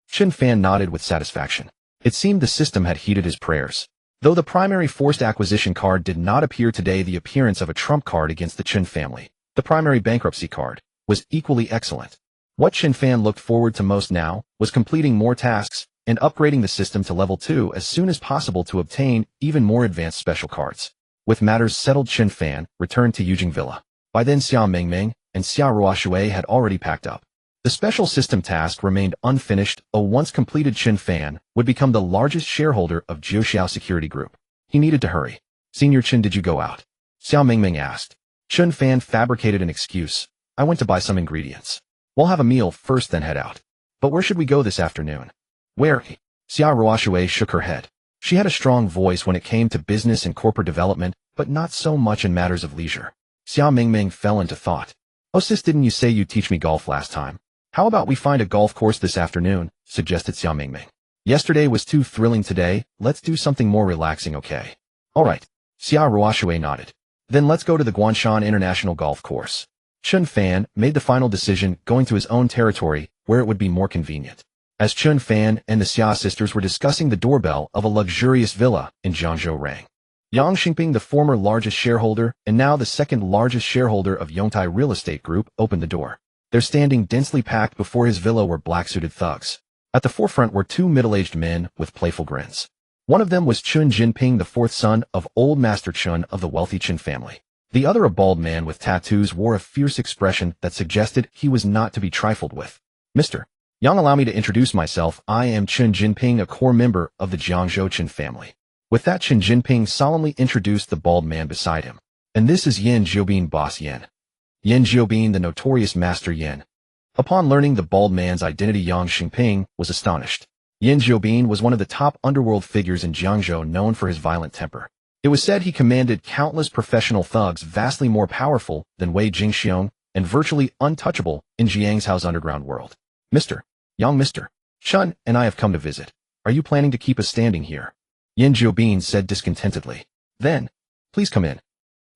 Chen Fan nodded with satisfaction. It seemed the system had heeded his prayers. Though the primary forced acquisition card did not appear today, the appearance of a trump card against the Chen family, the primary bankruptcy card, was equally excellent. What Chen Fan looked forward to most now was completing more tasks and upgrading the system to level 2 as soon as possible to obtain even more advanced special cards. With matters settled, Chen Fan returned to Yujing Villa. By then, Xiao Mingming and Xiao Ruoshui had already packed up. The special system task remained unfinished. Once completed, Chen Fan would become the largest shareholder of Jiangzhou Security Group. He needed to hurry. Senior Chen, did you go out? Xiao Mingming asked. Chen Fan fabricated an excuse. I went to buy some ingredients. We'll have a meal first, then head out. But where should we go this afternoon? Where? Xiao Ruoshui shook her head. She had a strong voice when it came to business and corporate development, but not so much in matters of leisure. Xiao Mingming fell into thought. Oh sis, didn't you say you'd teach me golf last time? How about we find a golf course this afternoon, suggested Xiao Mingming. Yesterday was too thrilling. Today, let's do something more relaxing, okay? Alright. Xiao Ruoshui nodded. Then let's go to the Guanshan International Golf Course. Chen Fan made the final decision, going to his own territory, where it would be more convenient. As Chen Fan and the Xia sisters were discussing, the doorbell of a luxurious villa in Jiangzhou rang. Yang Xingping, the former largest shareholder and now the second largest shareholder of Yongtai Real Estate Group, opened the door. There, standing densely packed before his villa, were black-suited thugs. At the forefront were two middle-aged men with playful grins. One of them was Chen Jinping, the fourth son of Old Master Chen of the wealthy Chen family. The other, a bald man with tattoos, wore a fierce expression that suggested he was not to be trifled with. Mr. Yang, allow me to introduce myself. I am Chen Jinping, a core member of the Jiangzhou Chen family. With that, Chen Jinping solemnly introduced the bald man beside him. And this is Yan Jiobin, boss Yan. Yan Jiobin, the notorious Master Yan. Upon learning the bald man's identity, Yang Xingping was astonished. Yan Jiobin was one of the top underworld figures in Jiangzhou, known for his violent temper. It was said he commanded countless professional thugs, vastly more powerful than Wei Jingxiong and virtually untouchable in Jiangzhou's underground world. Mr. Yang, Mr. Chen and I have come to visit. Are you planning to keep us standing here? Yan Jiobin said discontentedly. Then, please come in.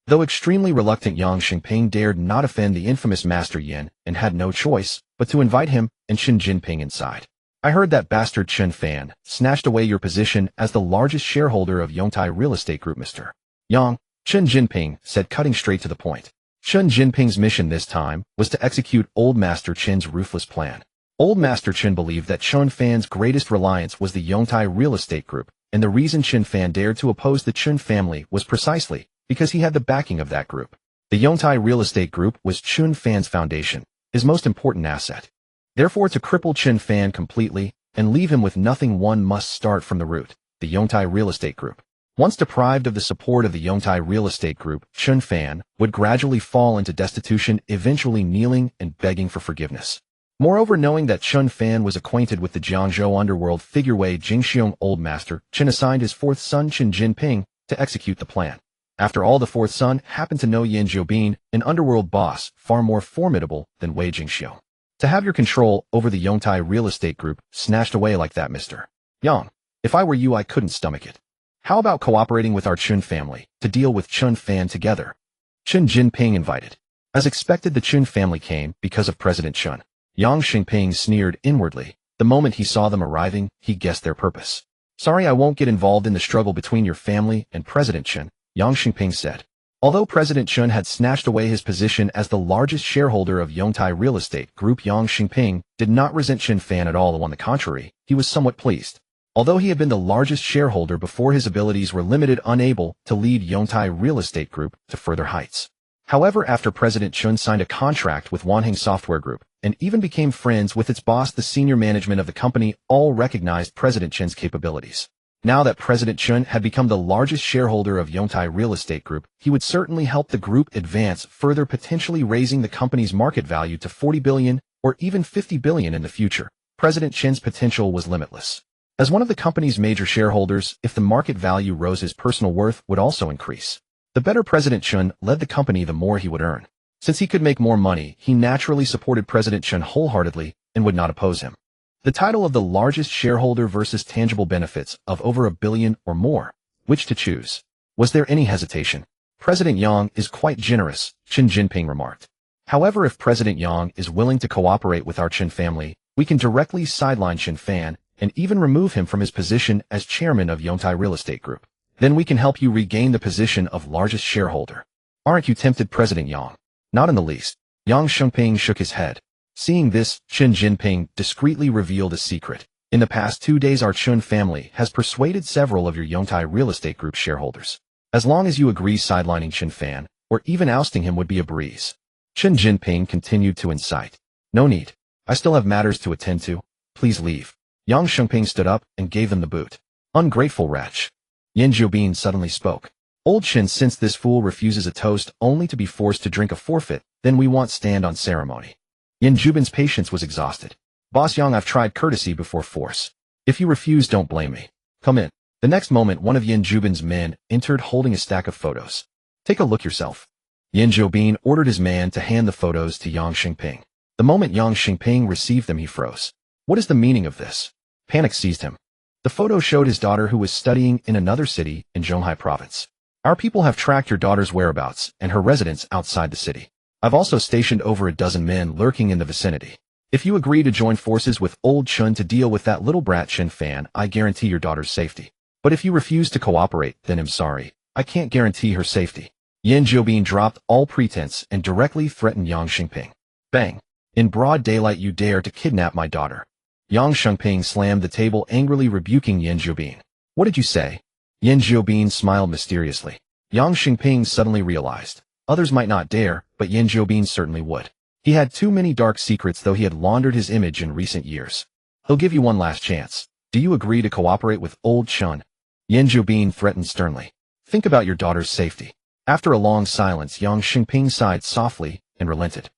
Though extremely reluctant, Yang Xingping dared not offend the infamous Master Yan and had no choice but to invite him and Chen Jinping inside. I heard that bastard Chen Fan snatched away your position as the largest shareholder of Yongtai Real Estate Group, Mr. Yang, Chen Jinping said, cutting straight to the point. Chen Jinping's mission this time was to execute Old Master Chen's ruthless plan. Old Master Chen believed that Chen Fan's greatest reliance was the Yongtai Real Estate Group, and the reason Chen Fan dared to oppose the Chen family was precisely because he had the backing of that group. The Yongtai Real Estate Group was Chen Fan's foundation, his most important asset. Therefore, to cripple Chen Fan completely and leave him with nothing, one must start from the root, the Yongtai Real Estate Group. Once deprived of the support of the Yongtai Real Estate Group, Chen Fan would gradually fall into destitution, eventually kneeling and begging for forgiveness. Moreover, knowing that Chen Fan was acquainted with the Jiangzhou underworld figure Wei Jingxiong Old Master, Chen assigned his fourth son Chen Jinping to execute the plan. After all, the fourth son happened to know Yan Zhoubin, an underworld boss far more formidable than Wei Jingxiong. To have your control over the Yongtai Real Estate Group snatched away like that, Mr. Yang, if I were you, I couldn't stomach it. How about cooperating with our Chen family to deal with Chen Fan together? Chen Jinping invited. As expected, the Chen family came because of President Chen. Yang Xingping sneered inwardly. The moment he saw them arriving, he guessed their purpose. Sorry, I won't get involved in the struggle between your family and President Chen, Yang Xingping said. Although President Chen had snatched away his position as the largest shareholder of Yongtai Real Estate Group, Yang Xingping did not resent Chen Fan at all. On the contrary, he was somewhat pleased. Although he had been the largest shareholder before, his abilities were limited, unable to lead Yongtai Real Estate Group to further heights. However, after President Chen signed a contract with Wanheng Software Group and even became friends with its boss, the senior management of the company all recognized President Chen's capabilities. Now that President Chen had become the largest shareholder of Yongtai Real Estate Group, he would certainly help the group advance further, potentially raising the company's market value to 40 billion or even 50 billion in the future. President Chen's potential was limitless. As one of the company's major shareholders, if the market value rose, his personal worth would also increase. The better President Chen led the company, the more he would earn. Since he could make more money, he naturally supported President Chen wholeheartedly and would not oppose him. The title of the largest shareholder versus tangible benefits of over $1 billion or more. Which to choose? Was there any hesitation? President Yang is quite generous, Chen Jinping remarked. However, if President Yang is willing to cooperate with our Chen family, we can directly sideline Chen Fan and even remove him from his position as chairman of Yongtai Real Estate Group. Then we can help you regain the position of largest shareholder. Aren't you tempted, President Yang? Not in the least. Yang Xingping shook his head. Seeing this, Chen Jinping discreetly revealed a secret. In the past 2 days, our Chen family has persuaded several of your Yongtai Real Estate Group shareholders. As long as you agree, sidelining Chen Fan, or even ousting him, would be a breeze. Chen Jinping continued to incite. No need. I still have matters to attend to. Please leave. Yang Xingping stood up and gave them the boot. Ungrateful wretch. Yan Zhoubin suddenly spoke. Old Chen, since this fool refuses a toast only to be forced to drink a forfeit, then we want stand on ceremony. Yan Zhoubin's patience was exhausted. Boss Yang, I've tried courtesy before force. If you refuse, don't blame me. Come in. The next moment, one of Yan Zhoubin's men entered holding a stack of photos. Take a look yourself. Yan Zhoubin ordered his man to hand the photos to Yang Xingping. The moment Yang Xingping received them, he froze. What is the meaning of this? Panic seized him. The photo showed his daughter, who was studying in another city in Zhonghai province. Our people have tracked your daughter's whereabouts and her residence outside the city. I've also stationed over a dozen men lurking in the vicinity. If you agree to join forces with old Chen to deal with that little brat Chen Fan, I guarantee your daughter's safety. But if you refuse to cooperate, then I'm sorry, I can't guarantee her safety. Yan Zhoubin dropped all pretense and directly threatened Yang Xingping. Bang! In broad daylight, you dare to kidnap my daughter. Yang Xingping slammed the table, angrily rebuking Yan Zhoubin. What did you say? Yan Zhoubin smiled mysteriously. Yang Xingping suddenly realized. Others might not dare, but Yan Zhoubin certainly would. He had too many dark secrets, though he had laundered his image in recent years. He'll give you one last chance. Do you agree to cooperate with old Chen? Yan Zhoubin threatened sternly. Think about your daughter's safety. After a long silence, Yang Xingping sighed softly and relented.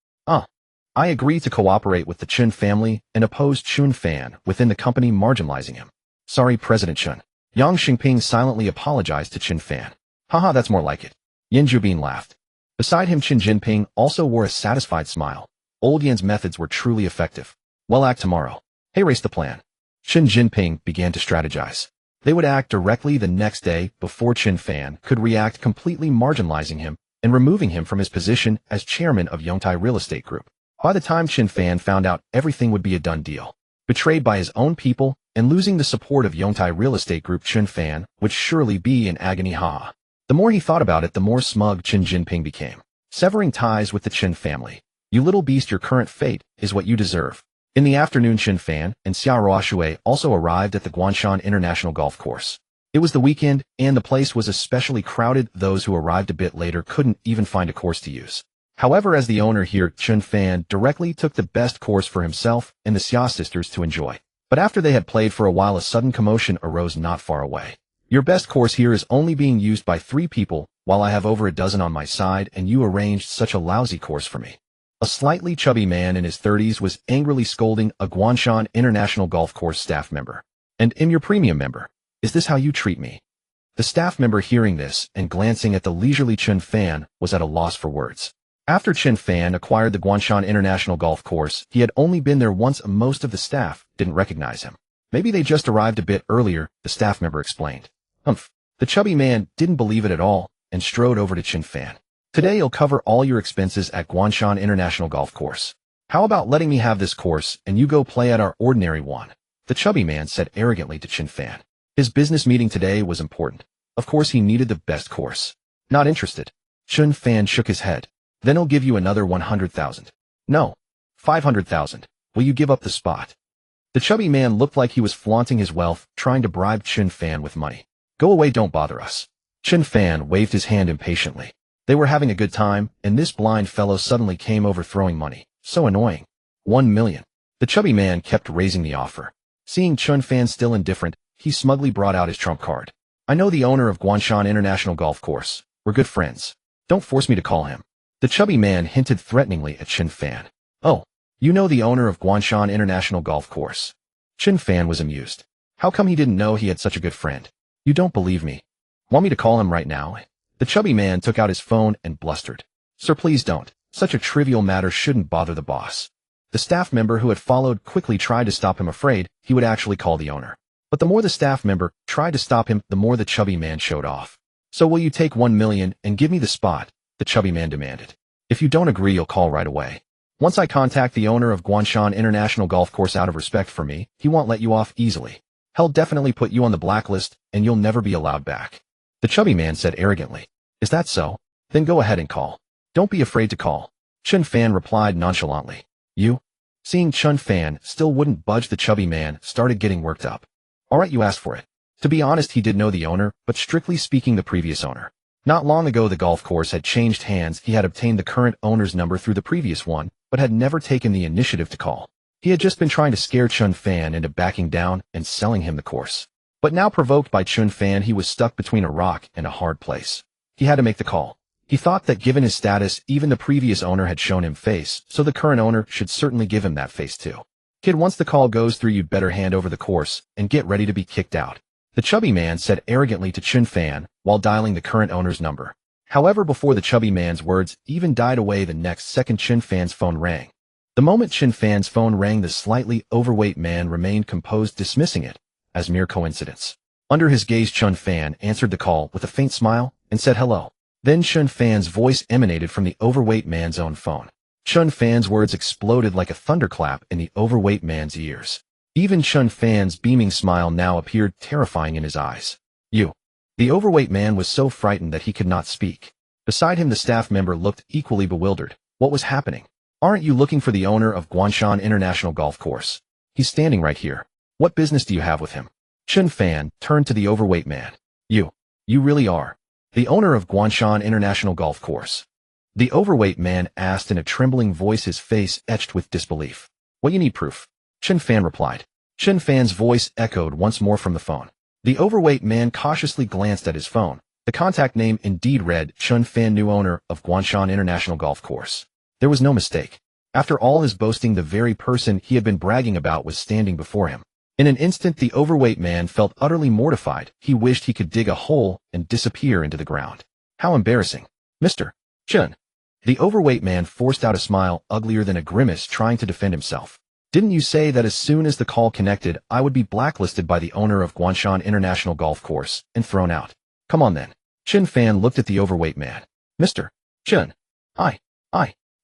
I agree to cooperate with the Chen family and oppose Chen Fan within the company, marginalizing him. Sorry, President Chen. Yang Xingping silently apologized to Chen Fan. Haha, that's more like it. Yan Zhoubin laughed. Beside him, Chen Jinping also wore a satisfied smile. Old Yan's methods were truly effective. Well, act tomorrow. Hey, race the plan. Chen Jinping began to strategize. They would act directly the next day before Chen Fan could react, completely marginalizing him and removing him from his position as chairman of Yongtai Real Estate Group. By the time Chen Fan found out, everything would be a done deal. Betrayed by his own people and losing the support of Yongtai Real Estate Group, Chen Fan would surely be in agony. The more he thought about it, the more smug Chen Jinping became. Severing ties with the Chen family. You little beast, your current fate is what you deserve. In the afternoon, Chen Fan and Xia Ruoshui also arrived at the Guanshan International Golf Course. It was the weekend, and the place was especially crowded. Those who arrived a bit later couldn't even find a course to use. However, as the owner here, Chen Fan directly took the best course for himself and the Xia sisters to enjoy. But after they had played for a while, a sudden commotion arose not far away. Your best course here is only being used by 3 people, while I have over a dozen on my side, and you arranged such a lousy course for me. A slightly chubby man in his 30s was angrily scolding a Guangshan International Golf Course staff member. And am your premium member. Is this how you treat me? The staff member, hearing this and glancing at the leisurely Chen Fan, was at a loss for words. After Chen Fan acquired the Guangshan International Golf Course, he had only been there once, and most of the staff didn't recognize him. Maybe they just arrived a bit earlier, the staff member explained. Humph. The chubby man didn't believe it at all and strode over to Chen Fan. Today you'll cover all your expenses at Guangshan International Golf Course. How about letting me have this course and you go play at our ordinary one? The chubby man said arrogantly to Chen Fan. His business meeting today was important. Of course he needed the best course. Not interested. Chen Fan shook his head. Then I'll give you another 100,000. No. 500,000. Will you give up the spot? The chubby man looked like he was flaunting his wealth, trying to bribe Chen Fan with money. Go away, don't bother us. Chen Fan waved his hand impatiently. They were having a good time, and this blind fellow suddenly came over throwing money. So annoying. 1 million. The chubby man kept raising the offer. Seeing Chen Fan still indifferent, he smugly brought out his trump card. I know the owner of Guangshan International Golf Course. We're good friends. Don't force me to call him. The chubby man hinted threateningly at Chen Fan. Oh, you know the owner of Guangshan International Golf Course. Chen Fan was amused. How come he didn't know he had such a good friend? You don't believe me. Want me to call him right now? The chubby man took out his phone and blustered. Sir, please don't. Such a trivial matter shouldn't bother the boss. The staff member who had followed quickly tried to stop him, afraid he would actually call the owner. But the more the staff member tried to stop him, the more the chubby man showed off. So will you take 1 million and give me the spot? The chubby man demanded. If you don't agree, you'll call right away. Once I contact the owner of Guangshan International Golf Course, out of respect for me, he won't let you off easily. He'll definitely put you on the blacklist, and you'll never be allowed back. The chubby man said arrogantly. Is that so? Then go ahead and call. Don't be afraid to call. Chen Fan replied nonchalantly. You? Seeing Chen Fan still wouldn't budge, the chubby man started getting worked up. All right, you asked for it. To be honest, he did know the owner, but strictly speaking, the previous owner. Not long ago, the golf course had changed hands. He had obtained the current owner's number through the previous one, but had never taken the initiative to call. He had just been trying to scare Chen Fan into backing down and selling him the course. But now, provoked by Chen Fan, he was stuck between a rock and a hard place. He had to make the call. He thought that given his status, even the previous owner had shown him face, so the current owner should certainly give him that face too. Kid, once the call goes through, you'd better hand over the course and get ready to be kicked out. The chubby man said arrogantly to Chen Fan while dialing the current owner's number. However, before the chubby man's words even died away, the next second Chen Fan's phone rang. The moment Chen Fan's phone rang, the slightly overweight man remained composed, dismissing it as mere coincidence. Under his gaze, Chen Fan answered the call with a faint smile and said hello. Then Chen Fan's voice emanated from the overweight man's own phone. Chen Fan's words exploded like a thunderclap in the overweight man's ears. Even Chen Fan's beaming smile now appeared terrifying in his eyes. You. The overweight man was so frightened that he could not speak. Beside him, the staff member looked equally bewildered. What was happening? Aren't you looking for the owner of Guangshan International Golf Course? He's standing right here. What business do you have with him? Chen Fan turned to the overweight man. You really are the owner of Guangshan International Golf Course? The overweight man asked in a trembling voice, his face etched with disbelief. What, you need proof? Chen Fan replied. Chen Fan's voice echoed once more from the phone. The overweight man cautiously glanced at his phone. The contact name indeed read Chen Fan, new owner of Guangshan International Golf Course. There was no mistake. After all his boasting, the very person he had been bragging about was standing before him. In an instant, the overweight man felt utterly mortified. He wished he could dig a hole and disappear into the ground. How embarrassing. Mr. Chen. The overweight man forced out a smile uglier than a grimace, trying to defend himself. Didn't you say that as soon as the call connected, I would be blacklisted by the owner of Guangshan International Golf Course and thrown out? Come on then. Chen Fan looked at the overweight man. Mr. Chen. I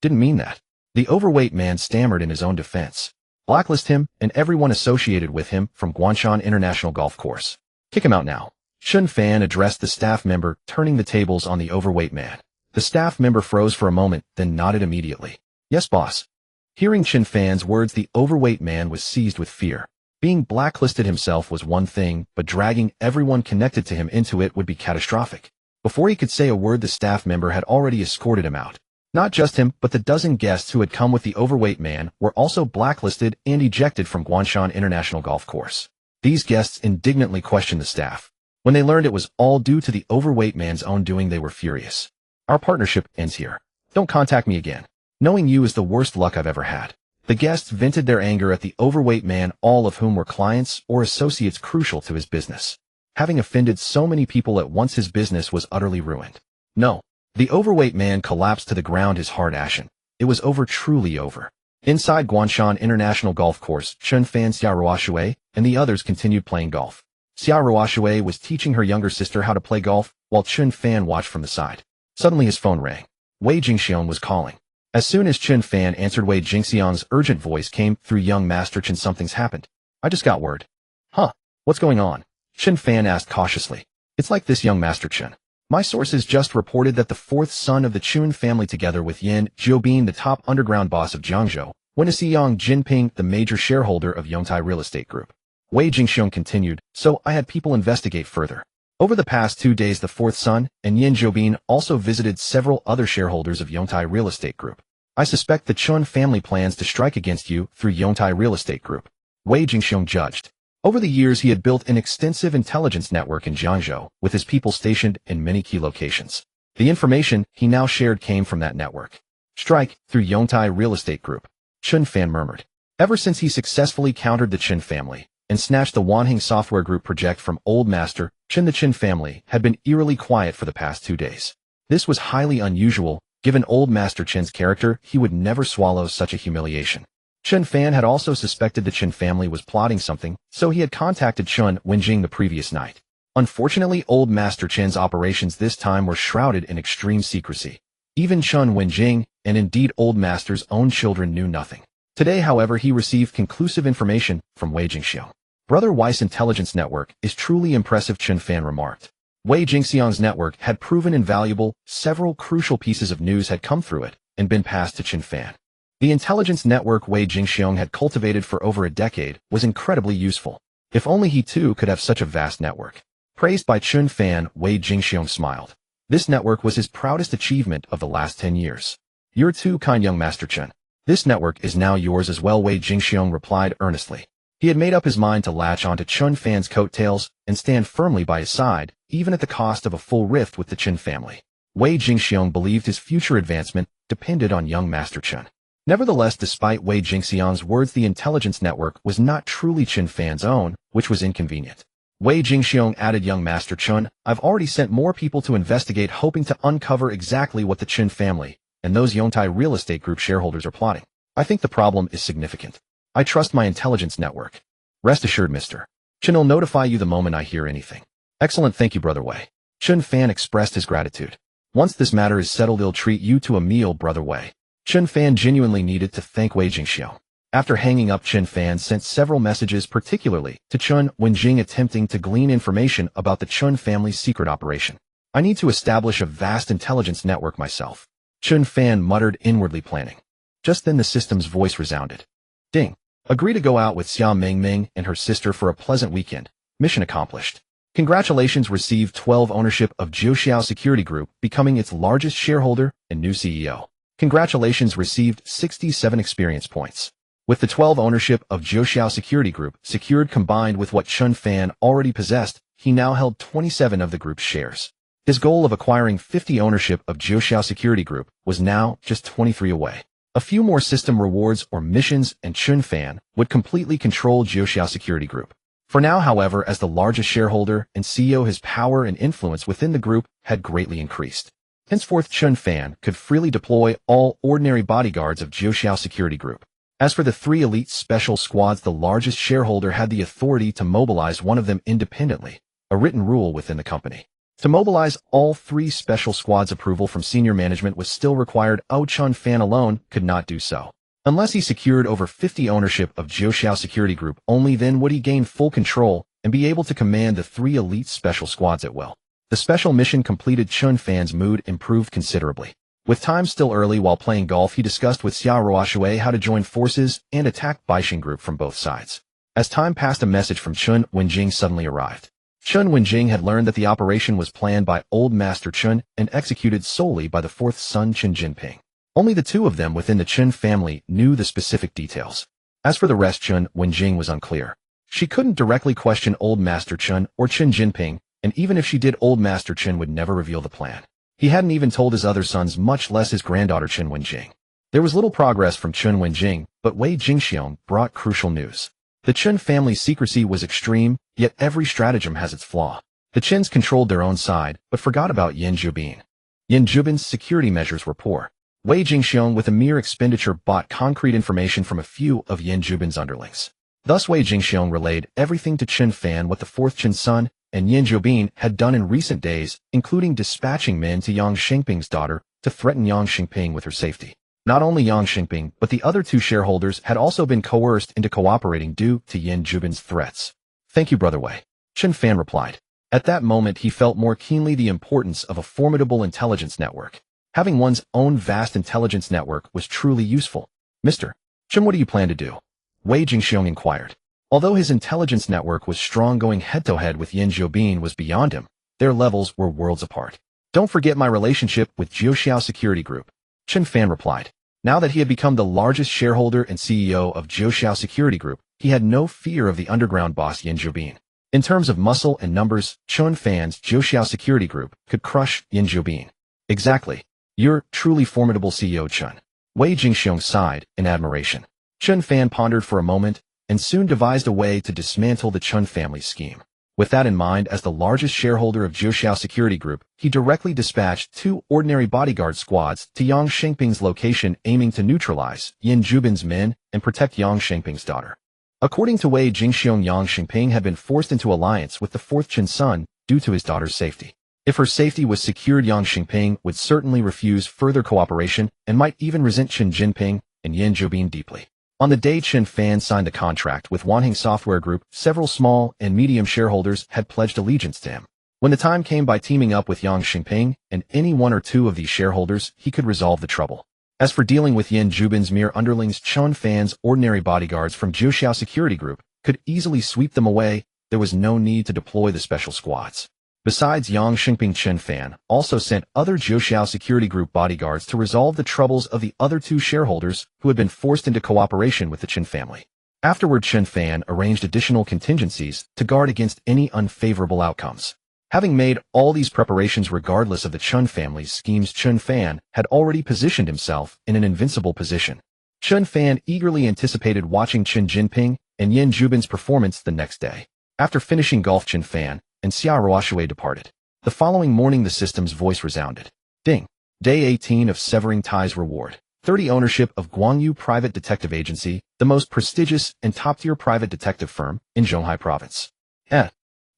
didn't mean that. The overweight man stammered in his own defense. Blacklist him and everyone associated with him from Guangshan International Golf Course. Kick him out now. Chen Fan addressed the staff member, turning the tables on the overweight man. The staff member froze for a moment, then nodded immediately. Yes, boss. Hearing Chen Fan's words, the overweight man was seized with fear. Being blacklisted himself was one thing, but dragging everyone connected to him into it would be catastrophic. Before he could say a word, the staff member had already escorted him out. Not just him, but the dozen guests who had come with the overweight man were also blacklisted and ejected from Guangshan International Golf Course. These guests indignantly questioned the staff. When they learned it was all due to the overweight man's own doing, they were furious. Our partnership ends here. Don't contact me again. Knowing you is the worst luck I've ever had. The guests vented their anger at the overweight man, all of whom were clients or associates crucial to his business. Having offended so many people at once, his business was utterly ruined. No. The overweight man collapsed to the ground, his heart ashen. It was over, truly over. Inside Guangshan International Golf Course, Chen Fan, Xiaoruoshui, and the others continued playing golf. Xiaoruoshui was teaching her younger sister how to play golf, while Chen Fan watched from the side. Suddenly his phone rang. Wei Jingxiong was calling. As soon as Chen Fan answered, Wei Jingxiong's urgent voice came through. Young Master Chen, something's happened. I just got word. Huh? What's going on? Chen Fan asked cautiously. It's like this, young Master Chen. My sources just reported that the fourth son of the Chun family, together with Yan Jiobin, the top underground boss of Jiangzhou, went to see Yang Jinping, the major shareholder of Yongtai Real Estate Group. Wei Jingxiong continued, so I had people investigate further. Over the past 2 days, the fourth son and Yan Jiobin also visited several other shareholders of Yongtai Real Estate Group. I suspect the Chun family plans to strike against you through Yongtai Real Estate Group. Wei Jingxiong judged. Over the years, he had built an extensive intelligence network in Jiangzhou, with his people stationed in many key locations. The information he now shared came from that network. Strike through Yongtai Real Estate Group. Chen Fan murmured. Ever since he successfully countered the Chen family and snatched the Wanheng Software Group project from Old Master Chen, the Chen family had been eerily quiet for the past 2 days. This was highly unusual. Given Old Master Chen's character, he would never swallow such a humiliation. Chen Fan had also suspected the Chen family was plotting something, so he had contacted Chun Wenjing the previous night. Unfortunately, Old Master Chen's operations this time were shrouded in extreme secrecy. Even Chun Wenjing, and indeed Old Master's own children, knew nothing. Today, however, he received conclusive information from Wei Jingxiong. Brother Weiss' intelligence network is truly impressive, Chen Fan remarked. Wei Jingxiong's network had proven invaluable. Several crucial pieces of news had come through it and been passed to Chen Fan. The intelligence network Wei Jingxiong had cultivated for over a decade was incredibly useful. If only he too could have such a vast network. Praised by Chen Fan, Wei Jingxiong smiled. This network was his proudest achievement of the last 10 years. You're too kind, young Master Chen. This network is now yours as well, Wei Jingxiong replied earnestly. He had made up his mind to latch onto Chen Fan's coattails and stand firmly by his side, even at the cost of a full rift with the Chen family. Wei Jingxiong believed his future advancement depended on young Master Chen. Nevertheless, despite Wei Jingxiong's words, the intelligence network was not truly Chen Fan's own, which was inconvenient. Wei Jingxiong added, young Master Chen, I've already sent more people to investigate, hoping to uncover exactly what the Chen family and those Yongtai Real Estate Group shareholders are plotting. I think the problem is significant. I trust my intelligence network. Rest assured, Mr. Chen will notify you the moment I hear anything. Excellent, thank you, Brother Wei. Chen Fan expressed his gratitude. Once this matter is settled, he'll treat you to a meal, Brother Wei. Chen Fan genuinely needed to thank Wei Jingxiong. After hanging up, Chen Fan sent several messages, particularly to Chun Wenjing, attempting to glean information about the Chun family's secret operation. I need to establish a vast intelligence network myself. Chen Fan muttered, inwardly planning. Just then the system's voice resounded. Ding. Agree to go out with Xia Mingming and her sister for a pleasant weekend. Mission accomplished. Congratulations, received 12 ownership of Jiuxiao Security Group, becoming its largest shareholder and new CEO. Congratulations, received 67 experience points. With the 12 ownership of Jiuxiao Security Group secured, combined with what Chen Fan already possessed, he now held 27 of the group's shares. His goal of acquiring 50 ownership of Jiuxiao Security Group was now just 23 away. A few more system rewards or missions and Chen Fan would completely control Jiuxiao Security Group. For now, however, as the largest shareholder and CEO, his power and influence within the group had greatly increased. Henceforth, Chen Fan could freely deploy all ordinary bodyguards of Jiuxiao Security Group. As for the 3 elite special squads, the largest shareholder had the authority to mobilize one of them independently, a written rule within the company. To mobilize all 3 special squads, approval from senior management was still required. Chen Fan alone could not do so. Unless he secured over 50 ownership of Jiuxiao Security Group, only then would he gain full control and be able to command the 3 elite special squads at will. The special mission completed, Chen Fan's mood improved considerably. With time still early, while playing golf, he discussed with Xiaoruoshui how to join forces and attack Baixing Group from both sides. As time passed, a message from Chen Wenjing suddenly arrived. Chen Wenjing had learned that the operation was planned by Old Master Chen and executed solely by the fourth son Chen Jinping. Only the two of them within the Chen family knew the specific details. As for the rest, Chen Wenjing was unclear. She couldn't directly question Old Master Chen or Chen Jinping, and even if she did, Old Master Chen would never reveal the plan. He hadn't even told his other sons, much less his granddaughter Chen Wenjing. There was little progress from Chen Wenjing, but Wei Jingxiong brought crucial news. The Chen family's secrecy was extreme, yet every stratagem has its flaw. The Chens controlled their own side, but forgot about Yan Zhubin. Yan Zhubin's security measures were poor. Wei Jingxiong, with a mere expenditure, bought concrete information from a few of Yan Zhubin's underlings. Thus Wei Jingxiong relayed everything to Chen Fan what the fourth Chen son and Yan Zhubin had done in recent days, including dispatching men to Yang Xingping's daughter to threaten Yang Xingping with her safety. Not only Yang Xingping, but the other two shareholders had also been coerced into cooperating due to Yan Zhubin's threats. Thank you, Brother Wei, Chen Fan replied. At that moment he felt more keenly the importance of a formidable intelligence network. Having one's own vast intelligence network was truly useful. Mr. Chen, what do you plan to do? Wei Jingxiong inquired. Although his intelligence network was strong, going head-to-head with Yan Zhubin was beyond him. Their levels were worlds apart. Don't forget my relationship with Jiangzhou Security Group, Chen Fan replied. Now that he had become the largest shareholder and CEO of Jiangzhou Security Group, he had no fear of the underground boss Yan Zhubin. In terms of muscle and numbers, Chen Fan's Jiangzhou Security Group could crush Yan Zhubin. Exactly. You're truly formidable, CEO Chen. Wei Jingxiong sighed in admiration. Chen Fan pondered for a moment and soon devised a way to dismantle the Chen family's scheme. With that in mind, as the largest shareholder of Jiangzhou Security Group, he directly dispatched 2 ordinary bodyguard squads to Yang Xingping's location, aiming to neutralize Yan Zhubin's men and protect Yang Xingping's daughter. According to Wei Jingxiong, Yang Xingping had been forced into alliance with the fourth Chen son due to his daughter's safety. If her safety was secured, Yang Xingping would certainly refuse further cooperation and might even resent Chen Jinping and Yan Zhubin deeply. On the day Chen Fan signed the contract with Wanheng Software Group, several small and medium shareholders had pledged allegiance to him. When the time came, by teaming up with Yang Xingping and any one or two of these shareholders, he could resolve the trouble. As for dealing with Yan Zhubin's mere underlings, Chen Fan's ordinary bodyguards from Jiangzhou Security Group could easily sweep them away. There was no need to deploy the special squads. Besides, Yang Xingping, Chen Fan also sent other Jiangzhou Security Group bodyguards to resolve the troubles of the other two shareholders who had been forced into cooperation with the Chen family. Afterward, Chen Fan arranged additional contingencies to guard against any unfavorable outcomes. Having made all these preparations regardless of the Chen family's schemes, Chen Fan had already positioned himself in an invincible position. Chen Fan eagerly anticipated watching Chen Jinping and Yan Zhubin's performance the next day. After finishing golf, Chen Fan and Xia Ruoshui departed. The following morning, the system's voice resounded. Ding! Day 18 of Severing Ties Reward. 30 ownership of Guangyu Private Detective Agency, the most prestigious and top-tier private detective firm in Zhonghai Province.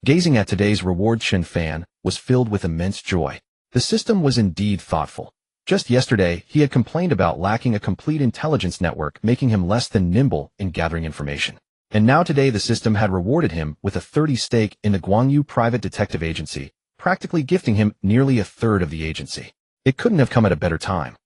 Gazing at today's reward, Chen Fan was filled with immense joy. The system was indeed thoughtful. Just yesterday, he had complained about lacking a complete intelligence network, making him less than nimble in gathering information. And now today the system had rewarded him with a 30% stake in the Guangyu Private Detective Agency, practically gifting him nearly a third of the agency. It couldn't have come at a better time.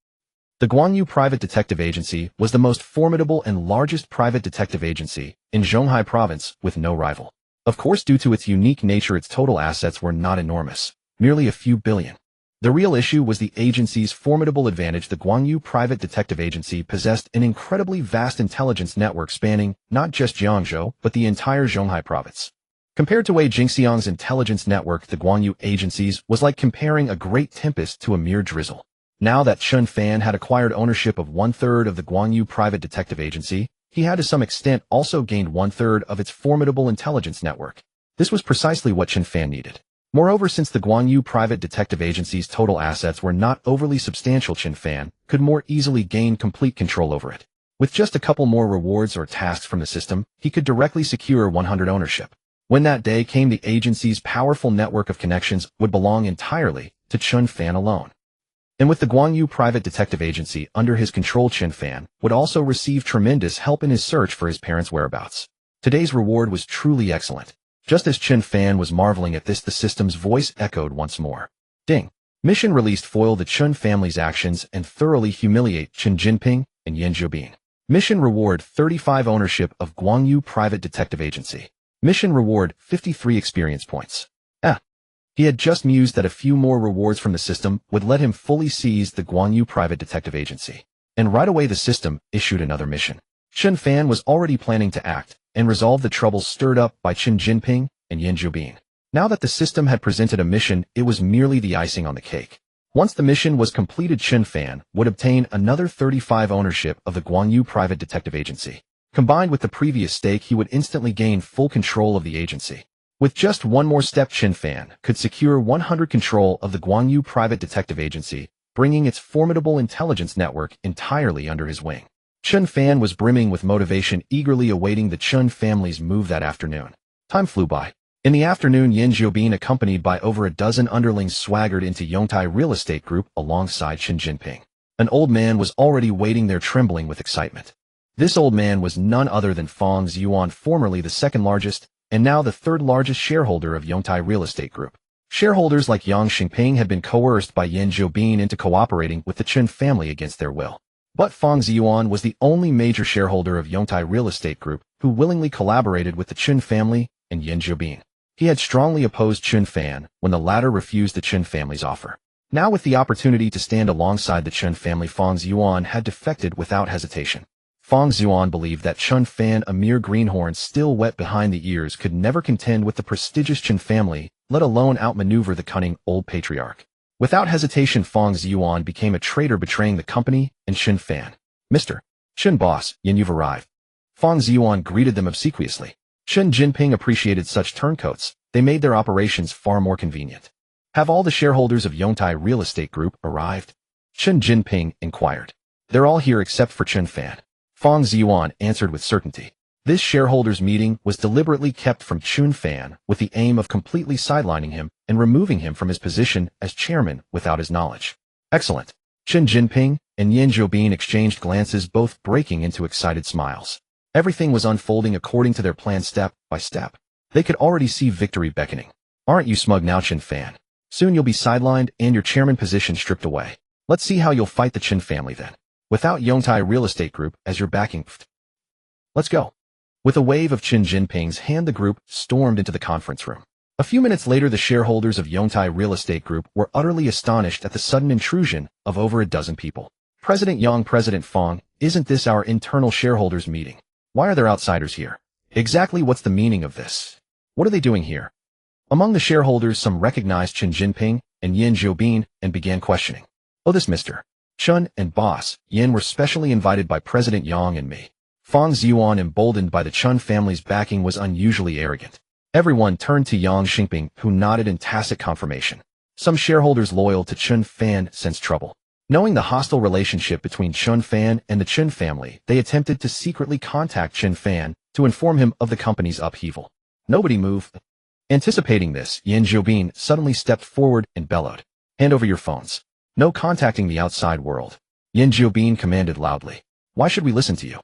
The Guangyu Private Detective Agency was the most formidable and largest private detective agency in Zhonghai Province, with no rival. Of course, due to its unique nature, its total assets were not enormous, merely a few billion. The real issue was the agency's formidable advantage. The Guangyu Private Detective Agency possessed an incredibly vast intelligence network spanning not just Jiangzhou, but the entire Zhonghai province. Compared to Wei Jingxiong's intelligence network, the Guangyu agencies was like comparing a great tempest to a mere drizzle. Now that Chen Fan had acquired ownership of 1/3 of the Guangyu Private Detective Agency, he had to some extent also gained 1/3 of its formidable intelligence network. This was precisely what Chen Fan needed. Moreover, since the Guangyu Private Detective Agency's total assets were not overly substantial, Chen Fan could more easily gain complete control over it. With just a couple more rewards or tasks from the system, he could directly secure 100 ownership. When that day came, the agency's powerful network of connections would belong entirely to Chen Fan alone. And with the Guangyu Private Detective Agency under his control, Chen Fan would also receive tremendous help in his search for his parents' whereabouts. Today's reward was truly excellent. Just as Chen Fan was marveling at this, the system's voice echoed once more. Ding! Mission released: foil the Chen family's actions and thoroughly humiliate Chen Jinping and Yan Zhubin. Mission reward 35 ownership of Guangyu Private Detective Agency. Mission reward 53 experience points. He had just mused that a few more rewards from the system would let him fully seize the Guangyu Private Detective Agency. And right away the system issued another mission. Chen Fan was already planning to act and resolve the troubles stirred up by Chen Jinping and Yan Zhobin. Now that the system had presented a mission, it was merely the icing on the cake. Once the mission was completed, Chen Fan would obtain another 35 ownership of the Guangyu Private Detective Agency. Combined with the previous stake, he would instantly gain full control of the agency. With just one more step, Chen Fan could secure 100 control of the Guangyu Private Detective Agency, bringing its formidable intelligence network entirely under his wing. Chen Fan was brimming with motivation, eagerly awaiting the Chen family's move that afternoon. Time flew by. In the afternoon, Yan Zhobin, accompanied by over a dozen underlings, swaggered into Yongtai Real Estate Group alongside Chen Jinping. An old man was already waiting there, trembling with excitement. This old man was none other than Fang Ziyuan, formerly the second largest and now the third largest shareholder of Yongtai Real Estate Group. Shareholders like Yang Xingping had been coerced by Yan Zhobin into cooperating with the Chen family against their will. But Fang Ziyuan was the only major shareholder of Yongtai Real Estate Group who willingly collaborated with the Chen family and Yan Zhobin. He had strongly opposed Chen Fan when the latter refused the Chen family's offer. Now, with the opportunity to stand alongside the Chen family, Fang Ziyuan had defected without hesitation. Fang Ziyuan believed that Chen Fan, a mere greenhorn still wet behind the ears, could never contend with the prestigious Chen family, let alone outmaneuver the cunning old patriarch. Without hesitation, Fang Ziyuan became a traitor, betraying the company and Chen Fan. Mr. Chen boss, Yan, you've arrived. Fang Ziyuan greeted them obsequiously. Chen Jinping appreciated such turncoats. They made their operations far more convenient. Have all the shareholders of Yongtai Real Estate Group arrived? Chen Jinping inquired. They're all here except for Chen Fan. Fang Ziyuan answered with certainty. This shareholders' meeting was deliberately kept from Chen Fan with the aim of completely sidelining him and removing him from his position as chairman without his knowledge. Excellent. Chen Jinping and Yan Zhobin exchanged glances, both breaking into excited smiles. Everything was unfolding according to their plan, step by step. They could already see victory beckoning. Aren't you smug now, Chen Fan? Soon you'll be sidelined and your chairman position stripped away. Let's see how you'll fight the Chen family then. Without Yongtai Real Estate Group as your backing. Let's go. With a wave of Chen Jinping's hand, the group stormed into the conference room. A few minutes later, the shareholders of Yongtai Real Estate Group were utterly astonished at the sudden intrusion of over a dozen people. President Yang, President Fang, isn't this our internal shareholders meeting? Why are there outsiders here? Exactly what's the meaning of this? What are they doing here? Among the shareholders, some recognized Chen Jinping and Yan Zhobin and began questioning. Oh, this Mr. Chen and boss Yan were specially invited by President Yang and me. Fang Ziyuan, emboldened by the Chen family's backing, was unusually arrogant. Everyone turned to Yang Xingping, who nodded in tacit confirmation. Some shareholders loyal to Chen Fan sensed trouble. Knowing the hostile relationship between Chen Fan and the Chen family, they attempted to secretly contact Chen Fan to inform him of the company's upheaval. Nobody moved. Anticipating this, Yan Zhobin suddenly stepped forward and bellowed. Hand over your phones. No contacting the outside world. Yan Zhobin commanded loudly. Why should we listen to you?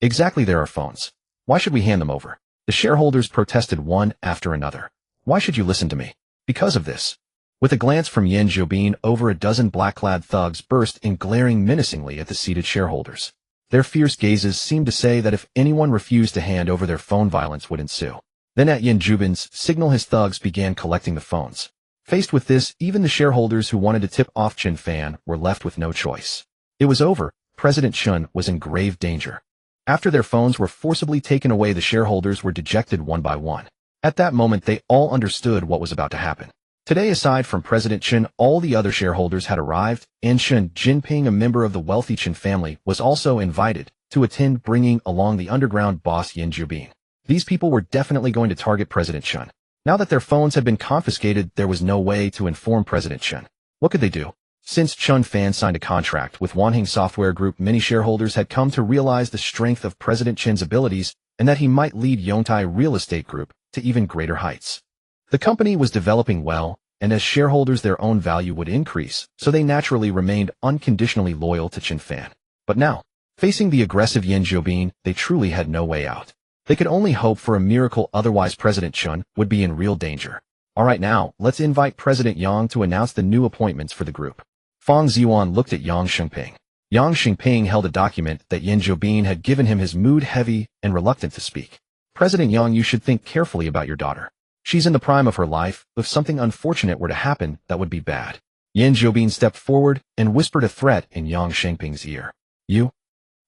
Exactly, there are phones. Why should we hand them over? The shareholders protested one after another. Why should you listen to me? Because of this. With a glance from Yan Zhobin, over a dozen black-clad thugs burst in, glaring menacingly at the seated shareholders. Their fierce gazes seemed to say that if anyone refused to hand over their phone, violence would ensue. Then at Yan Zhobin's signal, his thugs began collecting the phones. Faced with this, even the shareholders who wanted to tip off Chen Fan were left with no choice. It was over. President Chen was in grave danger. After their phones were forcibly taken away, the shareholders were dejected one by one. At that moment, they all understood what was about to happen. Today, aside from President Chen, all the other shareholders had arrived, and Chen Jinping, a member of the wealthy Chen family, was also invited to attend, bringing along the underground boss Yan Zhobin. These people were definitely going to target President Chen. Now that their phones had been confiscated, there was no way to inform President Chen. What could they do? Since Chen Fan signed a contract with Wanheng Software Group, many shareholders had come to realize the strength of President Chen's abilities and that he might lead Yongtai Real Estate Group to even greater heights. The company was developing well, and as shareholders, their own value would increase, so they naturally remained unconditionally loyal to Chen Fan. But now, facing the aggressive Yan Zhobin, they truly had no way out. They could only hope for a miracle, otherwise President Chen would be in real danger. Alright, now, let's invite President Yang to announce the new appointments for the group. Fang Ziyuan looked at Yang Xingping. Yang Xingping held a document that Yan Zhobin had given him, his mood heavy and reluctant to speak. President Yang, you should think carefully about your daughter. She's in the prime of her life. If something unfortunate were to happen, that would be bad. Yan Zhobin stepped forward and whispered a threat in Yang Xingping's ear. You?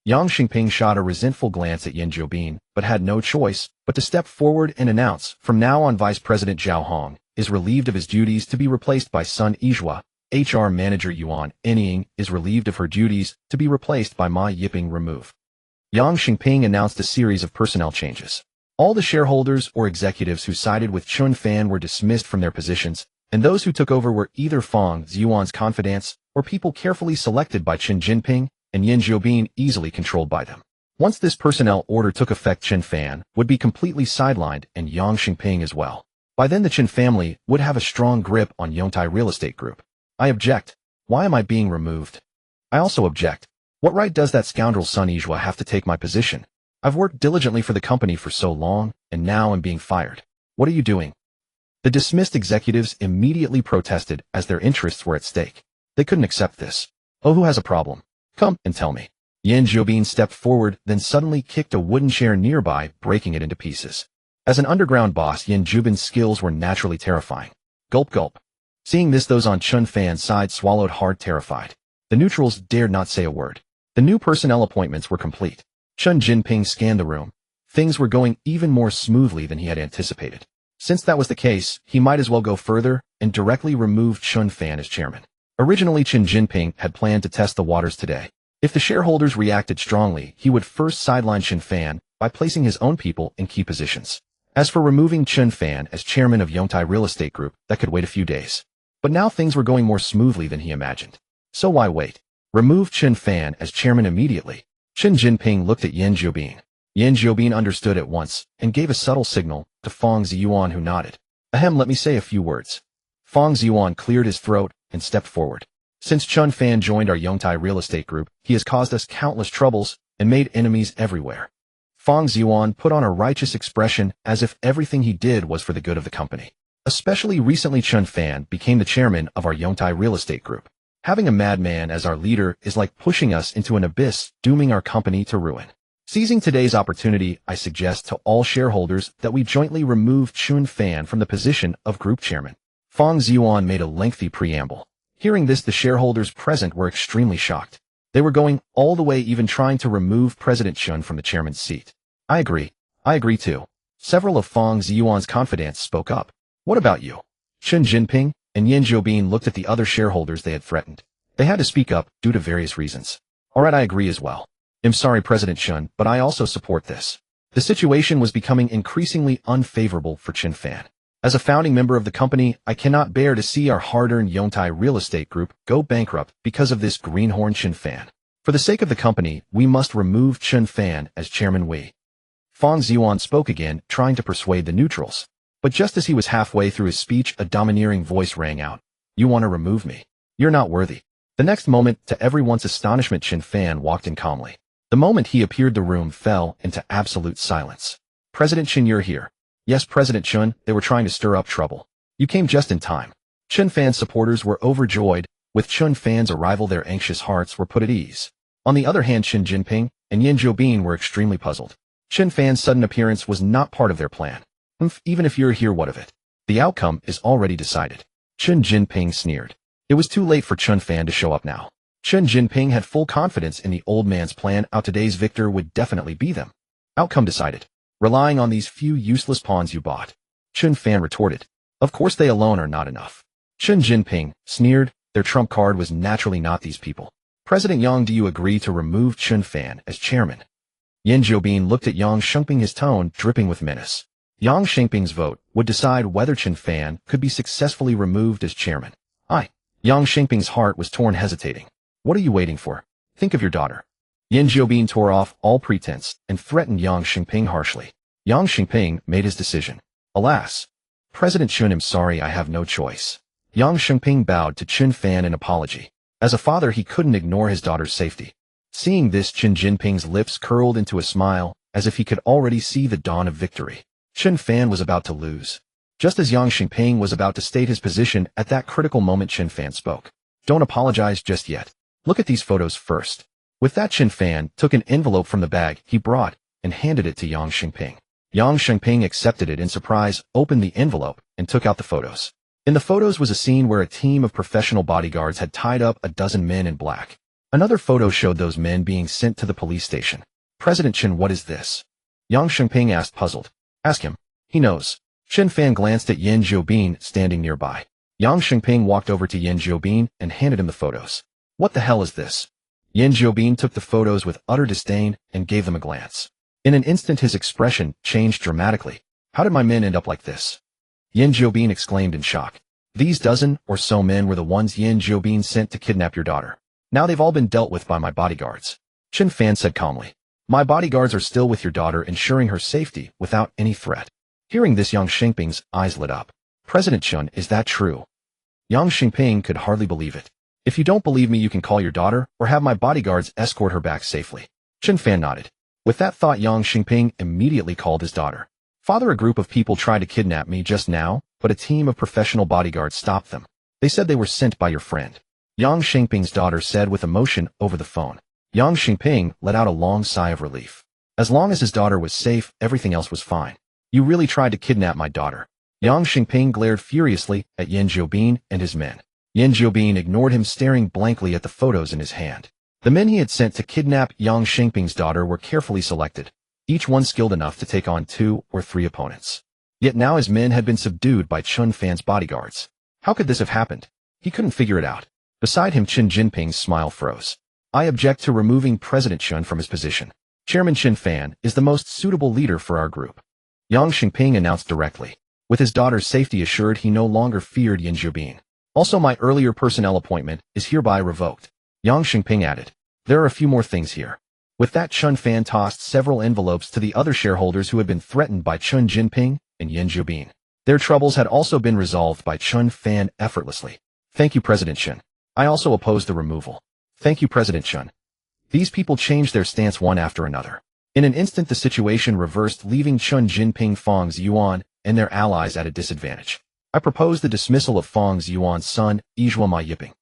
Yang Xingping shot a resentful glance at Yan Zhobin, but had no choice but to step forward and announce, from now on Vice President Zhao Hong is relieved of his duties to be replaced by Sun Yizhua. HR Manager Yuan Enying is relieved of her duties to be replaced by Ma Yiping. Remove. Yang Xingping announced a series of personnel changes. All the shareholders or executives who sided with Chen Fan were dismissed from their positions, and those who took over were either Fang Ziyuan's confidants or people carefully selected by Chen Jinping, and Yan Zhobin easily controlled by them. Once this personnel order took effect, Chen Fan would be completely sidelined, and Yang Xingping as well. By then the Chen family would have a strong grip on Yongtai Real Estate Group. I object. Why am I being removed? I also object. What right does that scoundrel Sun Yizhua have to take my position? I've worked diligently for the company for so long, and now I'm being fired. What are you doing? The dismissed executives immediately protested as their interests were at stake. They couldn't accept this. Oh, who has a problem? Come and tell me. Yan Zhobin stepped forward, then suddenly kicked a wooden chair nearby, breaking it into pieces. As an underground boss, Yan Zhobin's skills were naturally terrifying. Gulp gulp. Seeing this, those on Chen Fan's side swallowed hard, terrified. The neutrals dared not say a word. The new personnel appointments were complete. Chen Jinping scanned the room. Things were going even more smoothly than he had anticipated. Since that was the case, he might as well go further and directly remove Chen Fan as chairman. Originally, Chen Jinping had planned to test the waters today. If the shareholders reacted strongly, he would first sideline Chen Fan by placing his own people in key positions. As for removing Chen Fan as chairman of Yongtai Real Estate Group, that could wait a few days. But now things were going more smoothly than he imagined. So why wait? Remove Chen Fan as chairman immediately. Chen Jinping looked at Yan Zhobin. Yan Zhobin understood at once and gave a subtle signal to Fang Ziyuan, who nodded. Ahem, let me say a few words. Fang Ziyuan cleared his throat and stepped forward. Since Chen Fan joined our Yongtai Real Estate Group, he has caused us countless troubles and made enemies everywhere. Fang Ziyuan put on a righteous expression as if everything he did was for the good of the company. Especially recently, Chen Fan became the chairman of our Yongtai Real Estate Group. Having a madman as our leader is like pushing us into an abyss, dooming our company to ruin. Seizing today's opportunity, I suggest to all shareholders that we jointly remove Chen Fan from the position of group chairman. Fang Ziyuan made a lengthy preamble. Hearing this, the shareholders present were extremely shocked. They were going all the way, even trying to remove President Chen from the chairman's seat. I agree too. Several of Fang Ziyuan's confidants spoke up. What about you? Chen Jinping and Yan Zhobin looked at the other shareholders they had threatened. They had to speak up due to various reasons. Alright, I agree as well. I'm sorry, President Chen, but I also support this. The situation was becoming increasingly unfavorable for Chen Fan. As a founding member of the company, I cannot bear to see our hard-earned Yongtai Real Estate Group go bankrupt because of this greenhorn Chen Fan. For the sake of the company, we must remove Chen Fan as chairman. Fang Ziyuan spoke again, trying to persuade the neutrals. But just as he was halfway through his speech, a domineering voice rang out. You want to remove me? You're not worthy. The next moment, to everyone's astonishment, Chen Fan walked in calmly. The moment he appeared, the room fell into absolute silence. President Chen, you're here. Yes, President Chen, they were trying to stir up trouble. You came just in time. Chen Fan's supporters were overjoyed. With Chen Fan's arrival, their anxious hearts were put at ease. On the other hand, Chen Jinping and Yan Zhobin were extremely puzzled. Chen Fan's sudden appearance was not part of their plan. Even if you're here, what of it? The outcome is already decided. Chen Jinping sneered. It was too late for Chen Fan to show up now. Chen Jinping had full confidence in the old man's plan. Today's victor would definitely be them. Outcome decided. Relying on these few useless pawns you bought. Chen Fan retorted. Of course they alone are not enough. Chen Jinping sneered. Their trump card was naturally not these people. President Yang, do you agree to remove Chen Fan as chairman? Yan Zhobin looked at Yang Xingping, his tone dripping with menace. Yang Xingping's vote would decide whether Chen Fan could be successfully removed as chairman. Yang Xingping's heart was torn, hesitating. What are you waiting for? Think of your daughter. Yan Zhobin tore off all pretense and threatened Yang Xingping harshly. Yang Xingping made his decision. Alas. President Chen, I'm sorry, I have no choice. Yang Xingping bowed to Chen Fan in apology. As a father, he couldn't ignore his daughter's safety. Seeing this, Chen Jinping's lips curled into a smile, as if he could already see the dawn of victory. Chen Fan was about to lose. Just as Yang Xingping was about to state his position, at that critical moment Chen Fan spoke. Don't apologize just yet. Look at these photos first. With that, Chen Fan took an envelope from the bag he brought and handed it to Yang Xingping. Yang Xingping accepted it in surprise, opened the envelope, and took out the photos. In the photos was a scene where a team of professional bodyguards had tied up a dozen men in black. Another photo showed those men being sent to the police station. President Chen, what is this? Yang Xingping asked, puzzled. Ask him. He knows. Chen Fan glanced at Yan Zhoubin standing nearby. Yang Xingping walked over to Yan Zhoubin and handed him the photos. What the hell is this? Yan Zhoubin took the photos with utter disdain and gave them a glance. In an instant his expression changed dramatically. How did my men end up like this? Yan Zhoubin exclaimed in shock. These dozen or so men were the ones Yan Zhoubin sent to kidnap your daughter. Now they've all been dealt with by my bodyguards. Chen Fan said calmly. My bodyguards are still with your daughter, ensuring her safety without any threat. Hearing this, Yang Xingping's eyes lit up. President Chen, is that true? Yang Xingping could hardly believe it. If you don't believe me, you can call your daughter or have my bodyguards escort her back safely. Chen Fan nodded. With that thought, Yang Xingping immediately called his daughter. Father, a group of people tried to kidnap me just now, but a team of professional bodyguards stopped them. They said they were sent by your friend. Yang Xingping's daughter said with emotion over the phone. Yang Xingping let out a long sigh of relief. As long as his daughter was safe, everything else was fine. You really tried to kidnap my daughter. Yang Xingping glared furiously at Yan Zhoubin and his men. Yan Zhoubin ignored him, staring blankly at the photos in his hand. The men he had sent to kidnap Yang Xingping's daughter were carefully selected, each one skilled enough to take on 2 or 3 opponents. Yet now his men had been subdued by Chen Fan's bodyguards. How could this have happened? He couldn't figure it out. Beside him, Chen Jinping's smile froze. I object to removing President Chen from his position. Chairman Chen Fan is the most suitable leader for our group. Yang Xingping announced directly. With his daughter's safety assured, he no longer feared Yan Zhoubin. Also, my earlier personnel appointment is hereby revoked. Yang Xingping added. There are a few more things here. With that, Chen Fan tossed several envelopes to the other shareholders who had been threatened by Chen Jinping and Yan Zhoubin. Their troubles had also been resolved by Chen Fan effortlessly. Thank you, President Chen. I also oppose the removal. Thank you, President Chen. These people changed their stance one after another. In an instant, the situation reversed, leaving Chen Jinping, Fang Ziyuan, and their allies at a disadvantage. I propose the dismissal of Fang Ziyuan's son, Yizhuo Ma Yiping,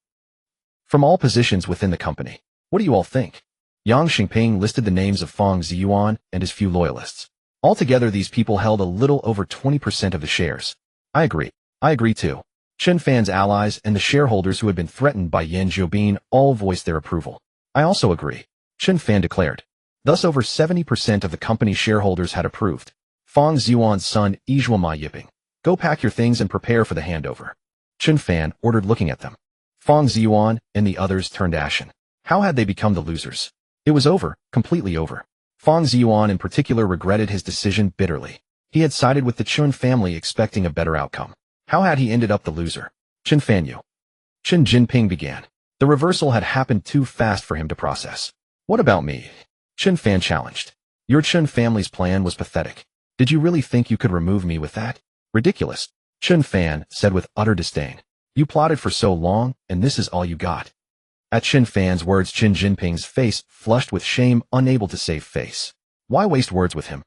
from all positions within the company. What do you all think? Yang Xingping listed the names of Fang Ziyuan and his few loyalists. Altogether, these people held a little over 20% of the shares. I agree. I agree too. Chen Fan's allies and the shareholders who had been threatened by Yan Zhoubin all voiced their approval. I also agree. Chen Fan declared. Thus, over 70% of the company's shareholders had approved. Fang Ziyuan's son, Yizhuo Ma Yiping. Go pack your things and prepare for the handover. Chen Fan ordered, looking at them. Fang Ziyuan and the others turned ashen. How had they become the losers? It was over, completely over. Fang Ziyuan in particular regretted his decision bitterly. He had sided with the Chen family expecting a better outcome. How had he ended up the loser? Chen Fan, you. Chen Jinping began. The reversal had happened too fast for him to process. What about me? Chen Fan challenged. Your Chen family's plan was pathetic. Did you really think you could remove me with that? Ridiculous. Chen Fan said with utter disdain. You plotted for so long, and this is all you got. At Chen Fan's words, Chen Jinping's face flushed with shame, unable to save face. Why waste words with him?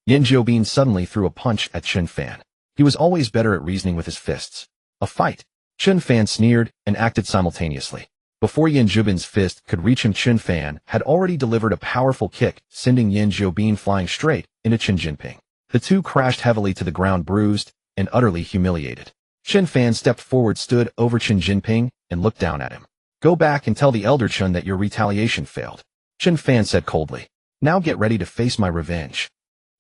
Yan Zhoubin suddenly threw a punch at Chen Fan. He was always better at reasoning with his fists. A fight. Chen Fan sneered and acted simultaneously. Before Yan Zhoubin's fist could reach him, Chen Fan had already delivered a powerful kick, sending Yan Zhoubin flying straight into Chen Jinping. The two crashed heavily to the ground, bruised and utterly humiliated. Chen Fan stepped forward, stood over Chen Jinping, and looked down at him. Go back and tell the elder Chen that your retaliation failed. Chen Fan said coldly. Now get ready to face my revenge.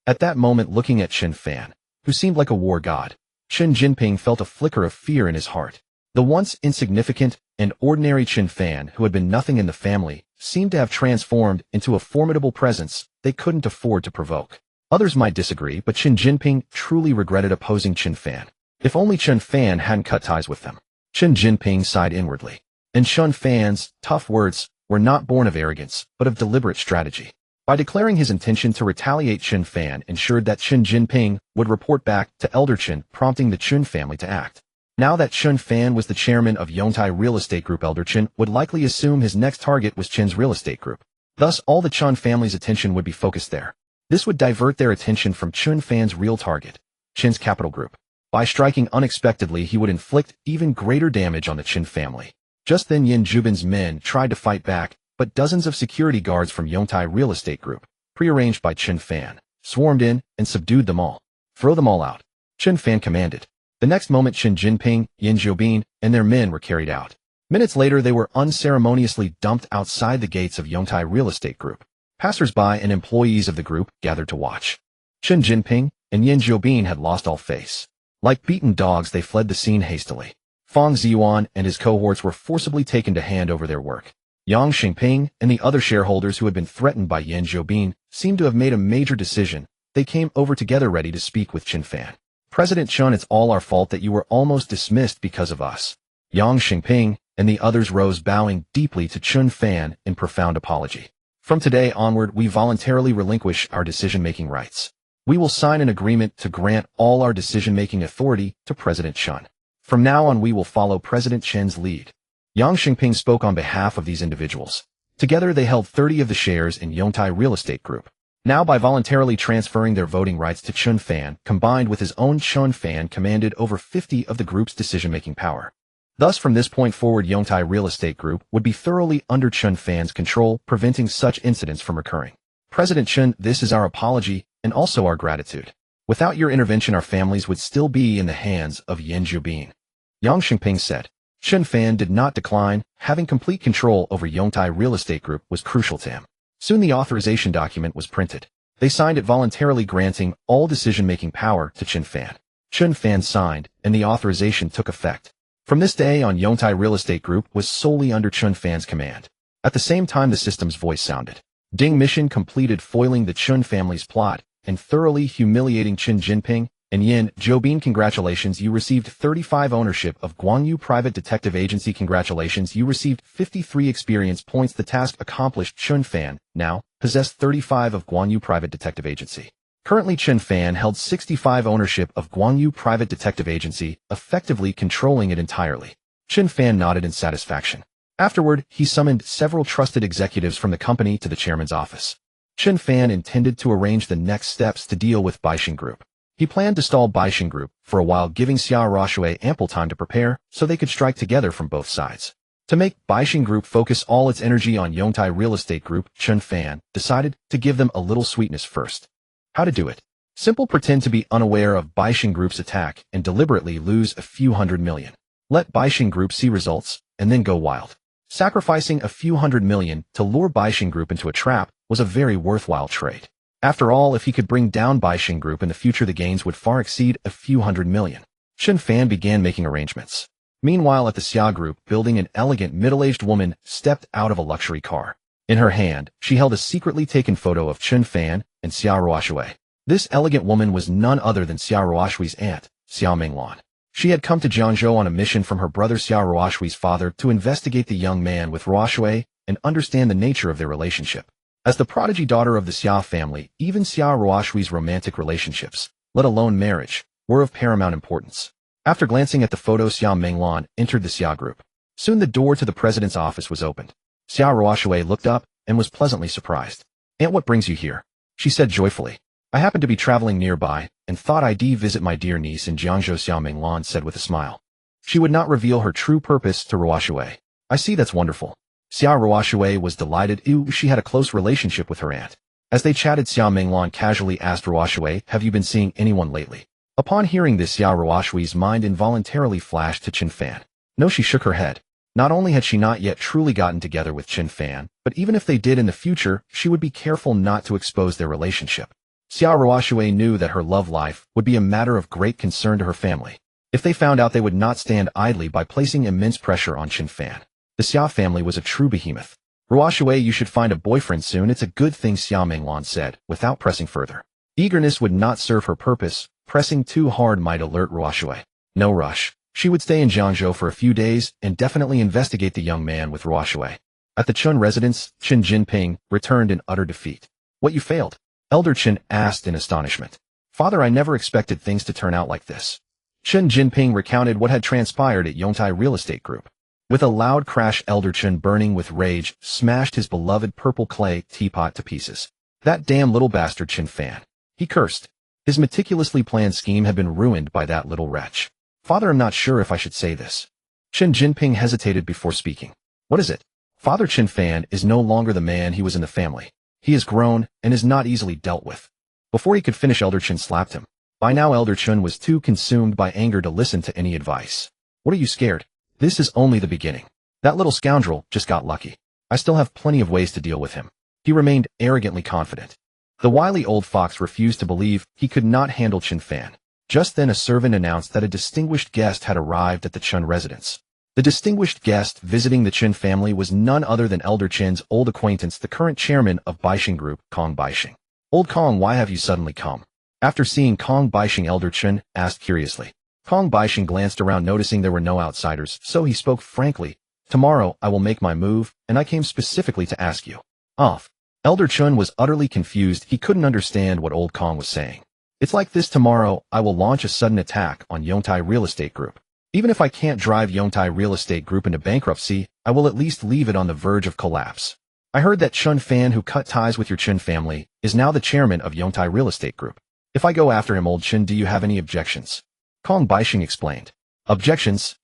At that moment, looking at Chen Fan, who seemed like a war god, Chen Jinping felt a flicker of fear in his heart. The once insignificant and ordinary Chen Fan, who had been nothing in the family, seemed to have transformed into a formidable presence they couldn't afford to provoke. Others might disagree, but Chen Jinping truly regretted opposing Chen Fan. If only Chen Fan hadn't cut ties with them. Chen Jinping sighed inwardly. And Chen Fan's tough words were not born of arrogance, but of deliberate strategy. By declaring his intention to retaliate, Chen Fan ensured that Chen Jinping would report back to Elder Chen, prompting the Chen family to act. Now that Chen Fan was the chairman of Yongtai Real Estate Group, Elder Chen would likely assume his next target was Chen's real estate group. Thus, all the Chen family's attention would be focused there. This would divert their attention from Chen Fan's real target, Chen's capital group. By striking unexpectedly, he would inflict even greater damage on the Chen family. Just then, Yan Zhoubin's men tried to fight back, but dozens of security guards from Yongtai Real Estate Group, prearranged by Chen Fan, swarmed in and subdued them all. Throw them all out, Chen Fan commanded. The next moment Chen Jinping, Yan Zhobin, and their men were carried out. Minutes later they were unceremoniously dumped outside the gates of Yongtai Real Estate Group. Passers-by and employees of the group gathered to watch. Chen Jinping and Yan Zhobin had lost all face. Like beaten dogs they fled the scene hastily. Fang Ziyuan and his cohorts were forcibly taken to hand over their work. Yang Xingping and the other shareholders who had been threatened by Yan Zhobin seemed to have made a major decision. They came over together ready to speak with Chen Fan. President Chen, it's all our fault that you were almost dismissed because of us. Yang Xingping and the others rose, bowing deeply to Chen Fan in profound apology. From today onward, we voluntarily relinquish our decision-making rights. We will sign an agreement to grant all our decision-making authority to President Chen. From now on, we will follow President Chen's lead. Yang Xingping spoke on behalf of these individuals. Together, they held 30 of the shares in Yongtai Real Estate Group. Now, by voluntarily transferring their voting rights to Chen Fan, combined with his own, Chen Fan commanded over 50 of the group's decision-making power. Thus, from this point forward, Yongtai Real Estate Group would be thoroughly under Chen Fan's control, preventing such incidents from occurring. President Chen, this is our apology and also our gratitude. Without your intervention, our families would still be in the hands of Yan Zhobin. Yang Xingping said. Chen Fan did not decline. Having complete control over Yongtai Real Estate Group was crucial to him. Soon the authorization document was printed. They signed it, voluntarily granting all decision-making power to Chen Fan. Chen Fan signed, and the authorization took effect. From this day on, Yongtai Real Estate Group was solely under Chen Fan's command. At the same time, the system's voice sounded. Ding, mission completed, foiling the Chen family's plot and thoroughly humiliating Chen Jinping and Yan Zhobin. Congratulations, you received 35 ownership of Guangyu Private Detective Agency. Congratulations, you received 53 experience points. The task accomplished. Chen Fan now possessed 35 of Guangyu Private Detective Agency. Currently, Chen Fan held 65 ownership of Guangyu Private Detective Agency, effectively controlling it entirely. Chen Fan nodded in satisfaction. Afterward, he summoned several trusted executives from the company to the chairman's office. Chen Fan intended to arrange the next steps to deal with Baixing Group. He planned to stall Baixing Group for a while, giving Xia Ruoshui ample time to prepare so they could strike together from both sides. To make Baixing Group focus all its energy on Yongtai Real Estate Group, Chen Fan decided to give them a little sweetness first. How to do it? Simple: pretend to be unaware of Baixing Group's attack and deliberately lose a few $100 million. Let Baixing Group see results and then go wild. Sacrificing a few $100 million to lure Baixing Group into a trap was a very worthwhile trade. After all, if he could bring down Baixing Group in the future, the gains would far exceed a few $100 million. Chen Fan began making arrangements. Meanwhile, at the Xia Group building, an elegant middle-aged woman stepped out of a luxury car. In her hand, she held a secretly taken photo of Chen Fan and Xia Ruoshui. This elegant woman was none other than Xia Ruoshui's aunt, Xia Menglan. She had come to Jiangzhou on a mission from her brother Xia Ruoshui's father to investigate the young man with Ruoshui and understand the nature of their relationship. As the prodigy daughter of the Xia family, even Xia Ruoshui's romantic relationships, let alone marriage, were of paramount importance. After glancing at the photo, Xia Menglan entered the Xia Group. Soon the door to the president's office was opened. Xia Ruoshui looked up and was pleasantly surprised. "Aunt, what brings you here?" she said joyfully. "I happened to be traveling nearby and thought I'd visit my dear niece in Jiangzhou," Xia Menglan said with a smile. She would not reveal her true purpose to Ruoshui. "I see, that's wonderful." Xia Ruoshui was delighted. She had a close relationship with her aunt. As they chatted, Xia Menglan casually asked Ruoshui, "Have you been seeing anyone lately?" Upon hearing this, Xia Ruoshui's mind involuntarily flashed to Chen Fan. No, she shook her head. Not only had she not yet truly gotten together with Chen Fan, but even if they did in the future, she would be careful not to expose their relationship. Xia Ruoshui knew that her love life would be a matter of great concern to her family. If they found out, they would not stand idly by placing immense pressure on Chen Fan. The Xia family was a true behemoth. "Ruoshui, you should find a boyfriend soon. It's a good thing," Xia Menglan said, without pressing further. Eagerness would not serve her purpose. Pressing too hard might alert Ruoshui. No rush. She would stay in Jiangzhou for a few days and definitely investigate the young man with Ruoshui. At the Chen residence, Chen Jinping returned in utter defeat. "What, you failed?" Elder Chen asked in astonishment. "Father, I never expected things to turn out like this." Chen Jinping recounted what had transpired at Yongtai Real Estate Group. With a loud crash, Elder Chen, burning with rage, smashed his beloved purple clay teapot to pieces. "That damn little bastard Chen Fan," he cursed. His meticulously planned scheme had been ruined by that little wretch. "Father, I'm not sure if I should say this." Chen Jinping hesitated before speaking. "What is it?" Father Chen Fan is no longer the man he was in the family. He has grown and is not easily dealt with. Before he could finish, Elder Chen slapped him. By now, Elder Chen was too consumed by anger to listen to any advice. What are you scared? This is only the beginning. That little scoundrel just got lucky. I still have plenty of ways to deal with him. He remained arrogantly confident. The wily old fox refused to believe he could not handle Chen Fan. Just then a servant announced that a distinguished guest had arrived at the Chen residence. The distinguished guest visiting the Chen family was none other than Elder Chen's old acquaintance, the current chairman of Baixing Group, Kong Baixing. Old Kong, why have you suddenly come? After seeing Kong Baixing, Elder Chen asked curiously. Kong Baixing glanced around, noticing there were no outsiders, so he spoke frankly. Tomorrow I will make my move, and I came specifically to ask you. Off. Elder Chen was utterly confused. He couldn't understand what old Kong was saying. It's like this: tomorrow I will launch a sudden attack on Yongtai Real Estate Group. Even if I can't drive Yongtai Real Estate Group into bankruptcy, I will at least leave it on the verge of collapse. I heard that Chen Fan, who cut ties with your Chen family, is now the chairman of Yongtai Real Estate Group. If I go after him, old Chen, do you have any objections? Kong Baixing explained. Objections?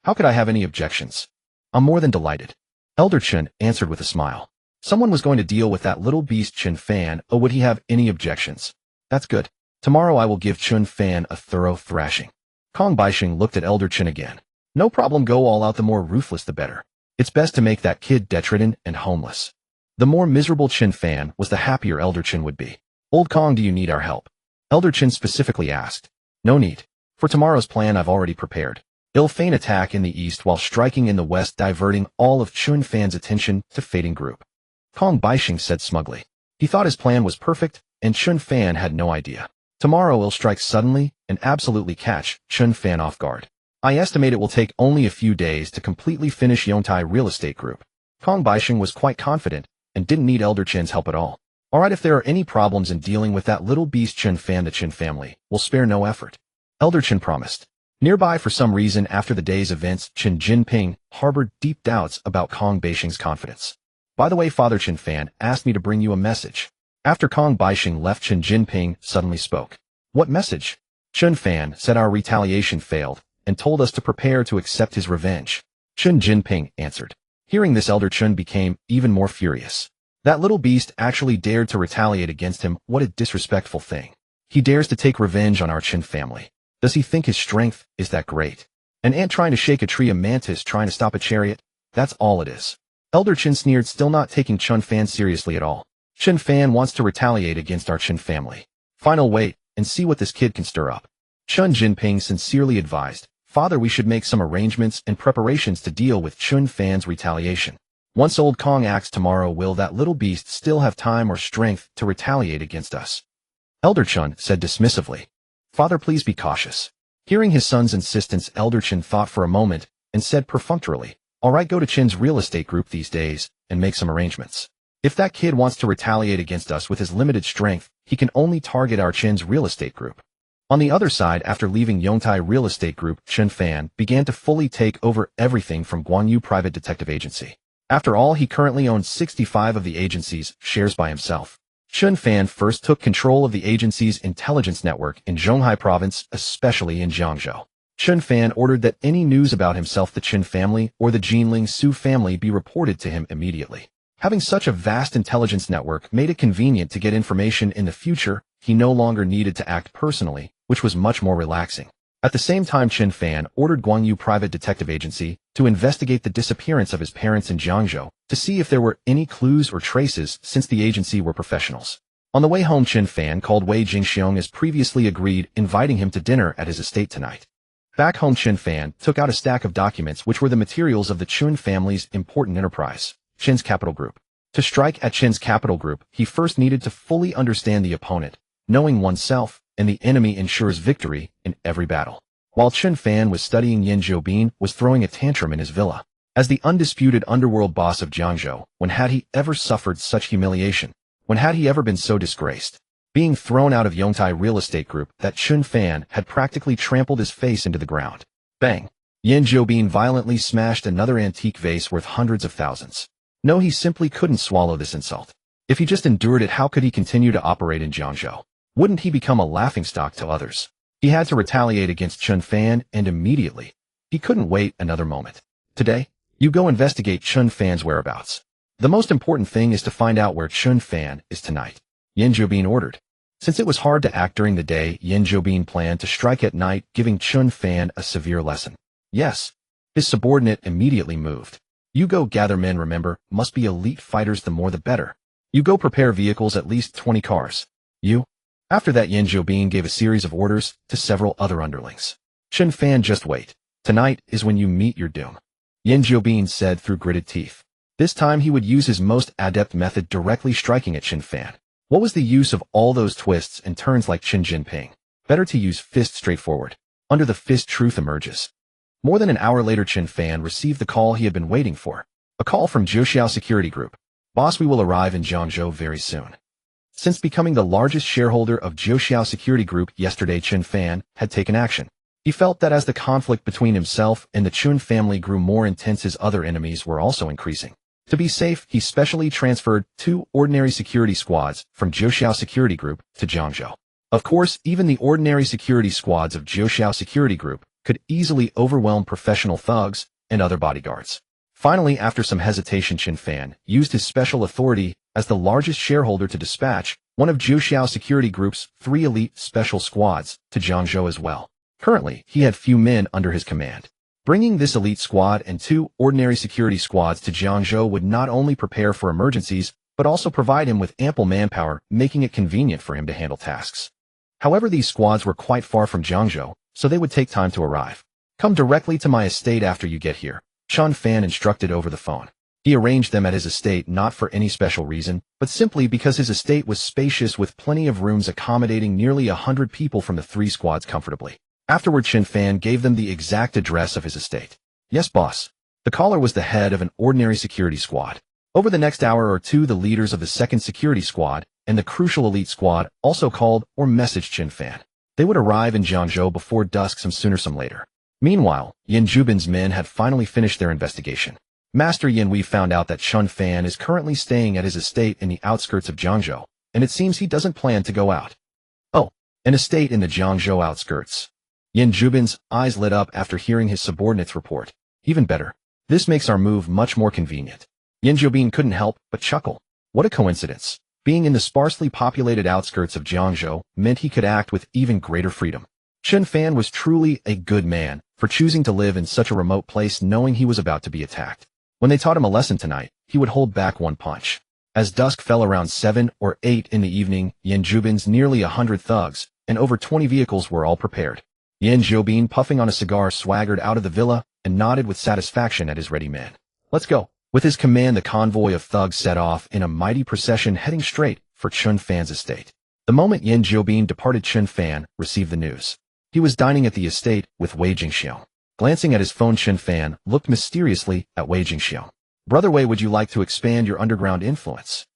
How could I have any objections? I'm more than delighted. Elder Chen answered with a smile. Someone was going to deal with that little beast Chen Fan. Oh, would he have any objections? That's good. Tomorrow I will give Chen Fan a thorough thrashing. Kong Baixing looked at Elder Chen again. No problem, go all out, the more ruthless the better. It's best to make that kid detritus and homeless. The more miserable Chen Fan was, the happier Elder Chen would be. Old Kong, do you need our help? Elder Chen specifically asked. No need. For tomorrow's plan I've already prepared. He'll feign attack in the east while striking in the west, diverting all of Chen Fan's attention to Fading Group. Kong Baixing said smugly. He thought his plan was perfect, and Chen Fan had no idea. Tomorrow he'll strike suddenly and absolutely catch Chen Fan off guard. I estimate it will take only a few days to completely finish Yongtai Real Estate Group. Kong Baixing was quite confident and didn't need Elder Chen's help at all. Alright, if there are any problems in dealing with that little beast Chen Fan, the Chen family will spare no effort. Elder Chen promised. Nearby, for some reason, after the day's events, Chen Jinping harbored deep doubts about Kong Baixing's confidence. By the way, Father Chen Fan asked me to bring you a message. After Kong Baixing left, Chen Jinping suddenly spoke. What message? Chen Fan said our retaliation failed and told us to prepare to accept his revenge. Chen Jinping answered. Hearing this, Elder Chen became even more furious. That little beast actually dared to retaliate against him. What a disrespectful thing. He dares to take revenge on our Chen family. Does he think his strength is that great? An ant trying to shake a tree, a mantis trying to stop a chariot? That's all it is. Elder Chen sneered, still not taking Chen Fan seriously at all. Chen Fan wants to retaliate against our Chen family. Final wait and see what this kid can stir up. Chen Jinping sincerely advised, Father, we should make some arrangements and preparations to deal with Chen Fan's retaliation. Once old Kong acts tomorrow, will that little beast still have time or strength to retaliate against us? Elder Chen said dismissively. Father, please be cautious. Hearing his son's insistence, Elder Chen thought for a moment and said perfunctorily, all right, go to Chen's Real Estate Group these days and make some arrangements. If that kid wants to retaliate against us with his limited strength, he can only target our Chen's Real Estate Group. On the other side, after leaving Yongtai Real Estate Group, Chen Fan began to fully take over everything from Guanyu Private Detective Agency. After all, he currently owns 65 of the agency's shares by himself. Chen Fan first took control of the agency's intelligence network in Zhonghai province, especially in Jiangzhou. Chen Fan ordered that any news about himself, the Chen family, or the Jinling Su family be reported to him immediately. Having such a vast intelligence network made it convenient to get information in the future. He no longer needed to act personally, which was much more relaxing. At the same time, Chen Fan ordered Guanyu Private Detective Agency to investigate the disappearance of his parents in Jiangzhou to see if there were any clues or traces, since the agency were professionals. On the way home, Chen Fan called Wei Jingxiong as previously agreed, inviting him to dinner at his estate tonight. Back home, Chen Fan took out a stack of documents which were the materials of the Chen family's important enterprise, Chen's Capital Group. To strike at Chen's Capital Group, he first needed to fully understand the opponent. Knowing oneself and the enemy ensures victory in every battle. While Chen Fan was studying, Yan Zhoubin was throwing a tantrum in his villa. As the undisputed underworld boss of Jiangzhou, when had he ever suffered such humiliation? When had he ever been so disgraced? Being thrown out of Yongtai Real Estate Group, that Chen Fan had practically trampled his face into the ground. Bang! Yan Zhoubin violently smashed another antique vase worth hundreds of thousands. No, he simply couldn't swallow this insult. If he just endured it, how could he continue to operate in Jiangzhou? Wouldn't he become a laughingstock to others? He had to retaliate against Chen Fan, and immediately. He couldn't wait another moment. Today, You go investigate Chen Fan's whereabouts. The most important thing is to find out where Chen Fan is tonight, Yin Jiubin ordered. Since it was hard to act during the day, Yin Jiubin planned to strike at night, giving Chen Fan a severe lesson. Yes. His subordinate immediately moved. You go gather men, remember, must be elite fighters, the more the better. You go prepare vehicles, at least 20 cars. You? After that, Yin Jiubin gave a series of orders to several other underlings. Chen Fan, just wait. Tonight is when you meet your doom, Yin Jiubin said through gritted teeth. This time he would use his most adept method, directly striking at Chen Fan. What was the use of all those twists and turns like Qin Jinping? Better to use fist straightforward. Under the fist, truth emerges. More than an hour later, Chen Fan received the call he had been waiting for. A call from Jiangzhou Security Group. Boss, we will arrive in Jiangzhou very soon. Since becoming the largest shareholder of Jiangzhou Security Group yesterday, Chen Fan had taken action. He felt that as the conflict between himself and the Chen family grew more intense, his other enemies were also increasing. To be safe, he specially transferred 2 ordinary security squads from Jiangzhou Security Group to Jiangzhou. Of course, even the ordinary security squads of Jiangzhou Security Group could easily overwhelm professional thugs and other bodyguards. Finally, after some hesitation, Chen Fan used his special authority as the largest shareholder to dispatch one of Jiangzhou Security Group's 3 elite special squads to Jiangzhou as well. Currently, he had few men under his command. Bringing this elite squad and 2 ordinary security squads to Jiangzhou would not only prepare for emergencies, but also provide him with ample manpower, making it convenient for him to handle tasks. However, these squads were quite far from Jiangzhou, so they would take time to arrive. Come directly to my estate after you get here, Chen Fan instructed over the phone. He arranged them at his estate not for any special reason, but simply because his estate was spacious with plenty of rooms accommodating nearly 100 people from the 3 squads comfortably. Afterward, Chen Fan gave them the exact address of his estate. Yes, boss. The caller was the head of an ordinary security squad. Over the next hour or two, the leaders of the 2nd security squad and the crucial elite squad also called or messaged Chen Fan. They would arrive in Jiangzhou before dusk, some sooner, some later. Meanwhile, Yin Jiubin's men had finally finished their investigation. Master Yin, we found out that Chen Fan is currently staying at his estate in the outskirts of Jiangzhou, and it seems he doesn't plan to go out. Oh, an estate in the Jiangzhou outskirts. Yin Jiubin's eyes lit up after hearing his subordinate's report. Even better. This makes our move much more convenient. Yin Jiubin couldn't help but chuckle. What a coincidence. Being in the sparsely populated outskirts of Jiangzhou meant he could act with even greater freedom. Chen Fan was truly a good man for choosing to live in such a remote place, knowing he was about to be attacked. When they taught him a lesson tonight, he would hold back one punch. As dusk fell around 7 or 8 in the evening, Yin Jiubin's nearly 100 thugs and over 20 vehicles were all prepared. Yin Jiubin, puffing on a cigar, swaggered out of the villa and nodded with satisfaction at his ready men. Let's go. With his command, the convoy of thugs set off in a mighty procession heading straight for Chen Fan's estate. The moment Yin Jiubin departed, Chen Fan received the news. He was dining at the estate with Wei Jingxiong. Glancing at his phone, Chen Fan looked mysteriously at Wei Jingxiong. Brother Wei, would you like to expand your underground influence?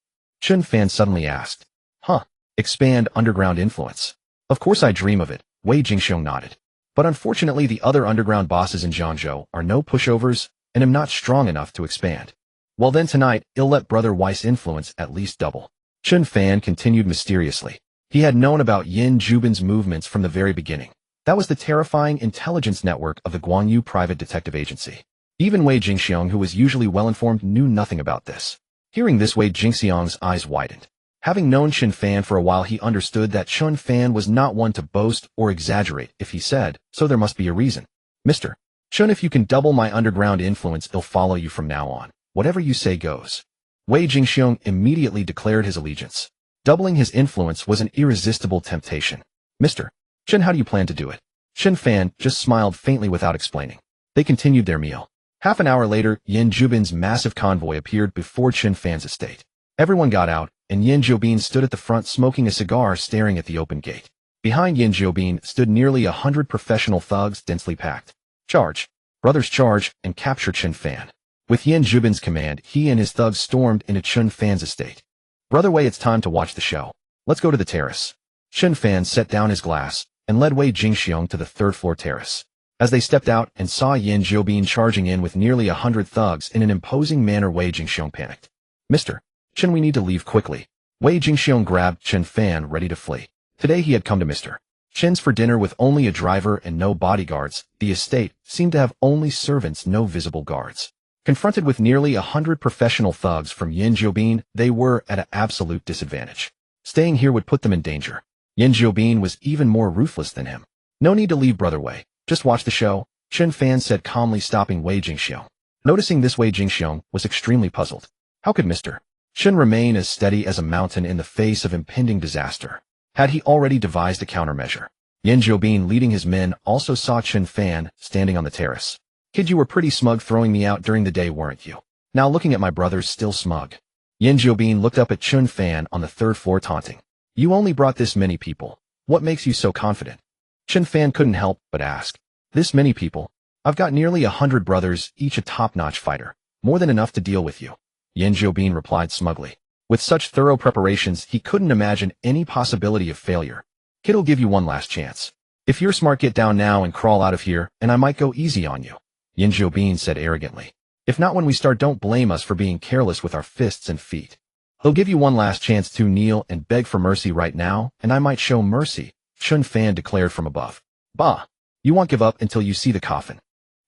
Chen Fan suddenly asked. Huh? Expand underground influence? Of course I dream of it, Wei Jingxiong nodded. But unfortunately, the other underground bosses in Jiangzhou are no pushovers and am not strong enough to expand. Well then, tonight, I'll let Brother Wei's influence at least double. Chen Fan continued mysteriously. He had known about Yin Jiubin's movements from the very beginning. That was the terrifying intelligence network of the Guanyu Private Detective Agency. Even Wei Jingxiong, who was usually well-informed, knew nothing about this. Hearing this, Wei Jingxiong's eyes widened. Having known Chen Fan for a while, he understood that Chen Fan was not one to boast or exaggerate if he said, so there must be a reason. Mr. Chen, if you can double my underground influence, I'll follow you from now on. Whatever you say goes. Wei Jingxiong immediately declared his allegiance. Doubling his influence was an irresistible temptation. Mr. Chen, how do you plan to do it? Chen Fan just smiled faintly without explaining. They continued their meal. Half an hour later, Yin Jiubin's massive convoy appeared before Chen Fan's estate. Everyone got out, and Yin Jiubin stood at the front smoking a cigar, staring at the open gate. Behind Yin Jiubin stood nearly 100 professional thugs, densely packed. Charge. Brothers, charge and capture Chen Fan. With Yin Jiubin's command, he and his thugs stormed into Chen Fan's estate. Brother Wei, it's time to watch the show. Let's go to the terrace. Chen Fan set down his glass and led Wei Jingxiong to the 3rd-floor terrace. As they stepped out and saw Yin Jiubin charging in with nearly 100 thugs in an imposing manner, Wei Jingxiong panicked. Mr. Chen, we need to leave quickly. Wei Jingxiong grabbed Chen Fan, ready to flee. Today he had come to Mr. Chen's for dinner with only a driver and no bodyguards. The estate seemed to have only servants, no visible guards. Confronted with nearly 100 professional thugs from Jiangzhou, they were at an absolute disadvantage. Staying here would put them in danger. Jiangzhou was even more ruthless than him. No need to leave, brother Wei. Just watch the show, Chen Fan said calmly, stopping Wei Jingxiong. Noticing this, Wei Jingxiong was extremely puzzled. How could Mr. Chen remain as steady as a mountain in the face of impending disaster? Had he already devised a countermeasure? Jiangzhou, leading his men, also saw Chen Fan standing on the terrace. Kid, you were pretty smug throwing me out during the day, weren't you? Now looking at my brothers still smug. Jiangzhou looked up at Chen Fan on the third floor, taunting. You only brought this many people. What makes you so confident? Chen Fan couldn't help but ask. This many people? I've got nearly 100 brothers, each a top-notch fighter. More than enough to deal with you. Jiangzhou replied smugly. With such thorough preparations, he couldn't imagine any possibility of failure. Kid'll give you one last chance. If you're smart, get down now and crawl out of here, and I might go easy on you. Jiangzhou said arrogantly. If not when we start, don't blame us for being careless with our fists and feet. He'll give you one last chance to kneel and beg for mercy right now, and I might show mercy, Chen Fan declared from above. Bah! You won't give up until you see the coffin.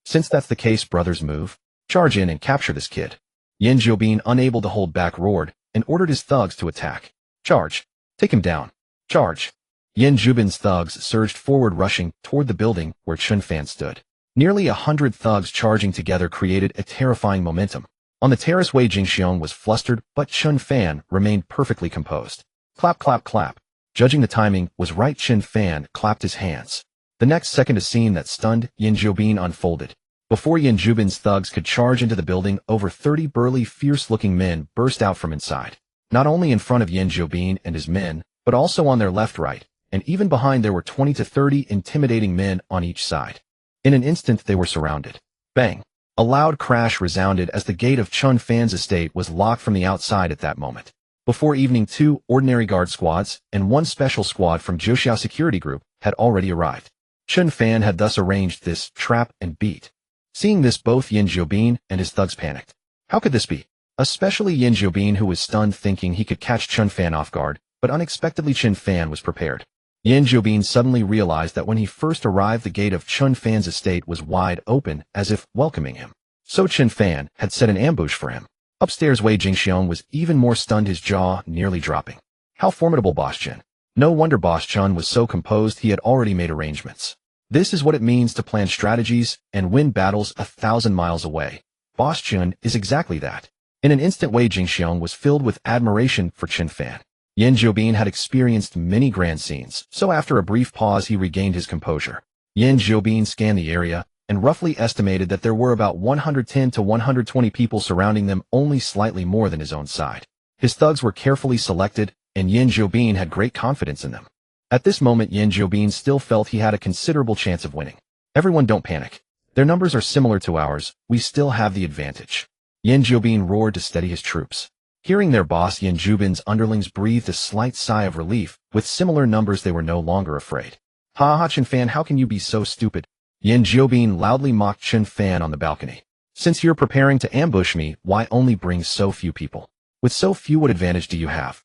Since that's the case, brothers, move. Charge in and capture this kid. Jiangzhou, unable to hold back, roared and ordered his thugs to attack. Charge! Take him down. Charge! Jiangzhou's thugs surged forward, rushing toward the building where Chen Fan stood. Nearly 100 thugs charging together created a terrifying momentum. On the terrace, Wei Jingxiong was flustered, but Chen Fan remained perfectly composed. Clap, clap, clap. Judging the timing was right, Chen Fan clapped his hands. The next second, a scene that stunned Jiangzhou unfolded. Before Jiangzhou's thugs could charge into the building, over 30 burly, fierce-looking men burst out from inside. Not only in front of Jiangzhou and his men, but also on their left, right, and even behind. There were 20 to 30 intimidating men on each side. In an instant, they were surrounded. Bang! A loud crash resounded as the gate of Chen Fan's estate was locked from the outside at that moment. Before evening, 2 ordinary guard squads and 1 special squad from Jiangzhou security group had already arrived. Chen Fan had thus arranged this trap and beat. Seeing this, both Jiangzhou and his thugs panicked. How could this be? Especially Jiangzhou, who was stunned, thinking he could catch Chen Fan off guard, but unexpectedly Chen Fan was prepared. Jiangzhou suddenly realized that when he first arrived, the gate of Chen Fan's estate was wide open, as if welcoming him. So Chen Fan had set an ambush for him. Upstairs, Wei Jingxiong was even more stunned, his jaw nearly dropping. How formidable, Boss Chen. No wonder Boss Chen was so composed. He had already made arrangements. This is what it means to plan strategies and win battles 1,000 miles away. Boss Chen is exactly that. In an instant, Wei Jingxiong was filled with admiration for Chen Fan. Jiangzhou had experienced many grand scenes, so after a brief pause he regained his composure. Jiangzhou scanned the area and roughly estimated that there were about 110 to 120 people surrounding them, only slightly more than his own side. His thugs were carefully selected, and Jiangzhou had great confidence in them. At this moment, Jiangzhou still felt he had a considerable chance of winning. Everyone, don't panic. Their numbers are similar to ours. We still have the advantage. Jiangzhou roared to steady his troops. Hearing their boss, Jiangzhou's underlings breathed a slight sigh of relief. With similar numbers, they were no longer afraid. Ha ha, Chen Fan, how can you be so stupid? Jiangzhou loudly mocked Chen Fan on the balcony. Since you're preparing to ambush me, why only bring so few people? With so few, what advantage do you have?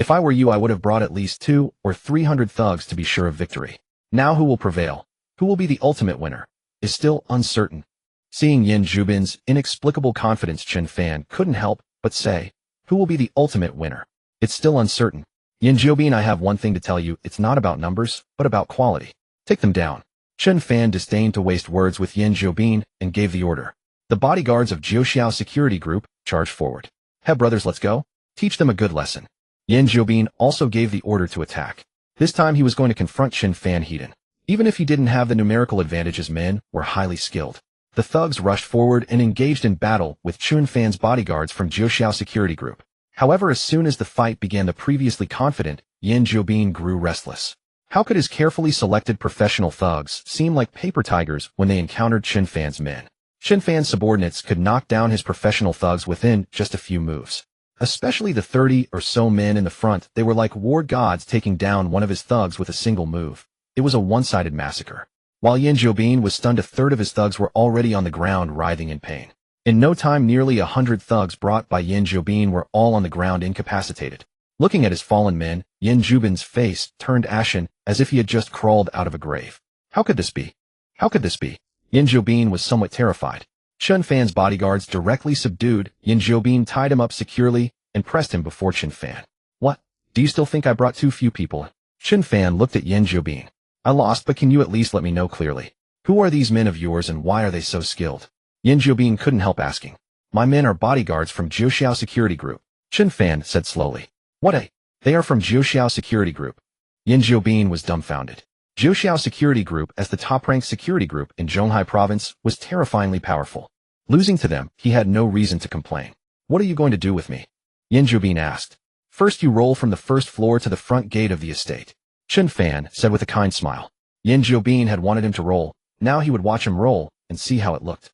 If I were you, I would have brought at least 200 or 300 thugs to be sure of victory. Now who will prevail? Who will be the ultimate winner? Is still uncertain. Seeing Jiangzhou's inexplicable confidence, Chen Fan couldn't help but say, who will be the ultimate winner? It's still uncertain. Jiangzhou, I have one thing to tell you. It's not about numbers, but about quality. Take them down. Chen Fan disdained to waste words with Jiangzhou and gave the order. The bodyguards of Jiangzhou security group charged forward. Hey brothers, let's go. Teach them a good lesson. Jiangzhou also gave the order to attack. This time he was going to confront Chen Fan head-on. Even if he didn't have the numerical advantage, his men were highly skilled. The thugs rushed forward and engaged in battle with Chen Fan's bodyguards from Jiangzhou security group. However, as soon as the fight began, the previously confident Jiangzhou grew restless. How could his carefully selected professional thugs seem like paper tigers when they encountered Chen Fan's men? Chen Fan's subordinates could knock down his professional thugs within just a few moves. Especially the 30 or so men in the front, they were like war gods taking down one of his thugs with a single move. It was a one-sided massacre. While Jiangzhou was stunned, a third of his thugs were already on the ground writhing in pain. In no time, nearly 100 thugs brought by Jiangzhou were all on the ground incapacitated. Looking at his fallen men, Jiangzhou's face turned ashen as if he had just crawled out of a grave. How could this be? How could this be? Jiangzhou was somewhat terrified. Chen Fan's bodyguards directly subdued Yin Jiobin, tied him up securely, and pressed him before Chen Fan. What? Do you still think I brought too few people? Chen Fan looked at Yin Jiobin. I lost, but can you at least let me know clearly? Who are these men of yours and why are they so skilled? Yin Jiobin couldn't help asking. My men are bodyguards from Jiangzhou Security Group, Chen Fan said slowly. What? They are from Jiangzhou Security Group. Yin Jiobin was dumbfounded. Jiangzhou Security Group, as the top-ranked security group in Zhonghai Province, was terrifyingly powerful. Losing to them, he had no reason to complain. What are you going to do with me? Yin Jiobin asked. First you roll from the first floor to the front gate of the estate, Chen Fan said with a kind smile. Yin Jiobin had wanted him to roll. Now he would watch him roll and see how it looked.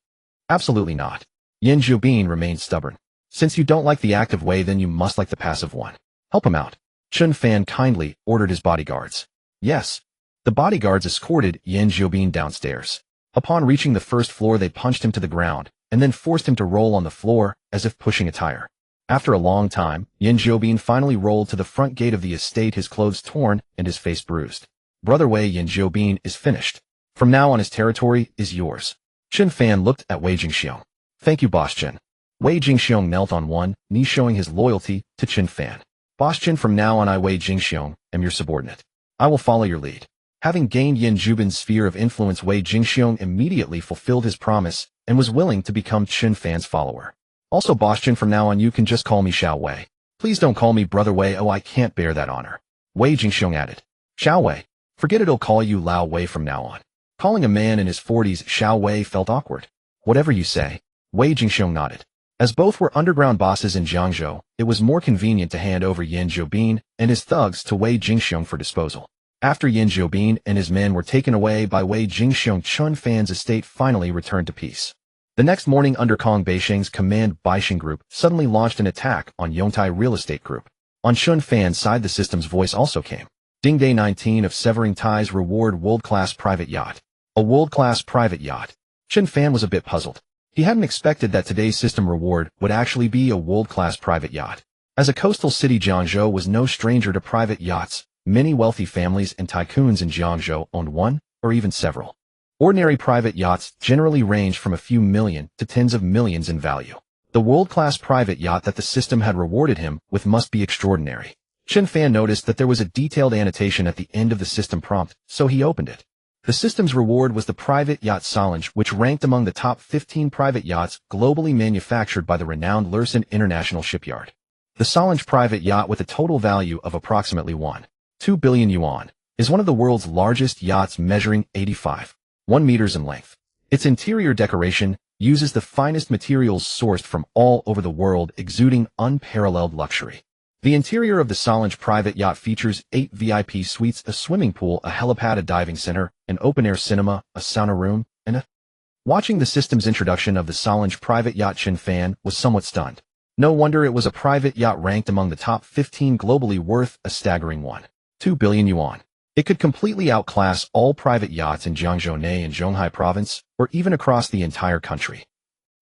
Absolutely not. Yin Jiobin remained stubborn. Since you don't like the active way, then you must like the passive one. Help him out. Chen Fan kindly ordered his bodyguards. Yes. The bodyguards escorted Yin Jiobin downstairs. Upon reaching the first floor, they punched him to the ground and then forced him to roll on the floor as if pushing a tire. After a long time, Yin Jiobin finally rolled to the front gate of the estate, his clothes torn and his face bruised. Brother Wei, Yin Jiobin is finished. From now on his territory is yours. Chen Fan looked at Wei Jingxiong. Thank you, Boss Chen. Wei Jingxiong knelt on one knee, showing his loyalty to Chen Fan. Boss Chen, from now on I, Wei Jingxiong, am your subordinate. I will follow your lead. Having gained Yin Jiobin's sphere of influence, Wei Jingxiong immediately fulfilled his promise and was willing to become Chen Fan's follower. Also, Boss Chen, from now on you can just call me Xiao Wei. Please don't call me Brother Wei. Oh, I can't bear that honor. Wei Jingxiong added. Xiao Wei. Forget it, I'll call you Lao Wei from now on. Calling a man in his 40s Xiao Wei felt awkward. Whatever you say. Wei Jingxiong nodded. As both were underground bosses in Jiangzhou, it was more convenient to hand over Yin Jiobin and his thugs to Wei Jingxiong for disposal. After Yin Jiobin and his men were taken away by Wei Jingxiong, Chen Fan's estate finally returned to peace. The next morning, under Kong Beisheng's command, Baisheng Group suddenly launched an attack on Yongtai Real Estate Group. On Chen Fan's side, the system's voice also came. Ding Day 19 of Severing Ties reward world-class private yacht. A world-class private yacht. Chen Fan was a bit puzzled. He hadn't expected that today's system reward would actually be a world-class private yacht. As a coastal city, Jiangzhou was no stranger to private yachts. Many wealthy families and tycoons in Jiangzhou owned one or even several. Ordinary private yachts generally range from a few million to tens of millions in value. The world-class private yacht that the system had rewarded him with must be extraordinary. Chen Fan noticed that there was a detailed annotation at the end of the system prompt, so he opened it. The system's reward was the private yacht Solange, which ranked among the top 15 private yachts globally manufactured by the renowned Lursen International Shipyard. The Solange private yacht, with a total value of approximately 1.2 billion yuan, is one of the world's largest yachts, measuring 85.1 meters in length. Its interior decoration uses the finest materials sourced from all over the world, exuding unparalleled luxury. The interior of the Solange private yacht features 8 VIP suites, a swimming pool, a helipad, a diving center, an open-air cinema, a sauna room, and a... Watching the system's introduction of the Solange private yacht, Chen Fan was somewhat stunned. No wonder it was a private yacht ranked among the top 15 globally, worth a staggering 1.2 billion yuan. It could completely outclass all private yachts in Jiangzhou and Zhonghai Province, or even across the entire country.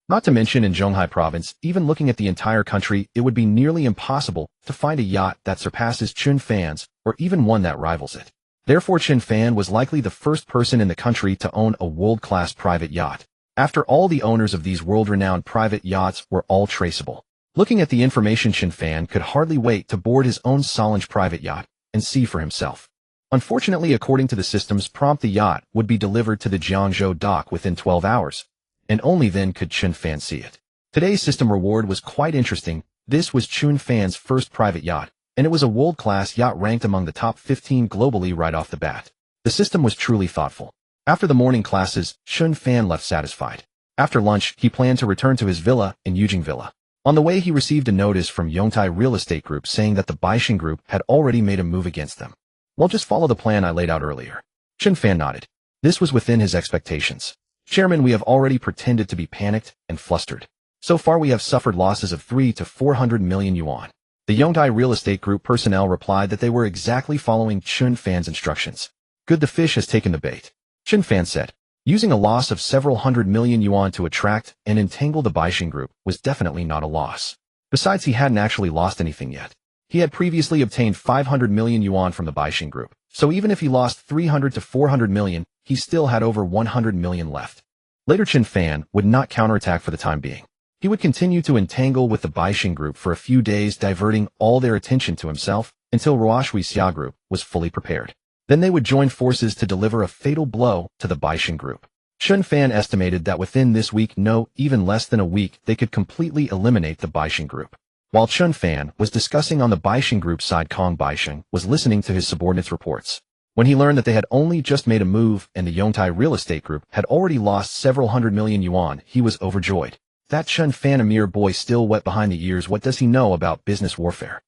Not to mention, in Zhonghai Province, even looking at the entire country, it would be nearly impossible to find a yacht that surpasses Chen Fan's, or even one that rivals it. Therefore, Chen Fan was likely the first person in the country to own a world-class private yacht. After all, the owners of these world-renowned private yachts were all traceable. Looking at the information, Chen Fan could hardly wait to board his own Solange private yacht and see for himself. Unfortunately, according to the system's prompt, the yacht would be delivered to the Jiangzhou dock within 12 hours. And only then could Chen Fan see it. Today's system reward was quite interesting. This was Chen Fan's first private yacht, and it was a world-class yacht ranked among the top 15 globally right off the bat. The system was truly thoughtful. After the morning classes, Chen Fan left satisfied. After lunch, he planned to return to his villa in Yujing Villa. On the way, he received a notice from Yongtai Real Estate Group saying that the Baisheng Group had already made a move against them. Well, just follow the plan I laid out earlier. Chen Fan nodded. This was within his expectations. Chairman, we have already pretended to be panicked and flustered. So far we have suffered losses of 300 to 400 million yuan. The Yongtai Real Estate Group personnel replied that they were exactly following Chen Fan's instructions. Good, the fish has taken the bait. Chen Fan said. Using a loss of several hundred million yuan to attract and entangle the Baisheng Group was definitely not a loss. Besides, he hadn't actually lost anything yet. He had previously obtained 500 million yuan from the Baisheng Group, so even if he lost 300 to 400 million, he still had over 100 million left. Later, Chen Fan would not counterattack for the time being. He would continue to entangle with the Baixing group for a few days, diverting all their attention to himself until Ruoshui Xia group was fully prepared. Then they would join forces to deliver a fatal blow to the Baixing group. Chen Fan estimated that within this week, no, even less than a week, they could completely eliminate the Baixing group. While Chen Fan was discussing on the Baixing group side, Kong Baixing was listening to his subordinates' reports. When he learned that they had only just made a move and the Yongtai real estate group had already lost several hundred million yuan, he was overjoyed. That Chen Fan, a mere boy still wet behind the ears, what does he know about business warfare?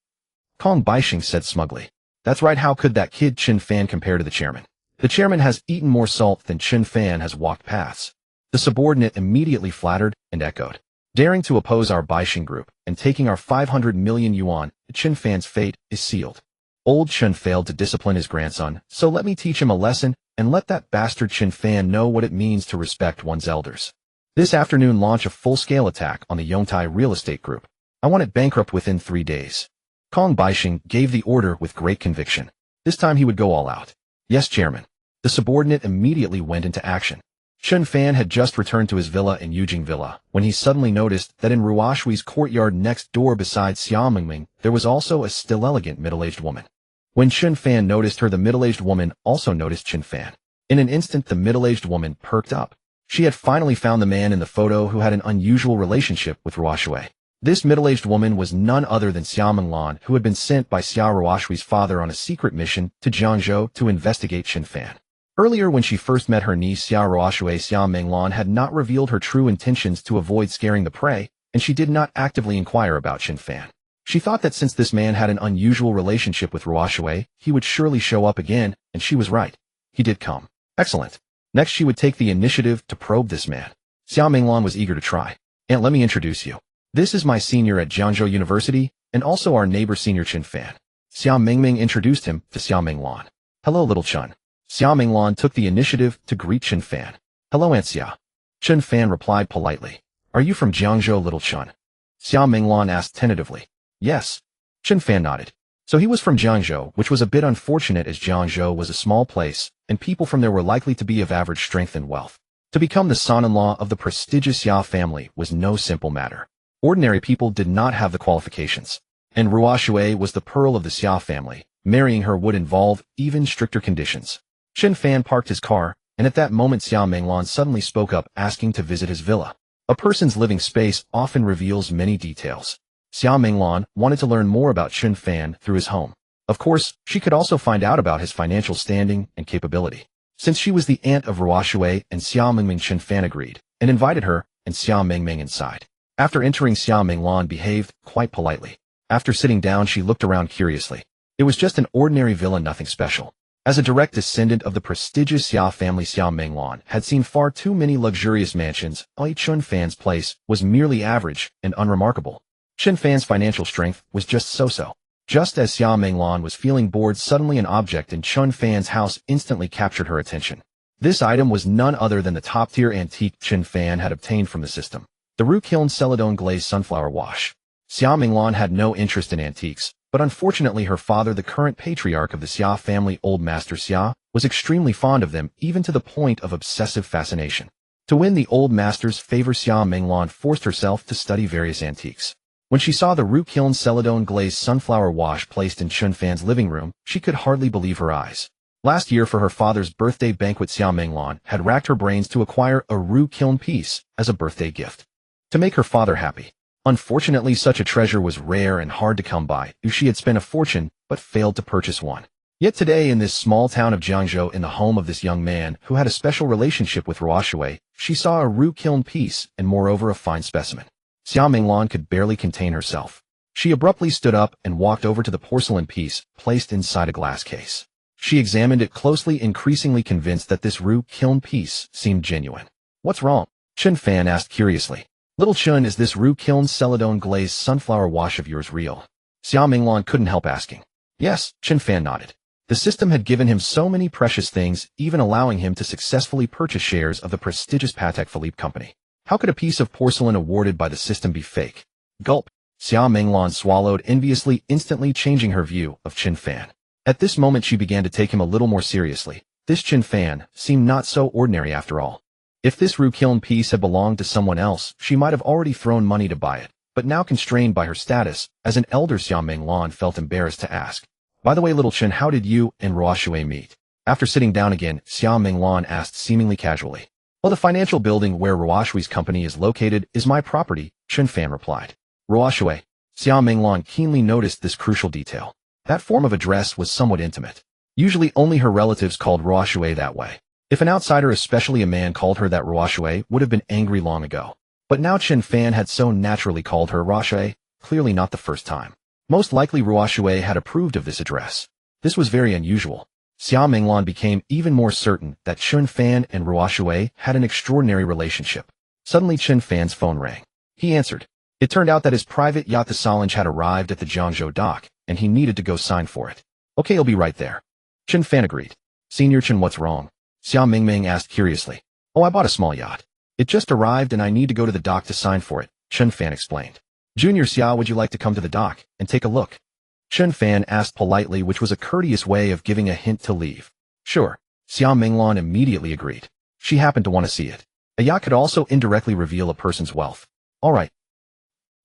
Kong Baixing said smugly. That's right, how could that kid Chen Fan compare to the chairman? The chairman has eaten more salt than Chen Fan has walked paths. The subordinate immediately flattered and echoed. Daring to oppose our Baixing group and taking our 500 million yuan, Chen Fan's fate is sealed. Old Chen failed to discipline his grandson, so let me teach him a lesson and let that bastard Chen Fan know what it means to respect one's elders. This afternoon, launch a full-scale attack on the Yongtai real estate group. I want it bankrupt within 3 days. Kong Baixing gave the order with great conviction. This time he would go all out. Yes, chairman. The subordinate immediately went into action. Chen Fan had just returned to his villa in Yujing Villa when he suddenly noticed that in Ruoshui's courtyard next door beside Xia Mingming, there was also a still elegant middle-aged woman. When Chen Fan noticed her, the middle-aged woman also noticed Chen Fan. In an instant, the middle-aged woman perked up. She had finally found the man in the photo who had an unusual relationship with Ruoshui. This middle-aged woman was none other than Xia Minglan, who had been sent by Xia Ruoshui's father on a secret mission to Jiangzhou to investigate Chen Fan. Earlier, when she first met her niece Xia Ruoshui, Xia Minglan had not revealed her true intentions to avoid scaring the prey, and she did not actively inquire about Chen Fan. She thought that since this man had an unusual relationship with Ruoshui, he would surely show up again, and she was right. He did come. Excellent. Next, she would take the initiative to probe this man. Xia Minglan was eager to try. Aunt, let me introduce you. This is my senior at Jiangzhou University, and also our neighbor senior Chen Fan. Xia Mingming introduced him to Xia Minglan. Hello, little Chen. Xia Minglan took the initiative to greet Chen Fan. Hello, Aunt Xia. Chen Fan replied politely. Are you from Jiangzhou, little Chen? Xia Minglan asked tentatively. Yes. Chen Fan nodded. So he was from Jiangzhou, which was a bit unfortunate as Jiangzhou was a small place, and people from there were likely to be of average strength and wealth. To become the son-in-law of the prestigious Xia family was no simple matter. Ordinary people did not have the qualifications. And Ruoshui was the pearl of the Xia family. Marrying her would involve even stricter conditions. Chen Fan parked his car, and at that moment Xia Minglan suddenly spoke up, asking to visit his villa. A person's living space often reveals many details. Xia Minglan wanted to learn more about Chen Fan through his home. Of course, she could also find out about his financial standing and capability. Since she was the aunt of Ruoshui and Xia Mingming, Chen Fan agreed, and invited her and Xia Mingming inside. After entering, Xia Minglan behaved quite politely. After sitting down, she looked around curiously. It was just an ordinary villa, nothing special. As a direct descendant of the prestigious Xia family, Xia Minglan had seen far too many luxurious mansions. Chen Fan's place was merely average and unremarkable. Chen Fan's financial strength was just so-so. Just as Xia Minglan was feeling bored, suddenly an object in Chen Fan's house instantly captured her attention. This item was none other than the top-tier antique Chen Fan had obtained from the system. The Roux-Kiln Celadon glazed sunflower wash. Xia Minglan had no interest in antiques, but unfortunately her father, the current patriarch of the Xia family, Old Master Xia, was extremely fond of them, even to the point of obsessive fascination. To win the Old Master's favor, Xia Minglan forced herself to study various antiques. When she saw the Roux-Kiln Celadon glazed sunflower wash placed in Chen Fan's living room, she could hardly believe her eyes. Last year, for her father's birthday banquet, Xia Minglan had racked her brains to acquire a Roux-Kiln piece as a birthday gift. To make her father happy. Unfortunately, such a treasure was rare and hard to come by. She had spent a fortune, but failed to purchase one. Yet today, in this small town of Jiangzhou, in the home of this young man who had a special relationship with Ruoshui, she saw a Roux-Kiln piece and moreover a fine specimen. Xia Minglan could barely contain herself. She abruptly stood up and walked over to the porcelain piece placed inside a glass case. She examined it closely, increasingly convinced that this Roux-Kiln piece seemed genuine. What's wrong? Chen Fan asked curiously. Little Chen, is this Roux-Kiln Celadon glazed sunflower wash of yours real? Xia Minglan couldn't help asking. Yes, Chen Fan nodded. The system had given him so many precious things, even allowing him to successfully purchase shares of the prestigious Patek Philippe company. How could a piece of porcelain awarded by the system be fake? Gulp. Xia Minglan swallowed enviously, instantly changing her view of Chen Fan. At this moment she began to take him a little more seriously. This Chen Fan seemed not so ordinary after all. If this Ru-Kiln piece had belonged to someone else, she might have already thrown money to buy it, but now constrained by her status, as an elder, Xia Minglan felt embarrassed to ask. By the way, little Chen, how did you and Ruoshui meet? After sitting down again, Xia Minglan asked seemingly casually. Well, the financial building where Ruoshui's company is located is my property, Chen Fan replied. Ruoshui. Xia Minglan keenly noticed this crucial detail. That form of address was somewhat intimate. Usually only her relatives called Ruoshui that way. If an outsider, especially a man, called her that, Ruoshui would have been angry long ago. But now Chen Fan had so naturally called her Ruoshui, clearly not the first time. Most likely Ruoshui had approved of this address. This was very unusual. Xia Minglan became even more certain that Chen Fan and Ruoshui had an extraordinary relationship. Suddenly Chen Fan's phone rang. He answered. It turned out that his private yacht the Solange had arrived at the Jiangzhou dock, and he needed to go sign for it. Okay, I'll be right there. Chen Fan agreed. Senior Chen, what's wrong? Xia Mingming asked curiously. Oh, I bought a small yacht. It just arrived and I need to go to the dock to sign for it, Chen Fan explained. Junior Xia, would you like to come to the dock and take a look? Chen Fan asked politely, which was a courteous way of giving a hint to leave. Sure. Xia Minglan immediately agreed. She happened to want to see it. A yacht could also indirectly reveal a person's wealth. All right.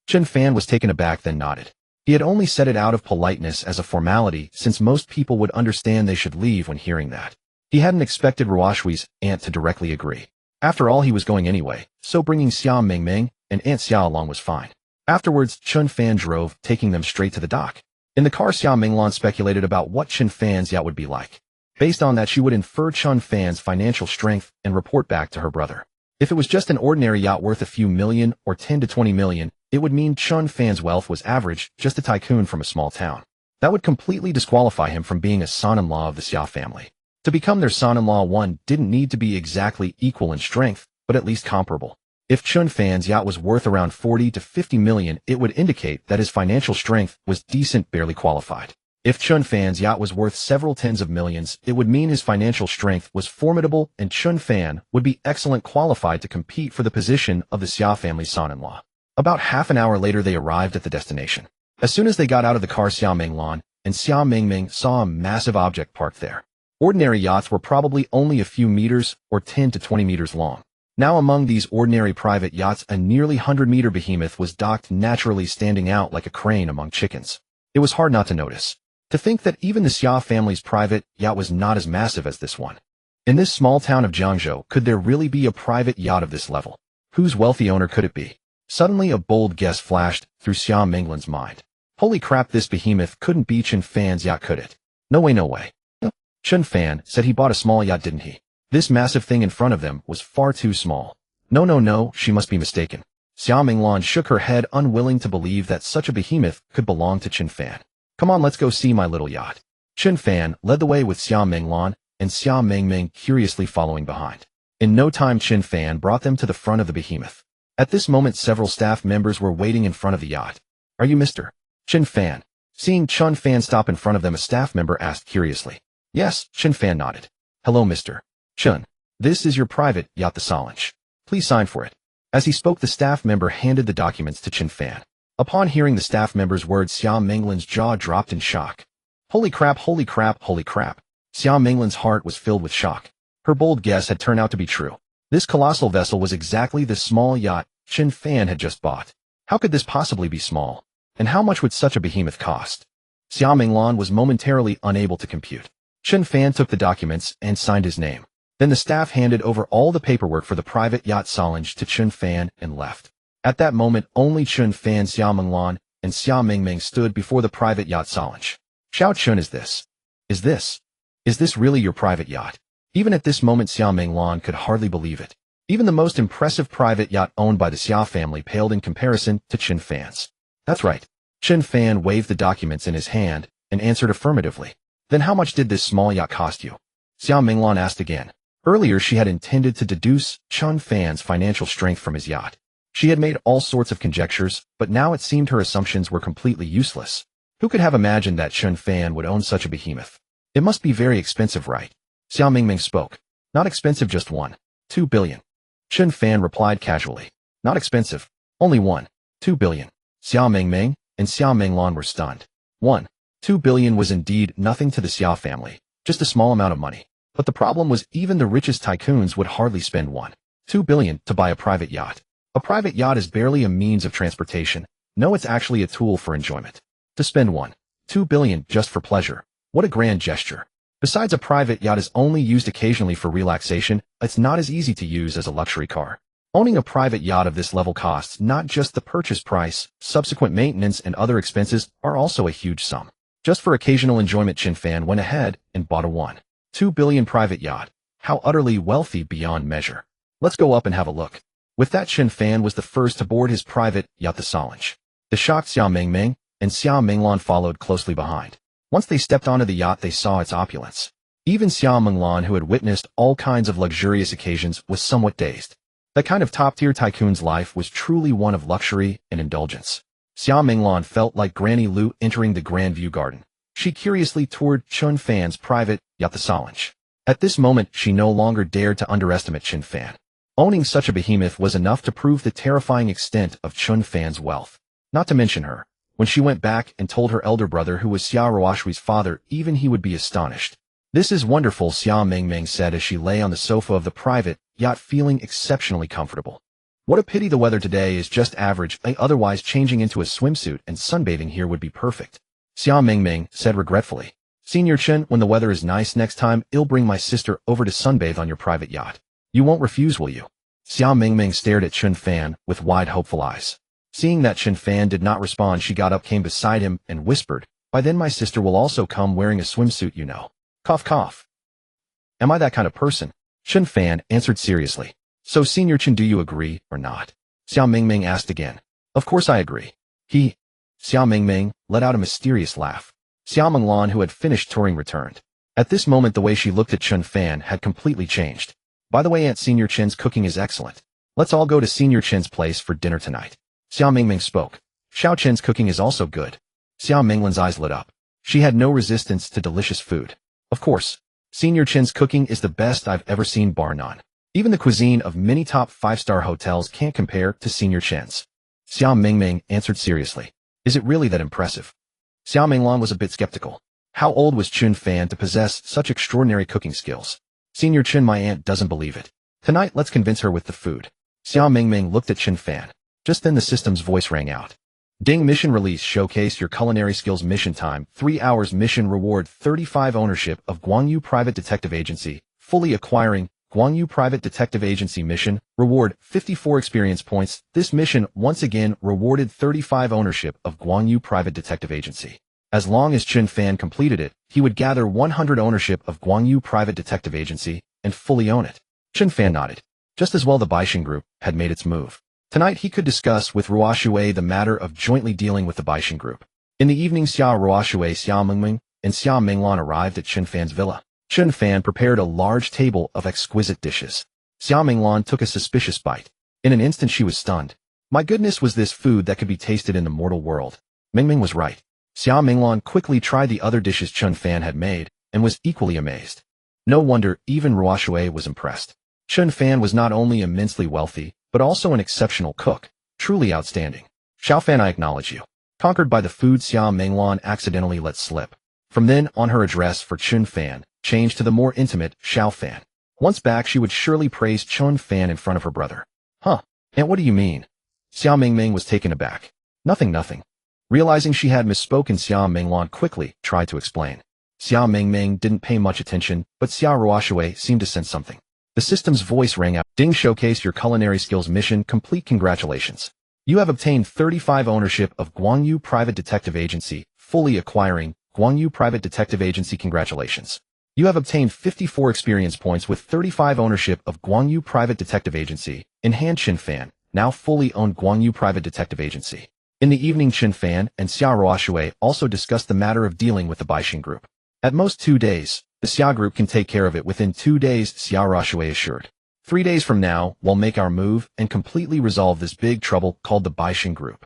Chen Fan was taken aback, then nodded. He had only said it out of politeness as a formality, since most people would understand they should leave when hearing that. He hadn't expected Ruoshui's aunt to directly agree. After all, he was going anyway, so bringing Xia Mingming and Aunt Xia along was fine. Afterwards, Chen Fan drove, taking them straight to the dock. In the car, Xia Minglan speculated about what Chen Fan's yacht would be like. Based on that, she would infer Chen Fan's financial strength and report back to her brother. If it was just an ordinary yacht worth a few million or 10 to 20 million, it would mean Chen Fan's wealth was average, just a tycoon from a small town. That would completely disqualify him from being a son-in-law of the Xia family. To become their son-in-law, one didn't need to be exactly equal in strength, but at least comparable. If Chen Fan's yacht was worth around 40 to 50 million, it would indicate that his financial strength was decent, barely qualified. If Chen Fan's yacht was worth several tens of millions, it would mean his financial strength was formidable and Chen Fan would be excellent qualified to compete for the position of the Xia family's son-in-law. About half an hour later, they arrived at the destination. As soon as they got out of the car, Xia Minglan and Xia Mingming saw a massive object parked there. Ordinary yachts were probably only a few meters or 10 to 20 meters long. Now among these ordinary private yachts, a nearly 100-meter behemoth was docked, naturally standing out like a crane among chickens. It was hard not to notice. To think that even the Xia family's private yacht was not as massive as this one. In this small town of Jiangzhou, could there really be a private yacht of this level? Whose wealthy owner could it be? Suddenly a bold guess flashed through Xia Minglan's mind. Holy crap, this behemoth couldn't be Chen Fan's yacht, could it? No way, no way. Chen Fan said he bought a small yacht, didn't he? This massive thing in front of them was far too small. No, she must be mistaken. Xia Minglan shook her head, unwilling to believe that such a behemoth could belong to Chen Fan. Come on, let's go see my little yacht. Chen Fan led the way with Xia Minglan and Xia Mingming curiously following behind. In no time, Chen Fan brought them to the front of the behemoth. At this moment, several staff members were waiting in front of the yacht. Are you Mr. Chen Fan? Seeing Chen Fan stop in front of them, a staff member asked curiously. Yes, Chen Fan nodded. Hello, Mr. Chen. This is your private yacht, the Solange. Please sign for it. As he spoke, the staff member handed the documents to Chen Fan. Upon hearing the staff member's words, Xia Minglan's jaw dropped in shock. Holy crap, holy crap, holy crap. Xia Minglan's heart was filled with shock. Her bold guess had turned out to be true. This colossal vessel was exactly the small yacht Chen Fan had just bought. How could this possibly be small? And how much would such a behemoth cost? Xia Minglan was momentarily unable to compute. Chen Fan took the documents and signed his name. Then the staff handed over all the paperwork for the private yacht Solange to Chen Fan and left. At that moment, only Chen Fan, Xia Minglan, and Xia Mingming stood before the private yacht Solange. Xiao Chen, is this really your private yacht? Even at this moment, Xia Minglan could hardly believe it. Even the most impressive private yacht owned by the Xia family paled in comparison to Chen Fan's. That's right. Chen Fan waved the documents in his hand and answered affirmatively. Then how much did this small yacht cost you? Xia Minglan asked again. Earlier, she had intended to deduce Chen Fan's financial strength from his yacht. She had made all sorts of conjectures, but now it seemed her assumptions were completely useless. Who could have imagined that Chen Fan would own such a behemoth? It must be very expensive, right? Xia Mingming spoke. Not expensive, just 1.2 billion. Chen Fan replied casually. Not expensive. Only 1.2 billion. Xia Mingming and Xia Minglan were stunned. 1.2 billion was indeed nothing to the Xia family, just a small amount of money. But the problem was even the richest tycoons would hardly spend 2 billion to buy a private yacht. A private yacht is barely a means of transportation. No, it's actually a tool for enjoyment. To spend 2 billion just for pleasure. What a grand gesture. Besides, a private yacht is only used occasionally for relaxation. It's not as easy to use as a luxury car. Owning a private yacht of this level costs not just the purchase price, subsequent maintenance and other expenses are also a huge sum. Just for occasional enjoyment, Chen Fan went ahead and bought a 2 billion private yacht. How utterly wealthy beyond measure. Let's go up and have a look. With that, Chen Fan was the first to board his private yacht, the Solange. The shocked Xiao Mingming and Xiao Minglan followed closely behind. Once they stepped onto the yacht, they saw its opulence. Even Xiao Minglan, who had witnessed all kinds of luxurious occasions, was somewhat dazed. That kind of top-tier tycoon's life was truly one of luxury and indulgence. Xiao Minglan felt like Granny Lu entering the Grand View Garden. She curiously toured Chen Fan's private yacht, the Solange. At this moment, she no longer dared to underestimate Chen Fan. Owning such a behemoth was enough to prove the terrifying extent of Chen Fan's wealth. Not to mention her. When she went back and told her elder brother, who was Xiao Ruoshui's father, even he would be astonished. This is wonderful, Xiao Mingming said as she lay on the sofa of the private yacht feeling exceptionally comfortable. What a pity the weather today is just average. Otherwise changing into a swimsuit and sunbathing here would be perfect. Xiao Mingming said regretfully. Senior Chen, when the weather is nice next time, I'll bring my sister over to sunbathe on your private yacht. You won't refuse, will you? Xiao Mingming stared at Chen Fan with wide, hopeful eyes. Seeing that Chen Fan did not respond, she got up, came beside him, and whispered, "By then my sister will also come wearing a swimsuit, you know." Cough, cough. Am I that kind of person? Chen Fan answered seriously. So, Senior Chen, do you agree or not? Xiao Mingming asked again. Of course I agree. Xiao Mingming let out a mysterious laugh. Xiao Minglan, who had finished touring, returned. At this moment, the way she looked at Chen Fan had completely changed. By the way, Aunt Senior Chen's cooking is excellent. Let's all go to Senior Chen's place for dinner tonight. Xiao Mingming spoke. Xiao Chen's cooking is also good. Xiao Minglan's eyes lit up. She had no resistance to delicious food. Of course. Senior Chen's cooking is the best I've ever seen, bar none. Even the cuisine of many top 5-star hotels can't compare to Senior Chen's. Xiao Mingming answered seriously. Is it really that impressive? Xiao Minglan was a bit skeptical. How old was Chen Fan to possess such extraordinary cooking skills? Senior Chen, my aunt doesn't believe it. Tonight, let's convince her with the food. Xiao Mingming looked at Chen Fan. Just then the system's voice rang out. Ding, mission release, showcase your culinary skills, mission time, 3 hours, mission reward, 35 ownership of Guangyu Private Detective Agency, fully acquiring, Guangyu Private Detective Agency mission, reward, 54 experience points. This mission once again rewarded 35 ownership of Guangyu Private Detective Agency. As long as Chen Fan completed it, he would gather 100 ownership of Guangyu Private Detective Agency and fully own it. Chen Fan nodded. Just as well the Baixing Group had made its move. Tonight he could discuss with Ruoshui the matter of jointly dealing with the Baixing Group. In the evening, Xiao Ruoshui, Xiao Mingming, and Xiao Minglan arrived at Chen Fan's villa. Chen Fan prepared a large table of exquisite dishes. Xiao Minglan took a suspicious bite. In an instant she was stunned. My goodness, was this food that could be tasted in the mortal world? Mingming was right. Xiao Minglan quickly tried the other dishes Chen Fan had made, and was equally amazed. No wonder even Ruoshui was impressed. Chen Fan was not only immensely wealthy, but also an exceptional cook. Truly outstanding. Xiao Fan, I acknowledge you. Conquered by the food Xiao Minglan accidentally let slip. From then on, her address for Chen Fan changed to the more intimate Xiao Fan. Once back, she would surely praise Chen Fan in front of her brother. Huh? And what do you mean? Xiao Mingming was taken aback. Nothing. Realizing she had misspoken, Xiao Minglan quickly tried to explain. Xiao Mingming didn't pay much attention, but Xiao Ruoshui seemed to sense something. The system's voice rang out. Ding, showcase your culinary skills, mission complete, congratulations. You have obtained 35 ownership of Guangyu Private Detective Agency, fully acquiring Guangyu Private Detective Agency, congratulations. You have obtained 54 experience points with 35 ownership of Guangyu Private Detective Agency. In hand, Chen Fan now fully owned Guangyu Private Detective Agency. In the evening, Chen Fan and Xiao Ruoshui also discussed the matter of dealing with the Baixing Group. At most 2 days, the Xiao Group can take care of it. Within 2 days, Xiao Ruoshui assured. 3 days from now, we'll make our move and completely resolve this big trouble called the Baixing Group.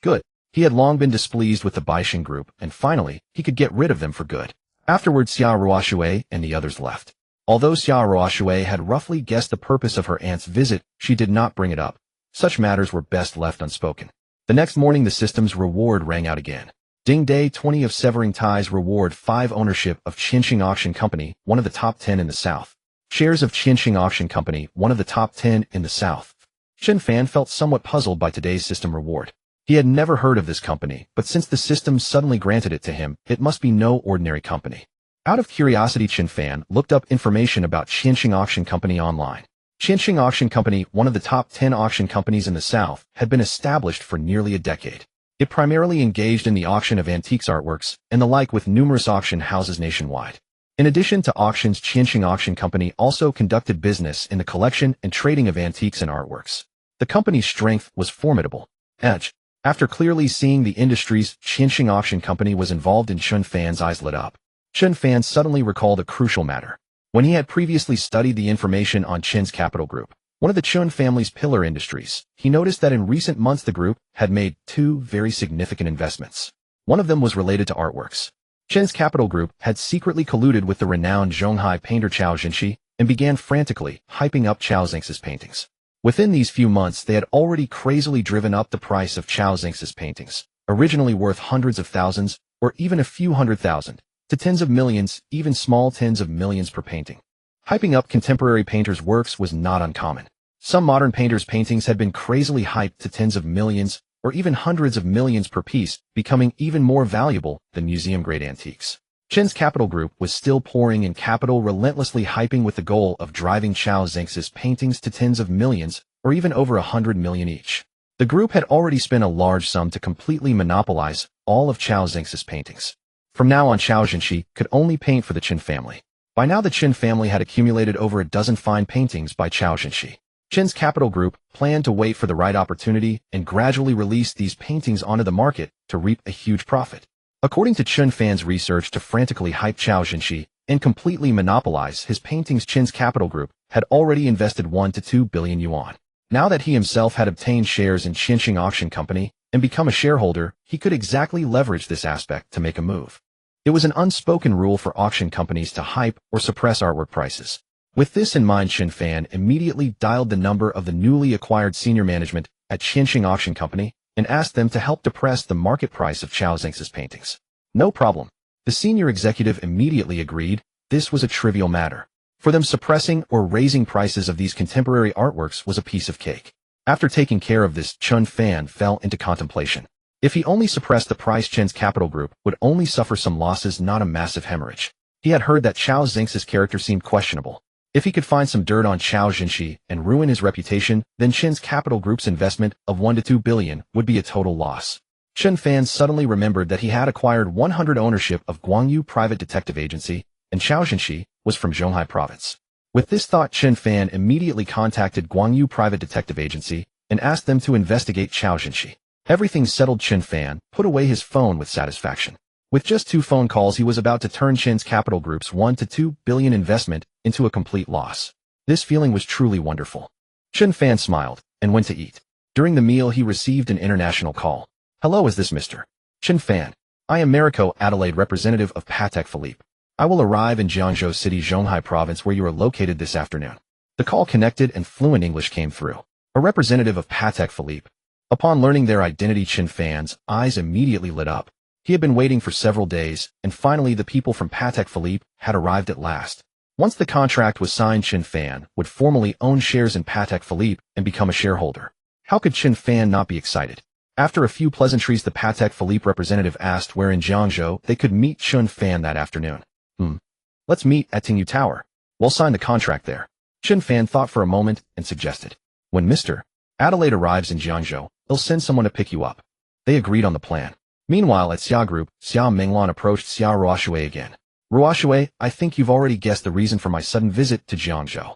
Good. He had long been displeased with the Baixing Group, and finally, he could get rid of them for good. Afterwards, Xiao Ruoshui and the others left. Although Xiao Ruoshui had roughly guessed the purpose of her aunt's visit, she did not bring it up. Such matters were best left unspoken. The next morning, the system's reward rang out again. Ding, day 20 of severing ties, reward 5 ownership of Qinxing Auction Company, one of the top 10 in the south. Shares of Qianxing Auction Company, one of the top 10 in the South. Chen Fan felt somewhat puzzled by today's system reward. He had never heard of this company, but since the system suddenly granted it to him, it must be no ordinary company. Out of curiosity, Chen Fan looked up information about Qianxing Auction Company online. Qianxing Auction Company, one of the top 10 auction companies in the South, had been established for nearly a decade. It primarily engaged in the auction of antiques, artworks, and the like, with numerous auction houses nationwide. In addition to auctions, Qianxing Auction Company also conducted business in the collection and trading of antiques and artworks. The company's strength was formidable. After clearly seeing the industries Qianxing Auction Company was involved in, Chen Fan's eyes lit up. Chen Fan suddenly recalled a crucial matter. When he had previously studied the information on Chen's Capital Group, one of the Chen family's pillar industries, he noticed that in recent months the group had made two very significant investments. One of them was related to artworks. Chen's Capital Group had secretly colluded with the renowned Zhonghai painter Chao Xinxi and began frantically hyping up Chao Xinxi's paintings. Within these few months, they had already crazily driven up the price of Chao Xinxi's paintings, originally worth hundreds of thousands or even a few hundred thousand, to tens of millions, even small tens of millions per painting. Hyping up contemporary painters' works was not uncommon. Some modern painters' paintings had been crazily hyped to tens of millions or even hundreds of millions per piece, becoming even more valuable than museum-grade antiques. Chen's Capital Group was still pouring in capital, relentlessly hyping, with the goal of driving Chao Xinxi's paintings to tens of millions or even over 100 million each. The group had already spent a large sum to completely monopolize all of Chao Xinxi's paintings. From now on, Chao Xinxi could only paint for the Chen family. By now, the Chen family had accumulated over a dozen fine paintings by Chao Xinxi. Chen's Capital Group planned to wait for the right opportunity and gradually release these paintings onto the market to reap a huge profit. According to Chen Fan's research, to frantically hype Chao Xinxi and completely monopolize his paintings, Chen's Capital Group had already invested 1 to 2 billion yuan. Now that he himself had obtained shares in Qianxing Auction Company and become a shareholder, he could exactly leverage this aspect to make a move. It was an unspoken rule for auction companies to hype or suppress artwork prices. With this in mind, Chen Fan immediately dialed the number of the newly acquired senior management at Qianxing Auction Company and asked them to help depress the market price of Chao Xinxi's paintings. No problem. The senior executive immediately agreed. This was a trivial matter. For them, suppressing or raising prices of these contemporary artworks was a piece of cake. After taking care of this, Chen Fan fell into contemplation. If he only suppressed the price, Chen's Capital Group would only suffer some losses, not a massive hemorrhage. He had heard that Chao Xinxi's character seemed questionable. If he could find some dirt on Chao Xinxi and ruin his reputation, then Chen's Capital Group's investment of 1 to 2 billion would be a total loss. Chen Fan suddenly remembered that he had acquired 100% ownership of Guangyu Private Detective Agency, and Chao Xinxi was from Zhonghai Province. With this thought, Chen Fan immediately contacted Guangyu Private Detective Agency and asked them to investigate Chao Xinxi. Everything settled, Chen Fan put away his phone with satisfaction. With just 2 phone calls, he was about to turn Chen's Capital Group's 1 to 2 billion investment into a complete loss. This feeling was truly wonderful. Chen Fan smiled and went to eat. During the meal, he received an international call. Hello, is this Mr. Chen Fan? I am Mariko Adelaide, representative of Patek Philippe. I will arrive in Jiangzhou City, Zhonghai Province, where you are located this afternoon. The call connected and fluent English came through. A representative of Patek Philippe. Upon learning their identity, Chen Fan's eyes immediately lit up. He had been waiting for several days, and finally the people from Patek Philippe had arrived at last. Once the contract was signed, Chen Fan would formally own shares in Patek Philippe and become a shareholder. How could Chen Fan not be excited? After a few pleasantries, the Patek Philippe representative asked where in Jiangzhou they could meet Chen Fan that afternoon. Let's meet at Tingyu Tower. We'll sign the contract there. Chen Fan thought for a moment and suggested. When Mr. Adelaide arrives in Jiangzhou, he'll send someone to pick you up. They agreed on the plan. Meanwhile, at Xia Group, Xia Menglan approached Xia Ruoshui again. Ruoshui, I think you've already guessed the reason for my sudden visit to Jiangzhou.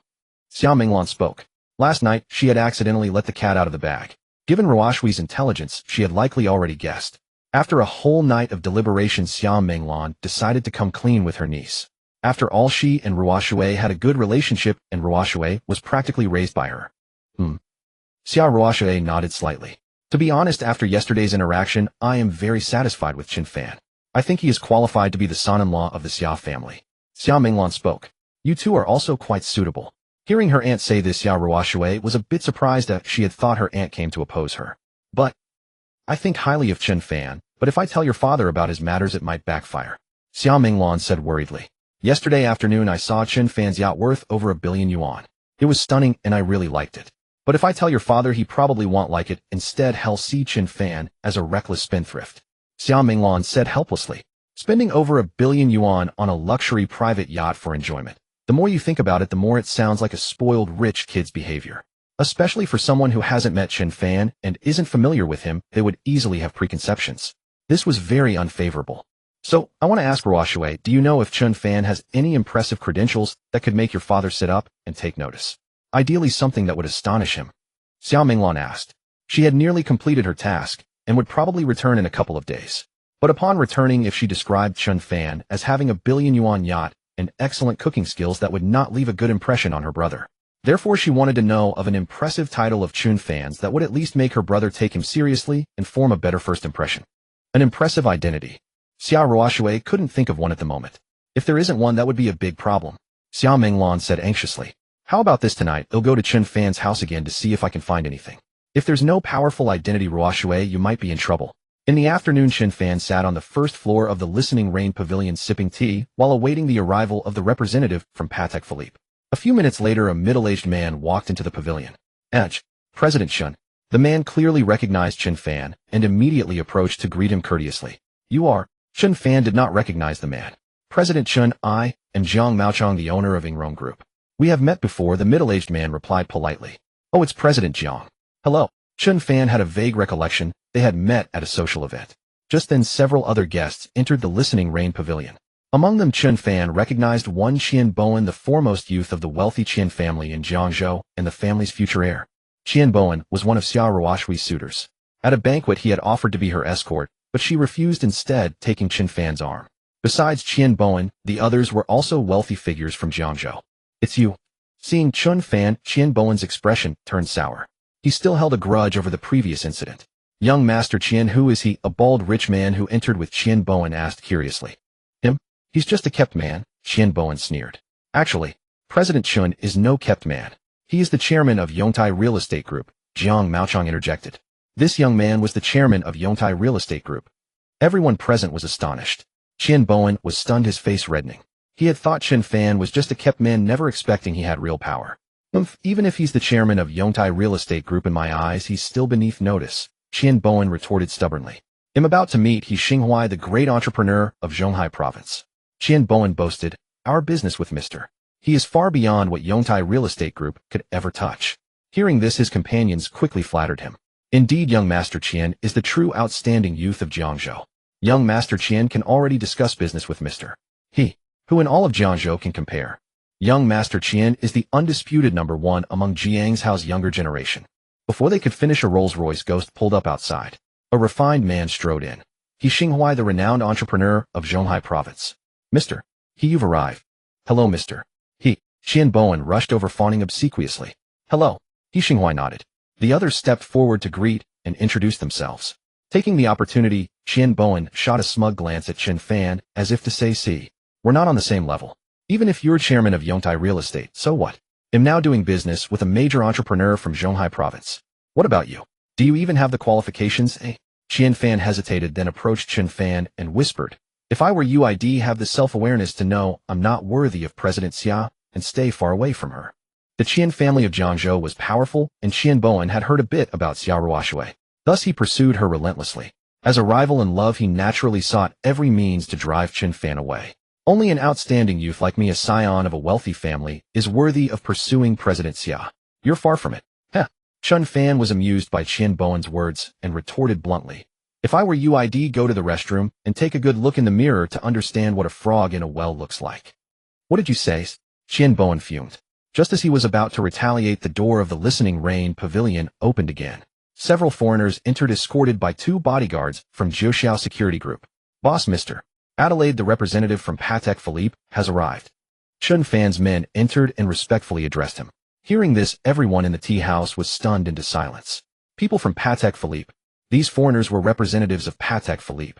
Xia Menglan spoke. Last night, she had accidentally let the cat out of the bag. Given Ruoshui's intelligence, she had likely already guessed. After a whole night of deliberation, Xia Menglan decided to come clean with her niece. After all, she and Ruoshui had a good relationship, and Ruoshui was practically raised by her. Xia Ruoshui nodded slightly. To be honest, after yesterday's interaction, I am very satisfied with Chen Fan. I think he is qualified to be the son-in-law of the Xia family. Xia Menglan spoke. You two are also quite suitable. Hearing her aunt say this, Xia Ruoshui was a bit surprised that she had thought her aunt came to oppose her. But I think highly of Chen Fan, but if I tell your father about his matters, it might backfire. Xia Menglan said worriedly. Yesterday afternoon I saw Chen Fan's yacht worth over $1 billion. It was stunning and I really liked it. But if I tell your father, he probably won't like it. Instead, he'll see Chen Fan as a reckless spendthrift. Xia Minglan said helplessly. Spending over $1 billion on a luxury private yacht for enjoyment. The more you think about it, the more it sounds like a spoiled rich kid's behavior. Especially for someone who hasn't met Chen Fan and isn't familiar with him, they would easily have preconceptions. This was very unfavorable. So, I want to ask Ruoshui, do you know if Chen Fan has any impressive credentials that could make your father sit up and take notice? Ideally something that would astonish him. Xia Minglan asked. She had nearly completed her task and would probably return in a couple of days. But upon returning, if she described Chen Fan as having $1 billion yacht and excellent cooking skills, that would not leave a good impression on her brother. Therefore, she wanted to know of an impressive title of Chen Fan's that would at least make her brother take him seriously and form a better first impression. An impressive identity. Xia Ruoshui couldn't think of one at the moment. If there isn't one, that would be a big problem. Xia Minglan said anxiously. How about this tonight? I'll go to Chen Fan's house again to see if I can find anything. If there's no powerful identity, Ruoshui, you might be in trouble. In the afternoon, Chen Fan sat on the first floor of the Listening Rain Pavilion sipping tea while awaiting the arrival of the representative from Patek Philippe. A few minutes later, a middle-aged man walked into the pavilion. President Chen. The man clearly recognized Chen Fan and immediately approached to greet him courteously. You are? Chen Fan did not recognize the man. President Chen, I am Jiang Maochong, the owner of Enraged Group. We have met before, the middle-aged man replied politely. Oh, it's President Jiang. Hello. Chen Fan had a vague recollection they had met at a social event. Just then several other guests entered the Listening Rain Pavilion. Among them, Chen Fan recognized one Qian Bowen, the foremost youth of the wealthy Qian family in Jiangzhou and the family's future heir. Qian Bowen was one of Xia Ruoshui's suitors. At a banquet he had offered to be her escort, but she refused, instead taking Chen Fan's arm. Besides Qian Bowen, the others were also wealthy figures from Jiangzhou. It's you. Seeing Chen Fan, Qian Bowen's expression turned sour. He still held a grudge over the previous incident. Young Master Qian, who is he? A bald rich man who entered with Qian Bowen asked curiously. Him? He's just a kept man, Qian Bowen sneered. Actually, President Chen is no kept man. He is the chairman of Yongtai Real Estate Group, Jiang Maochong interjected. This young man was the chairman of Yongtai Real Estate Group. Everyone present was astonished. Qian Bowen was stunned, his face reddening. He had thought Chen Fan was just a kept man, never expecting he had real power. Even if he's the chairman of Yongtai Real Estate Group, in my eyes he's still beneath notice, Qian Bowen retorted stubbornly. I'm about to meet He Xinghuai, the great entrepreneur of Zhonghai province. Qian Bowen boasted, our business with Mr. He is far beyond what Yongtai Real Estate Group could ever touch. Hearing this, his companions quickly flattered him. Indeed, young Master Qian is the true outstanding youth of Jiangzhou. Young Master Qian can already discuss business with Mr. He, who in all of Jiangzhou can compare. Young Master Qian is the undisputed #1 among Jiangzhou's younger generation. Before they could finish, a Rolls-Royce Ghost pulled up outside. A refined man strode in. He Xinghuai, the renowned entrepreneur of Zhonghai province. Mr. He, you've arrived. Hello, Mr. He. Qian Bowen rushed over, fawning obsequiously. Hello. He Xinghuai nodded. The others stepped forward to greet and introduce themselves. Taking the opportunity, Qian Bowen shot a smug glance at Chen Fan, as if to say, see, we're not on the same level. Even if you're chairman of Yongtai Real Estate, so what? I'm now doing business with a major entrepreneur from Zhonghai province. What about you? Do you even have the qualifications? Qian Fan hesitated, then approached Chen Fan and whispered, if I were you, I'd have the self-awareness to know I'm not worthy of President Xia and stay far away from her. The Qian family of Jiangzhou was powerful, and Qian Bowen had heard a bit about Xia Ruoshui. Thus he pursued her relentlessly. As a rival in love, he naturally sought every means to drive Chen Fan away. Only an outstanding youth like me, a scion of a wealthy family, is worthy of pursuing President Xia. You're far from it. Chen Fan was amused by Qian Bowen's words and retorted bluntly. If I were you, I'd go to the restroom and take a good look in the mirror to understand what a frog in a well looks like. What did you say? Qian Bowen fumed. Just as he was about to retaliate, the door of the Listening Rain Pavilion opened again. Several foreigners entered, escorted by 2 bodyguards from Jiangzhou Security Group. Boss, Mr. Adelaide, the representative from Patek Philippe, has arrived. Chen Fan's men entered and respectfully addressed him. Hearing this, everyone in the tea house was stunned into silence. People from Patek Philippe. These foreigners were representatives of Patek Philippe.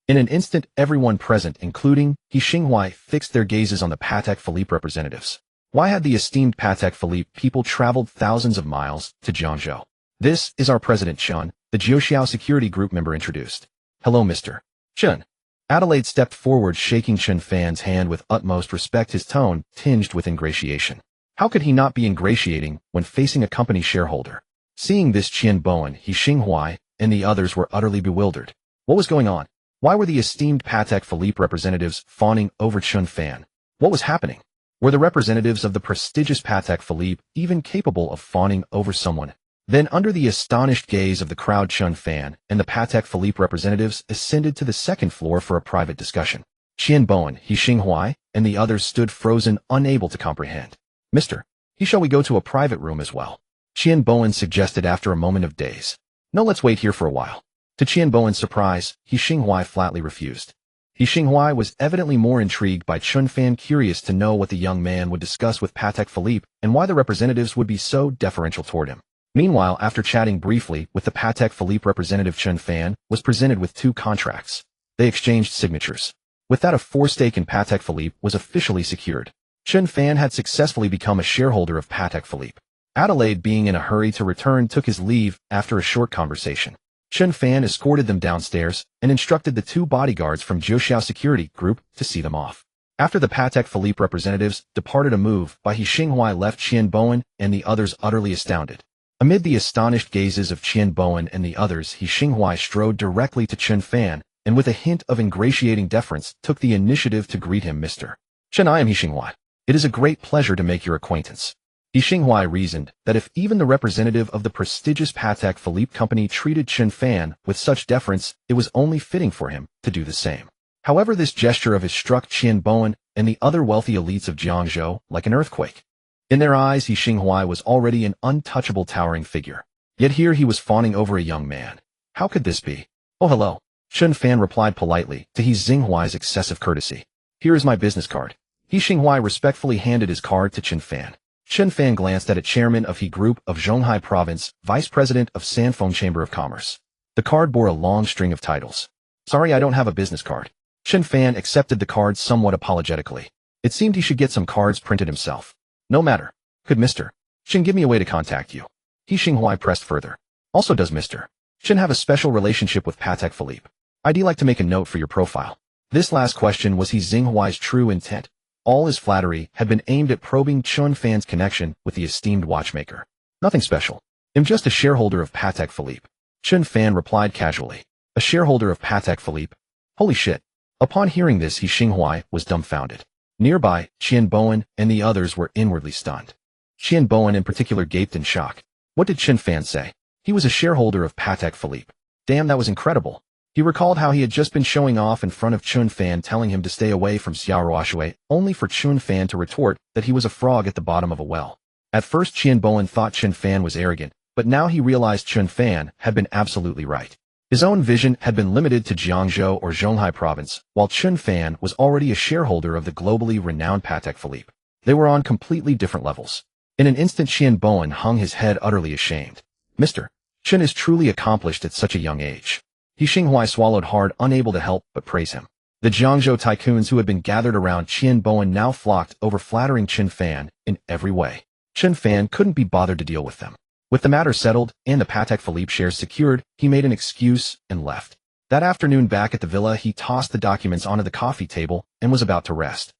In an instant, everyone present, including He Xinghuai, fixed their gazes on the Patek Philippe representatives. Why had the esteemed Patek Philippe people traveled thousands of miles to Jiangzhou? This is our President Chen, the Jiangzhou Security Group member introduced. Hello, Mr. Chen. Adelaide stepped forward, shaking Chen Fan's hand with utmost respect, his tone tinged with ingratiation. How could he not be ingratiating when facing a company shareholder? Seeing this, Qian Bowen, He Xinghuai, and the others were utterly bewildered. What was going on? Why were the esteemed Patek Philippe representatives fawning over Chen Fan? What was happening? Were the representatives of the prestigious Patek Philippe even capable of fawning over someone? Then, under the astonished gaze of the crowd, Chen Fan and the Patek Philippe representatives ascended to the second floor for a private discussion. Qian Bowen, He Xinghuai, and the others stood frozen, unable to comprehend. Mr. He, shall we go to a private room as well? Qian Bowen suggested after a moment of daze. No, let's wait here for a while. To Qian Bowen's surprise, He Xinghuai flatly refused. He Xinghuai was evidently more intrigued by Chen Fan, curious to know what the young man would discuss with Patek Philippe and why the representatives would be so deferential toward him. Meanwhile, after chatting briefly with the Patek Philippe representative, Chen Fan was presented with 2 contracts. They exchanged signatures. With that, a 4 stake in Patek Philippe was officially secured. Chen Fan had successfully become a shareholder of Patek Philippe. Adelaide, being in a hurry to return, took his leave after a short conversation. Chen Fan escorted them downstairs and instructed the 2 bodyguards from Jiangzhou Security Group to see them off. After the Patek Philippe representatives departed, a move by He Xinghuai left Qian Bowen and the others utterly astounded. Amid the astonished gazes of Qian Bowen and the others, He Xinghuai strode directly to Chen Fan and with a hint of ingratiating deference took the initiative to greet him. Mr. Chen, I am He Xinghuai. It is a great pleasure to make your acquaintance. He Xinghuai reasoned that if even the representative of the prestigious Patek Philippe company treated Chen Fan with such deference, it was only fitting for him to do the same. However, this gesture of his struck Qian Bowen and the other wealthy elites of Jiangzhou like an earthquake. In their eyes, He Xinghuai was already an untouchable, towering figure. Yet here he was fawning over a young man. How could this be? Oh, hello. Chen Fan replied politely to He Xinghuai's excessive courtesy. Here is my business card. He Xinghuai respectfully handed his card to Chen Fan. Chen Fan glanced at it. Chairman of He Group of Zhonghai Province, Vice President of Sanfeng Chamber of Commerce. The card bore a long string of titles. Sorry, I don't have a business card. Chen Fan accepted the card somewhat apologetically. It seemed he should get some cards printed himself. No matter. Could Mr. Chen give me a way to contact you? He Xinghuai pressed further. Also, does Mr. Chen have a special relationship with Patek Philippe? I'd like to make a note for your profile. This last question was He Xinghuai's true intent. All his flattery had been aimed at probing Chen Fan's connection with the esteemed watchmaker. Nothing special. I'm just a shareholder of Patek Philippe. Chen Fan replied casually. A shareholder of Patek Philippe? Holy shit. Upon hearing this, He Xinghuai was dumbfounded. Nearby, Qian Bowen and the others were inwardly stunned. Qian Bowen in particular gaped in shock. What did Chen Fan say? He was a shareholder of Patek Philippe. Damn, that was incredible. He recalled how he had just been showing off in front of Chen Fan, telling him to stay away from Xiaoruoshui, only for Chen Fan to retort that he was a frog at the bottom of a well. At first, Qian Bowen thought Chen Fan was arrogant, but now he realized Chen Fan had been absolutely right. His own vision had been limited to Jiangzhou or Zhonghai province, while Chen Fan was already a shareholder of the globally renowned Patek Philippe. They were on completely different levels. In an instant, Qian Bowen hung his head, utterly ashamed. Mr. Chen is truly accomplished at such a young age. He Xinghuai swallowed hard, unable to help but praise him. The Jiangzhou tycoons who had been gathered around Qian Bowen now flocked over, flattering Chen Fan in every way. Chen Fan couldn't be bothered to deal with them. With the matter settled and the Patek Philippe shares secured, he made an excuse and left. That afternoon, back at the villa, he tossed the documents onto the coffee table and was about to rest.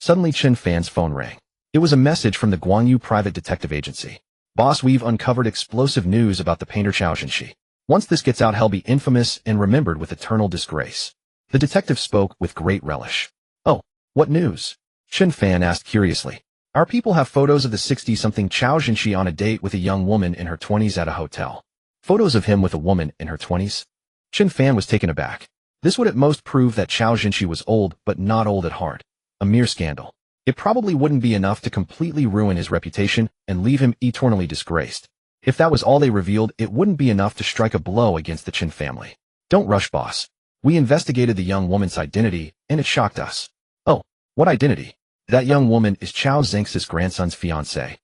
Suddenly, Chen Fan's phone rang. It was a message from the Guangyu Private Detective Agency. Boss, we've uncovered explosive news about the painter Chao Zhenxi. Once this gets out, he'll be infamous and remembered with eternal disgrace. The detective spoke with great relish. Oh, what news? Chen Fan asked curiously. Our people have photos of the 60-something Chao Zhenxi on a date with a young woman in her 20s at a hotel. Photos of him with a woman in her 20s? Chen Fan was taken aback. This would at most prove that Chao Zhenxi was old, but not old at heart. A mere scandal. It probably wouldn't be enough to completely ruin his reputation and leave him eternally disgraced. If that was all they revealed, it wouldn't be enough to strike a blow against the Chen family. Don't rush, boss. We investigated the young woman's identity, and it shocked us. Oh, what identity? That young woman is Chao Zhenxi's grandson's fiancée.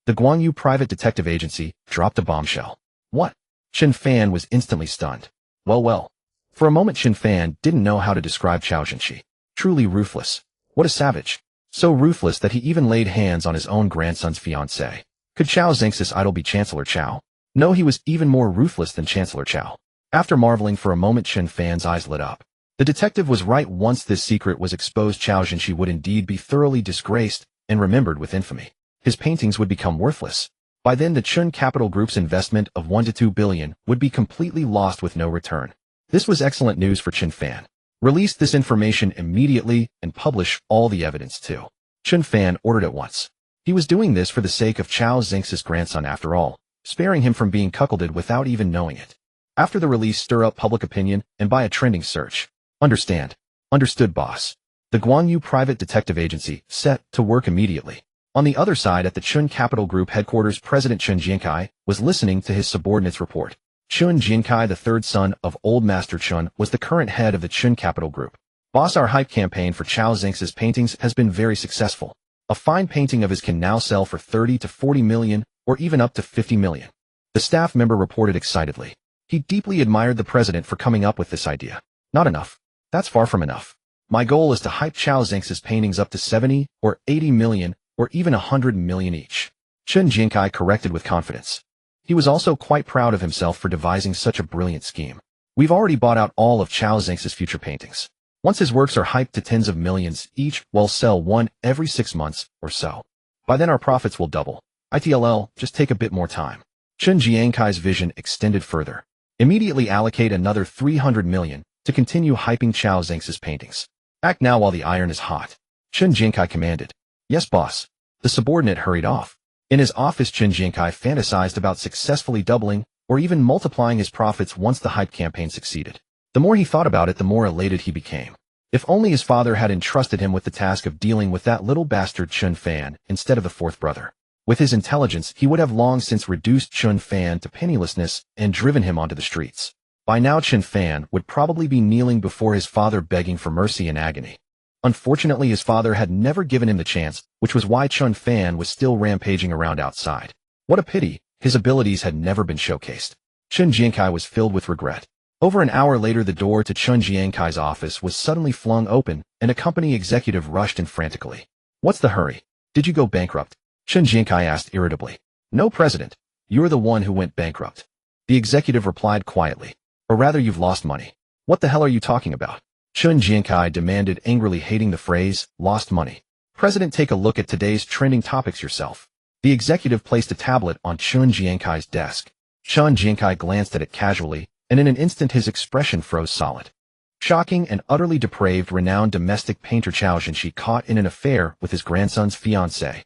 The Guangyu Private Detective Agency dropped a bombshell. What? Chen Fan was instantly stunned. Well. For a moment, Chen Fan didn't know how to describe Chao Zhenxi. Truly ruthless. What a savage. So ruthless that he even laid hands on his own grandson's fiancée. Could Chao Zhenxi's idol be Chancellor Chao? No, he was even more ruthless than Chancellor Chao. After marveling for a moment, Chen Fan's eyes lit up. The detective was right. Once this secret was exposed, Chao Jinshi would indeed be thoroughly disgraced and remembered with infamy. His paintings would become worthless. By then, the Chen Capital Group's investment of 1 to 2 billion would be completely lost with no return. This was excellent news for Chen Fan. Release this information immediately and publish all the evidence too. Chen Fan ordered at once. He was doing this for the sake of Chao Zeng's grandson after all, sparing him from being cuckolded without even knowing it. After the release, stir up public opinion and buy a trending search. Understand. Understood, boss. The Guangyu Private Detective Agency set to work immediately. On the other side, at the Chen Capital Group headquarters, President Chen Jiankai was listening to his subordinate's report. Chen Jiankai, the third son of Old Master Chen, was the current head of the Chen Capital Group. Boss, our hype campaign for Chao Zeng's paintings has been very successful. A fine painting of his can now sell for 30 to 40 million, or even up to 50 million. The staff member reported excitedly. He deeply admired the president for coming up with this idea. Not enough. That's far from enough. My goal is to hype Chao Zeng's paintings up to 70 or 80 million, or even 100 million each. Chen Jiankai corrected with confidence. He was also quite proud of himself for devising such a brilliant scheme. We've already bought out all of Chao Zeng's future paintings. Once his works are hyped to tens of millions each, we'll sell one every 6 months or so. By then our profits will double. ITLL, just take a bit more time. Chen Jiankai's vision extended further. Immediately allocate another 300 million to continue hyping Chao Zeng's paintings. Act now while the iron is hot. Chen Jiankai commanded. Yes, boss. The subordinate hurried off. In his office, Chen Jiankai fantasized about successfully doubling or even multiplying his profits once the hype campaign succeeded. The more he thought about it, the more elated he became. If only his father had entrusted him with the task of dealing with that little bastard Chen Fan instead of the fourth brother. With his intelligence, he would have long since reduced Chen Fan to pennilessness and driven him onto the streets. By now, Chen Fan would probably be kneeling before his father begging for mercy in agony. Unfortunately, his father had never given him the chance, which was why Chen Fan was still rampaging around outside. What a pity, his abilities had never been showcased. Chen Jiankai was filled with regret. Over an hour later, the door to Chen Jiankai's office was suddenly flung open, and a company executive rushed in frantically. What's the hurry? Did you go bankrupt? Chen Jiankai asked irritably. No, President. You're the one who went bankrupt. The executive replied quietly. Or rather, you've lost money. What the hell are you talking about? Chen Jiankai demanded angrily, hating the phrase, lost money. President, take a look at today's trending topics yourself. The executive placed a tablet on Chen Jiankai's desk. Chen Jiankai glanced at it casually, and in an instant his expression froze solid. Shocking and utterly depraved, renowned domestic painter Chao Jinshi caught in an affair with his grandson's fiancée.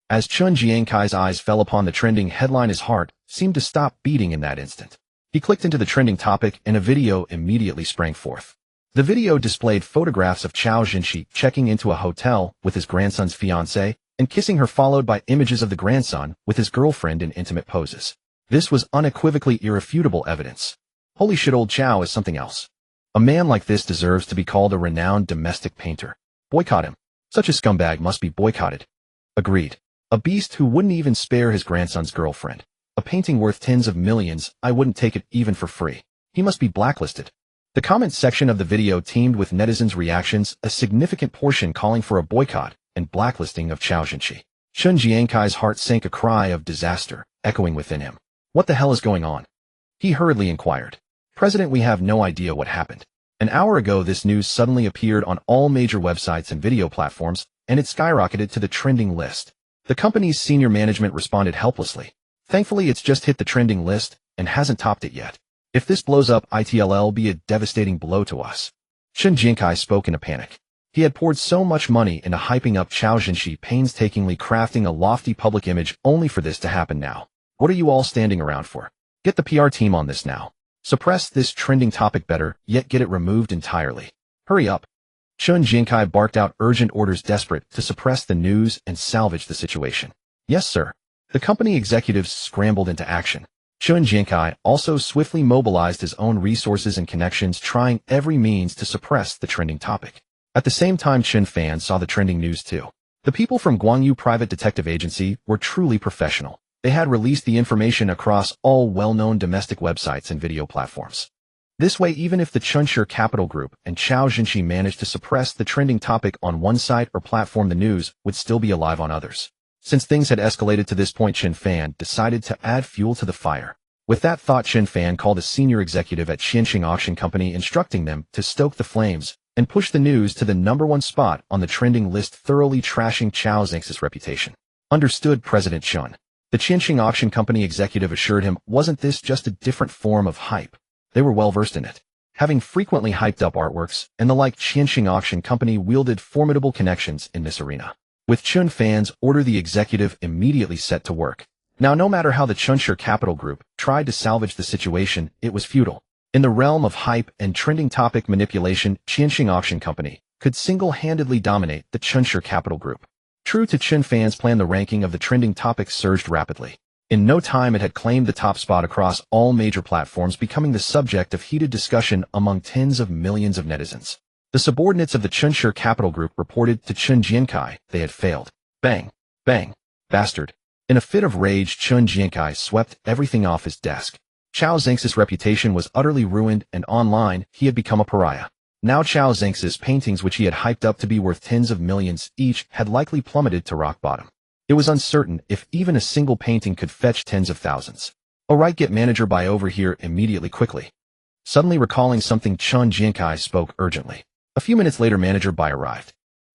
As Chen Jiankai's eyes fell upon the trending headline, his heart seemed to stop beating in that instant. He clicked into the trending topic and a video immediately sprang forth. The video displayed photographs of Chao Jinshi checking into a hotel with his grandson's fiancée and kissing her, followed by images of the grandson with his girlfriend in intimate poses. This was unequivocally irrefutable evidence. Holy shit, old Chao is something else. A man like this deserves to be called a renowned domestic painter. Boycott him. Such a scumbag must be boycotted. Agreed. A beast who wouldn't even spare his grandson's girlfriend. A painting worth tens of millions, I wouldn't take it even for free. He must be blacklisted. The comment section of the video teemed with netizens' reactions, a significant portion calling for a boycott and blacklisting of Chao Jinshi. Chen Jiankai's heart sank, a cry of disaster echoing within him. What the hell is going on? He hurriedly inquired. President, we have no idea what happened. An hour ago, this news suddenly appeared on all major websites and video platforms, and it skyrocketed to the trending list. The company's senior management responded helplessly. Thankfully, it's just hit the trending list and hasn't topped it yet. If this blows up, ITLL be a devastating blow to us. Chen Jiankai spoke in a panic. He had poured so much money into hyping up Chao Jinshi, painstakingly crafting a lofty public image, only for this to happen now. What are you all standing around for? Get the PR team on this now. Suppress this trending topic, better yet get it removed entirely. Hurry up. Chen Jiankai barked out urgent orders, desperate to suppress the news and salvage the situation. Yes, sir. The company executives scrambled into action. Chen Jiankai also swiftly mobilized his own resources and connections, trying every means to suppress the trending topic. At the same time, Chen Fan saw the trending news too. The people from Guangyu Private Detective Agency were truly professional. They had released the information across all well-known domestic websites and video platforms. This way, even if the Chen Capital Group and Chao Jinshi managed to suppress the trending topic on one site or platform, the news would still be alive on others. Since things had escalated to this point, Chen Fan decided to add fuel to the fire. With that thought, Chen Fan called a senior executive at Qianxing Auction Company instructing them to stoke the flames and push the news to the #1 spot on the trending list, thoroughly trashing Chao Zeng's reputation. Understood, President Chen. The Qianxing Auction Company executive assured him, wasn't this just a different form of hype? They were well versed in it. Having frequently hyped up artworks and the like, Qianxing Auction Company wielded formidable connections in this arena. With Chen Fan's order, the executive immediately set to work. Now, no matter how the Chunshire Capital Group tried to salvage the situation, it was futile. In the realm of hype and trending topic manipulation, Qianxing Auction Company could single-handedly dominate the Chunshire Capital Group. True to Chen Fan's plan, the ranking of the trending topics surged rapidly. In no time, it had claimed the top spot across all major platforms, becoming the subject of heated discussion among tens of millions of netizens. The subordinates of the Chunshire Capital Group reported to Chen Jiankai they had failed. Bang! Bang! Bastard! In a fit of rage, Chen Jiankai swept everything off his desk. Chao Zeng's reputation was utterly ruined, and online, he had become a pariah. Now Chao Zeng's paintings, which he had hyped up to be worth tens of millions each, had likely plummeted to rock bottom. It was uncertain if even a single painting could fetch tens of thousands. Alright, get manager Bai over here immediately, quickly. Suddenly recalling something, Chen Jiankai spoke urgently. A few minutes later, manager Bai arrived.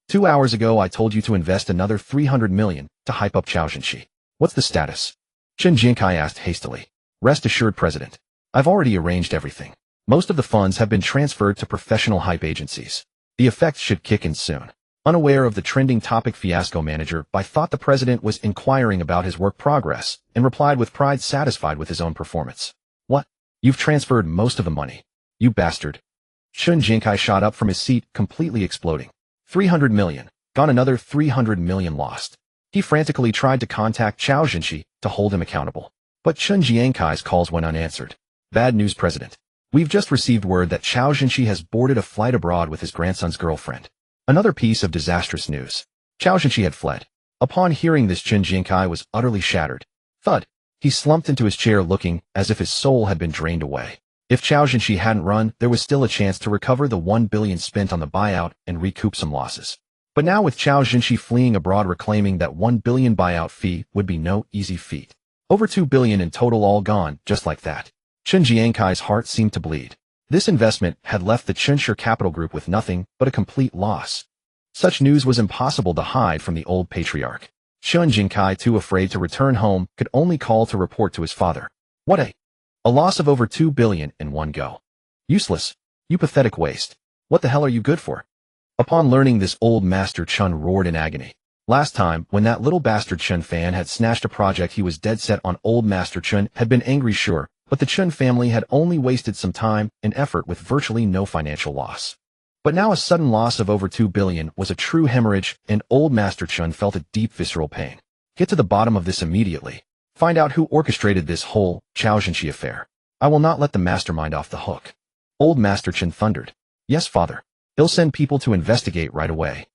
2 hours ago, I told you to invest another 300 million to hype up Chao Zeng's. What's the status? Chen Jiankai asked hastily. Rest assured, President. I've already arranged everything. Most of the funds have been transferred to professional hype agencies. The effects should kick in soon. Unaware of the trending topic fiasco, manager Bai thought the president was inquiring about his work progress and replied with pride, satisfied with his own performance. What? You've transferred most of the money. You bastard. Chen Jiankai shot up from his seat, completely exploding. 300 million. Gone, another 300 million lost. He frantically tried to contact Chao Zeng's to hold him accountable. But Chen Jiankai's calls went unanswered. Bad news, President. We've just received word that Chao Zeng's has boarded a flight abroad with his grandson's girlfriend. Another piece of disastrous news. Chao Zeng's had fled. Upon hearing this, Chen Jiankai was utterly shattered. Thud. He slumped into his chair, looking as if his soul had been drained away. If Chao Zeng's hadn't run, there was still a chance to recover the 1 billion spent on the buyout and recoup some losses. But now, with Chao Zeng's fleeing abroad, reclaiming that 1 billion buyout fee would be no easy feat. Over 2 billion in total, all gone, just like that. Chen Jiankai's heart seemed to bleed. This investment had left the Chunshire Capital Group with nothing but a complete loss. Such news was impossible to hide from the old patriarch. Chen Jiankai, too afraid to return home, could only call to report to his father. What a loss of over 2 billion in one go. Useless. You pathetic waste. What the hell are you good for? Upon learning this, old Master Chen roared in agony. Last time, when that little bastard Chen Fan had snatched a project, he was dead set on. Old Master Chen had been angry, sure, but the Chen family had only wasted some time and effort with virtually no financial loss. But now a sudden loss of over 2 billion was a true hemorrhage, and old Master Chen felt a deep visceral pain. Get to the bottom of this immediately. Find out who orchestrated this whole Chao Zeng's affair. I will not let the mastermind off the hook. Old Master Chen thundered. Yes, father. He'll send people to investigate right away.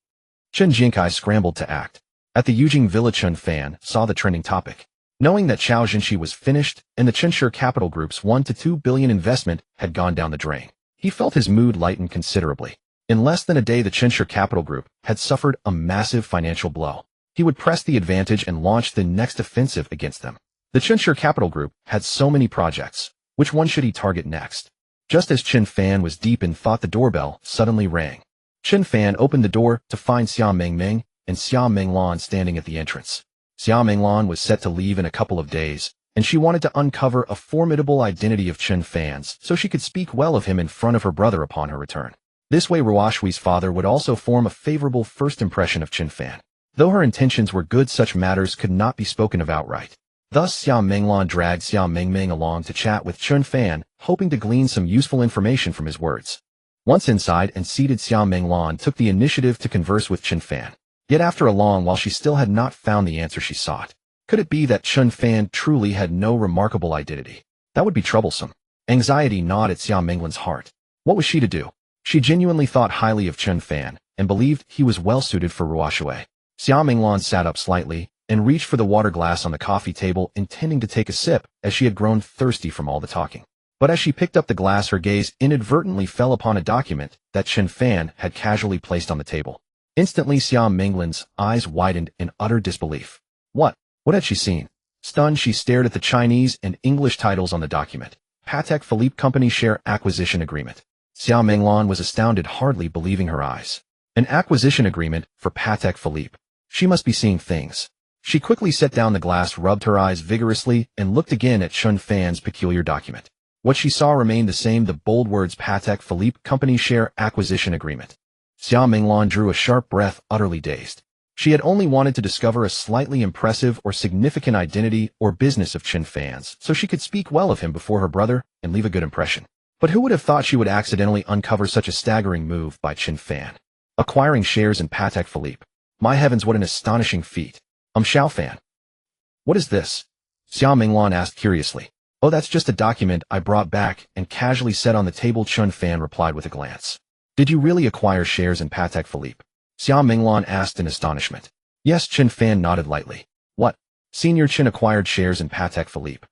Chen Jiankai scrambled to act. At the Yujing Villa, Chen Fan saw the trending topic. Knowing that Chao Zeng's was finished and the Chunshire Capital Group's 1 to 2 billion investment had gone down the drain, he felt his mood lighten considerably. In less than a day, the Chunshire Capital Group had suffered a massive financial blow. He would press the advantage and launch the next offensive against them. The Chunshire Capital Group had so many projects. Which one should he target next? Just as Chen Fan was deep in thought, the doorbell suddenly rang. Chen Fan opened the door to find Xia Mengmeng and Xia Menglan standing at the entrance. Xia Menglan was set to leave in a couple of days, and she wanted to uncover a formidable identity of Chen Fan's so she could speak well of him in front of her brother upon her return. This way, Ruoshui's father would also form a favorable first impression of Chen Fan. Though her intentions were good, such matters could not be spoken of outright. Thus, Xia Menglan dragged Xia Mengmeng along to chat with Chen Fan, hoping to glean some useful information from his words. Once inside and seated, Xia Menglan took the initiative to converse with Chen Fan. Yet after a long while, she still had not found the answer she sought. Could it be that Chen Fan truly had no remarkable identity? That would be troublesome. Anxiety gnawed at Xia Menglan's heart. What was she to do? She genuinely thought highly of Chen Fan and believed he was well suited for Ruoshui. Xia Menglan sat up slightly and reached for the water glass on the coffee table, intending to take a sip, as she had grown thirsty from all the talking. But as she picked up the glass, her gaze inadvertently fell upon a document that Chen Fan had casually placed on the table. Instantly, Xia Menglan's eyes widened in utter disbelief. What had she seen? Stunned, she stared at the Chinese and English titles on the document. Patek Philippe Company Share Acquisition Agreement. Xia Menglan was astounded, hardly believing her eyes. An acquisition agreement for Patek Philippe. She must be seeing things. She quickly set down the glass, rubbed her eyes vigorously, and looked again at Chen Fan's peculiar document. What she saw remained the same, the bold words Patek Philippe Company Share Acquisition Agreement. Xia Menglan drew a sharp breath, utterly dazed. She had only wanted to discover a slightly impressive or significant identity or business of Chen Fan's, so she could speak well of him before her brother and leave a good impression. But who would have thought she would accidentally uncover such a staggering move by Chen Fan? Acquiring shares in Patek Philippe. My heavens, what an astonishing feat. Xiao Fan. What is this? Xia Menglan asked curiously. Oh, that's just a document I brought back and casually set on the table, Chen Fan replied with a glance. Did you really acquire shares in Patek Philippe? Xia Menglan asked in astonishment. Yes, Chen Fan nodded lightly. What? Senior Chen acquired shares in Patek Philippe.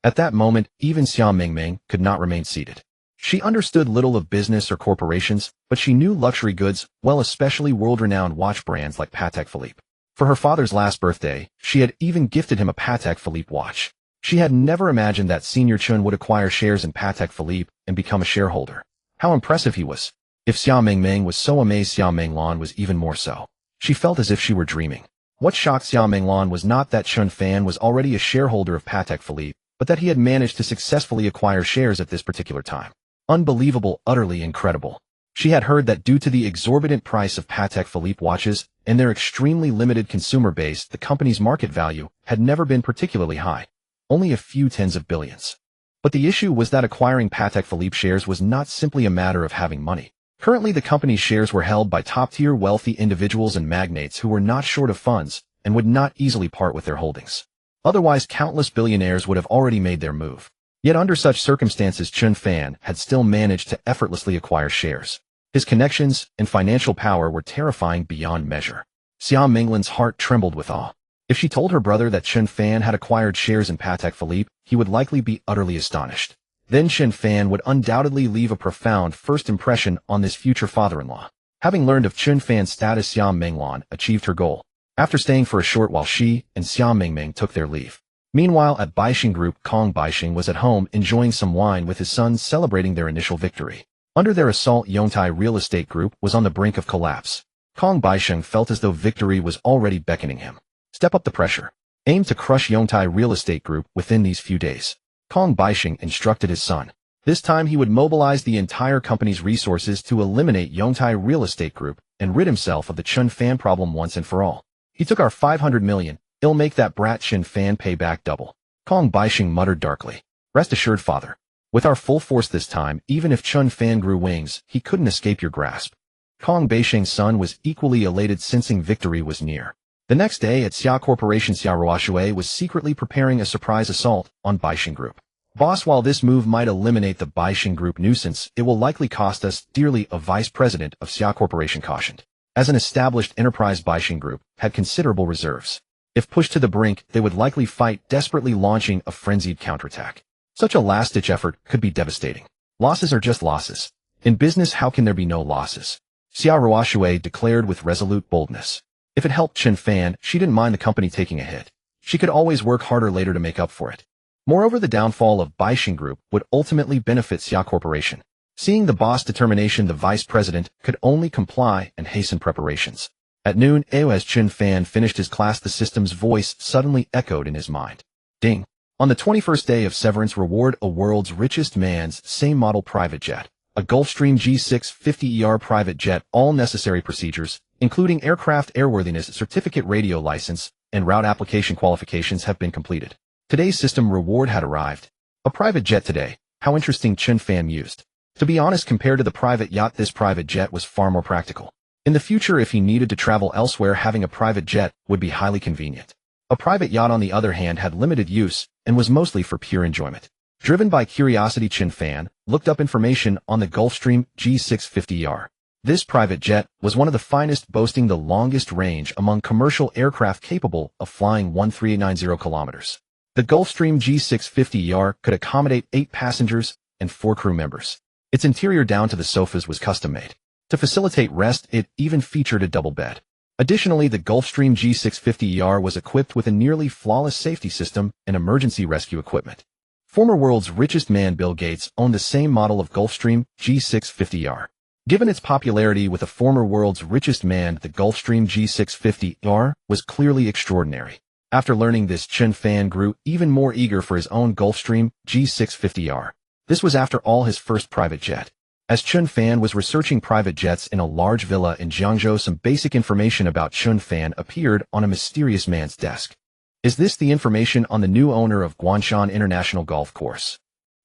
At that moment, even Xia Mengmeng could not remain seated. She understood little of business or corporations, but she knew luxury goods well, especially world-renowned watch brands like Patek Philippe. For her father's last birthday, she had even gifted him a Patek Philippe watch. She had never imagined that Senior Chen would acquire shares in Patek Philippe and become a shareholder. How impressive he was. If Xia Mengmeng was so amazed, Xia Menglan was even more so. She felt as if she were dreaming. What shocked Xia Menglan was not that Chen Fan was already a shareholder of Patek Philippe, but that he had managed to successfully acquire shares at this particular time. Unbelievable, utterly incredible. She had heard that due to the exorbitant price of Patek Philippe watches and their extremely limited consumer base, the company's market value had never been particularly high. Only a few tens of billions. But the issue was that acquiring Patek Philippe shares was not simply a matter of having money. Currently, the company's shares were held by top-tier wealthy individuals and magnates who were not short of funds and would not easily part with their holdings. Otherwise, countless billionaires would have already made their move. Yet under such circumstances, Chen Fan had still managed to effortlessly acquire shares. His connections and financial power were terrifying beyond measure. Xia Menglan's heart trembled with awe. If she told her brother that Chen Fan had acquired shares in Patek Philippe, he would likely be utterly astonished. Then Chen Fan would undoubtedly leave a profound first impression on this future father-in-law. Having learned of Chen Fan's status, Xia Menglan achieved her goal. After staying for a short while, she and Xia Mengmeng took their leave. Meanwhile, at Baixing Group, Kong Baixing was at home enjoying some wine with his sons, celebrating their initial victory. Under their assault, Yongtai Real Estate Group was on the brink of collapse. Kong Baixing felt as though victory was already beckoning him. Step up the pressure. Aim to crush Yongtai Real Estate Group within these few days. Kong Baixing instructed his son. This time he would mobilize the entire company's resources to eliminate Yongtai Real Estate Group and rid himself of the Chen Fan problem once and for all. He took our 500 million. It'll make that brat Chen Fan pay back double. Kong Baixing muttered darkly. Rest assured, father. With our full force this time, even if Chen Fan grew wings, he couldn't escape your grasp. Kong Baixing's son was equally elated, sensing victory was near. The next day at Xia Corporation, Xia Ruoxue was secretly preparing a surprise assault on Baixing Group. Boss, while this move might eliminate the Baixing Group nuisance, it will likely cost us dearly, a vice president of Xia Corporation cautioned. As an established enterprise, Baixing Group had considerable reserves. If pushed to the brink, they would likely fight desperately, launching a frenzied counterattack. Such a last-ditch effort could be devastating. Losses are just losses. In business, how can there be no losses? Xia Ruoxue declared with resolute boldness. If it helped Chen Fan, she didn't mind the company taking a hit. She could always work harder later to make up for it. Moreover, the downfall of Baixing Group would ultimately benefit Xia Corporation. Seeing the boss' determination, the vice president could only comply and hasten preparations. At noon, as Chen Fan finished his class, the system's voice suddenly echoed in his mind. Ding! On the 21st day of severance, reward a world's richest man's same model private jet. A Gulfstream G650ER private jet, all necessary procedures, including aircraft airworthiness certificate, radio license, and route application qualifications have been completed. Today's system reward had arrived. A private jet today. How interesting, Chen Fan mused. To be honest, compared to the private yacht, this private jet was far more practical. In the future, if he needed to travel elsewhere, having a private jet would be highly convenient. A private yacht, on the other hand, had limited use and was mostly for pure enjoyment. Driven by curiosity, Chen Fan looked up information on the Gulfstream G650ER. This private jet was one of the finest, boasting the longest range among commercial aircraft, capable of flying 13890 kilometers. The Gulfstream G650ER could accommodate 8 passengers and 4 crew members. Its interior down to the sofas was custom-made. To facilitate rest, it even featured a double bed. Additionally, the Gulfstream G650ER was equipped with a nearly flawless safety system and emergency rescue equipment. Former world's richest man Bill Gates owned the same model of Gulfstream G650ER. Given its popularity with the former world's richest man, the Gulfstream G650ER was clearly extraordinary. After learning this, Chen Fan grew even more eager for his own Gulfstream G650ER. This was after all his first private jet. As Chen Fan was researching private jets in a large villa in Jiangzhou, some basic information about Chen Fan appeared on a mysterious man's desk. Is this the information on the new owner of Guangshan International Golf Course?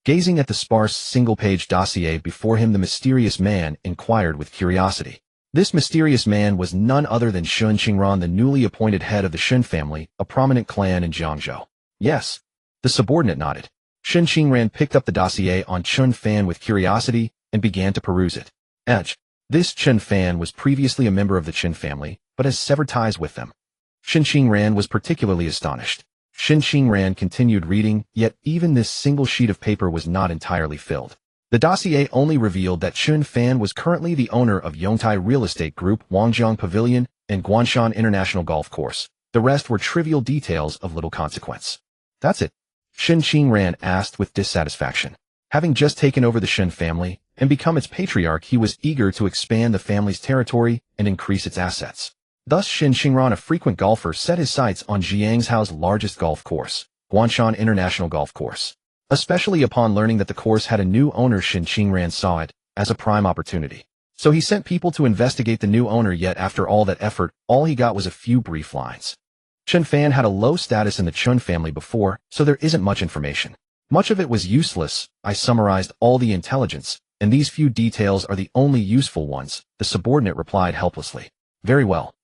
Gazing at the sparse single-page dossier before him, the mysterious man inquired with curiosity. This mysterious man was none other than Chen Qingran, the newly appointed head of the Chen family, a prominent clan in Jiangzhou. Yes. The subordinate nodded. Chen Qingran picked up the dossier on Chen Fan with curiosity and began to peruse it. This Chen Fan was previously a member of the Chen family, but has severed ties with them. Chen Qingran was particularly astonished. Chen Qingran continued reading, yet even this single sheet of paper was not entirely filled. The dossier only revealed that Chen Fan was currently the owner of Yongtai Real Estate Group, Wangjiang Pavilion, and Guangshan International Golf Course. The rest were trivial details of little consequence. That's it? Chen Qingran asked with dissatisfaction. Having just taken over the Chen family and become its patriarch, he was eager to expand the family's territory and increase its assets. Thus, Chen Qingran, a frequent golfer, set his sights on Jiangzhou's largest golf course, Guangshan International Golf Course. Especially upon learning that the course had a new owner, Chen Qingran saw it as a prime opportunity. So he sent people to investigate the new owner, yet after all that effort, all he got was a few brief lines. Chen Fan had a low status in the Chen family before, so there isn't much information. Much of it was useless. I summarized all the intelligence, and these few details are the only useful ones, the subordinate replied helplessly. Very well.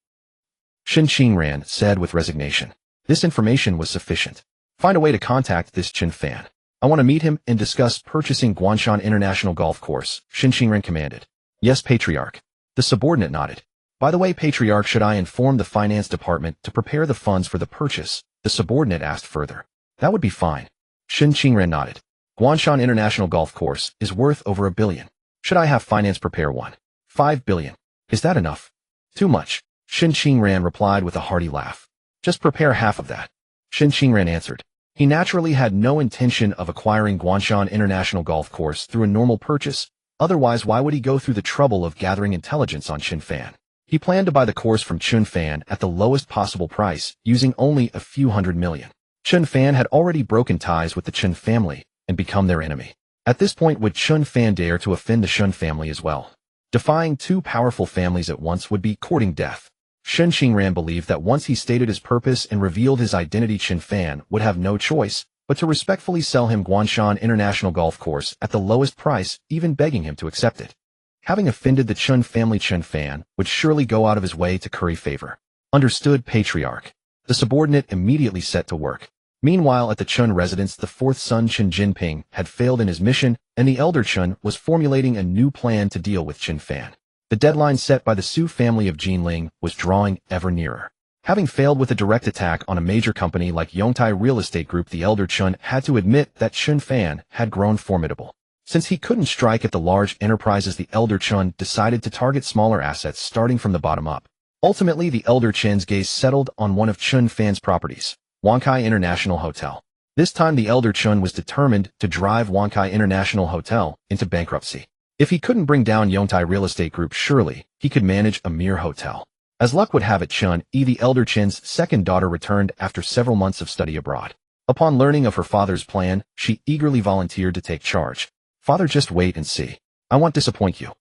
Chen Qingran said with resignation. This information was sufficient. Find a way to contact this Chen Fan. I want to meet him and discuss purchasing Guangshan International Golf Course, Chen Qingran commanded. Yes, Patriarch. The subordinate nodded. By the way, Patriarch, should I inform the finance department to prepare the funds for the purchase? The subordinate asked further. That would be fine. Chen Qingran nodded. Guangshan International Golf Course is worth over $1 billion. Should I have finance prepare one? $5 billion. Is that enough? Too much. Chen Qingran replied with a hearty laugh. Just prepare half of that. Chen Qingran answered. He naturally had no intention of acquiring Guangshan International Golf Course through a normal purchase. Otherwise, why would he go through the trouble of gathering intelligence on Chen Fan? He planned to buy the course from Chen Fan at the lowest possible price, using only a few $100 million. Chen Fan had already broken ties with the Chen family and become their enemy. At this point, would Chen Fan dare to offend the Chen family as well? Defying two powerful families at once would be courting death. Chen Qingran believed that once he stated his purpose and revealed his identity, Chen Fan would have no choice but to respectfully sell him Guangshan International Golf Course at the lowest price, even begging him to accept it. Having offended the Chen family, Chen Fan would surely go out of his way to curry favor. Understood, Patriarch. The subordinate immediately set to work. Meanwhile, at the Chen residence, the fourth son, Chen Jinping, had failed in his mission, and the elder Chen was formulating a new plan to deal with Chen Fan. The deadline set by the Su family of Jinling was drawing ever nearer. Having failed with a direct attack on a major company like Yongtai Real Estate Group, the elder Chen had to admit that Chen Fan had grown formidable. Since he couldn't strike at the large enterprises, the elder Chen decided to target smaller assets starting from the bottom up. Ultimately, the elder Chen's gaze settled on one of Chen Fan's properties, Wankai International Hotel. This time, the elder Chen was determined to drive Wankai International Hotel into bankruptcy. If he couldn't bring down Yongtai Real Estate Group, surely he could manage a mere hotel. As luck would have it, Chen Yi, the elder Chen's second daughter, returned after several months of study abroad. Upon learning of her father's plan, she eagerly volunteered to take charge. Father, just wait and see. I won't disappoint you.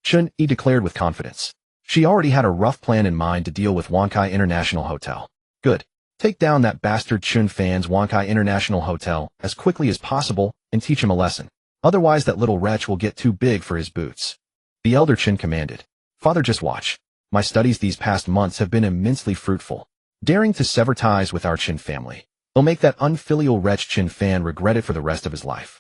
Chen Yi declared with confidence. She already had a rough plan in mind to deal with Wankai International Hotel. Good. Take down that bastard Chen Fan's Wankai International Hotel as quickly as possible and teach him a lesson. Otherwise, that little wretch will get too big for his boots. The elder Chen commanded. Father, just watch. My studies these past months have been immensely fruitful. Daring to sever ties with our Chen family will make that unfilial wretch Chen Fan regret it for the rest of his life.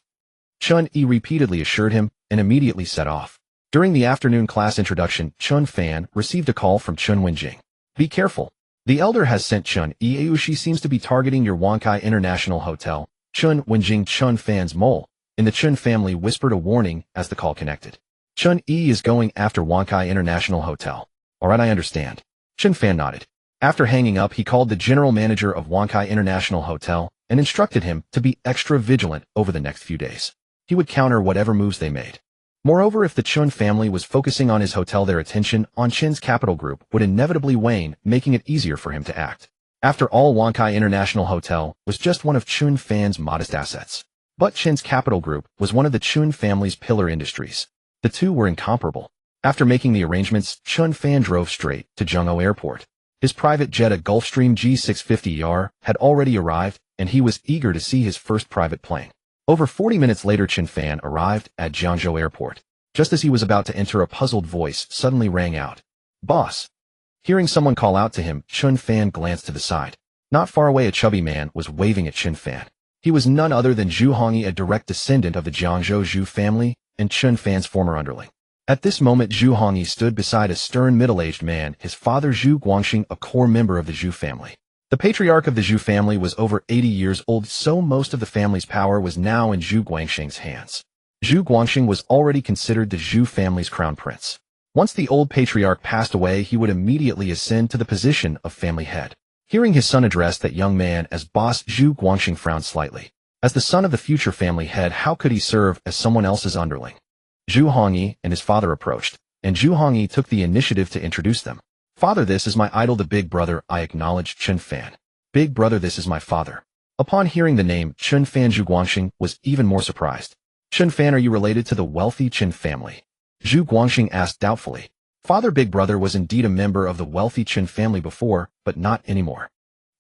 Chen Yi repeatedly assured him and immediately set off. During the afternoon class introduction, Chen Fan received a call from Chen Wenjing. Be careful. The elder has sent Chen Yi. She seems to be targeting your Wankai International Hotel. Chen Wenjing, Chen Fan's mole in the Chen family, whispered a warning as the call connected. Chen Yi is going after Wankai International Hotel. Alright, I understand. Chen Fan nodded. After hanging up, he called the general manager of Wankai International Hotel and instructed him to be extra vigilant over the next few days. He would counter whatever moves they made. Moreover, if the Chen family was focusing on his hotel, their attention on Chen's capital group would inevitably wane, making it easier for him to act. After all, Wankai International Hotel was just one of Chen Fan's modest assets. But Chen's capital group was one of the Chen family's pillar industries. The two were incomparable. After making the arrangements, Chen Fan drove straight to Jiangzhou Airport. His private jet, a Gulfstream G650ER, had already arrived, and he was eager to see his first private plane. Over 40 minutes later, Chen Fan arrived at Jiangzhou Airport. Just as he was about to enter, a puzzled voice suddenly rang out. "Boss." Hearing someone call out to him, Chen Fan glanced to the side. Not far away, a chubby man was waving at Chen Fan. He was none other than Zhu Hongyi, a direct descendant of the Jiangzhou Zhu family and Chen Fan's former underling. At this moment, Zhu Hongyi stood beside a stern, middle-aged man, his father Zhu Guangxing, a core member of the Zhu family. The patriarch of the Zhu family was over 80 years old, so most of the family's power was now in Zhu Guangxing's hands. Zhu Guangxing was already considered the Zhu family's crown prince. Once the old patriarch passed away, he would immediately ascend to the position of family head. Hearing his son address that young man as boss, Zhu Guangxing frowned slightly. As the son of the future family head, how could he serve as someone else's underling? Zhu Hongyi and his father approached, and Zhu Hongyi took the initiative to introduce them. "Father, this is my idol, the big brother," I acknowledged Chen Fan. "Big brother, this is my father." Upon hearing the name Chen Fan, Zhu Guangxing was even more surprised. "Chen Fan, are you related to the wealthy Chen family?" Zhu Guangxing asked doubtfully. Father, big brother was indeed a member of the wealthy Chen family before, but not anymore.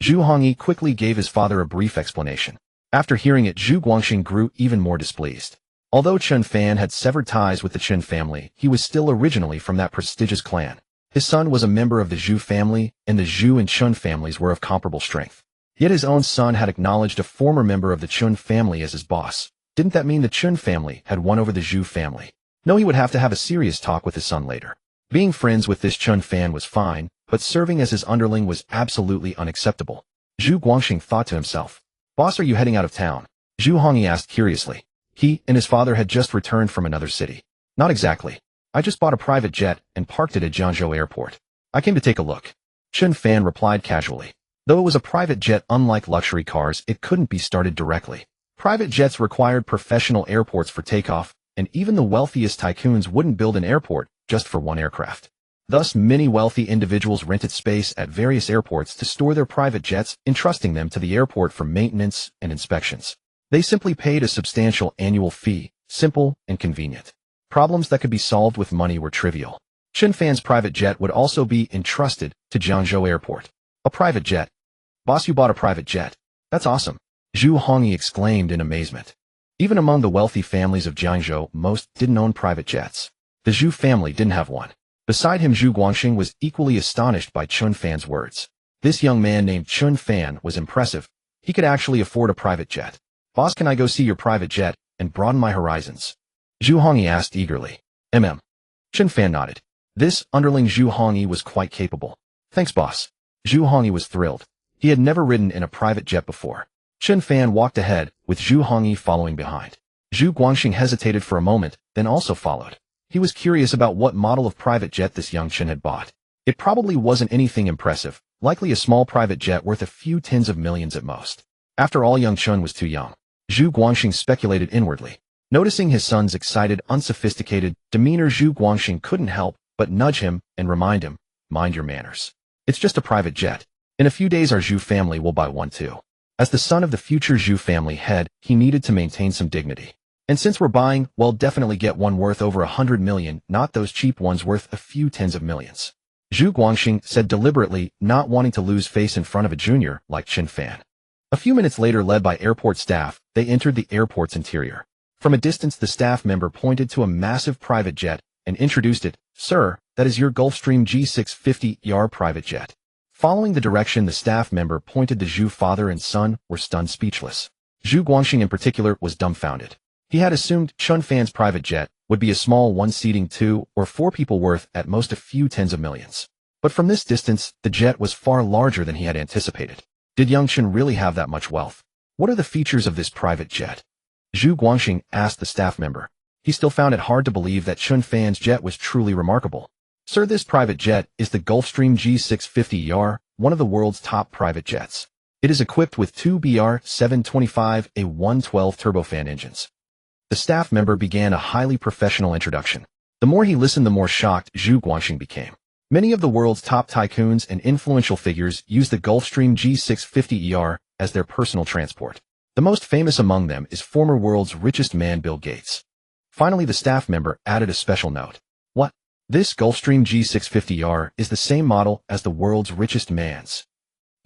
Zhu Hongyi quickly gave his father a brief explanation. After hearing it, Zhu Guangxing grew even more displeased. Although Chen Fan had severed ties with the Chen family, he was still originally from that prestigious clan. His son was a member of the Zhu family, and the Zhu and Chen families were of comparable strength. Yet his own son had acknowledged a former member of the Chen family as his boss. Didn't that mean the Chen family had won over the Zhu family? No, he would have to have a serious talk with his son later. Being friends with this Chen Fan was fine, but serving as his underling was absolutely unacceptable. Zhu Guangxing thought to himself. "Boss, are you heading out of town?" Zhu Hongyi asked curiously. He and his father had just returned from another city. "Not exactly. I just bought a private jet and parked it at Jiangzhou Airport. I came to take a look." Chen Fan replied casually. Though it was a private jet, unlike luxury cars, it couldn't be started directly. Private jets required professional airports for takeoff, and even the wealthiest tycoons wouldn't build an airport just for one aircraft. Thus, many wealthy individuals rented space at various airports to store their private jets, entrusting them to the airport for maintenance and inspections. They simply paid a substantial annual fee, simple and convenient. Problems that could be solved with money were trivial. Chen Fan's private jet would also be entrusted to Jiangzhou Airport. "A private jet? Boss, you bought a private jet? That's awesome," Zhu Hongyi exclaimed in amazement. Even among the wealthy families of Jiangzhou, most didn't own private jets. The Zhu family didn't have one. Beside him, Zhu Guangxing was equally astonished by Chen Fan's words. This young man named Chen Fan was impressive. He could actually afford a private jet. "Boss, can I go see your private jet and broaden my horizons?" Zhu Hongyi asked eagerly. Chen Fan nodded. This underling Zhu Hongyi was quite capable. "Thanks, boss." Zhu Hongyi was thrilled. He had never ridden in a private jet before. Chen Fan walked ahead, with Zhu Hongyi following behind. Zhu Guangxing hesitated for a moment, then also followed. He was curious about what model of private jet this young Chen had bought. It probably wasn't anything impressive, likely a small private jet worth a few tens of millions at most. After all, young Chen was too young. Zhu Guangxing speculated inwardly. Noticing his son's excited, unsophisticated demeanor, Zhu Guangxing couldn't help but nudge him and remind him, "Mind your manners. It's just a private jet. In a few days our Zhu family will buy one too." As the son of the future Zhu family head, he needed to maintain some dignity. "And since we're buying, we'll definitely get one worth over 100 million, not those cheap ones worth a few tens of millions," Zhu Guangxing said deliberately, not wanting to lose face in front of a junior like Chen Fan. A few minutes later, led by airport staff, they entered the airport's interior. From a distance, the staff member pointed to a massive private jet and introduced it. "Sir, that is your Gulfstream G650ER private jet." Following the direction the staff member pointed, the Zhu father and son were stunned speechless. Zhu Guangxing in particular was dumbfounded. He had assumed Chen Fan's private jet would be a small one seating 2 or 4 people worth at most a few tens of millions. But from this distance, the jet was far larger than he had anticipated. Did young Chen really have that much wealth? What are the features of this private jet? Zhu Guangxing asked the staff member. He still found it hard to believe that Chen Fan's jet was truly remarkable. Sir, this private jet is the Gulfstream G650ER, one of the world's top private jets. It is equipped with two BR-725 A112 turbofan engines. The staff member began a highly professional introduction. The more he listened, the more shocked Zhu Guangxing became. Many of the world's top tycoons and influential figures use the Gulfstream G650ER as their personal transport. The most famous among them is former world's richest man Bill Gates. Finally, the staff member added a special note. What? This Gulfstream G650ER is the same model as the world's richest man's.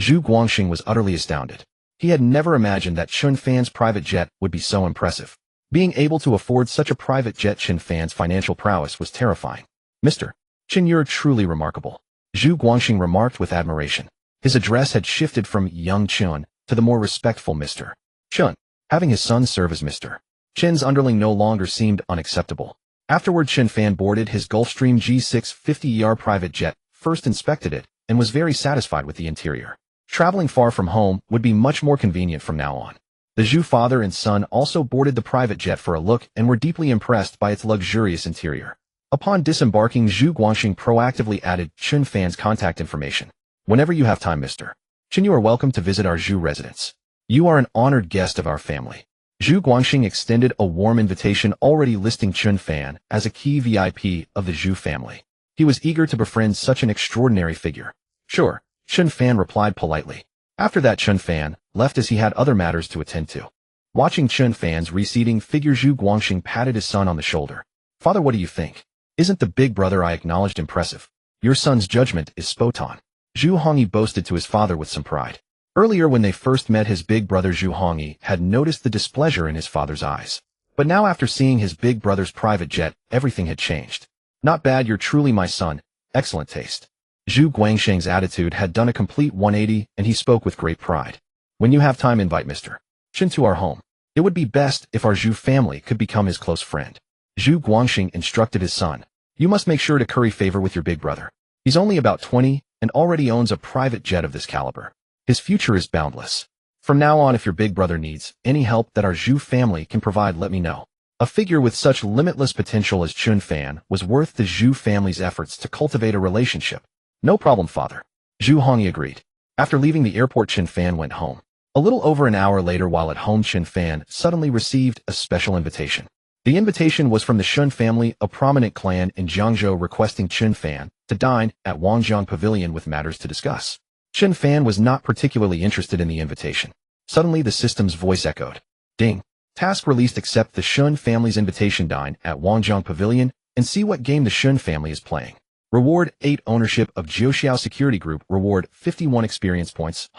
Zhu Guangxing was utterly astounded. He had never imagined that Chen Fan's private jet would be so impressive. Being able to afford such a private jet, Chen Fan's financial prowess was terrifying. Mr. Chen, you're truly remarkable, Zhu Guangxing remarked with admiration. His address had shifted from young Chen to the more respectful Mr. Chen. Having his son serve as Mr. Chen's underling no longer seemed unacceptable. Afterward, Chen Fan boarded his Gulfstream G650ER private jet, first inspected it, and was very satisfied with the interior. Traveling far from home would be much more convenient from now on. The Zhu father and son also boarded the private jet for a look and were deeply impressed by its luxurious interior. Upon disembarking, Zhu Guangxing proactively added Chen Fan's contact information. Whenever you have time, Mr. Chen, you are welcome to visit our Zhu residence. You are an honored guest of our family. Zhu Guangxing extended a warm invitation, already listing Chen Fan as a key VIP of the Zhu family. He was eager to befriend such an extraordinary figure. Sure, Chen Fan replied politely. After that, Chen Fan left as he had other matters to attend to. Watching Chen Fan's receding figure, Zhu Guangxing patted his son on the shoulder. Father, what do you think? Isn't the big brother I acknowledged impressive? Your son's judgment is spot on. Zhu Hongyi boasted to his father with some pride. Earlier, when they first met, his big brother Zhu Hongyi had noticed the displeasure in his father's eyes. But now, after seeing his big brother's private jet, everything had changed. Not bad, you're truly my son. Excellent taste. Zhu Guangxing's attitude had done a complete 180, and he spoke with great pride. When you have time, invite Mr. Chen to our home. It would be best if our Zhu family could become his close friend. Zhu Guangxing instructed his son. You must make sure to curry favor with your big brother. He's only about 20 and already owns a private jet of this caliber. His future is boundless. From now on, if your big brother needs any help that our Zhu family can provide, let me know. A figure with such limitless potential as Chen Fan was worth the Zhu family's efforts to cultivate a relationship. No problem, father. Zhu Hongyi agreed. After leaving the airport, Chen Fan went home. A little over an hour later, while at home, Chen Fan suddenly received a special invitation. The invitation was from the Chen family, a prominent clan in Jiangzhou, requesting Chen Fan to dine at Wangjiang Pavilion with matters to discuss. Chen Fan was not particularly interested in the invitation. Suddenly, the system's voice echoed. Ding. Task released. Accept the Chen family's invitation. Dine at Wangjiang Pavilion and see what game the Chen family is playing. Reward 8 ownership of Jiangzhou Security Group. Reward 51 experience points.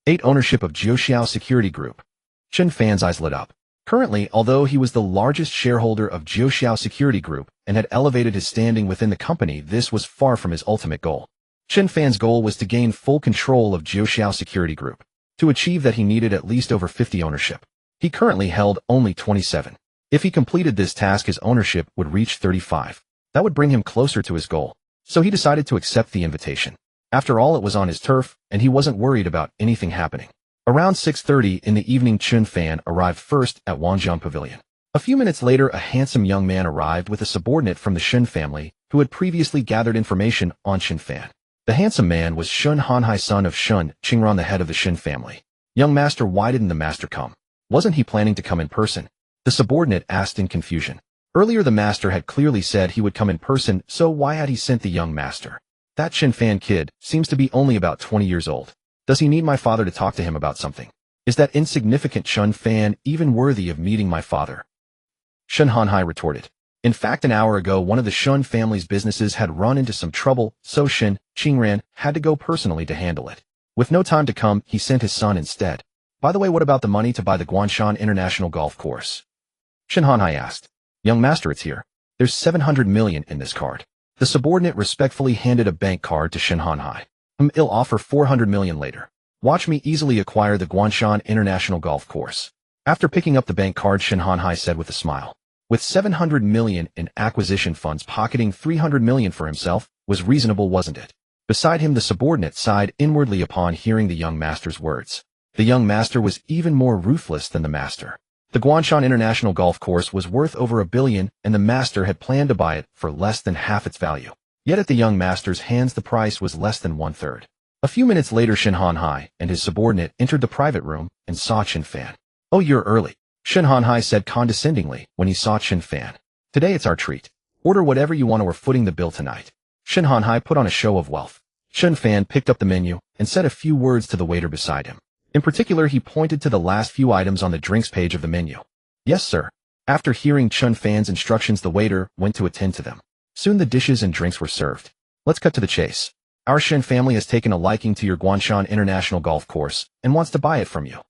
8 ownership of Jiangzhou Security Group. Chen Fan's eyes lit up. Currently, although he was the largest shareholder of Jiangzhou Security Group and had elevated his standing within the company, this was far from his ultimate goal. Chen Fan's goal was to gain full control of Jiangzhou Security Group. To achieve that, he needed at least over 50 ownership. He currently held only 27. If he completed this task, his ownership would reach 35. That would bring him closer to his goal. So he decided to accept the invitation. After all, it was on his turf, and he wasn't worried about anything happening. Around 6:30 in the evening, Chen Fan arrived first at Wangjiang Pavilion. A few minutes later, a handsome young man arrived with a subordinate from the Shen family who had previously gathered information on Chen Fan. The handsome man was Shun Hanhai, son of Shun Qingran, the head of the Shen family. Young master, why didn't the master come? Wasn't he planning to come in person? The subordinate asked in confusion. Earlier, the master had clearly said he would come in person, so why had he sent the young master? That Chen Fan kid seems to be only about 20 years old. Does he need my father to talk to him about something? Is that insignificant Chen Fan even worthy of meeting my father? Shun Hanhai retorted. In fact, an hour ago, one of the Shun family's businesses had run into some trouble, so Shen Qingran had to go personally to handle it. With no time to come, he sent his son instead. By the way, what about the money to buy the Guangshan International Golf Course? Shen Hanhai asked. Young master, it's here. There's 700 million in this card. The subordinate respectfully handed a bank card to Shen Hanhai. I'll offer 400 million later. Watch me easily acquire the Guangshan International Golf Course. After picking up the bank card, Shen Hanhai said with a smile. With 700 million in acquisition funds, pocketing 300 million for himself was reasonable, wasn't it? Beside him, the subordinate sighed inwardly upon hearing the young master's words. The young master was even more ruthless than the master. The Guangshan International Golf Course was worth over $1 billion, and the master had planned to buy it for less than half its value. Yet at the young master's hands the price was less than one-third. A few minutes later Chen Hanhai and his subordinate entered the private room and saw Chen Fan. "Oh, you're early," Chen Hanhai said condescendingly when he saw Chen Fan. "Today it's our treat. Order whatever you want or we're footing the bill tonight." Chen Hanhai put on a show of wealth. Chen Fan picked up the menu and said a few words to the waiter beside him. In particular, he pointed to the last few items on the drinks page of the menu. "Yes, sir." After hearing Chen Fan's instructions, the waiter went to attend to them. Soon the dishes and drinks were served. "Let's cut to the chase. Our Chen family has taken a liking to your Guangshan International Golf Course and wants to buy it from you."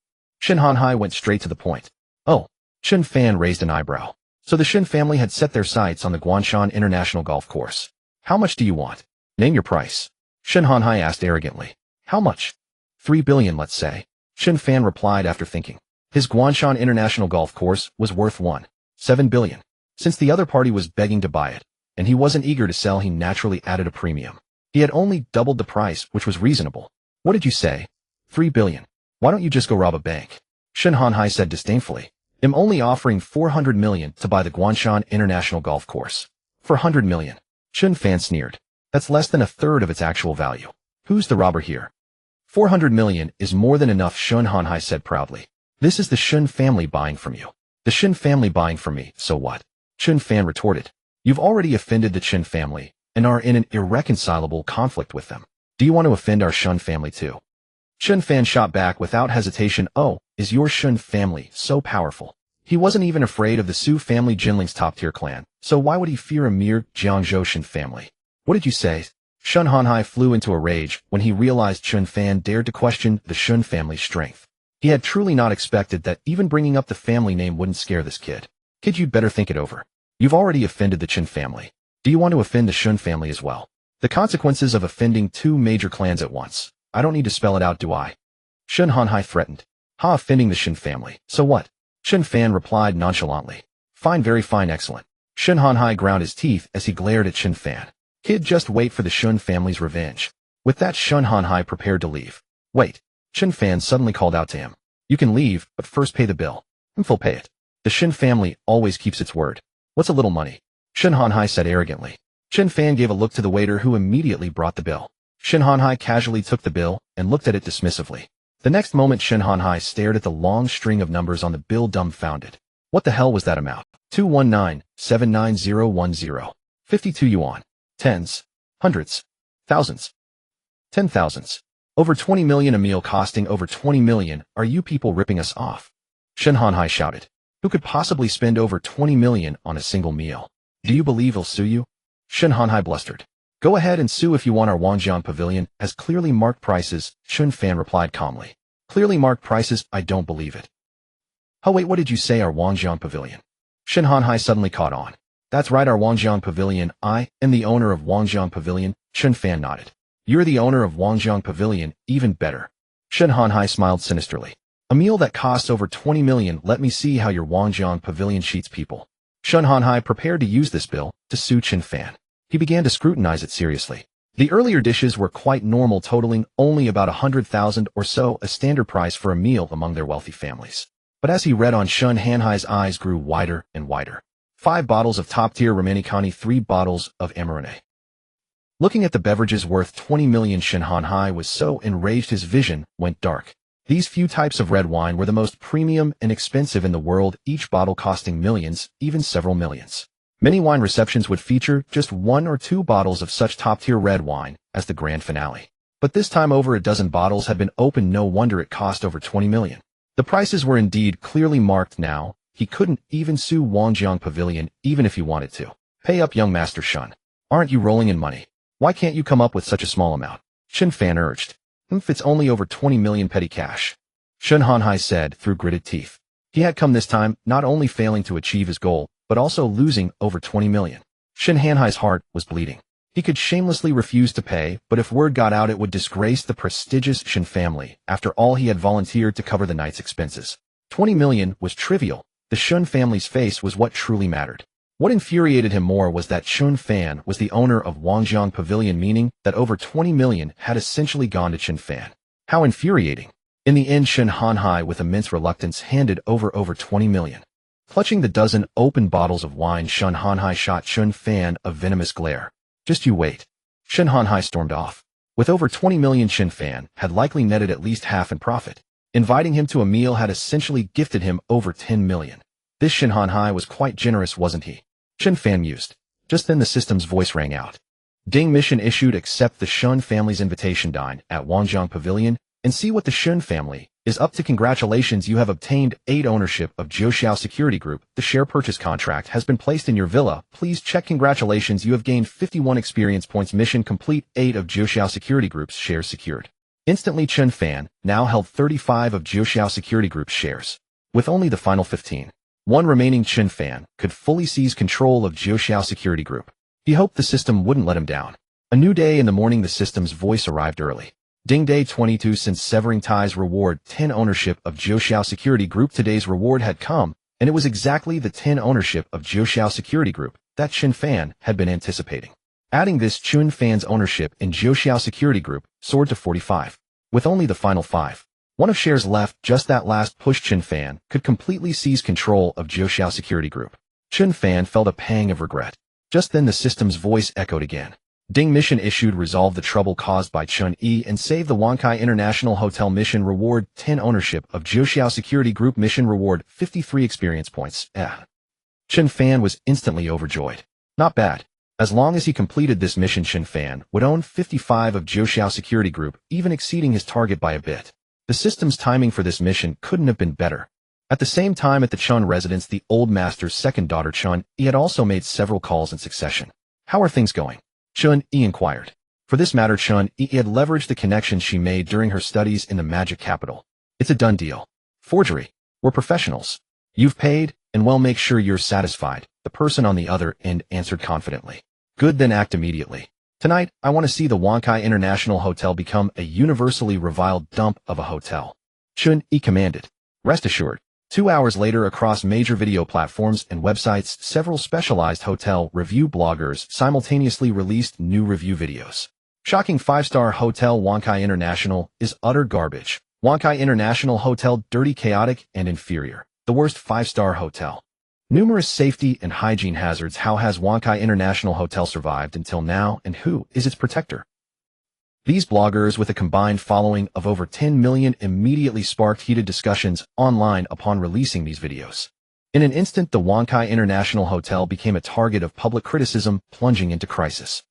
Chen Hanhai went straight to the point. "Oh." Chen Fan raised an eyebrow. So the Chen family had set their sights on the Guangshan International Golf Course. "How much do you want? Name your price." Chen Hanhai asked arrogantly. "How much?" 3 billion, let's say." Chen Fan replied after thinking. His Guangshan International Golf Course was worth 1.7 billion. Since the other party was begging to buy it, and he wasn't eager to sell, he naturally added a premium. He had only doubled the price, which was reasonable. "What did you say? 3 billion. Why don't you just go rob a bank?" Chen Hanhai said disdainfully. "I'm only offering 400 million to buy the Guangshan International Golf Course." "400 million. Chen Fan sneered. "That's less than a third of its actual value. Who's the robber here?" 400 million is more than enough, Chen Hanhai said proudly. "This is the Chen family buying from you." "The Chen family buying from me, so what?" Chen Fan retorted. "You've already offended the Chen family and are in an irreconcilable conflict with them. Do you want to offend our Chen family too?" Chen Fan shot back without hesitation. "Oh, is your Chen family so powerful?" He wasn't even afraid of the Su family, Jinling's top-tier clan, so why would he fear a mere Jiangzhou Chen family? "What did you say?" Chen Hanhai flew into a rage when he realized Chen Fan dared to question the Chen family's strength. He had truly not expected that even bringing up the family name wouldn't scare this kid. "Kid, you'd better think it over. You've already offended the Chen family. Do you want to offend the Chen family as well?" "The consequences of offending two major clans at once. I don't need to spell it out, do I?" Chen Hanhai threatened. "Ha, offending the Chen family. So what?" Chen Fan replied nonchalantly. "Fine, very fine, excellent." Chen Hanhai ground his teeth as he glared at Chen Fan. "Kid, just wait for the Chen family's revenge." With that, Chen Hanhai prepared to leave. "Wait." Chen Fan suddenly called out to him. "You can leave, but first pay the bill." "Full pay it. The Chen family always keeps its word." "What's a little money?" Chen Hanhai said arrogantly. Chen Fan gave a look to the waiter, who immediately brought the bill. Chen Hanhai casually took the bill and looked at it dismissively. The next moment, Chen Hanhai stared at the long string of numbers on the bill, dumbfounded. What the hell was that amount? 219,79010. 52 yuan. Tens. Hundreds. Thousands. 10,000s. Over 20 million, a meal costing over 20 million. Are you people ripping us off? Chen Hanhai shouted. Who could possibly spend over 20 million on a single meal? Do you believe he'll sue you? Chen Hanhai blustered. Go ahead and sue if you want. Our Wangjiang Pavilion has clearly marked prices, Chen Fan replied calmly. Clearly marked prices? I don't believe it. Oh wait, what did you say? Our Wangjiang Pavilion? Chen Hanhai suddenly caught on. That's right, our Wangjiang Pavilion. I am the owner of Wangjiang Pavilion. Chen Fan nodded. You're the owner of Wangjiang Pavilion, even better. Chen Hanhai smiled sinisterly. A meal that costs over 20 million. Let me see how your Wangjiang Pavilion cheats people. Chen Hanhai prepared to use this bill to sue Chen Fan. He began to scrutinize it seriously. The earlier dishes were quite normal, totaling only about 100,000 or so, a standard price for a meal among their wealthy families. But as he read on, Chen Hanhai's eyes grew wider and wider. 5 bottles of top-tier Romanicani, 3 bottles of Amarone. Looking at the beverages worth 20 million, Chen Hanhai was so enraged his vision went dark. These few types of red wine were the most premium and expensive in the world, each bottle costing millions, even several millions. Many wine receptions would feature just 1 or 2 bottles of such top-tier red wine as the grand finale. But this time over a dozen bottles had been opened. No wonder it cost over 20 million. The prices were indeed clearly marked now. He couldn't even sue Wangjiang Pavilion, even if he wanted to. Pay up, young Master Shun. Aren't you rolling in money? Why can't you come up with such a small amount? Chen Fan urged. If it's only over 20 million petty cash. Chen Hanhai said through gritted teeth. He had come this time, not only failing to achieve his goal, but also losing over 20 million. Chen Hanhai's heart was bleeding. He could shamelessly refuse to pay, but if word got out it would disgrace the prestigious Chen family. After all, he had volunteered to cover the night's expenses. 20 million was trivial. The Chen family's face was what truly mattered. What infuriated him more was that Chen Fan was the owner of Wangjiang Pavilion, meaning that over 20 million had essentially gone to Chen Fan. How infuriating. In the end, Chen Hanhai with immense reluctance handed over 20 million. Clutching the dozen open bottles of wine, Chen Hanhai shot Chen Fan a venomous glare. Just you wait. Chen Hanhai stormed off. With over 20 million, Chen Fan had likely netted at least half in profit. Inviting him to a meal had essentially gifted him over 10 million. This Chen Hanhai was quite generous, wasn't he? Chen Fan mused. Just then the system's voice rang out. Ding, mission issued. Accept the Shun family's invitation. Dine at Wanjiang Pavilion and see what the Shun family is up to. Congratulations, you have obtained 8 ownership of Jiangzhou Security Group. The share purchase contract has been placed in your villa. Please check. Congratulations, you have gained 51 experience points. Mission complete. 8 of Jiangzhou Security Group's shares secured. Instantly, Chen Fan now held 35 of Jiangzhou Security Group's shares. With only the final 15, one remaining, Chen Fan could fully seize control of Jiangzhou Security Group. He hoped the system wouldn't let him down. A new day in the morning. The system's voice arrived early. Ding, day 22 since severing ties. Reward 10 ownership of Jiangzhou Security Group. Today's reward had come, and it was exactly the 10 ownership of Jiangzhou Security Group that Chen Fan had been anticipating. Adding this, Chen Fan's ownership in Jiangzhou Security Group soared to 45. With only the final 5, one of shares left, just that last push, Chen Fan could completely seize control of Jiangzhou Security Group. Chen Fan felt a pang of regret. Just then the system's voice echoed again. Ding, mission issued. Resolve the trouble caused by Chun Yi and save the Wankai International Hotel. Mission reward 10 ownership of Jiangzhou Security Group. Mission reward 53 experience points. Chen Fan was instantly overjoyed. Not bad. As long as he completed this mission, Chen Fan would own 55 of Jiangzhou Security Group, even exceeding his target by a bit. The system's timing for this mission couldn't have been better. At the same time, at the Chun residence, the old master's second daughter, Chun Yi, had also made several calls in succession. How are things going? Chun Yi inquired. For this matter, Chun Yi had leveraged the connections she made during her studies in the magic capital. It's a done deal. Forgery. We're professionals. You've paid, and well, make sure you're satisfied, the person on the other end answered confidently. Good, then act immediately. Tonight, I want to see the Wankai International Hotel become a universally reviled dump of a hotel. Chun Yi commanded. Rest assured. 2 hours later, across major video platforms and websites, several specialized hotel review bloggers simultaneously released new review videos. Shocking 5-star hotel. Wankai International is utter garbage. Wankai International Hotel, dirty, chaotic, and inferior. The worst 5-star hotel. Numerous safety and hygiene hazards. How has Wankai International Hotel survived until now, and who is its protector? These bloggers, with a combined following of over 10 million, immediately sparked heated discussions online upon releasing these videos. In an instant, the Wankai International Hotel became a target of public criticism, plunging into crisis.